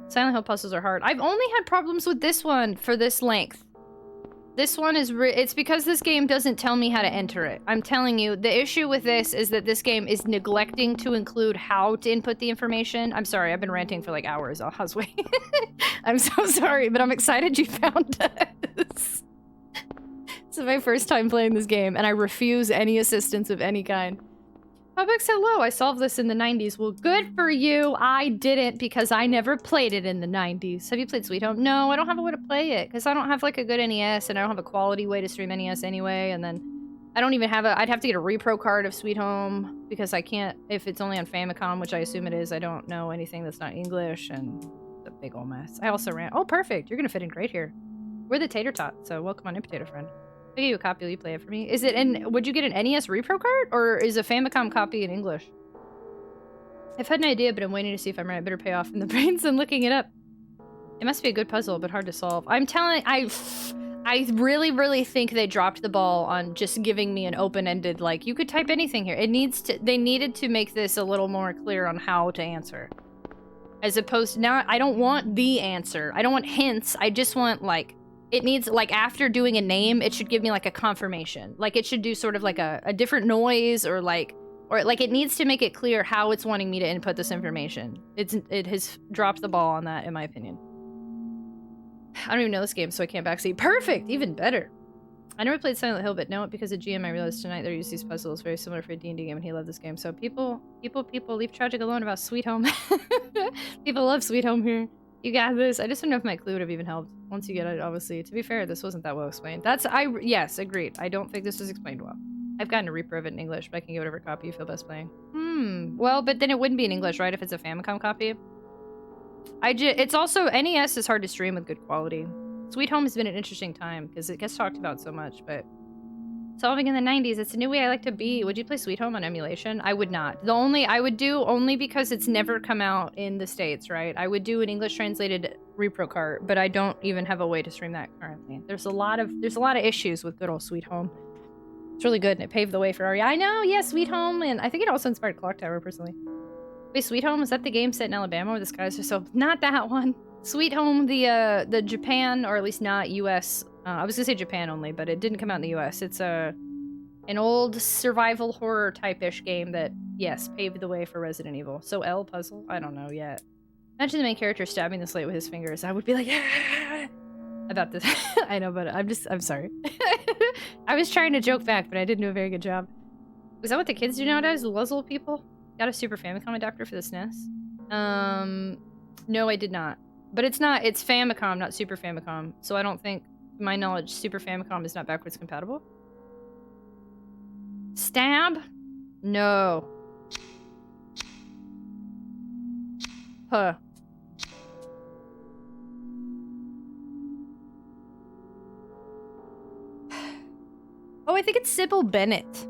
Silent Hill puzzles are hard. I've only had problems with this one for this length. This one is it's because this game doesn't tell me how to enter it. I'm telling you, the issue with this is that this game is neglecting to include how to input the information. I'm sorry, I've been ranting for like hours. Hosway. I'm so sorry, but I'm excited you found us. This is my first time playing this game, and I refuse any assistance of any kind. Publix, hello, I solved this in the 90s. Well, good for you. I didn't, because I never played it in the 90s. Have you played Sweet Home? No, I don't have a way to play it, because I don't have, like, a good NES, and I don't have a quality way to stream NES anyway, and then I don't even have I'd have to get a repro card of Sweet Home, because I can't, if it's only on Famicom, which I assume it is, I don't know anything that's not English, and it's a big old mess. I also ran, oh, perfect, you're gonna fit in great here. We're the Tater Tot, so welcome on in, Potato Friend. I'll give you a copy, will you play it for me? Is it in, would you get an NES repro card? Or is a Famicom copy in English? I've had an idea, but I'm waiting to see if I'm right. Better pay off in the brains than looking it up. It must be a good puzzle, but hard to solve. I'm telling, I really, really think they dropped the ball on just giving me an open-ended, like, you could type anything here. They needed to make this a little more clear on how to answer. As opposed to, now, I don't want the answer. I don't want hints. I just want, like, it needs, like, after doing a name, it should give me, like, a confirmation. Like, it should do sort of, like, a different noise, or, like, it needs to make it clear how it's wanting me to input this information. It has dropped the ball on that, in my opinion. I don't even know this game, so I can't backseat. Perfect! Even better. I never played Silent Hill, but know it because of GM. I realized tonight there used these puzzles very similar for a D&D game, and he loved this game. So people, leave Tragic alone about Sweet Home. People love Sweet Home here. You got this. I just don't know if my clue would have even helped. Once you get it, obviously. To be fair, this wasn't that well explained. Yes, agreed. I don't think this was explained well. I've gotten a Reaper of it in English, but I can get whatever copy you feel best playing. Well, but then it wouldn't be in English, right, if it's a Famicom copy? It's also, NES is hard to stream with good quality. Sweet Home has been an interesting time, because it gets talked about so much, but... Solving in the 90s, it's a new way I like to be. Would you play Sweet Home on emulation? I would not. I would do, only because it's never come out in the States, right? I would do an English translated repro cart, but I don't even have a way to stream that currently. There's a lot of issues with good old Sweet Home. It's really good, and it paved the way for RE. I know, yeah, Sweet Home, and I think it also inspired Clock Tower, personally. Wait, Sweet Home, is that the game set in Alabama where the skies are so... Not that one. Sweet Home, the Japan, or at least not US... I was gonna say Japan only, but it didn't come out in the US. It's an old survival horror type-ish game that, yes, paved the way for Resident Evil. So L puzzle? I don't know yet. Imagine the main character stabbing the slate with his fingers. I would be like, ah! About this. I know, but I'm sorry. I was trying to joke back, but I didn't do a very good job. Is that what the kids do nowadays? The Luzzle people? Got a Super Famicom adapter for the SNES? No, I did not. But it's Famicom, not Super Famicom. So I don't think, to my knowledge, Super Famicom is not backwards compatible. Stab? No. Huh. Oh, I think it's Sybil Bennett.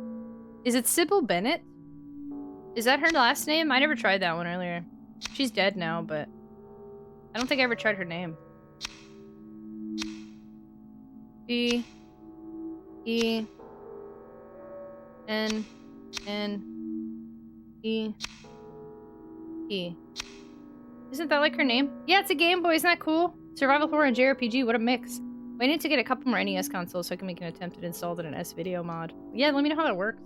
Is it Sybil Bennett? Is that her last name? I never tried that one earlier. She's dead now, but I don't think I ever tried her name. B E N N E E. Isn't that like her name? Yeah, it's a Game Boy. Isn't that cool? Survival horror and JRPG. What a mix. I need to get a couple more NES consoles so I can make an attempt at installing an S-Video mod. Yeah, let me know how that works.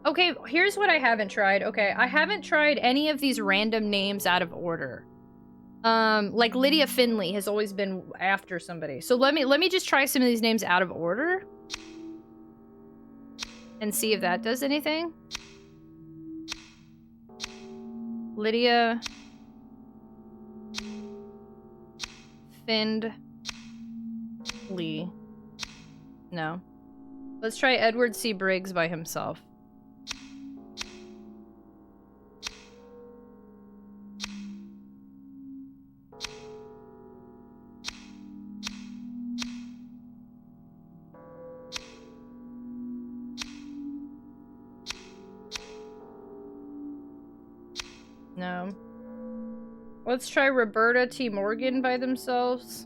Okay, here's what I haven't tried. Okay, I haven't tried any of these random names out of order. Like Lydia Finley has always been after somebody. So let me just try some of these names out of order. And see if that does anything. Lydia Findley. No. Let's try Edward C. Briggs by himself. No. Let's try Roberta T. Morgan by themselves.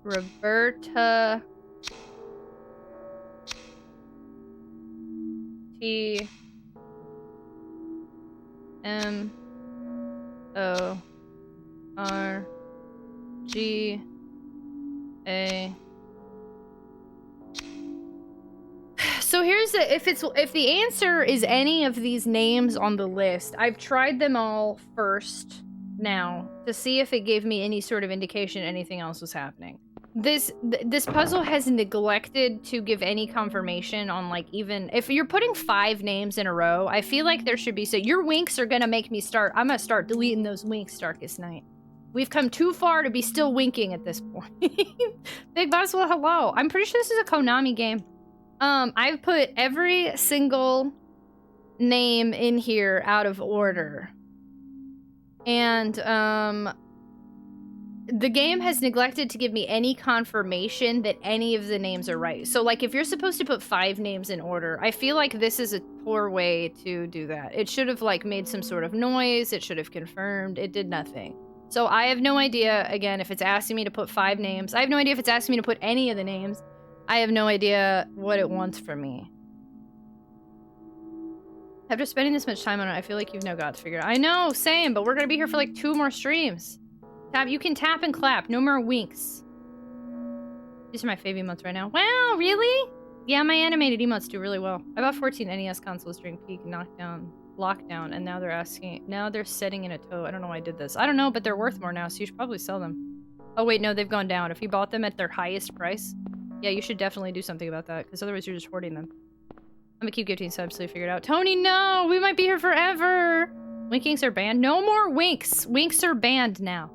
Roberta T. M. O. R. G. A. So here's the, if the answer is any of these names on the list, I've tried them all first now to see if it gave me any sort of indication anything else was happening. This puzzle has neglected to give any confirmation on, like, even if you're putting 5 names in a row, I feel like there should be, so your winks are gonna make me I'm gonna start deleting those winks, Darkest Night. We've come too far to be still winking at this point. Big Boss, well, hello. I'm pretty sure this is a Konami game. I've put every single name in here out of order. And, the game has neglected to give me any confirmation that any of the names are right. So, like, if you're supposed to put 5 names in order, I feel like this is a poor way to do that. It should have, like, made some sort of noise. It should have confirmed. It did nothing. So I have no idea, again, if it's asking me to put 5 names. I have no idea if it's asking me to put any of the names. I have no idea what it wants from me. After spending this much time on it, I feel like you've now got to figure it out. I know, same, but we're gonna be here for like 2 more streams. You can tap and clap, no more winks. These are my favorite emotes right now. Wow, really? Yeah, my animated emotes do really well. I bought 14 NES consoles during peak lockdown, and now they're setting in a toe. I don't know why I did this. I don't know, but they're worth more now, so you should probably sell them. Oh wait, no, they've gone down. If you bought them at their highest price, yeah, you should definitely do something about that, because otherwise you're just hoarding them. I'm gonna keep gifting subs till you figure it out. Tony, no! We might be here forever! Winkings are banned. No more winks! Winks are banned now.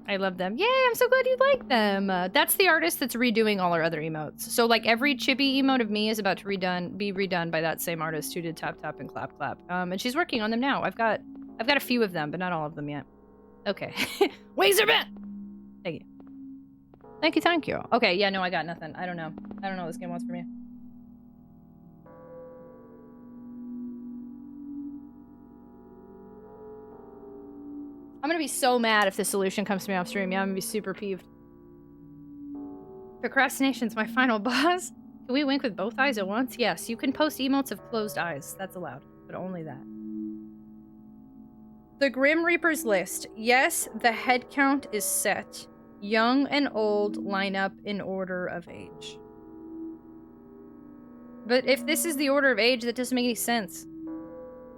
I love them. Yay, I'm so glad you like them! That's the artist that's redoing all our other emotes. So, like, every chibi emote of me is about to be redone by that same artist who did tap tap and clap clap. And she's working on them now. I've got a few of them, but not all of them yet. Okay. Wings are banned! Thank you. Thank you, thank you. Okay, yeah, no, I got nothing. I don't know. I don't know what this game wants from me. I'm gonna be so mad if the solution comes to me off stream. Yeah, I'm gonna be super peeved. Procrastination's my final boss. Can we wink with both eyes at once? Yes, you can post emotes of closed eyes. That's allowed, but only that. The Grim Reaper's list. Yes, the head count is set. Young and old line up in order of age. But if this is the order of age, that doesn't make any sense.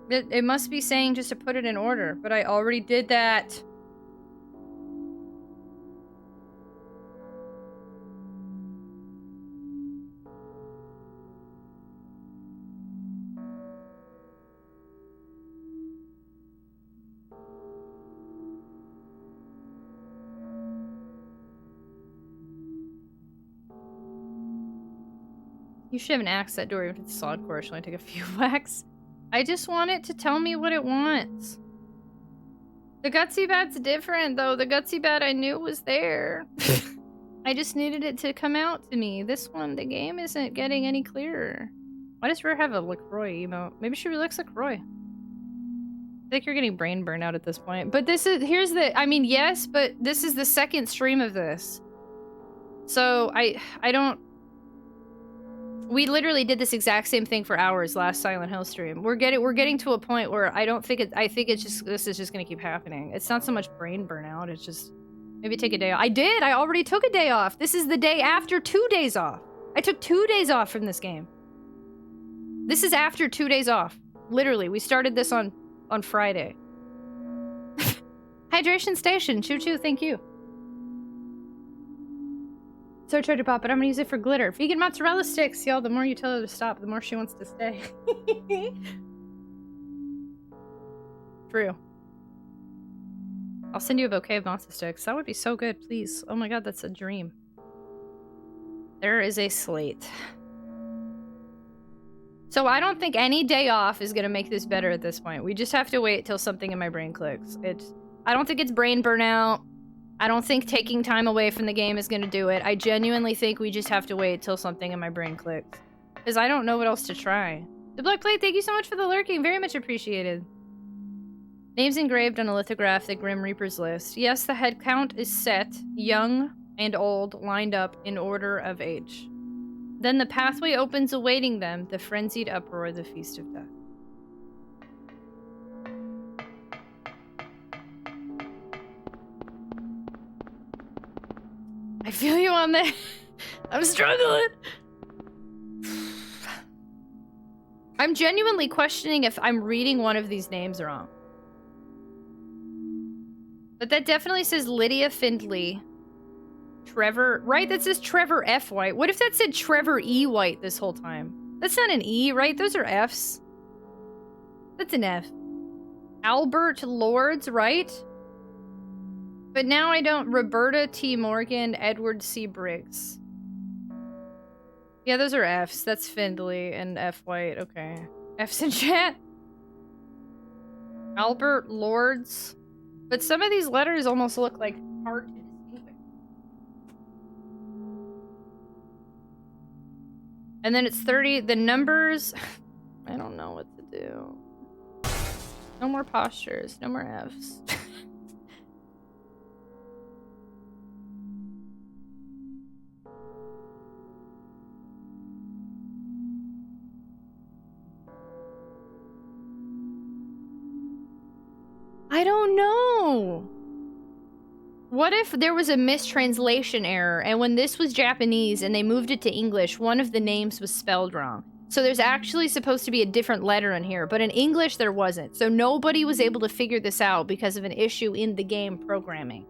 It must be saying just to put it in order, but I already did that. You should have an axe that door if it's a solid core. It should only take a few whacks. I just want it to tell me what it wants. The Gutsy Bat's different, though. The Gutsy Bat I knew was there. I just needed it to come out to me. This one, the game isn't getting any clearer. Why does Rare have a LaCroix emote? Maybe she really likes LaCroix. I think you're getting brain burnout at this point. But this is, here's the, I mean, yes, but this is the second stream of this. So, I don't... We literally did this exact same thing for hours last Silent Hill stream. We're getting to a point where I think it's just, this is just gonna keep happening. It's not so much brain burnout, it's just, maybe take a day off. I already took a day off. This is the day after 2 days off. I took 2 days off from this game. This is after 2 days off. Literally, we started this on Friday. Hydration station, choo choo, thank you. So Treasure Pop, but I'm gonna use it for glitter. Vegan mozzarella sticks, y'all. The more you tell her to stop, the more she wants to stay. True. I'll send you a bouquet of matzo sticks. That would be so good, please. Oh my god, that's a dream. There is a slate. So I don't think any day off is gonna make this better at this point. We just have to wait till something in my brain clicks. I don't think it's brain burnout. I don't think taking time away from the game is gonna do it. I genuinely think we just have to wait till something in my brain clicks. Because I don't know what else to try. The Black Plate, thank you so much for the lurking. Very much appreciated. Names engraved on a lithograph, the Grim Reaper's list. Yes, the head count is set. Young and old lined up in order of age. Then the pathway opens awaiting them, the frenzied uproar, the feast of death. I feel you on that. I'm struggling. I'm genuinely questioning if I'm reading one of these names wrong. But that definitely says Lydia Findley. Trevor, right? That says Trevor F. White. What if that said Trevor E. White this whole time? That's not an E, right? Those are Fs. That's an F. Albert Lords, right? But now I don't. Roberta T. Morgan, Edward C. Briggs. Yeah, those are Fs. That's Findley and F. White. Okay. F's in chat. Albert Lords. But some of these letters almost look like hard to distinguish. And then it's 30. The numbers... I don't know what to do. No more postures. No more Fs. I don't know. What if there was a mistranslation error and when this was Japanese and they moved it to English, one of the names was spelled wrong? So there's actually supposed to be a different letter in here, but in English there wasn't. So nobody was able to figure this out because of an issue in the game programming.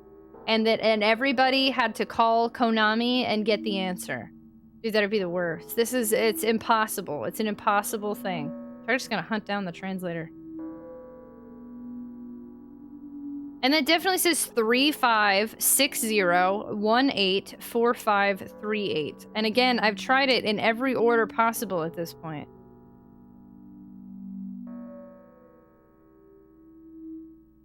And everybody had to call Konami and get the answer. Dude, that'd be the worst. It's impossible. It's an impossible thing. I'm just gonna hunt down the translator. And that definitely says 3560184538. And again, I've tried it in every order possible at this point.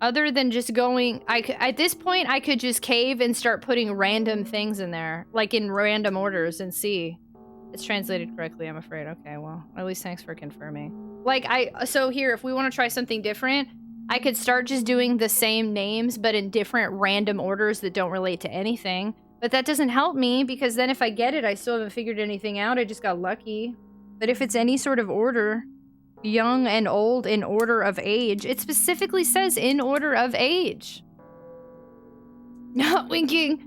Other than just going... at this point, I could just cave and start putting random things in there. Like in random orders and see. It's translated correctly, I'm afraid. Okay, well, at least thanks for confirming. Like, so here, if we want to try something different... I could start just doing the same names, but in different random orders that don't relate to anything. But that doesn't help me, because then if I get it, I still haven't figured anything out. I just got lucky. But if it's any sort of order, young and old in order of age, it specifically says in order of age. Not winking.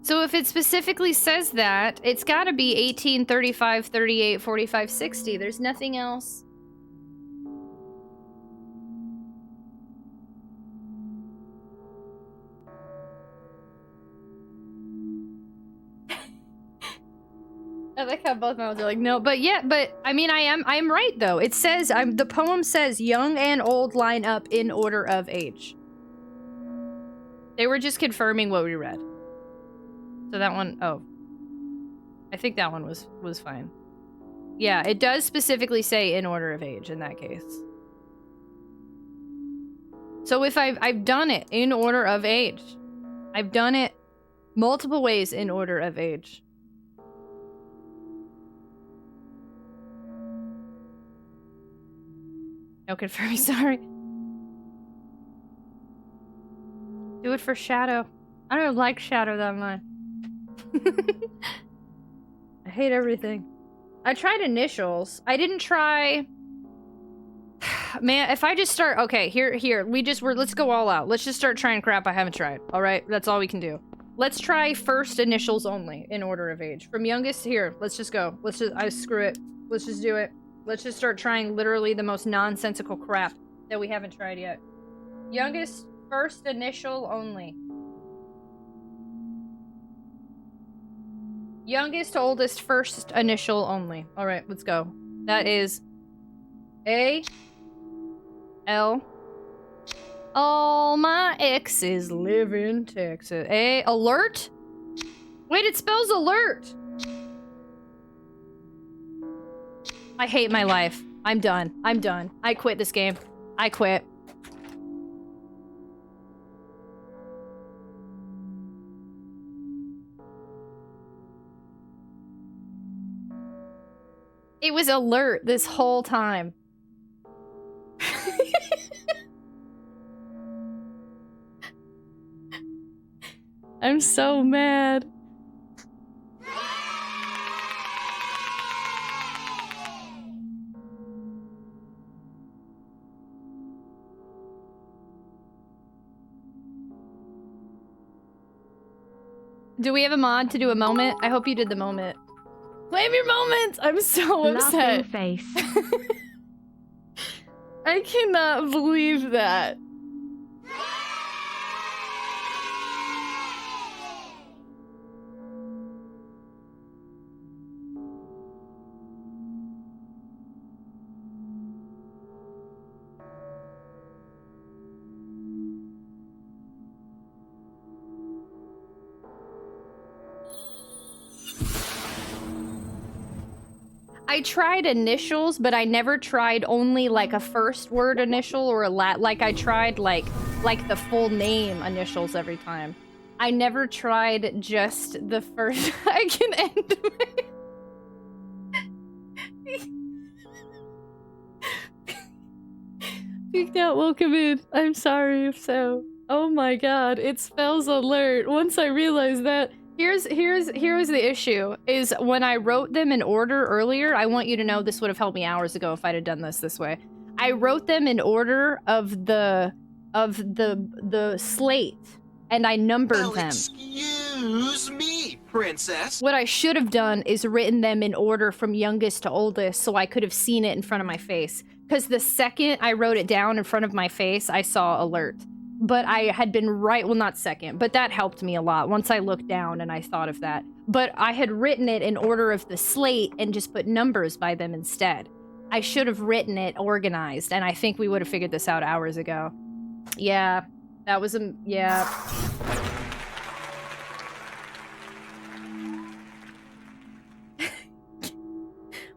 So if it specifically says that, it's gotta be 18, 35, 38, 45, 60. There's nothing else. I like how both mouths are like, no, but yeah, but I mean, I'm right though. It says, the poem says young and old line up in order of age. They were just confirming what we read. So that one, oh. I think that one was fine. Yeah, it does specifically say in order of age in that case. So if I've done it in order of age. I've done it multiple ways in order of age. No confirming, sorry. Do it for Shadow. I don't like Shadow that much. I hate everything. I tried initials. I didn't try... Man, if I just start... Okay, here. Let's go all out. Let's just start trying crap I haven't tried. Alright? That's all we can do. Let's try first initials only in order of age. From youngest here, let's just go. Screw it. Let's just do it. Let's just start trying literally the most nonsensical crap that we haven't tried yet. Youngest, first initial only. Youngest, oldest, first initial only. Alright, let's go. That is A, L. All my exes live in Texas. A, alert? Wait, it spells alert! I hate my life. I'm done. I quit this game. I quit. It was alert this whole time. I'm so mad. Do we have a mod to do a moment? I hope you did the moment. Claim your moments! I'm so upset. Face. I cannot believe that. I tried initials, but I never tried only like a first word initial or a like I tried like like the full name initials every time. I never tried just the first. I can end Peeked out, welcome in. I'm sorry if so. Oh my god, it spells alert. Once I realized that, here's the issue, is when I wrote them in order earlier, I want you to know this would have helped me hours ago if I'd have done this way. I wrote them in order of the slate, and I numbered them. Excuse me, princess. What I should have done is written them in order from youngest to oldest so I could have seen it in front of my face. Because the second I wrote it down in front of my face, I saw alert. But I had been right, well, not second, but that helped me a lot once I looked down and I thought of that. But I had written it in order of the slate and just put numbers by them instead. I should have written it organized, and I think we would have figured this out hours ago. Yeah, that was yeah.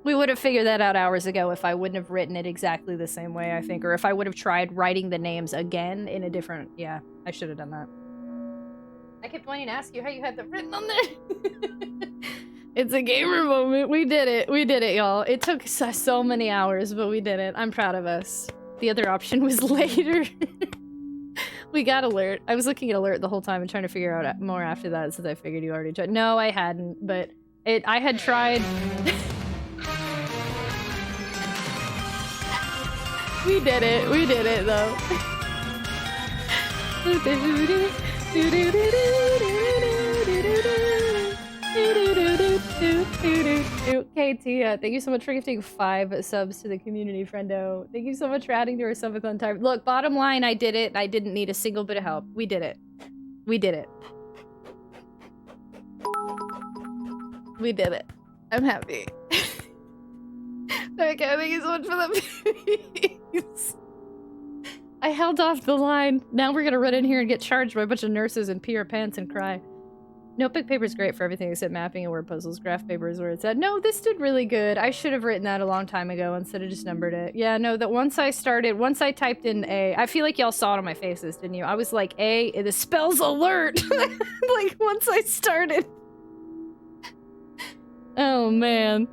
We would have figured that out hours ago if I wouldn't have written it exactly the same way, I think. Or if I would have tried writing the names again in a different... Yeah, I should have done that. I kept wanting to ask you how you had them written on there. It's a gamer moment. We did it. We did it, y'all. It took so many hours, but we did it. I'm proud of us. The other option was later. We got alert. I was looking at alert the whole time and trying to figure out more after that since I figured you already tried. No, I hadn't, but I had tried... We did it. We did it, though. KT, thank you so much for gifting 5 subs to the community, friendo. Thank you so much for adding to our subathon time. Look, bottom line, I did it. I didn't need a single bit of help. We did it. We did it. We did it. I'm happy. Okay, thank you so much for the peace. I held off the line. Now we're gonna run in here and get charged by a bunch of nurses and pee our pants and cry. Notebook paper is great for everything except mapping and word puzzles. Graph paper is where it's at. No, this did really good. I should have written that a long time ago instead of just numbered it. Yeah, no, that once I typed in A, I feel like y'all saw it on my faces, didn't you? I was like, A, the spells alert! Like, once I started. Oh, man.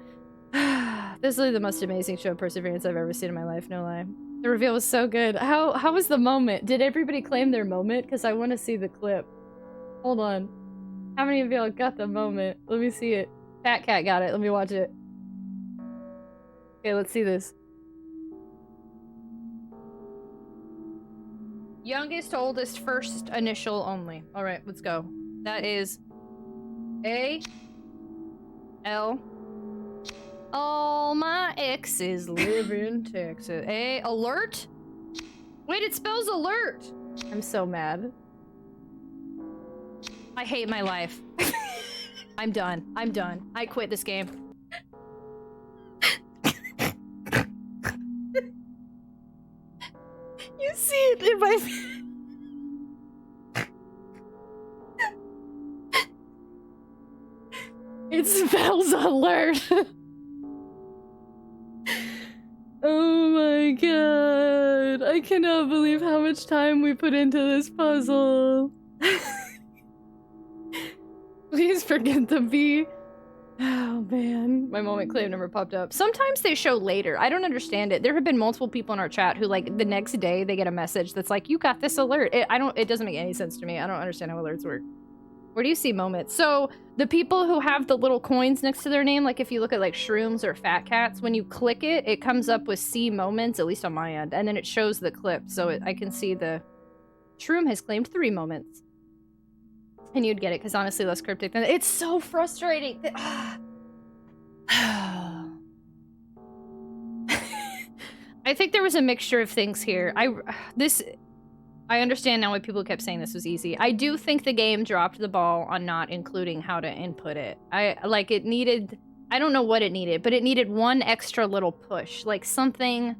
This is really the most amazing show of perseverance I've ever seen in my life, no lie. The reveal was so good. How was the moment? Did everybody claim their moment? Because I want to see the clip. Hold on. How many of y'all got the moment? Let me see it. Fat Cat got it. Let me watch it. Okay, let's see this. Youngest to oldest, first initial only. Alright, let's go. That is A L. All my exes live in Texas. A alert? Wait, it spells alert! I'm so mad. I hate my life. I'm done. I'm done. I quit this game. You see it in my... It spells alert. Oh my god. I cannot believe how much time we put into this puzzle. Please forget the B. Oh man. My moment claim never popped up. Sometimes they show later. I don't understand it. There have been multiple people in our chat who, like, the next day they get a message that's like, you got this alert. It doesn't make any sense to me. I don't understand how alerts work. Where do you see moments? So the people who have the little coins next to their name, like if you look at like Shrooms or Fat Cats, when you click it, it comes up with see moments, at least on my end, and then it shows the clip. So I can see the Shroom has claimed 3 moments. And you'd get it, because honestly, less cryptic than it's so frustrating. I think there was a mixture of things here. I understand now why people kept saying this was easy. I do think the game dropped the ball on not including how to input it. It needed, I don't know what it needed, but it needed one extra little push, like something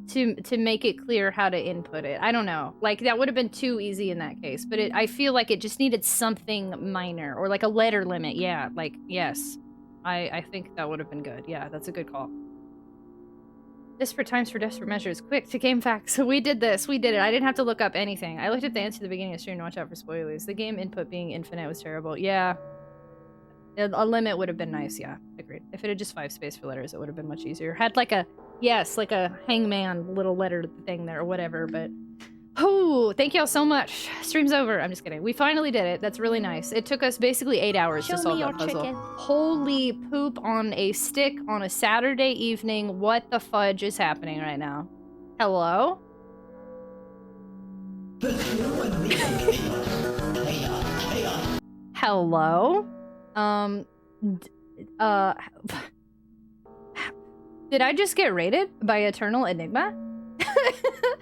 to make it clear how to input it. I don't know. Like, that would have been too easy in that case, but I feel like it just needed something minor, or like a letter limit. Yeah, like, yes. I think that would have been good. Yeah, that's a good call. Desperate times for desperate measures. Quick, to game facts. So we did this. We did it. I didn't have to look up anything. I looked at the answer at the beginning of the stream to watch out for spoilers. The game input being infinite was terrible. Yeah. A limit would have been nice, yeah. Agreed. If it had just 5 space for letters, it would have been much easier. Had like a, yes, like a hangman little letter thing there or whatever, but... Oh, thank y'all so much. Stream's over. I'm just kidding. We finally did it. That's really nice. It took us basically 8 hours to solve that puzzle. Chicken. Holy poop on a stick on a Saturday evening. What the fudge is happening right now? Hello? Hello? Did I just get raided by Eternal Enigma?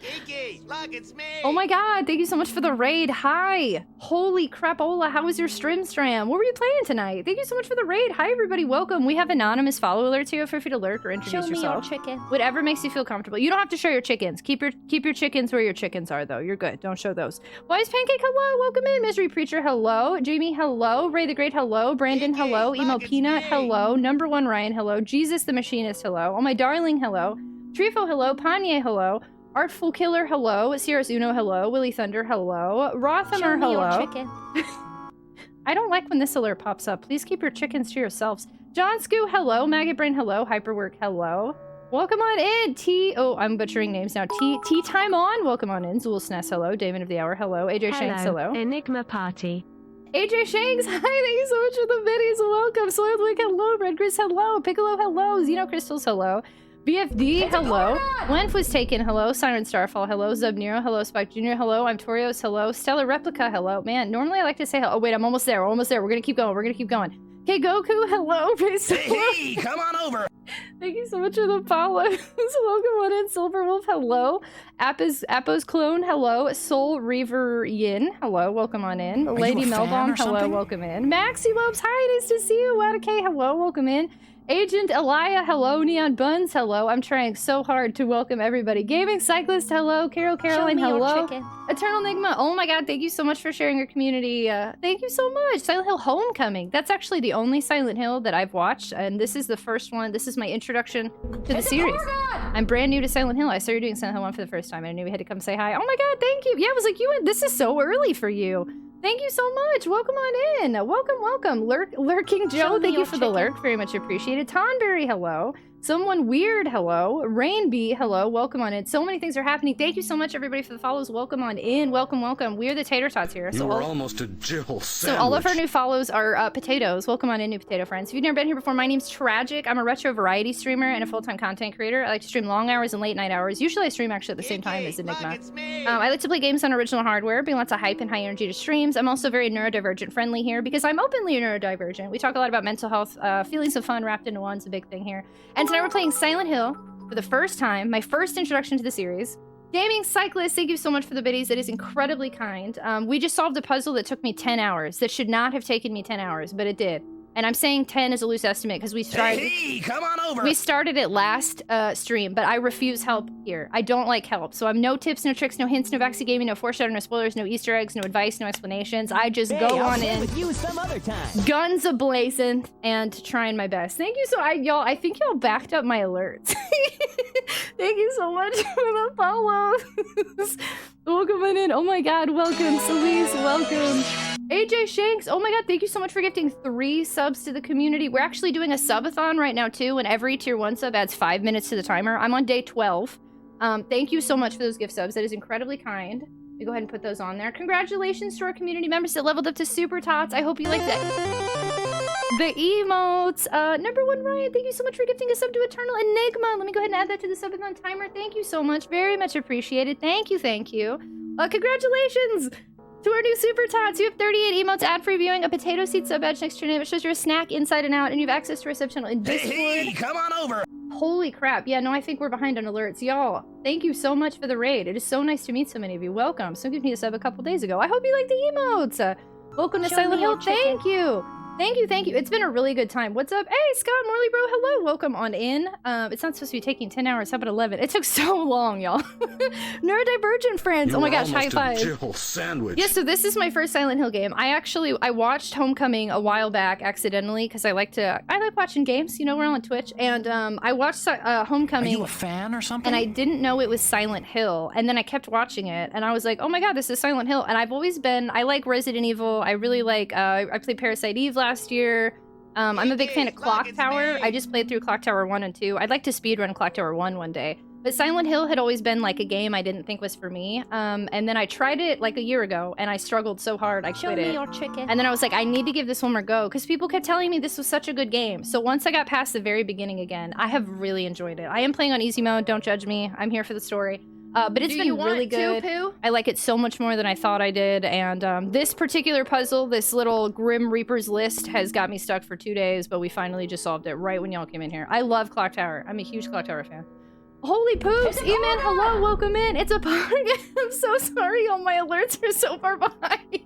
Kiki, look, it's me. Oh my god, thank you so much for the raid. Hi. Holy crapola, how was your stream? What were you playing tonight? Thank you so much for the raid. Hi everybody, welcome. We have anonymous follow alerts here. Feel free to lurk or introduce yourself. Show me your chicken. Whatever makes you feel comfortable. You don't have to show your chickens. Keep your chickens where your chickens are though. You're good. Don't show those. Wise Pancake, hello. Welcome in. Misery Preacher, hello. Jamie, hello. Ray the Great, hello. Brandon, Kiki, hello. look, Emo it's Peanut, me. hello. Number 1 Ryan, hello. Jesus the Machinist, hello. Oh my darling, hello. Trifo, hello. Panye, hello. Artful Killer, hello. Sierra's Uno, hello. Willy Thunder, hello. Rothamer, hello. Chicken. I don't like when this alert pops up. Please keep your chickens to yourselves. John Scoo, hello. Maggot Brain, hello. Hyperwork, hello. Welcome on in. Oh, I'm butchering names now. Tea Time On, welcome on in. Zool Sness, hello. Damon of the Hour, hello. AJ Shanks, hello. Enigma Party. AJ Shanks, hi, thank you so much for the biddies. Welcome. Soiled Wig, hello. Red Gris, hello. Piccolo, hello. Xeno Crystals, hello. BFD, hello. Lenf was taken, hello. Siren Starfall, hello. Zub Nero, hello. Spike Jr., hello. I'm Torios, hello. Stellar Replica, hello. Man, normally I like to say hello. Oh, wait, I'm almost there. We're almost there. We're gonna keep going. We're gonna keep going. Okay, Goku, hello. Hey, come on over. Thank you so much for the follows. Welcome on in. Silverwolf, hello. Appo's Clone, hello. Soul Reaver Yin, hello. Welcome on in. Lady Melbomb, hello. Welcome in. Maxi Lopes, hi. Nice to see you. Wadake, hello. Welcome in. Agent Elia, hello. Neon Buns, hello. I'm trying so hard to welcome everybody. Gaming Cyclist, hello. Caroline, hello. Eternal Enigma, oh my god, thank you so much for sharing your community. Thank you so much. Silent Hill Homecoming. That's actually the only Silent Hill that I've watched, and this is the first one. This is my introduction to the series. I'm brand new to Silent Hill. I started doing Silent Hill 1 for the first time, and I knew we had to come say hi. Oh my god, thank you. Yeah, I was like, this is so early for you. Thank you so much. Welcome on in. Welcome. Lurking Joe, thank you for the lurk. Very much appreciated. Tonberry, hello. Someone Weird, hello. Rainbee, hello. Welcome on in. So many things are happening. Thank you so much, everybody, for the follows. Welcome on in. Welcome. We are the Tater Tots here. You were almost a Jill sandwich. So all of our new follows are potatoes. Welcome on in, new potato friends. If you've never been here before, my name's Tragic. I'm a retro variety streamer and a full-time content creator. I like to stream long hours and late night hours. Usually I stream actually at the same time as Enigma. I like to play games on original hardware, bring lots of hype and high energy to streams. I'm also very neurodivergent friendly here because I'm openly neurodivergent. We talk a lot about mental health, feelings of fun wrapped into one's a big thing here. And tonight we're playing Silent Hill for the first time, my first introduction to the series. Gaming Cyclist, thank you so much for the biddies. That is incredibly kind. We just solved a puzzle that took me 10 hours. That should not have taken me 10 hours, but it did. And I'm saying 10 is a loose estimate because we started. Hey, come on over. We started it last stream, but I refuse help here. I don't like help. So I'm no tips, no tricks, no hints, no backseat gaming, no foreshadowing, no spoilers, no Easter eggs, no advice, no explanations. I just go on in, with you some other time. guns a-blazing, and trying my best. Thank you so y'all. I think y'all backed up my alerts. Thank you so much for the follows. Welcome on in. Oh my god, welcome. Celise, welcome. AJ Shanks, oh my god, thank you so much for gifting 3 subs to the community. We're actually doing a subathon right now too, and every tier 1 sub adds 5 minutes to the timer. I'm on day 12. Thank you so much for those gift subs. That is incredibly kind. We go ahead and put those on there. Congratulations to our community members that leveled up to Super Tots. I hope you like that. The emotes. Number 1 Ryan, thank you so much for gifting a sub to Eternal Enigma. Let me go ahead and add that to the subathon timer. Thank you so much. Very much appreciated. Thank you. Congratulations to our new Super Tots. You have 38 emotes, ad-free viewing, a potato seed sub badge next to your name. It shows you're a snack inside and out, and you have access to our sub channel in Discord. Hey, come on over. Holy crap. Yeah, no, I think we're behind on alerts. Y'all, thank you so much for the raid. It is so nice to meet so many of you. Welcome. Someone gave me a sub a couple days ago. I hope you like the emotes. Welcome to Silent Hill. Thank you. Thank you, thank you. It's been a really good time. What's up? Hey, Scott Morley, bro. Hello, welcome on in. It's not supposed to be taking 10 hours. How about 11? It took so long, y'all. Neurodivergent friends. Oh my gosh, high five. Sandwich. Yeah, so this is my first Silent Hill game. I watched Homecoming a while back accidentally because I like watching games. You know, we're on Twitch, and I watched Homecoming. Are you a fan or something? And I didn't know it was Silent Hill, and then I kept watching it, and I was like, oh my god, this is Silent Hill. And I've always been, I like Resident Evil. I really like, I played Parasite Eve last year. I'm a big fan of Clock Tower. I just played through Clock Tower 1 and 2. I'd like to speedrun Clock Tower 1 one day. But Silent Hill had always been like a game I didn't think was for me. And then I tried it like a year ago, and I struggled so hard I quit it. Show me your chicken. And then I was like, I need to give this one more go, because people kept telling me this was such a good game. So once I got past the very beginning again, I have really enjoyed it. I am playing on easy mode, don't judge me. I'm here for the story. But it's been really good. I like it so much more than I thought I did. And this particular puzzle, this little Grim Reaper's List, has got me stuck for 2 days, but we finally just solved it right when y'all came in here. I love Clock Tower. I'm a huge Clock Tower fan. Holy poops! E-Man, hello, welcome in. It's a park. I'm so sorry, all my alerts are so far behind.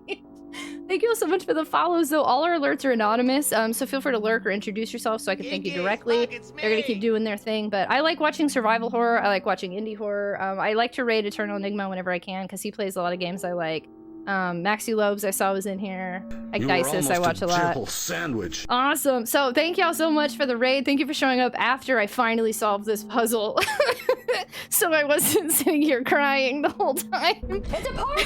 Thank you all so much for the follows, though. All our alerts are anonymous, so feel free to lurk or introduce yourself so I can thank you directly. They're gonna keep doing their thing, but I like watching survival horror. I like watching indie horror. I like to raid Eternal Enigma whenever I can, because he plays a lot of games I like. Maxi Lobes I saw was in here. Ecdysis I watch a lot. Sandwich. Awesome. So thank y'all so much for the raid. Thank you for showing up after I finally solved this puzzle. So I wasn't sitting here crying the whole time. It's a party!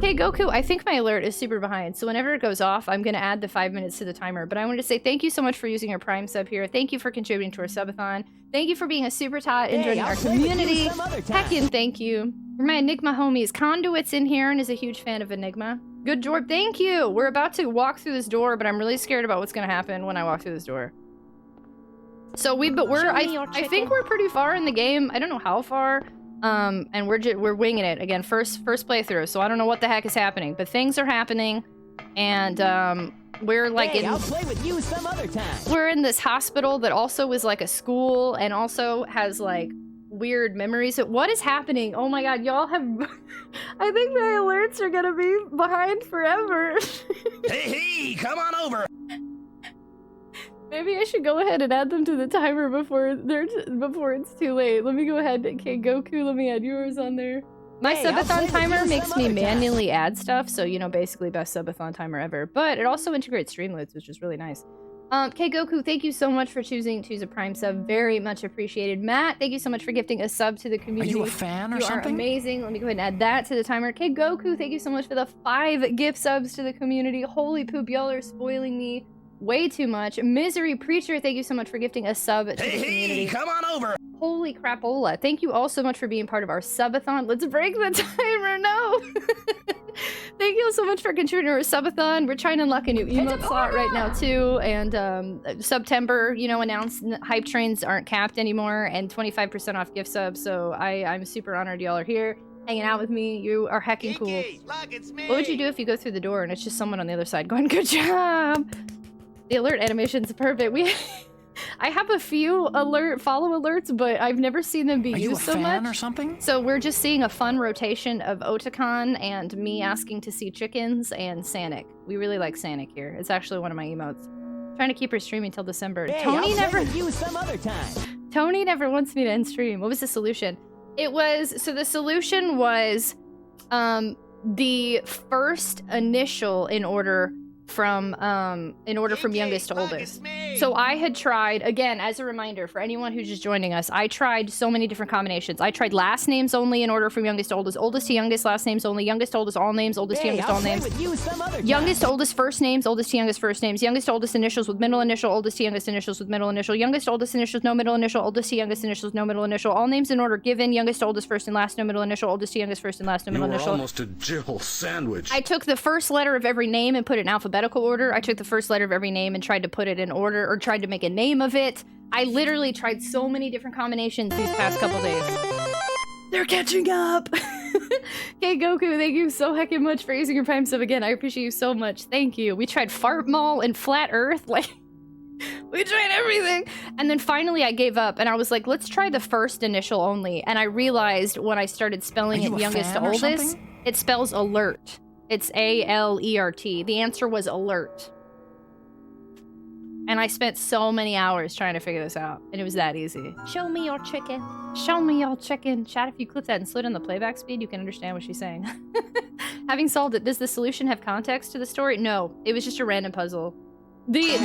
Hey Goku, I think my alert is super behind, so whenever it goes off, I'm gonna add the 5 minutes to the timer. But I wanted to say thank you so much for using your Prime sub here. Thank you for contributing to our subathon. Thank you for being a super tot and joining our community. Heckin' thank you. For my Enigma homies, Conduit's in here and is a huge fan of Enigma. Good Jorb, thank you! We're about to walk through this door, but I'm really scared about what's gonna happen when I walk through this door. So I think we're pretty far in the game. I don't know how far. And we're winging it. Again, first playthrough, so I don't know what the heck is happening. But things are happening, and we're like I'll play with you some other time. We're in this hospital that also is like a school and also has like weird memories. What is happening? Oh my god, y'all have I think my alerts are gonna be behind forever. Hey, come on over. Maybe I should go ahead and add them to the timer before it's too late. Let me go ahead. Okay, Goku, let me add yours on there. My subathon timer makes me manually add stuff, so you know, basically best subathon timer ever. But it also integrates Streamloots, which is really nice. Okay, Goku, thank you so much for choosing to use a Prime sub. Very much appreciated. Matt, thank you so much for gifting a sub to the community. Are you a fan or something? You are amazing. Let me go ahead and add that to the timer. Okay, Goku, thank you so much for the 5 gift subs to the community. Holy poop, y'all are spoiling me way too much. Misery Preacher, thank you so much for gifting a sub to the community. Hey, come on over. Holy crapola. Thank you all so much for being part of our subathon. Let's break the timer. No. Thank you all so much for contributing to our subathon. We're trying to unlock a new emote slot right now too. And September, you know, announced hype trains aren't capped anymore and 25% off gift subs. So I'm super honored y'all are here hanging out with me. You are hecking cool. What would you do if you go through the door and it's just someone on the other side going, good job? The alert animation's perfect. I have a few follow alerts, but I've never seen them be used so much. Are you a fan or something? So we're just seeing a fun rotation of Otakon and me asking to see chickens and Sanic. We really like Sanic here. It's actually one of my emotes. Trying to keep her streaming till December. Hey, Tony I'll play with you some other time. Tony never wants me to end stream. What was the solution? The solution was the first initial in order from youngest to oldest. So I had tried, again, as a reminder for anyone who's just joining us, I tried so many different combinations. I tried last names only in order from youngest to oldest, oldest to youngest, last names only, youngest to oldest, all names, oldest to youngest, all names, youngest to oldest first names, oldest to youngest first names, youngest to oldest initials with middle initial, oldest to youngest initials with middle initial, youngest to oldest initials, no middle initial, oldest to youngest initials, no middle initial, all names in order given, youngest to oldest first and last, no middle initial, oldest to youngest first and last, no middle initial. Almost a Jill sandwich. I took the first letter of every name and put it in alphabetical order. I took the first letter of every name and tried to put it in order, or tried to make a name of it. I literally tried so many different combinations these past couple days. They're catching up. Okay, Goku, thank you so heckin' much for using your Prime sub again. I appreciate you so much. Thank you. We tried Fart Mall and Flat Earth. Like, we tried everything. And then finally I gave up and I was like, let's try the first initial only. And I realized when I started spelling it youngest to oldest, it spells alert. It's A-L-E-R-T. The answer was alert. And I spent so many hours trying to figure this out, and it was that easy. Show me your chicken. Show me your chicken. Chat, if you clip that and slow down the playback speed, you can understand what she's saying. Having solved it, does the solution have context to the story? No, it was just a random puzzle. The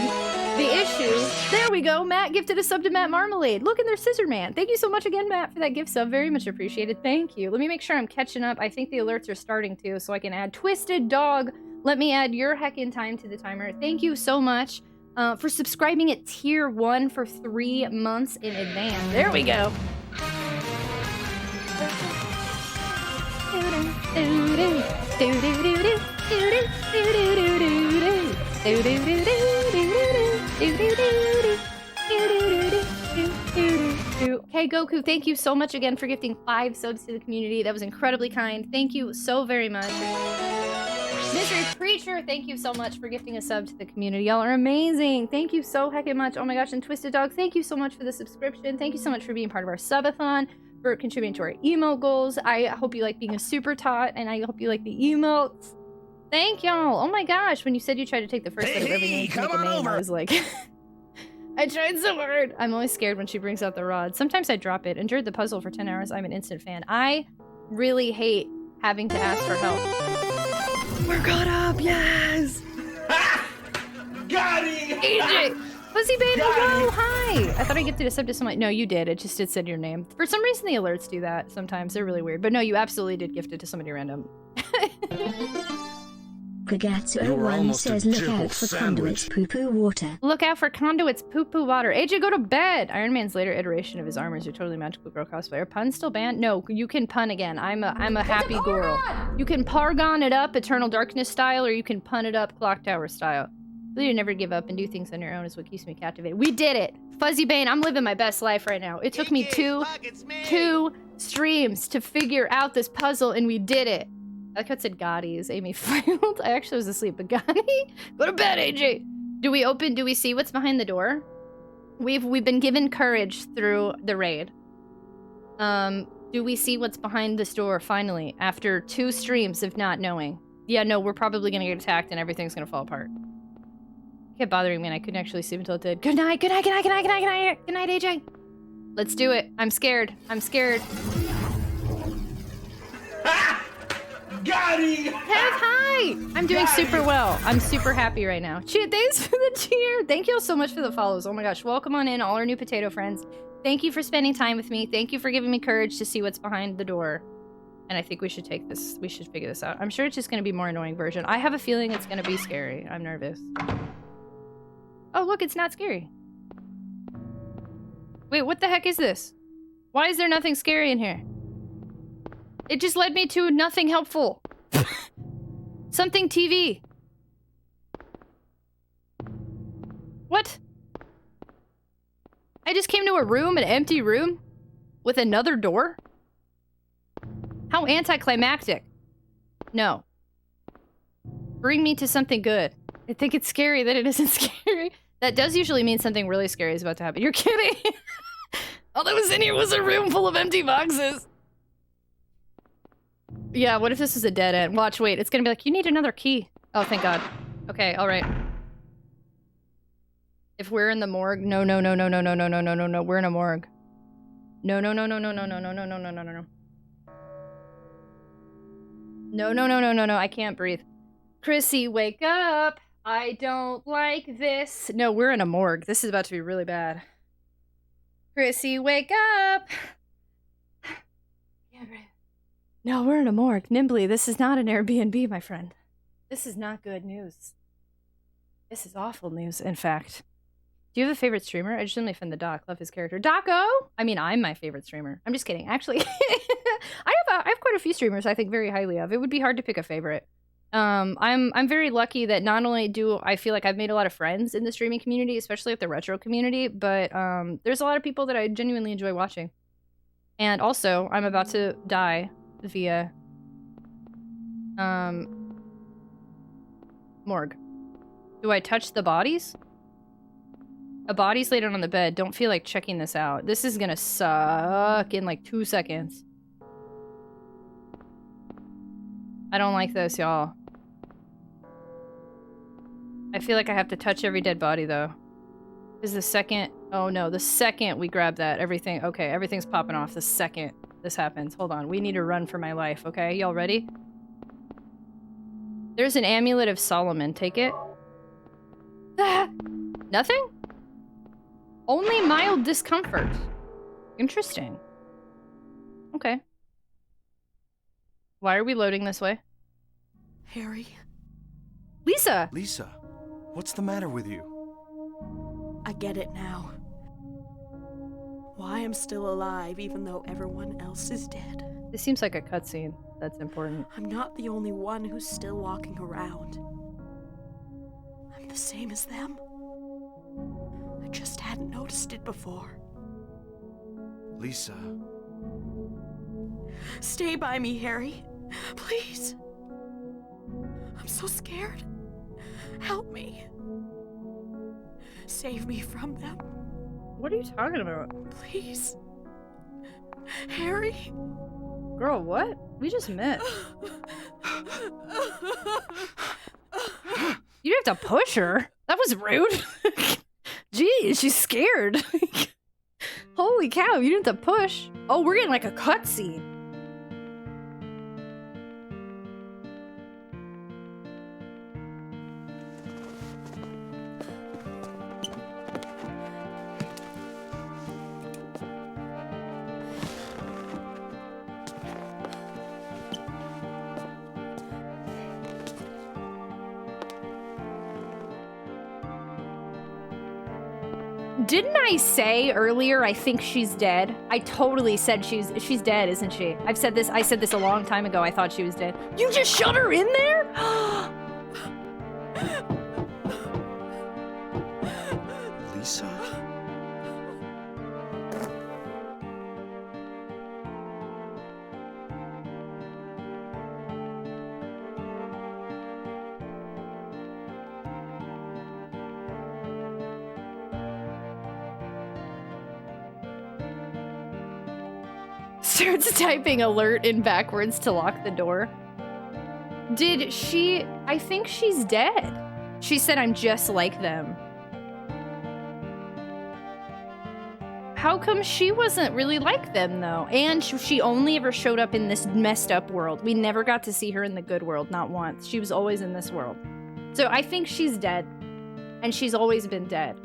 issue, there we go. Matt gifted a sub to Matt Marmalade. Look, and there's Scissor Man. Thank you so much again, Matt, for that gift sub. Very much appreciated. Thank you. Let me make sure I'm catching up. I think the alerts are starting to, so I can add Twisted Dog. Let me add your heckin' time to the timer. Thank you so much for subscribing at tier 1 for 3 months in advance. There we go. Okay, Goku, thank you so much again for gifting 5 subs to the community. That was incredibly kind. Thank you so very much. Misery Preacher, thank you so much for gifting a sub to the community. Y'all are amazing. Thank you so heckin' much. Oh my gosh, and Twisted Dog, thank you so much for the subscription. Thank you so much for being part of our subathon, for contributing to our emote goals. I hope you like being a super tot, and I hope you like the emotes. Thank y'all. Oh my gosh, when you said you tried to take the first letter of every name to make a name, I was like... I tried so hard. I'm always scared when she brings out the rod. Sometimes I drop it. Endured the puzzle for 10 hours. I'm an instant fan. I really having to ask for help. We're caught up, yes! Got it! AJ! Fuzzy Bane, hello, hi! I thought I gifted a sub to someone. No, you did. It said your name. For some reason, the alerts do that sometimes. They're really weird. But no, you absolutely did gift it to somebody random. Kagatsu01 says look out for conduits poo-poo water. Look out for conduits poo-poo water. AJ, go to bed! Iron Man's later iteration of his armor is a totally magical girl cosplayer. Pun still banned? No, you can pun again. I'm a happy girl. You can Pargon it up Eternal Darkness style, or you can pun it up Clock Tower style. You never give up and do things on your own is what keeps me captivated. We did it! Fuzzy Bane, I'm living my best life right now. It took me two streams to figure out this puzzle, and we did it. I like how it said Gotti's. Amy failed. I actually was asleep, but Gotti? Go to bed, AJ! Do we see what's behind the door? We've been given courage through the raid. Do we see what's behind this door finally, after 2 streams of not knowing? Yeah, no, we're probably gonna get attacked and everything's gonna fall apart. It kept bothering me and I couldn't actually sleep until it did. Good night, good night, good night, good night, good night, good night, good night, AJ! Let's do it. I'm scared. I'm scared. Got it! Kev, hi! I'm doing super well. I'm super happy right now. Thanks for the cheer. Thank you all so much for the follows. Oh my gosh, welcome on in, all our new potato friends. Thank you for spending time with me. Thank you for giving me courage to see what's behind the door. And I think we should take this. We should figure this out. I'm sure it's just going to be a more annoying version. I have a feeling it's going to be scary. I'm nervous. Oh, look, it's not scary. Wait, what the heck is this? Why is there nothing scary in here? It just led me to nothing helpful. Something TV. What? I just came to a room, an empty room, with another door? How anticlimactic. No. Bring me to something good. I think it's scary that it isn't scary. That does usually mean something really scary is about to happen. You're kidding! All that was in here was a room full of empty boxes. Yeah, what if this is a dead end? Watch, wait, it's gonna be like, you need another key. Oh, thank God. Okay, alright. If we're in the morgue, no, we're in a morgue. No, I can't breathe. Chrissy, wake up! I don't like this. No, we're in a morgue. This is about to be really bad. Chrissy, wake up! Can't breathe. No, we're in a morgue. Nimbly, this is not an Airbnb, my friend. This is not good news. This is awful news, in fact. Do you have a favorite streamer? I just didn't offend the Doc. Love his character. Doco! I mean, I'm my favorite streamer. I'm just kidding. Actually, I have quite a few streamers I think very highly of. It would be hard to pick a favorite. I'm very lucky that not only do I feel like I've made a lot of friends in the streaming community, especially with the retro community, but there's a lot of people that I genuinely enjoy watching. And also, I'm about to die via morgue. Do I touch the bodies? A body's laid out on the bed. Don't feel like checking this out. This is gonna suck in like 2 seconds. I don't like this, y'all. I feel like I have to touch every dead body, though. Is the second... Oh no, the second we grab that, everything... Okay, everything's popping off the second this happens. Hold on, we need to run for my life, okay? Y'all ready? There's an amulet of Solomon. Take it. Ah! Nothing? Only mild discomfort. Interesting. Okay. Why are we loading this way? Harry. Lisa! Lisa, what's the matter with you? I get it now. Why I'm still alive even though everyone else is dead. This seems like a cutscene. That's important. I'm not the only one who's still walking around. I'm the same as them. I just hadn't noticed it before. Lisa. Stay by me, Harry. Please. I'm so scared. Help me. Save me from them. What are you talking about? Please. Harry? Girl, what? We just met. You didn't have to push her. That was rude. Jeez, she's scared. Holy cow, you didn't have to push. Oh, we're getting like a cutscene. Didn't I say earlier I think she's dead? I totally said she's dead, isn't she? I said this a long time ago. I thought she was dead. You just shut her in there? Lisa? Starts typing alert in backwards to lock the door. Did she... I think she's dead. She said I'm just like them. How come she wasn't really like them, though? And she only ever showed up in this messed up world. We never got to see her in the good world, not once. She was always in this world. So I think she's dead. And she's always been dead.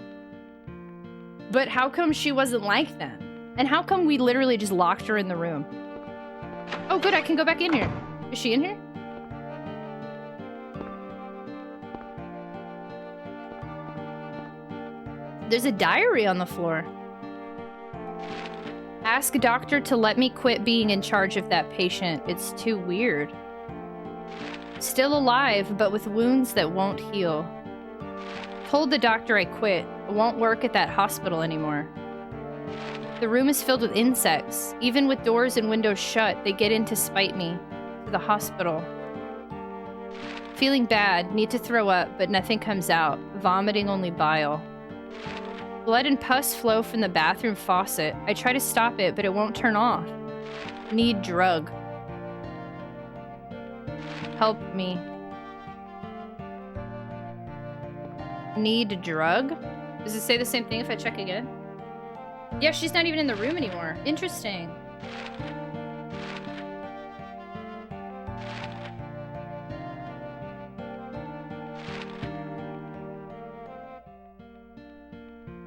But how come she wasn't like them? And how come we literally just locked her in the room? Oh, good, I can go back in here. Is she in here? There's a diary on the floor. Ask doctor to let me quit being in charge of that patient. It's too weird. Still alive, but with wounds that won't heal. Told the doctor I quit. I won't work at that hospital anymore. The room is filled with insects. Even with doors and windows shut, they get in to spite me. To the hospital. Feeling bad, need to throw up, but nothing comes out. Vomiting only bile. Blood and pus flow from the bathroom faucet. I try to stop it, but it won't turn off. Need drug. Help me. Need drug? Does it say the same thing if I check again? Yeah, she's not even in the room anymore. Interesting.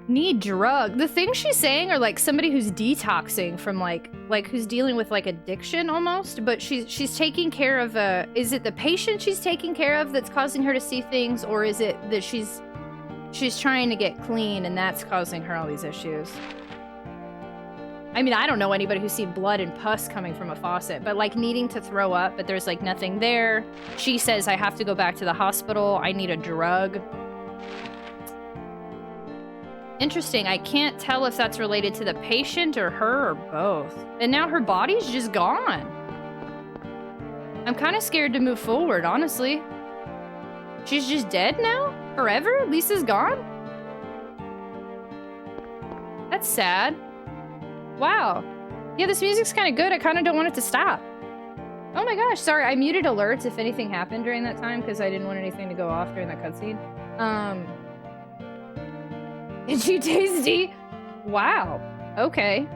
Need drug. The things she's saying are like somebody who's detoxing from like who's dealing with like addiction almost, but she's taking care of is it the patient she's taking care of that's causing her to see things, or is it that she's trying to get clean and that's causing her all these issues? I mean, I don't know anybody who's seen blood and pus coming from a faucet, but like needing to throw up, but there's like nothing there. She says I have to go back to the hospital. I need a drug. Interesting. I can't tell if that's related to the patient or her or both. And now her body's just gone. I'm kind of scared to move forward, honestly. She's just dead now? Forever? Lisa's gone? That's sad. Wow. Yeah, this music's kind of good. I kind of don't want it to stop. Oh my gosh, sorry. I muted alerts if anything happened during that time because I didn't want anything to go off during that cutscene. Is she tasty? Wow. Okay.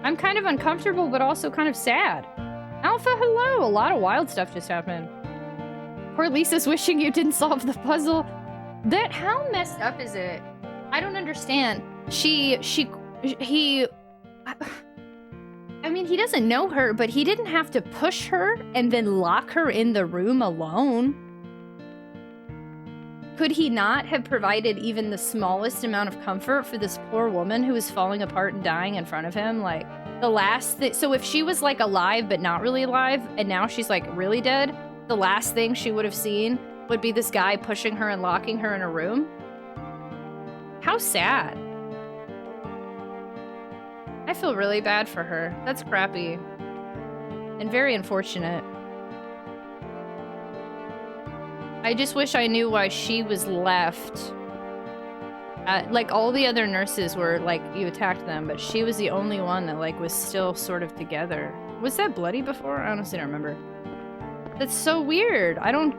I'm kind of uncomfortable, but also kind of sad. Alpha, hello! A lot of wild stuff just happened. Poor Lisa's wishing you didn't solve the puzzle. How messed up is it? I don't understand. I mean, he doesn't know her, but he didn't have to push her and then lock her in the room alone. Could he not have provided even the smallest amount of comfort for this poor woman who was falling apart and dying in front of him? Like, the last thing... So if she was, like, alive but not really alive, and now she's, like, really dead, the last thing she would have seen would be this guy pushing her and locking her in a room? How sad. I feel really bad for her. That's crappy. And very unfortunate. I just wish I knew why she was left. Like, all the other nurses were, like, you attacked them, but she was the only one that, like, was still sort of together. Was that bloody before? I honestly don't remember. That's so weird. I don't...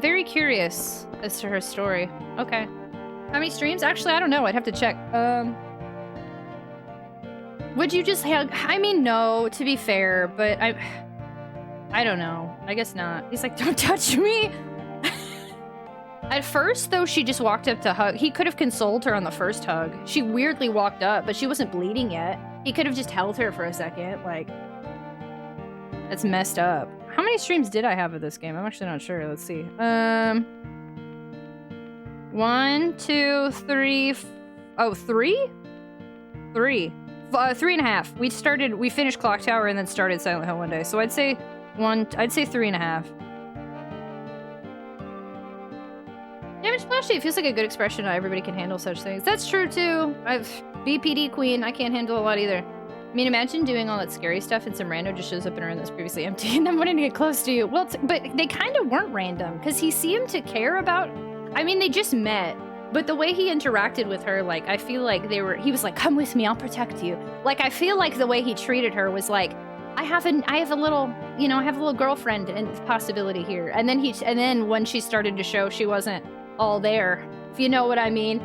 very curious as to her story. Okay. How many streams? Actually, I don't know. I'd have to check. Would you just hug? I mean, no, to be fair, but I don't know. I guess not. He's like, don't touch me! At first, though, she just walked up to hug. He could have consoled her on the first hug. She weirdly walked up, but she wasn't bleeding yet. He could have just held her for a second. Like, that's messed up. How many streams did I have of this game? I'm actually not sure. Let's see. 1, 2, 3. Oh, 3? 3. 3.5. We finished Clock Tower and then started Silent Hill one day. So I'd say 3.5. Damage Splashy, it feels like a good expression. Not everybody can handle such things. That's true too. BPD queen, I can't handle a lot either. I mean, imagine doing all that scary stuff and some rando just shows up in a room that's previously empty and then wanting to get close to you. Well, but they kind of weren't random because he seemed to care about... I mean, they just met. But the way he interacted with her, like, I feel like he was like, come with me, I'll protect you. Like, I feel like the way he treated her was like, I have a little girlfriend and possibility here. And then when she started to show she wasn't all there, if you know what I mean,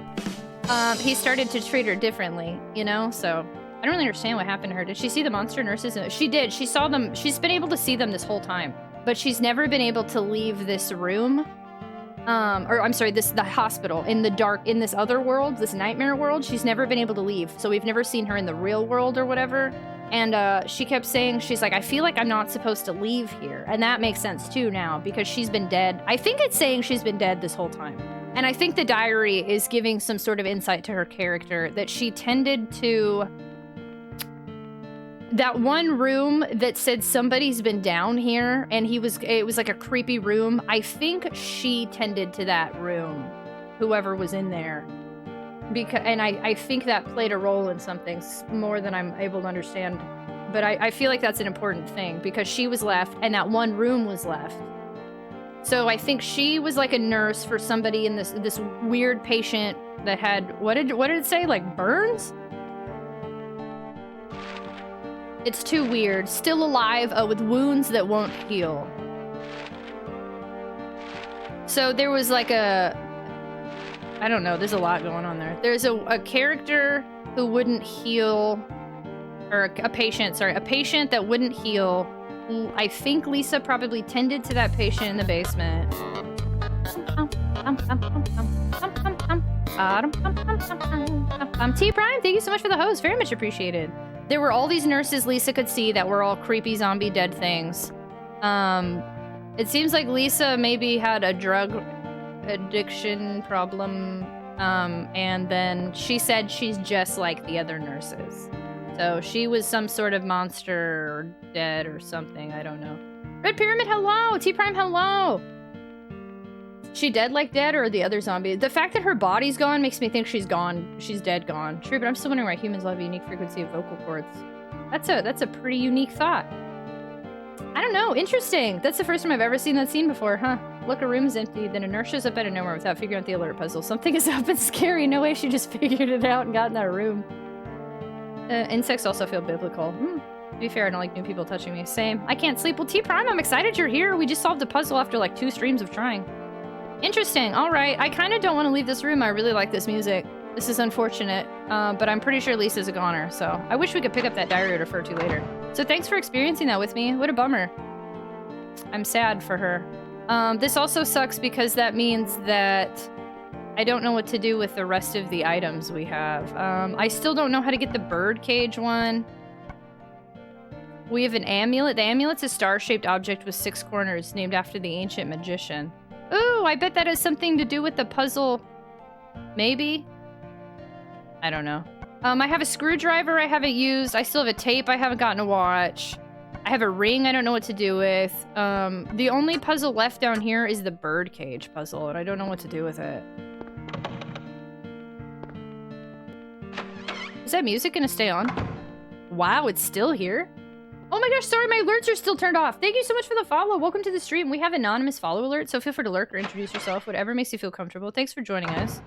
he started to treat her differently, you know? So I don't really understand what happened to her. Did she see the monster nurses? She did. She saw them. She's been able to see them this whole time, but she's never been able to leave this room. The hospital in the dark, in this other world, this nightmare world. She's never been able to leave. So we've never seen her in the real world or whatever. And she kept saying, she's like, I feel like I'm not supposed to leave here. And that makes sense too now because she's been dead. I think it's saying she's been dead this whole time. And I think the diary is giving some sort of insight to her character that she tended to... That one room that said somebody's been down here and it was like a creepy room. I think she tended to that room, whoever was in there. And I think that played a role in something more than I'm able to understand. But I feel like that's an important thing because she was left and that one room was left. So I think she was like a nurse for somebody in this weird patient that had, what did it say? Like burns? It's too weird. Still alive with wounds that won't heal. So there was like I don't know, there's a lot going on there. There's a character who wouldn't heal, or a patient that wouldn't heal. I think Lisa probably tended to that patient in the basement. T-Prime, thank you so much for the host. Very much appreciated. There were all these nurses Lisa could see that were all creepy zombie dead things. It seems like Lisa maybe had a drug addiction problem, and then she said she's just like the other nurses. So she was some sort of monster or dead or something, I don't know. Red Pyramid, hello! T-Prime, hello! She dead like dead or the other zombie? The fact that her body's gone makes me think she's gone. She's dead gone. True, but I'm still wondering why humans love a unique frequency of vocal cords. That's a pretty unique thought. I don't know. Interesting. That's the first time I've ever seen that scene before, huh? Look, a room is empty, then a nurse shows up out of nowhere without figuring out the alert puzzle. Something is up and scary. No way she just figured it out and got in that room. Insects also feel biblical. To be fair, I don't like new people touching me. Same. I can't sleep. Well, T-Prime, I'm excited you're here. We just solved the puzzle after like 2 streams of trying. Interesting. All right. I kind of don't want to leave this room. I really like this music. This is unfortunate, but I'm pretty sure Lisa's a goner, so I wish we could pick up that diary to refer to later. So thanks for experiencing that with me. What a bummer. I'm sad for her. This also sucks because that means that I don't know what to do with the rest of the items we have. I still don't know how to get the bird cage one. We have an amulet. The amulet's a star-shaped object with 6 corners named after the ancient magician. Ooh, I bet that has something to do with the puzzle. Maybe? I don't know. I have a screwdriver I haven't used. I still have a tape I haven't gotten to watch. I have a ring I don't know what to do with. The only puzzle left down here is the bird cage puzzle, and I don't know what to do with it. Is that music gonna stay on? Wow, it's still here? Oh my gosh, sorry, my alerts are still turned off. Thank you so much for the follow. Welcome to the stream. We have anonymous follow alerts, so feel free to lurk or introduce yourself, whatever makes you feel comfortable. Thanks for joining us.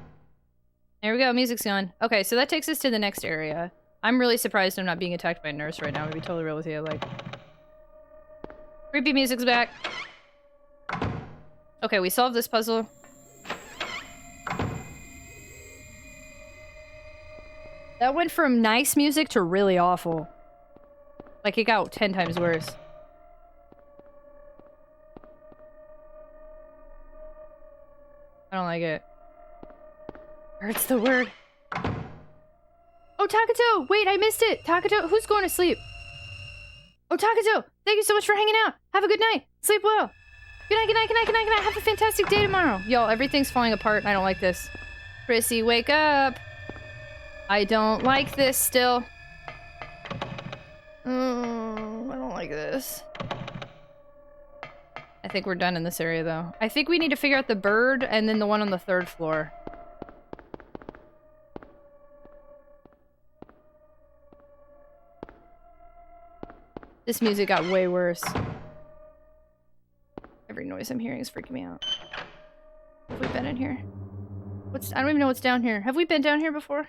There we go, music's gone. Okay, so that takes us to the next area. I'm really surprised I'm not being attacked by a nurse right now, to be totally real with you. Like, creepy music's back. Okay, we solved this puzzle. That went from nice music to really awful. Like, it got 10 times worse. I don't like it. Hurts the word. Oh, Takato! Wait, I missed it! Takato, who's going to sleep? Oh, Takato! Thank you so much for hanging out! Have a good night! Sleep well! Good night, good night, good night, good night, good night! Have a fantastic day tomorrow! Y'all, everything's falling apart and I don't like this. Prissy, wake up! I don't like this still. I don't like this. I think we're done in this area, though. I think we need to figure out the bird and then the one on the 3rd floor. This music got way worse. Every noise I'm hearing is freaking me out. Have we been in here? I don't even know what's down here. Have we been down here before?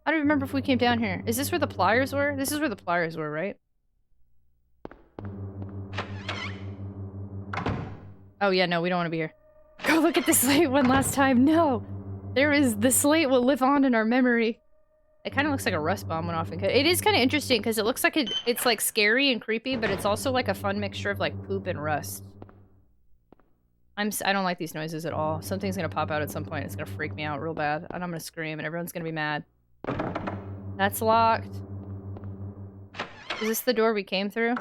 I don't remember if we came down here. Is this where the pliers were? This is where the pliers were, right? Oh yeah, no, we don't want to be here. Go look at the slate one last time. No! The slate will live on in our memory. It kind of looks like a rust bomb went off and it is kind of interesting because it looks like it's like scary and creepy, but it's also like a fun mixture of like poop and rust. I don't like these noises at all. Something's gonna pop out at some point. It's gonna freak me out real bad, and I'm gonna scream, and everyone's gonna be mad. That's locked. Is this the door we came through?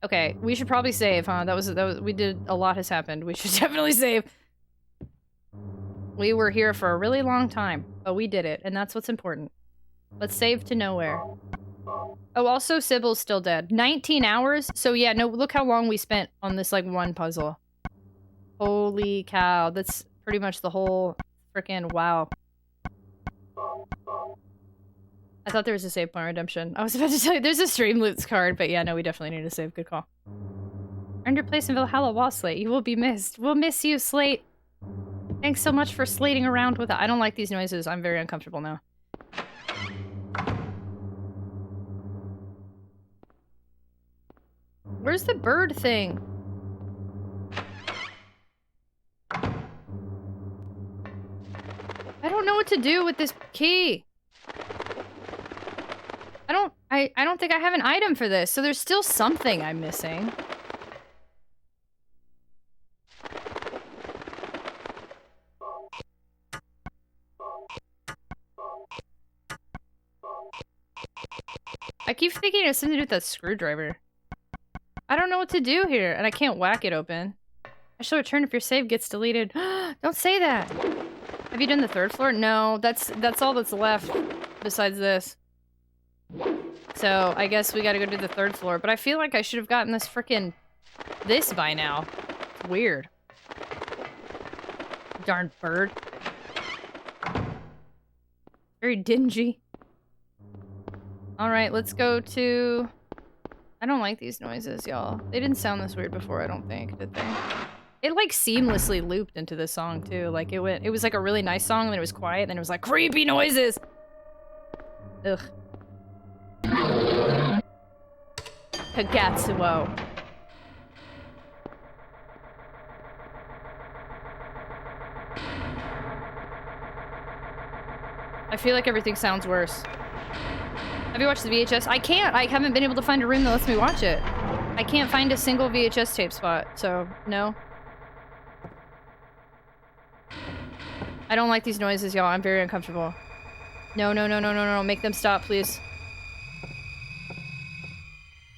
Okay, we should probably save, huh? A lot has happened. We should definitely save. We were here for a really long time, but we did it, and that's what's important. Let's save to nowhere. Oh, also, Sybil's still dead. 19 hours? So yeah, no, look how long we spent on this, like, one puzzle. Holy cow, that's pretty much the whole frickin' wow. I thought there was a save point redemption. I was about to tell you, there's a Streamloots card, but yeah, no, we definitely need to save. Good call. Earned your place in Valhalla Wall Slate. You will be missed. We'll miss you, Slate. Thanks so much for slating around with it. I don't like these noises. I'm very uncomfortable now. Where's the bird thing? I don't know what to do with this key. I don't think I have an item for this, so there's still something I'm missing. I keep thinking it has something to do with that screwdriver. I don't know what to do here, and I can't whack it open. I shall return if your save gets deleted. Don't say that! Have you done the 3rd floor? No, that's all that's left besides this. So, I guess we gotta go to the 3rd floor, but I feel like I should have gotten this this by now. It's weird. Darn bird. Very dingy. Alright, let's go to... I don't like these noises, y'all. They didn't sound this weird before, I don't think, did they? It, like, seamlessly looped into this song, too. Like, it was, like, a really nice song, and then it was quiet, and then it was, like, creepy noises! Ugh. Kagatsuo. I feel like everything sounds worse. Have you watched the VHS? I can't. I haven't been able to find a room that lets me watch it. I can't find a single VHS tape spot, so no. I don't like these noises, y'all. I'm very uncomfortable. No, no, no, no, no, no. Make them stop, please.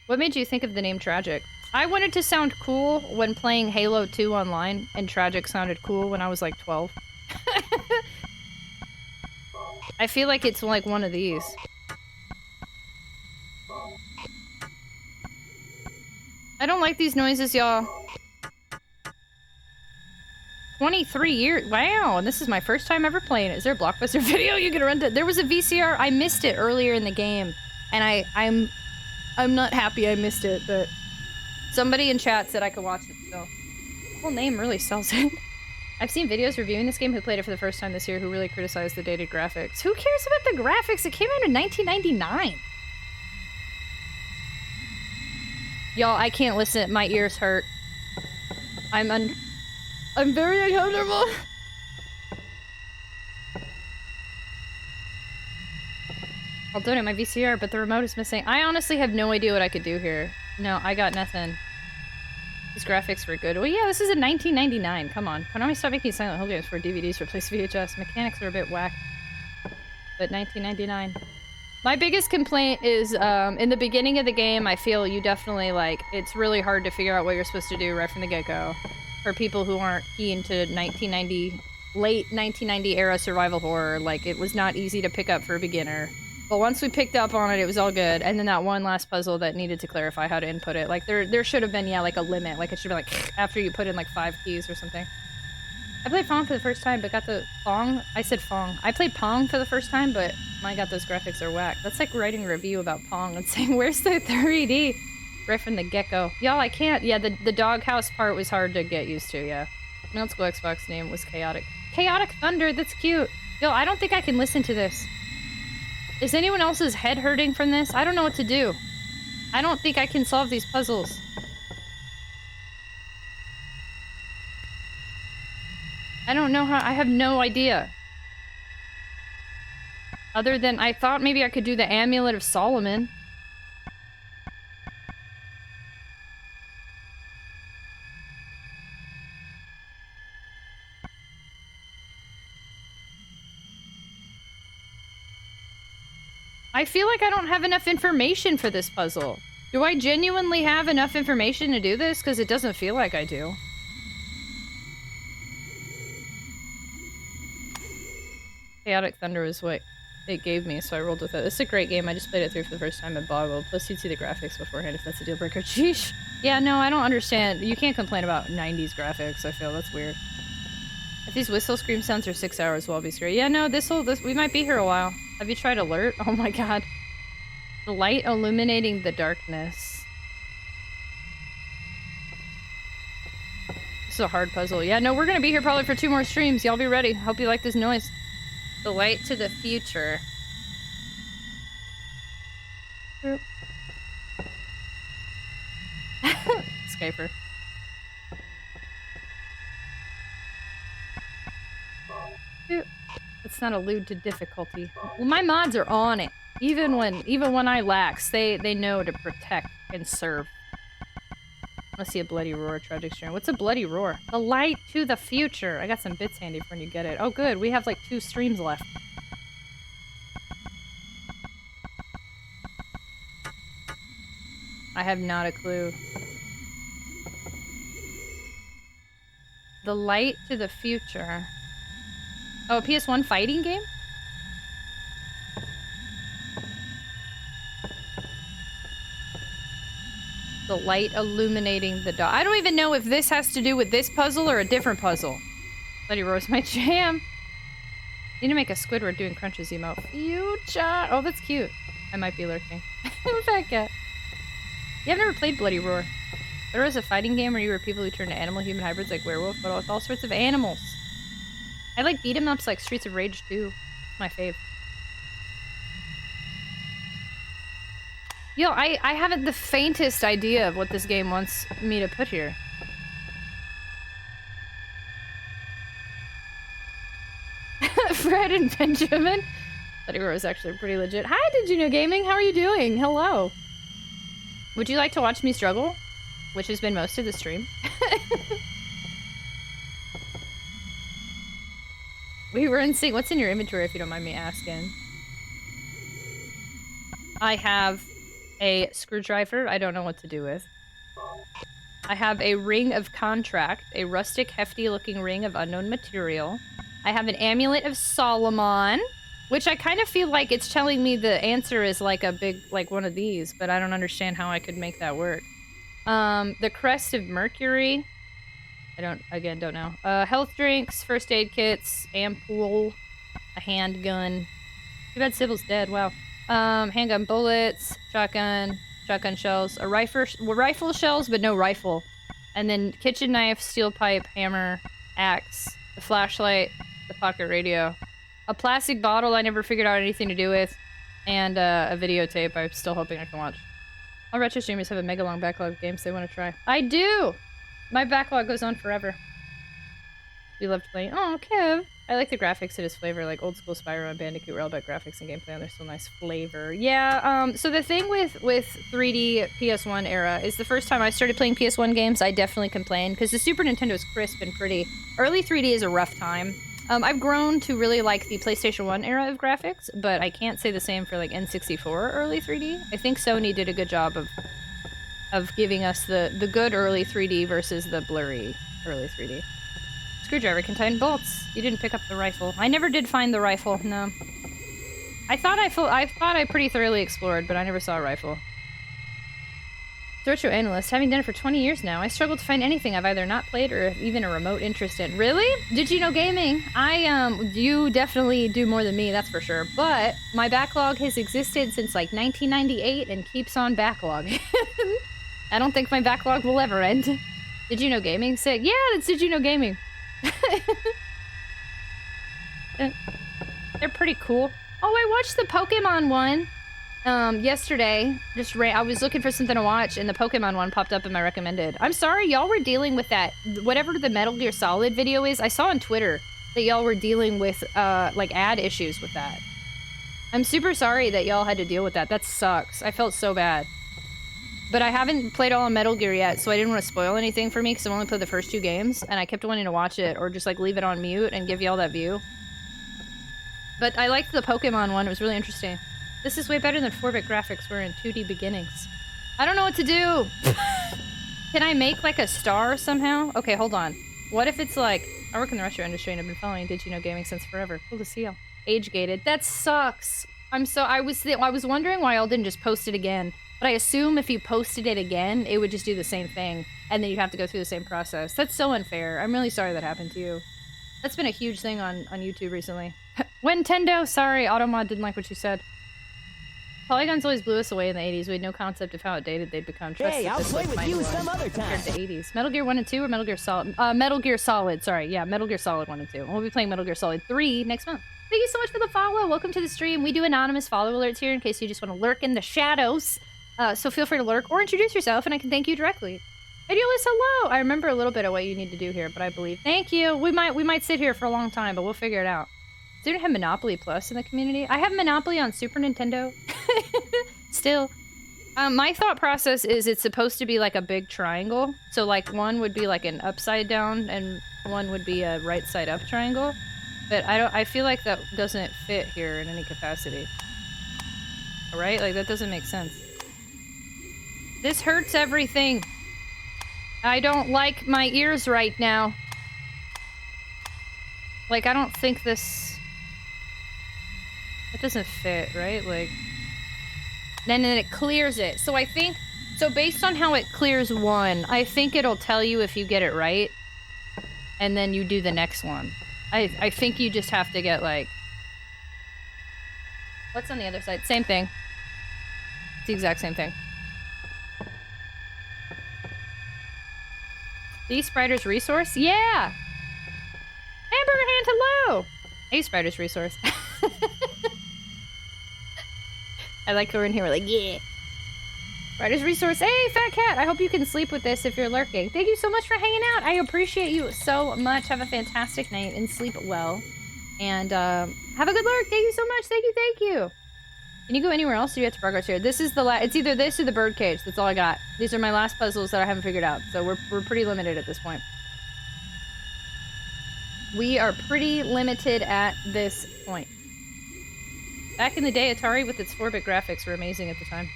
What made you think of the name Tragic? I wanted to sound cool when playing Halo 2 online, and Tragic sounded cool when I was like 12. I feel like it's like one of these. I don't like these noises, y'all. 23 years. Wow, and this is my first time ever playing it. Is there a Blockbuster video you can rent it? There was a VCR. I missed it earlier in the game. And I'm not happy I missed it, but somebody in chat said I could watch it, so the whole name really sells it. I've seen videos reviewing this game who played it for the first time this year who really criticized the dated graphics. Who cares about the graphics? It came out in 1999. Y'all, I can't listen. My ears hurt. I'm very uncomfortable. I'll donate my VCR, but the remote is missing. I honestly have no idea what I could do here. No, I got nothing. These graphics were good. Well, yeah, this is in 1999. Come on. Konami stopped making Silent Hill games for DVDs to replace VHS. Mechanics are a bit whack. But 1999. My biggest complaint is, in the beginning of the game, I feel you definitely, like, it's really hard to figure out what you're supposed to do right from the get-go. For people who aren't keen to late 1990 era survival horror, like, it was not easy to pick up for a beginner. But once we picked up on it, it was all good. And then that one last puzzle that needed to clarify how to input it. Like, there should have been, yeah, like a limit. Like, it should be like, after you put in, like, 5 keys or something. I played Pong for the first time, but got the... Pong? I said Pong. I played Pong for the first time, but my god, those graphics are whack. That's like writing a review about Pong and saying, where's the 3D? Right from the get-go. Y'all, I can't... Yeah, the doghouse part was hard to get used to, yeah. My old school Xbox name was Chaotic. Chaotic Thunder, that's cute. Yo, I don't think I can listen to this. Is anyone else's head hurting from this? I don't know what to do. I don't think I can solve these puzzles. I don't know how- I have no idea. Other than, I thought maybe I could do the Amulet of Solomon. I feel like I don't have enough information for this puzzle. Do I genuinely have enough information to do this? Because it doesn't feel like I do. Chaotic Thunder was what it gave me, so I rolled with it. It's a great game. I just played it through for the first time and boggled. Plus, you'd see the graphics beforehand if that's a deal breaker. Sheesh. Yeah, no, I don't understand. You can't complain about 90s graphics, I feel. That's weird. If these whistle scream sounds are 6 hours, we'll all be scary. Yeah, no, we might be here a while. Have you tried Alert? Oh my god. The light illuminating the darkness. This is a hard puzzle. Yeah, no, we're gonna be here probably for 2 more streams. Y'all be ready. Hope you like this noise. The light to the future. Skyper. Let's not allude to difficulty. Well, my mods are on it. Even when I lax, they know to protect and serve. Let's see a bloody roar, tragic stream. What's a bloody roar? The light to the future. I got some bits handy for when you get it. Oh good, we have like 2 streams left. I have not a clue. The light to the future. Oh, a PS1 fighting game? The light illuminating the dog. I don't even know if this has to do with this puzzle or a different puzzle. Bloody Roar's my jam. Need to make a Squidward doing crunches emote. Future. Oh, that's cute. I might be lurking. Who's that cat? Yeah, I've never played Bloody Roar. There was a fighting game where you were people who turned to animal-human hybrids like werewolf, but with all sorts of animals. I like beat-em-ups like Streets of Rage 2. It's my fave. Yo, I haven't the faintest idea of what this game wants me to put here. Fred and Benjamin? Bloody Roar is actually pretty legit. Hi, Did You Know Gaming? How are you doing? Hello. Would you like to watch me struggle? Which has been most of the stream. We were in sync. What's in your inventory, if you don't mind me asking? I have a screwdriver I don't know what to do with. I have a ring of contract, a rustic, hefty-looking ring of unknown material. I have an amulet of Solomon, which I kind of feel like it's telling me the answer is like a big, like one of these, but I don't understand how I could make that work. The crest of Mercury. I don't know. Health drinks, first aid kits, ampoule, a handgun. Too bad Sybil's dead, wow. Handgun bullets, shotgun shells, a rifle shells, but no rifle. And then kitchen knife, steel pipe, hammer, axe, the flashlight, the pocket radio. A plastic bottle I never figured out anything to do with, and a videotape I'm still hoping I can watch. All retro streamers have a mega long backlog of games they want to try. I do! My backlog goes on forever. We loved playing. Oh, Kev! I like the graphics, it is flavor, like old school Spyro and Bandicoot were all about graphics and gameplay, and they're so nice flavor. Yeah, so the thing with 3D PS1 era is the first time I started playing PS1 games, I definitely complained, because the Super Nintendo is crisp and pretty. Early 3D is a rough time. I've grown to really like the PlayStation 1 era of graphics, but I can't say the same for like N64 early 3D. I think Sony did a good job of giving us the good early 3D versus the blurry early 3D. Screwdriver contained bolts. You didn't pick up the rifle. I never did find the rifle, no. I thought I pretty thoroughly explored, but I never saw a rifle. Retro analyst, having done it for 20 years now, I struggle to find anything I've either not played or even a remote interest in. Really? Did you know gaming? You definitely do more than me, that's for sure. But my backlog has existed since like 1998 and keeps on backlogging. I don't think my backlog will ever end. Did you know gaming? Sick. Yeah, that's Did you know gaming? They're pretty cool. Oh, I watched the Pokemon one yesterday. I was looking for something to watch and the Pokemon one popped up in my recommended. I'm sorry y'all were dealing with that. Whatever the Metal Gear Solid video is, I saw on Twitter that y'all were dealing with like ad issues with that. I'm super sorry that y'all had to deal with that. That sucks. I felt so bad. But I haven't played all of Metal Gear yet, so I didn't want to spoil anything for me because I've only played the first 2 games, and I kept wanting to watch it or just like leave it on mute and give y'all that view. But I liked the Pokemon one, it was really interesting. This is way better than 4-bit graphics were in 2D beginnings. I don't know what to do! Can I make like a star somehow? Okay, hold on. What if it's like, I work in the retro industry and I've been following Did You Know Gaming since forever. Cool to see y'all. Age-gated. That sucks! I was wondering why y'all didn't just post it again. But I assume if you posted it again, it would just do the same thing, and then you'd have to go through the same process. That's so unfair. I'm really sorry that happened to you. That's been a huge thing on YouTube recently. Nintendo, sorry, Automod didn't like what you said. Polygons always blew us away in the 80s. We had no concept of how outdated they'd become. Hey, I'll play with you some other time. The 80s. Metal Gear 1 and 2 or Metal Gear Solid? Metal Gear Solid, sorry. Yeah, Metal Gear Solid 1 and 2. We'll be playing Metal Gear Solid 3 next month. Thank you so much for the follow. Welcome to the stream. We do anonymous follow alerts here in case you just want to lurk in the shadows. So feel free to lurk or introduce yourself and I can thank you directly. Idealist, hello! I remember a little bit of what you need to do here, but I believe. Thank you! We might sit here for a long time, but we'll figure it out. Does anyone have Monopoly Plus in the community? I have Monopoly on Super Nintendo. Still. My thought process is it's supposed to be like a big triangle. So like one would be like an upside down and one would be a right side up triangle. But I feel like that doesn't fit here in any capacity. Right? Like that doesn't make sense. This hurts everything. I don't like my ears right now. Like, I don't think this... It doesn't fit, right? Like... Then it clears it. So I think... So based on how it clears one, I think it'll tell you if you get it right. And then you do the next one. I think you just have to get, like... What's on the other side? Same thing. It's the exact same thing. The Spider's Resource? Yeah! Hamburger Hand, hello! Hey, Spider's Resource. I like we're in here, we're like, yeah! Spider's Resource, hey, Fat Cat! I hope you can sleep with this if you're lurking. Thank you so much for hanging out! I appreciate you so much. Have a fantastic night and sleep well. And have a good lurk. Thank you so much. Thank you, thank you. Can you go anywhere else or do you have to progress here? This is the last. It's either this or the birdcage. That's all I got. These are my last puzzles that I haven't figured out. So we're pretty limited at this point. We are pretty limited at this point. Back in the day, Atari with its 4-bit graphics were amazing at the time.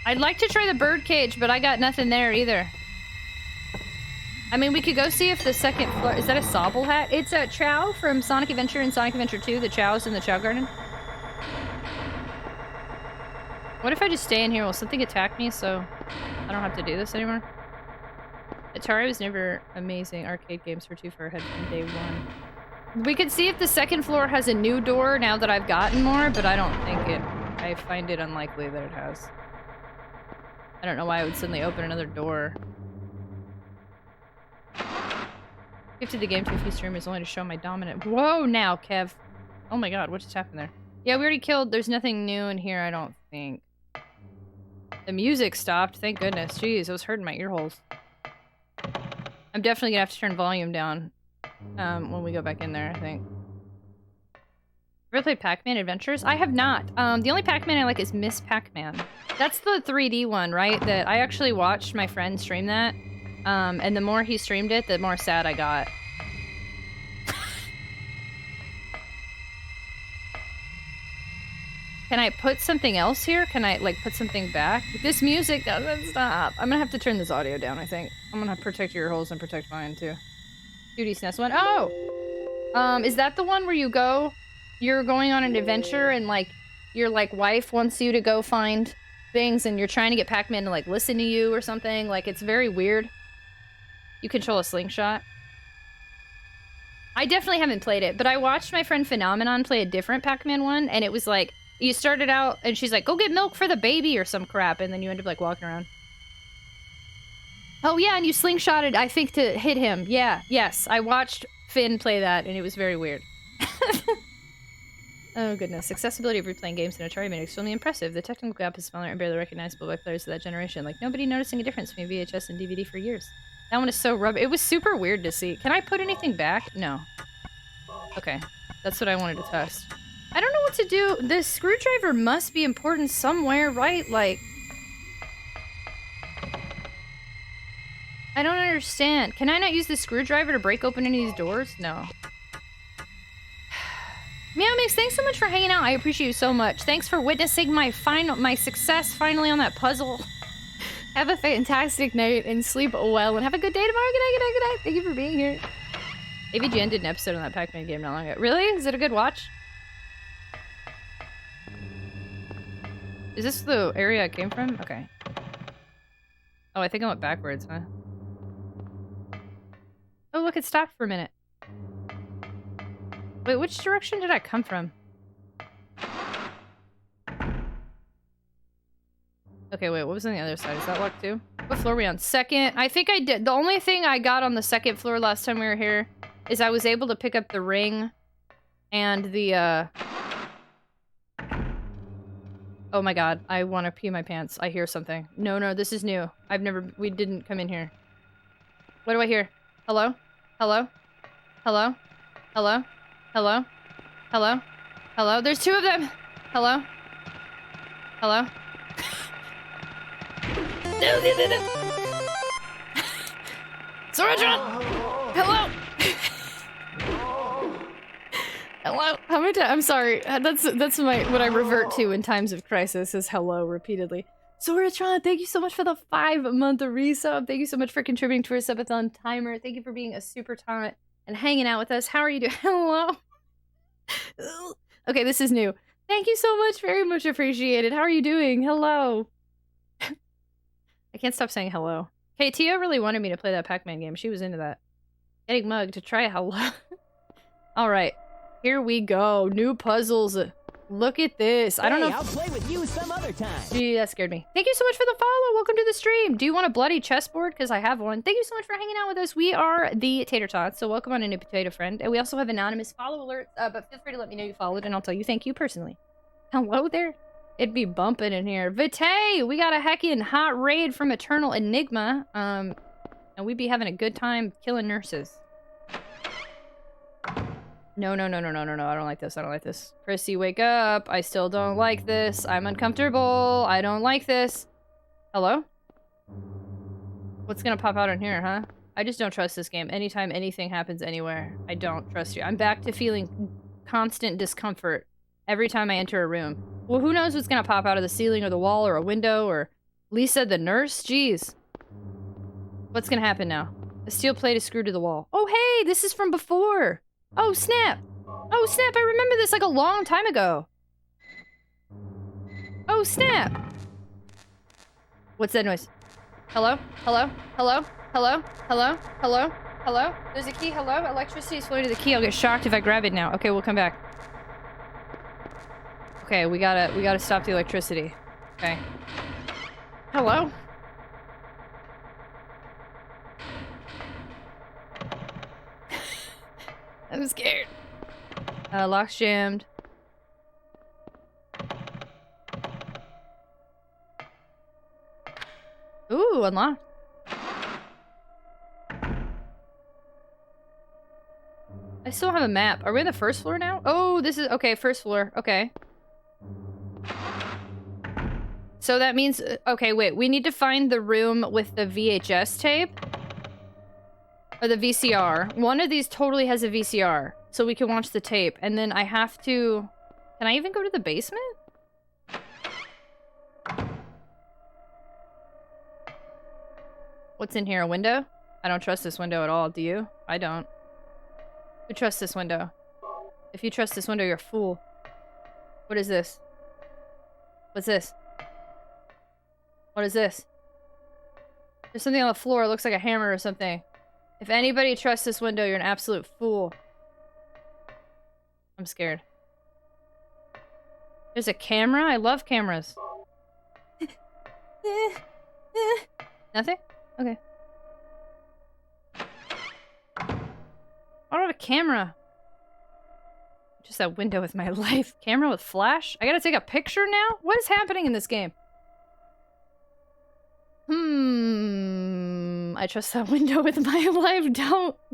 I'd like to try the birdcage, but I got nothing there either. I mean, we could go see if the second floor... Is that a Sobble hat? It's a Chow from Sonic Adventure and Sonic Adventure 2. The Chow's in the Chow Garden. What if I just stay in here? Will something attack me so I don't have to do this anymore? Atari was never amazing. Arcade games were too far ahead from day one. We could see if the second floor has a new door now that I've gotten more, but I don't think it... I find it unlikely that it has. I don't know why I would suddenly open another door. Gifted the game to a few streamers only to show my dominant. Whoa, now, Kev. Oh my god, what just happened there? Yeah, we already killed. There's nothing new in here, I don't think. The music stopped. Thank goodness. Jeez, it was hurting my ear holes. I'm definitely gonna have to turn volume down when we go back in there, I think. Ever played Pac-Man Adventures? I have not. The only Pac-Man I like is Miss Pac-Man. That's the 3D one, right? That I actually watched my friend stream that. And the more he streamed it, the more sad I got. Can I put something else here? Can I, like, put something back? This music doesn't stop. I'm gonna have to turn this audio down, I think. I'm gonna protect your ear holes and protect mine, too. Cutie SNES one. Oh! Is that the one where you go... You're going on an adventure and, like, your, like, wife wants you to go find things and you're trying to get Pac-Man to, like, listen to you or something? Like, it's very weird. You control a slingshot. I definitely haven't played it, but I watched my friend Phenomenon play a different Pac-Man one, and it was like, you started out, and she's like, go get milk for the baby or some crap, and then you end up, like, walking around. Oh, yeah, and you slingshotted, I think, to hit him. Yeah, yes, I watched Finn play that, and it was very weird. Oh, goodness. Accessibility of replaying games in Atari made it extremely impressive. The technical gap is smaller and barely recognizable by players of that generation. Like, nobody noticing a difference between VHS and DVD for years. That one is so rubber. It was super weird to see. Can I put anything back? No. Okay. That's what I wanted to test. I don't know what to do. This screwdriver must be important somewhere, right? Like... I don't understand. Can I not use the screwdriver to break open any of these doors? No. Meow Mix, thanks so much for hanging out. I appreciate you so much. Thanks for witnessing my success finally on that puzzle. Have a fantastic night and sleep well and have a good day tomorrow. Good night, good night, good night. Thank you for being here. AVGN did an episode on that Pac-Man game not long ago. Really? Is it a good watch? Is this the area I came from? Okay. Oh, I think I went backwards, huh? Oh, look, it stopped for a minute. Wait, which direction did I come from? Okay, wait, what was on the other side? Is that locked too? What floor are we on? Second? I think I did. The only thing I got on the second floor last time we were here is I was able to pick up the ring and the, Oh my god, I want to pee my pants. I hear something. No, no, this is new. We didn't come in here. What do I hear? Hello? Hello? Hello? Hello? Hello? Hello? Hello? There's two of them! Hello? Hello? No! Soratron! Hello! Hello? How many times? I'm sorry. That's what I revert to in times of crisis is hello repeatedly. Soratron, thank you so much for the 5-month resub. Thank you so much for contributing to our subathon timer. Thank you for being a super tyrant and hanging out with us. How are you doing? Hello? Okay, this is new. Thank you so much. Very much appreciated. How are you doing? Hello. I can't stop saying hello. Hey, Tia really wanted me to play that Pac-Man game. She was into that. Getting mugged to try hello. Alright. Here we go. New puzzles. Look at this. I don't know. I'll play with you some other time. Gee, that scared me. Thank you so much for the follow. Welcome to the stream. Do you want a bloody chessboard? Because I have one. Thank you so much for hanging out with us. We are the Tater Tots, so welcome on a new potato friend. And we also have anonymous follow alerts, but feel free to let me know you followed, and I'll tell you thank you personally. Hello there. It'd be bumping in here. Vitae! We got a heckin' hot raid from Eternal Enigma. And we'd be having a good time killing nurses. No, no, no, no, no, no, no. I don't like this. I don't like this. Chrissy, wake up. I still don't like this. I'm uncomfortable. I don't like this. Hello? What's gonna pop out in here, huh? I just don't trust this game. Anytime anything happens anywhere, I don't trust you. I'm back to feeling constant discomfort every time I enter a room. Well, who knows what's gonna pop out of the ceiling or the wall or a window or Lisa the nurse? Jeez. What's gonna happen now? A steel plate is screwed to the wall. Oh, hey! This is from before! Oh, snap! Oh, snap! I remember this like a long time ago! Oh, snap! What's that noise? Hello? Hello? Hello? Hello? Hello? Hello? Hello? There's a key. Hello? Electricity is flowing to the key. I'll get shocked if I grab it now. Okay, we'll come back. Okay, we gotta stop the electricity. Okay. Hello? I'm scared. Lock's jammed. Ooh, unlocked. I still have a map. Are we on the first floor now? Oh, this is... Okay, first floor. Okay. So that means... Okay, wait. We need to find the room with the VHS tape. Or the VCR. One of these totally has a VCR. So we can watch the tape. And then I have to... Can I even go to the basement? What's in here? A window? I don't trust this window at all. Do you? I don't. Who trusts this window? If you trust this window, you're a fool. What is this? What's this? What is this? There's something on the floor. It looks like a hammer or something. If anybody trusts this window, you're an absolute fool. I'm scared. There's a camera? I love cameras. Nothing? Okay. I don't have a camera. Just that window with my life. Camera with flash? I gotta take a picture now? What is happening in this game? I trust that window with my life.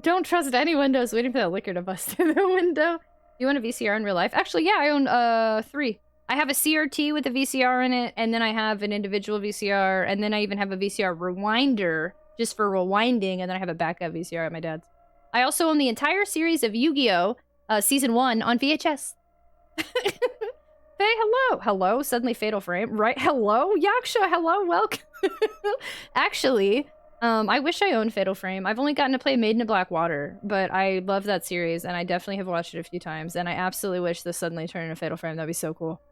Don't trust any windows. Waiting for that liquor to bust through the window. You want a VCR in real life? Actually, yeah, I own 3. I have a CRT with a VCR in it, and then I have an individual VCR, and then I even have a VCR rewinder just for rewinding, and then I have a backup VCR at my dad's. I also own the entire series of Yu-Gi-Oh! Season 1 on VHS. Hey, hello! Hello? Suddenly Fatal Frame. Right? Hello? Yaksha, hello, welcome! Actually, I wish I owned Fatal Frame. I've only gotten to play Maiden of Black Water, but I love that series, and I definitely have watched it a few times, and I absolutely wish this suddenly turned into Fatal Frame. That'd be so cool.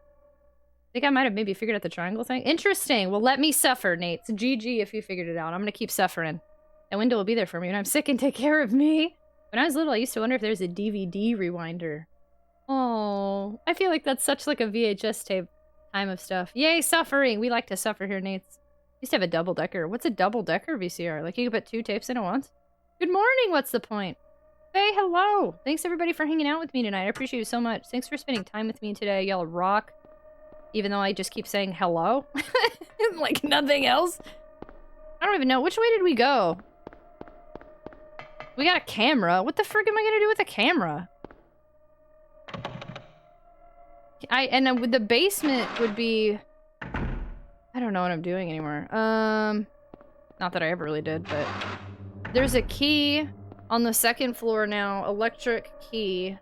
I think I might have maybe figured out the triangle thing. Interesting. Well, let me suffer, Nate. It's GG if you figured it out. I'm gonna keep suffering. That window will be there for me when I'm sick and take care of me. When I was little, I used to wonder if there's a DVD rewinder. Oh, I feel like that's such like a VHS tape time of stuff. Yay, suffering! We like to suffer here, Nate. Used to have a double-decker. What's a double-decker VCR? Like you could put 2 tapes in at once? Good morning, what's the point? Hey, hello! Thanks everybody for hanging out with me tonight. I appreciate you so much. Thanks for spending time with me today. Y'all rock. Even though I just keep saying hello. Like nothing else. I don't even know. Which way did we go? We got a camera. What the frick am I gonna do with a camera? And then with the basement would be... I don't know what I'm doing anymore. Not that I ever really did, but... There's a key on the 2nd floor now. Electric key.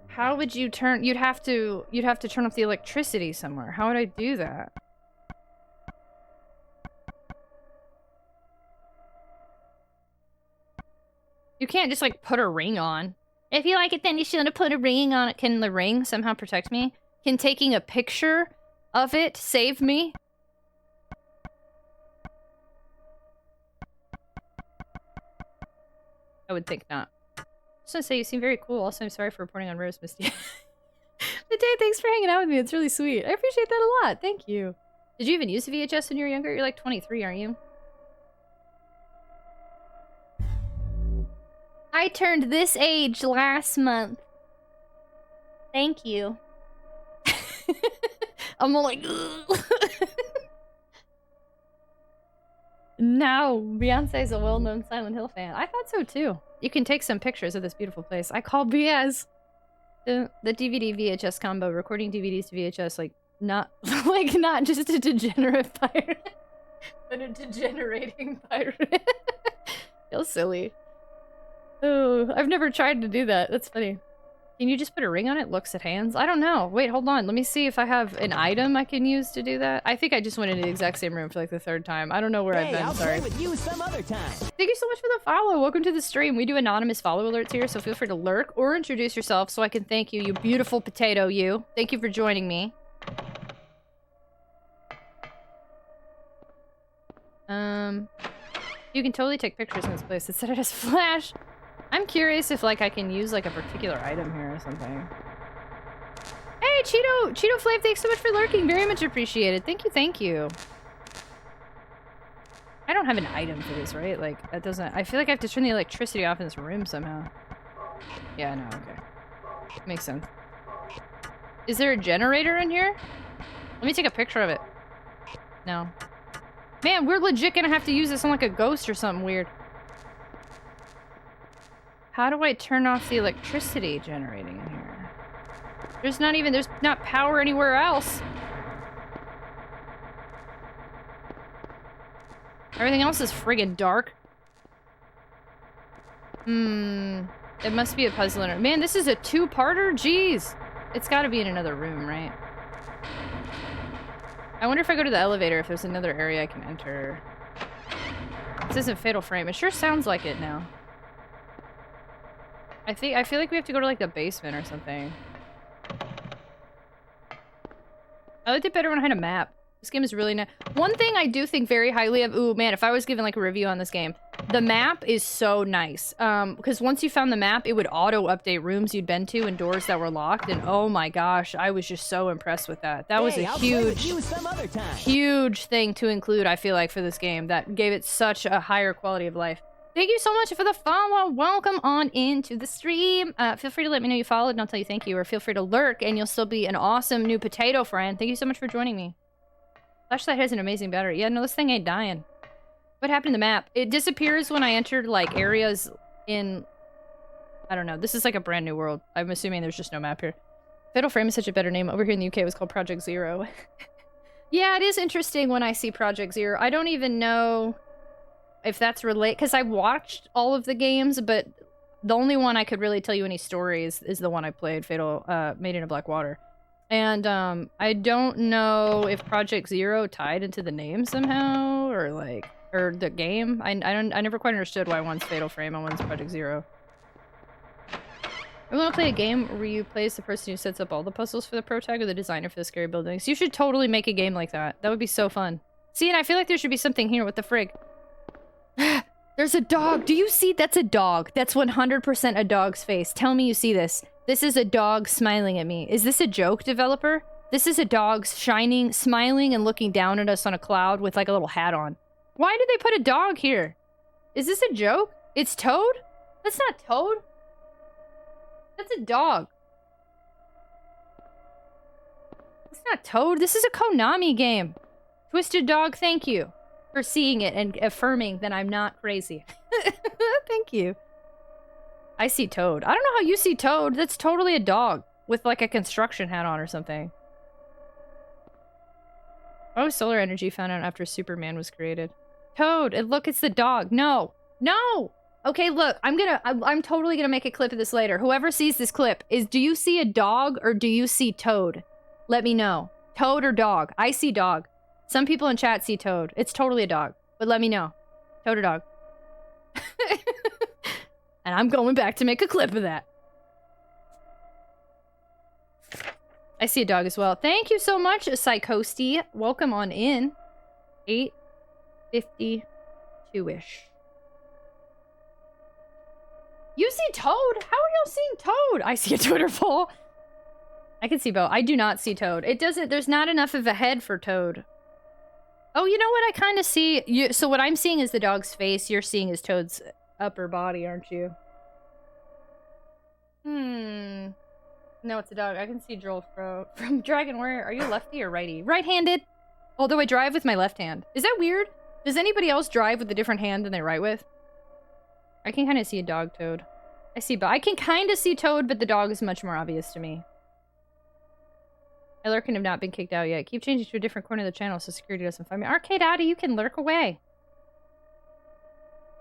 How would you turn... You'd have to turn off the electricity somewhere. How would I do that? You can't just, like, put a ring on. If you like it, then you should have put a ring on it. Can the ring somehow protect me? Can taking a picture of it save me? I would think not. Just want to say you seem very cool. Also, I'm sorry for reporting on Rose Misty. But Dave, thanks for hanging out with me. It's really sweet. I appreciate that a lot. Thank you. Did you even use the VHS when you were younger? You're like 23, aren't you? I turned this age last month. Thank you. I'm all like... Now, Beyonce's a well-known Silent Hill fan. I thought so too. You can take some pictures of this beautiful place. I call BS. The DVD VHS combo, recording DVDs to VHS, like not like not just a degenerate pirate, but a degenerating pirate. Feels silly. Oh, I've never tried to do that. That's funny. Can you just put a ring on it? Looks at hands? I don't know. Wait, hold on. Let me see if I have an item I can use to do that. I think I just went into the exact same room for like the 3rd time. I don't know where I've been. I'll Sorry. play with you some other time. Thank you so much for the follow. Welcome to the stream. We do anonymous follow alerts here, so feel free to lurk or introduce yourself so I can thank you, you beautiful potato, you. Thank you for joining me. You can totally take pictures in this place. It said it has flash. I'm curious if, like, I can use, like, a particular item here or something. Hey, Cheeto Flav, thanks so much for lurking. Very much appreciated. Thank you, thank you. I don't have an item for this, right? Like, that doesn't... I feel like I have to turn the electricity off in this room somehow. Yeah, no, okay. Makes sense. Is there a generator in here? Let me take a picture of it. No. Man, we're legit gonna have to use this on, like, a ghost or something weird. How do I turn off the electricity generating in here? There's not power anywhere else. Everything else is friggin' dark. It must be a puzzle in it. Man, this is a 2-parter? Jeez. It's gotta be in another room, right? I wonder if I go to the elevator if there's another area I can enter. This isn't Fatal Frame. It sure sounds like it now. I feel like we have to go to, like, the basement or something. I liked it better when I had a map. This game is really nice. One thing I do think very highly of... Ooh, man, if I was given, like, a review on this game. The map is so nice. Because once you found the map, it would auto-update rooms you'd been to and doors that were locked. And oh my gosh, I was just so impressed with that. That was a huge thing to include, I feel like, for this game. That gave it such a higher quality of life. Thank you so much for the follow. Welcome on into the stream. Feel free to let me know you followed and I'll tell you thank you. Or feel free to lurk and you'll still be an awesome new potato friend. Thank you so much for joining me. Flashlight has an amazing battery. Yeah, no, this thing ain't dying. What happened to the map? It disappears when I entered, like, areas in... I don't know. This is like a brand new world. I'm assuming there's just no map here. Fatal Frame is such a better name. Over here in the UK, it was called Project Zero. Yeah, it is interesting when I see Project Zero. I don't even know... if that's related, because I watched all of the games, but the only one I could really tell you any stories is the one I played, Made in a Black Water. And I don't know if Project Zero tied into the name somehow, or like, or the game. I never quite understood why one's Fatal Frame and one's Project Zero. I want to play a game where you play as the person who sets up all the puzzles for the protag or the designer for the scary buildings. You should totally make a game like that. That would be so fun. See, and I feel like there should be something here. What the frig? There's a dog. Do you see? That's a dog. That's 100% a dog's face. Tell me you see this. This is a dog smiling at me. Is this a joke, developer? This is a dog smiling and looking down at us on a cloud with like a little hat on. Why did they put a dog here? Is this a joke? It's Toad? That's not Toad. That's a dog. It's not Toad. This is a Konami game. Twisted Dog, thank you for seeing it and affirming that I'm not crazy. Thank you. I see Toad. I don't know how you see Toad. That's totally a dog with like a construction hat on or something. Why was solar energy found out after Superman was created? Toad, and look, it's the dog. No, no. Okay, look, I'm totally gonna make a clip of this later. Whoever sees this clip do you see a dog or do you see Toad? Let me know. Toad or dog? I see dog. Some people in chat see Toad. It's totally a dog, but let me know. Toad or dog? And I'm going back to make a clip of that. I see a dog as well. Thank you so much, Psychosty. Welcome on in. 8:52-ish. You see Toad? How are y'all seeing Toad? I see a Twitter poll. I can see both. I do not see Toad. It doesn't, there's not enough of a head for Toad. Oh, you know what I kind of see? So what I'm seeing is the dog's face. You're seeing is Toad's upper body, aren't you? No, it's a dog. I can see Joel from Dragon Warrior. Are you lefty or righty? Right-handed. Although I drive with my left hand. Is that weird? Does anybody else drive with a different hand than they write with? I can kind of see a dog Toad. I can kind of see Toad, but the dog is much more obvious to me. I lurk and have not been kicked out yet. Keep changing to a different corner of the channel so security doesn't find me. Arcade Addy, you can lurk away.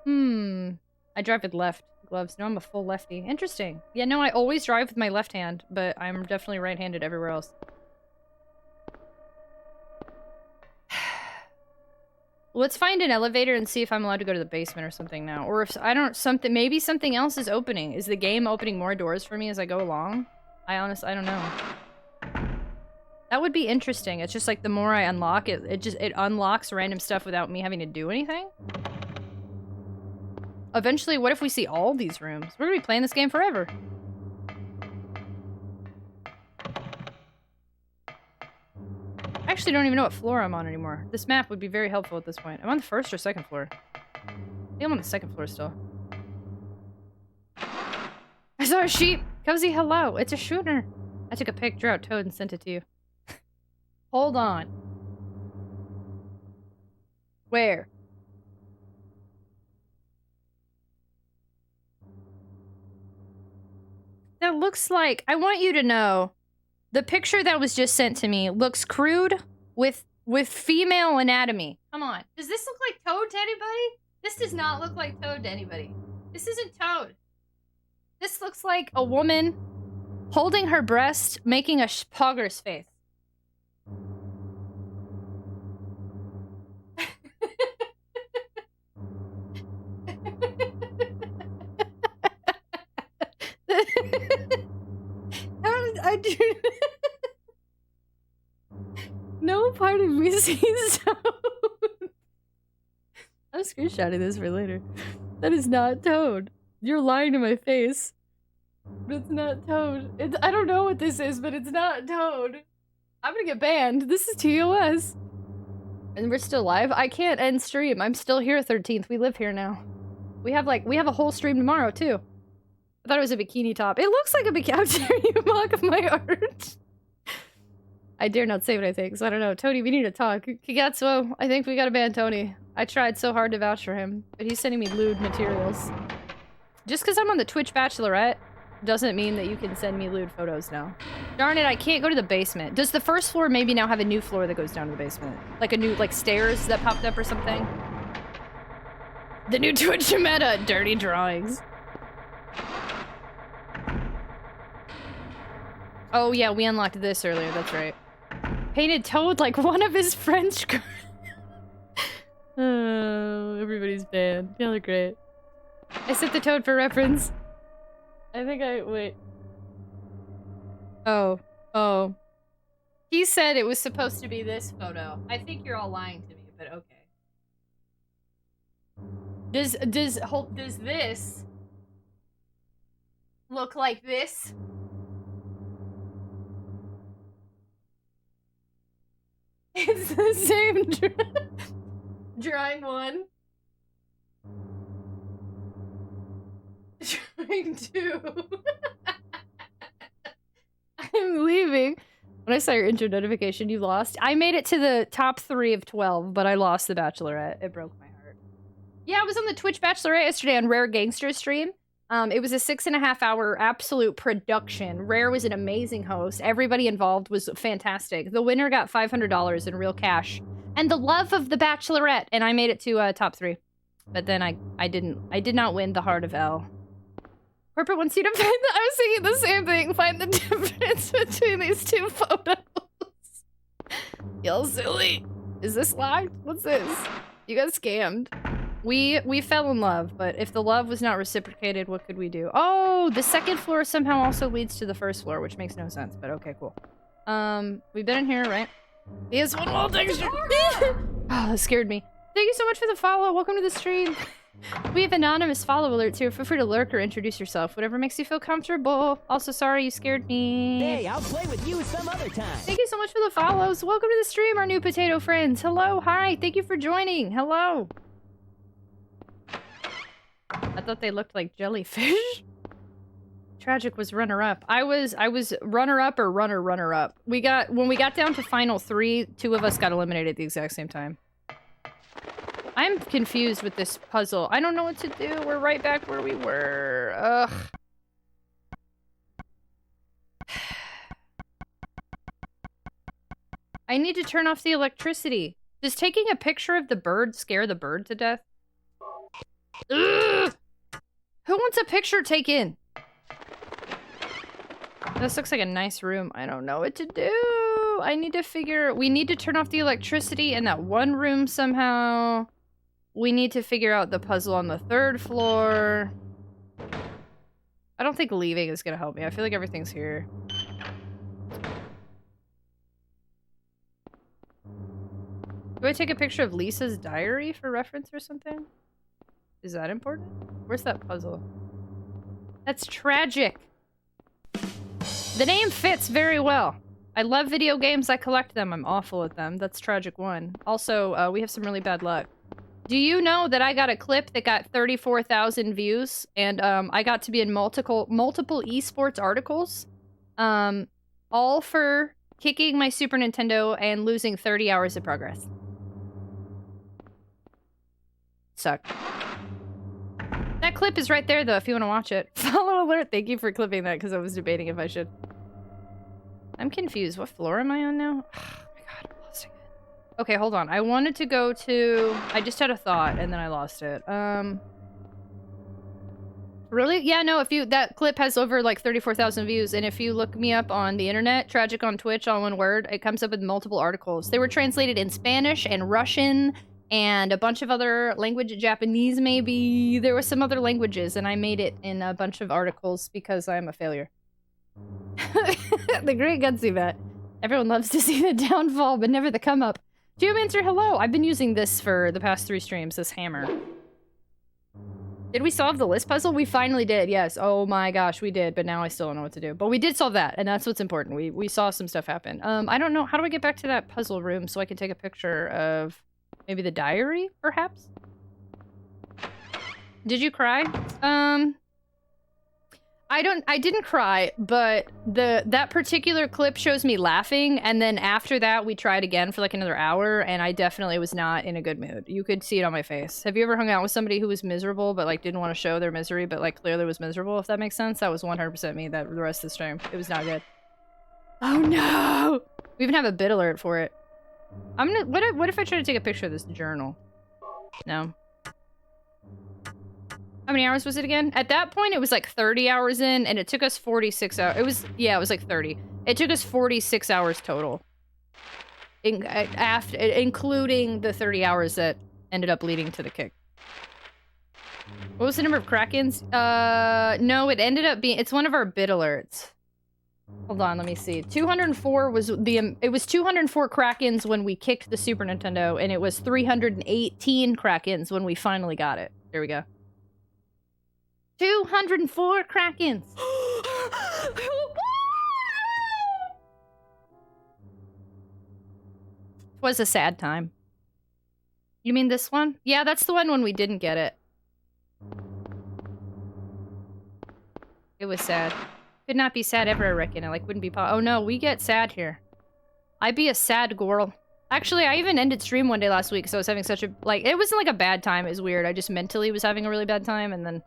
I drive with left gloves. No, I'm a full lefty. Interesting. Yeah, no, I always drive with my left hand, but I'm definitely right-handed everywhere else. Let's find an elevator and see if I'm allowed to go to the basement or something now. Or if I don't, maybe something else is opening. Is the game opening more doors for me as I go along? I don't know. That would be interesting. It's just like the more I unlock it, it unlocks random stuff without me having to do anything. Eventually, what if we see all these rooms? We're gonna be playing this game forever. I actually don't even know what floor I'm on anymore. This map would be very helpful at this point. I'm on the first or second floor. I think I'm on the second floor still. I saw a sheep! Cozy, hello! It's a shooter! I took a pic, drew out Toad, and sent it to you. Hold on. Where? That looks like... I want you to know... The picture that was just sent to me looks crude with female anatomy. Come on. Does this look like Toad to anybody? This does not look like Toad to anybody. This isn't Toad. This looks like a woman holding her breast, making a pogger's face. I do. No part of me sees Toad. I'm screenshotting this for later. That is not Toad. You're lying to my face. But it's not Toad. I don't know what this is, but it's not Toad. I'm gonna get banned. This is TOS. And we're still live? I can't end stream. I'm still here 13th. We live here now. We have a whole stream tomorrow, too. I thought it was a bikini top. It looks like a bikini. How dare you mock my art? I dare not say what I think, so I don't know. Tony, we need to talk. Kigatsuo, I think we gotta ban Tony. I tried so hard to vouch for him, but he's sending me lewd materials. Just because I'm on the Twitch Bachelorette doesn't mean that you can send me lewd photos now. Darn it, I can't go to the basement. Does the first floor maybe now have a new floor that goes down to the basement? Like a new, stairs that popped up or something? The new Twitch meta, dirty drawings. Oh yeah, we unlocked this earlier, that's right. Painted Toad like one of his French girls. Oh, everybody's banned. Y'all are great. I set the Toad for reference. Wait. Oh. He said it was supposed to be this photo. I think you're all lying to me, but okay. Does this look like this? It's the same drawing one. Drawing two. I'm leaving. When I saw your intro notification, you lost. I made it to the top 3 of 12, but I lost the Bachelorette. It broke my heart. Yeah, I was on the Twitch Bachelorette yesterday on Rare Gangster stream. It was a 6.5-hour absolute production. Rare was an amazing host. Everybody involved was fantastic. The winner got $500 in real cash. And the love of the Bachelorette. And I made it to top 3. But then I did not win the Heart of L. Corporate wants you to find the- I was thinking the same thing. Find the difference between these two photos. Y'all silly. Is this locked? What's this? You got scammed. We fell in love, but if the love was not reciprocated, what could we do? Oh, the second floor somehow also leads to the first floor, which makes no sense, but okay, cool. We've been in here, right? He has one wall texture. Oh, that scared me. Thank you so much for the follow. Welcome to the stream. We have anonymous follow alerts here. Feel free to lurk or introduce yourself. Whatever makes you feel comfortable. Also, sorry you scared me. Hey, I'll play with you some other time. Thank you so much for the follows. Welcome to the stream, our new potato friends. Hello, hi. Thank you for joining. Hello. I thought they looked like jellyfish. Tragic was runner-up. I was runner-up or runner-up. When we got down to final 3, 2 of us got eliminated at the exact same time. I'm confused with this puzzle. I don't know what to do. We're right back where we were. Ugh. I need to turn off the electricity. Does taking a picture of the bird scare the bird to death? Ugh! Who wants a picture taken? This looks like a nice room. I don't know what to do. I need to figure... We need to turn off the electricity in that one room somehow. We need to figure out the puzzle on the 3rd floor. I don't think leaving is gonna help me. I feel like everything's here. Do I take a picture of Lisa's diary for reference or something? Is that important? Where's that puzzle? That's tragic. The name fits very well. I love video games. I collect them. I'm awful at them. That's Tragic 1. Also, we have some really bad luck. Do you know that I got a clip that got 34,000 views? And I got to be in multiple esports articles. All for kicking my Super Nintendo and losing 30 hours of progress. Suck. That clip is right there, though, if you want to watch it. Follow alert. Thank you for clipping that, because I was debating if I should. I'm confused. What floor am I on now? Oh my god, I'm lost again. Okay, hold on. I wanted to go to... I just had a thought, and then I lost it. Really? Yeah, no, if you... That clip has over, like, 34,000 views, and if you look me up on the internet, TragicOnTwitch, all one word, it comes up with multiple articles. They were translated in Spanish and Russian, and a bunch of other language, Japanese maybe. There were some other languages, and I made it in a bunch of articles because I'm a failure. The great Gutsy bet. Everyone loves to see the downfall, but never the come up. Geomancer, hello! I've been using this for the past 3 streams, this hammer. Did we solve the list puzzle? We finally did, yes. Oh my gosh, we did, but now I still don't know what to do. But we did solve that, and that's what's important. We saw some stuff happen. I don't know, how do I get back to that puzzle room so I can take a picture of... Maybe the diary, perhaps? Did you cry? I didn't cry, but that particular clip shows me laughing, and then after that, we tried again for like another hour, and I definitely was not in a good mood. You could see it on my face. Have you ever hung out with somebody who was miserable, but like didn't want to show their misery, but like clearly was miserable, if that makes sense? That was 100% me the rest of the stream. It was not good. Oh no! We even have a bit alert for it. I'm gonna... What if I try to take a picture of this journal? No. How many hours was it again? At that point, it was like 30 hours in, and it took us 46 hours. It was... Yeah, it was like 30. It took us 46 hours total. Including the 30 hours that ended up leading to the kick. What was the number of Krakens? No, it ended up being... It's one of our bit alerts. Hold on, let me see. 204 was the... It was 204 Krakens when we kicked the Super Nintendo, and it was 318 Krakens when we finally got it. There we go. 204 Krakens! It was a sad time. You mean this one? Yeah, that's the one when we didn't get it. It was sad. Could not be sad ever, I reckon. I like wouldn't be oh no, we get sad here. I'd be a sad girl. Actually, I even ended stream one day last week, so I was having such a like it wasn't like a bad time, it was weird. I just mentally was having a really bad time, and then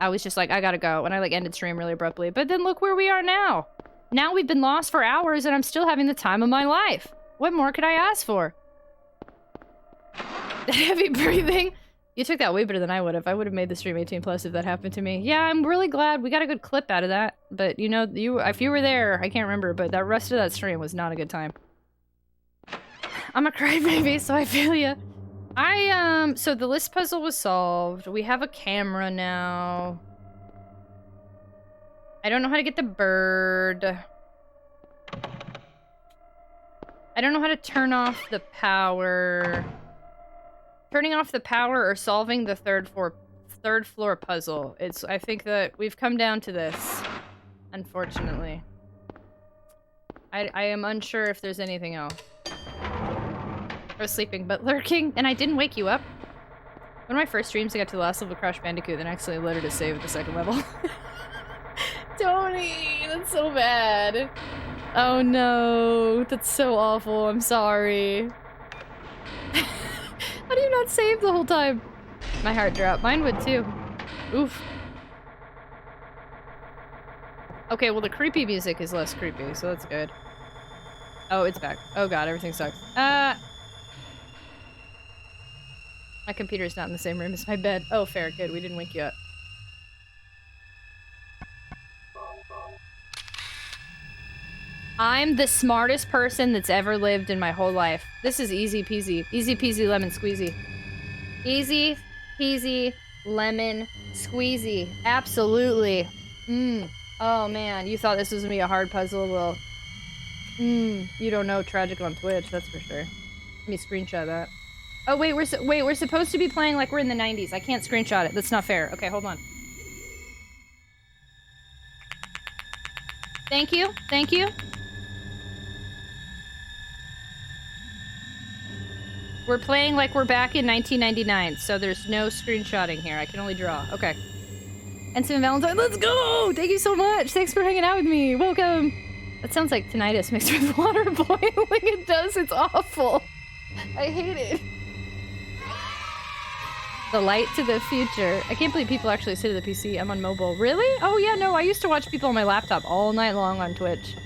I was just like, I gotta go, and I like ended stream really abruptly. But then look where we are now. Now we've been lost for hours, and I'm still having the time of my life. What more could I ask for? Heavy breathing. You took that way better than I would have. I would have made the stream 18+ if that happened to me. Yeah, I'm really glad we got a good clip out of that. But, you know, if you were there, I can't remember, but that rest of that stream was not a good time. I'm a crybaby, so I feel ya. So the list puzzle was solved. We have a camera now. I don't know how to get the bird. I don't know how to turn off the power. Turning off the power or solving the third floor puzzle. I think that we've come down to this, unfortunately. I am unsure if there's anything else. I was sleeping, but lurking, and I didn't wake you up. One of my first streams, I got to the last level of Crash Bandicoot, then I actually loaded a save at the second level. Tony, that's so bad. Oh no, that's so awful. I'm sorry. How do you not save the whole time? My heart dropped. Mine would too. Oof. Okay, well the creepy music is less creepy, so that's good. Oh, it's back. Oh god, everything sucks. My computer's not in the same room as my bed. Oh, fair. Good. We didn't wake you up. I'm the smartest person that's ever lived in my whole life. This is easy peasy. Easy peasy lemon squeezy. Easy peasy lemon squeezy. Absolutely. Oh man, you thought this was gonna be a hard puzzle? Well, you don't know Tragic on Twitch, that's for sure. Let me screenshot that. Oh wait, we're supposed to be playing like we're in the 90s. I can't screenshot it. That's not fair. Okay, hold on. Thank you. Thank you. We're playing like we're back in 1999, so there's no screenshotting here. I can only draw. Okay. Ensign Valentine, let's go! Thank you so much. Thanks for hanging out with me. Welcome. That sounds like tinnitus mixed with water boiling. It does. It's awful. I hate it. The light to the future. I can't believe people actually sit at the PC. I'm on mobile. Really? Oh yeah, no, I used to watch people on my laptop all night long on Twitch.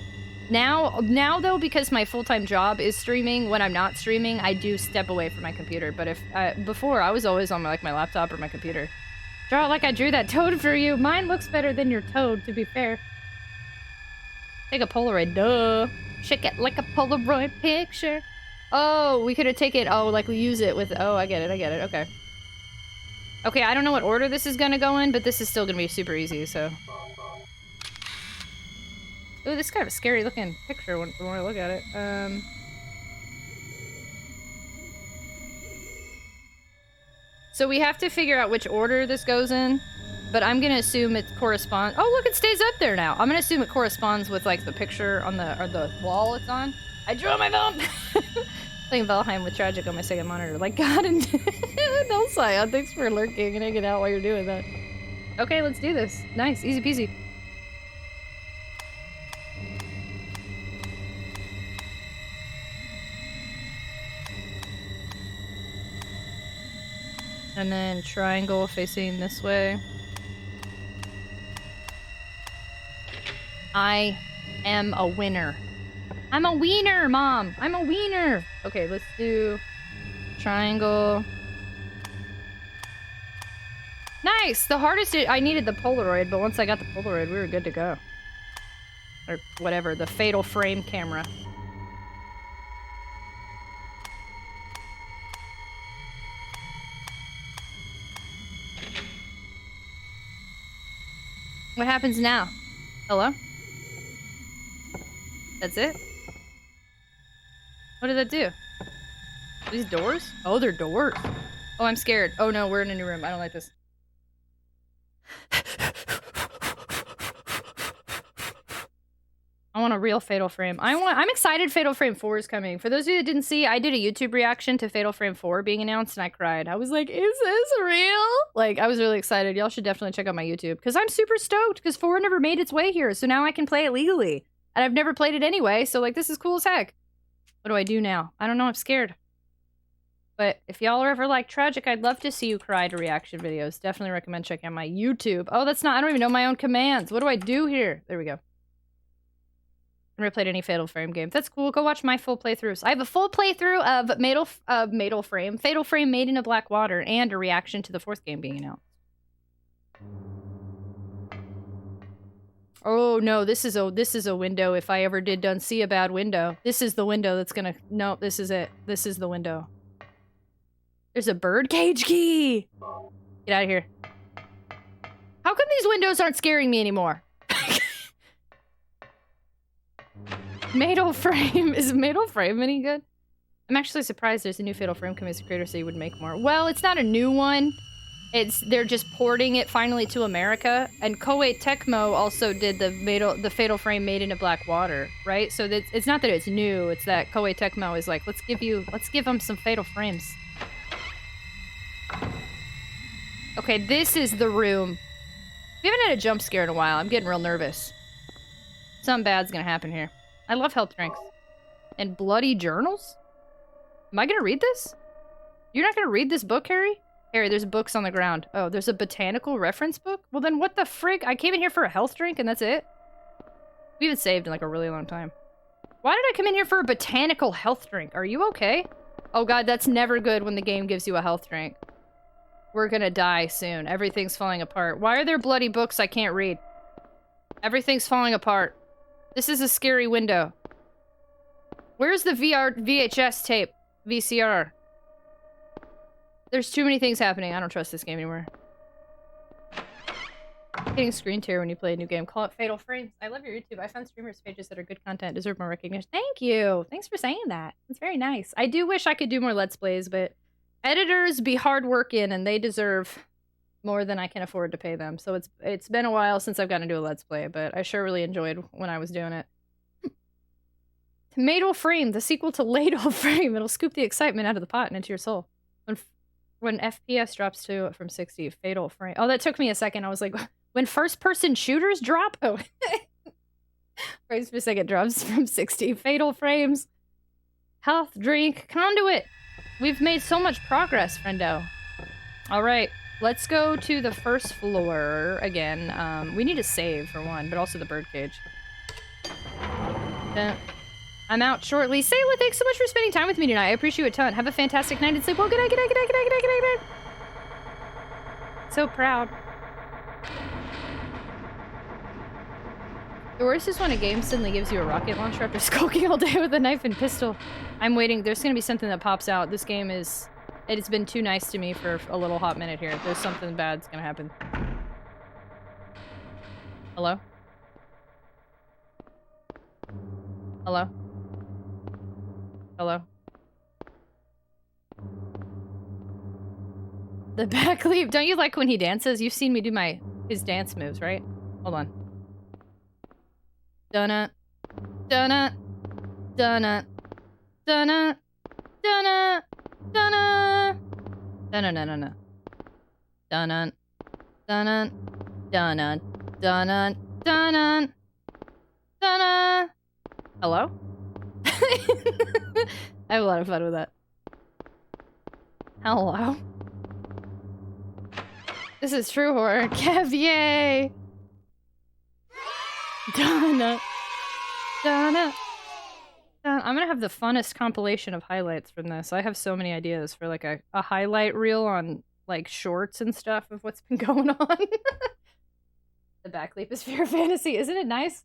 Now though, because my full-time job is streaming, when I'm not streaming, I do step away from my computer. But if before, I was always on my laptop or my computer. Draw it like I drew that toad for you. Mine looks better than your toad, to be fair. Take a Polaroid, duh. Shake it like a Polaroid picture. Oh, we could have taken, oh, like we use it with, oh, I get it, okay. Okay, I don't know what order this is gonna go in, but this is still gonna be super easy, so. Ooh, this is kind of a scary looking picture the more I look at it. So we have to figure out which order this goes in, but I'm gonna assume it corresponds. Oh, look, it stays up there now. I'm gonna assume it corresponds with like the picture on the wall it's on. I drew my thumb. Playing Valheim with Tragic on my second monitor. Like God and no Scion, thanks for lurking and hanging out while you're doing that. Okay, let's do this. Nice, easy peasy. And then triangle facing this way. I am a winner. I'm a wiener, Mom! I'm a wiener! Okay, let's do triangle. Nice! The hardest I needed the Polaroid, but once I got the Polaroid, we were good to go. Or whatever, the fatal frame camera. What happens now? Hello? That's it? What did that do? These doors? Oh, they're doors. Oh, I'm scared. Oh no, we're in a new room. I don't like this. I want a real Fatal Frame. I'm excited Fatal Frame 4 is coming. For those of you that didn't see, I did a YouTube reaction to Fatal Frame 4 being announced and I cried. I was like, is this real? Like, I was really excited. Y'all should definitely check out my YouTube because I'm super stoked because 4 never made its way here. So now I can play it legally. And I've never played it anyway. So like, this is cool as heck. What do I do now? I don't know. I'm scared. But if y'all are ever like Tragic, I'd love to see you cry to reaction videos. Definitely recommend checking out my YouTube. Oh, that's not, I don't even know my own commands. What do I do here? There we go. I've never played any Fatal Frame games. That's cool. Go watch my full playthroughs. I have a full playthrough of Fatal Frame Made in a Black Water, and a reaction to the 4th game being announced. Oh no, this is a window. If I ever done see a bad window, this is the window that's gonna. No, this is it. This is the window. There's a birdcage key. Get out of here. How come these windows aren't scaring me anymore? Fatal Frame. Is Fatal Frame any good? I'm actually surprised there's a new Fatal Frame coming as a creator, so you would make more. Well, it's not a new one. They're just porting it finally to America. And Koei Tecmo also did the Fatal Frame Made in a Black Water, right? So it's not that it's new. It's that Koei Tecmo is like, let's give them some Fatal Frames. Okay, this is the room. We haven't had a jump scare in a while. I'm getting real nervous. Something bad's gonna happen here. I love health drinks. And bloody journals? Am I gonna read this? You're not gonna read this book, Harry? Harry, there's books on the ground. Oh, there's a botanical reference book? Well then what the frig? I came in here for a health drink and that's it? We haven't saved in like a really long time. Why did I come in here for a botanical health drink? Are you okay? Oh god, that's never good when the game gives you a health drink. We're gonna die soon. Everything's falling apart. Why are there bloody books I can't read? Everything's falling apart. This is a scary window. Where's the VHS tape? VCR. There's too many things happening. I don't trust this game anymore. Getting screen tear when you play a new game. Call it Fatal Frames. I love your YouTube. I found streamers' pages that are good content deserve more recognition. Thank you. Thanks for saying that. It's very nice. I do wish I could do more Let's Plays, but editors be hard working and they deserve more than I can afford to pay them. So it's been a while since I've gotten to do a Let's Play, but I sure really enjoyed when I was doing it. Tomato Frame, the sequel to Ladle Frame. It'll scoop the excitement out of the pot and into your soul. When FPS drops to from 60, Fatal Frame. Oh, that took me a second. I was like, when first-person shooters drop? Oh. Frames per second drops from 60. Fatal Frames. Health drink. Conduit. We've made so much progress, friendo. All right. Let's go to the first floor again. We need to save, for one, but also the birdcage. I'm out shortly. Sayla, thanks so much for spending time with me tonight. I appreciate you a ton. Have a fantastic night and sleep well. Good night, good night, good night, good night, good night, good night, good night. So proud. The worst is when a game suddenly gives you a rocket launcher after skulking all day with a knife and pistol. I'm waiting. There's gonna be something that pops out. This game is... It's been too nice to me for a little hot minute here. There's something bad's gonna happen. Hello? Hello? Hello? The back leap. Don't you like when he dances? You've seen me do his dance moves, right? Hold on. Dunna. Dunna. Dunna. Dunna. Dunna. Dunna. Dunna. Dunna. Dunna. Dunna. Dunna. Dunna. Dunna. Dunna. Hello? I have a lot of fun with that. Hello? This is true horror. Kev, yay! Donna. Donna. I'm gonna have the funnest compilation of highlights from this. I have so many ideas for like a highlight reel on like shorts and stuff of what's been going on. The back leap is pure fantasy. Isn't it nice?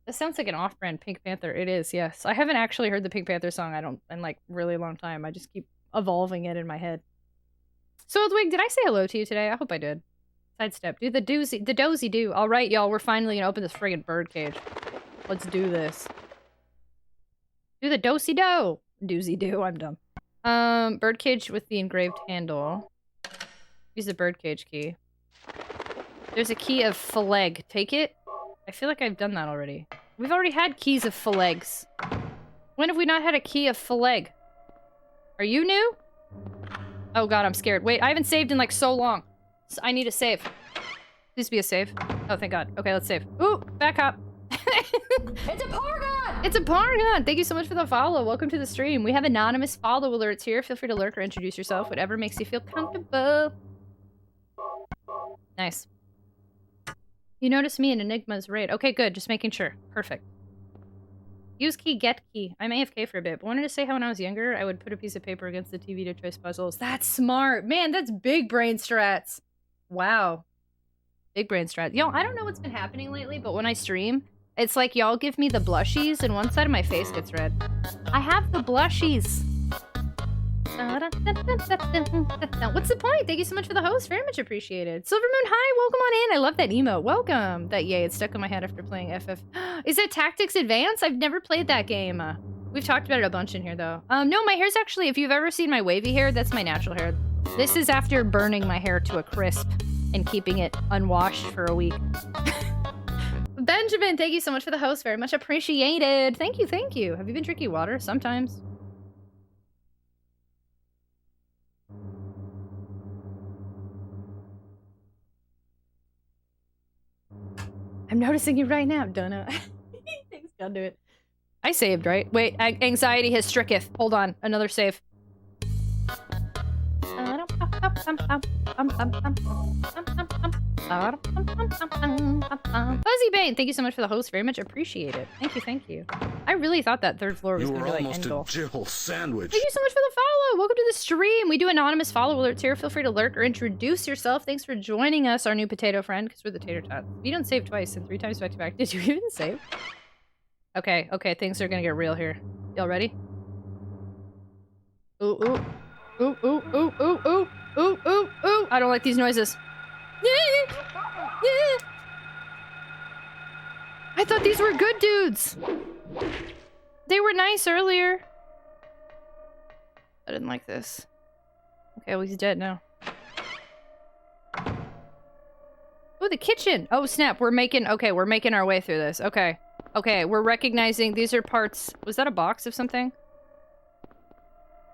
This sounds like an off-brand Pink Panther. It is, yes. I haven't actually heard the Pink Panther song in like really long time. I just keep evolving it in my head. So, Oldwig, did I say hello to you today? I hope I did. Sidestep. Do the dozy do. All right, y'all. We're finally gonna open this friggin' birdcage. Let's do this. Do the dosey do. Doozy do. I'm dumb. Birdcage with the engraved handle. Use the birdcage key. There's a key of Phaleg. Take it. I feel like I've done that already. We've already had keys of Phalegs. When have we not had a key of Phaleg? Are you new? Oh god, I'm scared. Wait, I haven't saved in like so long. So I need a save. Please be a save. Oh, thank god. Okay, let's save. Ooh, back up. It's a Pargon! It's a Pargon! Thank you so much for the follow. Welcome to the stream. We have anonymous follow alerts here. Feel free to lurk or introduce yourself. Whatever makes you feel comfortable. Nice. You notice me in Enigma's raid. Okay, good. Just making sure. Perfect. Use key, get key. I'm AFK for a bit, but wanted to say how when I was younger, I would put a piece of paper against the TV to choice puzzles. That's smart. Man, that's big brain strats. Wow. Big brain strats. Yo, I don't know what's been happening lately, but when I stream, it's like y'all give me the blushies and one side of my face gets red. I have the blushies. What's the point? Thank you so much for the host. Very much appreciated. Silvermoon, hi. Welcome on in. I love that emote. Welcome. That yay. It's stuck in my head after playing FF. Is it Tactics Advance? I've never played that game. We've talked about it a bunch in here, though. No, my hair's actually, if you've ever seen my wavy hair, that's my natural hair. This is after burning my hair to a crisp and keeping it unwashed for a week. Benjamin, thank you so much for the host. Very much appreciated. Thank you, thank you. Have you been drinking water? Sometimes. I'm noticing you right now, Donna. Thanks, God, do it. I saved, right? Wait, anxiety has stricketh. Hold on, another save. Fuzzy Bane, thank you so much for the host. Very much appreciate it. Thank you, thank you. I really thought that third floor was going to be like end goal. Jill sandwich. Thank you so much for the follow. Welcome to the stream. We do anonymous follow alerts here. Feel free to lurk or introduce yourself. Thanks for joining us, our new potato friend, because we're the tater tots. You don't save twice and 3 times back to back. Did you even save? Okay, okay, things are gonna get real here. Y'all ready? Ooh, ooh. Ooh, ooh, ooh, ooh, ooh, ooh, ooh, ooh. I don't like these noises. Yeah, yeah. I thought these were good dudes. They were nice earlier. I didn't like this. Okay, well, he's dead now. Oh, the kitchen! Oh, snap, we're making our way through this. Okay. Okay, we're recognizing these are parts... Was that a box of something?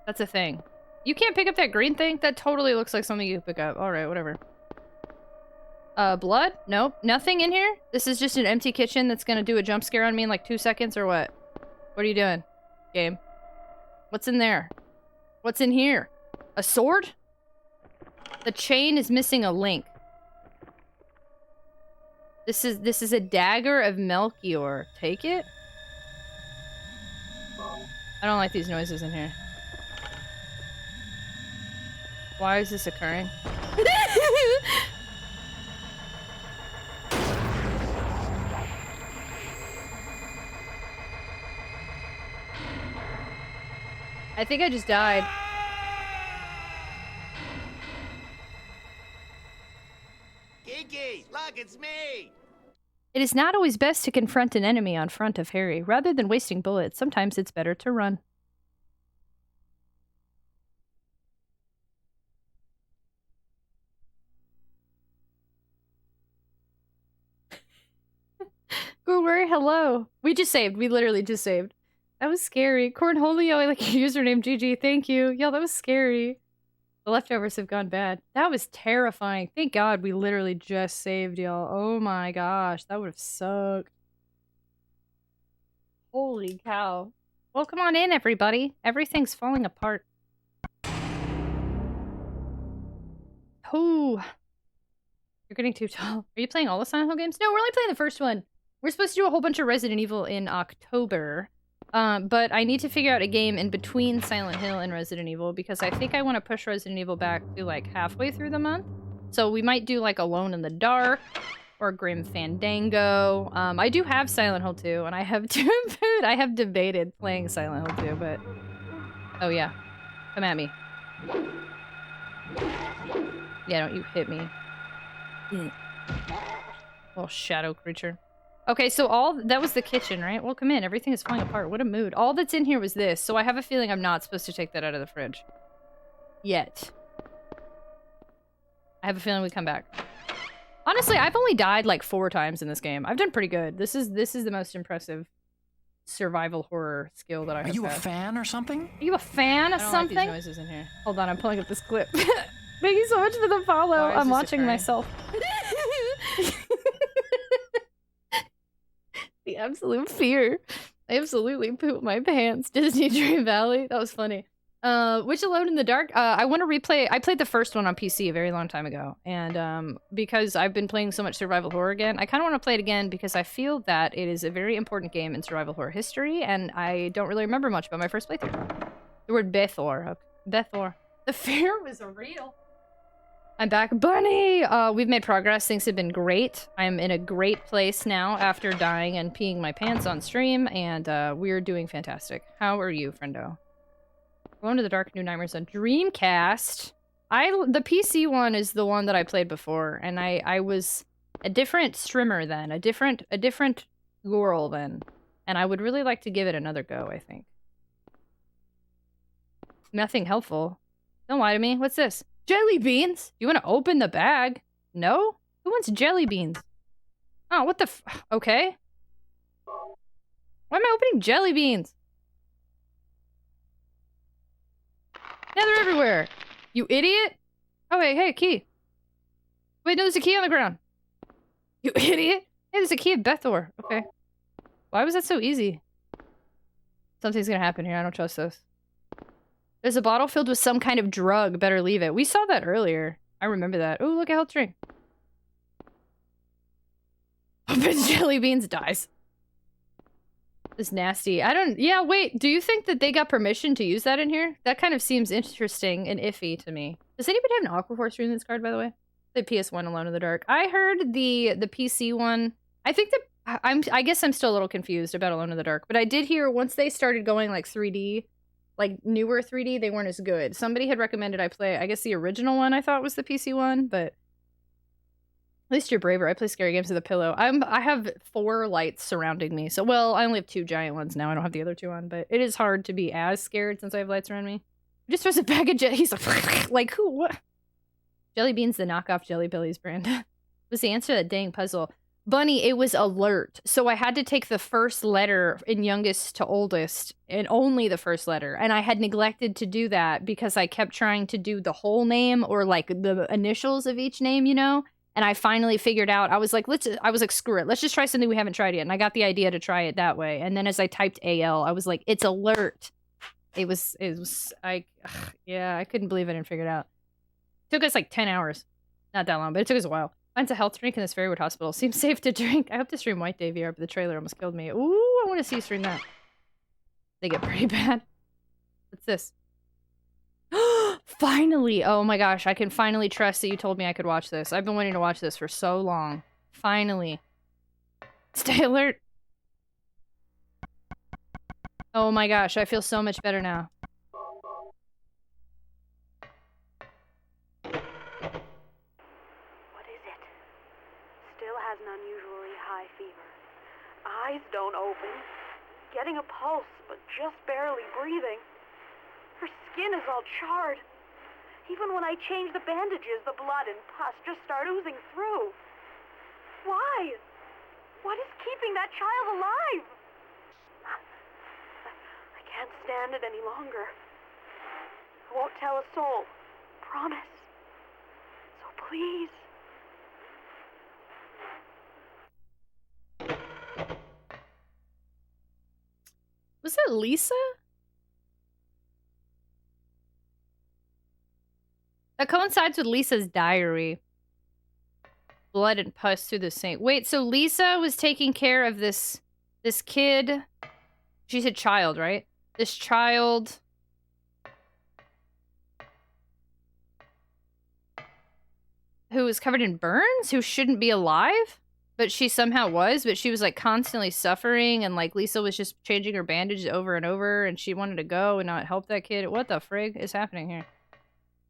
That's a thing. You can't pick up that green thing? That totally looks like something you pick up. Alright, whatever. Blood? Nope. Nothing in here? This is just an empty kitchen that's gonna do a jump scare on me in like 2 seconds, or what? What are you doing, game? What's in there? What's in here? A sword? The chain is missing a link. This is a dagger of Melchior. Take it? I don't like these noises in here. Why is this occurring? I think I just died. Kiki, look, it's me! It is not always best to confront an enemy on front of Harry. Rather than wasting bullets, sometimes it's better to run. Go worry, hello. We just saved. We literally just saved. That was scary. Cornholio, I like your username, GG. Thank you. Yo, that was scary. The leftovers have gone bad. That was terrifying. Thank God we literally just saved y'all. Oh my gosh, that would have sucked. Holy cow. Well, come on in, everybody. Everything's falling apart. Oh. You're getting too tall. Are you playing all the Silent Hill games? No, we're only playing the first one. We're supposed to do a whole bunch of Resident Evil in October. But I need to figure out a game in between Silent Hill and Resident Evil because I think I want to push Resident Evil back to like halfway through the month. So we might do like Alone in the Dark or Grim Fandango. I do have Silent Hill 2 and I have debated playing Silent Hill 2, but oh yeah. Come at me. Yeah, don't you hit me. Little shadow creature. Okay, so that was the kitchen, right? Well, come in. Everything is falling apart. What a mood. All that's in here was this, so I have a feeling I'm not supposed to take that out of the fridge. Yet. I have a feeling we come back. Honestly, I've only died like 4 times in this game. I've done pretty good. This is the most impressive survival horror skill that I have. Are you a fan or something? Are you a fan of something? I don't like these noises in here. Hold on, I'm pulling up this clip. Thank you so much for the follow. I'm watching myself. The absolute fear. I absolutely pooped my pants. Disney Dream Valley. That was funny. Which Alone in the Dark? I want to replay. I played the first one on PC a very long time ago. And because I've been playing so much survival horror again, I kind of want to play it again because I feel that it is a very important game in survival horror history. And I don't really remember much about my first playthrough. The word Bethor. Bethor. The fear was real. I'm back. Bunny! We've made progress. Things have been great. I'm in a great place now after dying and peeing my pants on stream, and we're doing fantastic. How are you, friendo? Alone in the Dark, New Nightmares on Dreamcast. The PC one is the one that I played before, and I was a different streamer then, a different girl then, and I would really like to give it another go, I think. Nothing helpful. Don't lie to me. What's this? Jelly beans? You want to open the bag? No? Who wants jelly beans? Oh, what the okay. Why am I opening jelly beans? Yeah, they're everywhere. You idiot. Oh, wait, hey, key. Wait, no, there's a key on the ground. You idiot. Hey, there's a key of Bethor. Okay. Why was that so easy? Something's gonna happen here. I don't trust this. There's a bottle filled with some kind of drug. Better leave it. We saw that earlier. I remember that. Oh, look at health drink. Opens jelly beans, dies. This nasty. I don't... Yeah, wait. Do you think that they got permission to use that in here? That kind of seems interesting and iffy to me. Does anybody have an Aquaforce room in this card, by the way? The PS1 Alone in the Dark. I heard the PC one. I think that... I guess I'm still a little confused about Alone in the Dark. But I did hear once they started going like 3D, like newer 3D, they weren't as good. Somebody had recommended I play... I guess the original one I thought was the PC one, but... At least you're braver. I play scary games with a pillow. I have 4 lights surrounding me. So, well, I only have 2 giant ones now. I don't have the other 2 on, but it is hard to be as scared since I have lights around me. Just throws a bag of jelly. He's like, who? What? Jelly Beans, the knockoff Jelly Bellies brand. Was the answer to that dang puzzle. Bunny, it was alert. So I had to take the first letter in youngest to oldest, and only the first letter. And I had neglected to do that because I kept trying to do the whole name or like the initials of each name, you know? And I finally figured out, I was like, screw it. Let's just try something we haven't tried yet. And I got the idea to try it that way. And then as I typed AL, I was like, it's alert. I couldn't believe I didn't figure it out. It took us like 10 hours. Not that long, but it took us a while. Finds a health drink in this Fairywood hospital. Seems safe to drink. I hope to stream White Day VR, but the trailer almost killed me. Ooh, I want to see you stream that. They get pretty bad. What's this? Finally! Oh my gosh, I can finally trust that you told me I could watch this. I've been wanting to watch this for so long. Finally. Stay alert. Oh my gosh, I feel so much better now. What is it? Still has an unusually high fever. Eyes don't open. Getting a pulse, but just barely breathing. Her skin is all charred. Even when I change the bandages, the blood and pus just start oozing through. Why? What is keeping that child alive? I can't stand it any longer. I won't tell a soul. Promise. So please. Was that Lisa? That coincides with Lisa's diary. Blood and pus through the sink. Wait, so Lisa was taking care of this kid. She said child, right? This child. Who was covered in burns? Who shouldn't be alive? But she somehow was, but she was like constantly suffering, and like Lisa was just changing her bandages over and over, and she wanted to go and not help that kid. What the frig is happening here?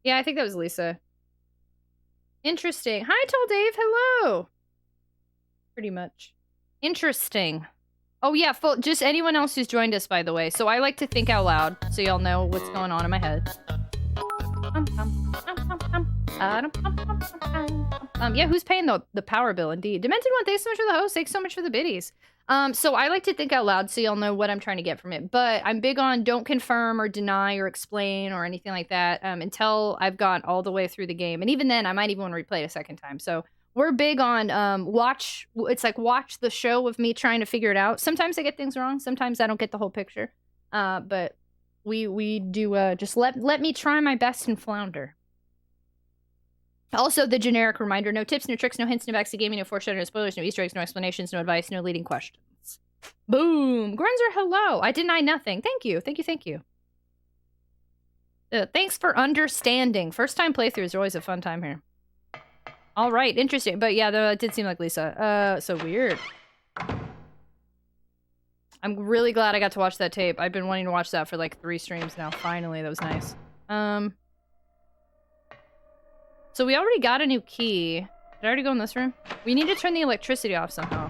Yeah, I think that was Lisa. Interesting. Hi, Tall Dave. Hello. Pretty much. Interesting. Oh, yeah. Just anyone else who's joined us, by the way. So I like to think out loud, so y'all know what's going on in my head. Yeah, who's paying the power bill, indeed? Demented One, thanks so much for the host. Thanks so much for the biddies. So I like to think out loud so y'all know what I'm trying to get from it. But I'm big on don't confirm or deny or explain or anything like that until I've got all the way through the game. And even then, I might even want to replay it a second time. So we're big on watch the show of me trying to figure it out. Sometimes I get things wrong. Sometimes I don't get the whole picture. But we do just let me try my best and flounder. Also, the generic reminder, no tips, no tricks, no hints, no backseat gaming, no foreshadowing, no spoilers, no Easter eggs, no explanations, no advice, no leading questions. Boom! Grunzer, hello! I deny nothing. Thank you, thank you, thank you. Thanks for understanding. First time playthroughs are always a fun time here. Alright, interesting. But yeah, it did seem like Lisa. So weird. I'm really glad I got to watch that tape. I've been wanting to watch that for like 3 streams now. Finally, that was nice. So we already got a new key. Did I already go in this room? We need to turn the electricity off somehow.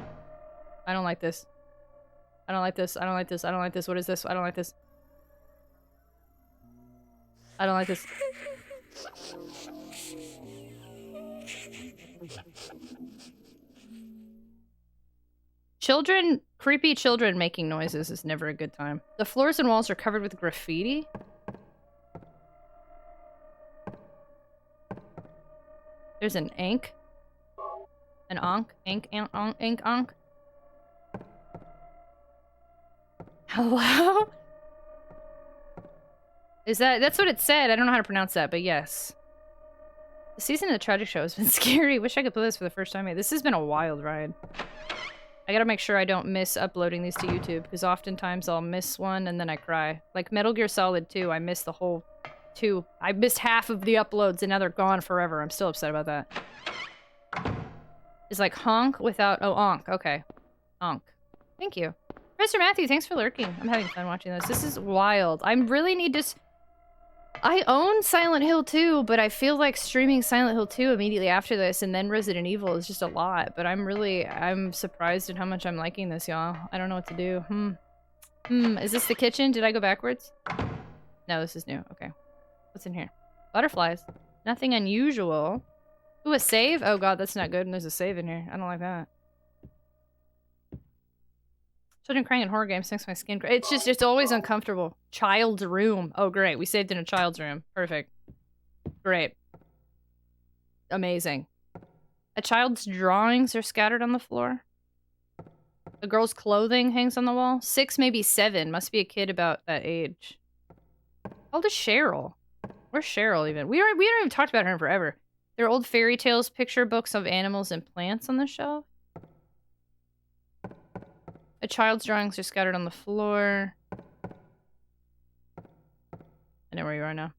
I don't like this. I don't like this. I don't like this. I don't like this. What is this? I don't like this. I don't like this. Creepy children making noises is never a good time. The floors and walls are covered with graffiti. There's an ink. An onk. Ink, onk. Hello? That's what it said. I don't know how to pronounce that, but yes. The season of the Tragic Show has been scary. Wish I could play this for the first time. This has been a wild ride. I gotta make sure I don't miss uploading these to YouTube, because oftentimes I'll miss one and then I cry. Like Metal Gear Solid 2, I missed the whole 2. I missed half of the uploads and now they're gone forever. I'm still upset about that. It's like honk without... Oh, onk. Okay. Onk. Thank you. Mr. Matthew, thanks for lurking. I'm having fun watching this. This is wild. I really need to... I own Silent Hill 2, but I feel like streaming Silent Hill 2 immediately after this and then Resident Evil is just a lot. But I'm surprised at how much I'm liking this, y'all. I don't know what to do. Is this the kitchen? Did I go backwards? No, this is new. Okay. What's in here? Butterflies. Nothing unusual. Ooh, a save? Oh god, that's not good. And there's a save in here. I don't like that. Children crying in horror games makes my skin... It's always uncomfortable. Child's room. Oh, great. We saved in a child's room. Perfect. Great. Amazing. A child's drawings are scattered on the floor. A girl's clothing hangs on the wall. 6, maybe 7. Must be a kid about that age. How old is Cheryl? Where's Cheryl even? We haven't even talked about her in forever. There are old fairy tales, picture books of animals and plants on the shelf. A child's drawings are scattered on the floor. I know where you are now.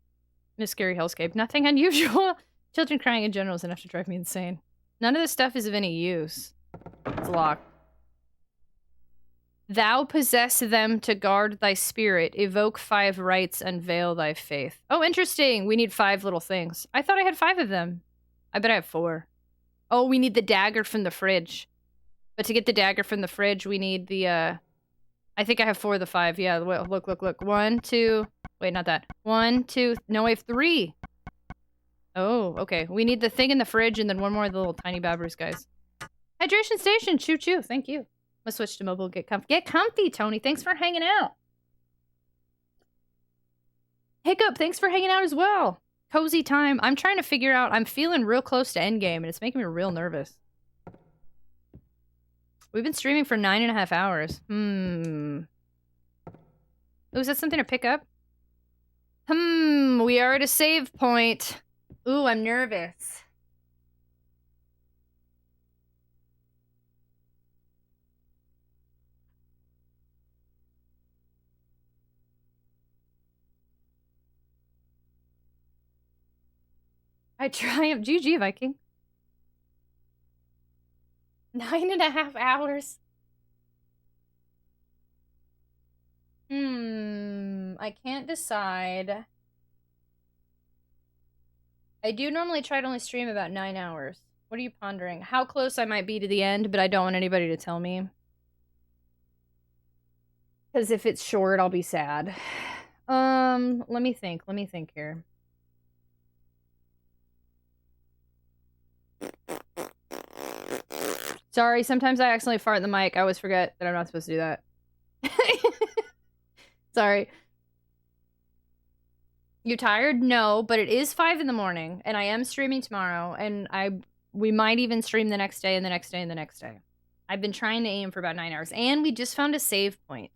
In a scary hellscape. Nothing unusual. Children crying in general is enough to drive me insane. None of this stuff is of any use. It's locked. Thou possess them to guard thy spirit. Evoke 5 rites and veil thy faith. Oh, interesting. We need 5 little things. I thought I had 5 of them. I bet I have 4. Oh, we need the dagger from the fridge. But to get the dagger from the fridge, we need the, I think I have 4 of the 5. Yeah, look. 1, 2... Wait, not that. 1, 2... No, I have 3! Oh, okay. We need the thing in the fridge and then 1 more of the little tiny babbers, guys. Hydration station! Choo-choo, thank you. Let's switch to mobile, get comfy. Get comfy, Tony! Thanks for hanging out! Hiccup, thanks for hanging out as well! Cozy time. I'm trying to figure out... I'm feeling real close to endgame, and it's making me real nervous. We've been streaming for 9.5 hours. Ooh, is that something to pick up? We are at a save point. Ooh, I'm nervous. I triumph. GG, Viking. 9.5 hours. I can't decide. I do normally try to only stream about 9 hours. What are you pondering? How close I might be to the end, but I don't want anybody to tell me. Because if it's short, I'll be sad. Let me think here. Sorry, sometimes I accidentally fart in the mic. I always forget that I'm not supposed to do that. Sorry. You tired? No, but it is 5 in the morning, and I am streaming tomorrow, and we might even stream the next day, and the next day, and the next day. I've been trying to aim for about 9 hours, and we just found a save point.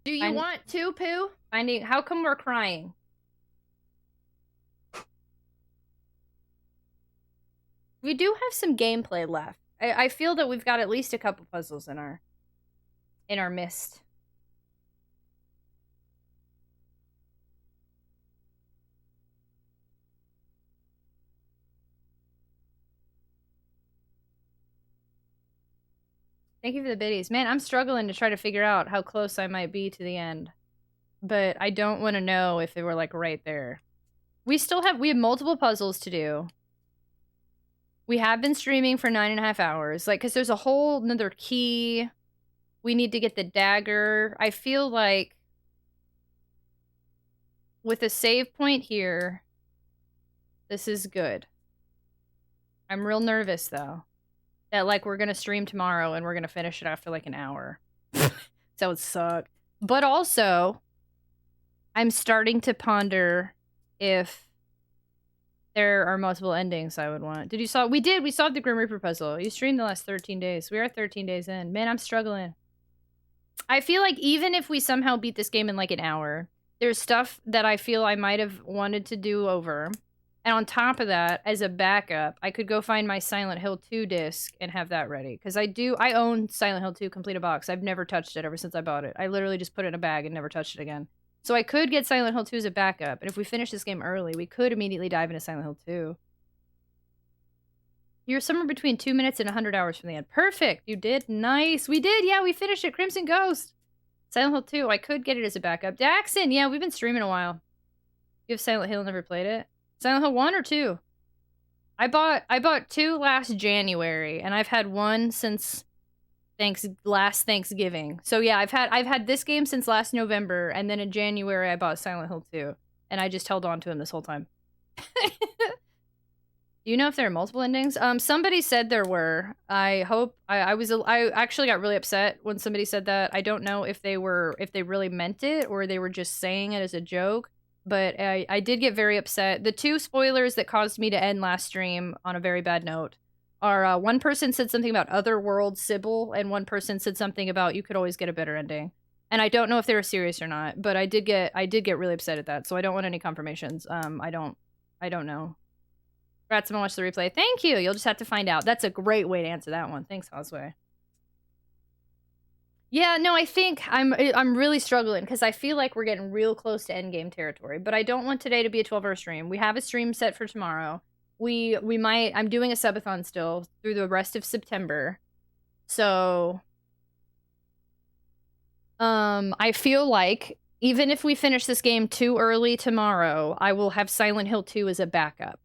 Do you want to, Pooh? How come we're crying? We do have some gameplay left. I feel that we've got at least a couple puzzles in our mist. Thank you for the biddies. Man, I'm struggling to try to figure out how close I might be to the end. But I don't want to know if they were, like, right there. We have multiple puzzles to do. We have been streaming for 9.5 hours. Like, because there's a whole another key. We need to get the dagger. I feel like with a save point here, this is good. I'm real nervous, though. That, like, we're gonna stream tomorrow and we're gonna finish it after, like, an hour. That would suck. But also, I'm starting to ponder if there are multiple endings I would want. We solved the Grim Reaper puzzle. You streamed the last 13 days. We are 13 days in. Man, I'm struggling. I feel like even if we somehow beat this game in, like, an hour, there's stuff that I feel I might have wanted to do over. And on top of that, as a backup, I could go find my Silent Hill 2 disc and have that ready. Because I own Silent Hill 2 complete a box. I've never touched it ever since I bought it. I literally just put it in a bag and never touched it again. So I could get Silent Hill 2 as a backup. And if we finish this game early, we could immediately dive into Silent Hill 2. You're somewhere between 2 minutes and 100 hours from the end. Perfect! You did? Nice! We did! Yeah, we finished it! Crimson Ghost! Silent Hill 2. I could get it as a backup. Daxon! Yeah, we've been streaming a while. You have Silent Hill and never played it? Silent Hill 1 or 2? I bought 2 last January, and I've had 1 since last Thanksgiving. So yeah, I've had this game since last November, and then in January I bought Silent Hill 2, and I just held on to him this whole time. Do you know if there are multiple endings? Somebody said there were. I hope I actually got really upset when somebody said that. I don't know if they really meant it or they were just saying it as a joke. But I did get very upset. The 2 spoilers that caused me to end last stream on a very bad note are one person said something about Otherworld Sybil, and one person said something about you could always get a better ending. And I don't know if they were serious or not, but I did get really upset at that. So I don't want any confirmations. I don't know. Congrats, I'm gonna watch the replay. Thank you. You'll just have to find out. That's a great way to answer that one. Thanks, Hosway. Yeah, no, I think I'm really struggling because I feel like we're getting real close to endgame territory. But I don't want today to be a 12-hour stream. We have a stream set for tomorrow. I'm doing a subathon still through the rest of September. So I feel like even if we finish this game too early tomorrow, I will have Silent Hill 2 as a backup.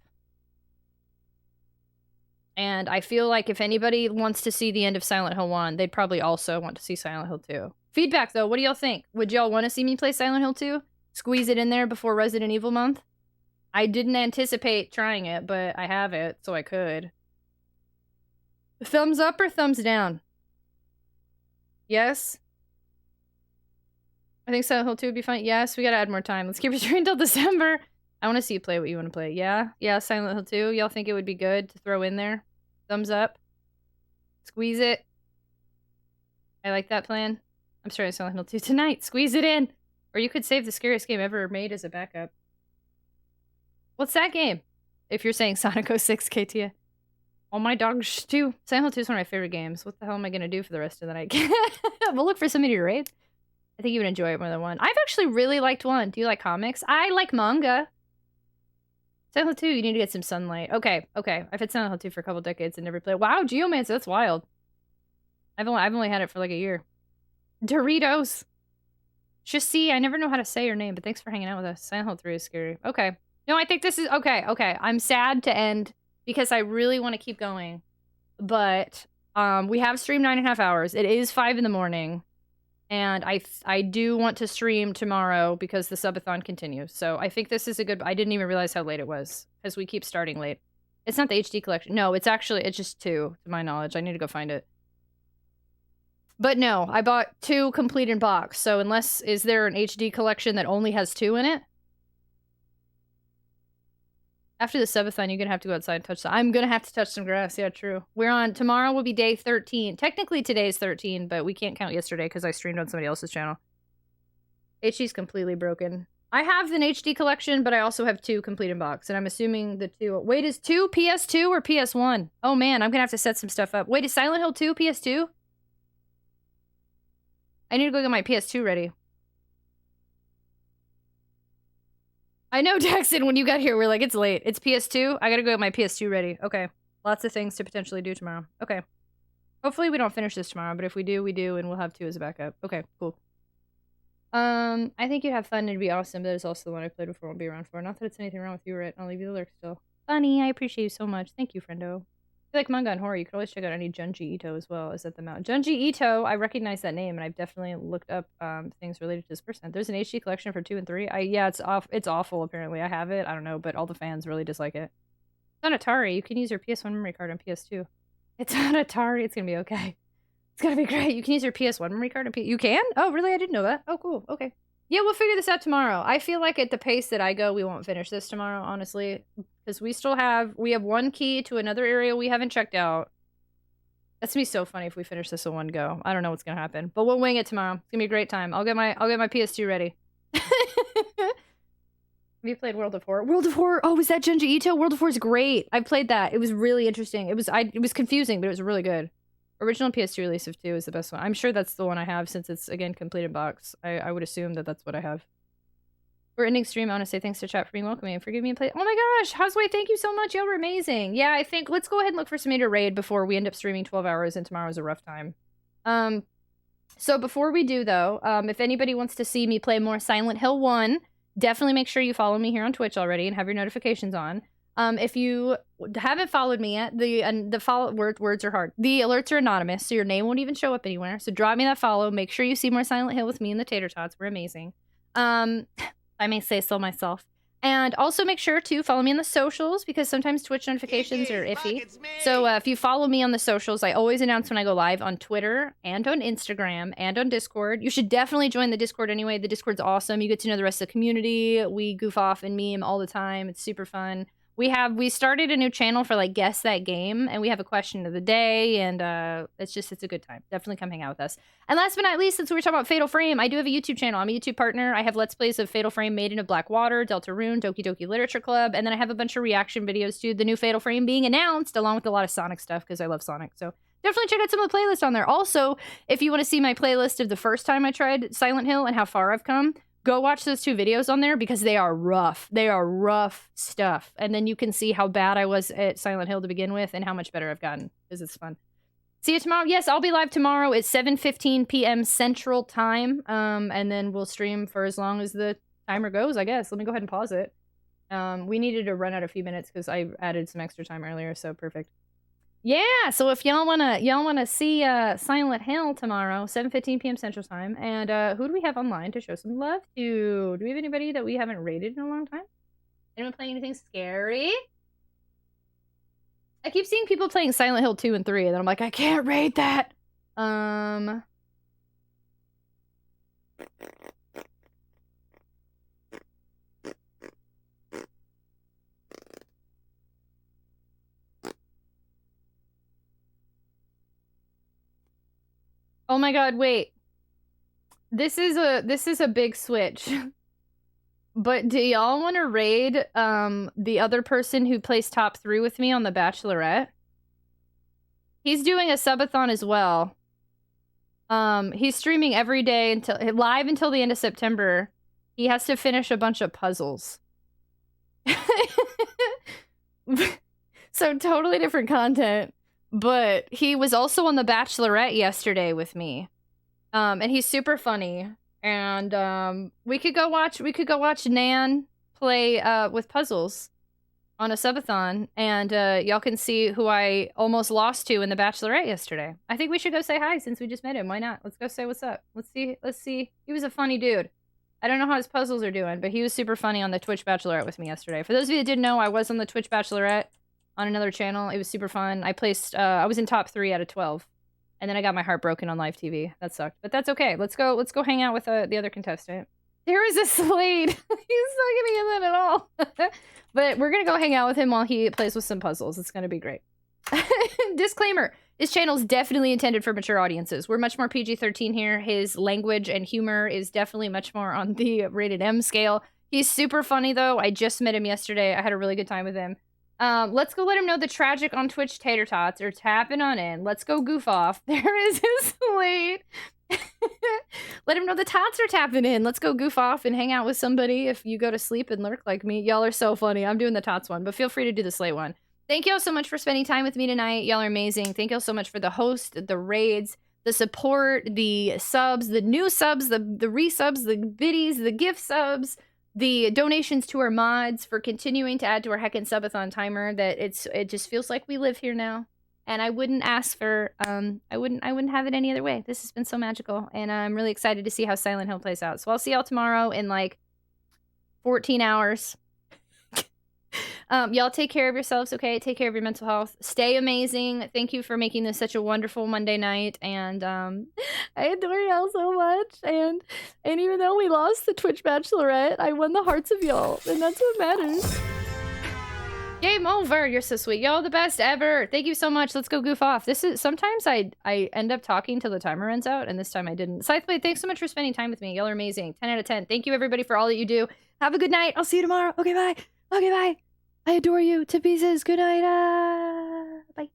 And I feel like if anybody wants to see the end of Silent Hill 1, they'd probably also want to see Silent Hill 2. Feedback, though. What do y'all think? Would y'all want to see me play Silent Hill 2? Squeeze it in there before Resident Evil month? I didn't anticipate trying it, but I have it, so I could. Thumbs up or thumbs down? Yes? I think Silent Hill 2 would be fun. Yes, we gotta add more time. Let's keep it streamed until December. I want to see you play what you want to play. Yeah? Yeah, Silent Hill 2. Y'all think it would be good to throw in there? Thumbs up. Squeeze it. I like that plan. I'm starting Silent Hill 2 tonight. Squeeze it in. Or you could save the scariest game ever made as a backup. What's that game? If you're saying Sonic 06, KT. Oh, my dogs too. Silent Hill 2 is one of my favorite games. What the hell am I going to do for the rest of the night? We'll look for somebody to raid. I think you would enjoy it more than 1. I've actually really liked 1. Do you like comics? I like manga. Silent Hill 2, you need to get some sunlight. Okay. I've had Silent Hill 2 for a couple decades and never played. Wow, Geomancer, that's wild. I've only had it for like a year. Doritos. Shasi, I never know how to say your name, but thanks for hanging out with us. Silent Hill 3 is scary. Okay. No, I think this is... Okay. I'm sad to end because I really want to keep going. But we have streamed 9.5 hours. It is 5 in the morning. And I do want to stream tomorrow because the subathon continues. So I think this is a good... I didn't even realize how late it was because we keep starting late. It's not the HD collection. No, it's just 2, to my knowledge. I need to go find it. But no, I bought 2 complete in box. So unless... Is there an HD collection that only has 2 in it? After the subathon, you're going to have to go outside and touch I'm going to have to touch some grass. Yeah, true. Tomorrow will be day 13. Technically, today's 13, but we can't count yesterday because I streamed on somebody else's channel. HD's completely broken. I have an HD collection, but I also have 2 complete in box, and I'm assuming the 2... Wait, is 2 PS2 or PS1? Oh, man, I'm going to have to set some stuff up. Wait, is Silent Hill 2 PS2? I need to go get my PS2 ready. I know, Jackson, when you got here, we're like, it's late. It's PS2? I gotta go get my PS2 ready. Okay. Lots of things to potentially do tomorrow. Okay. Hopefully we don't finish this tomorrow, but if we do, we do, and we'll have 2 as a backup. Okay, cool. I think you'd have fun and it'd be awesome. That is also the one I played before, won't be around for. Not that it's anything wrong with you, Rit. I'll leave you the lurk still. Funny, I appreciate you so much. Thank you, friendo. If you like manga and horror, you could always check out any Junji Ito as well. Is at the mount. Junji Ito, I recognize that name, and I've definitely looked up things related to this person. There's an HD collection for 2 and 3. Yeah, it's awful, apparently. I have it. I don't know, but all the fans really dislike it. It's on Atari. You can use your PS1 memory card on PS2. It's on Atari. It's gonna be okay. It's gonna be great. You can use your PS1 memory card on You can? Oh, really? I didn't know that. Oh, cool. Okay. Yeah, we'll figure this out tomorrow. I feel like at the pace that I go, we won't finish this tomorrow, honestly. Because we have 1 key to another area we haven't checked out. That's gonna be so funny if we finish this in one go. I don't know what's gonna happen, but we'll wing it tomorrow. It's gonna be a great time. I'll get my PS2 ready. Have you played World of Horror? World of Horror! Oh, was that Junji Ito? World of Horror is great. I played that. It was really interesting. It was confusing, but it was really good. Original PS2 release of 2 is the best one. I'm sure that's the one I have since it's, again, completed box. I would assume that that's what I have. We're ending stream. I want to say thanks to chat for being welcoming and for giving me a play. Oh my gosh! Houseway, thank you so much. Y'all were amazing. Yeah, I think let's go ahead and look for somebody to raid before we end up streaming 12 hours and tomorrow's a rough time. So before we do, though, if anybody wants to see me play more Silent Hill 1, definitely make sure you follow me here on Twitch already and have your notifications on. If you haven't followed me yet, words are hard. The alerts are anonymous, so your name won't even show up anywhere. So drop me that follow. Make sure you see more Silent Hill with me and the Tater Tots. We're amazing. I may say so myself. And also make sure to follow me on the socials because sometimes Twitch notifications are iffy. So if you follow me on the socials, I always announce when I go live on Twitter and on Instagram and on Discord. You should definitely join the Discord anyway. The Discord's awesome. You get to know the rest of the community. We goof off and meme all the time. It's super fun. We started a new channel for like Guess That Game, and we have a question of the day, and it's a good time. Definitely come hang out with us. And last but not least, since we were talking about Fatal Frame, I do have a YouTube channel. I'm a YouTube partner. I have Let's Plays of Fatal Frame, Maiden of Blackwater, Deltarune, Doki Doki Literature Club, and then I have a bunch of reaction videos to the new Fatal Frame being announced, along with a lot of Sonic stuff, because I love Sonic, so definitely check out some of the playlists on there. Also, if you want to see my playlist of the first time I tried Silent Hill and how far I've come, go watch those 2 videos on there because they are rough. They are rough stuff. And then you can see how bad I was at Silent Hill to begin with and how much better I've gotten because it's fun. See you tomorrow. Yes, I'll be live tomorrow at 7:15 p.m. Central Time. And then we'll stream for as long as the timer goes, I guess. Let me go ahead and pause it. We needed to run out a few minutes because I added some extra time earlier, so perfect. Yeah, so if y'all wanna see Silent Hill tomorrow, 7:15 p.m. Central Time, and who do we have online to show some love to? Do we have anybody that we haven't rated in a long time? Anyone playing anything scary? I keep seeing people playing Silent Hill 2 and 3, and then I'm like, I can't rate that. Oh my god, wait. This is a big switch. But do y'all want to raid the other person who placed top 3 with me on The Bachelorette? He's doing a subathon as well. He's streaming every day live until the end of September. He has to finish a bunch of puzzles. So totally different content. But he was also on The Bachelorette yesterday with me. And he's super funny. And we could go watch Nan play with puzzles on a subathon, and y'all can see who I almost lost to in The Bachelorette yesterday. I think we should go say hi since we just met him. Why not? Let's go say what's up. Let's see. He was a funny dude. I don't know how his puzzles are doing, but he was super funny on the Twitch Bachelorette with me yesterday. For those of you that didn't know, I was on the Twitch Bachelorette on another channel. It was super fun. I was in top 3 out of 12. And then I got my heart broken on live TV. That sucked. But that's okay. Let's go hang out with the other contestant. There is a Slade. He's not gonna get that at all. But we're gonna go hang out with him while he plays with some puzzles. It's gonna be great. Disclaimer. This channel is definitely intended for mature audiences. We're much more PG-13 here. His language and humor is definitely much more on the rated M scale. He's super funny, though. I just met him yesterday. I had a really good time with him. Let's go let him know the Tragic on Twitch Tater Tots are tapping on in. Let's go goof off. There is his Slate. Let him know the Tots are tapping in. Let's go goof off and hang out with somebody if you go to sleep and lurk like me. Y'all are so funny. I'm doing the Tots one, but feel free to do the Slate one. Thank y'all so much for spending time with me tonight. Y'all are amazing. Thank y'all so much for the host, the raids, the support, the subs, the new subs, the resubs, the biddies, the gift subs, the donations to our mods, for continuing to add to our heckin' subathon timer. That it just feels like we live here now. And I wouldn't ask for I wouldn't have it any other way. This has been so magical, and I'm really excited to see how Silent Hill plays out. So I'll see y'all tomorrow in like 14 hours. Y'all take care of yourselves, okay? Take care of your mental health. Stay amazing. Thank you for making this such a wonderful Monday night. And I adore y'all so much. And even though we lost the Twitch Bachelorette, I won the hearts of y'all. And that's what matters. Game over. You're so sweet. Y'all the best ever. Thank you so much. Let's go goof off. This is sometimes I end up talking till the timer runs out, and this time I didn't. Scytheblade, thanks so much for spending time with me. Y'all are amazing. 10 out of 10. Thank you everybody for all that you do. Have a good night. I'll see you tomorrow. Okay, bye. Okay, bye. I adore you to pieces. Good night. Bye.